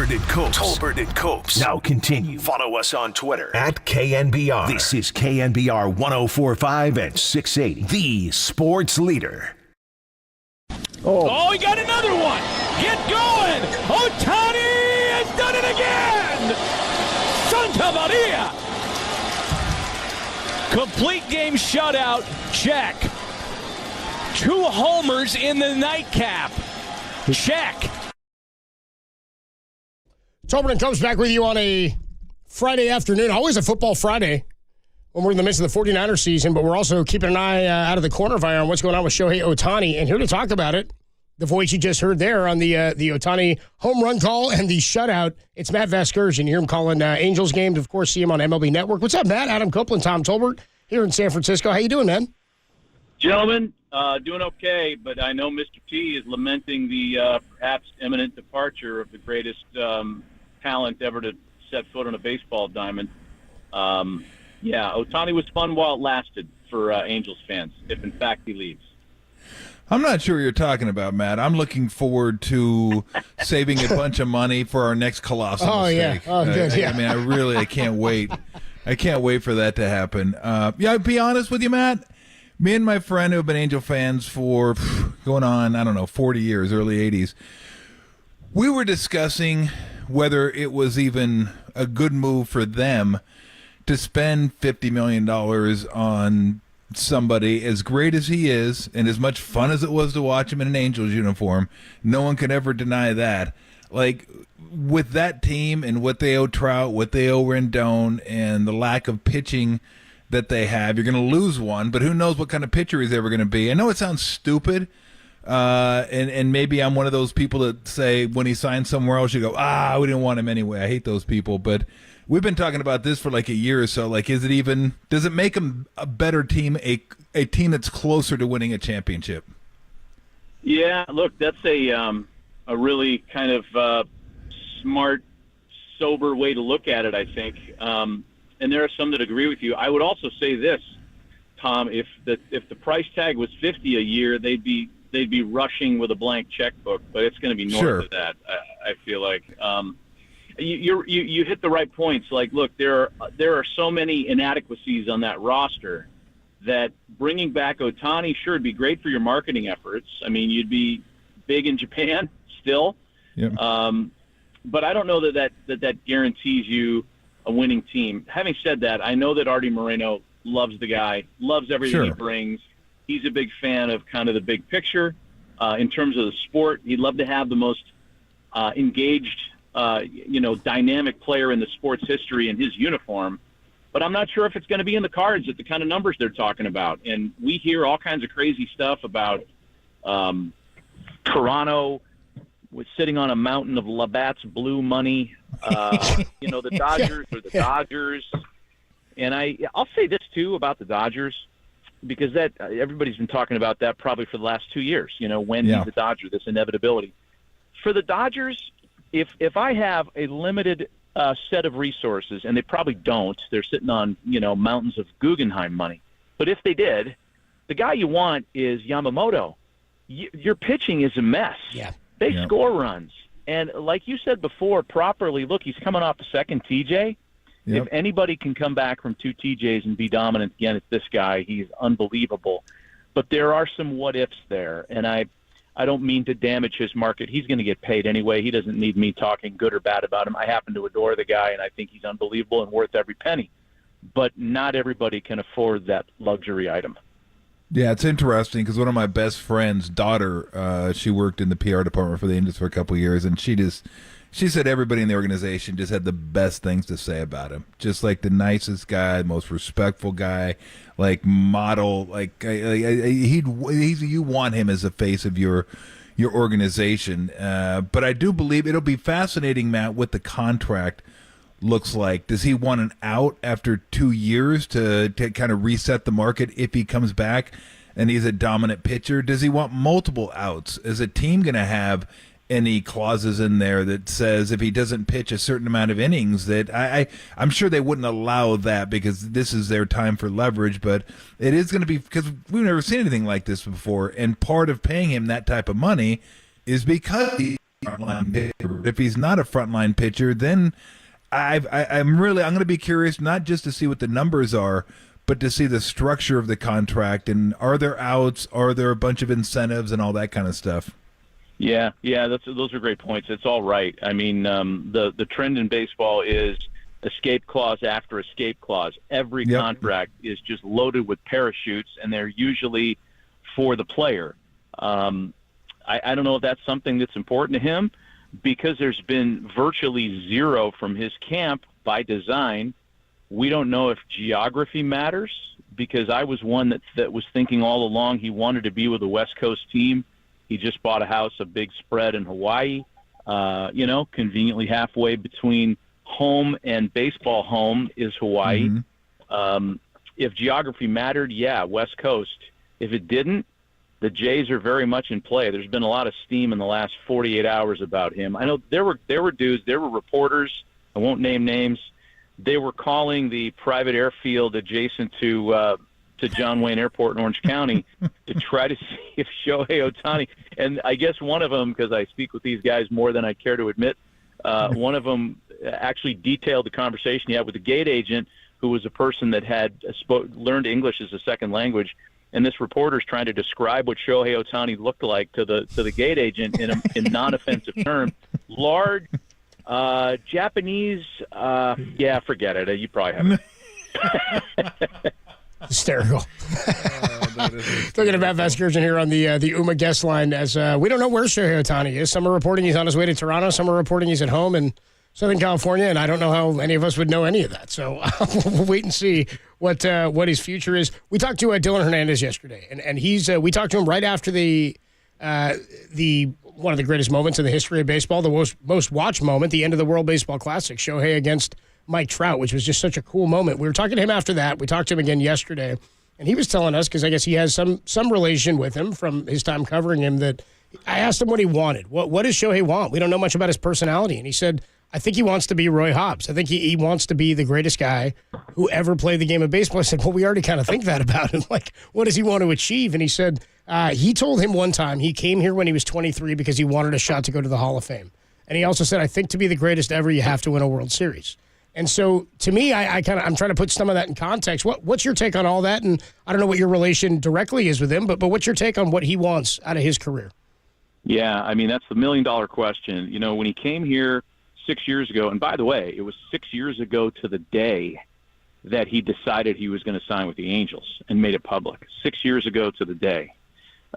[SPEAKER 1] Tolbert and Copes. Tolbert and Copes. Now continue. Follow us on Twitter at KNBR. This is KNBR 104.5 and 680, the sports leader.
[SPEAKER 2] Oh, he got another one. Get going. Ohtani has done it again. Santa Maria. Complete game shutout. Check. 2 homers in the nightcap. Check.
[SPEAKER 3] Tolbert comes back with you on a Friday afternoon. Always a football Friday when we're in the midst of the 49ers season, but we're also keeping an eye out of the corner of eye on what's going on with Shohei Ohtani. And here to talk about it, the voice you just heard there on the Ohtani home run call and the shutout, it's Matt Vasgersian. You hear him calling Angels games. Of course, see him on MLB Network. What's up, Matt? Adam Copeland, Tom Tolbert here in San Francisco. How you doing, man?
[SPEAKER 12] Gentlemen, doing okay, but I know Mr. T is lamenting the perhaps imminent departure of the greatest talent ever to set foot on a baseball diamond. Yeah, Ohtani was fun while it lasted for Angels fans, if in fact he leaves.
[SPEAKER 18] I'm not sure what you're talking about, Matt. I'm looking forward to saving a bunch of money for our next colossal mistake.
[SPEAKER 3] Yeah. Oh, good. Yeah.
[SPEAKER 18] I mean, I can't wait. I can't wait for that to happen. I'll be honest with you, Matt. Me and my friend who have been Angel fans for going on, 40 years, early 80s, we were discussing whether it was even a good move for them to spend $50 million on somebody as great as he is and as much fun as it was to watch him in an Angels uniform. No one could ever deny that. Like, with that team and what they owe Trout, what they owe Rendon, and the lack of pitching that they have, you're going to lose one, but who knows what kind of pitcher he's ever going to be. I know it sounds stupid, and maybe I'm one of those people that say when he signs somewhere else, you go, we didn't want him anyway. I hate those people, but we've been talking about this for like a year or so. Like, does it make him a better team, a team that's closer to winning a championship?
[SPEAKER 12] Yeah, look, that's a really kind of smart, sober way to look at it, I think. And there are some that agree with you. I would also say this, Tom: if the price tag was $50 a year, they'd be rushing with a blank checkbook. But it's going to be north of that. I feel like you hit the right points. Like, look, there are so many inadequacies on that roster that bringing back Ohtani, sure, it'd be great for your marketing efforts. I mean, you'd be big in Japan still.
[SPEAKER 18] Yep.
[SPEAKER 12] But I don't know that guarantees you a winning team. Having said that, I know that Artie Moreno loves the guy, loves everything he brings. He's a big fan of kind of the big picture in terms of the sport. He'd love to have the most engaged, dynamic player in the sports history in his uniform. But I'm not sure if it's going to be in the cards at the kind of numbers they're talking about. And we hear all kinds of crazy stuff about Toronto was sitting on a mountain of Labatt's blue money. The Dodgers are the Dodgers. And I'll say this, too, about the Dodgers, because that everybody's been talking about that probably for the last 2 years, when he's the Dodger, this inevitability. For the Dodgers, if I have a limited set of resources, and they probably don't, they're sitting on, mountains of Guggenheim money. But if they did, the guy you want is Yamamoto. Your pitching is a mess.
[SPEAKER 3] Yeah.
[SPEAKER 12] They score runs. And like you said before, properly, look, he's coming off the second TJ. Yep. If anybody can come back from 2 TJs and be dominant again, it's this guy. He's unbelievable. But there are some what-ifs there, and I don't mean to damage his market. He's going to get paid anyway. He doesn't need me talking good or bad about him. I happen to adore the guy, and I think he's unbelievable and worth every penny. But not everybody can afford that luxury item.
[SPEAKER 18] Yeah, it's interesting because one of my best friend's daughter, she worked in the PR department for the Indians for a couple of years, and she said everybody in the organization just had the best things to say about him. Just like the nicest guy, most respectful guy, like model, like you want him as the face of your organization. But I do believe it'll be fascinating, Matt, what the contract looks like. Does he want an out after 2 years to kind of reset the market if he comes back and he's a dominant pitcher? Does he want multiple outs? Is a team going to have any clauses in there that says if he doesn't pitch a certain amount of innings that I'm sure they wouldn't allow that because this is their time for leverage, but it is going to be because we've never seen anything like this before, and part of paying him that type of money is because frontline pitcher. If he's not a frontline pitcher, then I'm going to be curious not just to see what the numbers are, but to see the structure of the contract and are there outs, are there a bunch of incentives and all that kind of stuff.
[SPEAKER 12] Yeah, those are great points. It's all right. I mean, the trend in baseball is escape clause after escape clause. Every contract is just loaded with parachutes, and they're usually for the player. I don't know if that's something that's important to him, because there's been virtually zero from his camp by design. We don't know if geography matters, because I was one that was thinking all along he wanted to be with a West Coast team. He just bought a house, a big spread in Hawaii, conveniently halfway between home and baseball home is Hawaii. Mm-hmm. If geography mattered, West Coast. If it didn't, the Jays are very much in play. There's been a lot of steam in the last 48 hours about him. I know there were reporters, I won't name names, they were calling the private airfield adjacent to John Wayne Airport in Orange County to try to see if Shohei Ohtani, and I guess one of them, because I speak with these guys more than I care to admit, one of them actually detailed the conversation he had with the gate agent, who was a person that had learned English as a second language, and this reporter is trying to describe what Shohei Ohtani looked like to the gate agent in non-offensive terms. Large, Japanese, forget it. You probably haven't.
[SPEAKER 3] Hysterical. Talking about Vasgersian here on the UMA guest line, as we don't know where Shohei Ohtani is. Some are reporting he's on his way to Toronto. Some are reporting he's at home in Southern California, and I don't know how any of us would know any of that. So we'll wait and see what his future is. We talked to Dylan Hernandez yesterday, and he's we talked to him right after the one of the greatest moments in the history of baseball, the most watched moment, the end of the World Baseball Classic, Shohei against Mike Trout, which was just such a cool moment. We were talking to him after that. We talked to him again yesterday, and he was telling us, because I guess he has some relation with him from his time covering him, that I asked him what he wanted. What does Shohei want? We don't know much about his personality. And he said, I think he wants to be Roy Hobbs. I think he wants to be the greatest guy who ever played the game of baseball. I said, well, we already kind of think that about him. Like, what does he want to achieve? And he said, he told him one time he came here when he was 23 because he wanted a shot to go to the Hall of Fame. And he also said, I think to be the greatest ever, you have to win a World Series. And so, to me, I'm trying to put some of that in context. What's your take on all that? And I don't know what your relation directly is with him, but what's your take on what he wants out of his career?
[SPEAKER 12] Yeah, I mean, that's the million-dollar question. You know, when he came here 6 years ago, and by the way, it was 6 years ago to the day that he decided he was going to sign with the Angels and made it public. 6 years ago to the day.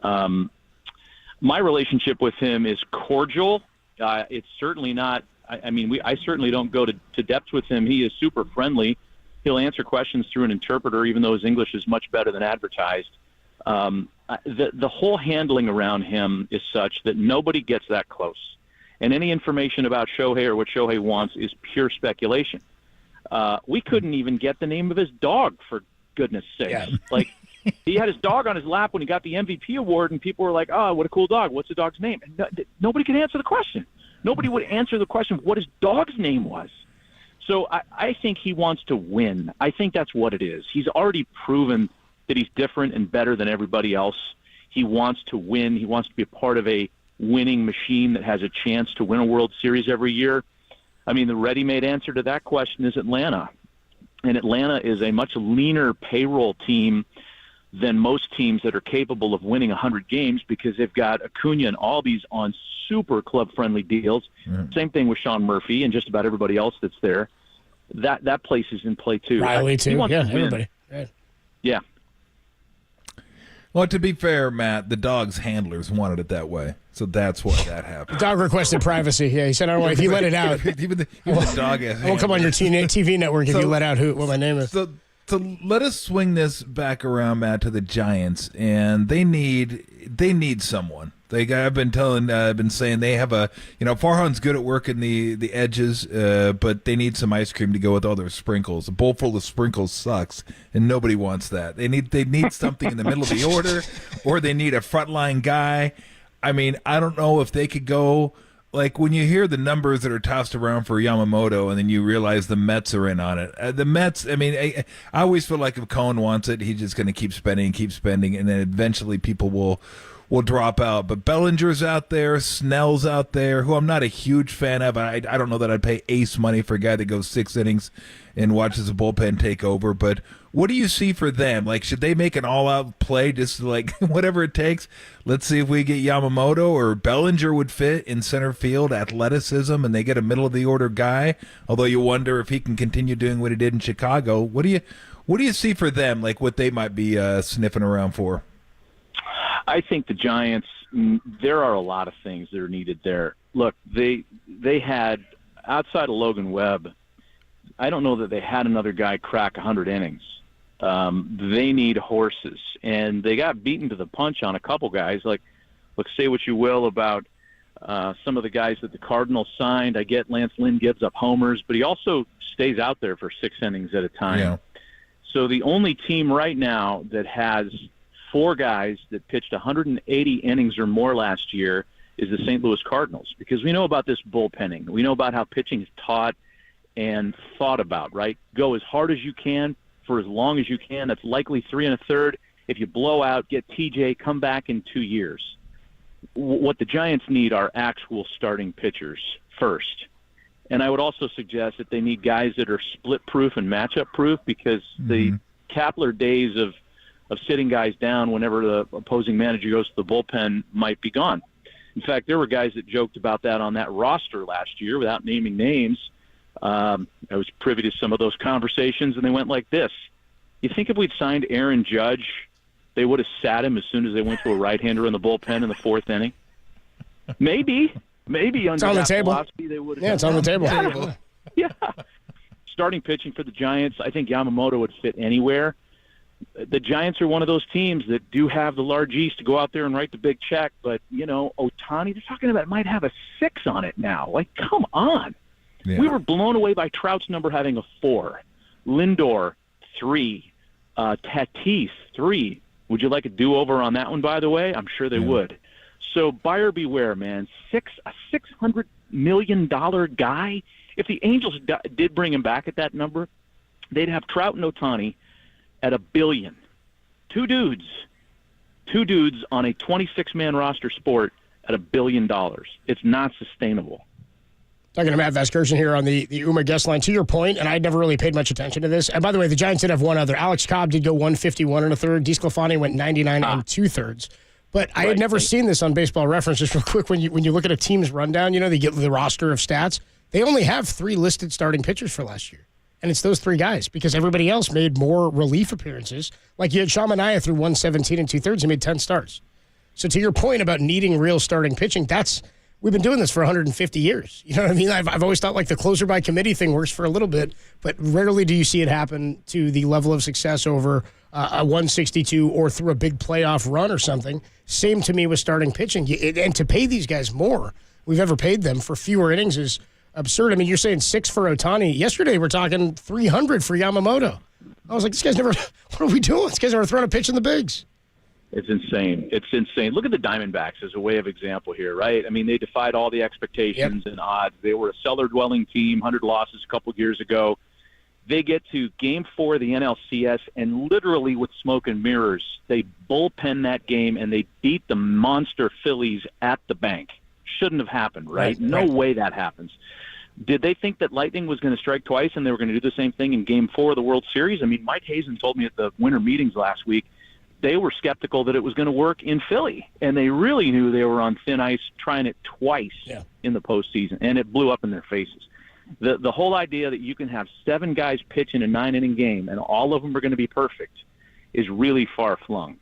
[SPEAKER 12] My relationship with him is cordial. It's certainly not. I certainly don't go to depths with him. He is super friendly. He'll answer questions through an interpreter, even though his English is much better than advertised. The whole handling around him is such that nobody gets that close. And any information about Shohei or what Shohei wants is pure speculation. We couldn't even get the name of his dog, for goodness sake. Yeah. Like, he had his dog on his lap when he got the MVP award, and people were like, oh, what a cool dog. What's the dog's name? And nobody could answer the question. Nobody would answer the question of what his dog's name was. So I think he wants to win. I think that's what it is. He's already proven that he's different and better than everybody else. He wants to win. He wants to be a part of a winning machine that has a chance to win a World Series every year. I mean, the ready-made answer to that question is Atlanta. And Atlanta is a much leaner payroll team than most teams that are capable of winning 100 games, because they've got Acuna and Albies on super club-friendly deals. Mm. Same thing with Sean Murphy and just about everybody else that's there. That place is in play too.
[SPEAKER 3] Riley too. Yeah, everybody. Right.
[SPEAKER 12] Yeah.
[SPEAKER 18] Well, to be fair, Matt, the dog's handlers wanted it that way, so that's why that happened.
[SPEAKER 3] The dog requested privacy. Yeah, he said, "I don't know if you let it out."
[SPEAKER 18] even the dog has.
[SPEAKER 3] I won't come on your TV network if you let out what my name is.
[SPEAKER 18] So let us swing this back around, Matt, to the Giants, and they need someone. I've been saying they have Farhan's good at working the edges, but they need some ice cream to go with all their sprinkles. A bowl full of sprinkles sucks, and nobody wants that. They need something in the middle of the order, or they need a frontline guy. I mean, I don't know if they could go. Like, when you hear the numbers that are tossed around for Yamamoto, and then you realize the Mets are in on it. The Mets, I mean, I always feel like if Cohen wants it, he's just going to keep spending, and then eventually people will will drop out. But Bellinger's out there, Snell's out there, who I'm not a huge fan of. I don't know that I'd pay ace money for a guy that goes 6 innings and watches the bullpen take over. But what do you see for them? Like, should they make an all-out play, just like whatever it takes? Let's see if we get Yamamoto, or Bellinger would fit in center field, athleticism, and they get a middle-of-the-order guy, although you wonder if he can continue doing what he did in Chicago. What do you see for them, like what they might be sniffing around for?
[SPEAKER 12] I think the Giants, there are a lot of things that are needed there. Look, they had, outside of Logan Webb, I don't know that they had another guy crack 100 innings. They need horses, and they got beaten to the punch on a couple guys. Like, look, say what you will about some of the guys that the Cardinals signed. I get Lance Lynn gives up homers, but he also stays out there for 6 innings at a time.
[SPEAKER 18] Yeah.
[SPEAKER 12] So the only team right now that has 4 guys that pitched 180 innings or more last year is the St. Louis Cardinals, because we know about this bullpenning. We know about how pitching is taught and thought about, right? Go as hard as you can for as long as you can. That's likely 3 1/3. If you blow out, get TJ, come back in 2 years. What the Giants need are actual starting pitchers first. And I would also suggest that they need guys that are split-proof and matchup-proof, because the Kapler days of sitting guys down whenever the opposing manager goes to the bullpen might be gone. In fact, there were guys that joked about that on that roster last year without naming names. I was privy to some of those conversations, and they went like this. You think if we'd signed Aaron Judge, they would have sat him as soon as they went to a right-hander in the bullpen in the 4th inning? Maybe under
[SPEAKER 3] on the
[SPEAKER 12] that
[SPEAKER 3] table.
[SPEAKER 12] philosophy they would have.
[SPEAKER 3] Yeah, it's on the table.
[SPEAKER 12] Yeah. Starting pitching for the Giants, I think Yamamoto would fit anywhere. The Giants are one of those teams that do have the largesse to go out there and write the big check, but, Ohtani, they're talking about, might have a 6 on it now. Like, come on.
[SPEAKER 18] Yeah.
[SPEAKER 12] We were blown away by Trout's number having a 4. Lindor, 3. Tatis, 3. Would you like a do-over on that one, by the way? I'm sure they would. So buyer beware, man. A $600 million guy. If the Angels did bring him back at that number, they'd have Trout and Ohtani at $1 billion. Two dudes on a 26-man roster sport at $1 billion. It's not sustainable.
[SPEAKER 3] Talking to Matt Vasgersian here on the UMA guest line. To your point, and I'd never really paid much attention to this. And by the way, the Giants did have one other. Alex Cobb did go 151 1/3. DeSclafani went 99 2/3. But I had never seen this on Baseball Reference. Just real quick, when you look at a team's rundown, they get the roster of stats. They only have 3 listed starting pitchers for last year. And it's those 3 guys, because everybody else made more relief appearances. Like you had Shamanaya through 117 2/3. He made 10 starts. So to your point about needing real starting pitching, we've been doing this for 150 years. You know what I mean? I've always thought like the closer by committee thing works for a little bit, but rarely do you see it happen to the level of success over a 162 or through a big playoff run or something. Same to me with starting pitching. And to pay these guys more we've ever paid them for fewer innings is absurd. I mean, you're saying 6 for Ohtani. Yesterday we're talking 300 for Yamamoto. I was like, this guy's never, what are we doing? This guy's never thrown a pitch in the bigs.
[SPEAKER 12] It's insane. It's insane. Look at the Diamondbacks as a way of example here, right? I mean, they defied all the expectations and odds. They were a cellar-dwelling team, 100 losses a couple years ago. They get to Game 4 of the NLCS, and literally with smoke and mirrors, they bullpen that game, and they beat the monster Phillies at the bank. Shouldn't have happened, right? No way that happens. Did they think that Lightning was going to strike twice and they were going to do the same thing in Game 4 of the World Series? I mean, Mike Hazen told me at the winter meetings last week, they were skeptical that it was going to work in Philly, and they really knew they were on thin ice trying it twice in the postseason, and it blew up in their faces. The whole idea that you can have 7 guys pitch in a 9-inning game and all of them are going to be perfect is really far-flung.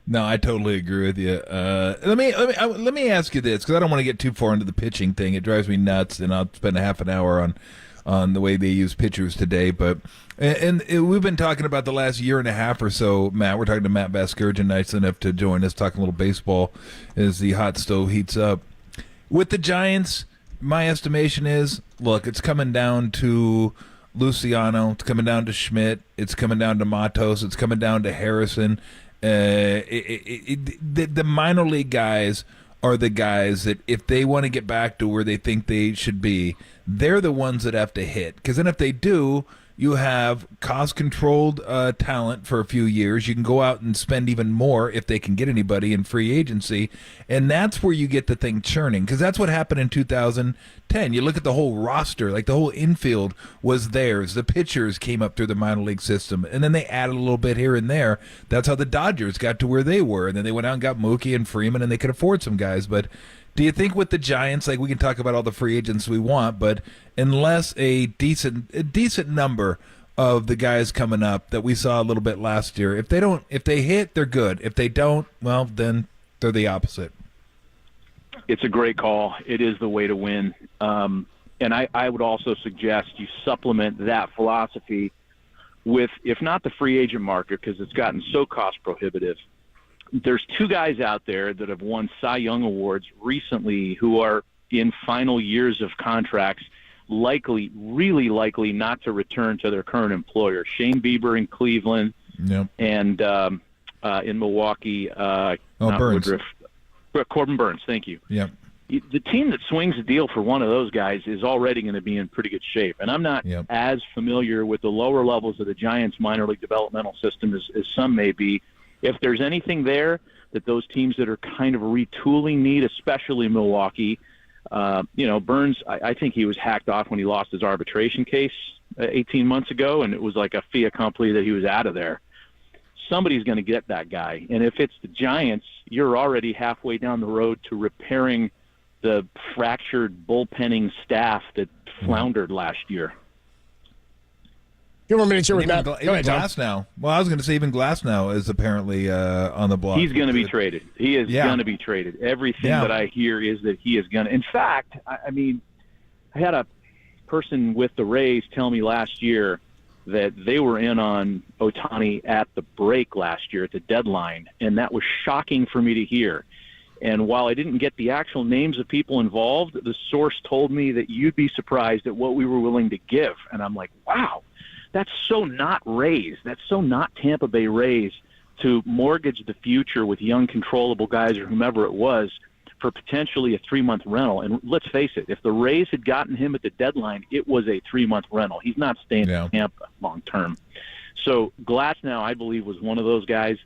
[SPEAKER 18] No, I totally agree with you. Let me ask you this, because I don't want to get too far into the pitching thing. It drives me nuts, and I'll spend a half an hour on the way they use pitchers today. But and we've been talking about the last year and a half or so, Matt. We're talking to Matt Vasgersian, nice enough to join us, talking a little baseball as the hot stove heats up. With the Giants, my estimation is, look, it's coming down to Luciano, it's coming down to Schmidt, it's coming down to Matos, it's coming down to Harrison. The minor league guys are the guys that if they want to get back to where they think they should be, they're the ones that have to hit. Because then if they do, You have cost-controlled talent for a few years. You can go out and spend even more if they can get anybody in free agency, and that's where you get the thing churning, because that's what happened in 2010. You look at the whole roster, like the whole infield was theirs. The pitchers came up through the minor league system, and then they added a little bit here and there. That's how the Dodgers got to where they were, and then they went out and got Mookie and Freeman, and they could afford some guys. But do you think with the Giants, like, we can talk about all the free agents we want, but unless a decent number of the guys coming up that we saw a little bit last year, if they hit, they're good. If they don't, well, then they're the opposite.
[SPEAKER 12] It's a great call. It is the way to win. And I would also suggest you supplement that philosophy with, if not the free agent market, because it's gotten so cost prohibitive. There's two guys out there that have won Cy Young Awards recently who are in final years of contracts, really likely not to return to their current employer. Shane Bieber in Cleveland, and in Milwaukee,
[SPEAKER 18] Burns.
[SPEAKER 12] Corbin Burns, thank you.
[SPEAKER 18] Yep.
[SPEAKER 12] The team that swings the deal for one of those guys is already going to be in pretty good shape. And I'm not as familiar with the lower levels of the Giants minor league developmental system as some may be. If there's anything there that those teams that are kind of retooling need, especially Milwaukee, Burns, I think he was hacked off when he lost his arbitration case 18 months ago, and it was like a fait accompli that he was out of there. Somebody's going to get that guy. And if it's the Giants, you're already halfway down the road to repairing the fractured bullpenning staff that floundered last year.
[SPEAKER 3] Few more minutes here with
[SPEAKER 18] even
[SPEAKER 3] Matt.
[SPEAKER 18] Even Glasnow. Well, I was going to say even Glasnow is apparently on the block.
[SPEAKER 12] He's going to be traded. He is going to be traded. Everything that I hear is that he is going to. In fact, I had a person with the Rays tell me last year that they were in on Ohtani at the break last year at the deadline, and that was shocking for me to hear. And while I didn't get the actual names of people involved, the source told me that you'd be surprised at what we were willing to give. And I'm like, wow. That's so not Rays. That's so not Tampa Bay Rays to mortgage the future with young, controllable guys or whomever it was for potentially a 3-month rental. And let's face it, if the Rays had gotten him at the deadline, it was a 3-month rental. He's not staying in Tampa long term. So Glasnow, I believe, was one of those guys,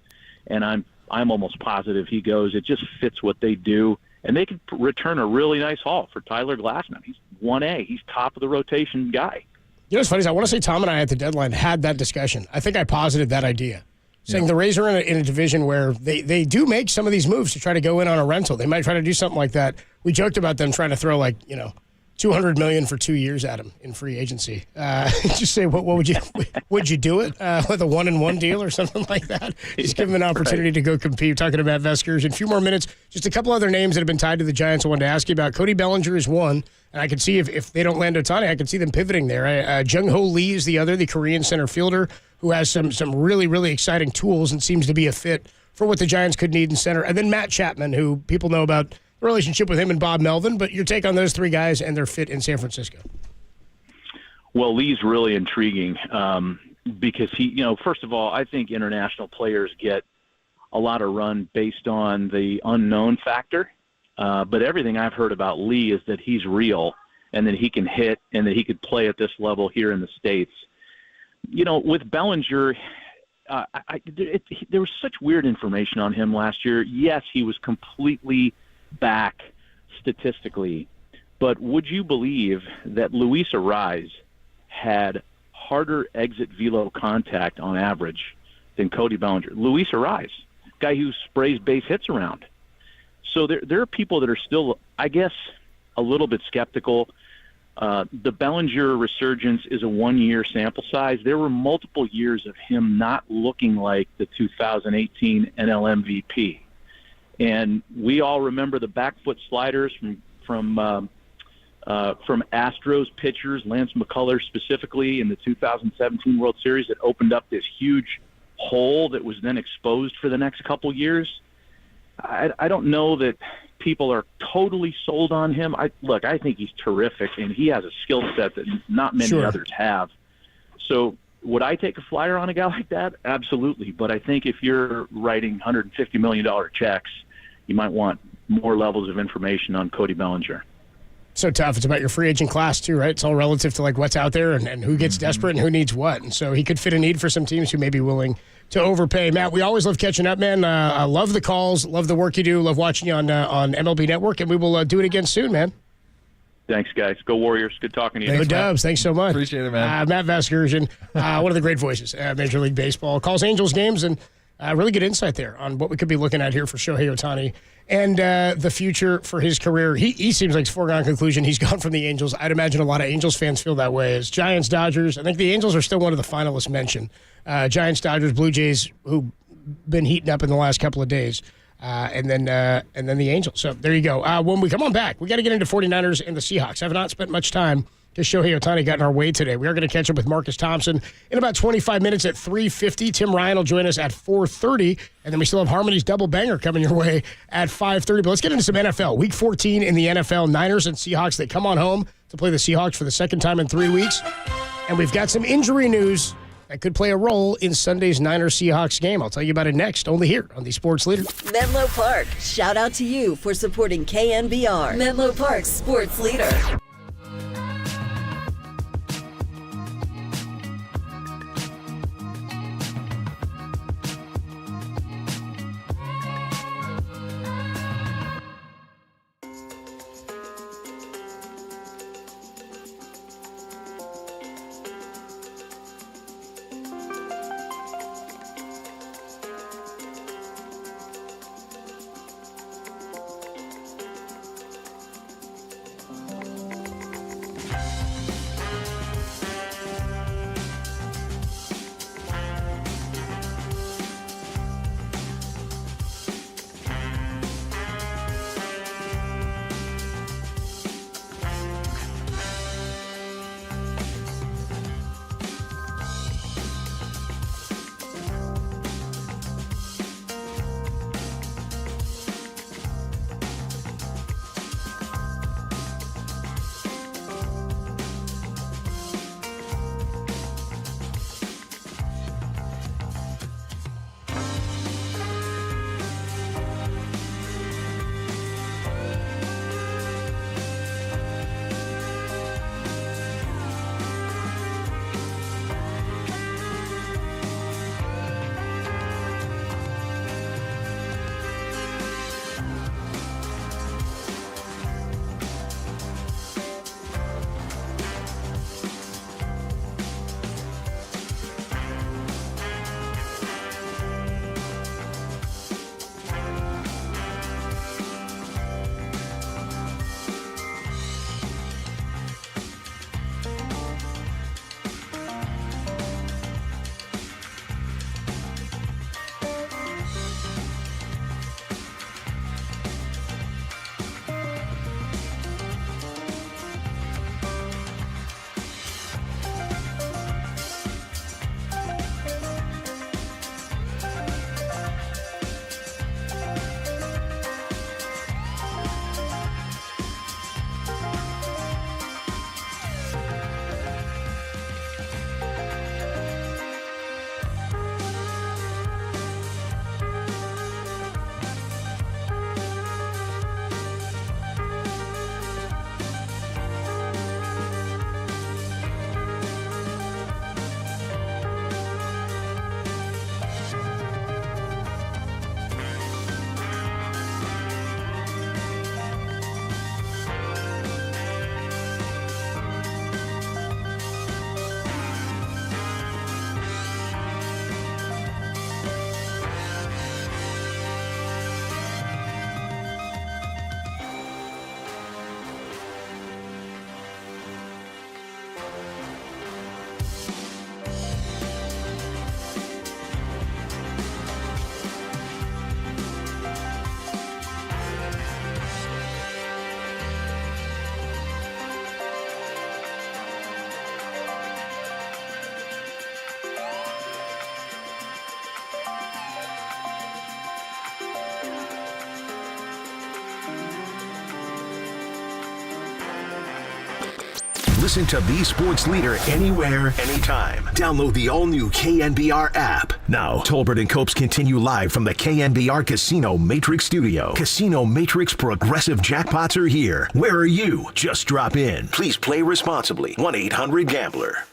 [SPEAKER 12] and I'm almost positive he goes. It just fits what they do, and they could return a really nice haul for Tyler Glasnow. He's 1A. He's top of the rotation guy.
[SPEAKER 3] You know what's funny is I want to say Tom and I at the deadline had that discussion. I think I posited that idea, saying the Rays are in a division where they do make some of these moves to try to go in on a rental. They might try to do something like that. We joked about them trying to throw $200 million for 2 years at him in free agency. Just say, what would you do it with a 1-and-1 deal or something like that? Just give him an opportunity to go compete. Talking about Veskers in a few more minutes. Just a couple other names that have been tied to the Giants I wanted to ask you about. Cody Bellinger is one, and I can see if they don't land Ohtani, I can see them pivoting there. Jung-Ho Lee is the other, the Korean center fielder who has some really, really exciting tools and seems to be a fit for what the Giants could need in center. And then Matt Chapman, who people know about relationship with him and Bob Melvin, but your take on those three guys and their fit in San Francisco?
[SPEAKER 12] Well, Lee's really intriguing because he, first of all, I think international players get a lot of run based on the unknown factor. But everything I've heard about Lee is that he's real and that he can hit and that he could play at this level here in the States. With Bellinger, there was such weird information on him last year. Yes, he was completely back statistically, but would you believe that Luis Arraez had harder exit velo contact on average than Cody Bellinger? Luis Arraez, guy who sprays base hits around. So there are people that are still, I guess, a little bit skeptical. The Bellinger resurgence is a 1-year sample size. There were multiple years of him not looking like the 2018 NL MVP. And we all remember the back foot sliders from Astros pitchers, Lance McCullers specifically in the 2017 World Series, that opened up this huge hole that was then exposed for the next couple years. I don't know that people are totally sold on him. I think he's terrific, and he has a skill set that not many others have. So would I take a flyer on a guy like that? Absolutely. But I think if you're writing $150 million checks, you might want more levels of information on Cody Bellinger.
[SPEAKER 3] So tough. It's about your free agent class, too, right? It's all relative to like what's out there and who gets desperate and who needs what. And so he could fit a need for some teams who may be willing to overpay. Matt, we always love catching up, man. I love the calls, love the work you do, love watching you on MLB Network, and we will do it again soon, man.
[SPEAKER 12] Thanks, guys. Go Warriors. Good talking to you.
[SPEAKER 3] Go Dubs. Thanks so much.
[SPEAKER 18] Appreciate it, man.
[SPEAKER 3] Matt Vasgersian, one of the great voices at Major League Baseball, calls Angels games, and really good insight there on what we could be looking at here for Shohei Ohtani and the future for his career. He seems like it's a foregone conclusion. He's gone from the Angels. I'd imagine a lot of Angels fans feel that way. As Giants, Dodgers, I think the Angels are still one of the finalists mentioned. Giants, Dodgers, Blue Jays, who've been heating up in the last couple of days. And then the Angels. So there you go. When we come on back, we got to get into 49ers and the Seahawks. I have not spent much time because Shohei Ohtani got in our way today. We are going to catch up with Marcus Thompson in about 25 minutes at 3:50. Tim Ryan will join us at 4:30. And then we still have Harmony's double banger coming your way at 5:30. But let's get into some NFL. Week 14 in the NFL. Niners and Seahawks, they come on home to play the Seahawks for the second time in 3 weeks. And we've got some injury news that could play a role in Sunday's Niners-Seahawks game. I'll tell you about it next, only here on the Sports Leader.
[SPEAKER 5] Menlo Park, shout out to you for supporting KNBR. Menlo Park's Sports Leader.
[SPEAKER 1] Listen to the sports leader anywhere, anytime. Download the all-new KNBR app. Now, Tolbert and Copes continue live from the KNBR Casino Matrix Studio. Casino Matrix Progressive Jackpots are here. Where are you? Just drop in. Please play responsibly. 1-800-GAMBLER.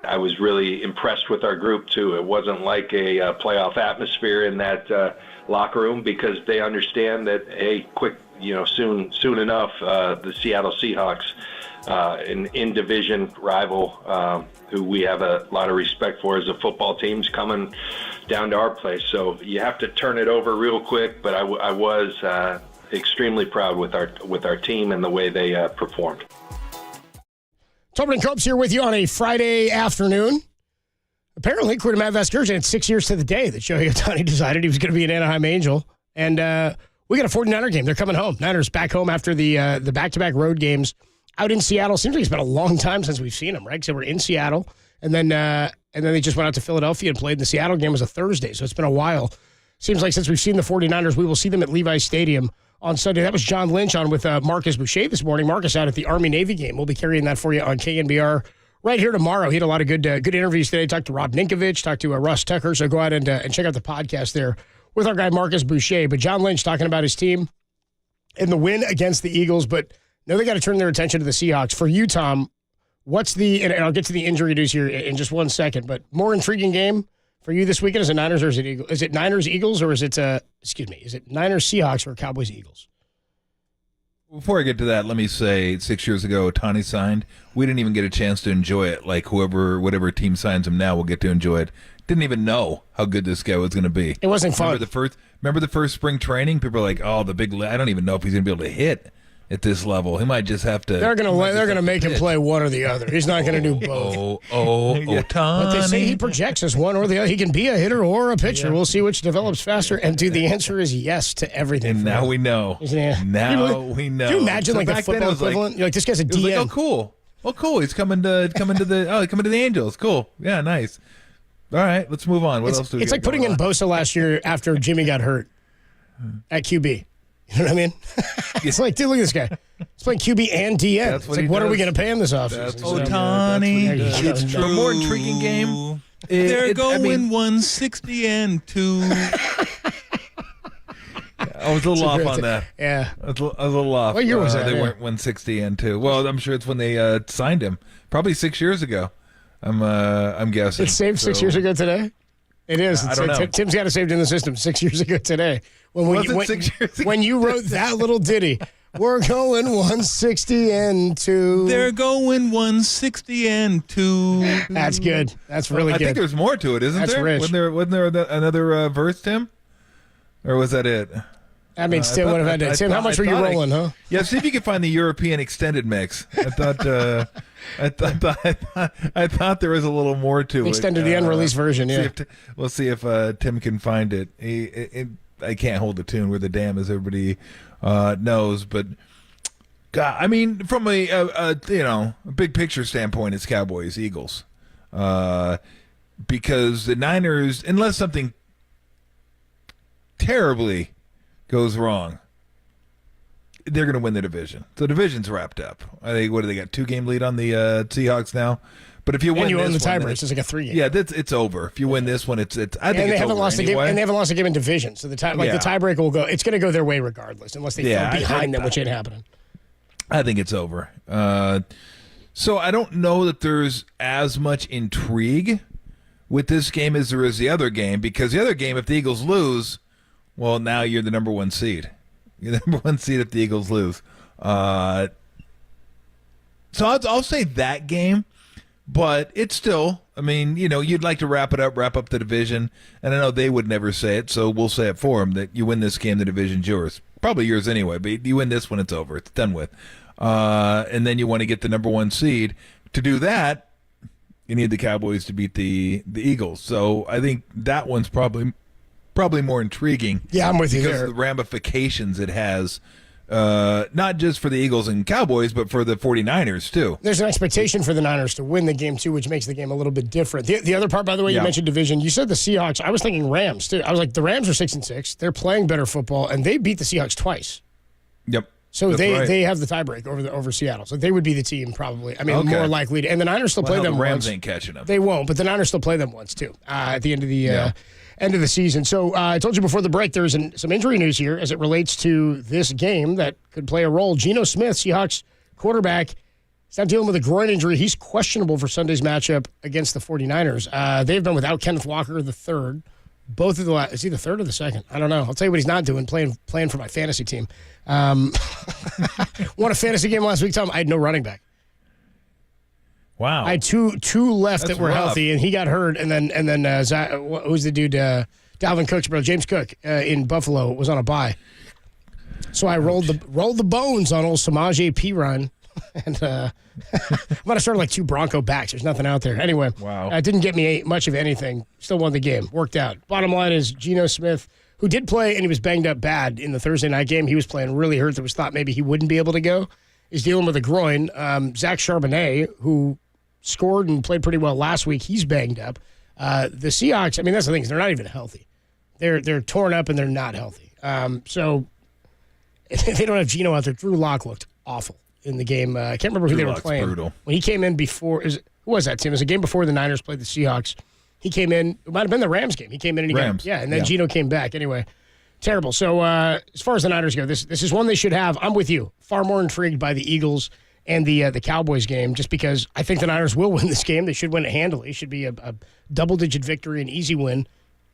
[SPEAKER 13] I was really impressed with our group, too. It wasn't like a playoff atmosphere in that locker room because they understand that, hey, soon enough, the Seattle Seahawks, an in-division rival who we have a lot of respect for as a football team's coming down to our place. So you have to turn it over real quick, but I was extremely proud with our team and the way they performed.
[SPEAKER 3] Tolbert and Copes here with you on a Friday afternoon. Apparently, according to Matt Vasgersian, it's 6 years to the day that Shohei Ohtani decided he was going to be an Anaheim Angel. And we got a 49er game. They're coming home. Niners back home after the back-to-back road games out in Seattle. Seems like it's been a long time since we've seen them, right? Because they were in Seattle, and then they just went out to Philadelphia and played. The Seattle game was a Thursday, so it's been a while. Seems like since we've seen the 49ers, we will see them at Levi's Stadium on Sunday. That was John Lynch on with Marcus Boucher this morning. Marcus out at the Army-Navy game. We'll be carrying that for you on KNBR right here tomorrow. He had a lot of good interviews today. Talked to Rob Ninkovich, talked to Russ Tucker. So go out and check out the podcast there with our guy Marcus Boucher. But John Lynch talking about his team and the win against the Eagles. But now they got to turn their attention to the Seahawks. For you, Tom, what's and I'll get to the injury news here in just 1 second, but more intriguing game for you this weekend? Is it Niners or is it Eagles? Is it Niners Eagles or is it is it Niners Seahawks or Cowboys Eagles?
[SPEAKER 18] Before I get to that, let me say 6 years ago, Ohtani signed. We didn't even get a chance to enjoy it. Like whatever team signs him now will get to enjoy it. Didn't even know how good this guy was going to be.
[SPEAKER 3] It wasn't fun.
[SPEAKER 18] Remember the first spring training? People are like, "Oh, I don't even know if he's going to be able to hit at this level. He might just have to."
[SPEAKER 3] They're going to make him play one or the other. He's not going to do both.
[SPEAKER 18] Ohtani.
[SPEAKER 3] But they say he projects as one or the other. He can be a hitter or a pitcher. Yeah. We'll see which develops faster. And the answer is yes to everything.
[SPEAKER 18] And now we know. Now we know.
[SPEAKER 3] Can you imagine the football equivalent? You're like, this guy's a DM.
[SPEAKER 18] Like, oh, cool. Oh, cool. He's coming to the Angels. Cool. Yeah, nice. All right, let's move on. What else do we got?
[SPEAKER 3] It's like putting in Bosa last year after Jimmy got hurt at QB. You know what I mean? It's like, dude, look at this guy. He's playing QB and DM. It's like, what are we going to pay him this offseason?
[SPEAKER 18] Ohtani. It's true. A more intriguing game.
[SPEAKER 14] They're going 160 and 2.
[SPEAKER 18] I was a little off on that.
[SPEAKER 3] Yeah.
[SPEAKER 18] I was a little off.
[SPEAKER 3] What year was that?
[SPEAKER 18] They weren't 160 and 2. Well, I'm sure it's when they signed him. Probably 6 years ago. I'm guessing.
[SPEAKER 3] It's saved 6 years ago today? It is.
[SPEAKER 18] I don't know.
[SPEAKER 3] Tim's got it saved in the system 6 years ago today. When you wrote that little ditty, we're going 160 and 2.
[SPEAKER 14] They're going 160 and 2.
[SPEAKER 3] That's good. That's really good.
[SPEAKER 18] I think there's more to it, isn't
[SPEAKER 3] That's
[SPEAKER 18] there?
[SPEAKER 3] Rich.
[SPEAKER 18] Wasn't there another verse, Tim? Or was that it?
[SPEAKER 3] That means Tim would have had to. Tim, how much were you rolling, huh?
[SPEAKER 18] Yeah, see if you could find the European extended mix. I thought there was a little more to it.
[SPEAKER 3] Extended the unreleased version, yeah.
[SPEAKER 18] We'll see if Tim can find it. I can't hold the tune where the dam, as everybody knows, but God, I mean, from a big picture standpoint, it's Cowboys Eagles, because the Niners, unless something terribly goes wrong, they're going to win the division. So the division's wrapped up. I think, what do they got? 2-game lead on the Seahawks now. But if you win,
[SPEAKER 3] own the tiebreaker. It's just like a 3-game.
[SPEAKER 18] Yeah, it's over. If you win this one, it's. I think
[SPEAKER 3] and they
[SPEAKER 18] it's
[SPEAKER 3] haven't
[SPEAKER 18] over
[SPEAKER 3] lost
[SPEAKER 18] anyway.
[SPEAKER 3] a game, and they haven't lost a game in division. So the tiebreaker will go. It's going to go their way regardless, unless they fall behind them, which ain't happening.
[SPEAKER 18] I think it's over. So I don't know that there's as much intrigue with this game as there is the other game, because the other game, if the Eagles lose, well, now you're the number 1 seed. You're the number 1 seed if the Eagles lose. So I'll say that game, but it's still, I mean, you'd like to wrap up the division, and I know they would never say it, so we'll say it for them, that you win this game, the division's yours. Probably yours anyway, but you win this one, it's over. It's done with. And then you want to get the number 1 seed. To do that, you need the Cowboys to beat the Eagles. So I think that one's probably more intriguing.
[SPEAKER 3] Yeah, I'm with you
[SPEAKER 18] because
[SPEAKER 3] there.
[SPEAKER 18] of the ramifications it has not just for the Eagles and Cowboys, but for the 49ers, too.
[SPEAKER 3] There's an expectation for the Niners to win the game, too, which makes the game a little bit different. The other part, by the way, you mentioned division. You said the Seahawks. I was thinking Rams, too. I was like, the Rams are 6-6. They're playing better football, and they beat the Seahawks twice.
[SPEAKER 18] Yep.
[SPEAKER 3] So they have the tiebreak over Seattle. So they would be the team probably. I mean, more likely to. And the Niners still play them
[SPEAKER 18] the Rams
[SPEAKER 3] once.
[SPEAKER 18] ain't catching up.
[SPEAKER 3] They won't, but the Niners still play them once, too, at the end of the season. So I told you before the break there's some injury news here as it relates to this game that could play a role. Geno Smith, Seahawks quarterback, is not dealing with a groin injury. He's questionable for Sunday's matchup against the 49ers. They've been without Kenneth Walker the third. Both of the last, is he the third or the second? I don't know. I'll tell you what he's not doing, playing for my fantasy team. Won a fantasy game last week, Tom. I had no running back.
[SPEAKER 18] Wow.
[SPEAKER 3] I had two left that were healthy, and he got hurt. And then Zach, who's the dude? Dalvin Cook's brother, James Cook in Buffalo, was on a bye. So I rolled the bones on old Samaje Perine. And I'm going to start like 2 Bronco backs. There's nothing out there. Anyway, it didn't get me much of anything. Still won the game. Worked out. Bottom line is Geno Smith, who did play and he was banged up bad in the Thursday night game. He was playing really hurt. There was thought maybe he wouldn't be able to go. He's dealing with a groin. Zach Charbonnet, who scored and played pretty well last week, he's banged up. The Seahawks, I mean, that's the thing. They're not even healthy. They're torn up and they're not healthy. So if they don't have Geno out there, Drew Lock looked awful in the game. I can't remember who they were playing.
[SPEAKER 18] Brutal.
[SPEAKER 3] When he came in before, who was that, Tim? It was a game before the Niners played the Seahawks. He came in, it might have been the Rams game. He came in and and then Geno came back. Anyway, terrible. So as far as the Niners go, this is one they should have. I'm with you. Far more intrigued by the Eagles and the Cowboys game just because I think the Niners will win this game. They should win it handily. It should be a double-digit victory, an easy win.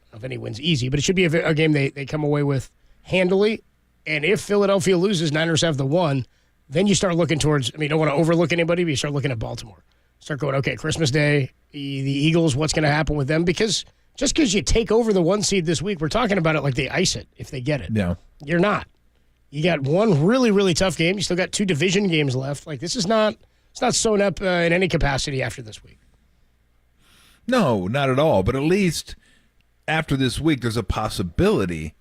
[SPEAKER 3] I don't know if any win's easy, but it should be a game they come away with handily. And if Philadelphia loses, Niners have the one. Then you start looking towards, I mean, you don't want to overlook anybody, but you start looking at Baltimore. Start going, okay, Christmas Day, the Eagles, what's going to happen with them? Because just because you take over the 1 seed this week, we're talking about it like they ice it if they get it.
[SPEAKER 18] No.
[SPEAKER 3] You're not. You got one really, really tough game. You still got 2 division games left. Like, this is not, it's not sewn up in any capacity after this week.
[SPEAKER 18] No, not at all. But at least after this week, there's a possibility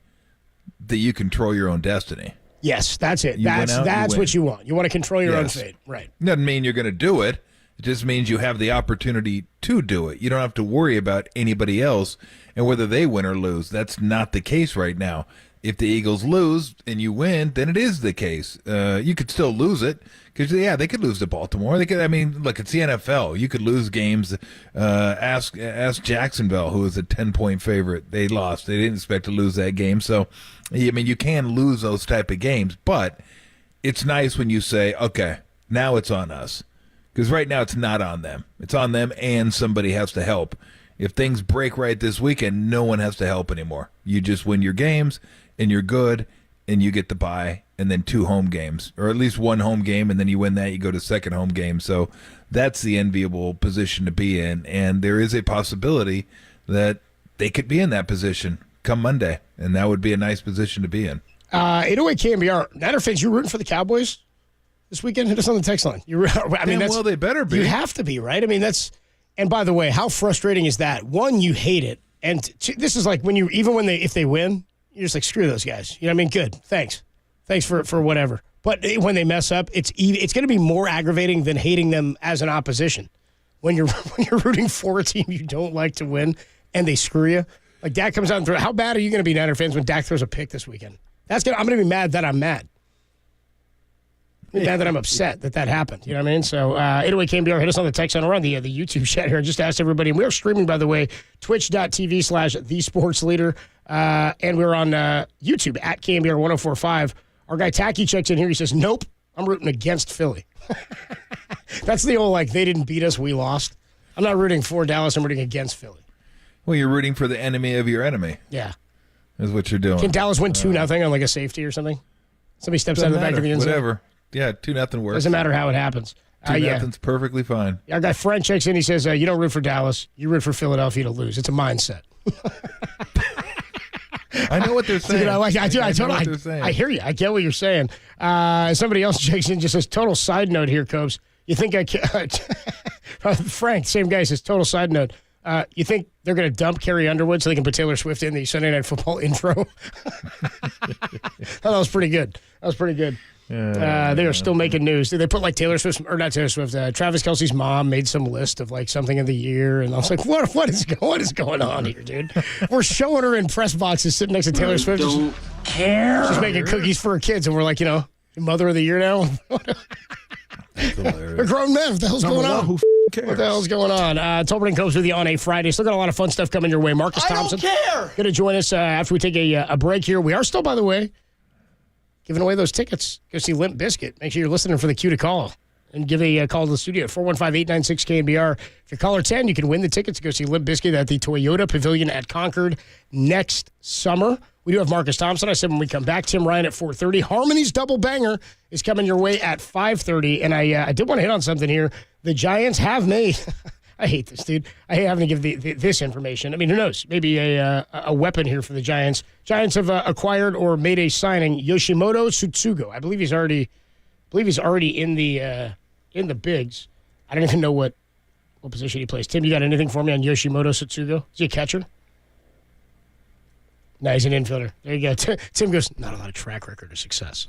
[SPEAKER 18] that you control your own destiny.
[SPEAKER 3] Yes, that's it. That's what you want. You want to control your own fate. Right.
[SPEAKER 18] Doesn't mean you're going to do it. It just means you have the opportunity to do it. You don't have to worry about anybody else and whether they win or lose. That's not the case right now. If the Eagles lose and you win, then it is the case. You could still lose it because, they could lose to Baltimore. They could. I mean, look, it's the NFL. You could lose games. Ask Jacksonville, who was a 10-point favorite. They lost. They didn't expect to lose that game. So, I mean, you can lose those type of games. But it's nice when you say, okay, now it's on us. Because right now it's not on them. It's on them and somebody has to help. If things break right this weekend, no one has to help anymore. You just win your games, and you're good, and you get the bye, and then 2 home games, or at least 1 home game, and then you win that, you go to second home game. So that's the enviable position to be in, and there is a possibility that they could be in that position come Monday, and that would be a nice position to be in.
[SPEAKER 3] 808 KNBR, Niner fans, you rooting for the Cowboys this weekend? Hit us on the text line.
[SPEAKER 18] Well, they better be.
[SPEAKER 3] You have to be, right? I mean, that's. And by the way, how frustrating is that? One, you hate it, and this is like if they win, you're just like, screw those guys. You know what I mean? Good, thanks for whatever. But when they mess up, it's going to be more aggravating than hating them as an opposition. When you're rooting for a team you don't like to win, and they screw you, like Dak comes out and throws. How bad are you going to be, Niner fans, when Dak throws a pick this weekend? I'm going to be mad that I'm mad. Mad that I'm upset that happened. You know what I mean? So, 808 KNBR, hit us on the text line. We're on the YouTube chat here. I just asked everybody. And we are streaming, by the way, twitch.tv/thesportsleader. And we're on YouTube at KNBR 1045. Our guy Tacky checks in here. He says, nope, I'm rooting against Philly. That's the old, like, they didn't beat us, we lost. I'm not rooting for Dallas. I'm rooting against Philly.
[SPEAKER 18] Well, you're rooting for the enemy of your enemy.
[SPEAKER 3] Yeah.
[SPEAKER 18] Is what you're doing.
[SPEAKER 3] Can Dallas win 2-0 on, like, a safety or something? Somebody steps out of the back of the end zone?
[SPEAKER 18] Whatever. Yeah, 2-0 works.
[SPEAKER 3] Doesn't matter how it happens.
[SPEAKER 18] 2-0's perfectly fine.
[SPEAKER 3] Our guy French checks in. He says, you don't root for Dallas. You root for Philadelphia to lose. It's a mindset.
[SPEAKER 18] I know what they're saying.
[SPEAKER 3] I hear you. I get what you're saying. Somebody else checks in, just says, total side note here, Cobes. You think I can... Frank, same guy, says, total side note. You think they're going to dump Carrie Underwood so they can put Taylor Swift in the Sunday Night Football intro? That was pretty good. They are still making news. They put like Taylor Swift, or not Taylor Swift, Travis Kelce's mom made some list of like something of the year. And I was like, what is going on here, dude? We're showing her in press boxes sitting next to Taylor Swift.
[SPEAKER 11] Don't care.
[SPEAKER 3] She's making cookies for her kids. And we're like, mother of the year now. They're grown men. What the hell's going on?
[SPEAKER 18] Who cares?
[SPEAKER 3] What the hell's going on? Tolbert and Combs with you on a Friday. Still got a lot of fun stuff coming your way. Marcus Thompson. Going to join us after we take a break here. We are still, by the way, giving away those tickets. Go see Limp Bizkit. Make sure you're listening for the cue to call. And give a call to the studio at 415-896-KNBR. If you're caller 10, you can win the tickets to go see Limp Bizkit at the Toyota Pavilion at Concord next summer. We do have Marcus Thompson. I said when we come back, Tim Ryan at 4:30. Harmony's double banger is coming your way at 5:30. And I did want to hit on something here. The Giants have made... I hate this, dude. I hate having to give this information. I mean, who knows? Maybe a weapon here for the Giants. Giants have acquired or made a signing Yoshimoto Tsutsugo. I believe he's already in the bigs. I don't even know what position he plays. Tim, you got anything for me on Yoshimoto Tsutsugo? Is he a catcher? No, he's an infielder. There you go. Tim goes, not a lot of track record of success.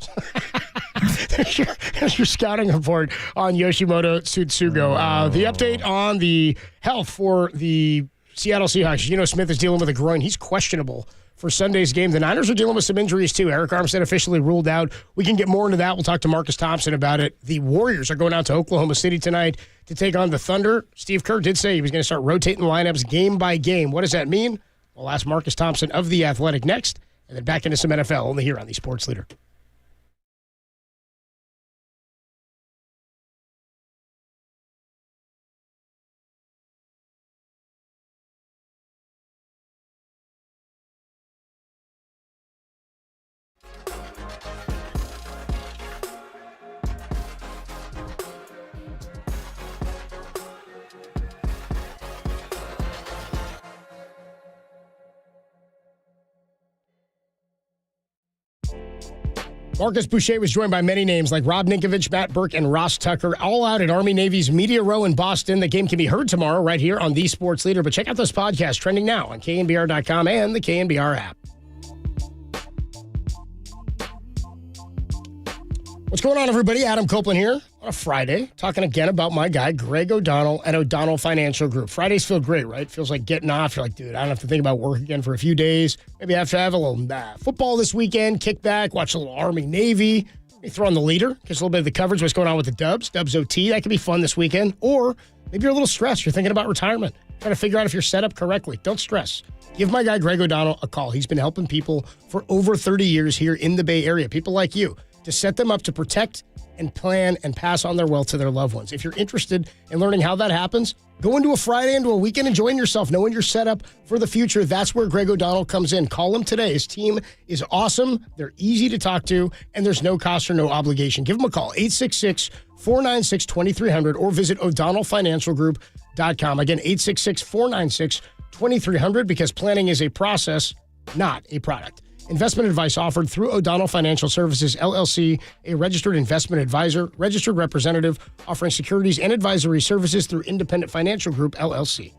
[SPEAKER 3] There's your scouting report on Yoshimoto Tsutsugo. The update on the health for the Seattle Seahawks. Smith is dealing with a groin. He's questionable for Sunday's game. The Niners are dealing with some injuries, too. Eric Armstead officially ruled out. We can get more into that. We'll talk to Marcus Thompson about it. The Warriors are going out to Oklahoma City tonight to take on the Thunder. Steve Kerr did say he was going to start rotating lineups game by game. What does that mean? We'll ask Marcus Thompson of The Athletic next, and then back into some NFL, only here on the Sports Leader. Marcus Boucher was joined by many names like Rob Ninkovich, Matt Burke, and Ross Tucker, all out at Army-Navy's Media Row in Boston. The game can be heard tomorrow right here on The Sports Leader. But check out this podcast trending now on KNBR.com and the KNBR app. What's going on, everybody? Adam Copeland here on a Friday, talking again about my guy, Greg O'Donnell and O'Donnell Financial Group. Fridays feel great, right? Feels like getting off. You're like, dude, I don't have to think about work again for a few days. Maybe I have to have a little football this weekend, kick back, watch a little Army-Navy, maybe throw on the leader, catch a little bit of the coverage, what's going on with the Dubs OT. That could be fun this weekend. Or maybe you're a little stressed. You're thinking about retirement, trying to figure out if you're set up correctly. Don't stress. Give my guy, Greg O'Donnell, a call. He's been helping people for over 30 years here in the Bay Area, people like you, to set them up to protect and plan and pass on their wealth to their loved ones. If you're interested in learning how that happens, go into a Friday, into a weekend, enjoying yourself, knowing you're set up for the future. That's where Greg O'Donnell comes in. Call him today. His team is awesome. They're easy to talk to, and there's no cost or no obligation. Give him a call, 866-496-2300, or visit o'donnellfinancialgroup.com. Again, 866-496-2300, because planning is a process, not a product. Investment advice offered through O'Donnell Financial Services, LLC, a registered investment advisor, registered representative, offering securities and advisory services through Independent Financial Group, LLC.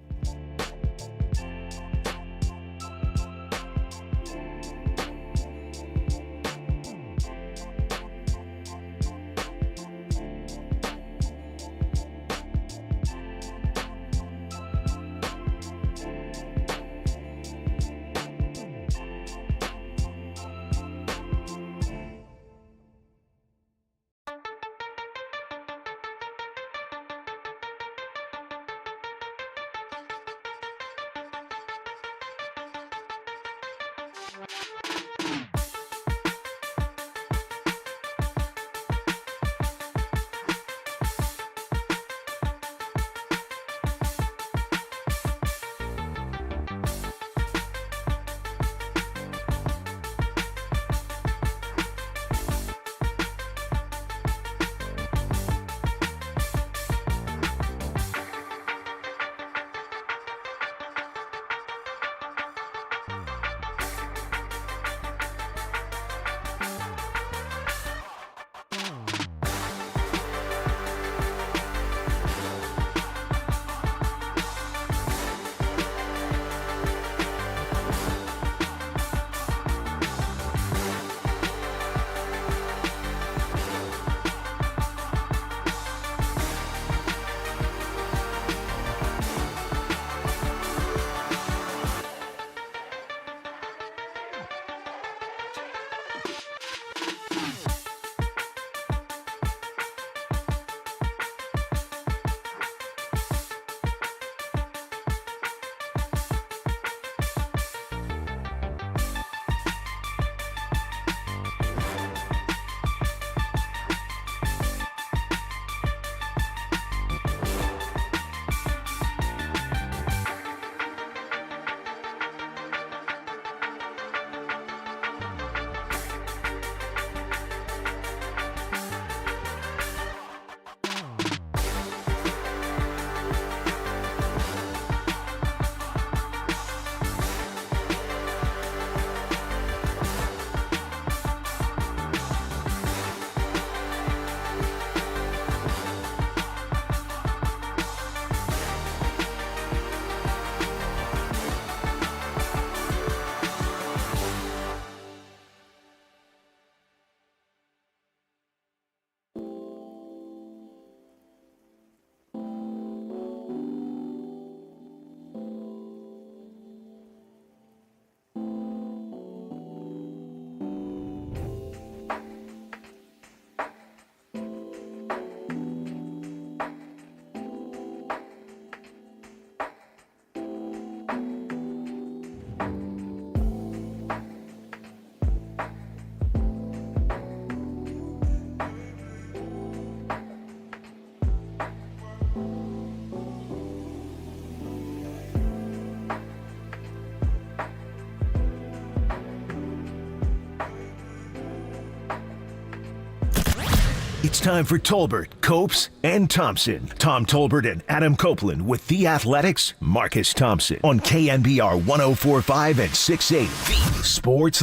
[SPEAKER 1] It's time for Tolbert, Copes, and Thompson. Tom Tolbert and Adam Copeland with The Athletics' Marcus Thompson on KNBR 104.5 and 680, the Sports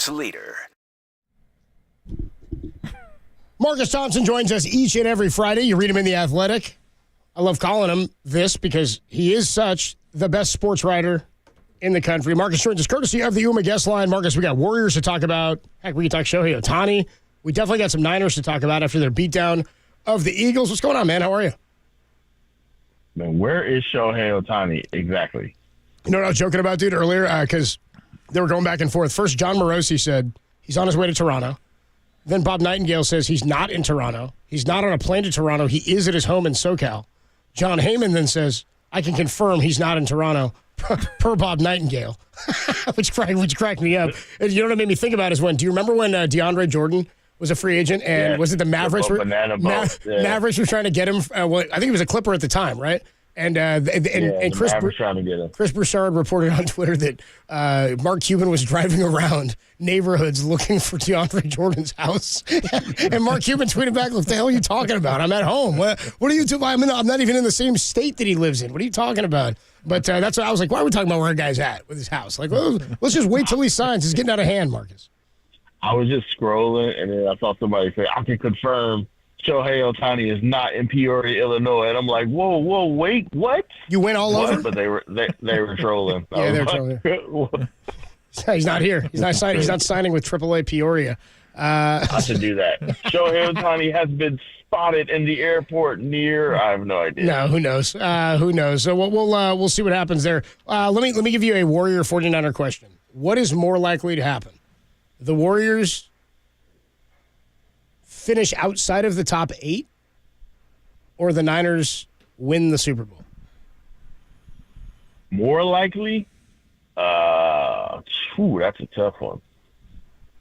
[SPEAKER 1] Leader.
[SPEAKER 3] Marcus Thompson joins us each and every Friday. You read him in The Athletic. I love calling him this because he is such the best sports writer in the country. Marcus joins us courtesy of the UMA guest line. Marcus, we got Warriors to talk about. Heck, we can talk Shohei Ohtani. We definitely got some Niners to talk about after their beatdown of the Eagles. What's going on, man? How are you?
[SPEAKER 15] Man, where is Shohei Ohtani exactly?
[SPEAKER 3] You know what I was joking about, dude, earlier? Because they were going back and forth. First, John Morosi said he's on his way to Toronto. Then Bob Nightingale says he's not in Toronto. He's not on a plane to Toronto. He is at his home in SoCal. John Heyman then says, I can confirm he's not in Toronto, per Bob Nightingale, which cracked me up. And you know what it made me think about is do you remember when DeAndre Jordan was a free agent, and was it the Mavericks? Mavericks were trying to get him. I think he was a Clipper at the time, right? And Chris
[SPEAKER 15] trying to get him.
[SPEAKER 3] Chris Broussard reported on Twitter that Mark Cuban was driving around neighborhoods looking for DeAndre Jordan's house, and Mark Cuban tweeted back, "What the hell are you talking about? I'm at home. What are you doing? I'm not even in the same state that he lives in. What are you talking about?" But that's what I was like. Why are we talking about where a guy's at with his house? Like, well, let's just wait till he signs. It's getting out of hand, Marcus.
[SPEAKER 15] I was just scrolling, and then I saw somebody say, I can confirm Shohei Ohtani is not in Peoria, Illinois. And I'm like, whoa, wait, what?
[SPEAKER 3] You went all over?
[SPEAKER 15] But they were trolling.
[SPEAKER 3] Yeah, they were trolling. He's not here. He's not signing. He's not signing with AAA Peoria.
[SPEAKER 15] I should do that. Shohei Ohtani has been spotted in the airport near. I have no idea.
[SPEAKER 3] No, who knows? Who knows? So we'll see what happens there. Let me give you a Warrior 49er question. What is more likely to happen? The Warriors finish outside of the top 8, or the Niners win the Super Bowl?
[SPEAKER 15] More likely? That's a tough one.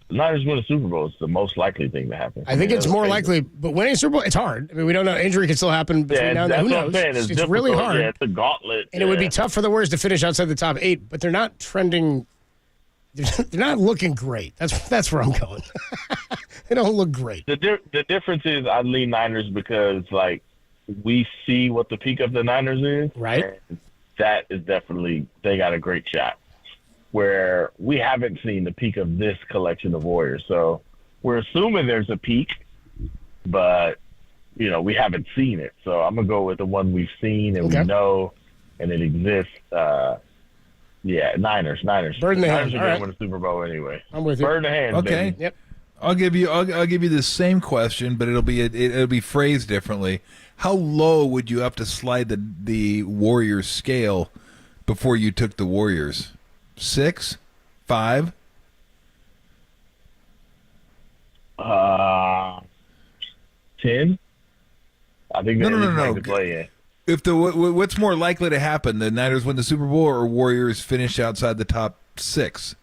[SPEAKER 15] The Niners win the Super Bowl is the most likely thing to happen.
[SPEAKER 3] I think it's more likely, but winning a Super Bowl, it's hard. I mean, we don't know. Injury can still happen between now and then. Who knows? It's really hard.
[SPEAKER 15] Yeah, it's a gauntlet.
[SPEAKER 3] And it would be tough for the Warriors to finish outside the top 8, but they're not trending. They're not looking great. That's where I'm going. They don't look great.
[SPEAKER 15] The difference is I lean Niners because, like, we see what the peak of the Niners is.
[SPEAKER 3] Right.
[SPEAKER 15] And that is definitely – they got a great shot. Where we haven't seen the peak of this collection of Warriors. So we're assuming there's a peak, but, we haven't seen it. So I'm going to go with the one we've seen and we know and it exists. Niners.
[SPEAKER 3] Bird in the hand.
[SPEAKER 15] Niners are going to win the Super Bowl anyway.
[SPEAKER 3] I'm with you.
[SPEAKER 15] Bird in the hand,
[SPEAKER 18] okay.
[SPEAKER 15] baby.
[SPEAKER 3] Yep.
[SPEAKER 18] I'll give you the same question, but it'll be phrased differently. How low would you have to slide the Warriors scale before you took the Warriors? 6, 5?
[SPEAKER 15] 10. I think
[SPEAKER 18] no.
[SPEAKER 15] To play in.
[SPEAKER 18] If what's more likely to happen, the Niners win the Super Bowl or Warriors finish outside the top 6?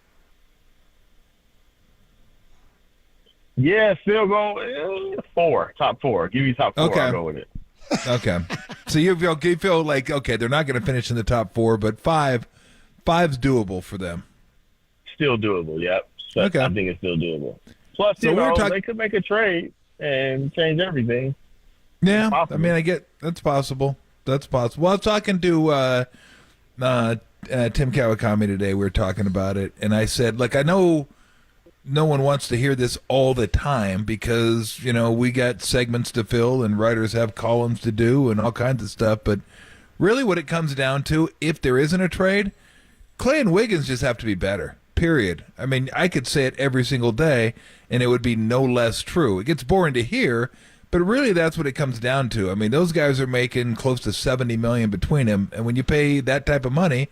[SPEAKER 15] Yeah, still go 4, top 4. Give me top 4.
[SPEAKER 18] Okay.
[SPEAKER 15] I'll go with it.
[SPEAKER 18] Okay. So you feel like, okay, they're not going to finish in the top 4, but 5's doable for them.
[SPEAKER 15] Still doable, yep. So
[SPEAKER 18] okay.
[SPEAKER 15] I think it's still doable. Plus, they could make a trade and change everything.
[SPEAKER 18] Yeah, I mean, I get that's possible. That's possible. Well, I was talking to Tim Kawakami today. We were talking about it, and I said, look, I know no one wants to hear this all the time because, we got segments to fill and writers have columns to do and all kinds of stuff, but really what it comes down to, if there isn't a trade, Clay and Wiggins just have to be better, period. I mean, I could say it every single day, and it would be no less true. It gets boring to hear, but really that's what it comes down to. I mean, those guys are making close to $70 million between them, and when you pay that type of money,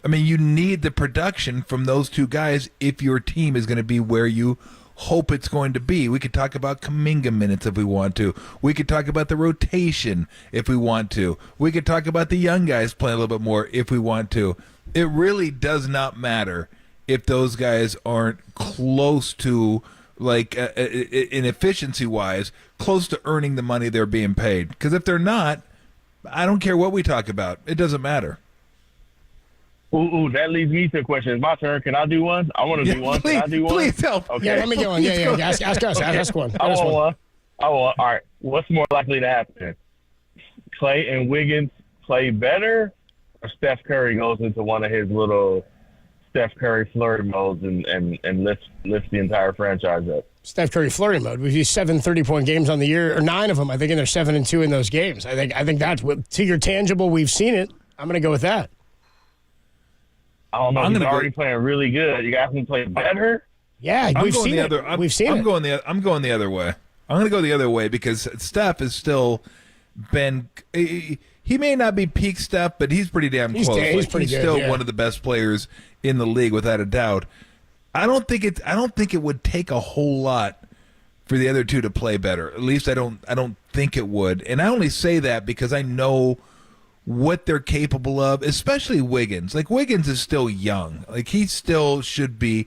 [SPEAKER 18] I mean, you need the production from those two guys if your team is going to be where you hope it's going to be. We could talk about Kuminga minutes if we want to. We could talk about the rotation if we want to. We could talk about the young guys playing a little bit more if we want to. It really does not matter if those guys aren't close to, like, in efficiency-wise, close to earning the money they're being paid. Because if they're not, I don't care what we talk about. It doesn't matter.
[SPEAKER 15] Ooh, that leads me to a question. It's my turn. Can I do one? I want to do one. Can I do one?
[SPEAKER 18] Please help.
[SPEAKER 15] Okay.
[SPEAKER 3] Yeah, let me get one. Yeah. Ask us. Ask one.
[SPEAKER 15] I want one. Oh, well, all right. What's more likely to happen? Clay and Wiggins play better, or Steph Curry goes into one of his little Steph Curry flurry modes and lifts the entire franchise up?
[SPEAKER 3] Steph Curry flurry mode. We've used 7 30-point games on the year, or 9 of them, I think, and they're 7-2 in those games. I think that's to your tangible. We've seen it. I'm going to go with that.
[SPEAKER 15] I don't know. He's already playing really good. You guys can play better.
[SPEAKER 3] Yeah, we've seen it. We've seen it.
[SPEAKER 18] I'm going the other way. I'm going to go the other way because Steph has still been. He may not be peak Steph, but he's pretty damn close.
[SPEAKER 3] He's pretty good,
[SPEAKER 18] still one of the best players in the league, without a doubt. I don't think it would take a whole lot for the other two to play better. At least I don't think it would. And I only say that because I know what they're capable of, especially Wiggins. Like, Wiggins is still young. Like, he still should be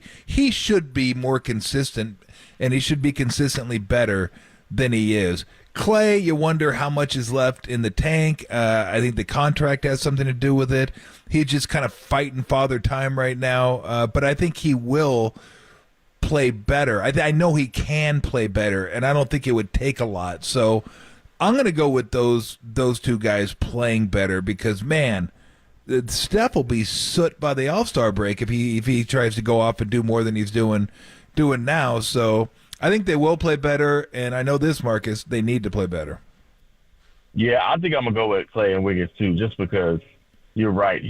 [SPEAKER 18] more consistent, and he should be consistently better than he is. Clay, you wonder how much is left in the tank. I think the contract has something to do with it. He's just kind of fighting father time right now, but I think he will play better. I know he can play better, and I don't think it would take a lot. So I'm going to go with those two guys playing better because, man, Steph will be soot by the All-Star break if he tries to go off and do more than he's doing now. So I think they will play better, and I know this, Marcus, they need to play better.
[SPEAKER 15] Yeah, I think I'm going to go with Clay and Wiggins, too, just because you're right.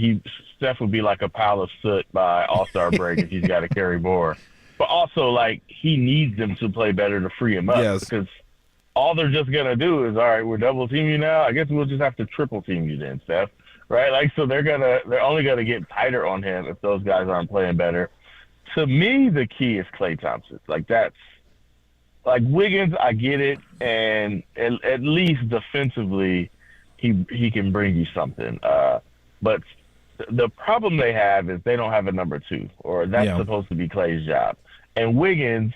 [SPEAKER 15] Steph would be like a pile of soot by All-Star break if he's got to carry more. But also, like, he needs them to play better to free him up because all they're just going to do is, all right, we're double teaming you now. I guess we'll just have to triple team you then, Steph. Right? Like, so they're only going to get tighter on him if those guys aren't playing better. To me, the key is Klay Thompson. Like, that's, like, Wiggins, I get it, and at least defensively, he can bring you something. But the problem they have is they don't have a number 2, or that's supposed to be Klay's job. And Wiggins,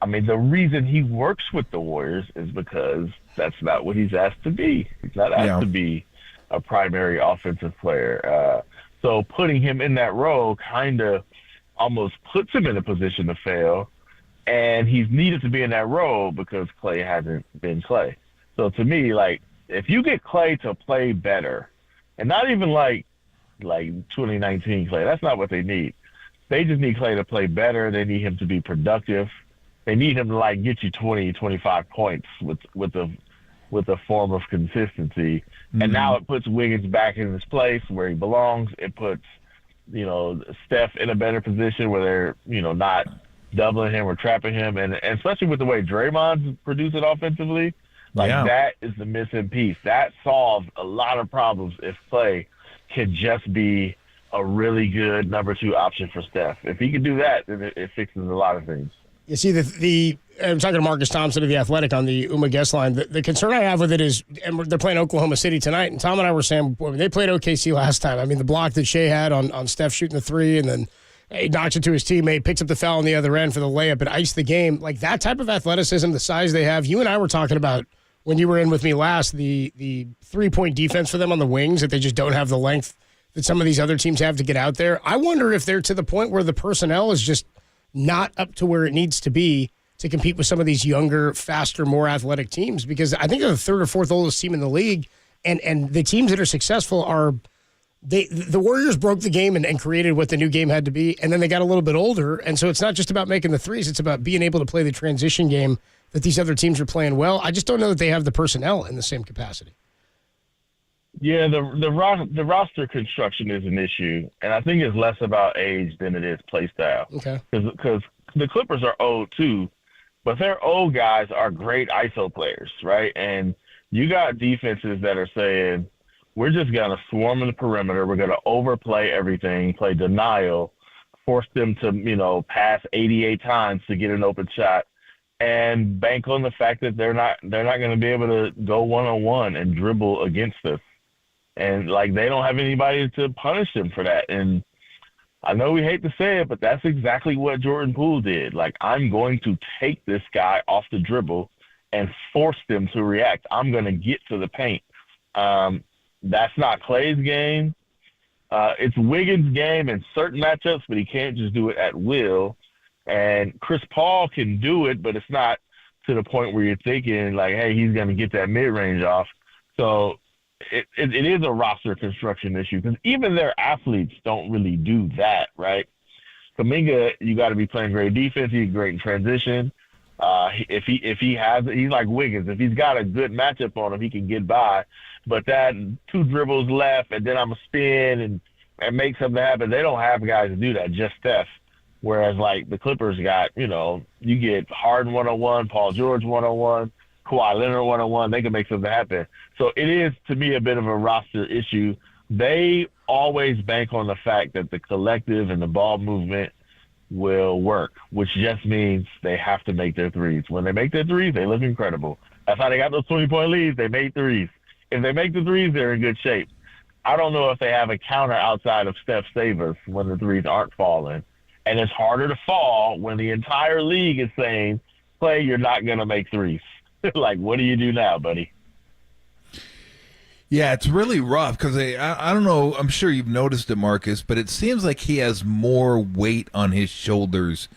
[SPEAKER 15] I mean, the reason he works with the Warriors is because that's not what he's asked to be. He's not asked to be a primary offensive player. So putting him in that role kind of almost puts him in a position to fail. And he's needed to be in that role because Klay hasn't been Klay. So to me, like, if you get Klay to play better, and not even like 2019 Klay, that's not what they need. They just need Klay to play better. They need him to be productive. They need him to, like, get you 20, 25 points with a form of consistency. Mm-hmm. And now it puts Wiggins back in his place where he belongs. It puts, Steph in a better position where they're, not doubling him or trapping him. And especially with the way Draymond's producing offensively, that is the missing piece. That solves a lot of problems if Klay can just be a really good number 2 option for Steph. If he can do that, then it fixes a lot of things.
[SPEAKER 3] You see, I'm talking to Marcus Thompson of The Athletic on the Uma guest line. The concern I have with it is, and they're playing Oklahoma City tonight, and Tom and I were saying, boy, they played OKC last time. I mean, the block that Shea had on Steph shooting the 3, and then he knocks it to his teammate, picks up the foul on the other end for the layup, and iced the game. Like, that type of athleticism, the size they have. You and I were talking about, when you were in with me last, the 3-point defense for them on the wings, that they just don't have the length that some of these other teams have to get out there. I wonder if they're to the point where the personnel is just not up to where it needs to be to compete with some of these younger, faster, more athletic teams, because I think they're the 3rd or 4th oldest team in the league, and the teams that are successful are the Warriors broke the game and created what the new game had to be, and then they got a little bit older, and so it's not just about making the threes, it's about being able to play the transition game that these other teams are playing well. I just don't know that they have the personnel in the same capacity.
[SPEAKER 15] Yeah, the roster construction is an issue, and I think it's less about age than it is play style.
[SPEAKER 3] Okay.
[SPEAKER 15] Because the Clippers are old too, but their old guys are great ISO players, right? And you got defenses that are saying, we're just going to swarm in the perimeter, we're going to overplay everything, play denial, force them to, pass 88 times to get an open shot, and bank on the fact that they're not going to be able to go one-on-one and dribble against us. And, like, they don't have anybody to punish them for that. And I know we hate to say it, but that's exactly what Jordan Poole did. Like, I'm going to take this guy off the dribble and force them to react. I'm going to get to the paint. That's not Klay's game. It's Wiggins' game in certain matchups, but he can't just do it at will. And Chris Paul can do it, but it's not to the point where you're thinking like, hey, he's going to get that mid-range off. So it is a roster construction issue because even their athletes don't really do that, right? Kuminga, you got to be playing great defense. He's great in transition. If he has it, he's like Wiggins. If he's got a good matchup on him, he can get by. But that 2 dribbles left, and then I'm a spin and make something happen. They don't have guys to do that, just Steph. Whereas, like, the Clippers got, you get Harden 1-on-1, Paul George 1-on-1, Kawhi Leonard 1-on-1. They can make something happen. So it is, to me, a bit of a roster issue. They always bank on the fact that the collective and the ball movement will work, which just means they have to make their threes. When they make their threes, they look incredible. That's how they got those 20-point leads. They made threes. If they make the threes, they're in good shape. I don't know if they have a counter outside of Steph Savers when the threes aren't falling. And it's harder to fall when the entire league is saying, Clay, you're not going to make threes. Like, what do you do now, buddy?
[SPEAKER 18] Yeah, it's really rough because I don't know. I'm sure you've noticed it, Marcus, but it seems like he has more weight on his shoulders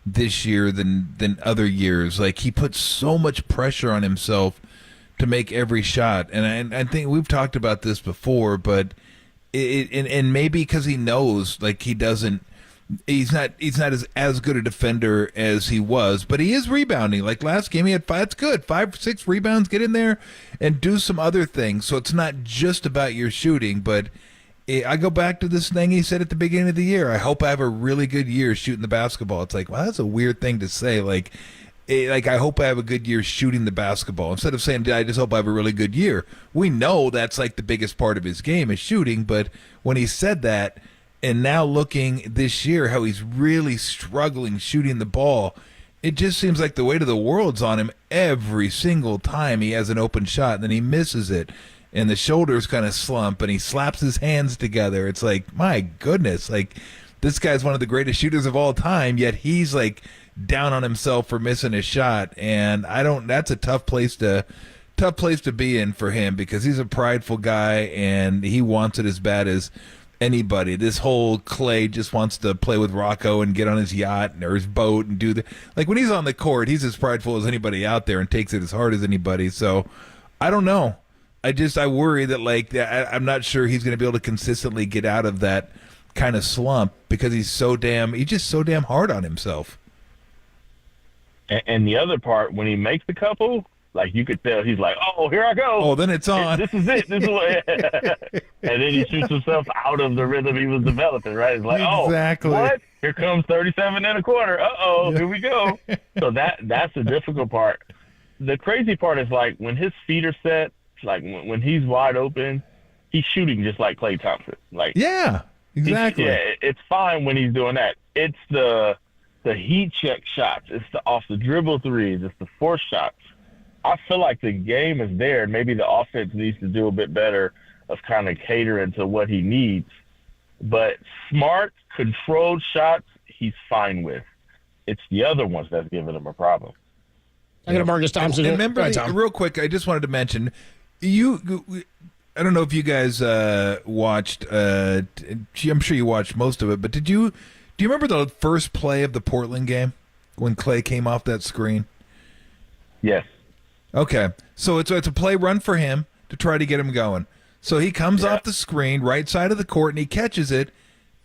[SPEAKER 18] this year than other years. Like, he puts so much pressure on himself to make every shot. And I think we've talked about this before, but and maybe because he knows, like, he's not as good a defender as he was, but he is rebounding. Like last game, he had 5. That's good. 5-6 rebounds. Get in there and do some other things. So it's not just about your shooting, but I go back to this thing he said at the beginning of the year. I hope I have a really good year shooting the basketball. It's like, well, that's a weird thing to say. Like I hope I have a good year shooting the basketball instead of saying I just hope I have a really good year. We know that's like the biggest part of his game is shooting, but when he said that, and now looking this year how he's really struggling shooting the ball, it just seems like the weight of the world's on him every single time he has an open shot, and then he misses it, and the shoulders kind of slump, and he slaps his hands together. It's like, my goodness, like this guy's one of the greatest shooters of all time, yet he's like down on himself for missing a shot, and that's a tough place to be in for him because he's a prideful guy, and he wants it as bad as anybody. This whole Clay just wants to play with Rocco and get on his yacht or his boat and do like when he's on the court, he's as prideful as anybody out there and takes it as hard as anybody. So I don't know. I worry that I'm not sure he's going to be able to consistently get out of that kind of slump because he's just so damn hard on himself.
[SPEAKER 15] And the other part, when he makes the couple, like you could tell, he's like, "Oh, here I go!
[SPEAKER 18] Oh, then it's on.
[SPEAKER 15] This is it. This is what." And then he shoots himself out of the rhythm he was developing. Right? It's like,
[SPEAKER 18] exactly.
[SPEAKER 15] "Oh, what? Here comes 37 and a quarter. Here we go." So that's the difficult part. The crazy part is like when his feet are set, like when he's wide open, he's shooting just like Klay Thompson. Like,
[SPEAKER 18] yeah, exactly.
[SPEAKER 15] It's fine when he's doing that. It's the heat check shots. It's the off the dribble threes. It's the force shots. I feel like the game is there. Maybe the offense needs to do a bit better of kind of catering to what he needs. But smart, controlled shots, he's fine with. It's the other ones that's giving him a problem.
[SPEAKER 3] I got Marcus Thompson.
[SPEAKER 18] And remember, real quick, I just wanted to mention, I don't know if you guys watched, I'm sure you watched most of it, but do you remember the first play of the Portland game when Clay came off that screen?
[SPEAKER 15] Yes.
[SPEAKER 18] Okay, so it's a play run for him to try to get him going. So he comes off the screen, right side of the court, and he catches it,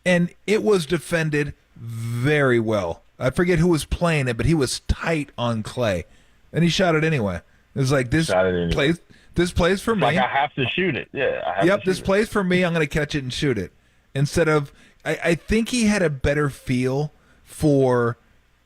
[SPEAKER 18] and it was defended very well. I forget who was playing it, but he was tight on Clay, and he shot it anyway. It was like, this plays for me.
[SPEAKER 15] Like, I have to shoot it. Yeah.
[SPEAKER 18] This plays for me. I'm going to catch it and shoot it. Instead of, I think he had a better feel for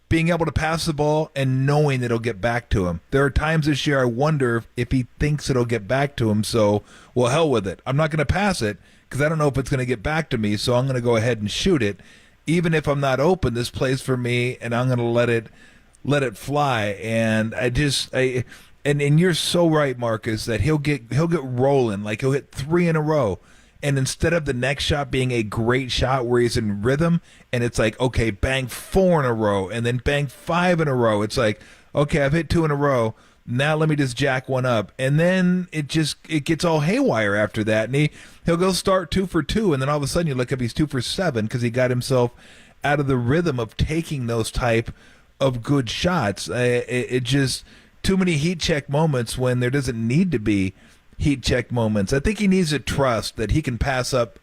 [SPEAKER 18] being able to pass the ball and knowing that it'll get back to him. There are times this year I wonder if he thinks it'll get back to him, so, well, hell with it. I'm not going to pass it because I don't know if it's going to get back to me, so I'm going to go ahead and shoot it. Even if I'm not open, this plays for me, and I'm going to let it fly. And and you're so right, Marcus, that he'll get rolling, like he'll hit 3 in a row. And instead of the next shot being a great shot where he's in rhythm and it's like, okay, bang 4 in a row and then bang 5 in a row. It's like, okay, I've hit 2 in a row. Now let me just jack one up. And then it gets all haywire after that. And he'll go start 2 for 2. And then all of a sudden you look up, he's 2 for 7 because he got himself out of the rhythm of taking those type of good shots. too many heat check moments when there doesn't need to be heat check moments. I think he needs to trust that he can pass up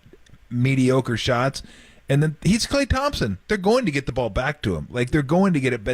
[SPEAKER 18] mediocre shots. And then he's Klay Thompson. They're going to get the ball back to him. Like, they're going to get it.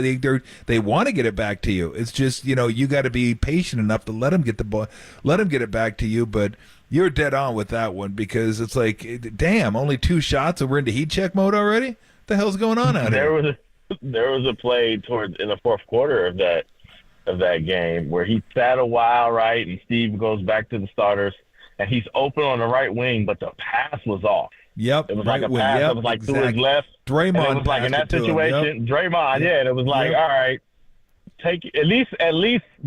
[SPEAKER 18] They want to get it back to you. It's just, you got to be patient enough to let him get the ball, let him get it back to you. But you're dead on with that one, because it's like, damn, only 2 shots and we're into heat check mode already? What the hell's going on out here?
[SPEAKER 15] There was a play in the fourth quarter of that game where he sat a while, right, and Steve goes back to the starters, and he's open on the right wing, but the pass was off.
[SPEAKER 18] Yep.
[SPEAKER 15] It was like a pass that was like to his left.
[SPEAKER 18] Draymond.
[SPEAKER 15] And it was like in that situation, Draymond, and it was like, all right, take at least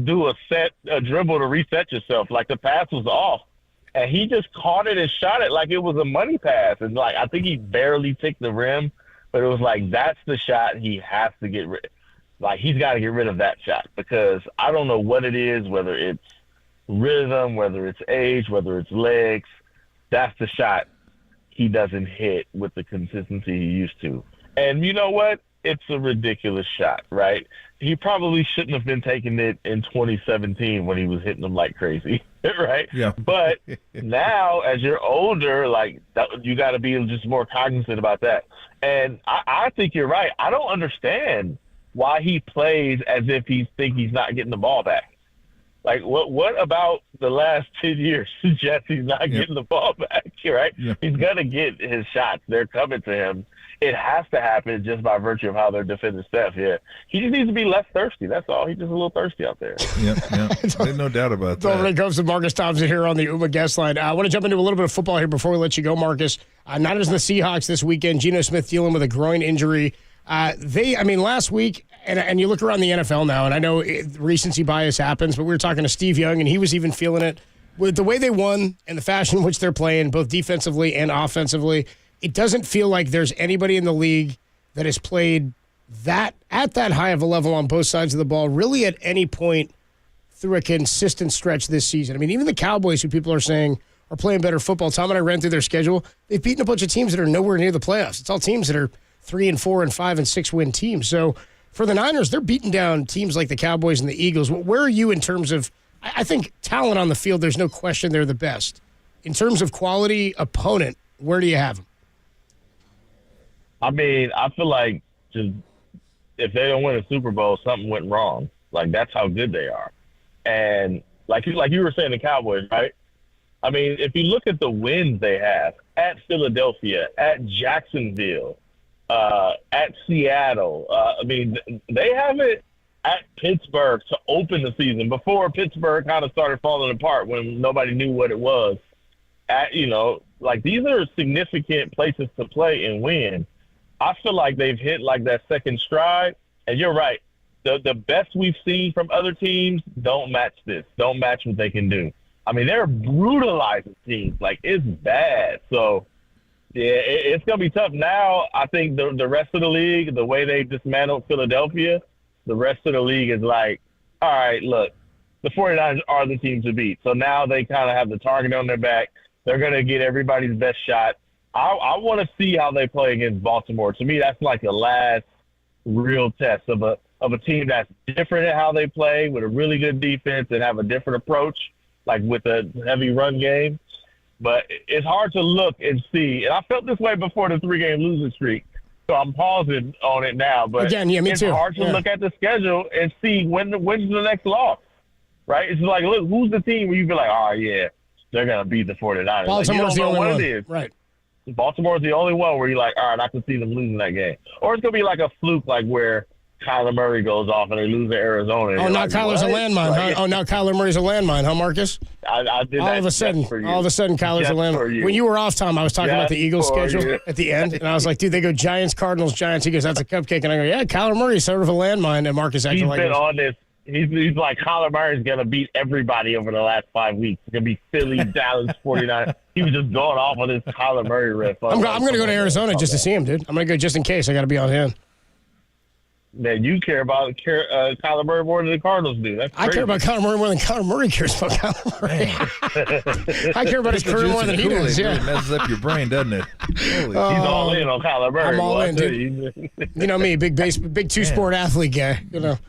[SPEAKER 15] do a dribble to reset yourself. Like, the pass was off, and he just caught it and shot it like it was a money pass. And like, I think he barely ticked the rim, but it was like, that's the shot he has to get rid. Like, he's got to get rid of that shot, because I don't know what it is, whether it's rhythm, whether it's age, whether it's legs. That's the shot he doesn't hit with the consistency he used to. And you know what? It's a ridiculous shot, right? He probably shouldn't have been taking it in 2017 when he was hitting them like crazy, right?
[SPEAKER 18] Yeah.
[SPEAKER 15] But now, as you're older, like, you got to be just more cognizant about that. And I think you're right. I don't understand why he plays as if he's not getting the ball back. Like, what about the last 10 years suggests he's not getting the ball back, right?
[SPEAKER 18] Yep.
[SPEAKER 15] He's going to get his shots. They're coming to him. It has to happen just by virtue of how they're defending Steph. Yeah, he just needs to be less thirsty. That's all. He's just a little thirsty out there.
[SPEAKER 18] Yep. No doubt about that.
[SPEAKER 3] So when it comes to Marcus Thompson here on the Uma guest line, I want to jump into a little bit of football here before we let you go, Marcus. Niners and the Seahawks this weekend. Geno Smith dealing with a groin injury. Last week, and you look around the NFL now, and I know recency bias happens, but we were talking to Steve Young, and he was even feeling it. With the way they won and the fashion in which they're playing, both defensively and offensively, it doesn't feel like there's anybody in the league that has played at that high of a level on both sides of the ball, really at any point through a consistent stretch this season. I mean, even the Cowboys, who people are saying are playing better football, Tom and I ran through their schedule, they've beaten a bunch of teams that are nowhere near the playoffs. It's all teams that are 3 and 4 and 5 and 6 win teams. So for the Niners, they're beating down teams like the Cowboys and the Eagles. Where are you in terms of, I think, talent on the field? There's no question they're the best. In terms of quality opponent, where do you have them?
[SPEAKER 15] I mean, I feel like just if they don't win a Super Bowl, something went wrong. Like, that's how good they are. And like you were saying, the Cowboys, right? I mean, if you look at the wins they have at Philadelphia, at Jacksonville, at Seattle, they have it at Pittsburgh to open the season before Pittsburgh kind of started falling apart when nobody knew what it was. These are significant places to play and win. I feel like they've hit like that second stride, and you're right. The best we've seen from other teams don't match this. Don't match what they can do. I mean, they're brutalizing teams. Like, it's bad. So, yeah, it's going to be tough. Now, I think the rest of the league, the way they dismantled Philadelphia, the rest of the league is like, all right, look, the 49ers are the team to beat. So now they kind of have the target on their back. They're going to get everybody's best shot. I want to see how they play against Baltimore. To me, that's like the last real test of a team that's different at how they play, with a really good defense and have a different approach, like with a heavy run game. But it's hard to look and see. And I felt this way before the 3-game losing streak, so I'm pausing on it now. But
[SPEAKER 3] again, me
[SPEAKER 15] it's
[SPEAKER 3] too.
[SPEAKER 15] Hard to look at the schedule and see when's the next loss, right? It's like, look, who's the team where you be like, oh, yeah, they're going to beat the 49ers.
[SPEAKER 3] Baltimore's the only one.
[SPEAKER 15] It is.
[SPEAKER 3] Right.
[SPEAKER 15] Baltimore's the only one where you're like, all right, I can see them losing that game. Or it's going to be like a fluke, like where Kyler Murray goes off and they lose to Arizona.
[SPEAKER 3] Oh, now
[SPEAKER 15] like,
[SPEAKER 3] Kyler's
[SPEAKER 15] what?
[SPEAKER 3] a landmine,
[SPEAKER 15] Like,
[SPEAKER 3] huh? Oh, now Kyler Murray's a landmine, huh, Marcus?
[SPEAKER 15] I did
[SPEAKER 3] all
[SPEAKER 15] that
[SPEAKER 3] of a sudden, Kyler's
[SPEAKER 15] Just
[SPEAKER 3] a landmine. When you were off, Tom, I was talking about the Eagles schedule at the end, and I was like, dude, they go Giants, Cardinals, Giants. He goes, that's a cupcake. And I go, yeah, Kyler Murray's sort of a landmine. And Marcus acted like
[SPEAKER 15] been on this. He's like, Kyler Murray's going to beat everybody over the last 5 weeks. It's going to be Philly, Dallas, 49. He was just going off on this Kyler Murray riff.
[SPEAKER 3] I'm going to go to Arizona just to see him, dude. I'm going to go just in case. I got to be on hand.
[SPEAKER 15] that you care about Kyler Murray more than the Cardinals do. That's crazy.
[SPEAKER 3] I care about Kyler Murray more than Kyler Murray cares about Kyler Murray. I care about his career more than he does. Yeah,
[SPEAKER 18] it messes up your brain, doesn't it?
[SPEAKER 15] He's all in on Kyler Murray.
[SPEAKER 3] I'm all in, dude. You know me, big two-sport athlete guy. You know,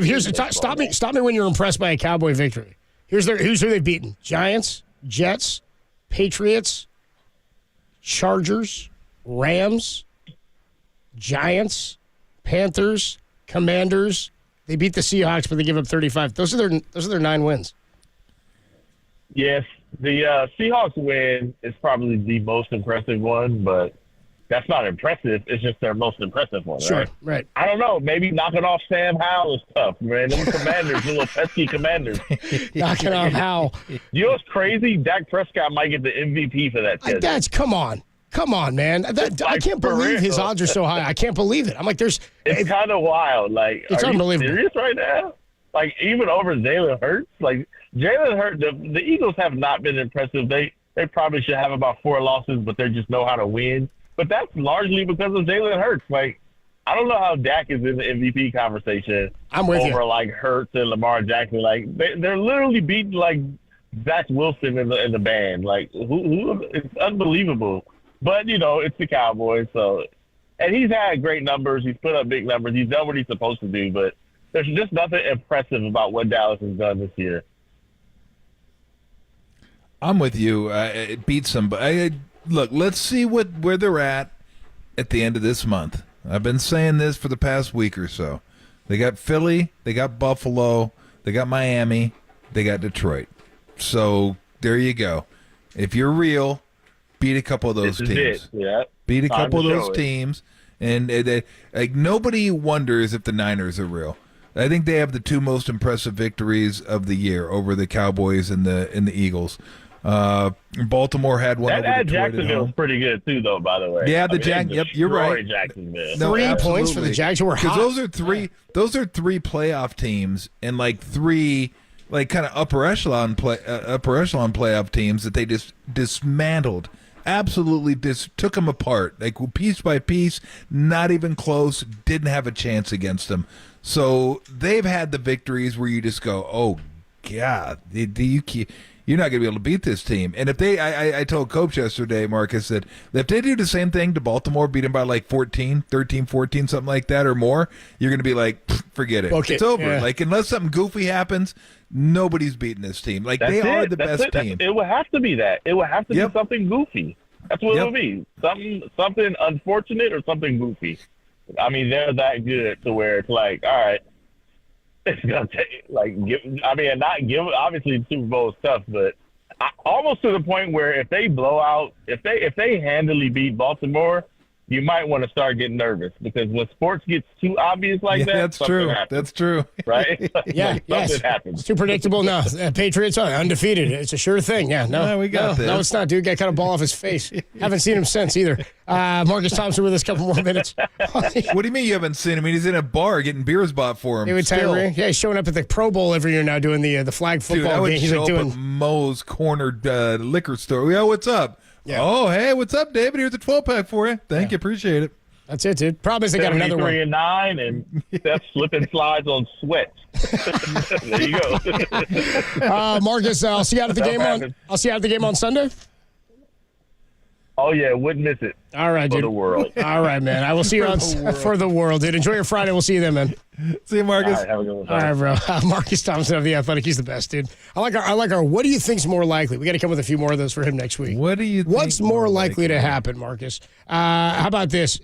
[SPEAKER 3] here's stop me when you're impressed by a Cowboy victory. Here's who they've beaten: Giants, Jets, Patriots, Chargers, Rams, Giants, Panthers, Commanders. They beat the Seahawks, but they give up 35. Those are their 9 wins.
[SPEAKER 15] Yes, the Seahawks win is probably the most impressive one, but that's not impressive. It's just their most impressive one,
[SPEAKER 3] sure, right?
[SPEAKER 15] I don't know. Maybe knocking off Sam Howell is tough, man. Them Commanders, the little pesky Commanders.
[SPEAKER 3] Knocking off Howell.
[SPEAKER 15] You know what's crazy? Dak Prescott might get the MVP for that.
[SPEAKER 3] Come on, man. I can't believe his odds are so high. I can't believe it. I'm like, it's
[SPEAKER 15] kind of wild. Like,
[SPEAKER 3] it's unbelievable.
[SPEAKER 15] You serious right now? Like, even over Jalen Hurts? Like, Jalen Hurts, the Eagles have not been impressive. They probably should have about 4 losses, but they just know how to win. But that's largely because of Jalen Hurts. Like, I don't know how Dak is in the MVP conversation.
[SPEAKER 3] I'm with
[SPEAKER 15] over
[SPEAKER 3] you.
[SPEAKER 15] Like Hurts and Lamar Jackson. Like, they're literally beating like Zach Wilson in the band. Like, who? It's unbelievable. But you know, it's the Cowboys. So, and he's had great numbers. He's put up big numbers. He's done what he's supposed to do. But there's just nothing impressive about what Dallas has done this year.
[SPEAKER 18] I'm with you. It beats them, but look, let's see where they're at the end of this month. I've been saying this for the past week or so. They got Philly, they got Buffalo, they got Miami, they got Detroit. So there you go. If you're real, beat a couple of those teams.
[SPEAKER 15] Yeah.
[SPEAKER 18] Beat a couple of those teams, and like nobody wonders if the Niners are real. I think they have the 2 most impressive victories of the year over the Cowboys and the Eagles. Baltimore had one over Detroit.
[SPEAKER 15] Jacksonville's pretty good too, though. By the way,
[SPEAKER 18] yeah, Yep, you're right.
[SPEAKER 15] Jacksonville.
[SPEAKER 3] No, 3 points for the Jags who were hot.
[SPEAKER 18] Because those are 3 playoff teams and like 3 like kind of upper echelon playoff teams that they just dismantled. Absolutely took them apart, like piece by piece, not even close, didn't have a chance against them. So they've had the victories where you just go, oh, God, you're not going to be able to beat this team. And if I told Coach yesterday, Marcus, that if they do the same thing to Baltimore, beat them by like 13, 14, something like that or more, you're going to be like, forget it.
[SPEAKER 3] Okay.
[SPEAKER 18] It's over.
[SPEAKER 3] Yeah.
[SPEAKER 18] Like, unless something goofy happens, nobody's beating this team. Like, they are the best team.
[SPEAKER 15] It would have to be that. It would have to be something goofy. That's what it would be. Something unfortunate or something goofy. I mean, they're that good to where it's like, all right, it's gonna take obviously the Super Bowl is tough, but almost to the point where if they blow out, if they handily beat Baltimore, you might want to start getting nervous because when sports gets too obvious like that,
[SPEAKER 18] that's true.
[SPEAKER 15] Happens,
[SPEAKER 18] that's true,
[SPEAKER 15] right?
[SPEAKER 3] Something
[SPEAKER 15] happens.
[SPEAKER 3] It's too predictable. No, Patriots are undefeated. It's a sure thing. Yeah,
[SPEAKER 18] we got this.
[SPEAKER 3] No, it's not, dude. Guy cut a ball off his face. Haven't seen him since either. Marcus Thompson with us a couple more minutes.
[SPEAKER 18] What do you mean you haven't seen him? I mean, he's in a bar getting beers bought for him.
[SPEAKER 3] Yeah, he's showing up at the Pro Bowl every year now doing the flag football game. He's
[SPEAKER 18] show
[SPEAKER 3] like doing
[SPEAKER 18] up at Moe's Corner liquor store. Yo, what's up?
[SPEAKER 3] Yeah.
[SPEAKER 18] Oh, hey, what's up, David? Here's a 12-pack for you. Thank you. Appreciate it.
[SPEAKER 3] That's it, dude. Problem is they got another one.
[SPEAKER 15] 73-9 and Steph slipping slides on sweat. There you go.
[SPEAKER 3] Marcus, I'll see you out at the game I'll see you out at the game on Sunday.
[SPEAKER 15] Oh yeah, wouldn't miss it.
[SPEAKER 3] All right, dude.
[SPEAKER 15] For the world.
[SPEAKER 3] All right, man. I will see you for the world, dude. Enjoy your Friday. We'll see you then, man.
[SPEAKER 18] See you, Marcus.
[SPEAKER 15] All right, have a good one.
[SPEAKER 3] All right, bro. Marcus Thompson of The Athletic. He's the best, dude. I like our what do you think's more likely? We got to come with a few more of those for him next week.
[SPEAKER 18] What do you think
[SPEAKER 3] What's more likely to happen, Marcus? How about this?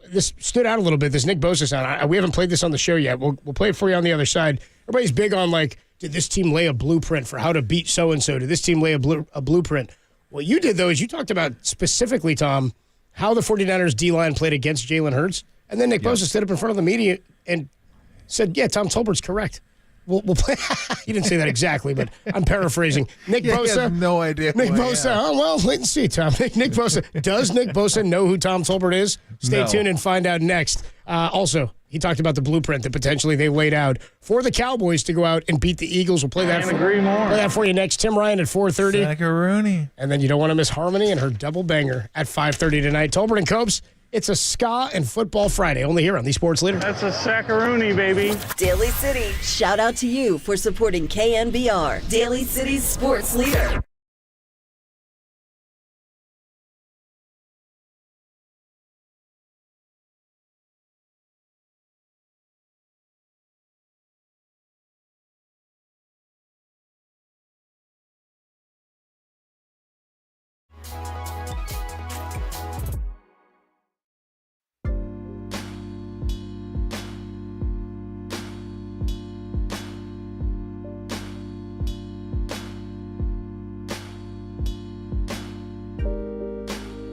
[SPEAKER 3] This stood out a little bit, this Nick Bosa sound. We haven't played this on the show yet. We'll play it for you on the other side. Everybody's big on, like, did this team lay a blueprint for how to beat so-and-so? Did this team lay a blueprint? What you did, though, is you talked about specifically, Tom, how the 49ers D-line played against Jalen Hurts. And then Nick Bosa stood up in front of the media and said, yeah, Tom Tolbert's correct. We'll play. He didn't say that exactly, but I'm paraphrasing. Nick Bosa.
[SPEAKER 18] He has no idea.
[SPEAKER 3] Nick Bosa. Oh, well, wait and see, Tom. Nick Bosa. Does Nick Bosa know who Tom Tolbert is? Stay tuned and find out next. Also, he talked about the blueprint that potentially they laid out for the Cowboys to go out and beat the Eagles. We'll play that for you next. Tim Ryan at 4:30.
[SPEAKER 18] Macaroni.
[SPEAKER 3] And then you don't want to miss Harmony and her double banger at 5:30 tonight. Tolbert and Copes, It's a ska and football Friday, only here on the Sports Leader.
[SPEAKER 16] That's a sackaroonie, baby.
[SPEAKER 5] Daly City, shout out to you for supporting KNBR, Daly City's sports leader.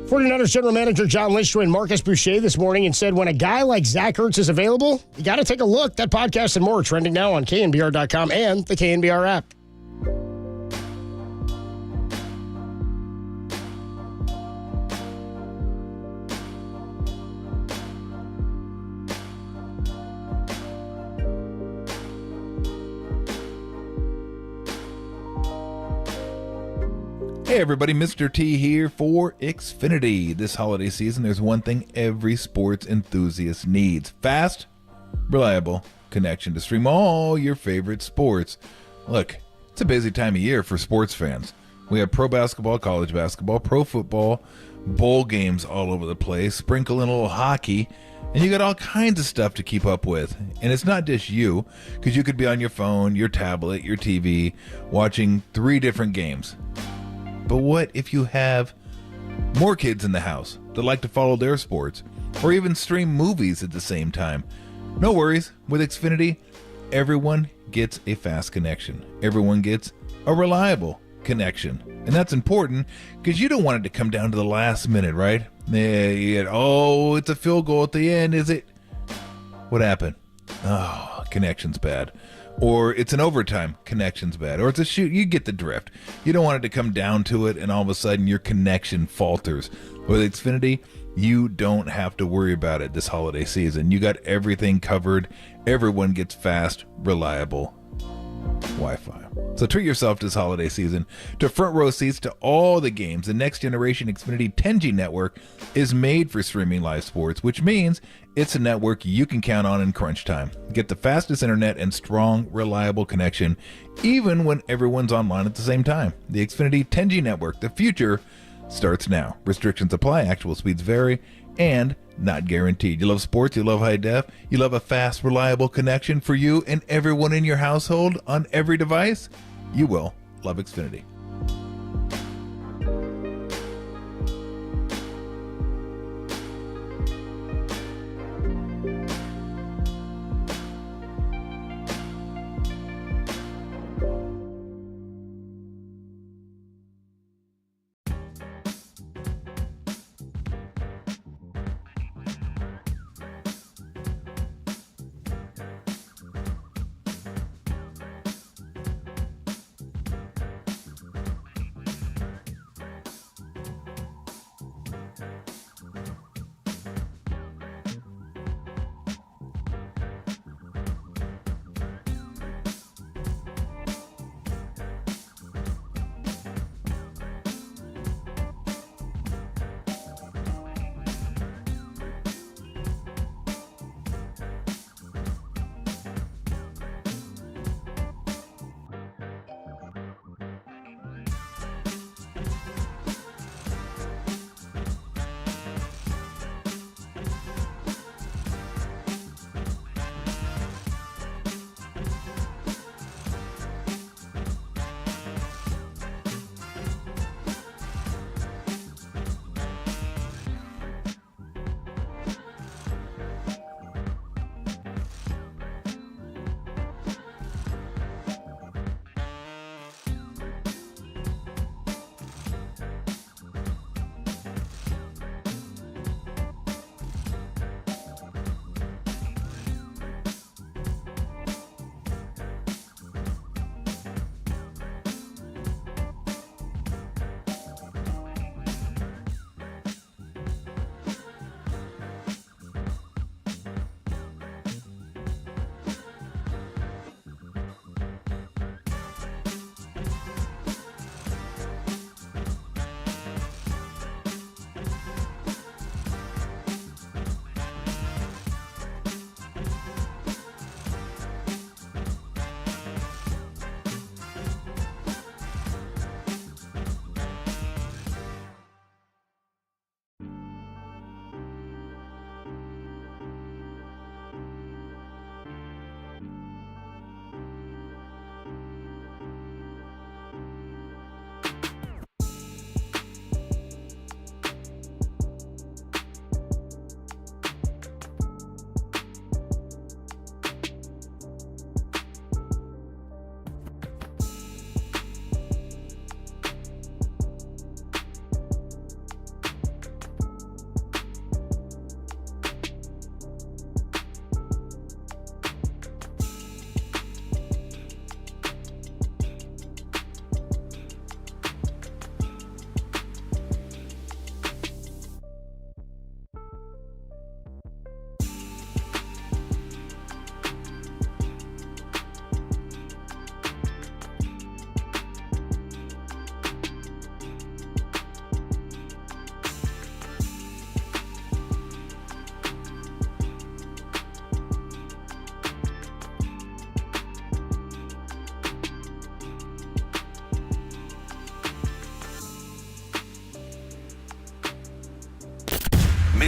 [SPEAKER 3] '49ers general manager John Lynch joined Marcus Boucher this morning and said when a guy like Zach Ertz is available, you got to take a look. That podcast and more trending now on KNBR.com and the KNBR app.
[SPEAKER 18] Hey everybody, Mr. T here for Xfinity. This holiday season, there's one thing every sports enthusiast needs. Fast, reliable connection to stream all your favorite sports. Look, it's a busy time of year for sports fans. We have pro basketball, college basketball, pro football, bowl games all over the place, sprinkle in a little hockey, and you got all kinds of stuff to keep up with. And it's not just you, because you could be on your phone, your tablet, your TV, watching 3 different games. But what if you have more kids in the house that like to follow their sports or even stream movies at the same time? No worries. With Xfinity, everyone gets a fast connection. Everyone gets a reliable connection. And that's important because you don't want it to come down to the last minute, right? Oh, it's a field goal at the end, is it? What happened? Oh, connection's bad. Or it's an overtime, connection's bad. Or it's a shoot, you get the drift. You don't want it to come down to it and all of a sudden your connection falters. With Xfinity, you don't have to worry about it this holiday season. You got everything covered. Everyone gets fast, reliable Wi-Fi. So treat yourself this holiday season to front row seats to all the games. The next generation Xfinity 10G network is made for streaming live sports, which means it's a network you can count on in crunch time. Get the fastest internet and strong, reliable connection, even when everyone's online at the same time. The Xfinity 10G network, the future starts now. Restrictions apply, actual speeds vary, and not guaranteed. You love sports, you love high def, you love a fast, reliable connection for you and everyone in your household on every device? You will love Xfinity.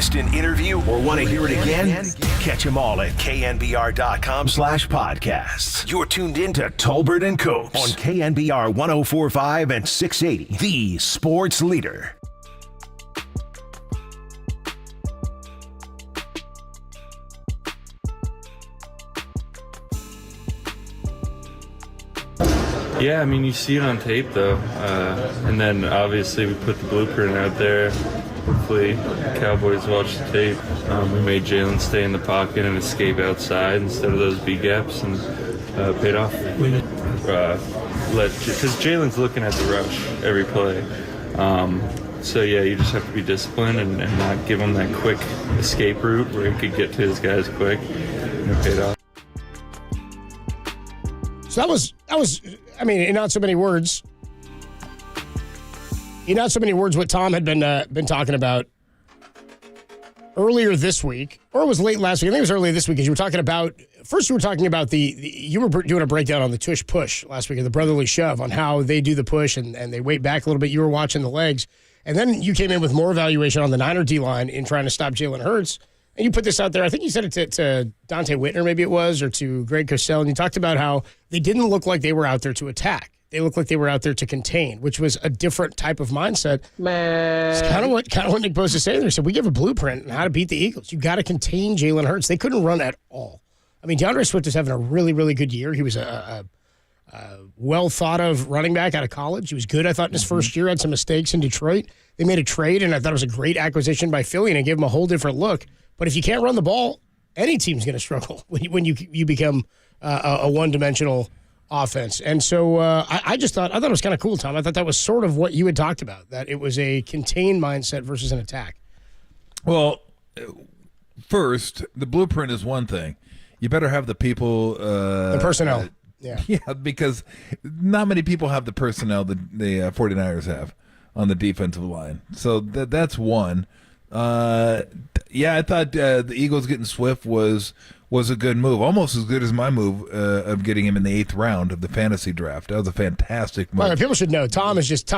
[SPEAKER 1] Missed an interview or want to hear it again? Catch them all at knbr.com/podcasts. You're tuned in to Tolbert and Copes on KNBR 104.5 and 680, the sports leader.
[SPEAKER 19] Yeah, I mean, you see it on tape, though. And then, obviously, we put the blueprint out there. Hopefully, Cowboys watch the tape. We made Jalen stay in the pocket and escape outside instead of those B-gaps, and paid off. Because Jalen's looking at the rush every play. So, yeah, you just have to be disciplined and not give him that quick escape route where he could get to his guys quick, and it paid off.
[SPEAKER 3] So that was. I mean, in not so many words, what Tom had been talking about earlier this week, or it was late last week. I think it was earlier this week, because you were talking about you were doing a breakdown on the tush push last week of the brotherly shove, on how they do the push and they wait back a little bit. You were watching the legs, and then you came in with more evaluation on the Niner D-line in trying to stop Jalen Hurts. And you put this out there. I think you said it to Dante Whitner, maybe it was, or to Greg Cosell, and you talked about how they didn't look like they were out there to attack. They looked like they were out there to contain, which was a different type of mindset. Man. It's kind of what Nick Bosa is saying there. He said, we give a blueprint on how to beat the Eagles. You got to contain Jalen Hurts. They couldn't run at all. I mean, DeAndre Swift is having a really, really good year. He was a well-thought-of running back out of college. He was good, I thought, in his first year. Had some mistakes in Detroit. They made a trade, and I thought it was a great acquisition by Philly, and it gave him a whole different look. But if you can't run the ball, any team's going to struggle when you become a one-dimensional offense. And so I thought it was kind of cool, Tom. I thought that was sort of what you had talked about, that it was a contained mindset versus an attack.
[SPEAKER 18] Well, first, the blueprint is one thing. You better have the people.
[SPEAKER 3] The personnel.
[SPEAKER 18] Yeah, because not many people have the personnel that the 49ers have on the defensive line. So that's one. I thought the Eagles getting Swift was a good move, almost as good as my move of getting him in the 8th round of the fantasy draft. That was a fantastic move.
[SPEAKER 3] Well, people should know Tom is just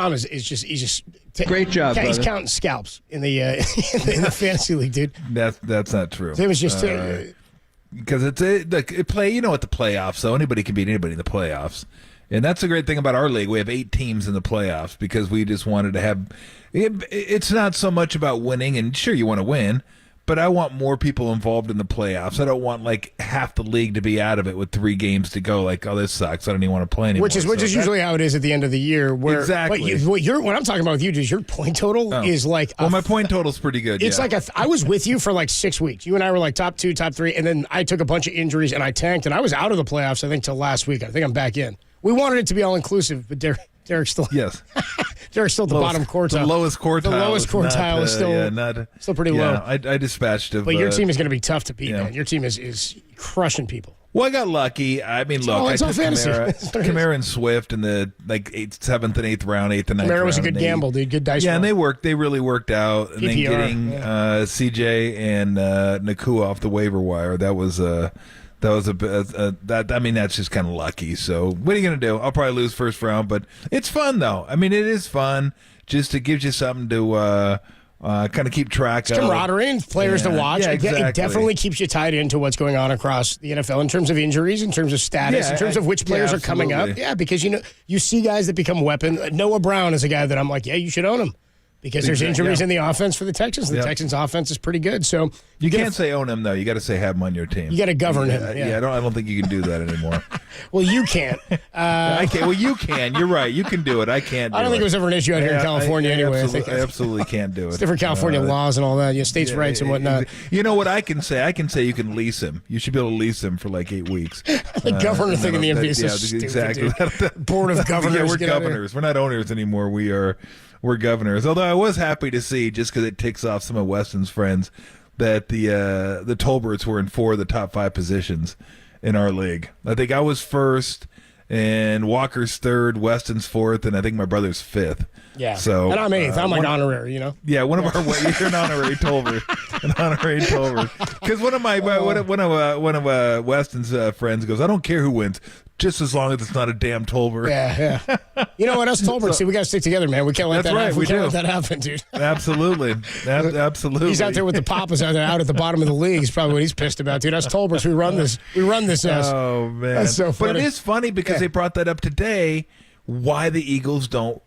[SPEAKER 20] great job.
[SPEAKER 3] He's
[SPEAKER 20] brother.
[SPEAKER 3] counting scalps in the in the fantasy league, dude.
[SPEAKER 18] That's not true.
[SPEAKER 3] It was just
[SPEAKER 18] because it's a play. You know what the playoffs? So anybody can beat anybody in the playoffs. And that's the great thing about our league. We have 8 teams in the playoffs because we just wanted to have it's not so much about winning, and sure, you want to win, but I want more people involved in the playoffs. I don't want like half the league to be out of it with 3 games to go. Like, oh, this sucks. I don't even want to play anymore.
[SPEAKER 3] Which is usually how it is at the end of the year. Where,
[SPEAKER 18] exactly.
[SPEAKER 3] What I'm talking about with you is your point total is like.
[SPEAKER 18] Well, my point total's pretty good.
[SPEAKER 3] It's like I was with you for like 6 weeks. You and I were like top 2, top 3, and then I took a bunch of injuries and I tanked, and I was out of the playoffs I think till last week. I think I'm back in. We wanted it to be all inclusive, but Derek's still Derek's still at the bottom quartile.
[SPEAKER 18] The lowest quartile.
[SPEAKER 3] The lowest quartile is still pretty low.
[SPEAKER 18] I dispatched him.
[SPEAKER 3] But your team is going to be tough to beat, man. Your team is crushing people.
[SPEAKER 18] Well, I got lucky. I mean, look, I took Kamara and Swift in the 7th and 8th round, 8th and 9th round.
[SPEAKER 3] Kamara was a good gamble, dude. Good dice.
[SPEAKER 18] Yeah,
[SPEAKER 3] round.
[SPEAKER 18] and they really worked out. And then getting CJ and Nakua off the waiver wire, that's just kind of lucky. So what are you going to do? I'll probably lose first round, but it's fun though. I mean, it is fun. Just it gives you something to kind of keep track of.
[SPEAKER 3] Camaraderie and players to watch.
[SPEAKER 18] Yeah, exactly.
[SPEAKER 3] It definitely keeps you tied into what's going on across the NFL in terms of injuries, in terms of status, in terms of which players are coming up. Yeah, because you see guys that become weapon. Noah Brown is a guy that I'm like, yeah, you should own him. Because there's injuries in the offense for the Texans. The Texans' offense is pretty good. So
[SPEAKER 18] you can't say own him though. You got to say have him on your team.
[SPEAKER 3] You got to govern him.
[SPEAKER 18] Yeah, I don't think you can do that anymore.
[SPEAKER 3] Well, you can't.
[SPEAKER 18] I can't. Well, you can. You're right. You can do it. I can't.
[SPEAKER 3] I don't think it was ever an issue out here in California anyway.
[SPEAKER 18] I absolutely can't do it.
[SPEAKER 3] It's different California laws and all that. States' rights and whatnot.
[SPEAKER 18] You know what I can say? I can say you can lease him. You should be able to lease him for like 8 weeks.
[SPEAKER 3] The governor thing in the NBA is so stupid.
[SPEAKER 18] Exactly.
[SPEAKER 3] Board of governors.
[SPEAKER 18] Yeah, we're governors. We're not owners anymore. We're governors. Although I was happy to see, just because it ticks off some of Weston's friends, that the Tolberts were in 4 of the top 5 positions in our league. I think I was first, and Walker's 3rd, Weston's 4th, and I think my brother's 5th.
[SPEAKER 3] Yeah.
[SPEAKER 18] So
[SPEAKER 3] and I'm 8th. I'm like honorary,
[SPEAKER 18] Yeah, one of our you're an honorary Tolbert, Because one of Weston's friends goes, I don't care who wins. just as long as it's not a damn Tolbert.
[SPEAKER 3] Yeah. You know what, us Tolbert, see, we got to stick together, man. We can't let
[SPEAKER 18] That's
[SPEAKER 3] that
[SPEAKER 18] right,
[SPEAKER 3] happen.
[SPEAKER 18] we
[SPEAKER 3] Can't
[SPEAKER 18] do.
[SPEAKER 3] let that happen, dude.
[SPEAKER 18] Absolutely. Absolutely.
[SPEAKER 3] He's out there with the Papas out at the bottom of the league. He's probably what he's pissed about, dude. Us Tolberts, we run this.
[SPEAKER 18] Oh, man.
[SPEAKER 3] That's so funny.
[SPEAKER 18] But it is funny because they brought that up today, why the Eagles don't.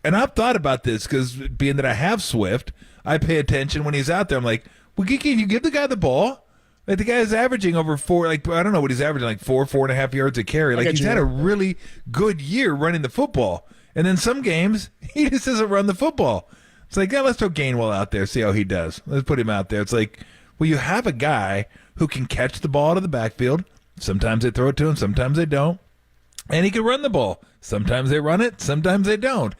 [SPEAKER 18] And I've thought about this because being that I have Swift, I pay attention when he's out there. I'm like, well, can you give the guy the ball? Like, the guy's averaging over 4, like, I don't know what he's averaging, like 4.5 yards a carry. Like, he's had a really good year running the football. And then some games, he just doesn't run the football. It's like, yeah, let's throw Gainwell out there, see how he does. Let's put him out there. It's like, well, you have a guy who can catch the ball out of the backfield. Sometimes they throw it to him, sometimes they don't. And he can run the ball. Sometimes they run it, sometimes they don't.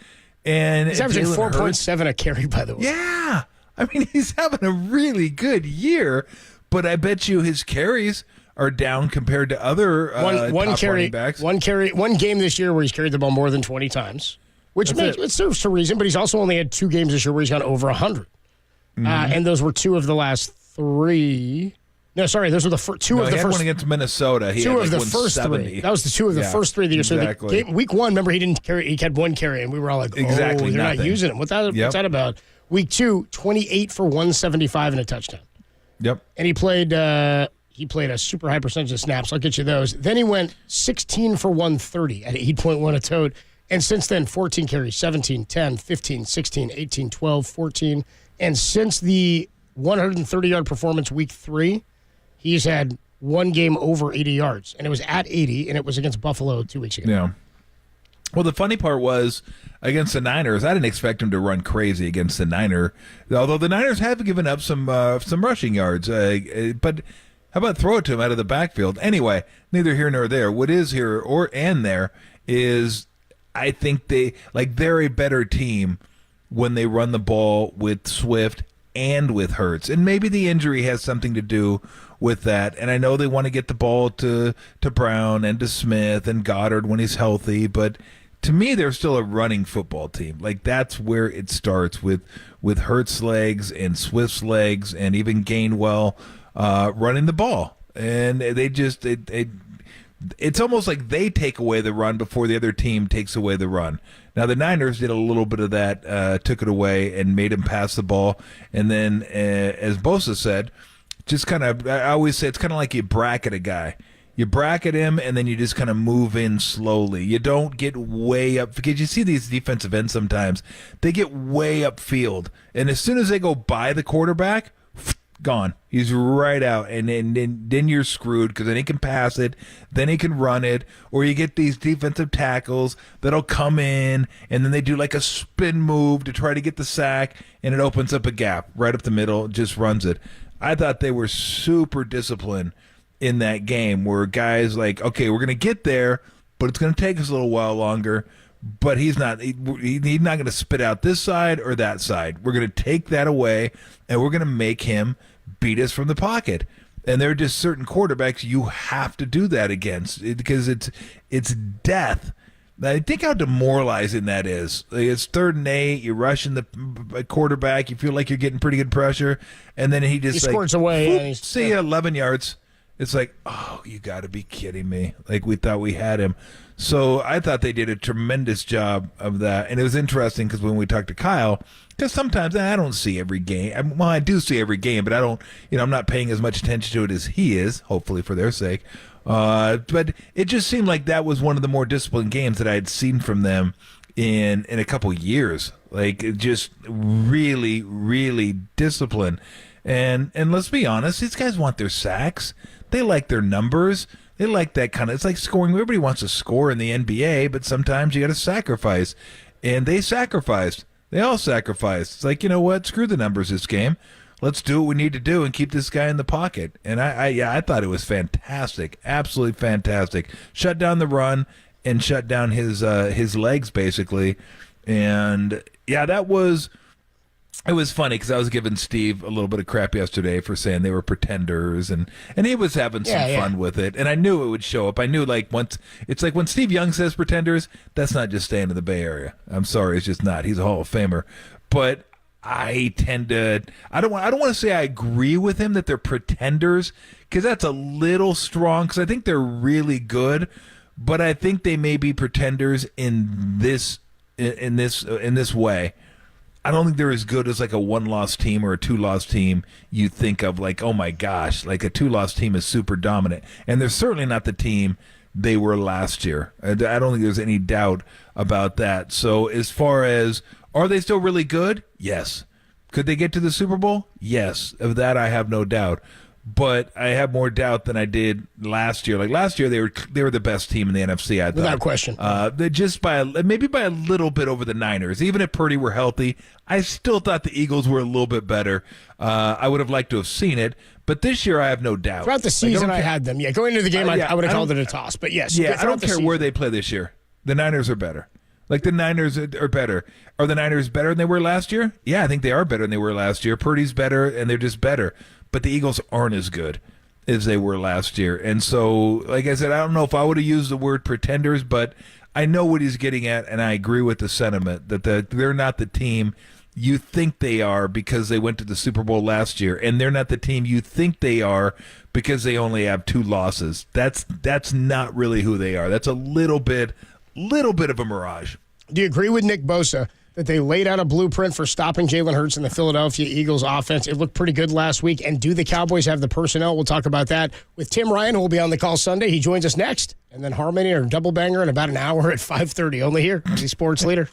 [SPEAKER 18] And
[SPEAKER 3] he's averaging 4.7 a carry, by the way.
[SPEAKER 18] Yeah. I mean, he's having a really good year, but I bet you his carries are down compared to other
[SPEAKER 3] one
[SPEAKER 18] top running backs.
[SPEAKER 3] One game this year where he's carried the ball more than 20 times, which it serves to reason, but he's also only had 2 games this year where he's gone over 100. And those were 2 of the last 3. No, sorry, those were the two of the
[SPEAKER 18] he had
[SPEAKER 3] first
[SPEAKER 18] one against Minnesota. He
[SPEAKER 3] 2
[SPEAKER 18] had
[SPEAKER 3] of
[SPEAKER 18] like
[SPEAKER 3] the first
[SPEAKER 18] 170.
[SPEAKER 3] 3. That was the 2 of the first 3 of the year.
[SPEAKER 18] Exactly.
[SPEAKER 3] So the week 1, remember, he didn't carry. He had 1 carry, and we were all like, they're not using him. What's that about? Week 2, 28 for 175 and a touchdown.
[SPEAKER 18] Yep.
[SPEAKER 3] And he played a super high percentage of snaps. I'll get you those. Then he went 16 for 130 at 8.1 a tote. And since then, 14 carries, 17, 10, 15, 16, 18, 12, 14. And since the 130-yard performance week 3, he's had 1 game over 80 yards. And it was at 80, and it was against Buffalo 2 weeks ago.
[SPEAKER 18] Yeah. Well, the funny part was, against the Niners, I didn't expect him to run crazy against the Niners, although the Niners have given up some rushing yards. But how about throw it to him out of the backfield? Anyway, neither here nor there. What is here and there is, I think they're a better team when they run the ball with Swift and with Hurts. And maybe the injury has something to do with that. And I know they want to get the ball to Brown and to Smith and Goddard when he's healthy, but to me, they're still a running football team. Like, that's where it starts with Hurts' legs and Swift's legs and even Gainwell running the ball. And they just it's almost like they take away the run before the other team takes away the run. Now, the Niners did a little bit of that, took it away and made him pass the ball. And then, as Bosa said, just kind of, I always say it's kind of like you bracket a guy. You bracket him, and then you just kind of move in slowly. You don't get way up, because you see these defensive ends sometimes. They get way upfield, and as soon as they go by the quarterback, gone. He's right out, and then you're screwed, because then he can pass it, then he can run it, or you get these defensive tackles that'll come in, and then they do like a spin move to try to get the sack, and it opens up a gap right up the middle, just runs it. I thought they were super disciplined in that game, where guys like, okay, we're going to get there, but it's going to take us a little while longer, but he's not going to spit out this side or that side. We're going to take that away, and we're going to make him beat us from the pocket. And there are just certain quarterbacks you have to do that against, because it's death. I think how demoralizing that is. Like, it's 3rd and 8, you're rushing the quarterback, you feel like you're getting pretty good pressure, and then he
[SPEAKER 3] squirts away.
[SPEAKER 18] And see you 11 yards. It's like, oh, you got to be kidding me. Like, we thought we had him. So I thought they did a tremendous job of that. And it was interesting because when we talked to Kyle, because sometimes I don't see every game. Well, I do see every game, but I don't, I'm not paying as much attention to it as he is, hopefully for their sake. But it just seemed like that was one of the more disciplined games that I had seen from them in a couple years. Like, it just really, really disciplined. And let's be honest, these guys want their sacks. They like their numbers. They like that kind of, it's like scoring. Everybody wants to score in the NBA, but sometimes you got to sacrifice. And they sacrificed. They all sacrificed. It's like, you know what? Screw the numbers this game. Let's do what we need to do and keep this guy in the pocket. And I thought it was fantastic. Absolutely fantastic. Shut down the run and shut down his legs, basically. And yeah, it was funny because I was giving Steve a little bit of crap yesterday for saying they were pretenders, and he was having some fun with it, and I knew it would show up. I knew, like, once it's like when Steve Young says pretenders, that's not just staying in the Bay Area. I'm sorry, it's just not. He's a Hall of Famer, but I tend to I don't want to say I agree with him that they're pretenders, because that's a little strong, because I think they're really good. but I think they may be pretenders in this way. I don't think they're as good as like a 1-loss team or a 2-loss team you think of, like, oh my gosh, like a 2-loss team is super dominant. And they're certainly not the team they were last year. I don't think there's any doubt about that. So as far as, are they still really good? Yes. Could they get to the Super Bowl? Yes. Of that I have no doubt. But I have more doubt than I did last year. Like last year, they were the best team in the NFC. I thought,
[SPEAKER 3] without question.
[SPEAKER 18] They just maybe by a little bit over the Niners. Even if Purdy were healthy, I still thought the Eagles were a little bit better. I would have liked to have seen it, but this year I have no doubt.
[SPEAKER 3] Throughout the season, I had them. Yeah, going into the game, I would have called it a toss. But yes,
[SPEAKER 18] yeah, I don't care where they play this year. The Niners are better. Like the Niners are better. Are the Niners better than they were last year? Yeah, I think they are better than they were last year. Purdy's better, and they're just better. But the Eagles aren't as good as they were last year. And so, like I said, I don't know if I would have used the word pretenders, but I know what he's getting at, and I agree with the sentiment that they're not the team you think they are because they went to the Super Bowl last year, and they're not the team you think they are because they only have 2 losses. That's not really who they are. That's a little bit of a mirage.
[SPEAKER 3] Do you agree with Nick Bosa that they laid out a blueprint for stopping Jalen Hurts in the Philadelphia Eagles offense? It looked pretty good last week. And do the Cowboys have the personnel? We'll talk about that with Tim Ryan, who will be on the call Sunday. He joins us next. And then Harmony or Double Banger in about an hour at 5:30. Only here, the Sports Leader.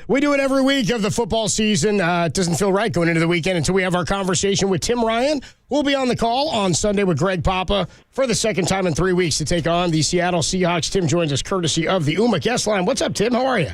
[SPEAKER 3] We do it every week of the football season. It doesn't feel right going into the weekend until we have our conversation with Tim Ryan. We'll be on the call on Sunday with Greg Papa for the second time in 3 weeks to take on the Seattle Seahawks. Tim joins us courtesy of the UMA guest line. What's up, Tim? How are you?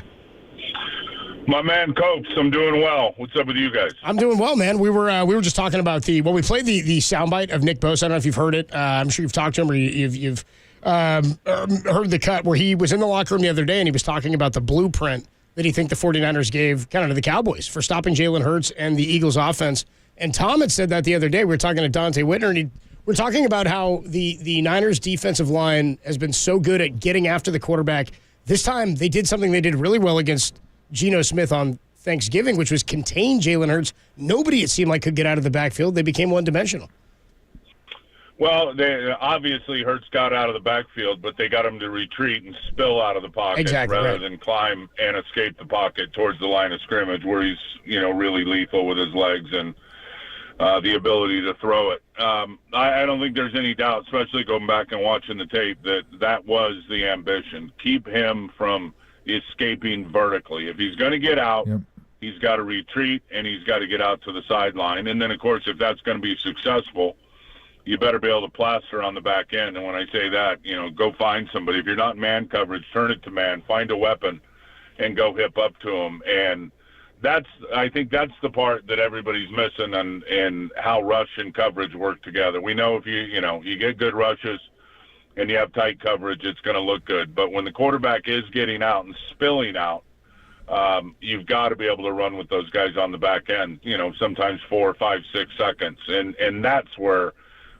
[SPEAKER 4] My man, Copes, I'm doing well. What's up with you guys?
[SPEAKER 3] I'm doing well, man. We were just talking about we played the soundbite of Nick Bosa. I don't know if you've heard it. I'm sure you've talked to him or you've heard the cut where he was in the locker room the other day and he was talking about the blueprint that he think the 49ers gave kind of to the Cowboys for stopping Jalen Hurts and the Eagles offense. And Tom had said that the other day. We were talking to Dante Whitner, and we're talking about how the Niners defensive line has been so good at getting after the quarterback. This time they did something they did really well against Geno Smith on Thanksgiving, which was contain Jalen Hurts. Nobody, it seemed like, could get out of the backfield. They became one-dimensional.
[SPEAKER 4] Well, obviously Hurts got out of the backfield, but they got him to retreat and spill out of the pocket rather than climb and escape the pocket towards the line of scrimmage where he's, really lethal with his legs and the ability to throw it. I don't think there's any doubt, especially going back and watching the tape, that was the ambition. Keep him from escaping vertically. If he's going to get out, he's got to retreat and he's got to get out to the sideline. And then, of course, if that's going to be successful, you better be able to plaster on the back end. And when I say that, go find somebody. If you're not in man coverage, turn it to man, find a weapon, and go hip up to him. And I think that's the part that everybody's missing and how rush and coverage work together. We know if you get good rushes and you have tight coverage, it's going to look good. But when the quarterback is getting out and spilling out, you've got to be able to run with those guys on the back end, sometimes 4, 5, 6 seconds. And that's where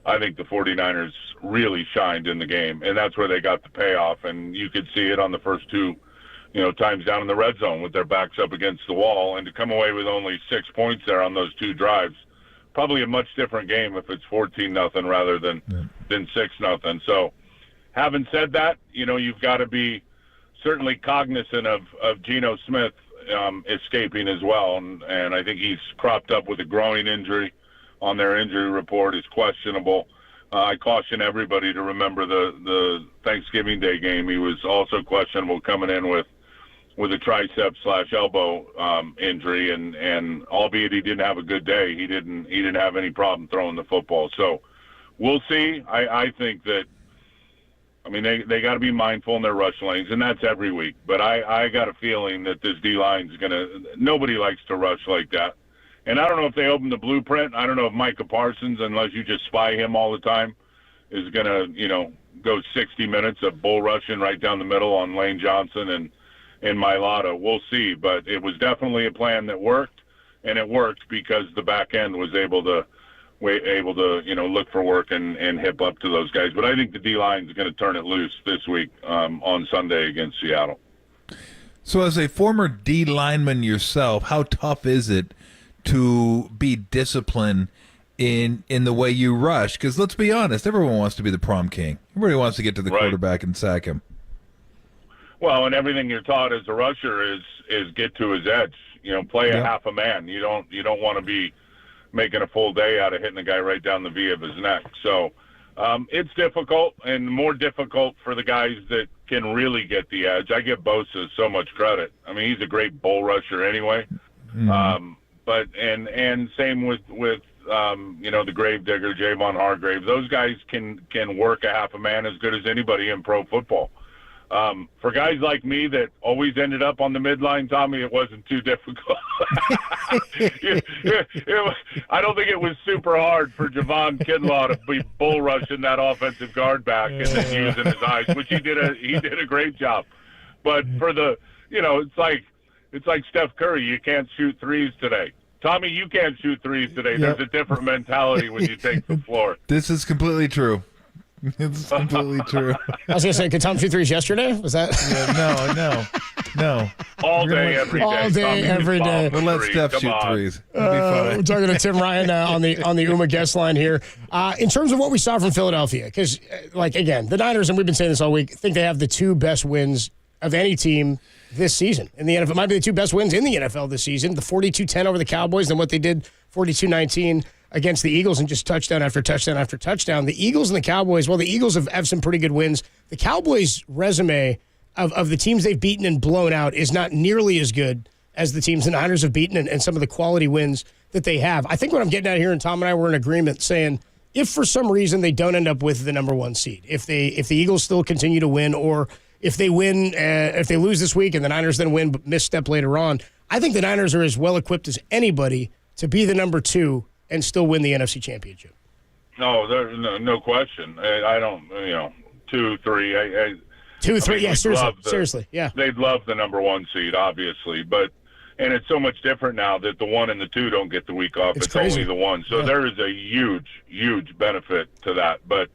[SPEAKER 4] I think the 49ers really shined in the game. And that's where they got the payoff. And you could see it on the first two, times down in the red zone with their backs up against the wall. And to come away with only 6 points there on those two drives, probably a much different game if it's 14-0 rather than 6-0. So, having said that, you've got to be certainly cognizant of Geno Smith escaping as well. And I think he's cropped up with a groin injury on their injury report. Is questionable. I caution everybody to remember the Thanksgiving Day game. He was also questionable coming in with a tricep/elbow injury. And albeit he didn't have a good day, he didn't have any problem throwing the football. So we'll see. I think that, they got to be mindful in their rush lanes, and that's every week. But I got a feeling that this D-line's nobody likes to rush like that. And I don't know if they open the blueprint. I don't know if Micah Parsons, unless you just spy him all the time, is going to, go 60 minutes of bull rushing right down the middle on Lane Johnson and Mailata. We'll see. But it was definitely a plan that worked, and it worked because the back end was able to look for work and hip up to those guys. But I think the D-line is going to turn it loose this week on Sunday against Seattle.
[SPEAKER 18] So as a former D lineman yourself, how tough is it to be disciplined in the way you rush? Because let's be honest, everyone wants to be the prom king. Everybody wants to get to the quarterback and sack him.
[SPEAKER 4] Well, and everything you're taught as a rusher is get to his edge. Play a half a man. You don't want to be making a full day out of hitting a guy right down the V of his neck. So it's difficult, and more difficult for the guys that can really get the edge. I give Bosa so much credit. He's a great bull rusher anyway. But same with the Gravedigger, Javon Hargrave. Those guys can work a half a man as good as anybody in pro football. For guys like me that always ended up on the midline, Tommy, it wasn't too difficult. I don't think it was super hard for Javon Kinlaw to be bull rushing that offensive guard back and then using his eyes, which he did a great job. But for the, it's like Steph Curry. You can't shoot threes today. Tommy, you can't shoot threes today. There's a different mentality when you take the floor.
[SPEAKER 18] This is completely true. It's completely true.
[SPEAKER 3] I was going to say, could Tom shoot threes yesterday? Was that?
[SPEAKER 18] No.
[SPEAKER 4] All day, every day.
[SPEAKER 3] All day, every day.
[SPEAKER 18] We'll let Steph shoot threes. It'll be fine.
[SPEAKER 3] We're talking to Tim Ryan on the UMA guest line here. In terms of what we saw from Philadelphia, because, again, the Niners, and we've been saying this all week, think they have the two best wins of any team this season in the NFL. It might be the two best wins in the NFL this season. The 42-10 over the Cowboys and what they did 42-19 against the Eagles and just touchdown after touchdown after touchdown. The Eagles and the Cowboys, well, the Eagles have some pretty good wins. The Cowboys' resume of the teams they've beaten and blown out is not nearly as good as the teams the Niners have beaten and some of the quality wins that they have. I think what I'm getting at here, and Tom and I were in agreement saying, if for some reason they don't end up with the number one seed, if the Eagles still continue to win, or if they win, if they lose this week and the Niners then win but misstep later on, I think the Niners are as well equipped as anybody to be the number 2 and still win the NFC Championship.
[SPEAKER 4] No, there's no question. I don't, 2, 3.
[SPEAKER 3] 2, 3, yeah, seriously, yeah.
[SPEAKER 4] They'd love the number 1 seed, obviously, and it's so much different now that the 1 and the 2 don't get the week off. It's only the 1. So there is a huge, huge benefit to that. But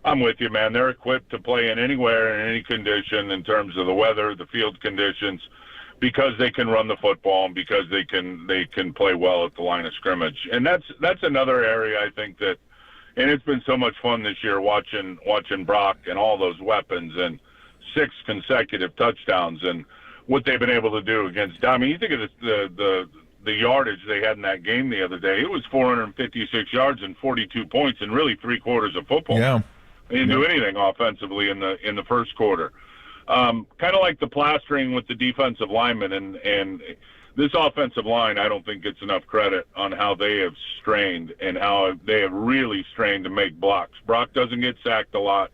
[SPEAKER 4] I'm with you, man. They're equipped to play in anywhere, in any condition, in terms of the weather, the field conditions, because they can run the football and because they can play well at the line of scrimmage. And that's another area I think that, and it's been so much fun this year watching Brock and all those weapons and 6 consecutive touchdowns and what they've been able to do against. I mean, you think of the yardage they had in that game the other day. It was 456 yards and 42 points and really 3 quarters of football.
[SPEAKER 18] Yeah.
[SPEAKER 4] They didn't do anything offensively in the first quarter. Kind of like the plastering with the defensive linemen, and this offensive line, I don't think gets enough credit on how they have strained and how they have really strained to make blocks. Brock doesn't get sacked a lot.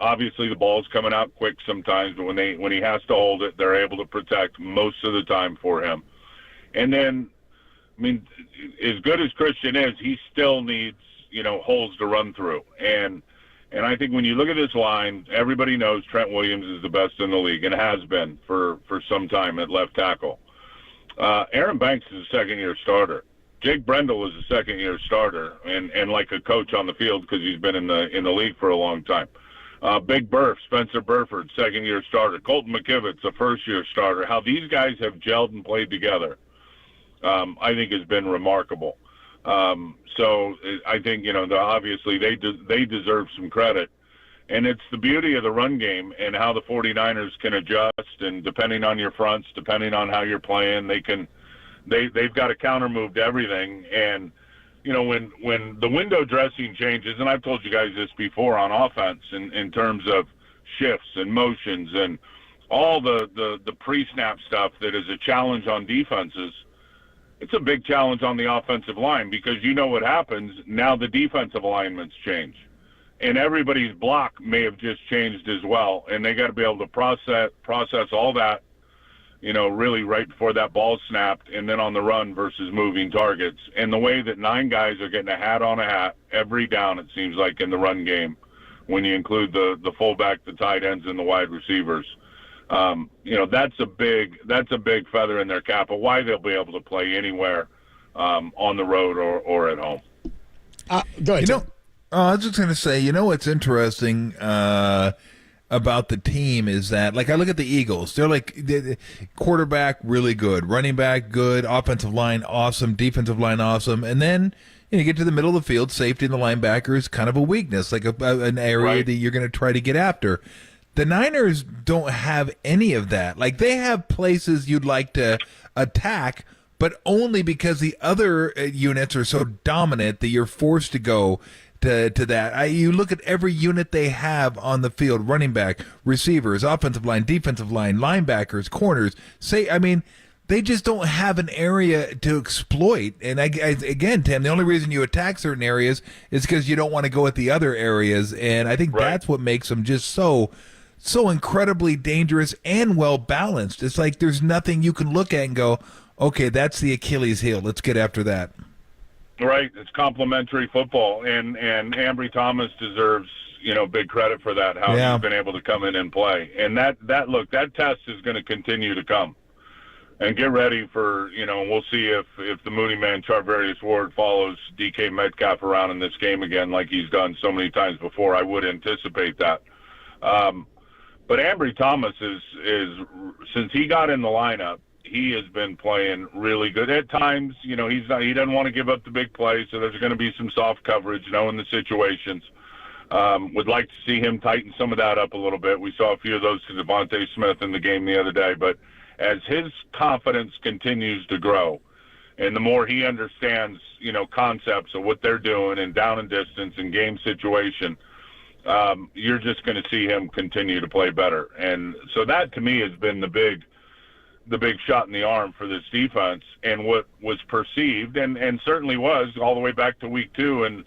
[SPEAKER 4] Obviously, the ball's coming out quick sometimes, but when he has to hold it, they're able to protect most of the time for him. And then, I mean, as good as Christian is, he still needs holes to run through. And I think when you look at this line, everybody knows Trent Williams is the best in the league and has been for some time at left tackle. Aaron Banks is a second-year starter. Jake Brendel is a second-year starter and like a coach on the field because he's been in the league for a long time. Big Burf, Spencer Burford, second-year starter. Colton McKivitz, a first-year starter. How these guys have gelled and played together, I think has been remarkable. So I think, obviously they deserve some credit. And it's the beauty of the run game and how the 49ers can adjust, and depending on your fronts, depending on how you're playing, they've got a counter move to everything. And, when the window dressing changes, and I've told you guys this before on offense in terms of shifts and motions and all the pre-snap stuff that is a challenge on defenses, it's a big challenge on the offensive line because what happens now. The defensive alignments change, and everybody's block may have just changed as well, and they got to be able to process all that, really right before that ball snapped, and then on the run versus moving targets. And the way that 9 guys are getting a hat on a hat every down, it seems like in the run game, when you include the fullback, the tight ends, and the wide receivers. That's a big feather in their cap of why they'll be able to play anywhere on the road or at home.
[SPEAKER 3] Go ahead.
[SPEAKER 18] I was just going to say, what's interesting about the team is that, like, I look at the Eagles. They're like quarterback really good, running back good, offensive line awesome, defensive line awesome, and then you get to the middle of the field, safety and the linebacker is kind of a weakness, like an area that you're going to try to get after. The Niners don't have any of that. Like, they have places you'd like to attack, but only because the other units are so dominant that you're forced to go to that. You look at every unit they have on the field: running back, receivers, offensive line, defensive line, linebackers, corners. They just don't have an area to exploit. And again, Tim, the only reason you attack certain areas is because you don't want to go at the other areas. And I think that's what makes them just so incredibly dangerous and well balanced. It's like there's nothing you can look at and go, okay, that's the Achilles heel. Let's get after that.
[SPEAKER 4] Right. It's complementary football, and Ambry Thomas deserves big credit for that. How he's been able to come in and play, and that test is going to continue to come. And get ready for we'll see if the Mooney man Charvarius Ward follows DK Metcalf around in this game again like he's done so many times before. I would anticipate that. But Ambry Thomas is since he got in the lineup, he has been playing really good. At times, he doesn't want to give up the big play, so there's going to be some soft coverage, knowing the situations. Would like to see him tighten some of that up a little bit. We saw a few of those to Devontae Smith in the game the other day. But as his confidence continues to grow, and the more he understands, concepts of what they're doing and down and distance and game situation, you're just going to see him continue to play better. And so that, to me, has been the the big shot in the arm for this defense. And what was perceived, and certainly was all the way back to week 2 and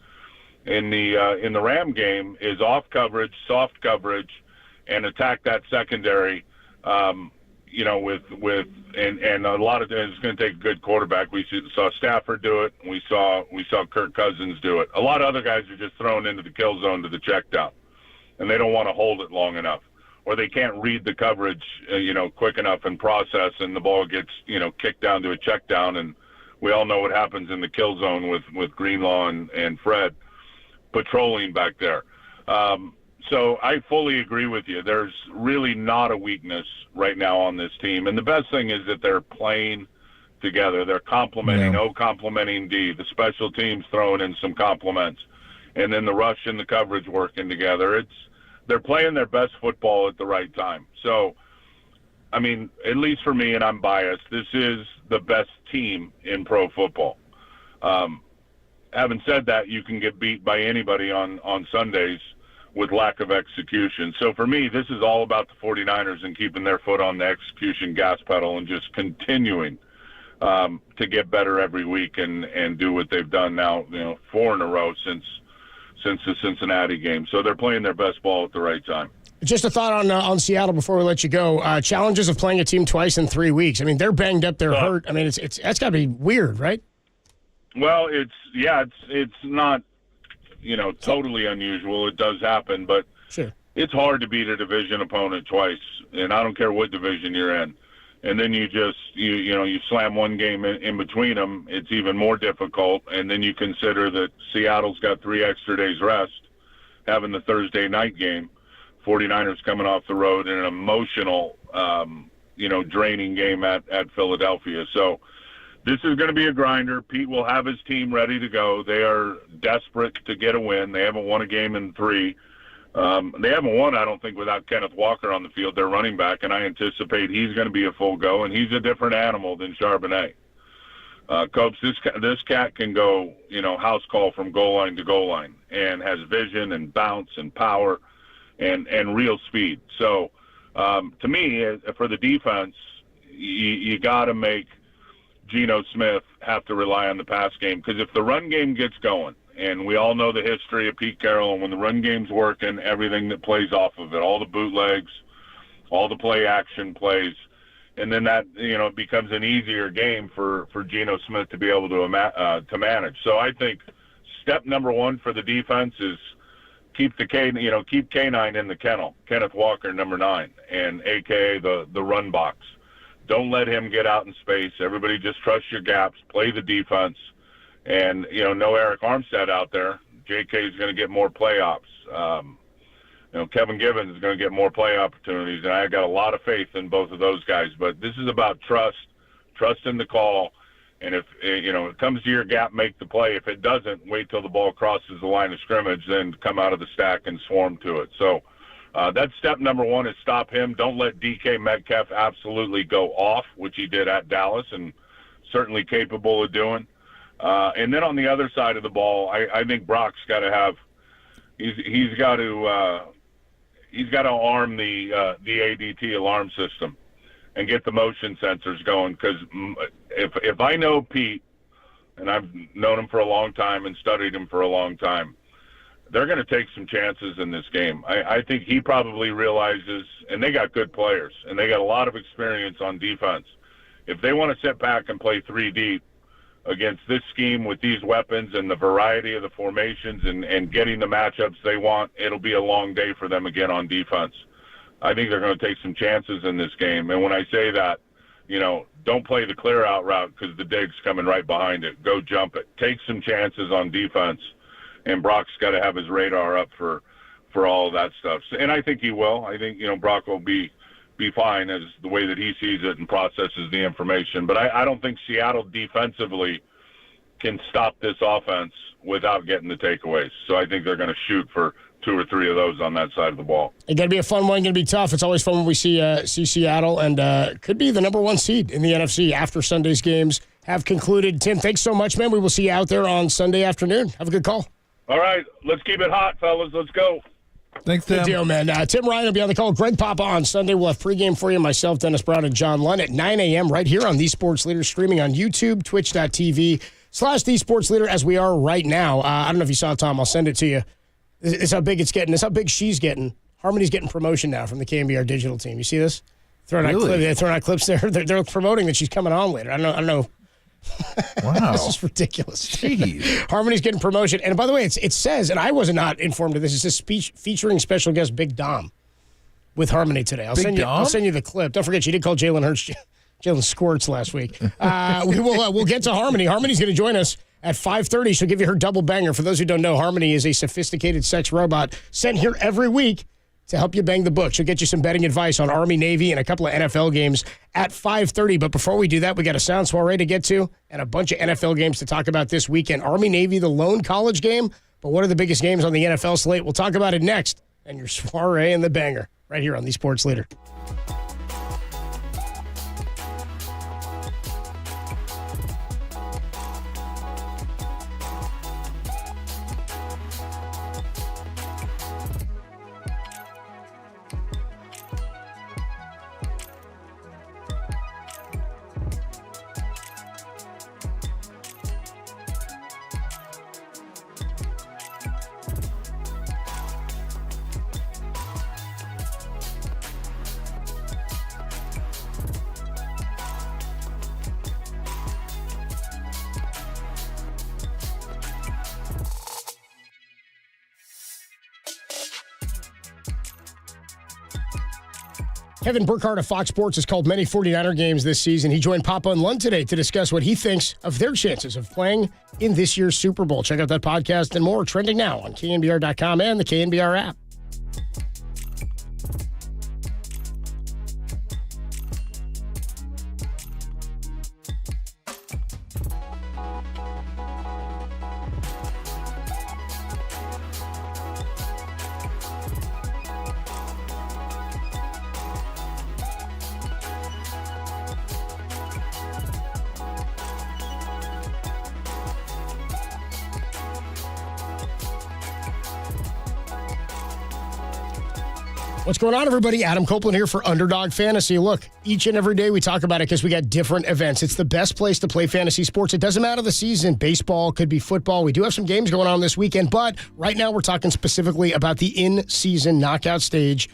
[SPEAKER 4] in the Ram game, is off coverage, soft coverage, and attack that secondary. And a lot of it's going to take a good quarterback. We saw Stafford do it. We saw Kirk Cousins do it. A lot of other guys are just thrown into the kill zone to the check down, and they don't want to hold it long enough, or they can't read the coverage, quick enough and process, and the ball gets, kicked down to a check down. And we all know what happens in the kill zone with Greenlaw and Fred patrolling back there. So I fully agree with you. There's really not a weakness right now on this team. And the best thing is that they're playing together. They're complementing, complementing D. The special teams throwing in some compliments. And then the rush and the coverage working together. They're playing their best football at the right time. So, I mean, at least for me, and I'm biased, this is the best team in pro football. Having said that, you can get beat by anybody on Sundays with lack of execution. So for me, this is all about the 49ers and keeping their foot on the execution gas pedal and just continuing to get better every week and do what they've done now, 4 in a row since the Cincinnati game. So they're playing their best ball at the right time.
[SPEAKER 3] Just a thought on Seattle before we let you go. Challenges of playing a team twice in 3 weeks. I mean, they're banged up, they're hurt. I mean, it's that's got to be weird, right?
[SPEAKER 4] Well, it's not totally unusual. It does happen, but
[SPEAKER 3] sure,
[SPEAKER 4] it's hard to beat a division opponent twice, and I don't care what division you're in. And then you just you slam one game in between them. It's even more difficult. And then you consider that Seattle's got 3 extra days rest, having the Thursday night game. 49ers coming off the road in an emotional, draining game at Philadelphia. So this is going to be a grinder. Pete will have his team ready to go. They are desperate to get a win. They haven't won a game in 3. They haven't won, I don't think, without Kenneth Walker on the field, their running back, and I anticipate he's going to be a full go, and he's a different animal than Charbonnet. Copes, this cat can go, house call from goal line to goal line, and has vision and bounce and power and real speed. So to me, for the defense, you got to make Geno Smith have to rely on the pass game, because if the run game gets going, and we all know the history of Pete Carroll, and when the run game's working, everything that plays off of it, all the bootlegs, all the play action plays, and then that it becomes an easier game for Geno Smith to be able to manage. So I think step number 1 for the defense is keep K9 in the kennel, Kenneth Walker, number 9, and AKA the run box. Don't let him get out in space. Everybody just trust your gaps, play the defense, and, no Eric Armstead out there. JK is going to get more play ops. Kevin Givens is going to get more play opportunities, and I got a lot of faith in both of those guys. But this is about trust in the call, and if, it comes to your gap, make the play. If it doesn't, wait till the ball crosses the line of scrimmage, then come out of the stack and swarm to it. So, that's step number 1 is stop him. Don't let DK Metcalf absolutely go off, which he did at Dallas and certainly capable of doing. And then on the other side of the ball, I think Brock's got to have he's got to arm the ADT alarm system and get the motion sensors going, because if I know Pete, and I've known him for a long time and studied him for a long time, they're going to take some chances in this game. I think he probably realizes, and they got good players, and they got a lot of experience on defense. If they want to sit back and play 3 deep against this scheme with these weapons and the variety of the formations and getting the matchups they want, it'll be a long day for them again on defense. I think they're going to take some chances in this game. And when I say that, don't play the clear out route because the dig's coming right behind it. Go jump it. Take some chances on defense. And Brock's got to have his radar up for all of that stuff. And I think he will. I think, Brock will be fine as the way that he sees it and processes the information. But I don't think Seattle defensively can stop this offense without getting the takeaways. So I think they're going to shoot for 2 or 3 of those on that side of the ball.
[SPEAKER 3] It's going to be a fun one. Going to be tough. It's always fun when we see Seattle, and could be the number 1 seed in the NFC after Sunday's games have concluded. Tim, thanks so much, man. We will see you out there on Sunday afternoon. Have a good call.
[SPEAKER 4] All right, let's keep it hot, fellas. Let's go.
[SPEAKER 18] Thanks, Tim.
[SPEAKER 3] Good deal, man. Tim Ryan will be on the call. Greg Papa on Sunday. We'll have pregame for you, myself, Dennis Brown, and John Lunn at 9 a.m. right here on The Sports Leader, streaming on YouTube, twitch.tv/The Sports Leader, as we are right now. I don't know if you saw it, Tom. I'll send it to you. It's how big it's getting. It's how big she's getting. Harmony's getting promotion now from the KNBR digital team. You see this? Throwing out clips there. They're promoting that she's coming on later. I don't know.
[SPEAKER 18] Wow.
[SPEAKER 3] This is ridiculous.
[SPEAKER 18] Jeez.
[SPEAKER 3] Harmony's getting promotion. And by the way, it says, and I was not informed of this, it's a speech featuring special guest Big Dom with Harmony today. I'll send you the clip. Don't forget, she did call Jalen Hurts Jalen Squirts last week. We'll get to Harmony. Harmony's going to join us at 5:30. She'll give you her double banger. For those who don't know, Harmony is a sophisticated sex robot sent here every week to help you bang the book. She'll get you some betting advice on Army, Navy, and a couple of NFL games at 5:30. But before we do that, we got a sound soiree to get to and a bunch of NFL games to talk about this weekend. Army, Navy, the lone college game. But what are the biggest games on the NFL slate? We'll talk about it next. And your soiree and the banger right here on The Sports Leader. Kevin Burkhardt of Fox Sports has called many 49er games this season. He joined Papa and Lund today to discuss what he thinks of their chances of playing in this year's Super Bowl. Check out that podcast and more trending now on KNBR.com and the KNBR app. What's going on, everybody? Adam Copeland here for Underdog Fantasy. Look, each and every day we talk about it because we got different events. It's the best place to play fantasy sports. It doesn't matter the season. Baseball, could be football. We do have some games going on this weekend, but right now we're talking specifically about the in-season knockout stage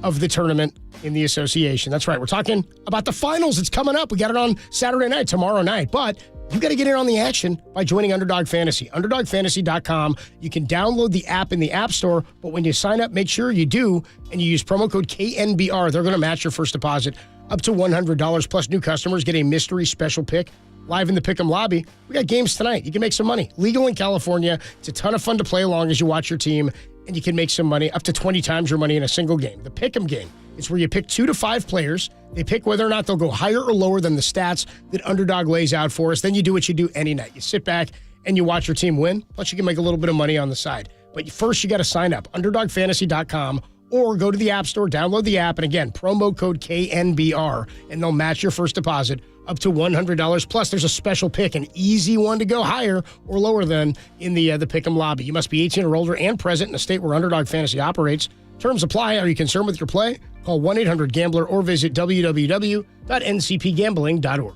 [SPEAKER 3] of the tournament in the association. That's right. We're talking about the finals. It's coming up. We got it on Saturday night, tomorrow night, but you got to get in on the action by joining Underdog Fantasy. UnderdogFantasy.com. You can download the app in the App Store, but when you sign up, make sure you do, and you use promo code KNBR. They're going to match your first deposit up to $100, plus new customers get a mystery special pick live in the Pick'em lobby. We got games tonight. You can make some money. Legal in California. It's a ton of fun to play along as you watch your team, and you can make some money, up to 20 times your money in a single game. The Pick'em game. It's where you pick 2 to 5 players. They pick whether or not they'll go higher or lower than the stats that Underdog lays out for us. Then you do what you do any night. You sit back and you watch your team win. Plus, you can make a little bit of money on the side. But first, you got to sign up. UnderdogFantasy.com or go to the App Store, download the app, and again, promo code KNBR, and they'll match your first deposit up to $100. Plus, there's a special pick, an easy one to go higher or lower than in the Pick'em lobby. You must be 18 or older and present in a state where Underdog Fantasy operates. Terms apply. Are you concerned with your play? Call 1-800-GAMBLER or visit www.ncpgambling.org.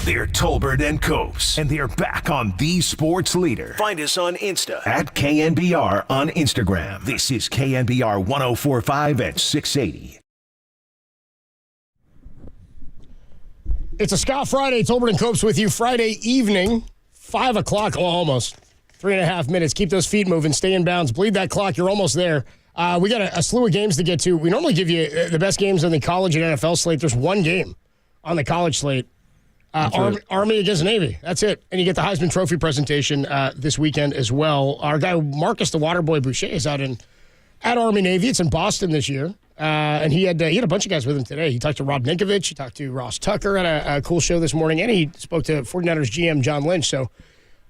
[SPEAKER 1] They're Tolbert and Copes, and they're back on The Sports Leader. Find us on Insta at KNBR on Instagram. This is KNBR 104.5 at 680.
[SPEAKER 3] It's a Scott Friday. Tolbert and Copes with you Friday evening, 5 o'clock, almost 3.5 minutes. Keep those feet moving. Stay in bounds. Bleed that clock. You're almost there. We got a slew of games to get to. We normally give you the best games on the college and NFL slate. There's one game on the college slate. Army against Navy. That's it. And you get the Heisman Trophy presentation this weekend as well. Our guy Marcus the Waterboy Boucher is out at Army Navy. It's in Boston this year. And he had a bunch of guys with him today. He talked to Rob Ninkovich. He talked to Ross Tucker at a cool show this morning. And he spoke to 49ers GM John Lynch. So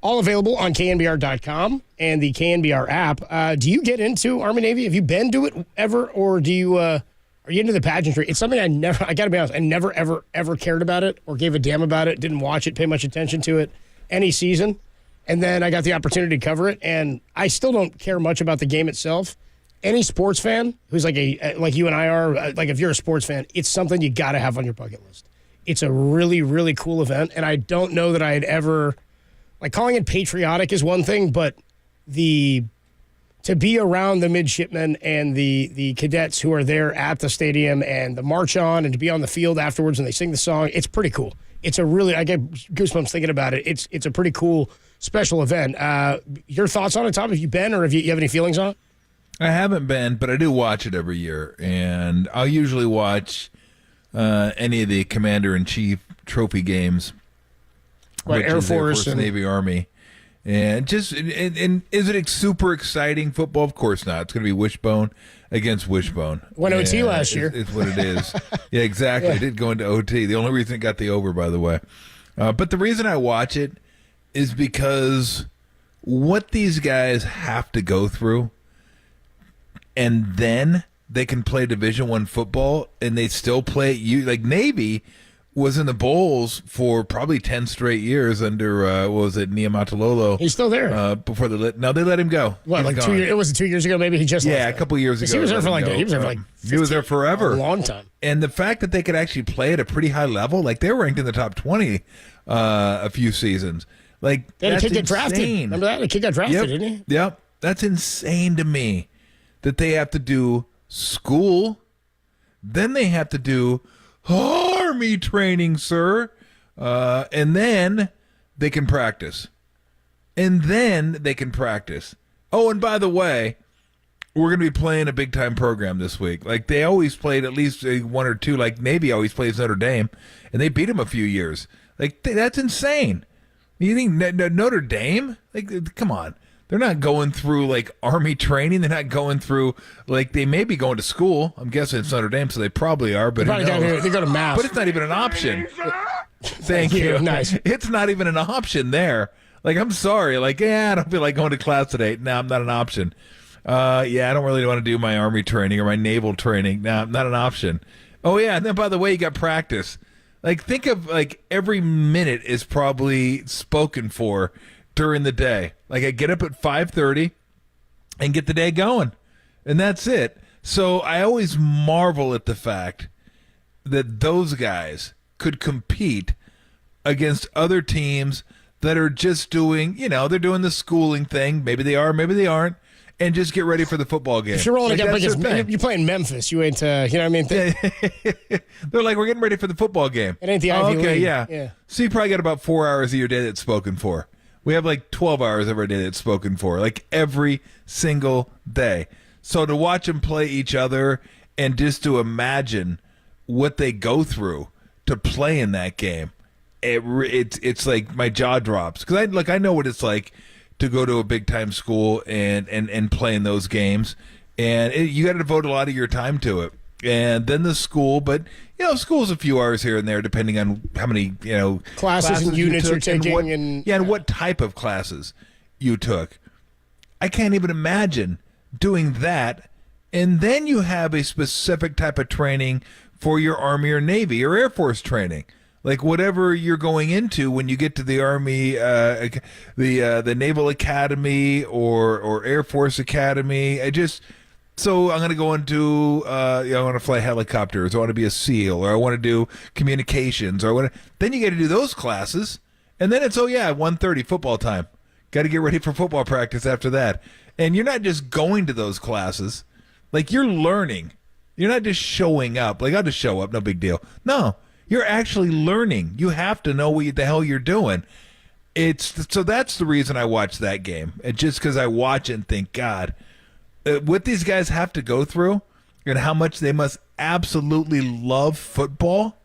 [SPEAKER 3] all available on KNBR.com and the KNBR app. Do you get into Army Navy? Have you been to it ever? Or do you... Are you into the pageantry? It's something I got to be honest, I never, ever cared about it or gave a damn about it, didn't watch it, pay much attention to it any season. And then I got the opportunity to cover it, and I still don't care much about the game itself. Any sports fan who's like you and I are, like if you're a sports fan, it's something you got to have on your bucket list. It's a really, really cool event, and I don't know that I'd ever, like calling it patriotic is one thing, but to be around the midshipmen and the cadets who are there at the stadium and the march on and to be on the field afterwards and they sing the song, it's pretty cool. It's I get goosebumps thinking about it. It's a pretty cool special event. Your thoughts on it, Tom? Have you been or you have any feelings on it?
[SPEAKER 18] I haven't been, but I do watch it every year. And I'll usually watch any of the Commander-in-Chief trophy games.
[SPEAKER 3] Like Air Force and
[SPEAKER 18] Navy, Army. And is it super exciting football? Of course not. It's going to be wishbone against wishbone.
[SPEAKER 3] Went OT last year.
[SPEAKER 18] It's what it is. Yeah, exactly.
[SPEAKER 3] Yeah.
[SPEAKER 18] It did go into OT. The only reason it got the over, by the way. But the reason I watch it is because what these guys have to go through, and then they can play Division I football, and they still play like Navy was in the bowls for probably 10 straight years under, Niumatalolo.
[SPEAKER 3] He's still there.
[SPEAKER 18] Before they let him go.
[SPEAKER 3] What, like 2 years? It was 2 years ago, maybe? He just left
[SPEAKER 18] a couple years ago.
[SPEAKER 3] He was there for he was there
[SPEAKER 18] forever.
[SPEAKER 3] A long time.
[SPEAKER 18] And the fact that they could actually play at a pretty high level, like they were ranked in the top 20 a few seasons. Like,
[SPEAKER 3] they had
[SPEAKER 18] that's
[SPEAKER 3] a kid get drafted. Remember that? A kid got drafted, didn't he?
[SPEAKER 18] Yep. That's insane to me that they have to do school, then they have to do Army training, sir. And then they can practice. Oh, and by the way, we're going to be playing a big-time program this week. Like, they always played at least one or two. Like, Navy always plays Notre Dame, and they beat them a few years. Like, that's insane. You think Notre Dame? Like, come on. They're not going through, like, Army training. They're not going through, like, they may be going to school. I'm guessing it's Notre Dame, so they probably are. But
[SPEAKER 3] they go to mass.
[SPEAKER 18] But it's not even an option. Thank you.
[SPEAKER 3] Nice.
[SPEAKER 18] It's not even an option there. Like, I'm sorry. Like, I don't feel like going to class today. No, I'm not an option. I don't really want to do my Army training or my naval training. No, not an option. Oh, yeah, and then, by the way, you got practice. Like, think of, like, every minute is probably spoken for during the day. Like, I get up at 5:30 and get the day going, and that's it. So I always marvel at the fact that those guys could compete against other teams that are just doing, they're doing the schooling thing. Maybe they are, maybe they aren't, and just get ready for the football game.
[SPEAKER 3] If you're rolling you're playing Memphis. You ain't, you know what I mean?
[SPEAKER 18] They're like, we're getting ready for the football game.
[SPEAKER 3] It ain't the Ivy League.
[SPEAKER 18] Okay, yeah. So you probably got about 4 hours of your day that's spoken for. We have like 12 hours every day that's spoken for, like every single day. So to watch them play each other and just to imagine what they go through to play in that game, it's like my jaw drops. Because I know what it's like to go to a big-time school and play in those games. And you got to devote a lot of your time to it. And then the school, but school's a few hours here and there, depending on how many
[SPEAKER 3] classes and units you're taking,
[SPEAKER 18] and what type of classes you took. I can't even imagine doing that. And then you have a specific type of training for your Army or Navy or Air Force training, like whatever you're going into when you get to the Army, the Naval Academy or Air Force Academy. So I'm going to go into, I want to fly helicopters, I want to be a SEAL, or I want to do communications, or then you got to do those classes, and then it's 1:30 football time. Got to get ready for football practice after that. And you're not just going to those classes, like you're learning. You're not just showing up. Like, I'll just show up, no big deal. No, you're actually learning. You have to know what the hell you're doing. So that's the reason I watch that game. And just because I watch it and think, God, what these guys have to go through and how much they must absolutely love football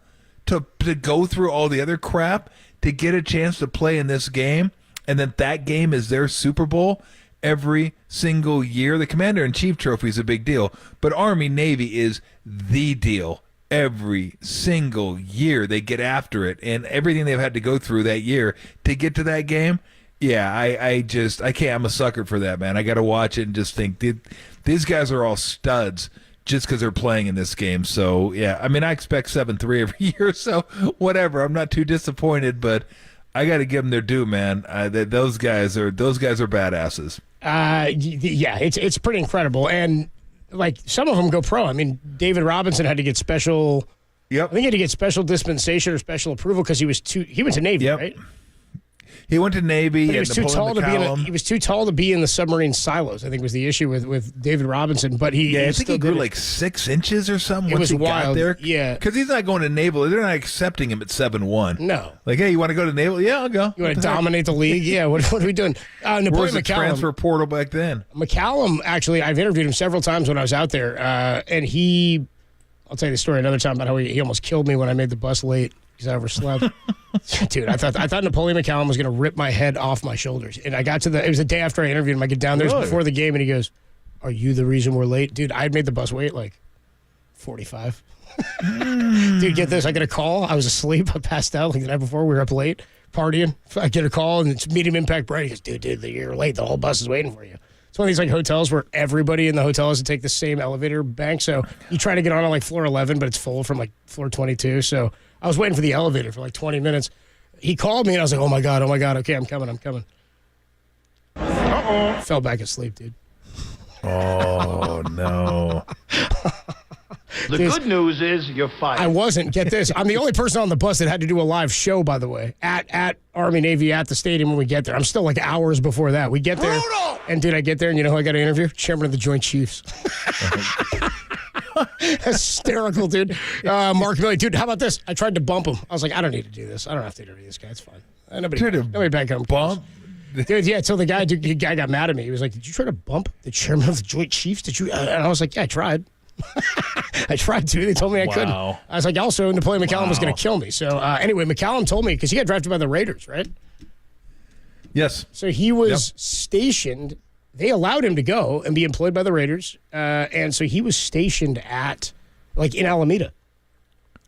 [SPEAKER 18] to go through all the other crap to get a chance to play in this game, and then that game is their Super Bowl every single year. The Commander-in-Chief Trophy is a big deal, but Army-Navy is the deal. Every single year they get after it, and everything they've had to go through that year to get to that game. Yeah, I can't. I'm a sucker for that, man. I got to watch it and just think these guys are all studs just because they're playing in this game. So yeah, I mean, I expect 7-3 every year, so whatever. I'm not too disappointed, but I got to give them their due, man. Those guys are badasses.
[SPEAKER 3] Yeah, it's pretty incredible, and like some of them go pro. I mean, David Robinson had to get special.
[SPEAKER 18] Yep.
[SPEAKER 3] I think he had to get special dispensation or special approval because he went to Navy, right?
[SPEAKER 18] He went to Navy.
[SPEAKER 3] But he was too tall to be he was too tall to be in the submarine silos, I think was the issue with David Robinson. But I
[SPEAKER 18] think he grew like 6 inches or something.
[SPEAKER 3] It was
[SPEAKER 18] he
[SPEAKER 3] wild.
[SPEAKER 18] Got there.
[SPEAKER 3] Yeah,
[SPEAKER 18] because he's not going to naval. They're not accepting him at 7'1".
[SPEAKER 3] No.
[SPEAKER 18] Like, hey, you want to go to naval? Yeah, I'll go.
[SPEAKER 3] You want to dominate the league? Yeah. What are we doing?
[SPEAKER 18] Where was the transfer portal back then?
[SPEAKER 3] McCallum, actually, I've interviewed him several times when I was out there, and I'll tell you the story another time about how he almost killed me when I made the bus late because I overslept. Dude, I thought Napoleon McCallum was going to rip my head off my shoulders. And I got to it was the day after I interviewed him. I get down there before the game, and he goes, "Are you the reason we're late?" Dude, I had made the bus wait like 45. Dude, get this. I get a call. I was asleep. I passed out like the night before. We were up late partying. I get a call, and it's medium impact Brady. He goes, dude, you're late. The whole bus is waiting for you. It's one of these like hotels where everybody in the hotel has to take the same elevator bank. So you try to get on like floor 11, but it's full from like floor 22. So I was waiting for the elevator for like 20 minutes. He called me, and I was like, oh, my God. Okay, I'm coming. Uh-oh. Fell back asleep, dude.
[SPEAKER 18] Oh, no.
[SPEAKER 6] The good news is you're fired.
[SPEAKER 3] I wasn't. Get this. I'm the only person on the bus that had to do a live show, by the way, at Army Navy at the stadium when we get there. I'm still like hours before that. We get there. Brutal! And dude, I get there, and you know who I got to interview? Chairman of the Joint Chiefs. Hysterical, dude. Mark Milley, dude, how about this? I tried to bump him. I was like, I don't need to do this. I don't have to interview this guy. It's fine. Nobody back home.
[SPEAKER 18] Bump?
[SPEAKER 3] Dude, yeah, until the guy got mad at me. He was like, did you try to bump the chairman of the Joint Chiefs? Did you? And I was like, yeah, I tried. I tried to. They told me I couldn't. I was like, also, Napoleon McCallum was going to kill me. So, anyway, McCallum told me, because he got drafted by the Raiders, right?
[SPEAKER 18] Yes.
[SPEAKER 3] So he was stationed. They allowed him to go and be employed by the Raiders. And so he was stationed in Alameda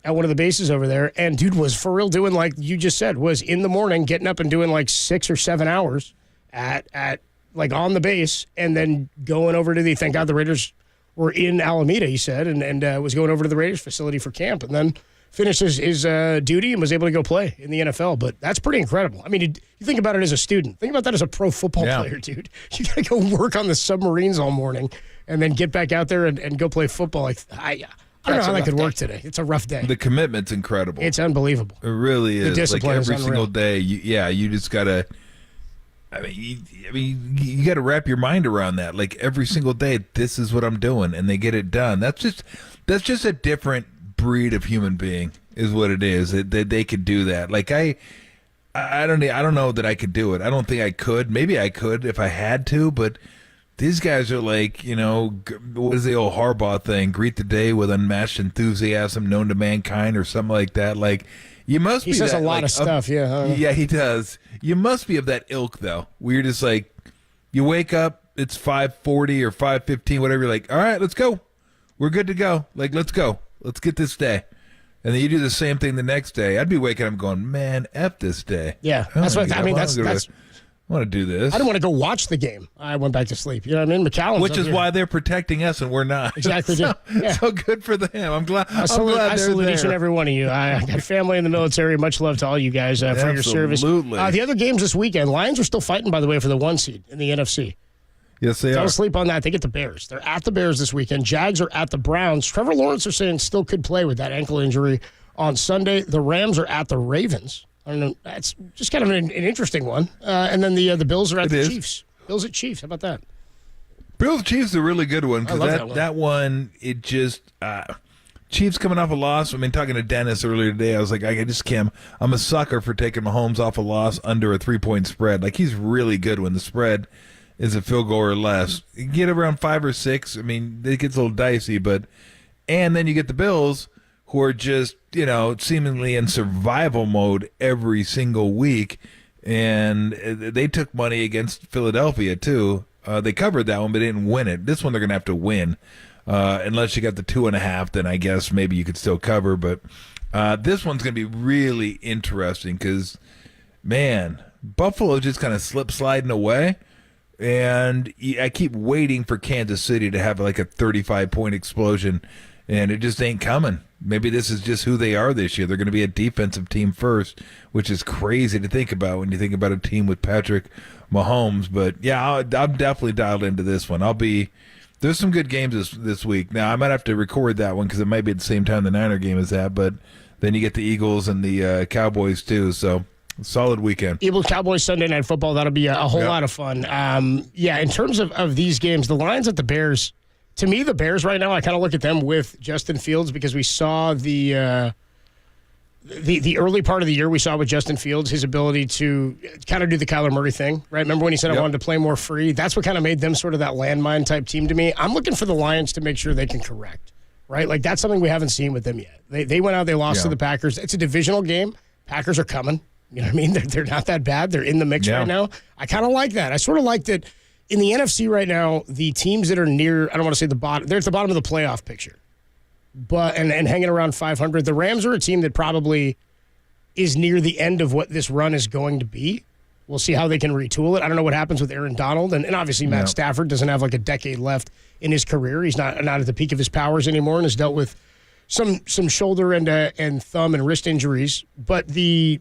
[SPEAKER 3] at one of the bases over there. And dude was for real doing, like you just said, was in the morning getting up and doing like 6 or 7 hours at like on the base and then going over to thank God the Raiders were in Alameda, he said, and was going over to the Raiders facility for camp, and then finished his duty and was able to go play in the NFL. But that's pretty incredible. I mean, you think about it as a student. Think about that as a pro football player, dude. You got to go work on the submarines all morning and then get back out there and go play football. Like, I don't know how that could work today. It's a rough day.
[SPEAKER 18] The commitment's incredible.
[SPEAKER 3] It's unbelievable.
[SPEAKER 18] It really is.
[SPEAKER 3] The discipline
[SPEAKER 18] like every
[SPEAKER 3] is
[SPEAKER 18] single day, you just got to... I mean, you got to wrap your mind around that. Like every single day, this is what I'm doing, and they get it done. That's just a different breed of human being, is what it is. That they could do that. Like I don't know that I could do it. I don't think I could. Maybe I could if I had to, but these guys are like, what is the old Harbaugh thing? Greet the day with unmatched enthusiasm known to mankind, or something like that. Like. You must be.
[SPEAKER 3] He says
[SPEAKER 18] that,
[SPEAKER 3] a lot of stuff, yeah.
[SPEAKER 18] Yeah, he does. You must be of that ilk, though. Where you're just like, you wake up, it's 5:40 or 5:15, whatever. You're like, all right, let's go. We're good to go. Like, let's go. Let's get this day. And then you do the same thing the next day. I'd be waking up going, man, F this day.
[SPEAKER 3] Yeah, that's what I mean.
[SPEAKER 18] I want to do this.
[SPEAKER 3] I didn't want to go watch the game. I went back to sleep. You know what I mean? McCallum.
[SPEAKER 18] Which is why they're protecting us and we're not.
[SPEAKER 3] Exactly.
[SPEAKER 18] So good for them. I'm glad. I
[SPEAKER 3] salute each and every one of you. I got family in the military. Much love to all you guys for your service.
[SPEAKER 18] Absolutely.
[SPEAKER 3] The other games this weekend, Lions are still fighting, by the way, for the 1 seed in the NFC.
[SPEAKER 18] Yes, they are.
[SPEAKER 3] Don't sleep on that. They get the Bears. They're at the Bears this weekend. Jags are at the Browns. Trevor Lawrence are saying still could play with that ankle injury on Sunday. The Rams are at the Ravens. I don't know. That's just kind of an interesting one. And then the Bills are at the Chiefs. Bills at Chiefs. How about that?
[SPEAKER 18] Bills Chiefs is a really good one because
[SPEAKER 3] that
[SPEAKER 18] one, it just Chiefs coming off a loss. I mean, talking to Dennis earlier today, I was like, I just can't. I'm a sucker for taking Mahomes off a loss under a 3-point spread. Like, he's really good when the spread is a field goal or less. You get around 5 or 6. I mean, it gets a little dicey, and then you get the Bills, who are just, seemingly in survival mode every single week, and they took money against Philadelphia too. They covered that one, but didn't win it. This one they're going to have to win, unless you got the 2.5. Then I guess maybe you could still cover. But this one's going to be really interesting because, man, Buffalo just kind of sliding away. And I keep waiting for Kansas City to have like a 35-point explosion, and it just ain't coming. Maybe this is just who they are this year. They're going to be a defensive team first, which is crazy to think about when you think about a team with Patrick Mahomes. But, yeah, I'm definitely dialed into this one. There's some good games this week. Now, I might have to record that one because it might be at the same time the Niner game is at, but then you get the Eagles and the Cowboys too, so solid weekend.
[SPEAKER 3] Eagles Cowboys Sunday Night Football. That'll be a whole lot of fun. In terms of these games, the Lions at the Bears. To me, the Bears right now, I kind of look at them with Justin Fields because we saw the early part of the year we saw with Justin Fields, his ability to kind of do the Kyler Murray thing, right? Remember when he said I wanted to play more free? That's what kind of made them sort of that landmine type team to me. I'm looking for the Lions to make sure they can correct, right? Like that's something we haven't seen with them yet. They went out, they lost to the Packers. It's a divisional game. Packers are coming. You know what I mean? They're not that bad. They're in the mix right now. I kind of like that. I sort of like that in the NFC right now, the teams that are near, I don't want to say the bottom, they're at the bottom of the playoff picture, but and hanging around 500. The Rams are a team that probably is near the end of what this run is going to be. We'll see how they can retool it. I don't know what happens with Aaron Donald, and obviously Matt Stafford doesn't have like a decade left in his career. He's not at the peak of his powers anymore and has dealt with some shoulder and thumb and wrist injuries. But the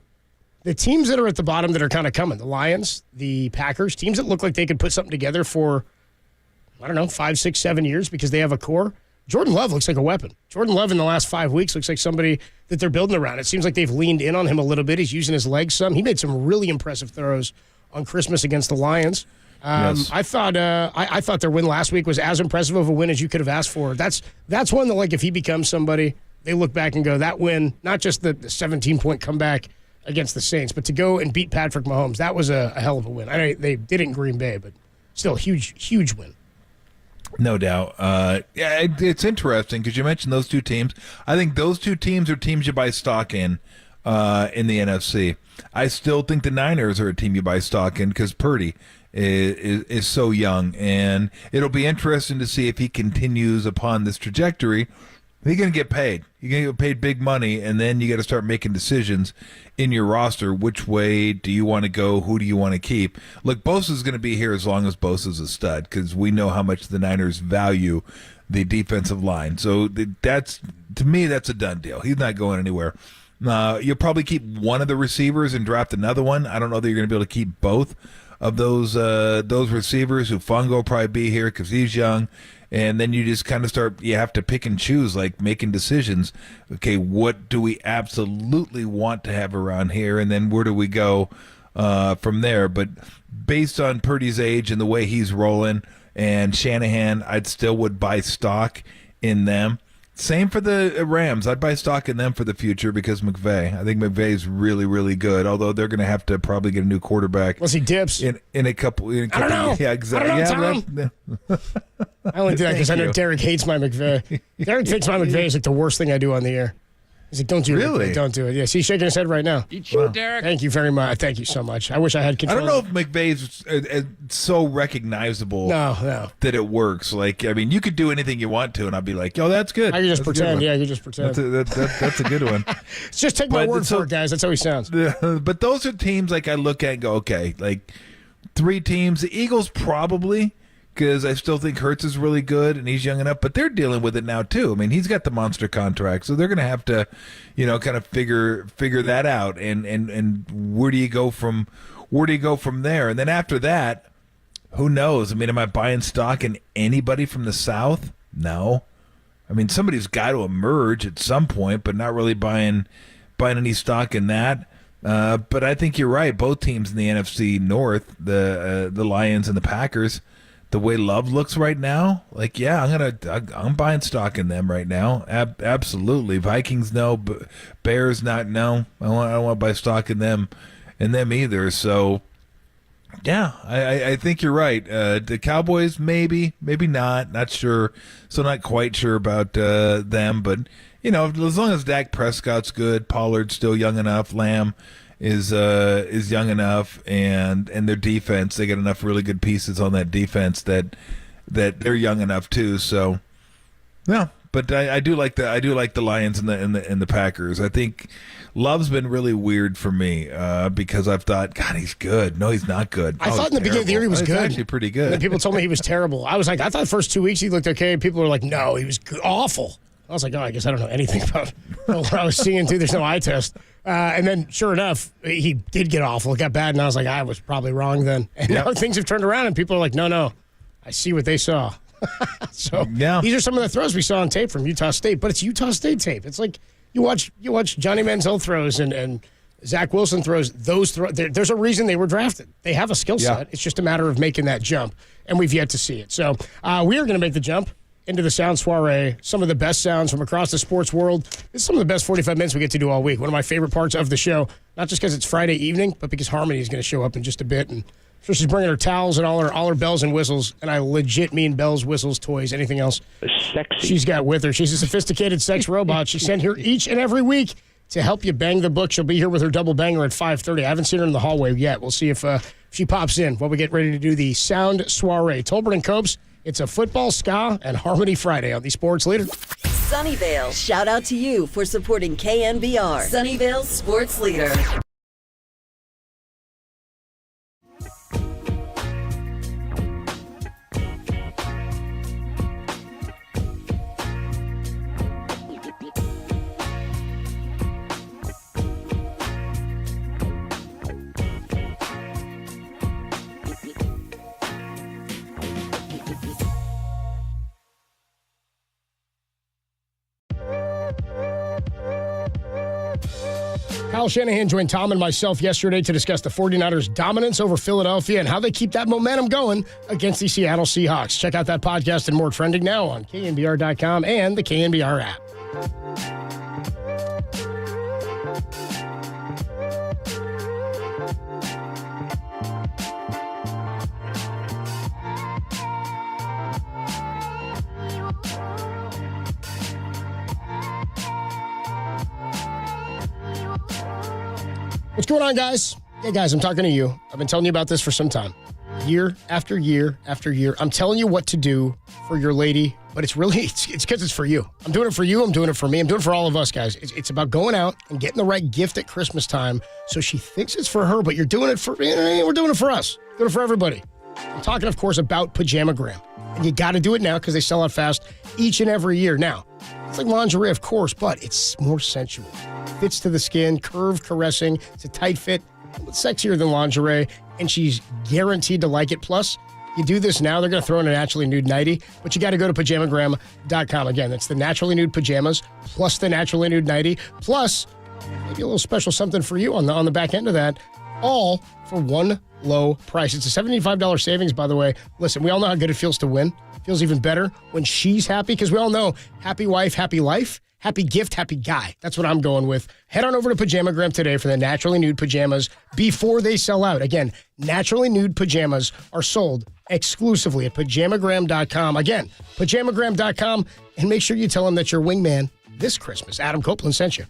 [SPEAKER 3] teams that are at the bottom that are kind of coming, the Lions, the Packers, teams that look like they could put something together for, 5, 6, 7 years because they have a core. Jordan Love looks like a weapon. Jordan Love in the last 5 weeks looks like somebody that they're building around. It seems like they've leaned in on him a little bit. He's using his legs some. He made some really impressive throws on Christmas against the Lions. Yes. I thought their win last week was as impressive of a win as you could have asked for. That's one that, like, if he becomes somebody, they look back and go, that win, not just the 17-point comeback against the Saints, but to go and beat Patrick Mahomes, that was a hell of a win. I know they did it in Green Bay, but still huge win.
[SPEAKER 18] No doubt. It's interesting because you mentioned those two teams. I think those two teams are teams you buy stock in the NFC. I still think the Niners are a team you buy stock in because Purdy is so young, and it'll be interesting to see if he continues upon this trajectory. He's going to get paid. You're going to get paid big money, and then you got to start making decisions in your roster. Which way do you want to go? Who do you want to keep? Look, Bosa's going to be here as long as Bosa's a stud because we know how much the Niners value the defensive line. So that's, to me, that's a done deal. He's not going anywhere. You'll probably keep one of the receivers and draft another one. I don't know that you're going to be able to keep both of those receivers. Hufanga will probably be here because he's young. And then you just kind of you have to pick and choose, like making decisions. Okay, what do we absolutely want to have around here? And then where do we go from there? But based on Purdy's age and the way he's rolling and Shanahan, I'd still would buy stock in them. Same for the Rams. I'd buy stock in them for the future because McVay. I think McVay's really, really good, although they're going to have to probably get a new quarterback.
[SPEAKER 3] Unless he dips.
[SPEAKER 18] In a couple
[SPEAKER 3] I don't know.
[SPEAKER 18] Yeah, exactly.
[SPEAKER 3] I don't know, Tom. I only do that because I know Derek hates my McVay. Derek thinks my McVay is like the worst thing I do on the air. He's like, don't do it.
[SPEAKER 18] Really?
[SPEAKER 3] Don't do it. Yes, he's shaking his head right now.
[SPEAKER 9] Eat shit, Derek.
[SPEAKER 3] Thank you very much. Thank you so much. I wish I had control.
[SPEAKER 18] I don't know if McVay's so recognizable
[SPEAKER 3] that
[SPEAKER 18] it works. Like, I mean, you could do anything you want to, and I'd be like, yo, that's good.
[SPEAKER 3] I can just pretend. Yeah, you just pretend.
[SPEAKER 18] That's a good one.
[SPEAKER 3] Just take my word for it, guys. That's how he sounds.
[SPEAKER 18] But those are teams like I look at and go, okay, like 3 teams. The Eagles probably, because I still think Hurts is really good and he's young enough, but they're dealing with it now too. I mean, he's got the monster contract, so they're going to have to, kind of figure that out. And where do you go from there? And then after that, who knows? I mean, am I buying stock in anybody from the South? No. I mean, somebody's got to emerge at some point, but not really buying any stock in that. But I think you're right. Both teams in the NFC North, the Lions and the Packers, the way Love looks right now, like, yeah, I'm buying stock in them right now. Absolutely. Vikings, no. Bears, not, no. I don't want to buy stock in them either. So, yeah, I think you're right. The Cowboys, maybe not sure. So not quite sure about them. But, you know, as long as Dak Prescott's good, Pollard's still young enough, Lamb is young enough, and their defense, they get enough really good pieces on that defense that they're young enough too. So, yeah. But I do like the Lions and the Packers. I think Love's been really weird for me because I've thought, God, he's good. No, he's not good.
[SPEAKER 3] I thought in the beginning of the year he was good.
[SPEAKER 18] He's actually pretty good.
[SPEAKER 3] And then people told me he was terrible. I was like, I thought the first 2 weeks he looked okay. People were like, no, he was awful. I was like, oh, I guess I don't know anything about what I was seeing too. There's no eye test. And then, sure enough, he did get awful. It got bad, and I was like, I was probably wrong then. And now things have turned around, and people are like, no, I see what they saw. So these are some of the throws we saw on tape from Utah State, but it's Utah State tape. It's like you watch Johnny Manziel throws and Zach Wilson throws. Those there's a reason they were drafted. They have a skill set. It's just a matter of making that jump, and we've yet to see it. So we are going to make the jump into the Sound Soiree, some of the best sounds from across the sports world. This is some of the best 45 minutes we get to do all week. One of my favorite parts of the show, not just because it's Friday evening, but because Harmony is going to show up in just a bit. And so she's bringing her towels and all her bells and whistles, and I legit mean bells, whistles, toys, anything else she's got with her. She's a sophisticated sex robot. She's sent here each and every week to help you bang the book. She'll be here with her double banger at 5:30. I haven't seen her in the hallway yet. We'll see if she pops in while we get ready to do the Sound Soiree. Tolbert and Copes. It's a football, ska, and Harmony Friday on the Sports Leader.
[SPEAKER 5] Sunnyvale, shout out to you for supporting KNBR. Sunnyvale's Sports Leader.
[SPEAKER 3] Kyle Shanahan joined Tom and myself yesterday to discuss the 49ers' dominance over Philadelphia and how they keep that momentum going against the Seattle Seahawks. Check out that podcast and more trending now on KNBR.com and the KNBR app. What's going on, guys? Yeah, guys, I'm talking to you. I've been telling you about this for some time. Year after year after year. I'm telling you what to do for your lady, but it's because it's for you. I'm doing it for you. I'm doing it for me. I'm doing it for all of us, guys. It's about going out and getting the right gift at Christmas time so she thinks it's for her, but you're doing it for, we're doing it for us. Doing it for everybody. I'm talking, of course, about Pajamagram. And you got to do it now because they sell out fast each and every year. Now, it's like lingerie, of course, but it's more sensual. Fits to the skin, curved, caressing. It's a tight fit, sexier than lingerie, and she's guaranteed to like it. Plus, you do this now, they're going to throw in a naturally nude nightie, but you got to go to pajamagram.com. Again, that's the naturally nude pajamas plus the naturally nude nightie, plus maybe a little special something for you on the back end of that, all for one low price. It's a $75 savings, by the way. Listen, we all know how good it feels to win. It feels even better when she's happy, because we all know happy wife, happy life. Happy gift, happy guy. That's what I'm going with. Head on over to Pajamagram today for the naturally nude pajamas before they sell out. Again, naturally nude pajamas are sold exclusively at pajamagram.com. Again, pajamagram.com, and make sure you tell them that your wingman this Christmas, Adam Copeland, sent you.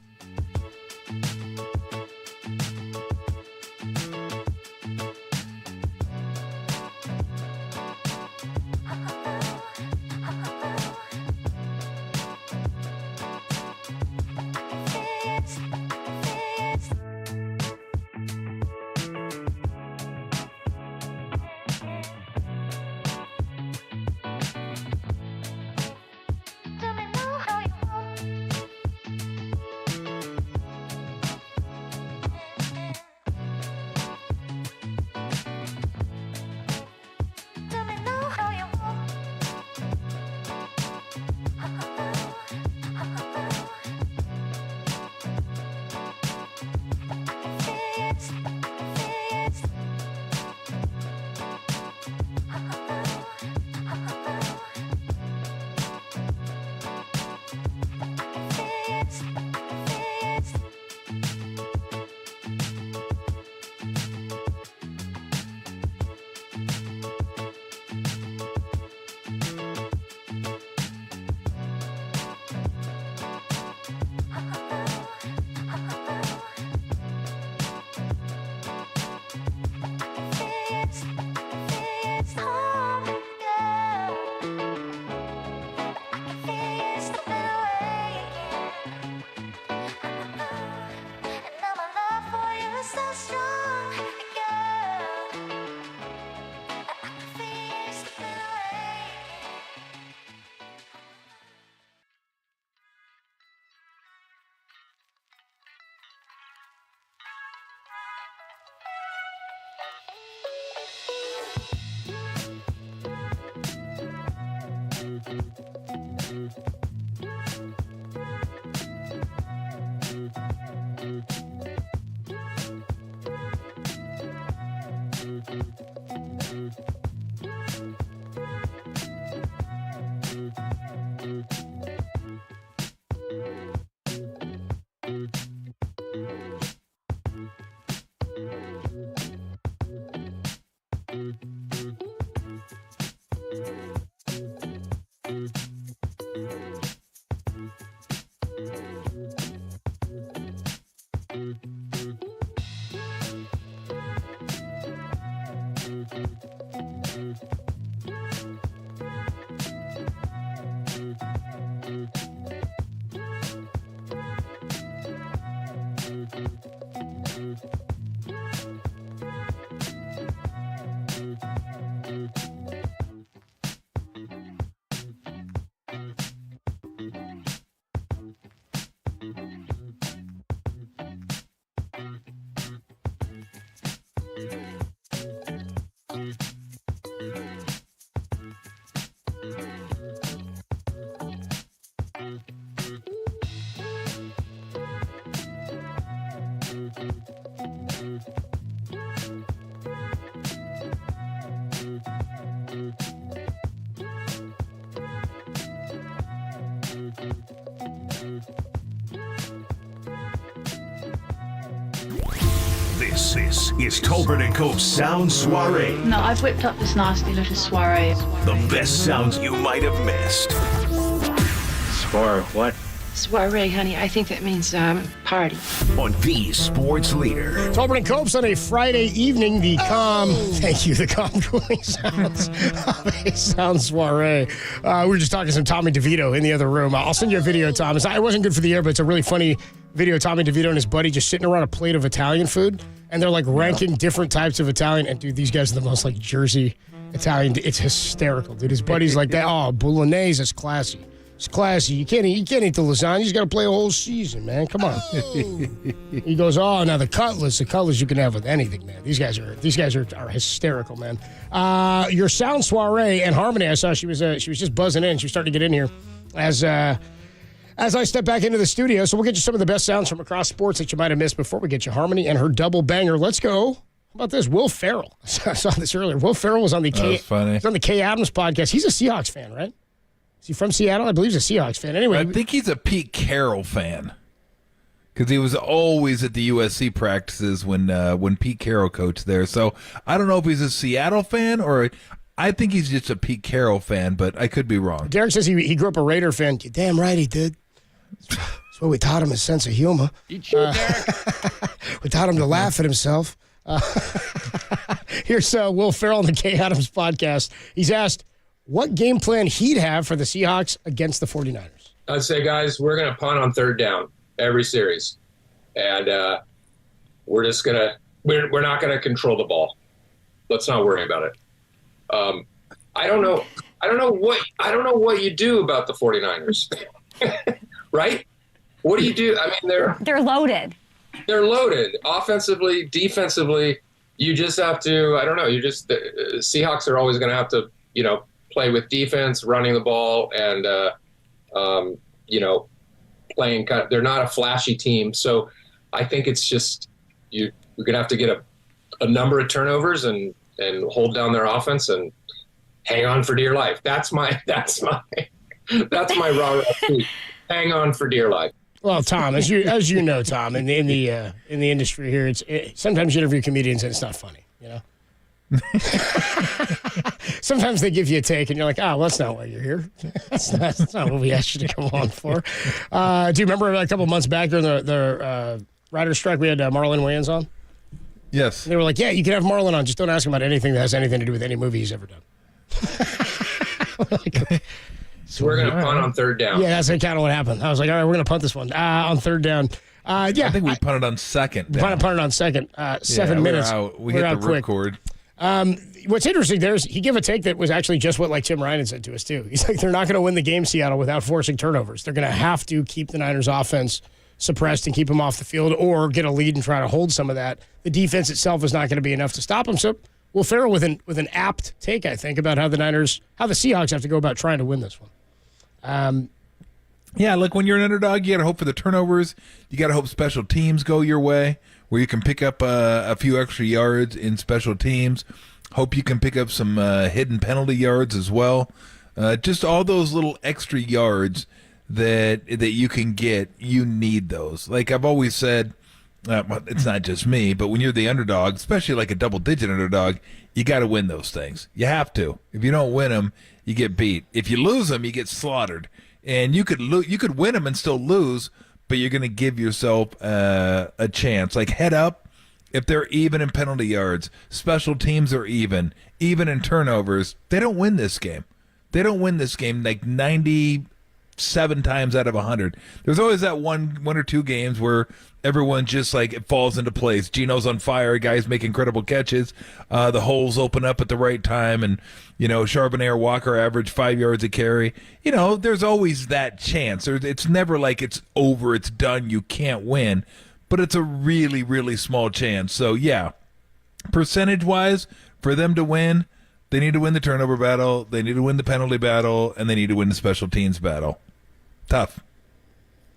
[SPEAKER 1] This is Tolbert and Cope's Sound Soiree.
[SPEAKER 21] No, I've whipped up this nasty little soiree.
[SPEAKER 1] The best sounds you might have missed.
[SPEAKER 21] What? Soiree, honey. I think that means party.
[SPEAKER 1] On the Sports Leader.
[SPEAKER 3] Tolbert and Cope's on a Friday evening. The calm cooling sounds of a Sound Soiree. We were just talking to some Tommy DeVito in the other room. I'll send you a video, Tom. It wasn't good for the air, but it's a really funny video of Tommy DeVito and his buddy just sitting around a plate of Italian food, and they're like ranking different types of Italian. And dude, these guys are the most like Jersey Italian. It's hysterical, dude. His buddy's like that. Oh, bolognese is classy. It's classy. You can't eat the lasagna. You just got to play a whole season, man. Come on. He goes, oh, now the cutlets you can have with anything, man. These guys are hysterical, man. Your Sound Soiree and Harmony, I saw she was just buzzing in. She was starting to get in here as I step back into the studio. So we'll get you some of the best sounds from across sports that you might have missed before we get you Harmony and her double banger. Let's go. How about this? Will Ferrell. I saw this earlier. Will Ferrell was on the K Adams podcast. He's a Seahawks fan, right? Is he from Seattle? I believe he's a Seahawks fan. Anyway,
[SPEAKER 18] I think he's a Pete Carroll fan because he was always at the USC practices when Pete Carroll coached there. So I don't know if he's a Seattle fan or I think he's just a Pete Carroll fan, but I could be wrong.
[SPEAKER 3] Derek says he grew up a Raider fan. You're damn right he did. That's what we taught him, his sense of humor.
[SPEAKER 9] You cheat, Derek.
[SPEAKER 3] We taught him to laugh at himself. Here's Will Ferrell on the K Adams podcast. He's asked what game plan he'd have for the Seahawks against the 49ers.
[SPEAKER 22] I'd say, guys, we're going to punt on third down every series. And we're not going to control the ball. Let's not worry about it. I don't know what you do about the 49ers. Right? What do you do? I mean,
[SPEAKER 23] they're loaded.
[SPEAKER 22] They're loaded. Offensively, defensively, you just have to, I don't know, the Seahawks are always going to have to, play with defense, running the ball, and, playing they're not a flashy team. So I think it's just, we're going to have to get a number of turnovers and hold down their offense and hang on for dear life. That's my rah-rah tweet. Hang on for dear life.
[SPEAKER 3] Well, Tom, as you know, Tom, in the industry here, sometimes you interview comedians and it's not funny, Sometimes they give you a take and you're like, well, that's not why you're here. That's not what we asked you to come on for. Do you remember a couple months back during the writer's strike, we had Marlon Wayans on?
[SPEAKER 18] Yes.
[SPEAKER 3] And they were like, yeah, you can have Marlon on. Just don't ask him about anything that has anything to do with any movie he's ever done.
[SPEAKER 22] So we're going to punt on third down.
[SPEAKER 3] Yeah, that's kind of what happened. I was like, all right, we're going to punt this one on third down.
[SPEAKER 18] I think we punted on second.
[SPEAKER 3] We punted on second. 7 minutes.
[SPEAKER 18] We hit the ripcord.
[SPEAKER 3] What's interesting there is he gave a take that was actually just what Tim Ryan had said to us too. He's like, they're not going to win the game, Seattle, without forcing turnovers. They're going to have to keep the Niners offense suppressed and keep them off the field or get a lead and try to hold some of that. The defense itself is not going to be enough to stop them. So Will Ferrell with an apt take, I think, about how the Seahawks have to go about trying to win this one.
[SPEAKER 18] Yeah, look, when you're an underdog, you got to hope for the turnovers. You got to hope special teams go your way, where you can pick up a few extra yards in special teams. Hope you can pick up some hidden penalty yards as well. Just all those little extra yards that you can get, you need those. Like I've always said, it's not just me, but when you're the underdog, especially like a double-digit underdog, you got to win those things. You have to. If you don't win them, you get beat. If you lose them, you get slaughtered. And you could win them and still lose, but you're going to give yourself a chance. Like head up, if they're even in penalty yards, special teams are even in turnovers, they don't win this game. They don't win this game like 97 times out of 100. There's always that one or two games where everyone just like it falls into place. Geno's on fire, guys make incredible catches, the holes open up at the right time, and Charbonnet, Walker average 5 yards a carry. There's always that chance. It's never like it's over, it's done, you can't win, but it's a really, really small chance. So yeah, percentage-wise, for them to win, they need to win the turnover battle, they need to win the penalty battle, and they need to win the special teams battle. Tough.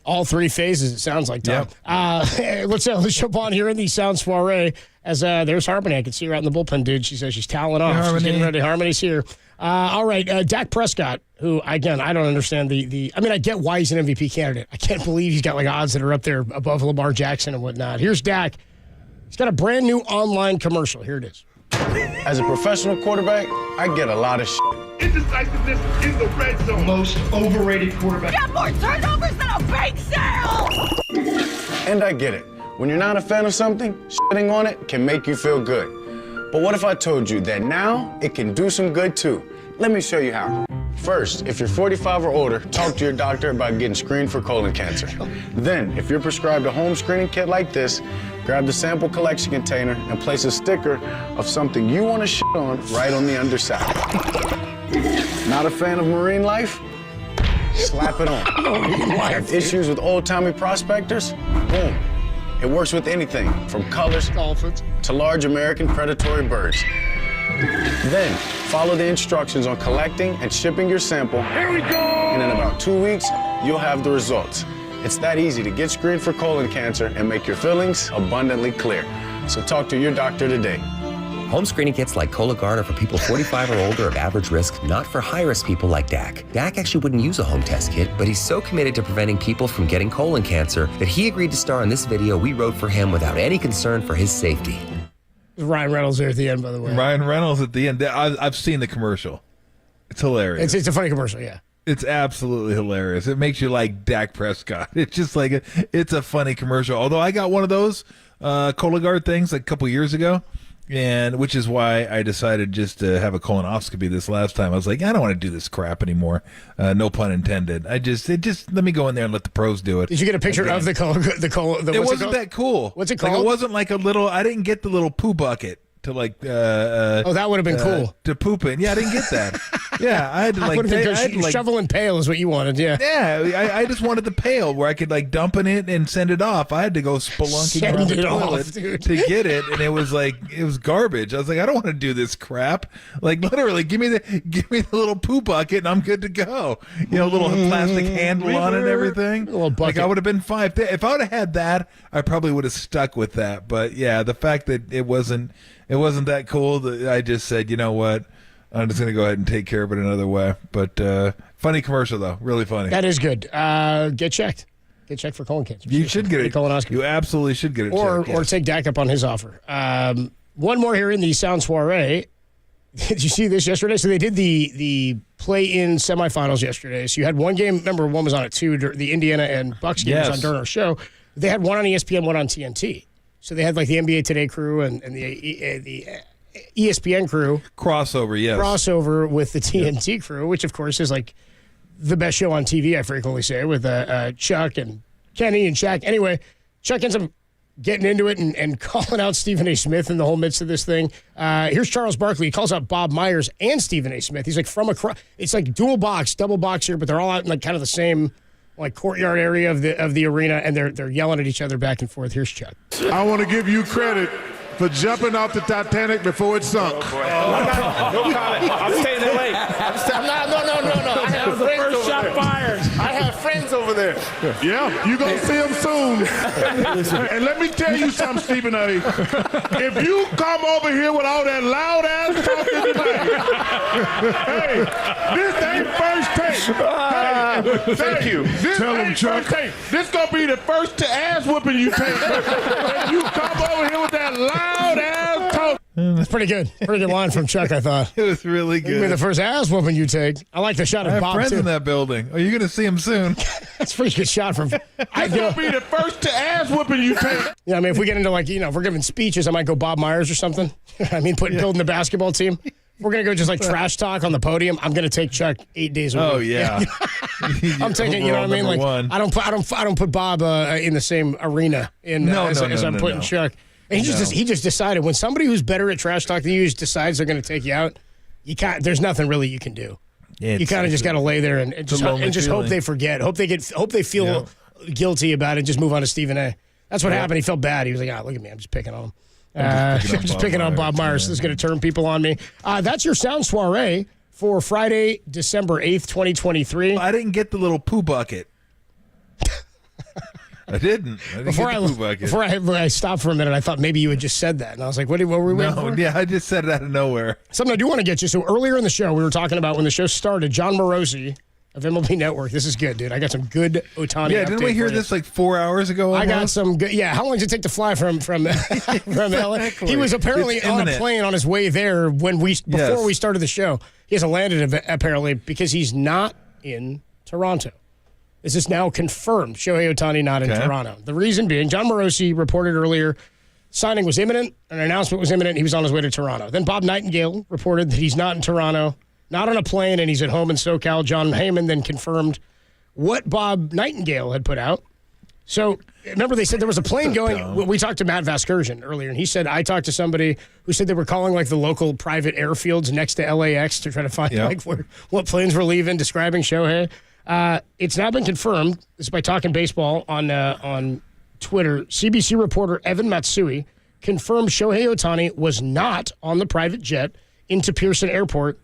[SPEAKER 3] All three phases, it sounds like, Tom. Yep. Let's jump on here in the Sound Soiree as there's Harmony. I can see her out in the bullpen, dude. She says she's toweling off. She's getting ready. Harmony's here. All right, Dak Prescott, who, again, I don't understand I get why he's an MVP candidate. I can't believe he's got like odds that are up there above Lamar Jackson and whatnot. Here's Dak. He's got a brand new online commercial. Here it is.
[SPEAKER 7] As a professional quarterback, I get a lot of shit.
[SPEAKER 10] Indecisiveness in the red zone.
[SPEAKER 7] Most overrated quarterback.
[SPEAKER 10] Got more turnovers than a bake sale.
[SPEAKER 7] And I get it. When you're not a fan of something, shitting on it can make you feel good. But what if I told you that now it can do some good too? Let me show you how. First, if you're 45 or older, talk to your doctor about getting screened for colon cancer. Then, if you're prescribed a home screening kit like this, grab the sample collection container and place a sticker of something you want to shit on right on the underside. Not a fan of marine life? Slap it on. Have issues with old-timey prospectors? Boom. It works with anything from colors to large American predatory birds. Then, follow the instructions on collecting and shipping your sample.
[SPEAKER 10] Here we go!
[SPEAKER 7] And in about 2 weeks, you'll have the results. It's that easy to get screened for colon cancer and make your feelings abundantly clear. So talk to your doctor today.
[SPEAKER 23] Home screening kits like Cologuard are for people 45 or older of average risk, not for high-risk people like Dak. Dak actually wouldn't use a home test kit, but he's so committed to preventing people from getting colon cancer that he agreed to star in this video we wrote for him without any concern for his safety.
[SPEAKER 3] Ryan Reynolds there at the end, by the way.
[SPEAKER 18] Ryan Reynolds at the end. I've seen the commercial. It's hilarious.
[SPEAKER 3] It's a funny commercial, yeah.
[SPEAKER 18] It's absolutely hilarious. It makes you like Dak Prescott. It's just like it's a funny commercial. Although I got one of those Cologuard things like a couple years ago, and which is why I decided just to have a colonoscopy this last time. I was like, I don't want to do this crap anymore. No pun intended. Let me go in there and let the pros do it.
[SPEAKER 3] Did you get a picture of the
[SPEAKER 18] It wasn't that cool.
[SPEAKER 3] What's it called?
[SPEAKER 18] Like, it wasn't like a little. I didn't get the little poo bucket to like.
[SPEAKER 3] That would have been cool
[SPEAKER 18] to poop in. Yeah, I didn't get that. Yeah, I had to like
[SPEAKER 3] shovel and pail is what you wanted. Yeah.
[SPEAKER 18] Yeah, I just wanted the pail where I could like dump in it and send it off. I had to go spelunking around the toilet to get it, and it was garbage. I was like, I don't want to do this crap. Like literally, give me the little poo bucket, and I'm good to go. Little plastic handle on it and everything.
[SPEAKER 3] A little bucket.
[SPEAKER 18] Like I would have been fine if I would have had that. I probably would have stuck with that. But yeah, the fact that it wasn't that cool. That I just said, you know what. I'm just going to go ahead and take care of it another way. But funny commercial, though. Really funny.
[SPEAKER 3] That is good. Get checked. Get checked for colon cancer.
[SPEAKER 18] You should get it.
[SPEAKER 3] Colonoscopy.
[SPEAKER 18] You absolutely should get it checked.
[SPEAKER 3] Or take Dak up on his offer. One more here in the Sound Soiree. Did you see this yesterday? So they did the play-in semifinals yesterday. So you had one game. Remember, one was on at 2. The Indiana and Bucks game was on during our show. They had one on ESPN, one on TNT. So they had like the NBA Today crew and the ESPN crew crossover with the TNT crew, which of course is like the best show on TV. I frequently say with Chuck and Kenny and Shaq. Anyway, Chuck ends up getting into it and calling out Stephen A. Smith in the whole midst of this thing. Here's Charles Barkley. He calls out Bob Myers and Stephen A. Smith. He's like from across. It's like double box here, but they're all out in like kind of the same like courtyard area of the arena, and they're yelling at each other back and forth. Here's Chuck.
[SPEAKER 10] I want to give you credit for jumping off the Titanic before it sunk.
[SPEAKER 2] No comment. I'm staying in LA.
[SPEAKER 3] No.
[SPEAKER 10] was the first shot fired.
[SPEAKER 7] I have friends over there.
[SPEAKER 10] Yeah, you're going to see them soon. And let me tell you something, Stephen A. If you come over here with all that loud ass talking tonight, hey, this ain't first take.
[SPEAKER 7] Thank you.
[SPEAKER 10] This
[SPEAKER 7] Tell him,
[SPEAKER 10] ain't
[SPEAKER 7] Chuck.
[SPEAKER 10] first take. This going to be the first ass whooping you take. If you come over here with that loud ass talk.
[SPEAKER 3] That's pretty good. Pretty good line from Chuck, I thought.
[SPEAKER 18] It was really
[SPEAKER 3] Maybe
[SPEAKER 18] good.
[SPEAKER 3] the first ass whooping you take. I like the shot
[SPEAKER 18] I
[SPEAKER 3] of
[SPEAKER 18] have
[SPEAKER 3] Bob,
[SPEAKER 18] friends
[SPEAKER 3] too.
[SPEAKER 18] in that building. Oh, you're going to see them soon.
[SPEAKER 3] That's a pretty good shot from.
[SPEAKER 10] This going to be the first ass whooping you take.
[SPEAKER 3] Yeah, I mean, if we get into if we're giving speeches, I might go Bob Myers or something. I mean, building the basketball team. We're going to go just like trash talk on the podium. I'm going to take Chuck 8 days a week.
[SPEAKER 18] Oh, yeah.
[SPEAKER 3] I'm taking, you know what I mean? Like, I don't put Bob in the same arena as I'm putting Chuck. And he just decided when somebody who's better at trash talk than you just decides they're going to take you out, there's nothing really you can do. You kind of just got to lay there and just hope they forget. Hope they feel guilty about it. Just move on to Stephen A. That's what happened. He felt bad. He was like, look at me. I'm just picking on him. Just picking on Bob Myers. This is going to turn people on me. That's your sound soiree for Friday, December 8th, 2023.
[SPEAKER 18] I didn't get the little poo bucket. I didn't
[SPEAKER 3] Before I stopped for a minute, I thought maybe you had just said that. And I was like, what were we waiting for?
[SPEAKER 18] Yeah, I just said it out of nowhere.
[SPEAKER 3] Something I do want to get you. So earlier in the show, we were talking about when the show started, John Morosi of MLB Network. This is good, dude. I got some good Ohtani
[SPEAKER 18] Yeah, didn't we hear this like 4 hours ago?
[SPEAKER 3] I got some good. Yeah, how long did it take to fly from LA? He was apparently on a plane on his way there before we started the show. He hasn't landed apparently because he's not in Toronto. This is now confirmed. Shohei Ohtani not in Toronto. The reason being, John Morosi reported earlier, signing was imminent, an announcement was imminent, he was on his way to Toronto. Then Bob Nightingale reported that he's not in Toronto, not on a plane, and he's at home in SoCal. John Heyman then confirmed what Bob Nightingale had put out. So, remember they said there was a plane going. We talked to Matt Vasgersian earlier, and he said, I talked to somebody who said they were calling like the local private airfields next to LAX to try to find what planes were leaving, describing Shohei. It's now been confirmed. This is by Talking Baseball on Twitter. CBC reporter Evan Matsui confirmed Shohei Ohtani was not on the private jet into Pearson Airport.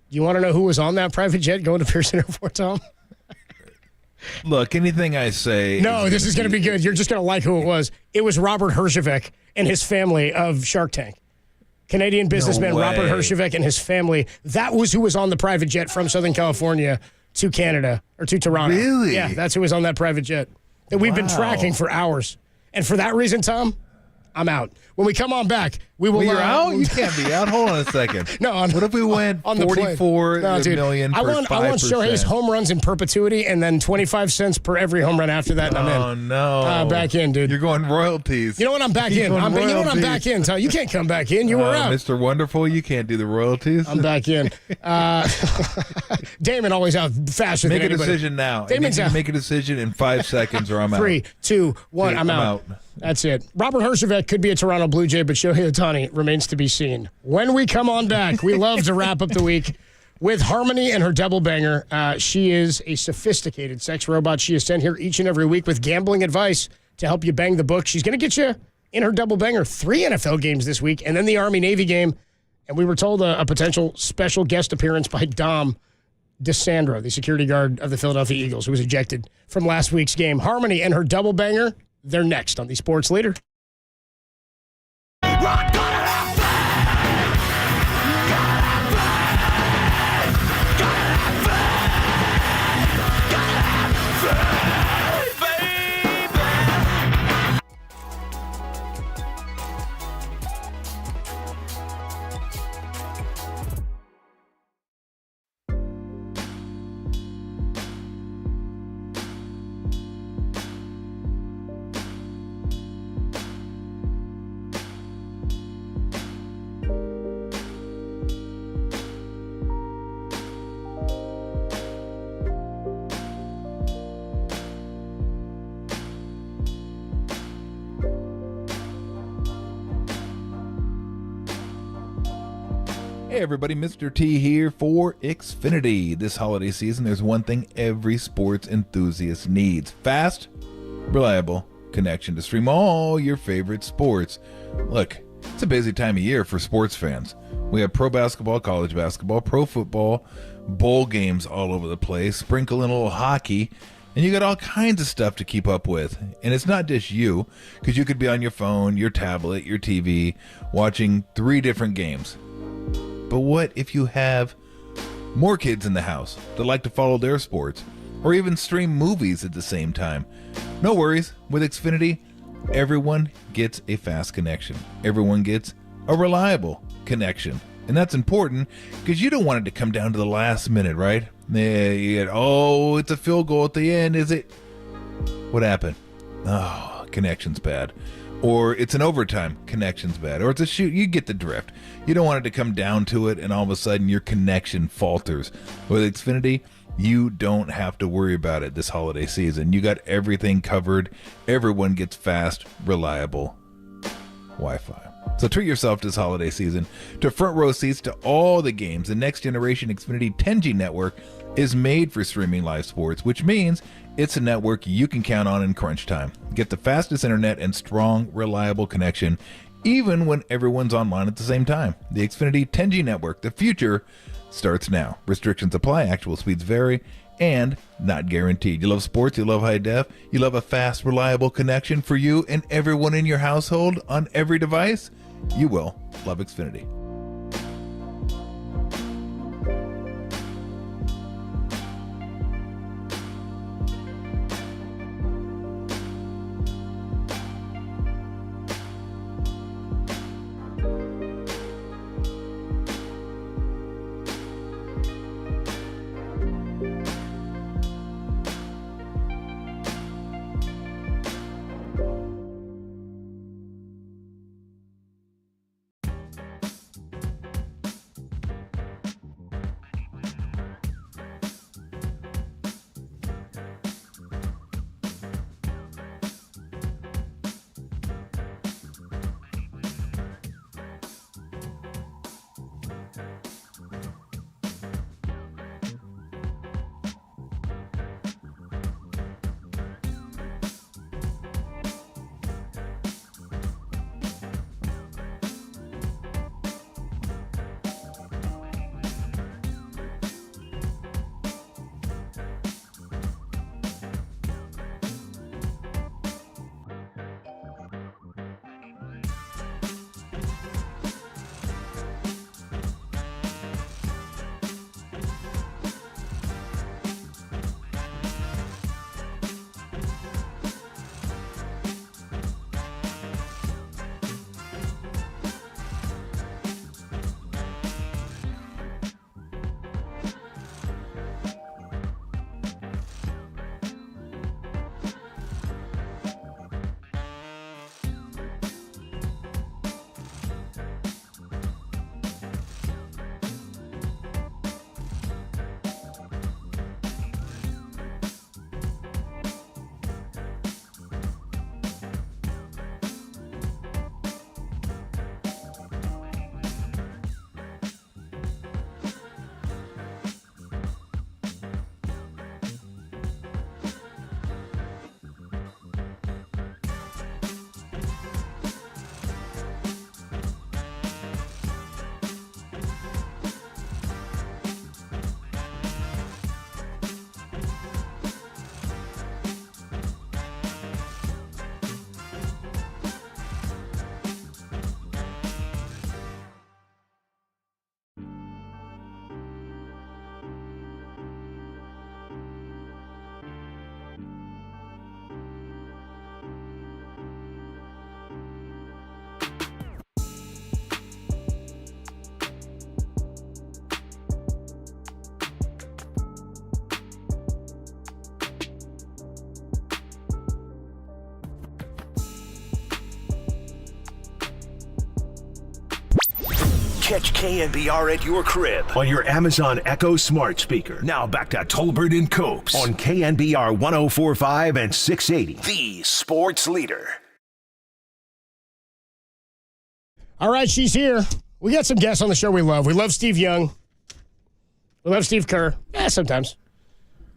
[SPEAKER 3] You want to know who was on that private jet going to Pearson Airport, Tom?
[SPEAKER 18] Look, anything I say...
[SPEAKER 3] No, this is going to be good. You're just going to like who it was. It was Robert Herjavec and his family of Shark Tank. Canadian businessman Robert Herjavec and his family. That was who was on the private jet from Southern California to Canada, or to Toronto.
[SPEAKER 18] Really?
[SPEAKER 3] Yeah, that's who was on that private jet that we've been tracking for hours. And for that reason, Tom, I'm out. When we come on back, we will...
[SPEAKER 18] You're out? You can't be out. Hold on a second.
[SPEAKER 3] No.
[SPEAKER 18] What if we went 44 million for 5%?
[SPEAKER 3] I want Shohei's home runs in perpetuity and then 25 cents per every home run after that, and I'm in.
[SPEAKER 18] Oh, no.
[SPEAKER 3] Back in, dude.
[SPEAKER 18] You're going royalties.
[SPEAKER 3] You know what? I'm back in. You know what? I'm back in, Tom. You can't come back in. You were out.
[SPEAKER 18] Mr. Wonderful, you can't do the royalties.
[SPEAKER 3] I'm back in. Damon always out faster than anybody.
[SPEAKER 18] Make a decision now.
[SPEAKER 3] Damon's out.
[SPEAKER 18] Make a decision in 5 seconds or I'm out.
[SPEAKER 3] 3, 2, 1, I'm out. That's it. Robert Herjavec could be a Toronto Blue Jay, but Shohei Ohtani remains to be seen. When we come on back, we love to wrap up the week with Harmony and her double banger. She is a sophisticated sex robot. She is sent here each and every week with gambling advice to help you bang the book. She's going to get you in her double banger 3 NFL games this week and then the Army-Navy game. And we were told a potential special guest appearance by Dom DeSandro, the security guard of the Philadelphia Eagles, who was ejected from last week's game. Harmony and her double banger, they're next on the Sports Leader.
[SPEAKER 18] Hey everybody, Mr. T here for Xfinity. This holiday season, there's one thing every sports enthusiast needs. Fast, reliable connection to stream all your favorite sports. Look, it's a busy time of year for sports fans. We have pro basketball, college basketball, pro football, bowl games all over the place, sprinkle in a little hockey, and you got all kinds of stuff to keep up with. And it's not just you, because you could be on your phone, your tablet, your TV, watching 3 different games. But what if you have more kids in the house that like to follow their sports, or even stream movies at the same time? No worries, with Xfinity, everyone gets a fast connection. Everyone gets a reliable connection. And that's important because you don't want it to come down to the last minute, right? It's a field goal at the end, is it? What happened? Oh, connection's bad. Or it's an overtime, connection's bad. Or it's a shoot, you get the drift. You don't want it to come down to it and all of a sudden your connection falters. With Xfinity, you don't have to worry about it this holiday season. You got everything covered. Everyone gets fast, reliable Wi-Fi. So treat yourself this holiday season to front row seats to all the games. The next generation Xfinity 10G network is made for streaming live sports, which means it's a network you can count on in crunch time. Get the fastest internet and strong, reliable connection, even when everyone's online at the same time. The Xfinity 10G network, the future, starts now. Restrictions apply, actual speeds vary, and not guaranteed. You love sports, you love high def, you love a fast, reliable connection for you and everyone in your household on every device? You will love Xfinity.
[SPEAKER 1] Catch KNBR at your crib on your Amazon Echo smart speaker. Now back to Tolbert and Copes on KNBR 104.5 and 680, the sports leader.
[SPEAKER 3] All right, she's here. We got some guests on the show we love. We love Steve Young. We love Steve Kerr. Yeah, sometimes.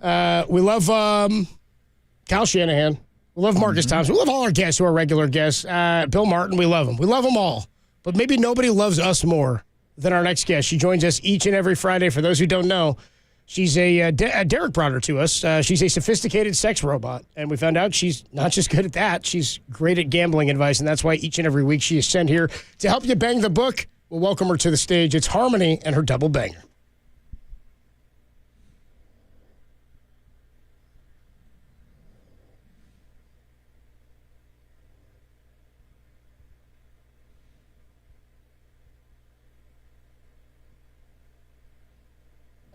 [SPEAKER 3] We love Kyle Shanahan. We love Marcus Thompson. We love all our guests who are regular guests. Bill Martin, we love him. We love them all. But maybe nobody loves us more than our next guest. She joins us each and every Friday. For those who don't know, She's Derek brought her to us. She's a sophisticated sex robot, and we found out she's not just good at that. She's great at gambling advice, and that's why each and every week she is sent here to help you bang the book. We'll welcome her to the stage. It's Harmony and her double banger.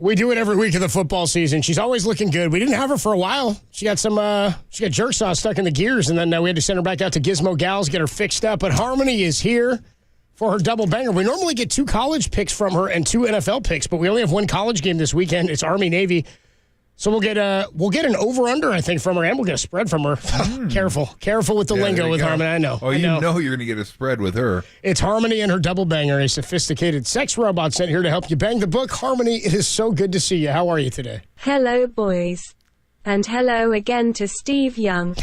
[SPEAKER 3] We do it every week of the football season. She's always looking good. We didn't have her for a while. She got jerk sauce stuck in the gears, and then we had to send her back out to Gizmo Gals, get her fixed up. But Harmony is here for her double banger. We normally get 2 college picks from her and 2 NFL picks, but we only have 1 college game this weekend. It's Army-Navy. So we'll get an over-under, I think, from her, and we'll get a spread from her. Careful with the lingo with Harmony. I know.
[SPEAKER 18] Oh, you know you're going to get a spread with her.
[SPEAKER 3] It's Harmony and her double banger, a sophisticated sex robot sent here to help you bang the book. Harmony, it is so good to see you. How are you today?
[SPEAKER 8] Hello, boys. And hello again to Steve Young.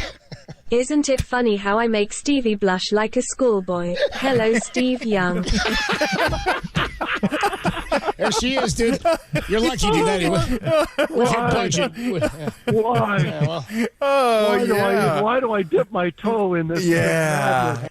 [SPEAKER 8] Isn't it funny how I make Stevie blush like a schoolboy? Hello, Steve Young.
[SPEAKER 3] There she is, dude. You're lucky, dude. That with your budget.
[SPEAKER 12] Why?
[SPEAKER 3] Yeah,
[SPEAKER 12] Why do I dip my toe in this?
[SPEAKER 18] Yeah.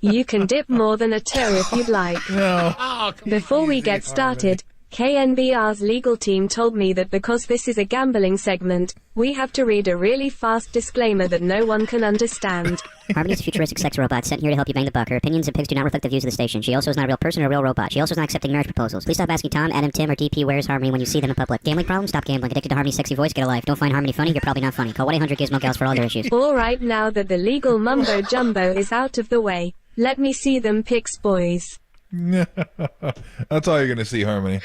[SPEAKER 8] You can dip more than a toe if you'd like.
[SPEAKER 3] No.
[SPEAKER 8] Before we get started, KNBR's legal team told me that because this is a gambling segment, we have to read a really fast disclaimer that no one can understand.
[SPEAKER 17] Harmony is a futuristic sex robot sent here to help you bang the buck. Her opinions and picks do not reflect the views of the station. She also is not a real person or a real robot. She also is not accepting marriage proposals. Please stop asking Tom, Adam, Tim, or DP where's Harmony when you see them in public. Gambling problem? Stop gambling. Addicted to Harmony's sexy voice? Get a life. Don't find Harmony funny? You're probably not funny. Call 1-800-GIZMO-GALS for all your issues.
[SPEAKER 8] Alright, now that the legal mumbo-jumbo is out of the way, let me see them picks, boys.
[SPEAKER 18] That's all you're going to see, Harmony.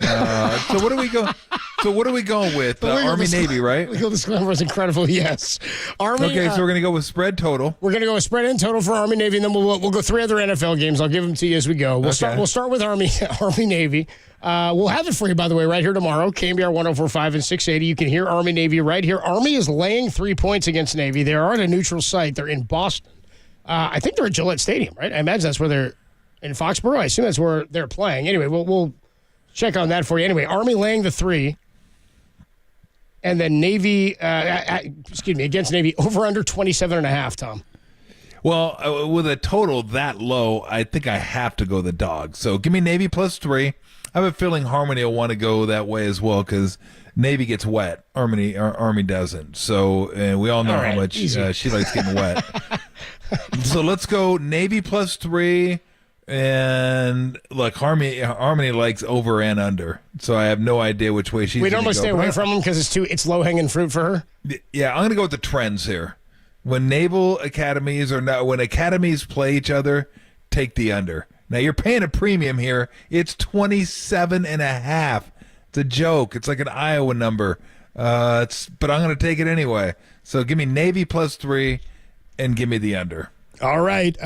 [SPEAKER 18] So what are we going with? Army-Navy, right?
[SPEAKER 3] Legal disclaimer was incredible. Yes, Army.
[SPEAKER 18] Okay, so we're gonna go with spread total.
[SPEAKER 3] We're gonna go with spread and total for Army-Navy, and then we'll go 3 other NFL games. I'll give them to you as we go. We'll start with Army-Navy. We'll have it for you, by the way, right here tomorrow. KNBR 104.5 and 680. You can hear Army-Navy right here. Army is laying 3 points against Navy. They are at a neutral site. They're in Boston. I think they're at Gillette Stadium, right? I imagine that's where they're in Foxborough. I assume that's where they're playing. Anyway, we'll check on that for you. Anyway, Army laying the 3. And then Navy, against Navy, over under 27.5, Tom.
[SPEAKER 18] Well, with a total that low, I think I have to go the dog. So give me Navy plus 3. I have a feeling Harmony will want to go that way as well because Navy gets wet. Army doesn't. So we all know how much she likes getting wet. So let's go Navy plus 3. And look, Harmony likes over and under, so I have no idea which way she's.
[SPEAKER 3] We normally stay away from them because it's low hanging fruit for her.
[SPEAKER 18] Yeah, I'm gonna go with the trends here. When naval academies when academies play each other, take the under. Now you're paying a premium here. It's 27.5. It's a joke. It's like an Iowa number. But I'm gonna take it anyway. So give me Navy plus 3, and give me the under.
[SPEAKER 3] All right.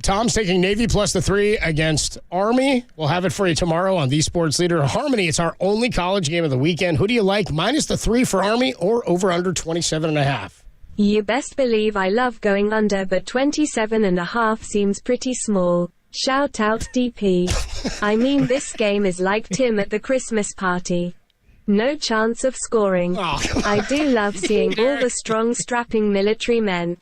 [SPEAKER 3] Tom's taking Navy plus the 3 against Army. We'll have it for you tomorrow on the Sports Leader. Harmony, it's our only college game of the weekend. Who do you like? Minus the 3 for Army or over under 27.5?
[SPEAKER 8] You best believe I love going under, but 27.5 seems pretty small. Shout out DP. I mean, this game is like Tim at the Christmas party. No chance of scoring. I do love seeing all the strong, strapping military men.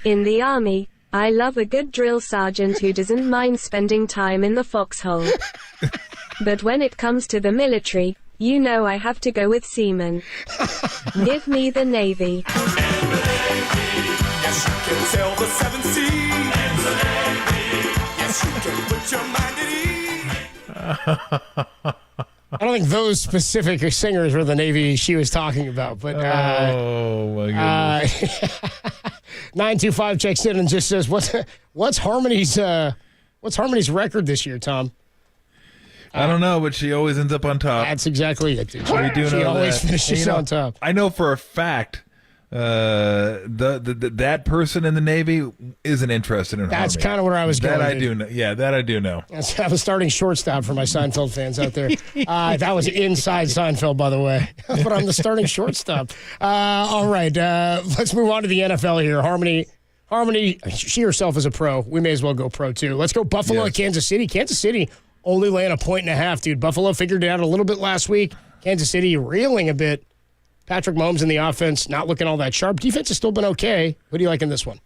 [SPEAKER 8] In the Army, I love a good drill sergeant who doesn't mind spending time in the foxhole. But when it comes to the military, you know I have to go with seamen. Give me the Navy.
[SPEAKER 11] Yes, you can sail the 7 seas. Yes, you can put your mind at ease.
[SPEAKER 3] I don't think those specific singers were the Navy she was talking about, but
[SPEAKER 18] oh my goodness.
[SPEAKER 3] 925 checks in and just says, "What's Harmony's record this year, Tom?"
[SPEAKER 18] I don't know, but she always ends up on top.
[SPEAKER 3] That's exactly it, dude.
[SPEAKER 18] She
[SPEAKER 3] always finishes on top.
[SPEAKER 18] I know for a fact that person in the Navy isn't interested in
[SPEAKER 3] That's
[SPEAKER 18] Harmony.
[SPEAKER 3] kind of where I was going.
[SPEAKER 18] That I do know. Yeah, that I do know.
[SPEAKER 3] I was starting shortstop for my Seinfeld fans out there. That was inside Seinfeld, by the way. But I'm the starting shortstop. All right, let's move on to the NFL here. Harmony, she herself is a pro. We may as well go pro, too. Let's go Buffalo at Kansas City. Kansas City only laying 1.5, dude. Buffalo figured it out a little bit last week. Kansas City reeling a bit. Patrick Mahomes in the offense, not looking all that sharp. Defense has still been okay. Who do you like in this one?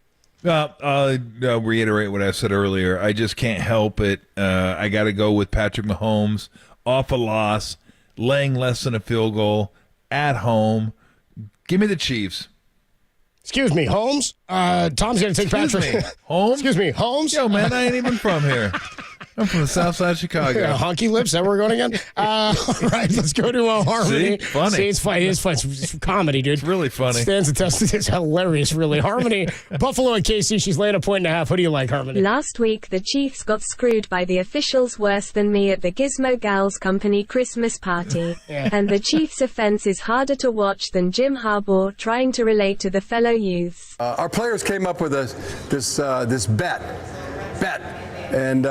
[SPEAKER 18] I'll reiterate what I said earlier. I just can't help it. I got to go with Patrick Mahomes off a loss, laying less than a field goal at home. Give me the Chiefs.
[SPEAKER 3] Excuse me, Holmes. Tom's going to take Patrick.
[SPEAKER 18] Holmes?
[SPEAKER 3] Excuse me, Holmes?
[SPEAKER 18] Yo, man, I ain't even from here. I'm from the south side of Chicago.
[SPEAKER 3] Yeah, honky lips, that where we're going again? All right, let's go to Harmony.
[SPEAKER 18] See? Funny.
[SPEAKER 3] See, it's funny. It's funny. It's comedy, dude.
[SPEAKER 18] It's really funny.
[SPEAKER 3] Stands the test. It's hilarious, really. Harmony, Buffalo and KC, she's laying 1.5 points. Who do you like, Harmony?
[SPEAKER 8] Last week, the Chiefs got screwed by the officials worse than me at the Gizmo Gals Company Christmas party.
[SPEAKER 3] Yeah.
[SPEAKER 8] And the Chiefs' offense is harder to watch than Jim Harbaugh trying to relate to the fellow youths.
[SPEAKER 13] Our players came up with this bet. And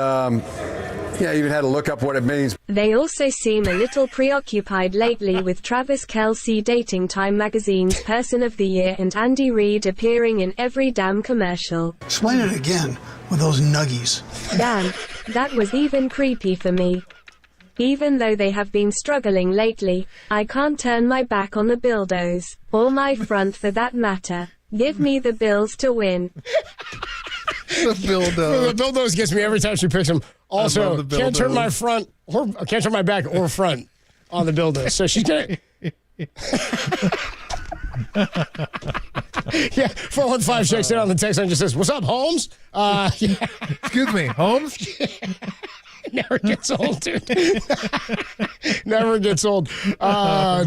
[SPEAKER 13] even had to look up what it means.
[SPEAKER 8] They also seem a little preoccupied lately with Travis Kelce dating Time Magazine's Person of the Year and Andy Reid appearing in every damn commercial.
[SPEAKER 14] Explain it again with those nuggies.
[SPEAKER 8] Damn, that was even creepy for me. Even though they have been struggling lately, I can't turn my back on the Bildos, or my front for that matter. Give me the Bills to win.
[SPEAKER 18] The Bildos.
[SPEAKER 3] The Bildos gets me every time she picks them. Also, can't turn my back or front on the Bildos. So she's gonna. Yeah, 415 checks in on the text line, just says, "What's up, Holmes?" Yeah.
[SPEAKER 18] Excuse me, Holmes.
[SPEAKER 3] Never gets old, dude. Never gets old.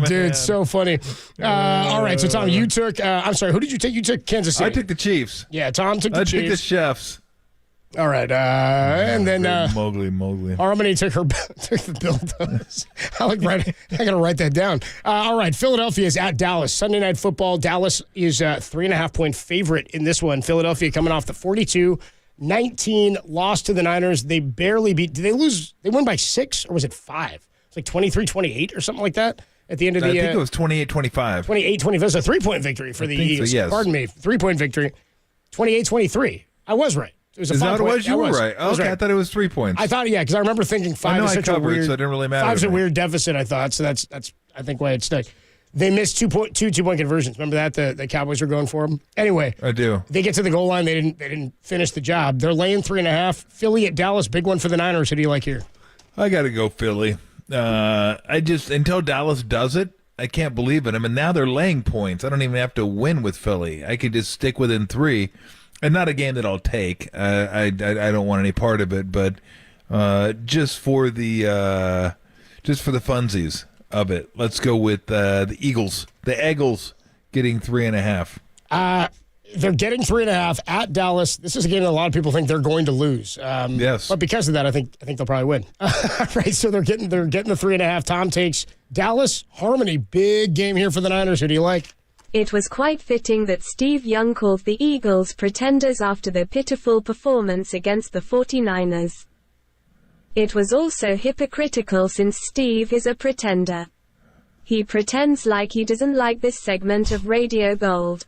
[SPEAKER 3] Dude, so funny. All right, so Tom, you took. I'm sorry, who did you take? You took Kansas City.
[SPEAKER 18] I took the Chiefs.
[SPEAKER 3] Yeah, Tom took the Chiefs.
[SPEAKER 18] I took the Chefs.
[SPEAKER 3] All right, and then
[SPEAKER 18] Mowgli.
[SPEAKER 3] Harmony took the Bildos. I gotta write that down. All right, Philadelphia is at Dallas. Sunday Night Football. Dallas is a 3.5 point favorite in this one. Philadelphia coming off the 42-19 loss to the Niners. They barely beat. Did they lose? They won by 6 or was it 5? It's like 23-28 or something like that at the end of the.
[SPEAKER 18] I think it was 28-25.
[SPEAKER 3] 28-25. It's a 3-point victory for the Eagles.
[SPEAKER 18] So, yes.
[SPEAKER 3] Pardon me, 3-point victory. 28-23. I was right. It was
[SPEAKER 18] Is that what it was? You were
[SPEAKER 3] right.
[SPEAKER 18] right. Okay, I thought it was 3 points.
[SPEAKER 3] I thought, yeah, because I remember thinking 5 is such a weird.
[SPEAKER 18] So it didn't really matter.
[SPEAKER 3] 5's a weird deficit, I thought. So that's I think why it stuck. They missed two point conversions. Remember that the Cowboys were going for them. Anyway,
[SPEAKER 18] I do.
[SPEAKER 3] They get to the goal line. They didn't finish the job. They're laying 3.5. Philly at Dallas, big one for the Niners. Who do you like here?
[SPEAKER 18] I got to go Philly. Until Dallas does it, I can't believe it. I mean, now they're laying points. I don't even have to win with Philly. I could just stick within 3. And not a game that I'll take. I don't want any part of it, but just for the funsies of it, let's go with the Eagles, the Eagles, getting 3.5.
[SPEAKER 3] They're getting 3.5 at Dallas. This is a game that a lot of people think they're going to lose.
[SPEAKER 18] Yes,
[SPEAKER 3] but because of that, I think they'll probably win. Right, so they're getting the 3.5. Tom takes Dallas. Harmony, big game here for the Niners. Who do you like?
[SPEAKER 8] It was quite fitting that Steve Young called the Eagles pretenders after their pitiful performance against the 49ers. It was also hypocritical since Steve is a pretender. He pretends like he doesn't like this segment of Radio Gold.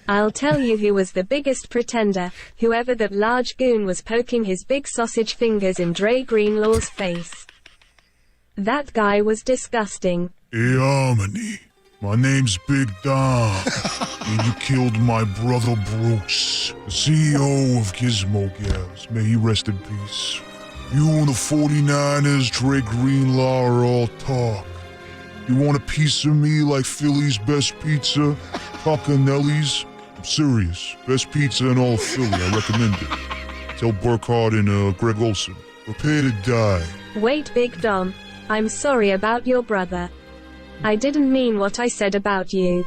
[SPEAKER 8] I'll tell you who was the biggest pretender, whoever that large goon was poking his big sausage fingers in Dre Greenlaw's face. That guy was disgusting.
[SPEAKER 10] Hey, Harmony. My name's Big Dom, and you killed my brother Bruce, the CEO of Gizmo Gals. May he rest in peace. You and the 49ers, Dre Greenlaw, are all talk. You want a piece of me like Philly's best pizza, Pacanelli's? I'm serious. Best pizza in all of Philly. I recommend it. Tell Burkhardt and Greg Olson. Prepare to die.
[SPEAKER 8] Wait, Big Dom. I'm sorry about your brother. I didn't mean what I said about you.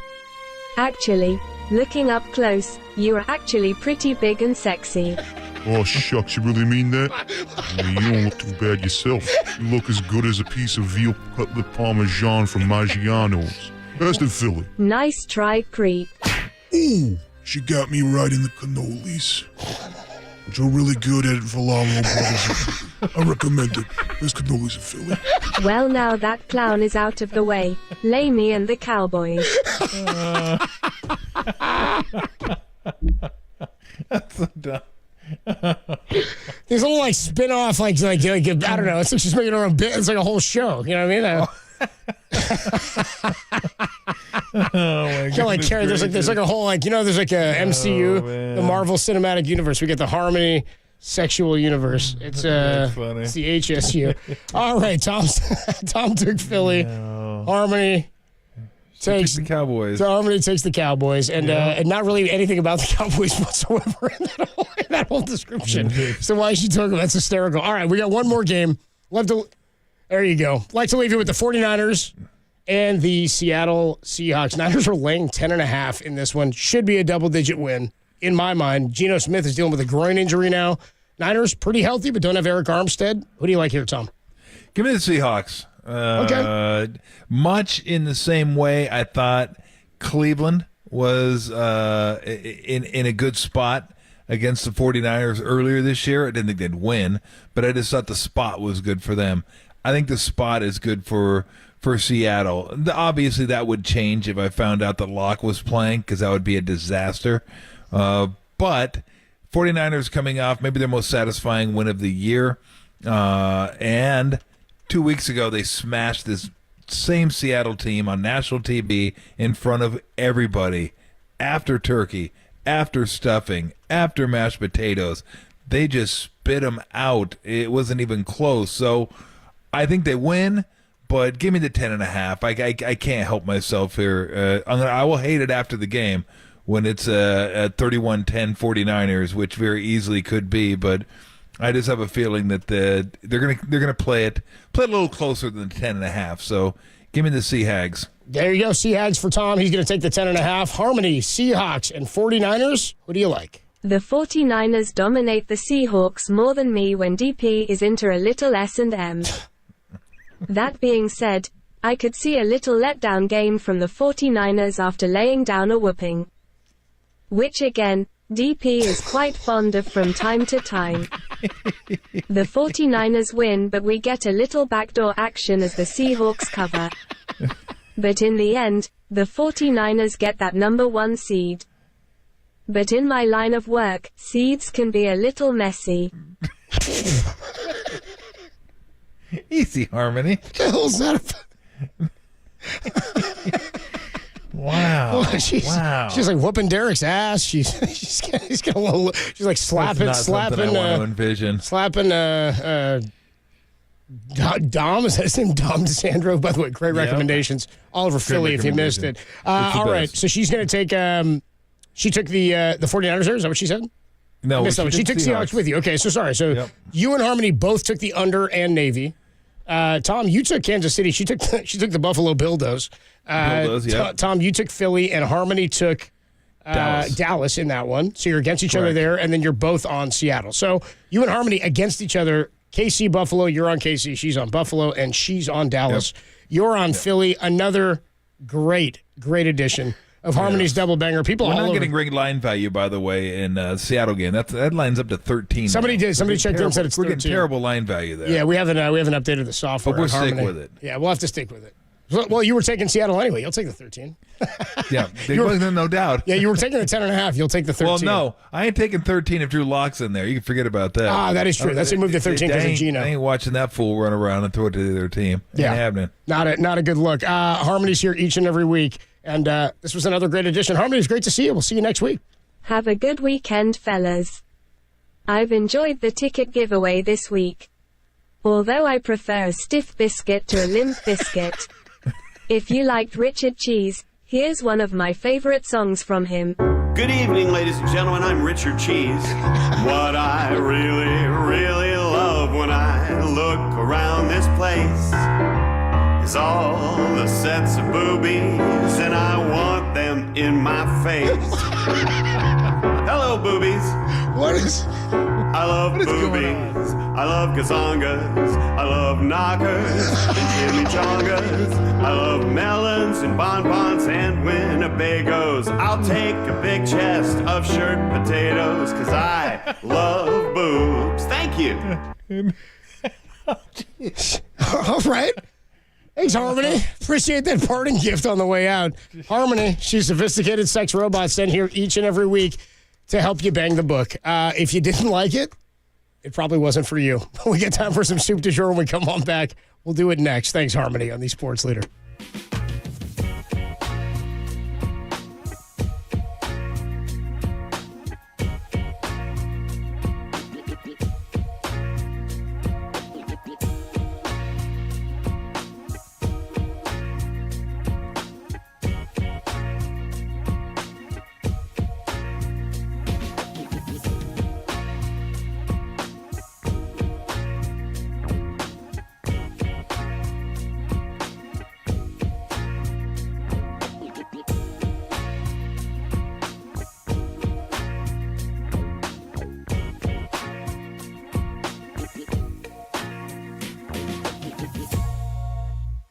[SPEAKER 8] Actually, looking up close, you are actually pretty big and sexy.
[SPEAKER 10] Oh, shucks, you really mean that? I mean, you don't look too bad yourself. You look as good as a piece of veal cutlet parmesan from Maggiano's. Best in Philly.
[SPEAKER 8] Nice try, creep.
[SPEAKER 10] Ooh, she got me right in the cannolis. But you're really good at Valaro Brothers. I recommend it. Best cannolis in Philly.
[SPEAKER 8] Well, now that clown is out of the way. Lay me and the Cowboys.
[SPEAKER 18] That's so dumb.
[SPEAKER 3] These little like spin-off like I don't know. It's like she's making her own bit. It's like a whole show. You know what I mean? like there's like a whole there's like a MCU, the Marvel Cinematic Universe. We get the Harmony sexual universe. It's
[SPEAKER 18] funny.
[SPEAKER 3] It's the HSU. All right, Tom took Philly. No. Harmony takes
[SPEAKER 18] the Cowboys.
[SPEAKER 3] So Harmony takes the Cowboys, and not really anything about the Cowboys whatsoever in that whole description. So why is she talking? That's hysterical. All right, we got one more game. There you go. Like to leave you with the 49ers and the Seattle Seahawks. Niners are laying 10.5 in this one. Should be a double-digit win, in my mind. Geno Smith is dealing with a groin injury now. Niners pretty healthy, but don't have Eric Armstead. Who do you like here, Tom?
[SPEAKER 18] Give me the Seahawks.
[SPEAKER 3] Okay.
[SPEAKER 18] Much in the same way I thought Cleveland was in a good spot against the 49ers earlier this year. I didn't think they'd win, but I just thought the spot was good for them. I think the spot is good for Seattle. Obviously, that would change if I found out that Locke was playing, because that would be a disaster. But 49ers coming off maybe their most satisfying win of the year. And 2 weeks ago, they smashed this same Seattle team on national TV in front of everybody. After turkey, after stuffing, after mashed potatoes. They just spit them out. It wasn't even close. So I think they win, but give me the 10.5. I can't help myself here. I will hate it after the game when it's a 31-10 49ers, which very easily could be. But I just have a feeling that they're gonna play it a little closer than 10.5. So give me the Seahags.
[SPEAKER 3] There you go, Seahags for Tom. He's going to take the 10.5. Harmony, Seahawks, and 49ers. What do you like?
[SPEAKER 8] The 49ers dominate the Seahawks more than me when DP is into a little S&M. That being said, I could see a little letdown game from the 49ers after laying down a whooping. Which again, DP is quite fond of from time to time. The 49ers win, but we get a little backdoor action as the Seahawks cover. But in the end, the 49ers get that number 1 seed. But in my line of work, seeds can be a little messy.
[SPEAKER 18] Easy, Harmony.
[SPEAKER 3] What the hell's that?
[SPEAKER 18] Wow.
[SPEAKER 3] Well, she's like whooping Derek's ass. She's got a little. She's like slapping.
[SPEAKER 18] I want to envision.
[SPEAKER 3] Slapping. Dom, is that his name? Dom DeSandro. By the way, great recommendations. All over Philly if you missed it. All right, so she's going to take. She took the 49ers there. Is that what she said?
[SPEAKER 18] No,
[SPEAKER 3] she took Seahawks with you. Okay, so sorry. So you and Harmony both took the under and Navy. Tom, you took Kansas City. She took the Buffalo Bills. Tom, you took Philly, and Harmony took Dallas in that one. So you're against each other there, and then you're both on Seattle. So you and Harmony against each other. KC, Buffalo. You're on KC. She's on Buffalo, and she's on Dallas. You're on Philly. Another great addition of Harmony's double banger. We're
[SPEAKER 18] not getting great line value, by the way, in Seattle game. That line's up to 13.
[SPEAKER 3] Somebody checked in and said it's 13.
[SPEAKER 18] We're getting terrible line value there.
[SPEAKER 3] Yeah, we haven't updated the software.
[SPEAKER 18] But we'll stick with it.
[SPEAKER 3] Yeah, we'll have to stick with it. Well, you were taking Seattle anyway. You'll take the 13.
[SPEAKER 18] Yeah, no doubt.
[SPEAKER 3] Yeah, you were taking the 10.5. You'll take the 13.
[SPEAKER 18] Well, no, I ain't taking 13 if Drew Lock's in there. You can forget about that.
[SPEAKER 3] That is true. That's a move to 13 because of Geno.
[SPEAKER 18] I ain't watching that fool run around and throw it to the other team. Ain't happening.
[SPEAKER 3] Not a good look. Harmony's here each and every week, and this was another great edition. Harmony, it's great to see you. We'll see you next week.
[SPEAKER 8] Have a good weekend, fellas. I've enjoyed the ticket giveaway this week. Although I prefer a stiff biscuit to a limp biscuit. If you liked Richard Cheese, here's one of my favorite songs from him.
[SPEAKER 15] Good evening, ladies and gentlemen. I'm Richard Cheese. What I really, really love when I look around this place is all the sets of boobies, and I want them in my face. Hello, boobies. I love boobies. I love gazongas. I love knockers and chimichangas. I love melons and bonbons and Winnebagos. I'll take a big chest of shirt potatoes because I love boobs. Thank you.
[SPEAKER 3] All right. Thanks, Harmony. Appreciate that parting gift on the way out. Harmony, she's sophisticated sex robot sent here each and every week to help you bang the book. If you didn't like it, it probably wasn't for you. We get time for some soup du jour when we come on back. We'll do it next. Thanks, Harmony, on the Sports Leader.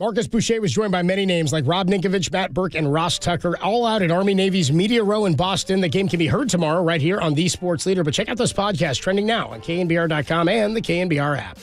[SPEAKER 3] Marcus Boucher was joined by many names like Rob Ninkovich, Matt Burke, and Ross Tucker, all out at Army-Navy's Media Row in Boston. The game can be heard tomorrow right here on The Sports Leader. But check out those podcasts trending now on KNBR.com and the KNBR app.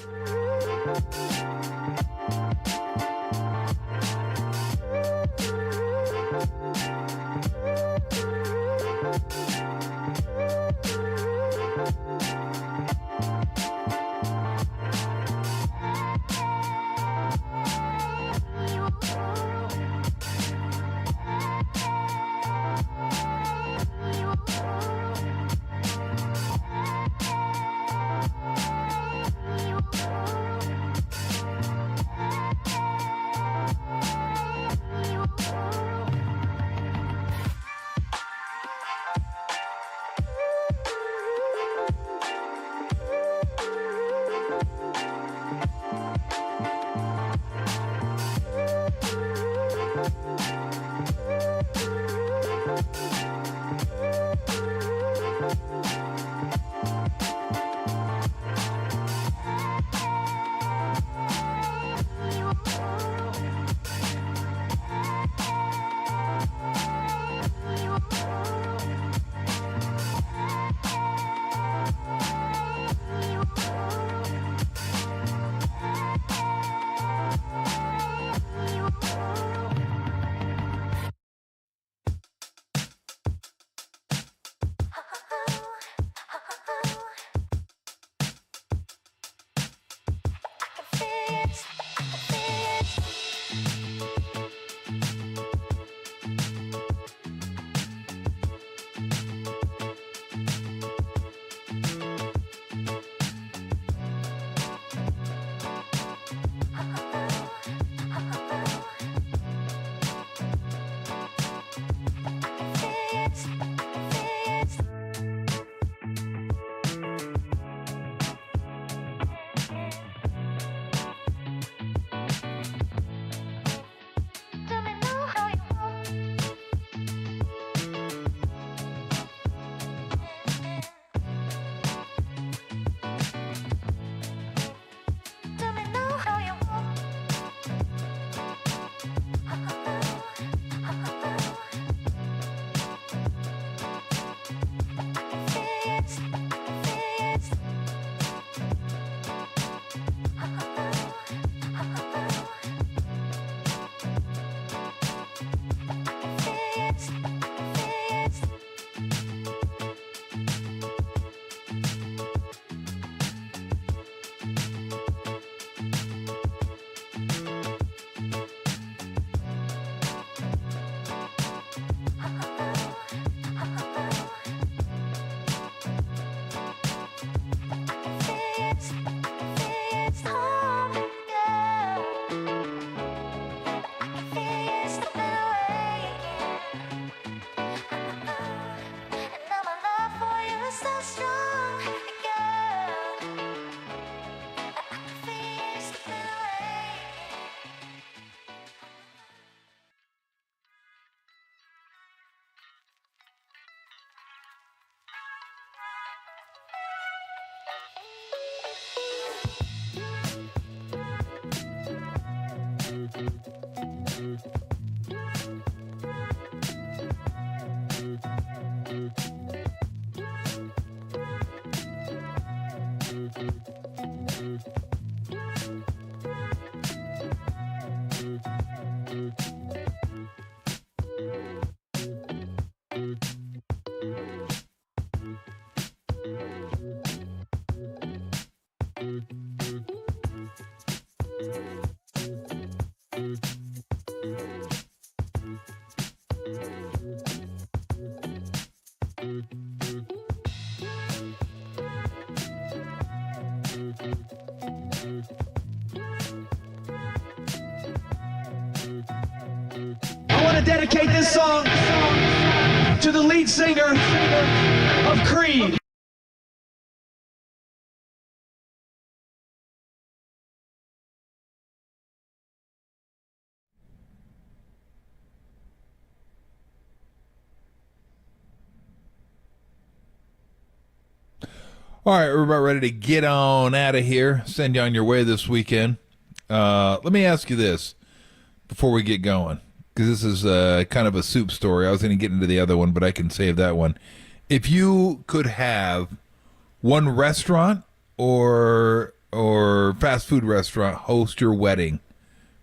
[SPEAKER 16] I want to dedicate this song to the lead singer of Creed.
[SPEAKER 18] All right, we're about ready to get on out of here. Send you on your way this weekend. Let me ask you this. before we get going, because this is kind of a soup story. I was going to get into the other one, but I can save that one. If you could have one restaurant or fast food restaurant host your wedding,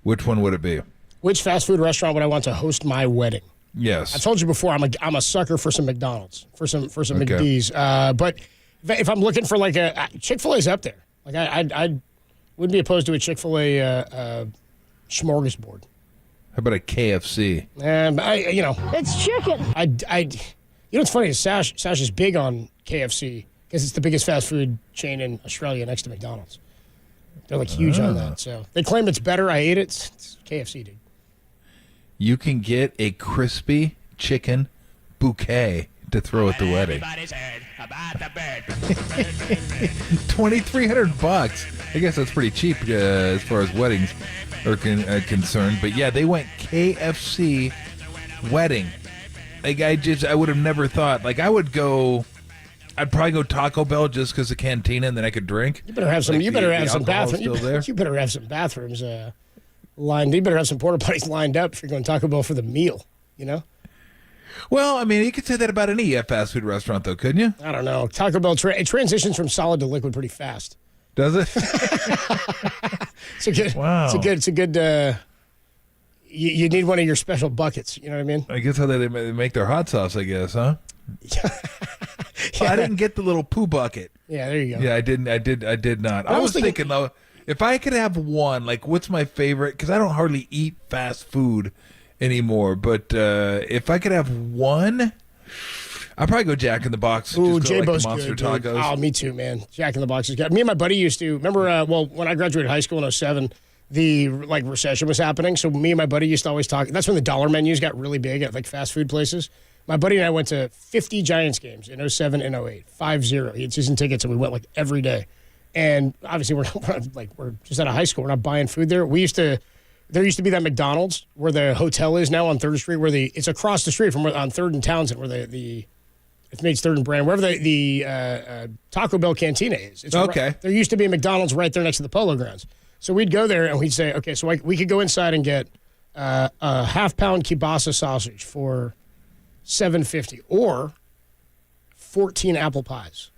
[SPEAKER 18] which one would it be?
[SPEAKER 3] Which fast food restaurant would I want to host my wedding?
[SPEAKER 18] Yes.
[SPEAKER 3] I told you before, I'm a sucker for some McDonald's, for some McD's. But if I'm looking for like a Chick-fil-A's up there. Like I wouldn't be opposed to a Chick-fil-A smorgasbord.
[SPEAKER 18] How about a KFC?
[SPEAKER 3] It's chicken. What's funny is Sash is big on KFC because it's the biggest fast food chain in Australia next to McDonald's. They're like huge on that. So they claim it's better. I ate it. It's KFC, dude.
[SPEAKER 18] You can get a crispy chicken bouquet to throw at the wedding. $2,300. I guess that's pretty cheap as far as weddings are concerned. But yeah, they went KFC wedding. Like I would have never thought. Like I'd probably go Taco Bell just because of cantina, and then I could drink.
[SPEAKER 3] You better have some. You better have some bathrooms. You better have some bathrooms lined. You better have some porta potties lined up if you're going to Taco Bell for the meal. You know.
[SPEAKER 18] Well, I mean, you could say that about any fast food restaurant, though, couldn't you?
[SPEAKER 3] I don't know. Taco Bell it transitions from solid to liquid pretty fast.
[SPEAKER 18] Does it?
[SPEAKER 3] It's a good. Wow. It's a good. You need one of your special buckets. You know what I mean?
[SPEAKER 18] I guess how they make their hot sauce. I guess, huh?
[SPEAKER 3] Yeah.
[SPEAKER 18] I didn't get the little poo bucket.
[SPEAKER 3] Yeah, there you go.
[SPEAKER 18] Yeah, I didn't. I did not. I was thinking though, if I could have one, like, what's my favorite? Because I don't hardly eat fast food anymore. But if I could have one, I'd probably go Jack in the Box.
[SPEAKER 3] Ooh,
[SPEAKER 18] just go,
[SPEAKER 3] J-Bo's
[SPEAKER 18] like, the Monster
[SPEAKER 3] good, dude.
[SPEAKER 18] Tacos.
[SPEAKER 3] Oh, me too, man. Jack in the Box is good. Me and my buddy used to remember. When I graduated high school in 2007, the recession was happening. So me and my buddy used to always talk. That's when the dollar menus got really big at like fast food places. My buddy and I went to 50 Giants games in 2007 and 2008, 5-0. He had season tickets, and we went like every day. And obviously, we're just out of high school. We're not buying food there. There used to be that McDonald's where the hotel is now on 3rd Street, it's across the street from on 3rd and Townsend, where it's made 3rd and Brand, wherever the Taco Bell Cantina is. It's
[SPEAKER 18] okay.
[SPEAKER 3] There used to be a McDonald's right there next to the Polo Grounds. So we'd go there and we'd say, okay, so we could go inside and get a half-pound kielbasa sausage for $7.50 or 14 apple pies.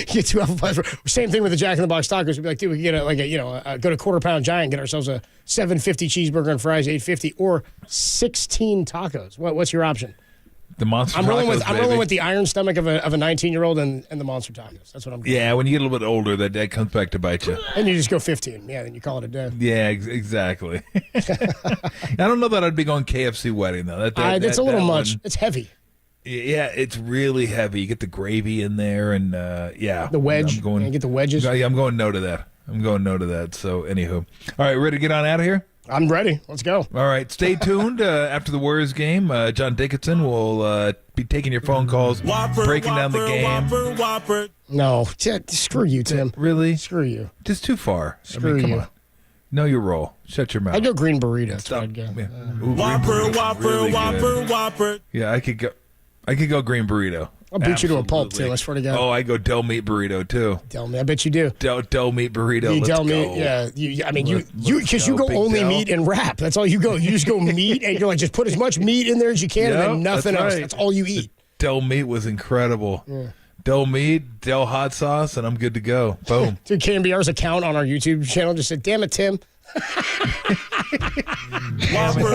[SPEAKER 3] Get 2 apple pies. Same thing with the Jack in the Box tacos. We'd be like, dude, we can get go to Quarter Pound Giant, get ourselves a $7.50 cheeseburger and fries, $8.50, or 16 tacos. What's your option?
[SPEAKER 18] The Monster
[SPEAKER 3] I'm rolling
[SPEAKER 18] Tacos,
[SPEAKER 3] I'm rolling with the iron stomach of a 19-year-old and the Monster Tacos. That's what I'm doing.
[SPEAKER 18] Yeah, when you get a little bit older, that comes back to bite you.
[SPEAKER 3] And you just go 15. Yeah, then you call it a day.
[SPEAKER 18] Yeah, exactly. I don't know that I'd be going KFC wedding, though.
[SPEAKER 3] That's a little much. It's heavy.
[SPEAKER 18] Yeah, it's really heavy. You get the gravy in there, and yeah.
[SPEAKER 3] The wedge.
[SPEAKER 18] You
[SPEAKER 3] get the wedges.
[SPEAKER 18] I'm going no to that. So, anywho. All right, ready to get on out of here?
[SPEAKER 3] I'm ready. Let's go.
[SPEAKER 18] All right, stay tuned. After the Warriors game, John Dickinson will be taking your phone calls, breaking down the game.
[SPEAKER 3] No, screw you, Tim.
[SPEAKER 18] Really?
[SPEAKER 3] Screw you.
[SPEAKER 18] Just too far.
[SPEAKER 3] Screw
[SPEAKER 18] come
[SPEAKER 3] you.
[SPEAKER 18] on. Know your role. Shut your mouth.
[SPEAKER 3] I'd go green burrito. That's what I'd go.
[SPEAKER 18] Yeah. Whopper. Yeah, I could go green burrito.
[SPEAKER 3] I'll beat you to a pulp, too. I swear to God.
[SPEAKER 18] Oh, I go del meat burrito, too.
[SPEAKER 3] Del meat. I bet you do.
[SPEAKER 18] Del meat burrito. Let's
[SPEAKER 3] del
[SPEAKER 18] go.
[SPEAKER 3] meat, yeah. Because you go only meat and wrap. That's all you go. You just go meat, and you're like, just put as much meat in there as you can, and then nothing else. That's all you eat.
[SPEAKER 18] Del meat was incredible.
[SPEAKER 3] Yeah.
[SPEAKER 18] Del meat, Del hot sauce, and I'm good to go. Boom.
[SPEAKER 3] Dude, KNBR's account on our YouTube channel just said, damn it, Tim.
[SPEAKER 11] Whopper.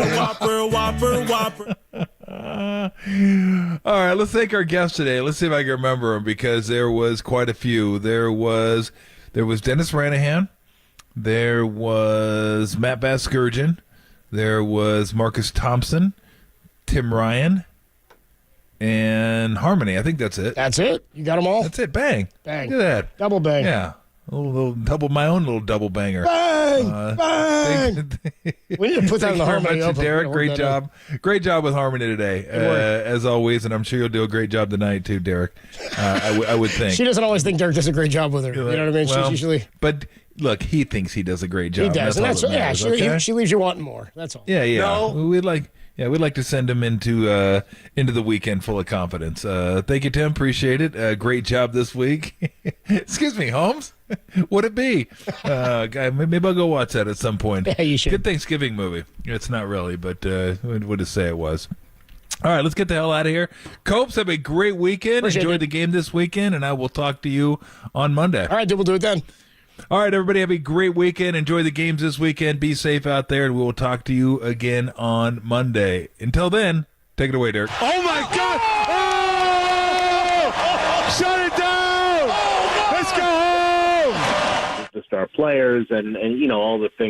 [SPEAKER 18] All right, let's thank our guests today. Let's see if I can remember them because there was quite a few. There was Dennis Ranahan. There was Matt Baskurgeon. There was Marcus Thompson, Tim Ryan, and Harmony. I think that's it.
[SPEAKER 3] That's it? You got them all?
[SPEAKER 18] That's it. Bang.
[SPEAKER 3] Bang.
[SPEAKER 18] Look at that.
[SPEAKER 3] Double bang.
[SPEAKER 18] Yeah. A little double, my own little double banger.
[SPEAKER 3] Bang! Bang! We need to put that in the Harmony
[SPEAKER 18] open. Derek, great job. Great job with Harmony today, as always, and I'm sure you'll do a great job tonight too, Derek. I would think.
[SPEAKER 3] She doesn't always think Derek does a great job with her. You know what I mean?
[SPEAKER 18] Well,
[SPEAKER 3] She's usually...
[SPEAKER 18] But look, he thinks he does a great job.
[SPEAKER 3] He does. She leaves you wanting more. That's all.
[SPEAKER 18] Yeah.
[SPEAKER 3] No.
[SPEAKER 18] We'd like to send him into the weekend full of confidence. Thank you, Tim. Appreciate it. Great job this week. Excuse me, Holmes. Would it be? Maybe I'll go watch that at some point.
[SPEAKER 3] Yeah, you should.
[SPEAKER 18] Good Thanksgiving movie. It's not really, but what to say it was. All right, let's get the hell out of here. Copes, have a great weekend. Enjoy the game this weekend, and I will talk to you on Monday.
[SPEAKER 3] All right, we'll do it then.
[SPEAKER 18] All right, everybody, have a great weekend. Enjoy the games this weekend. Be safe out there, and we will talk to you again on Monday. Until then, take it away, Derek.
[SPEAKER 2] Oh, my God! Oh! Shut it down! Let's go home!
[SPEAKER 4] Just our players and all the things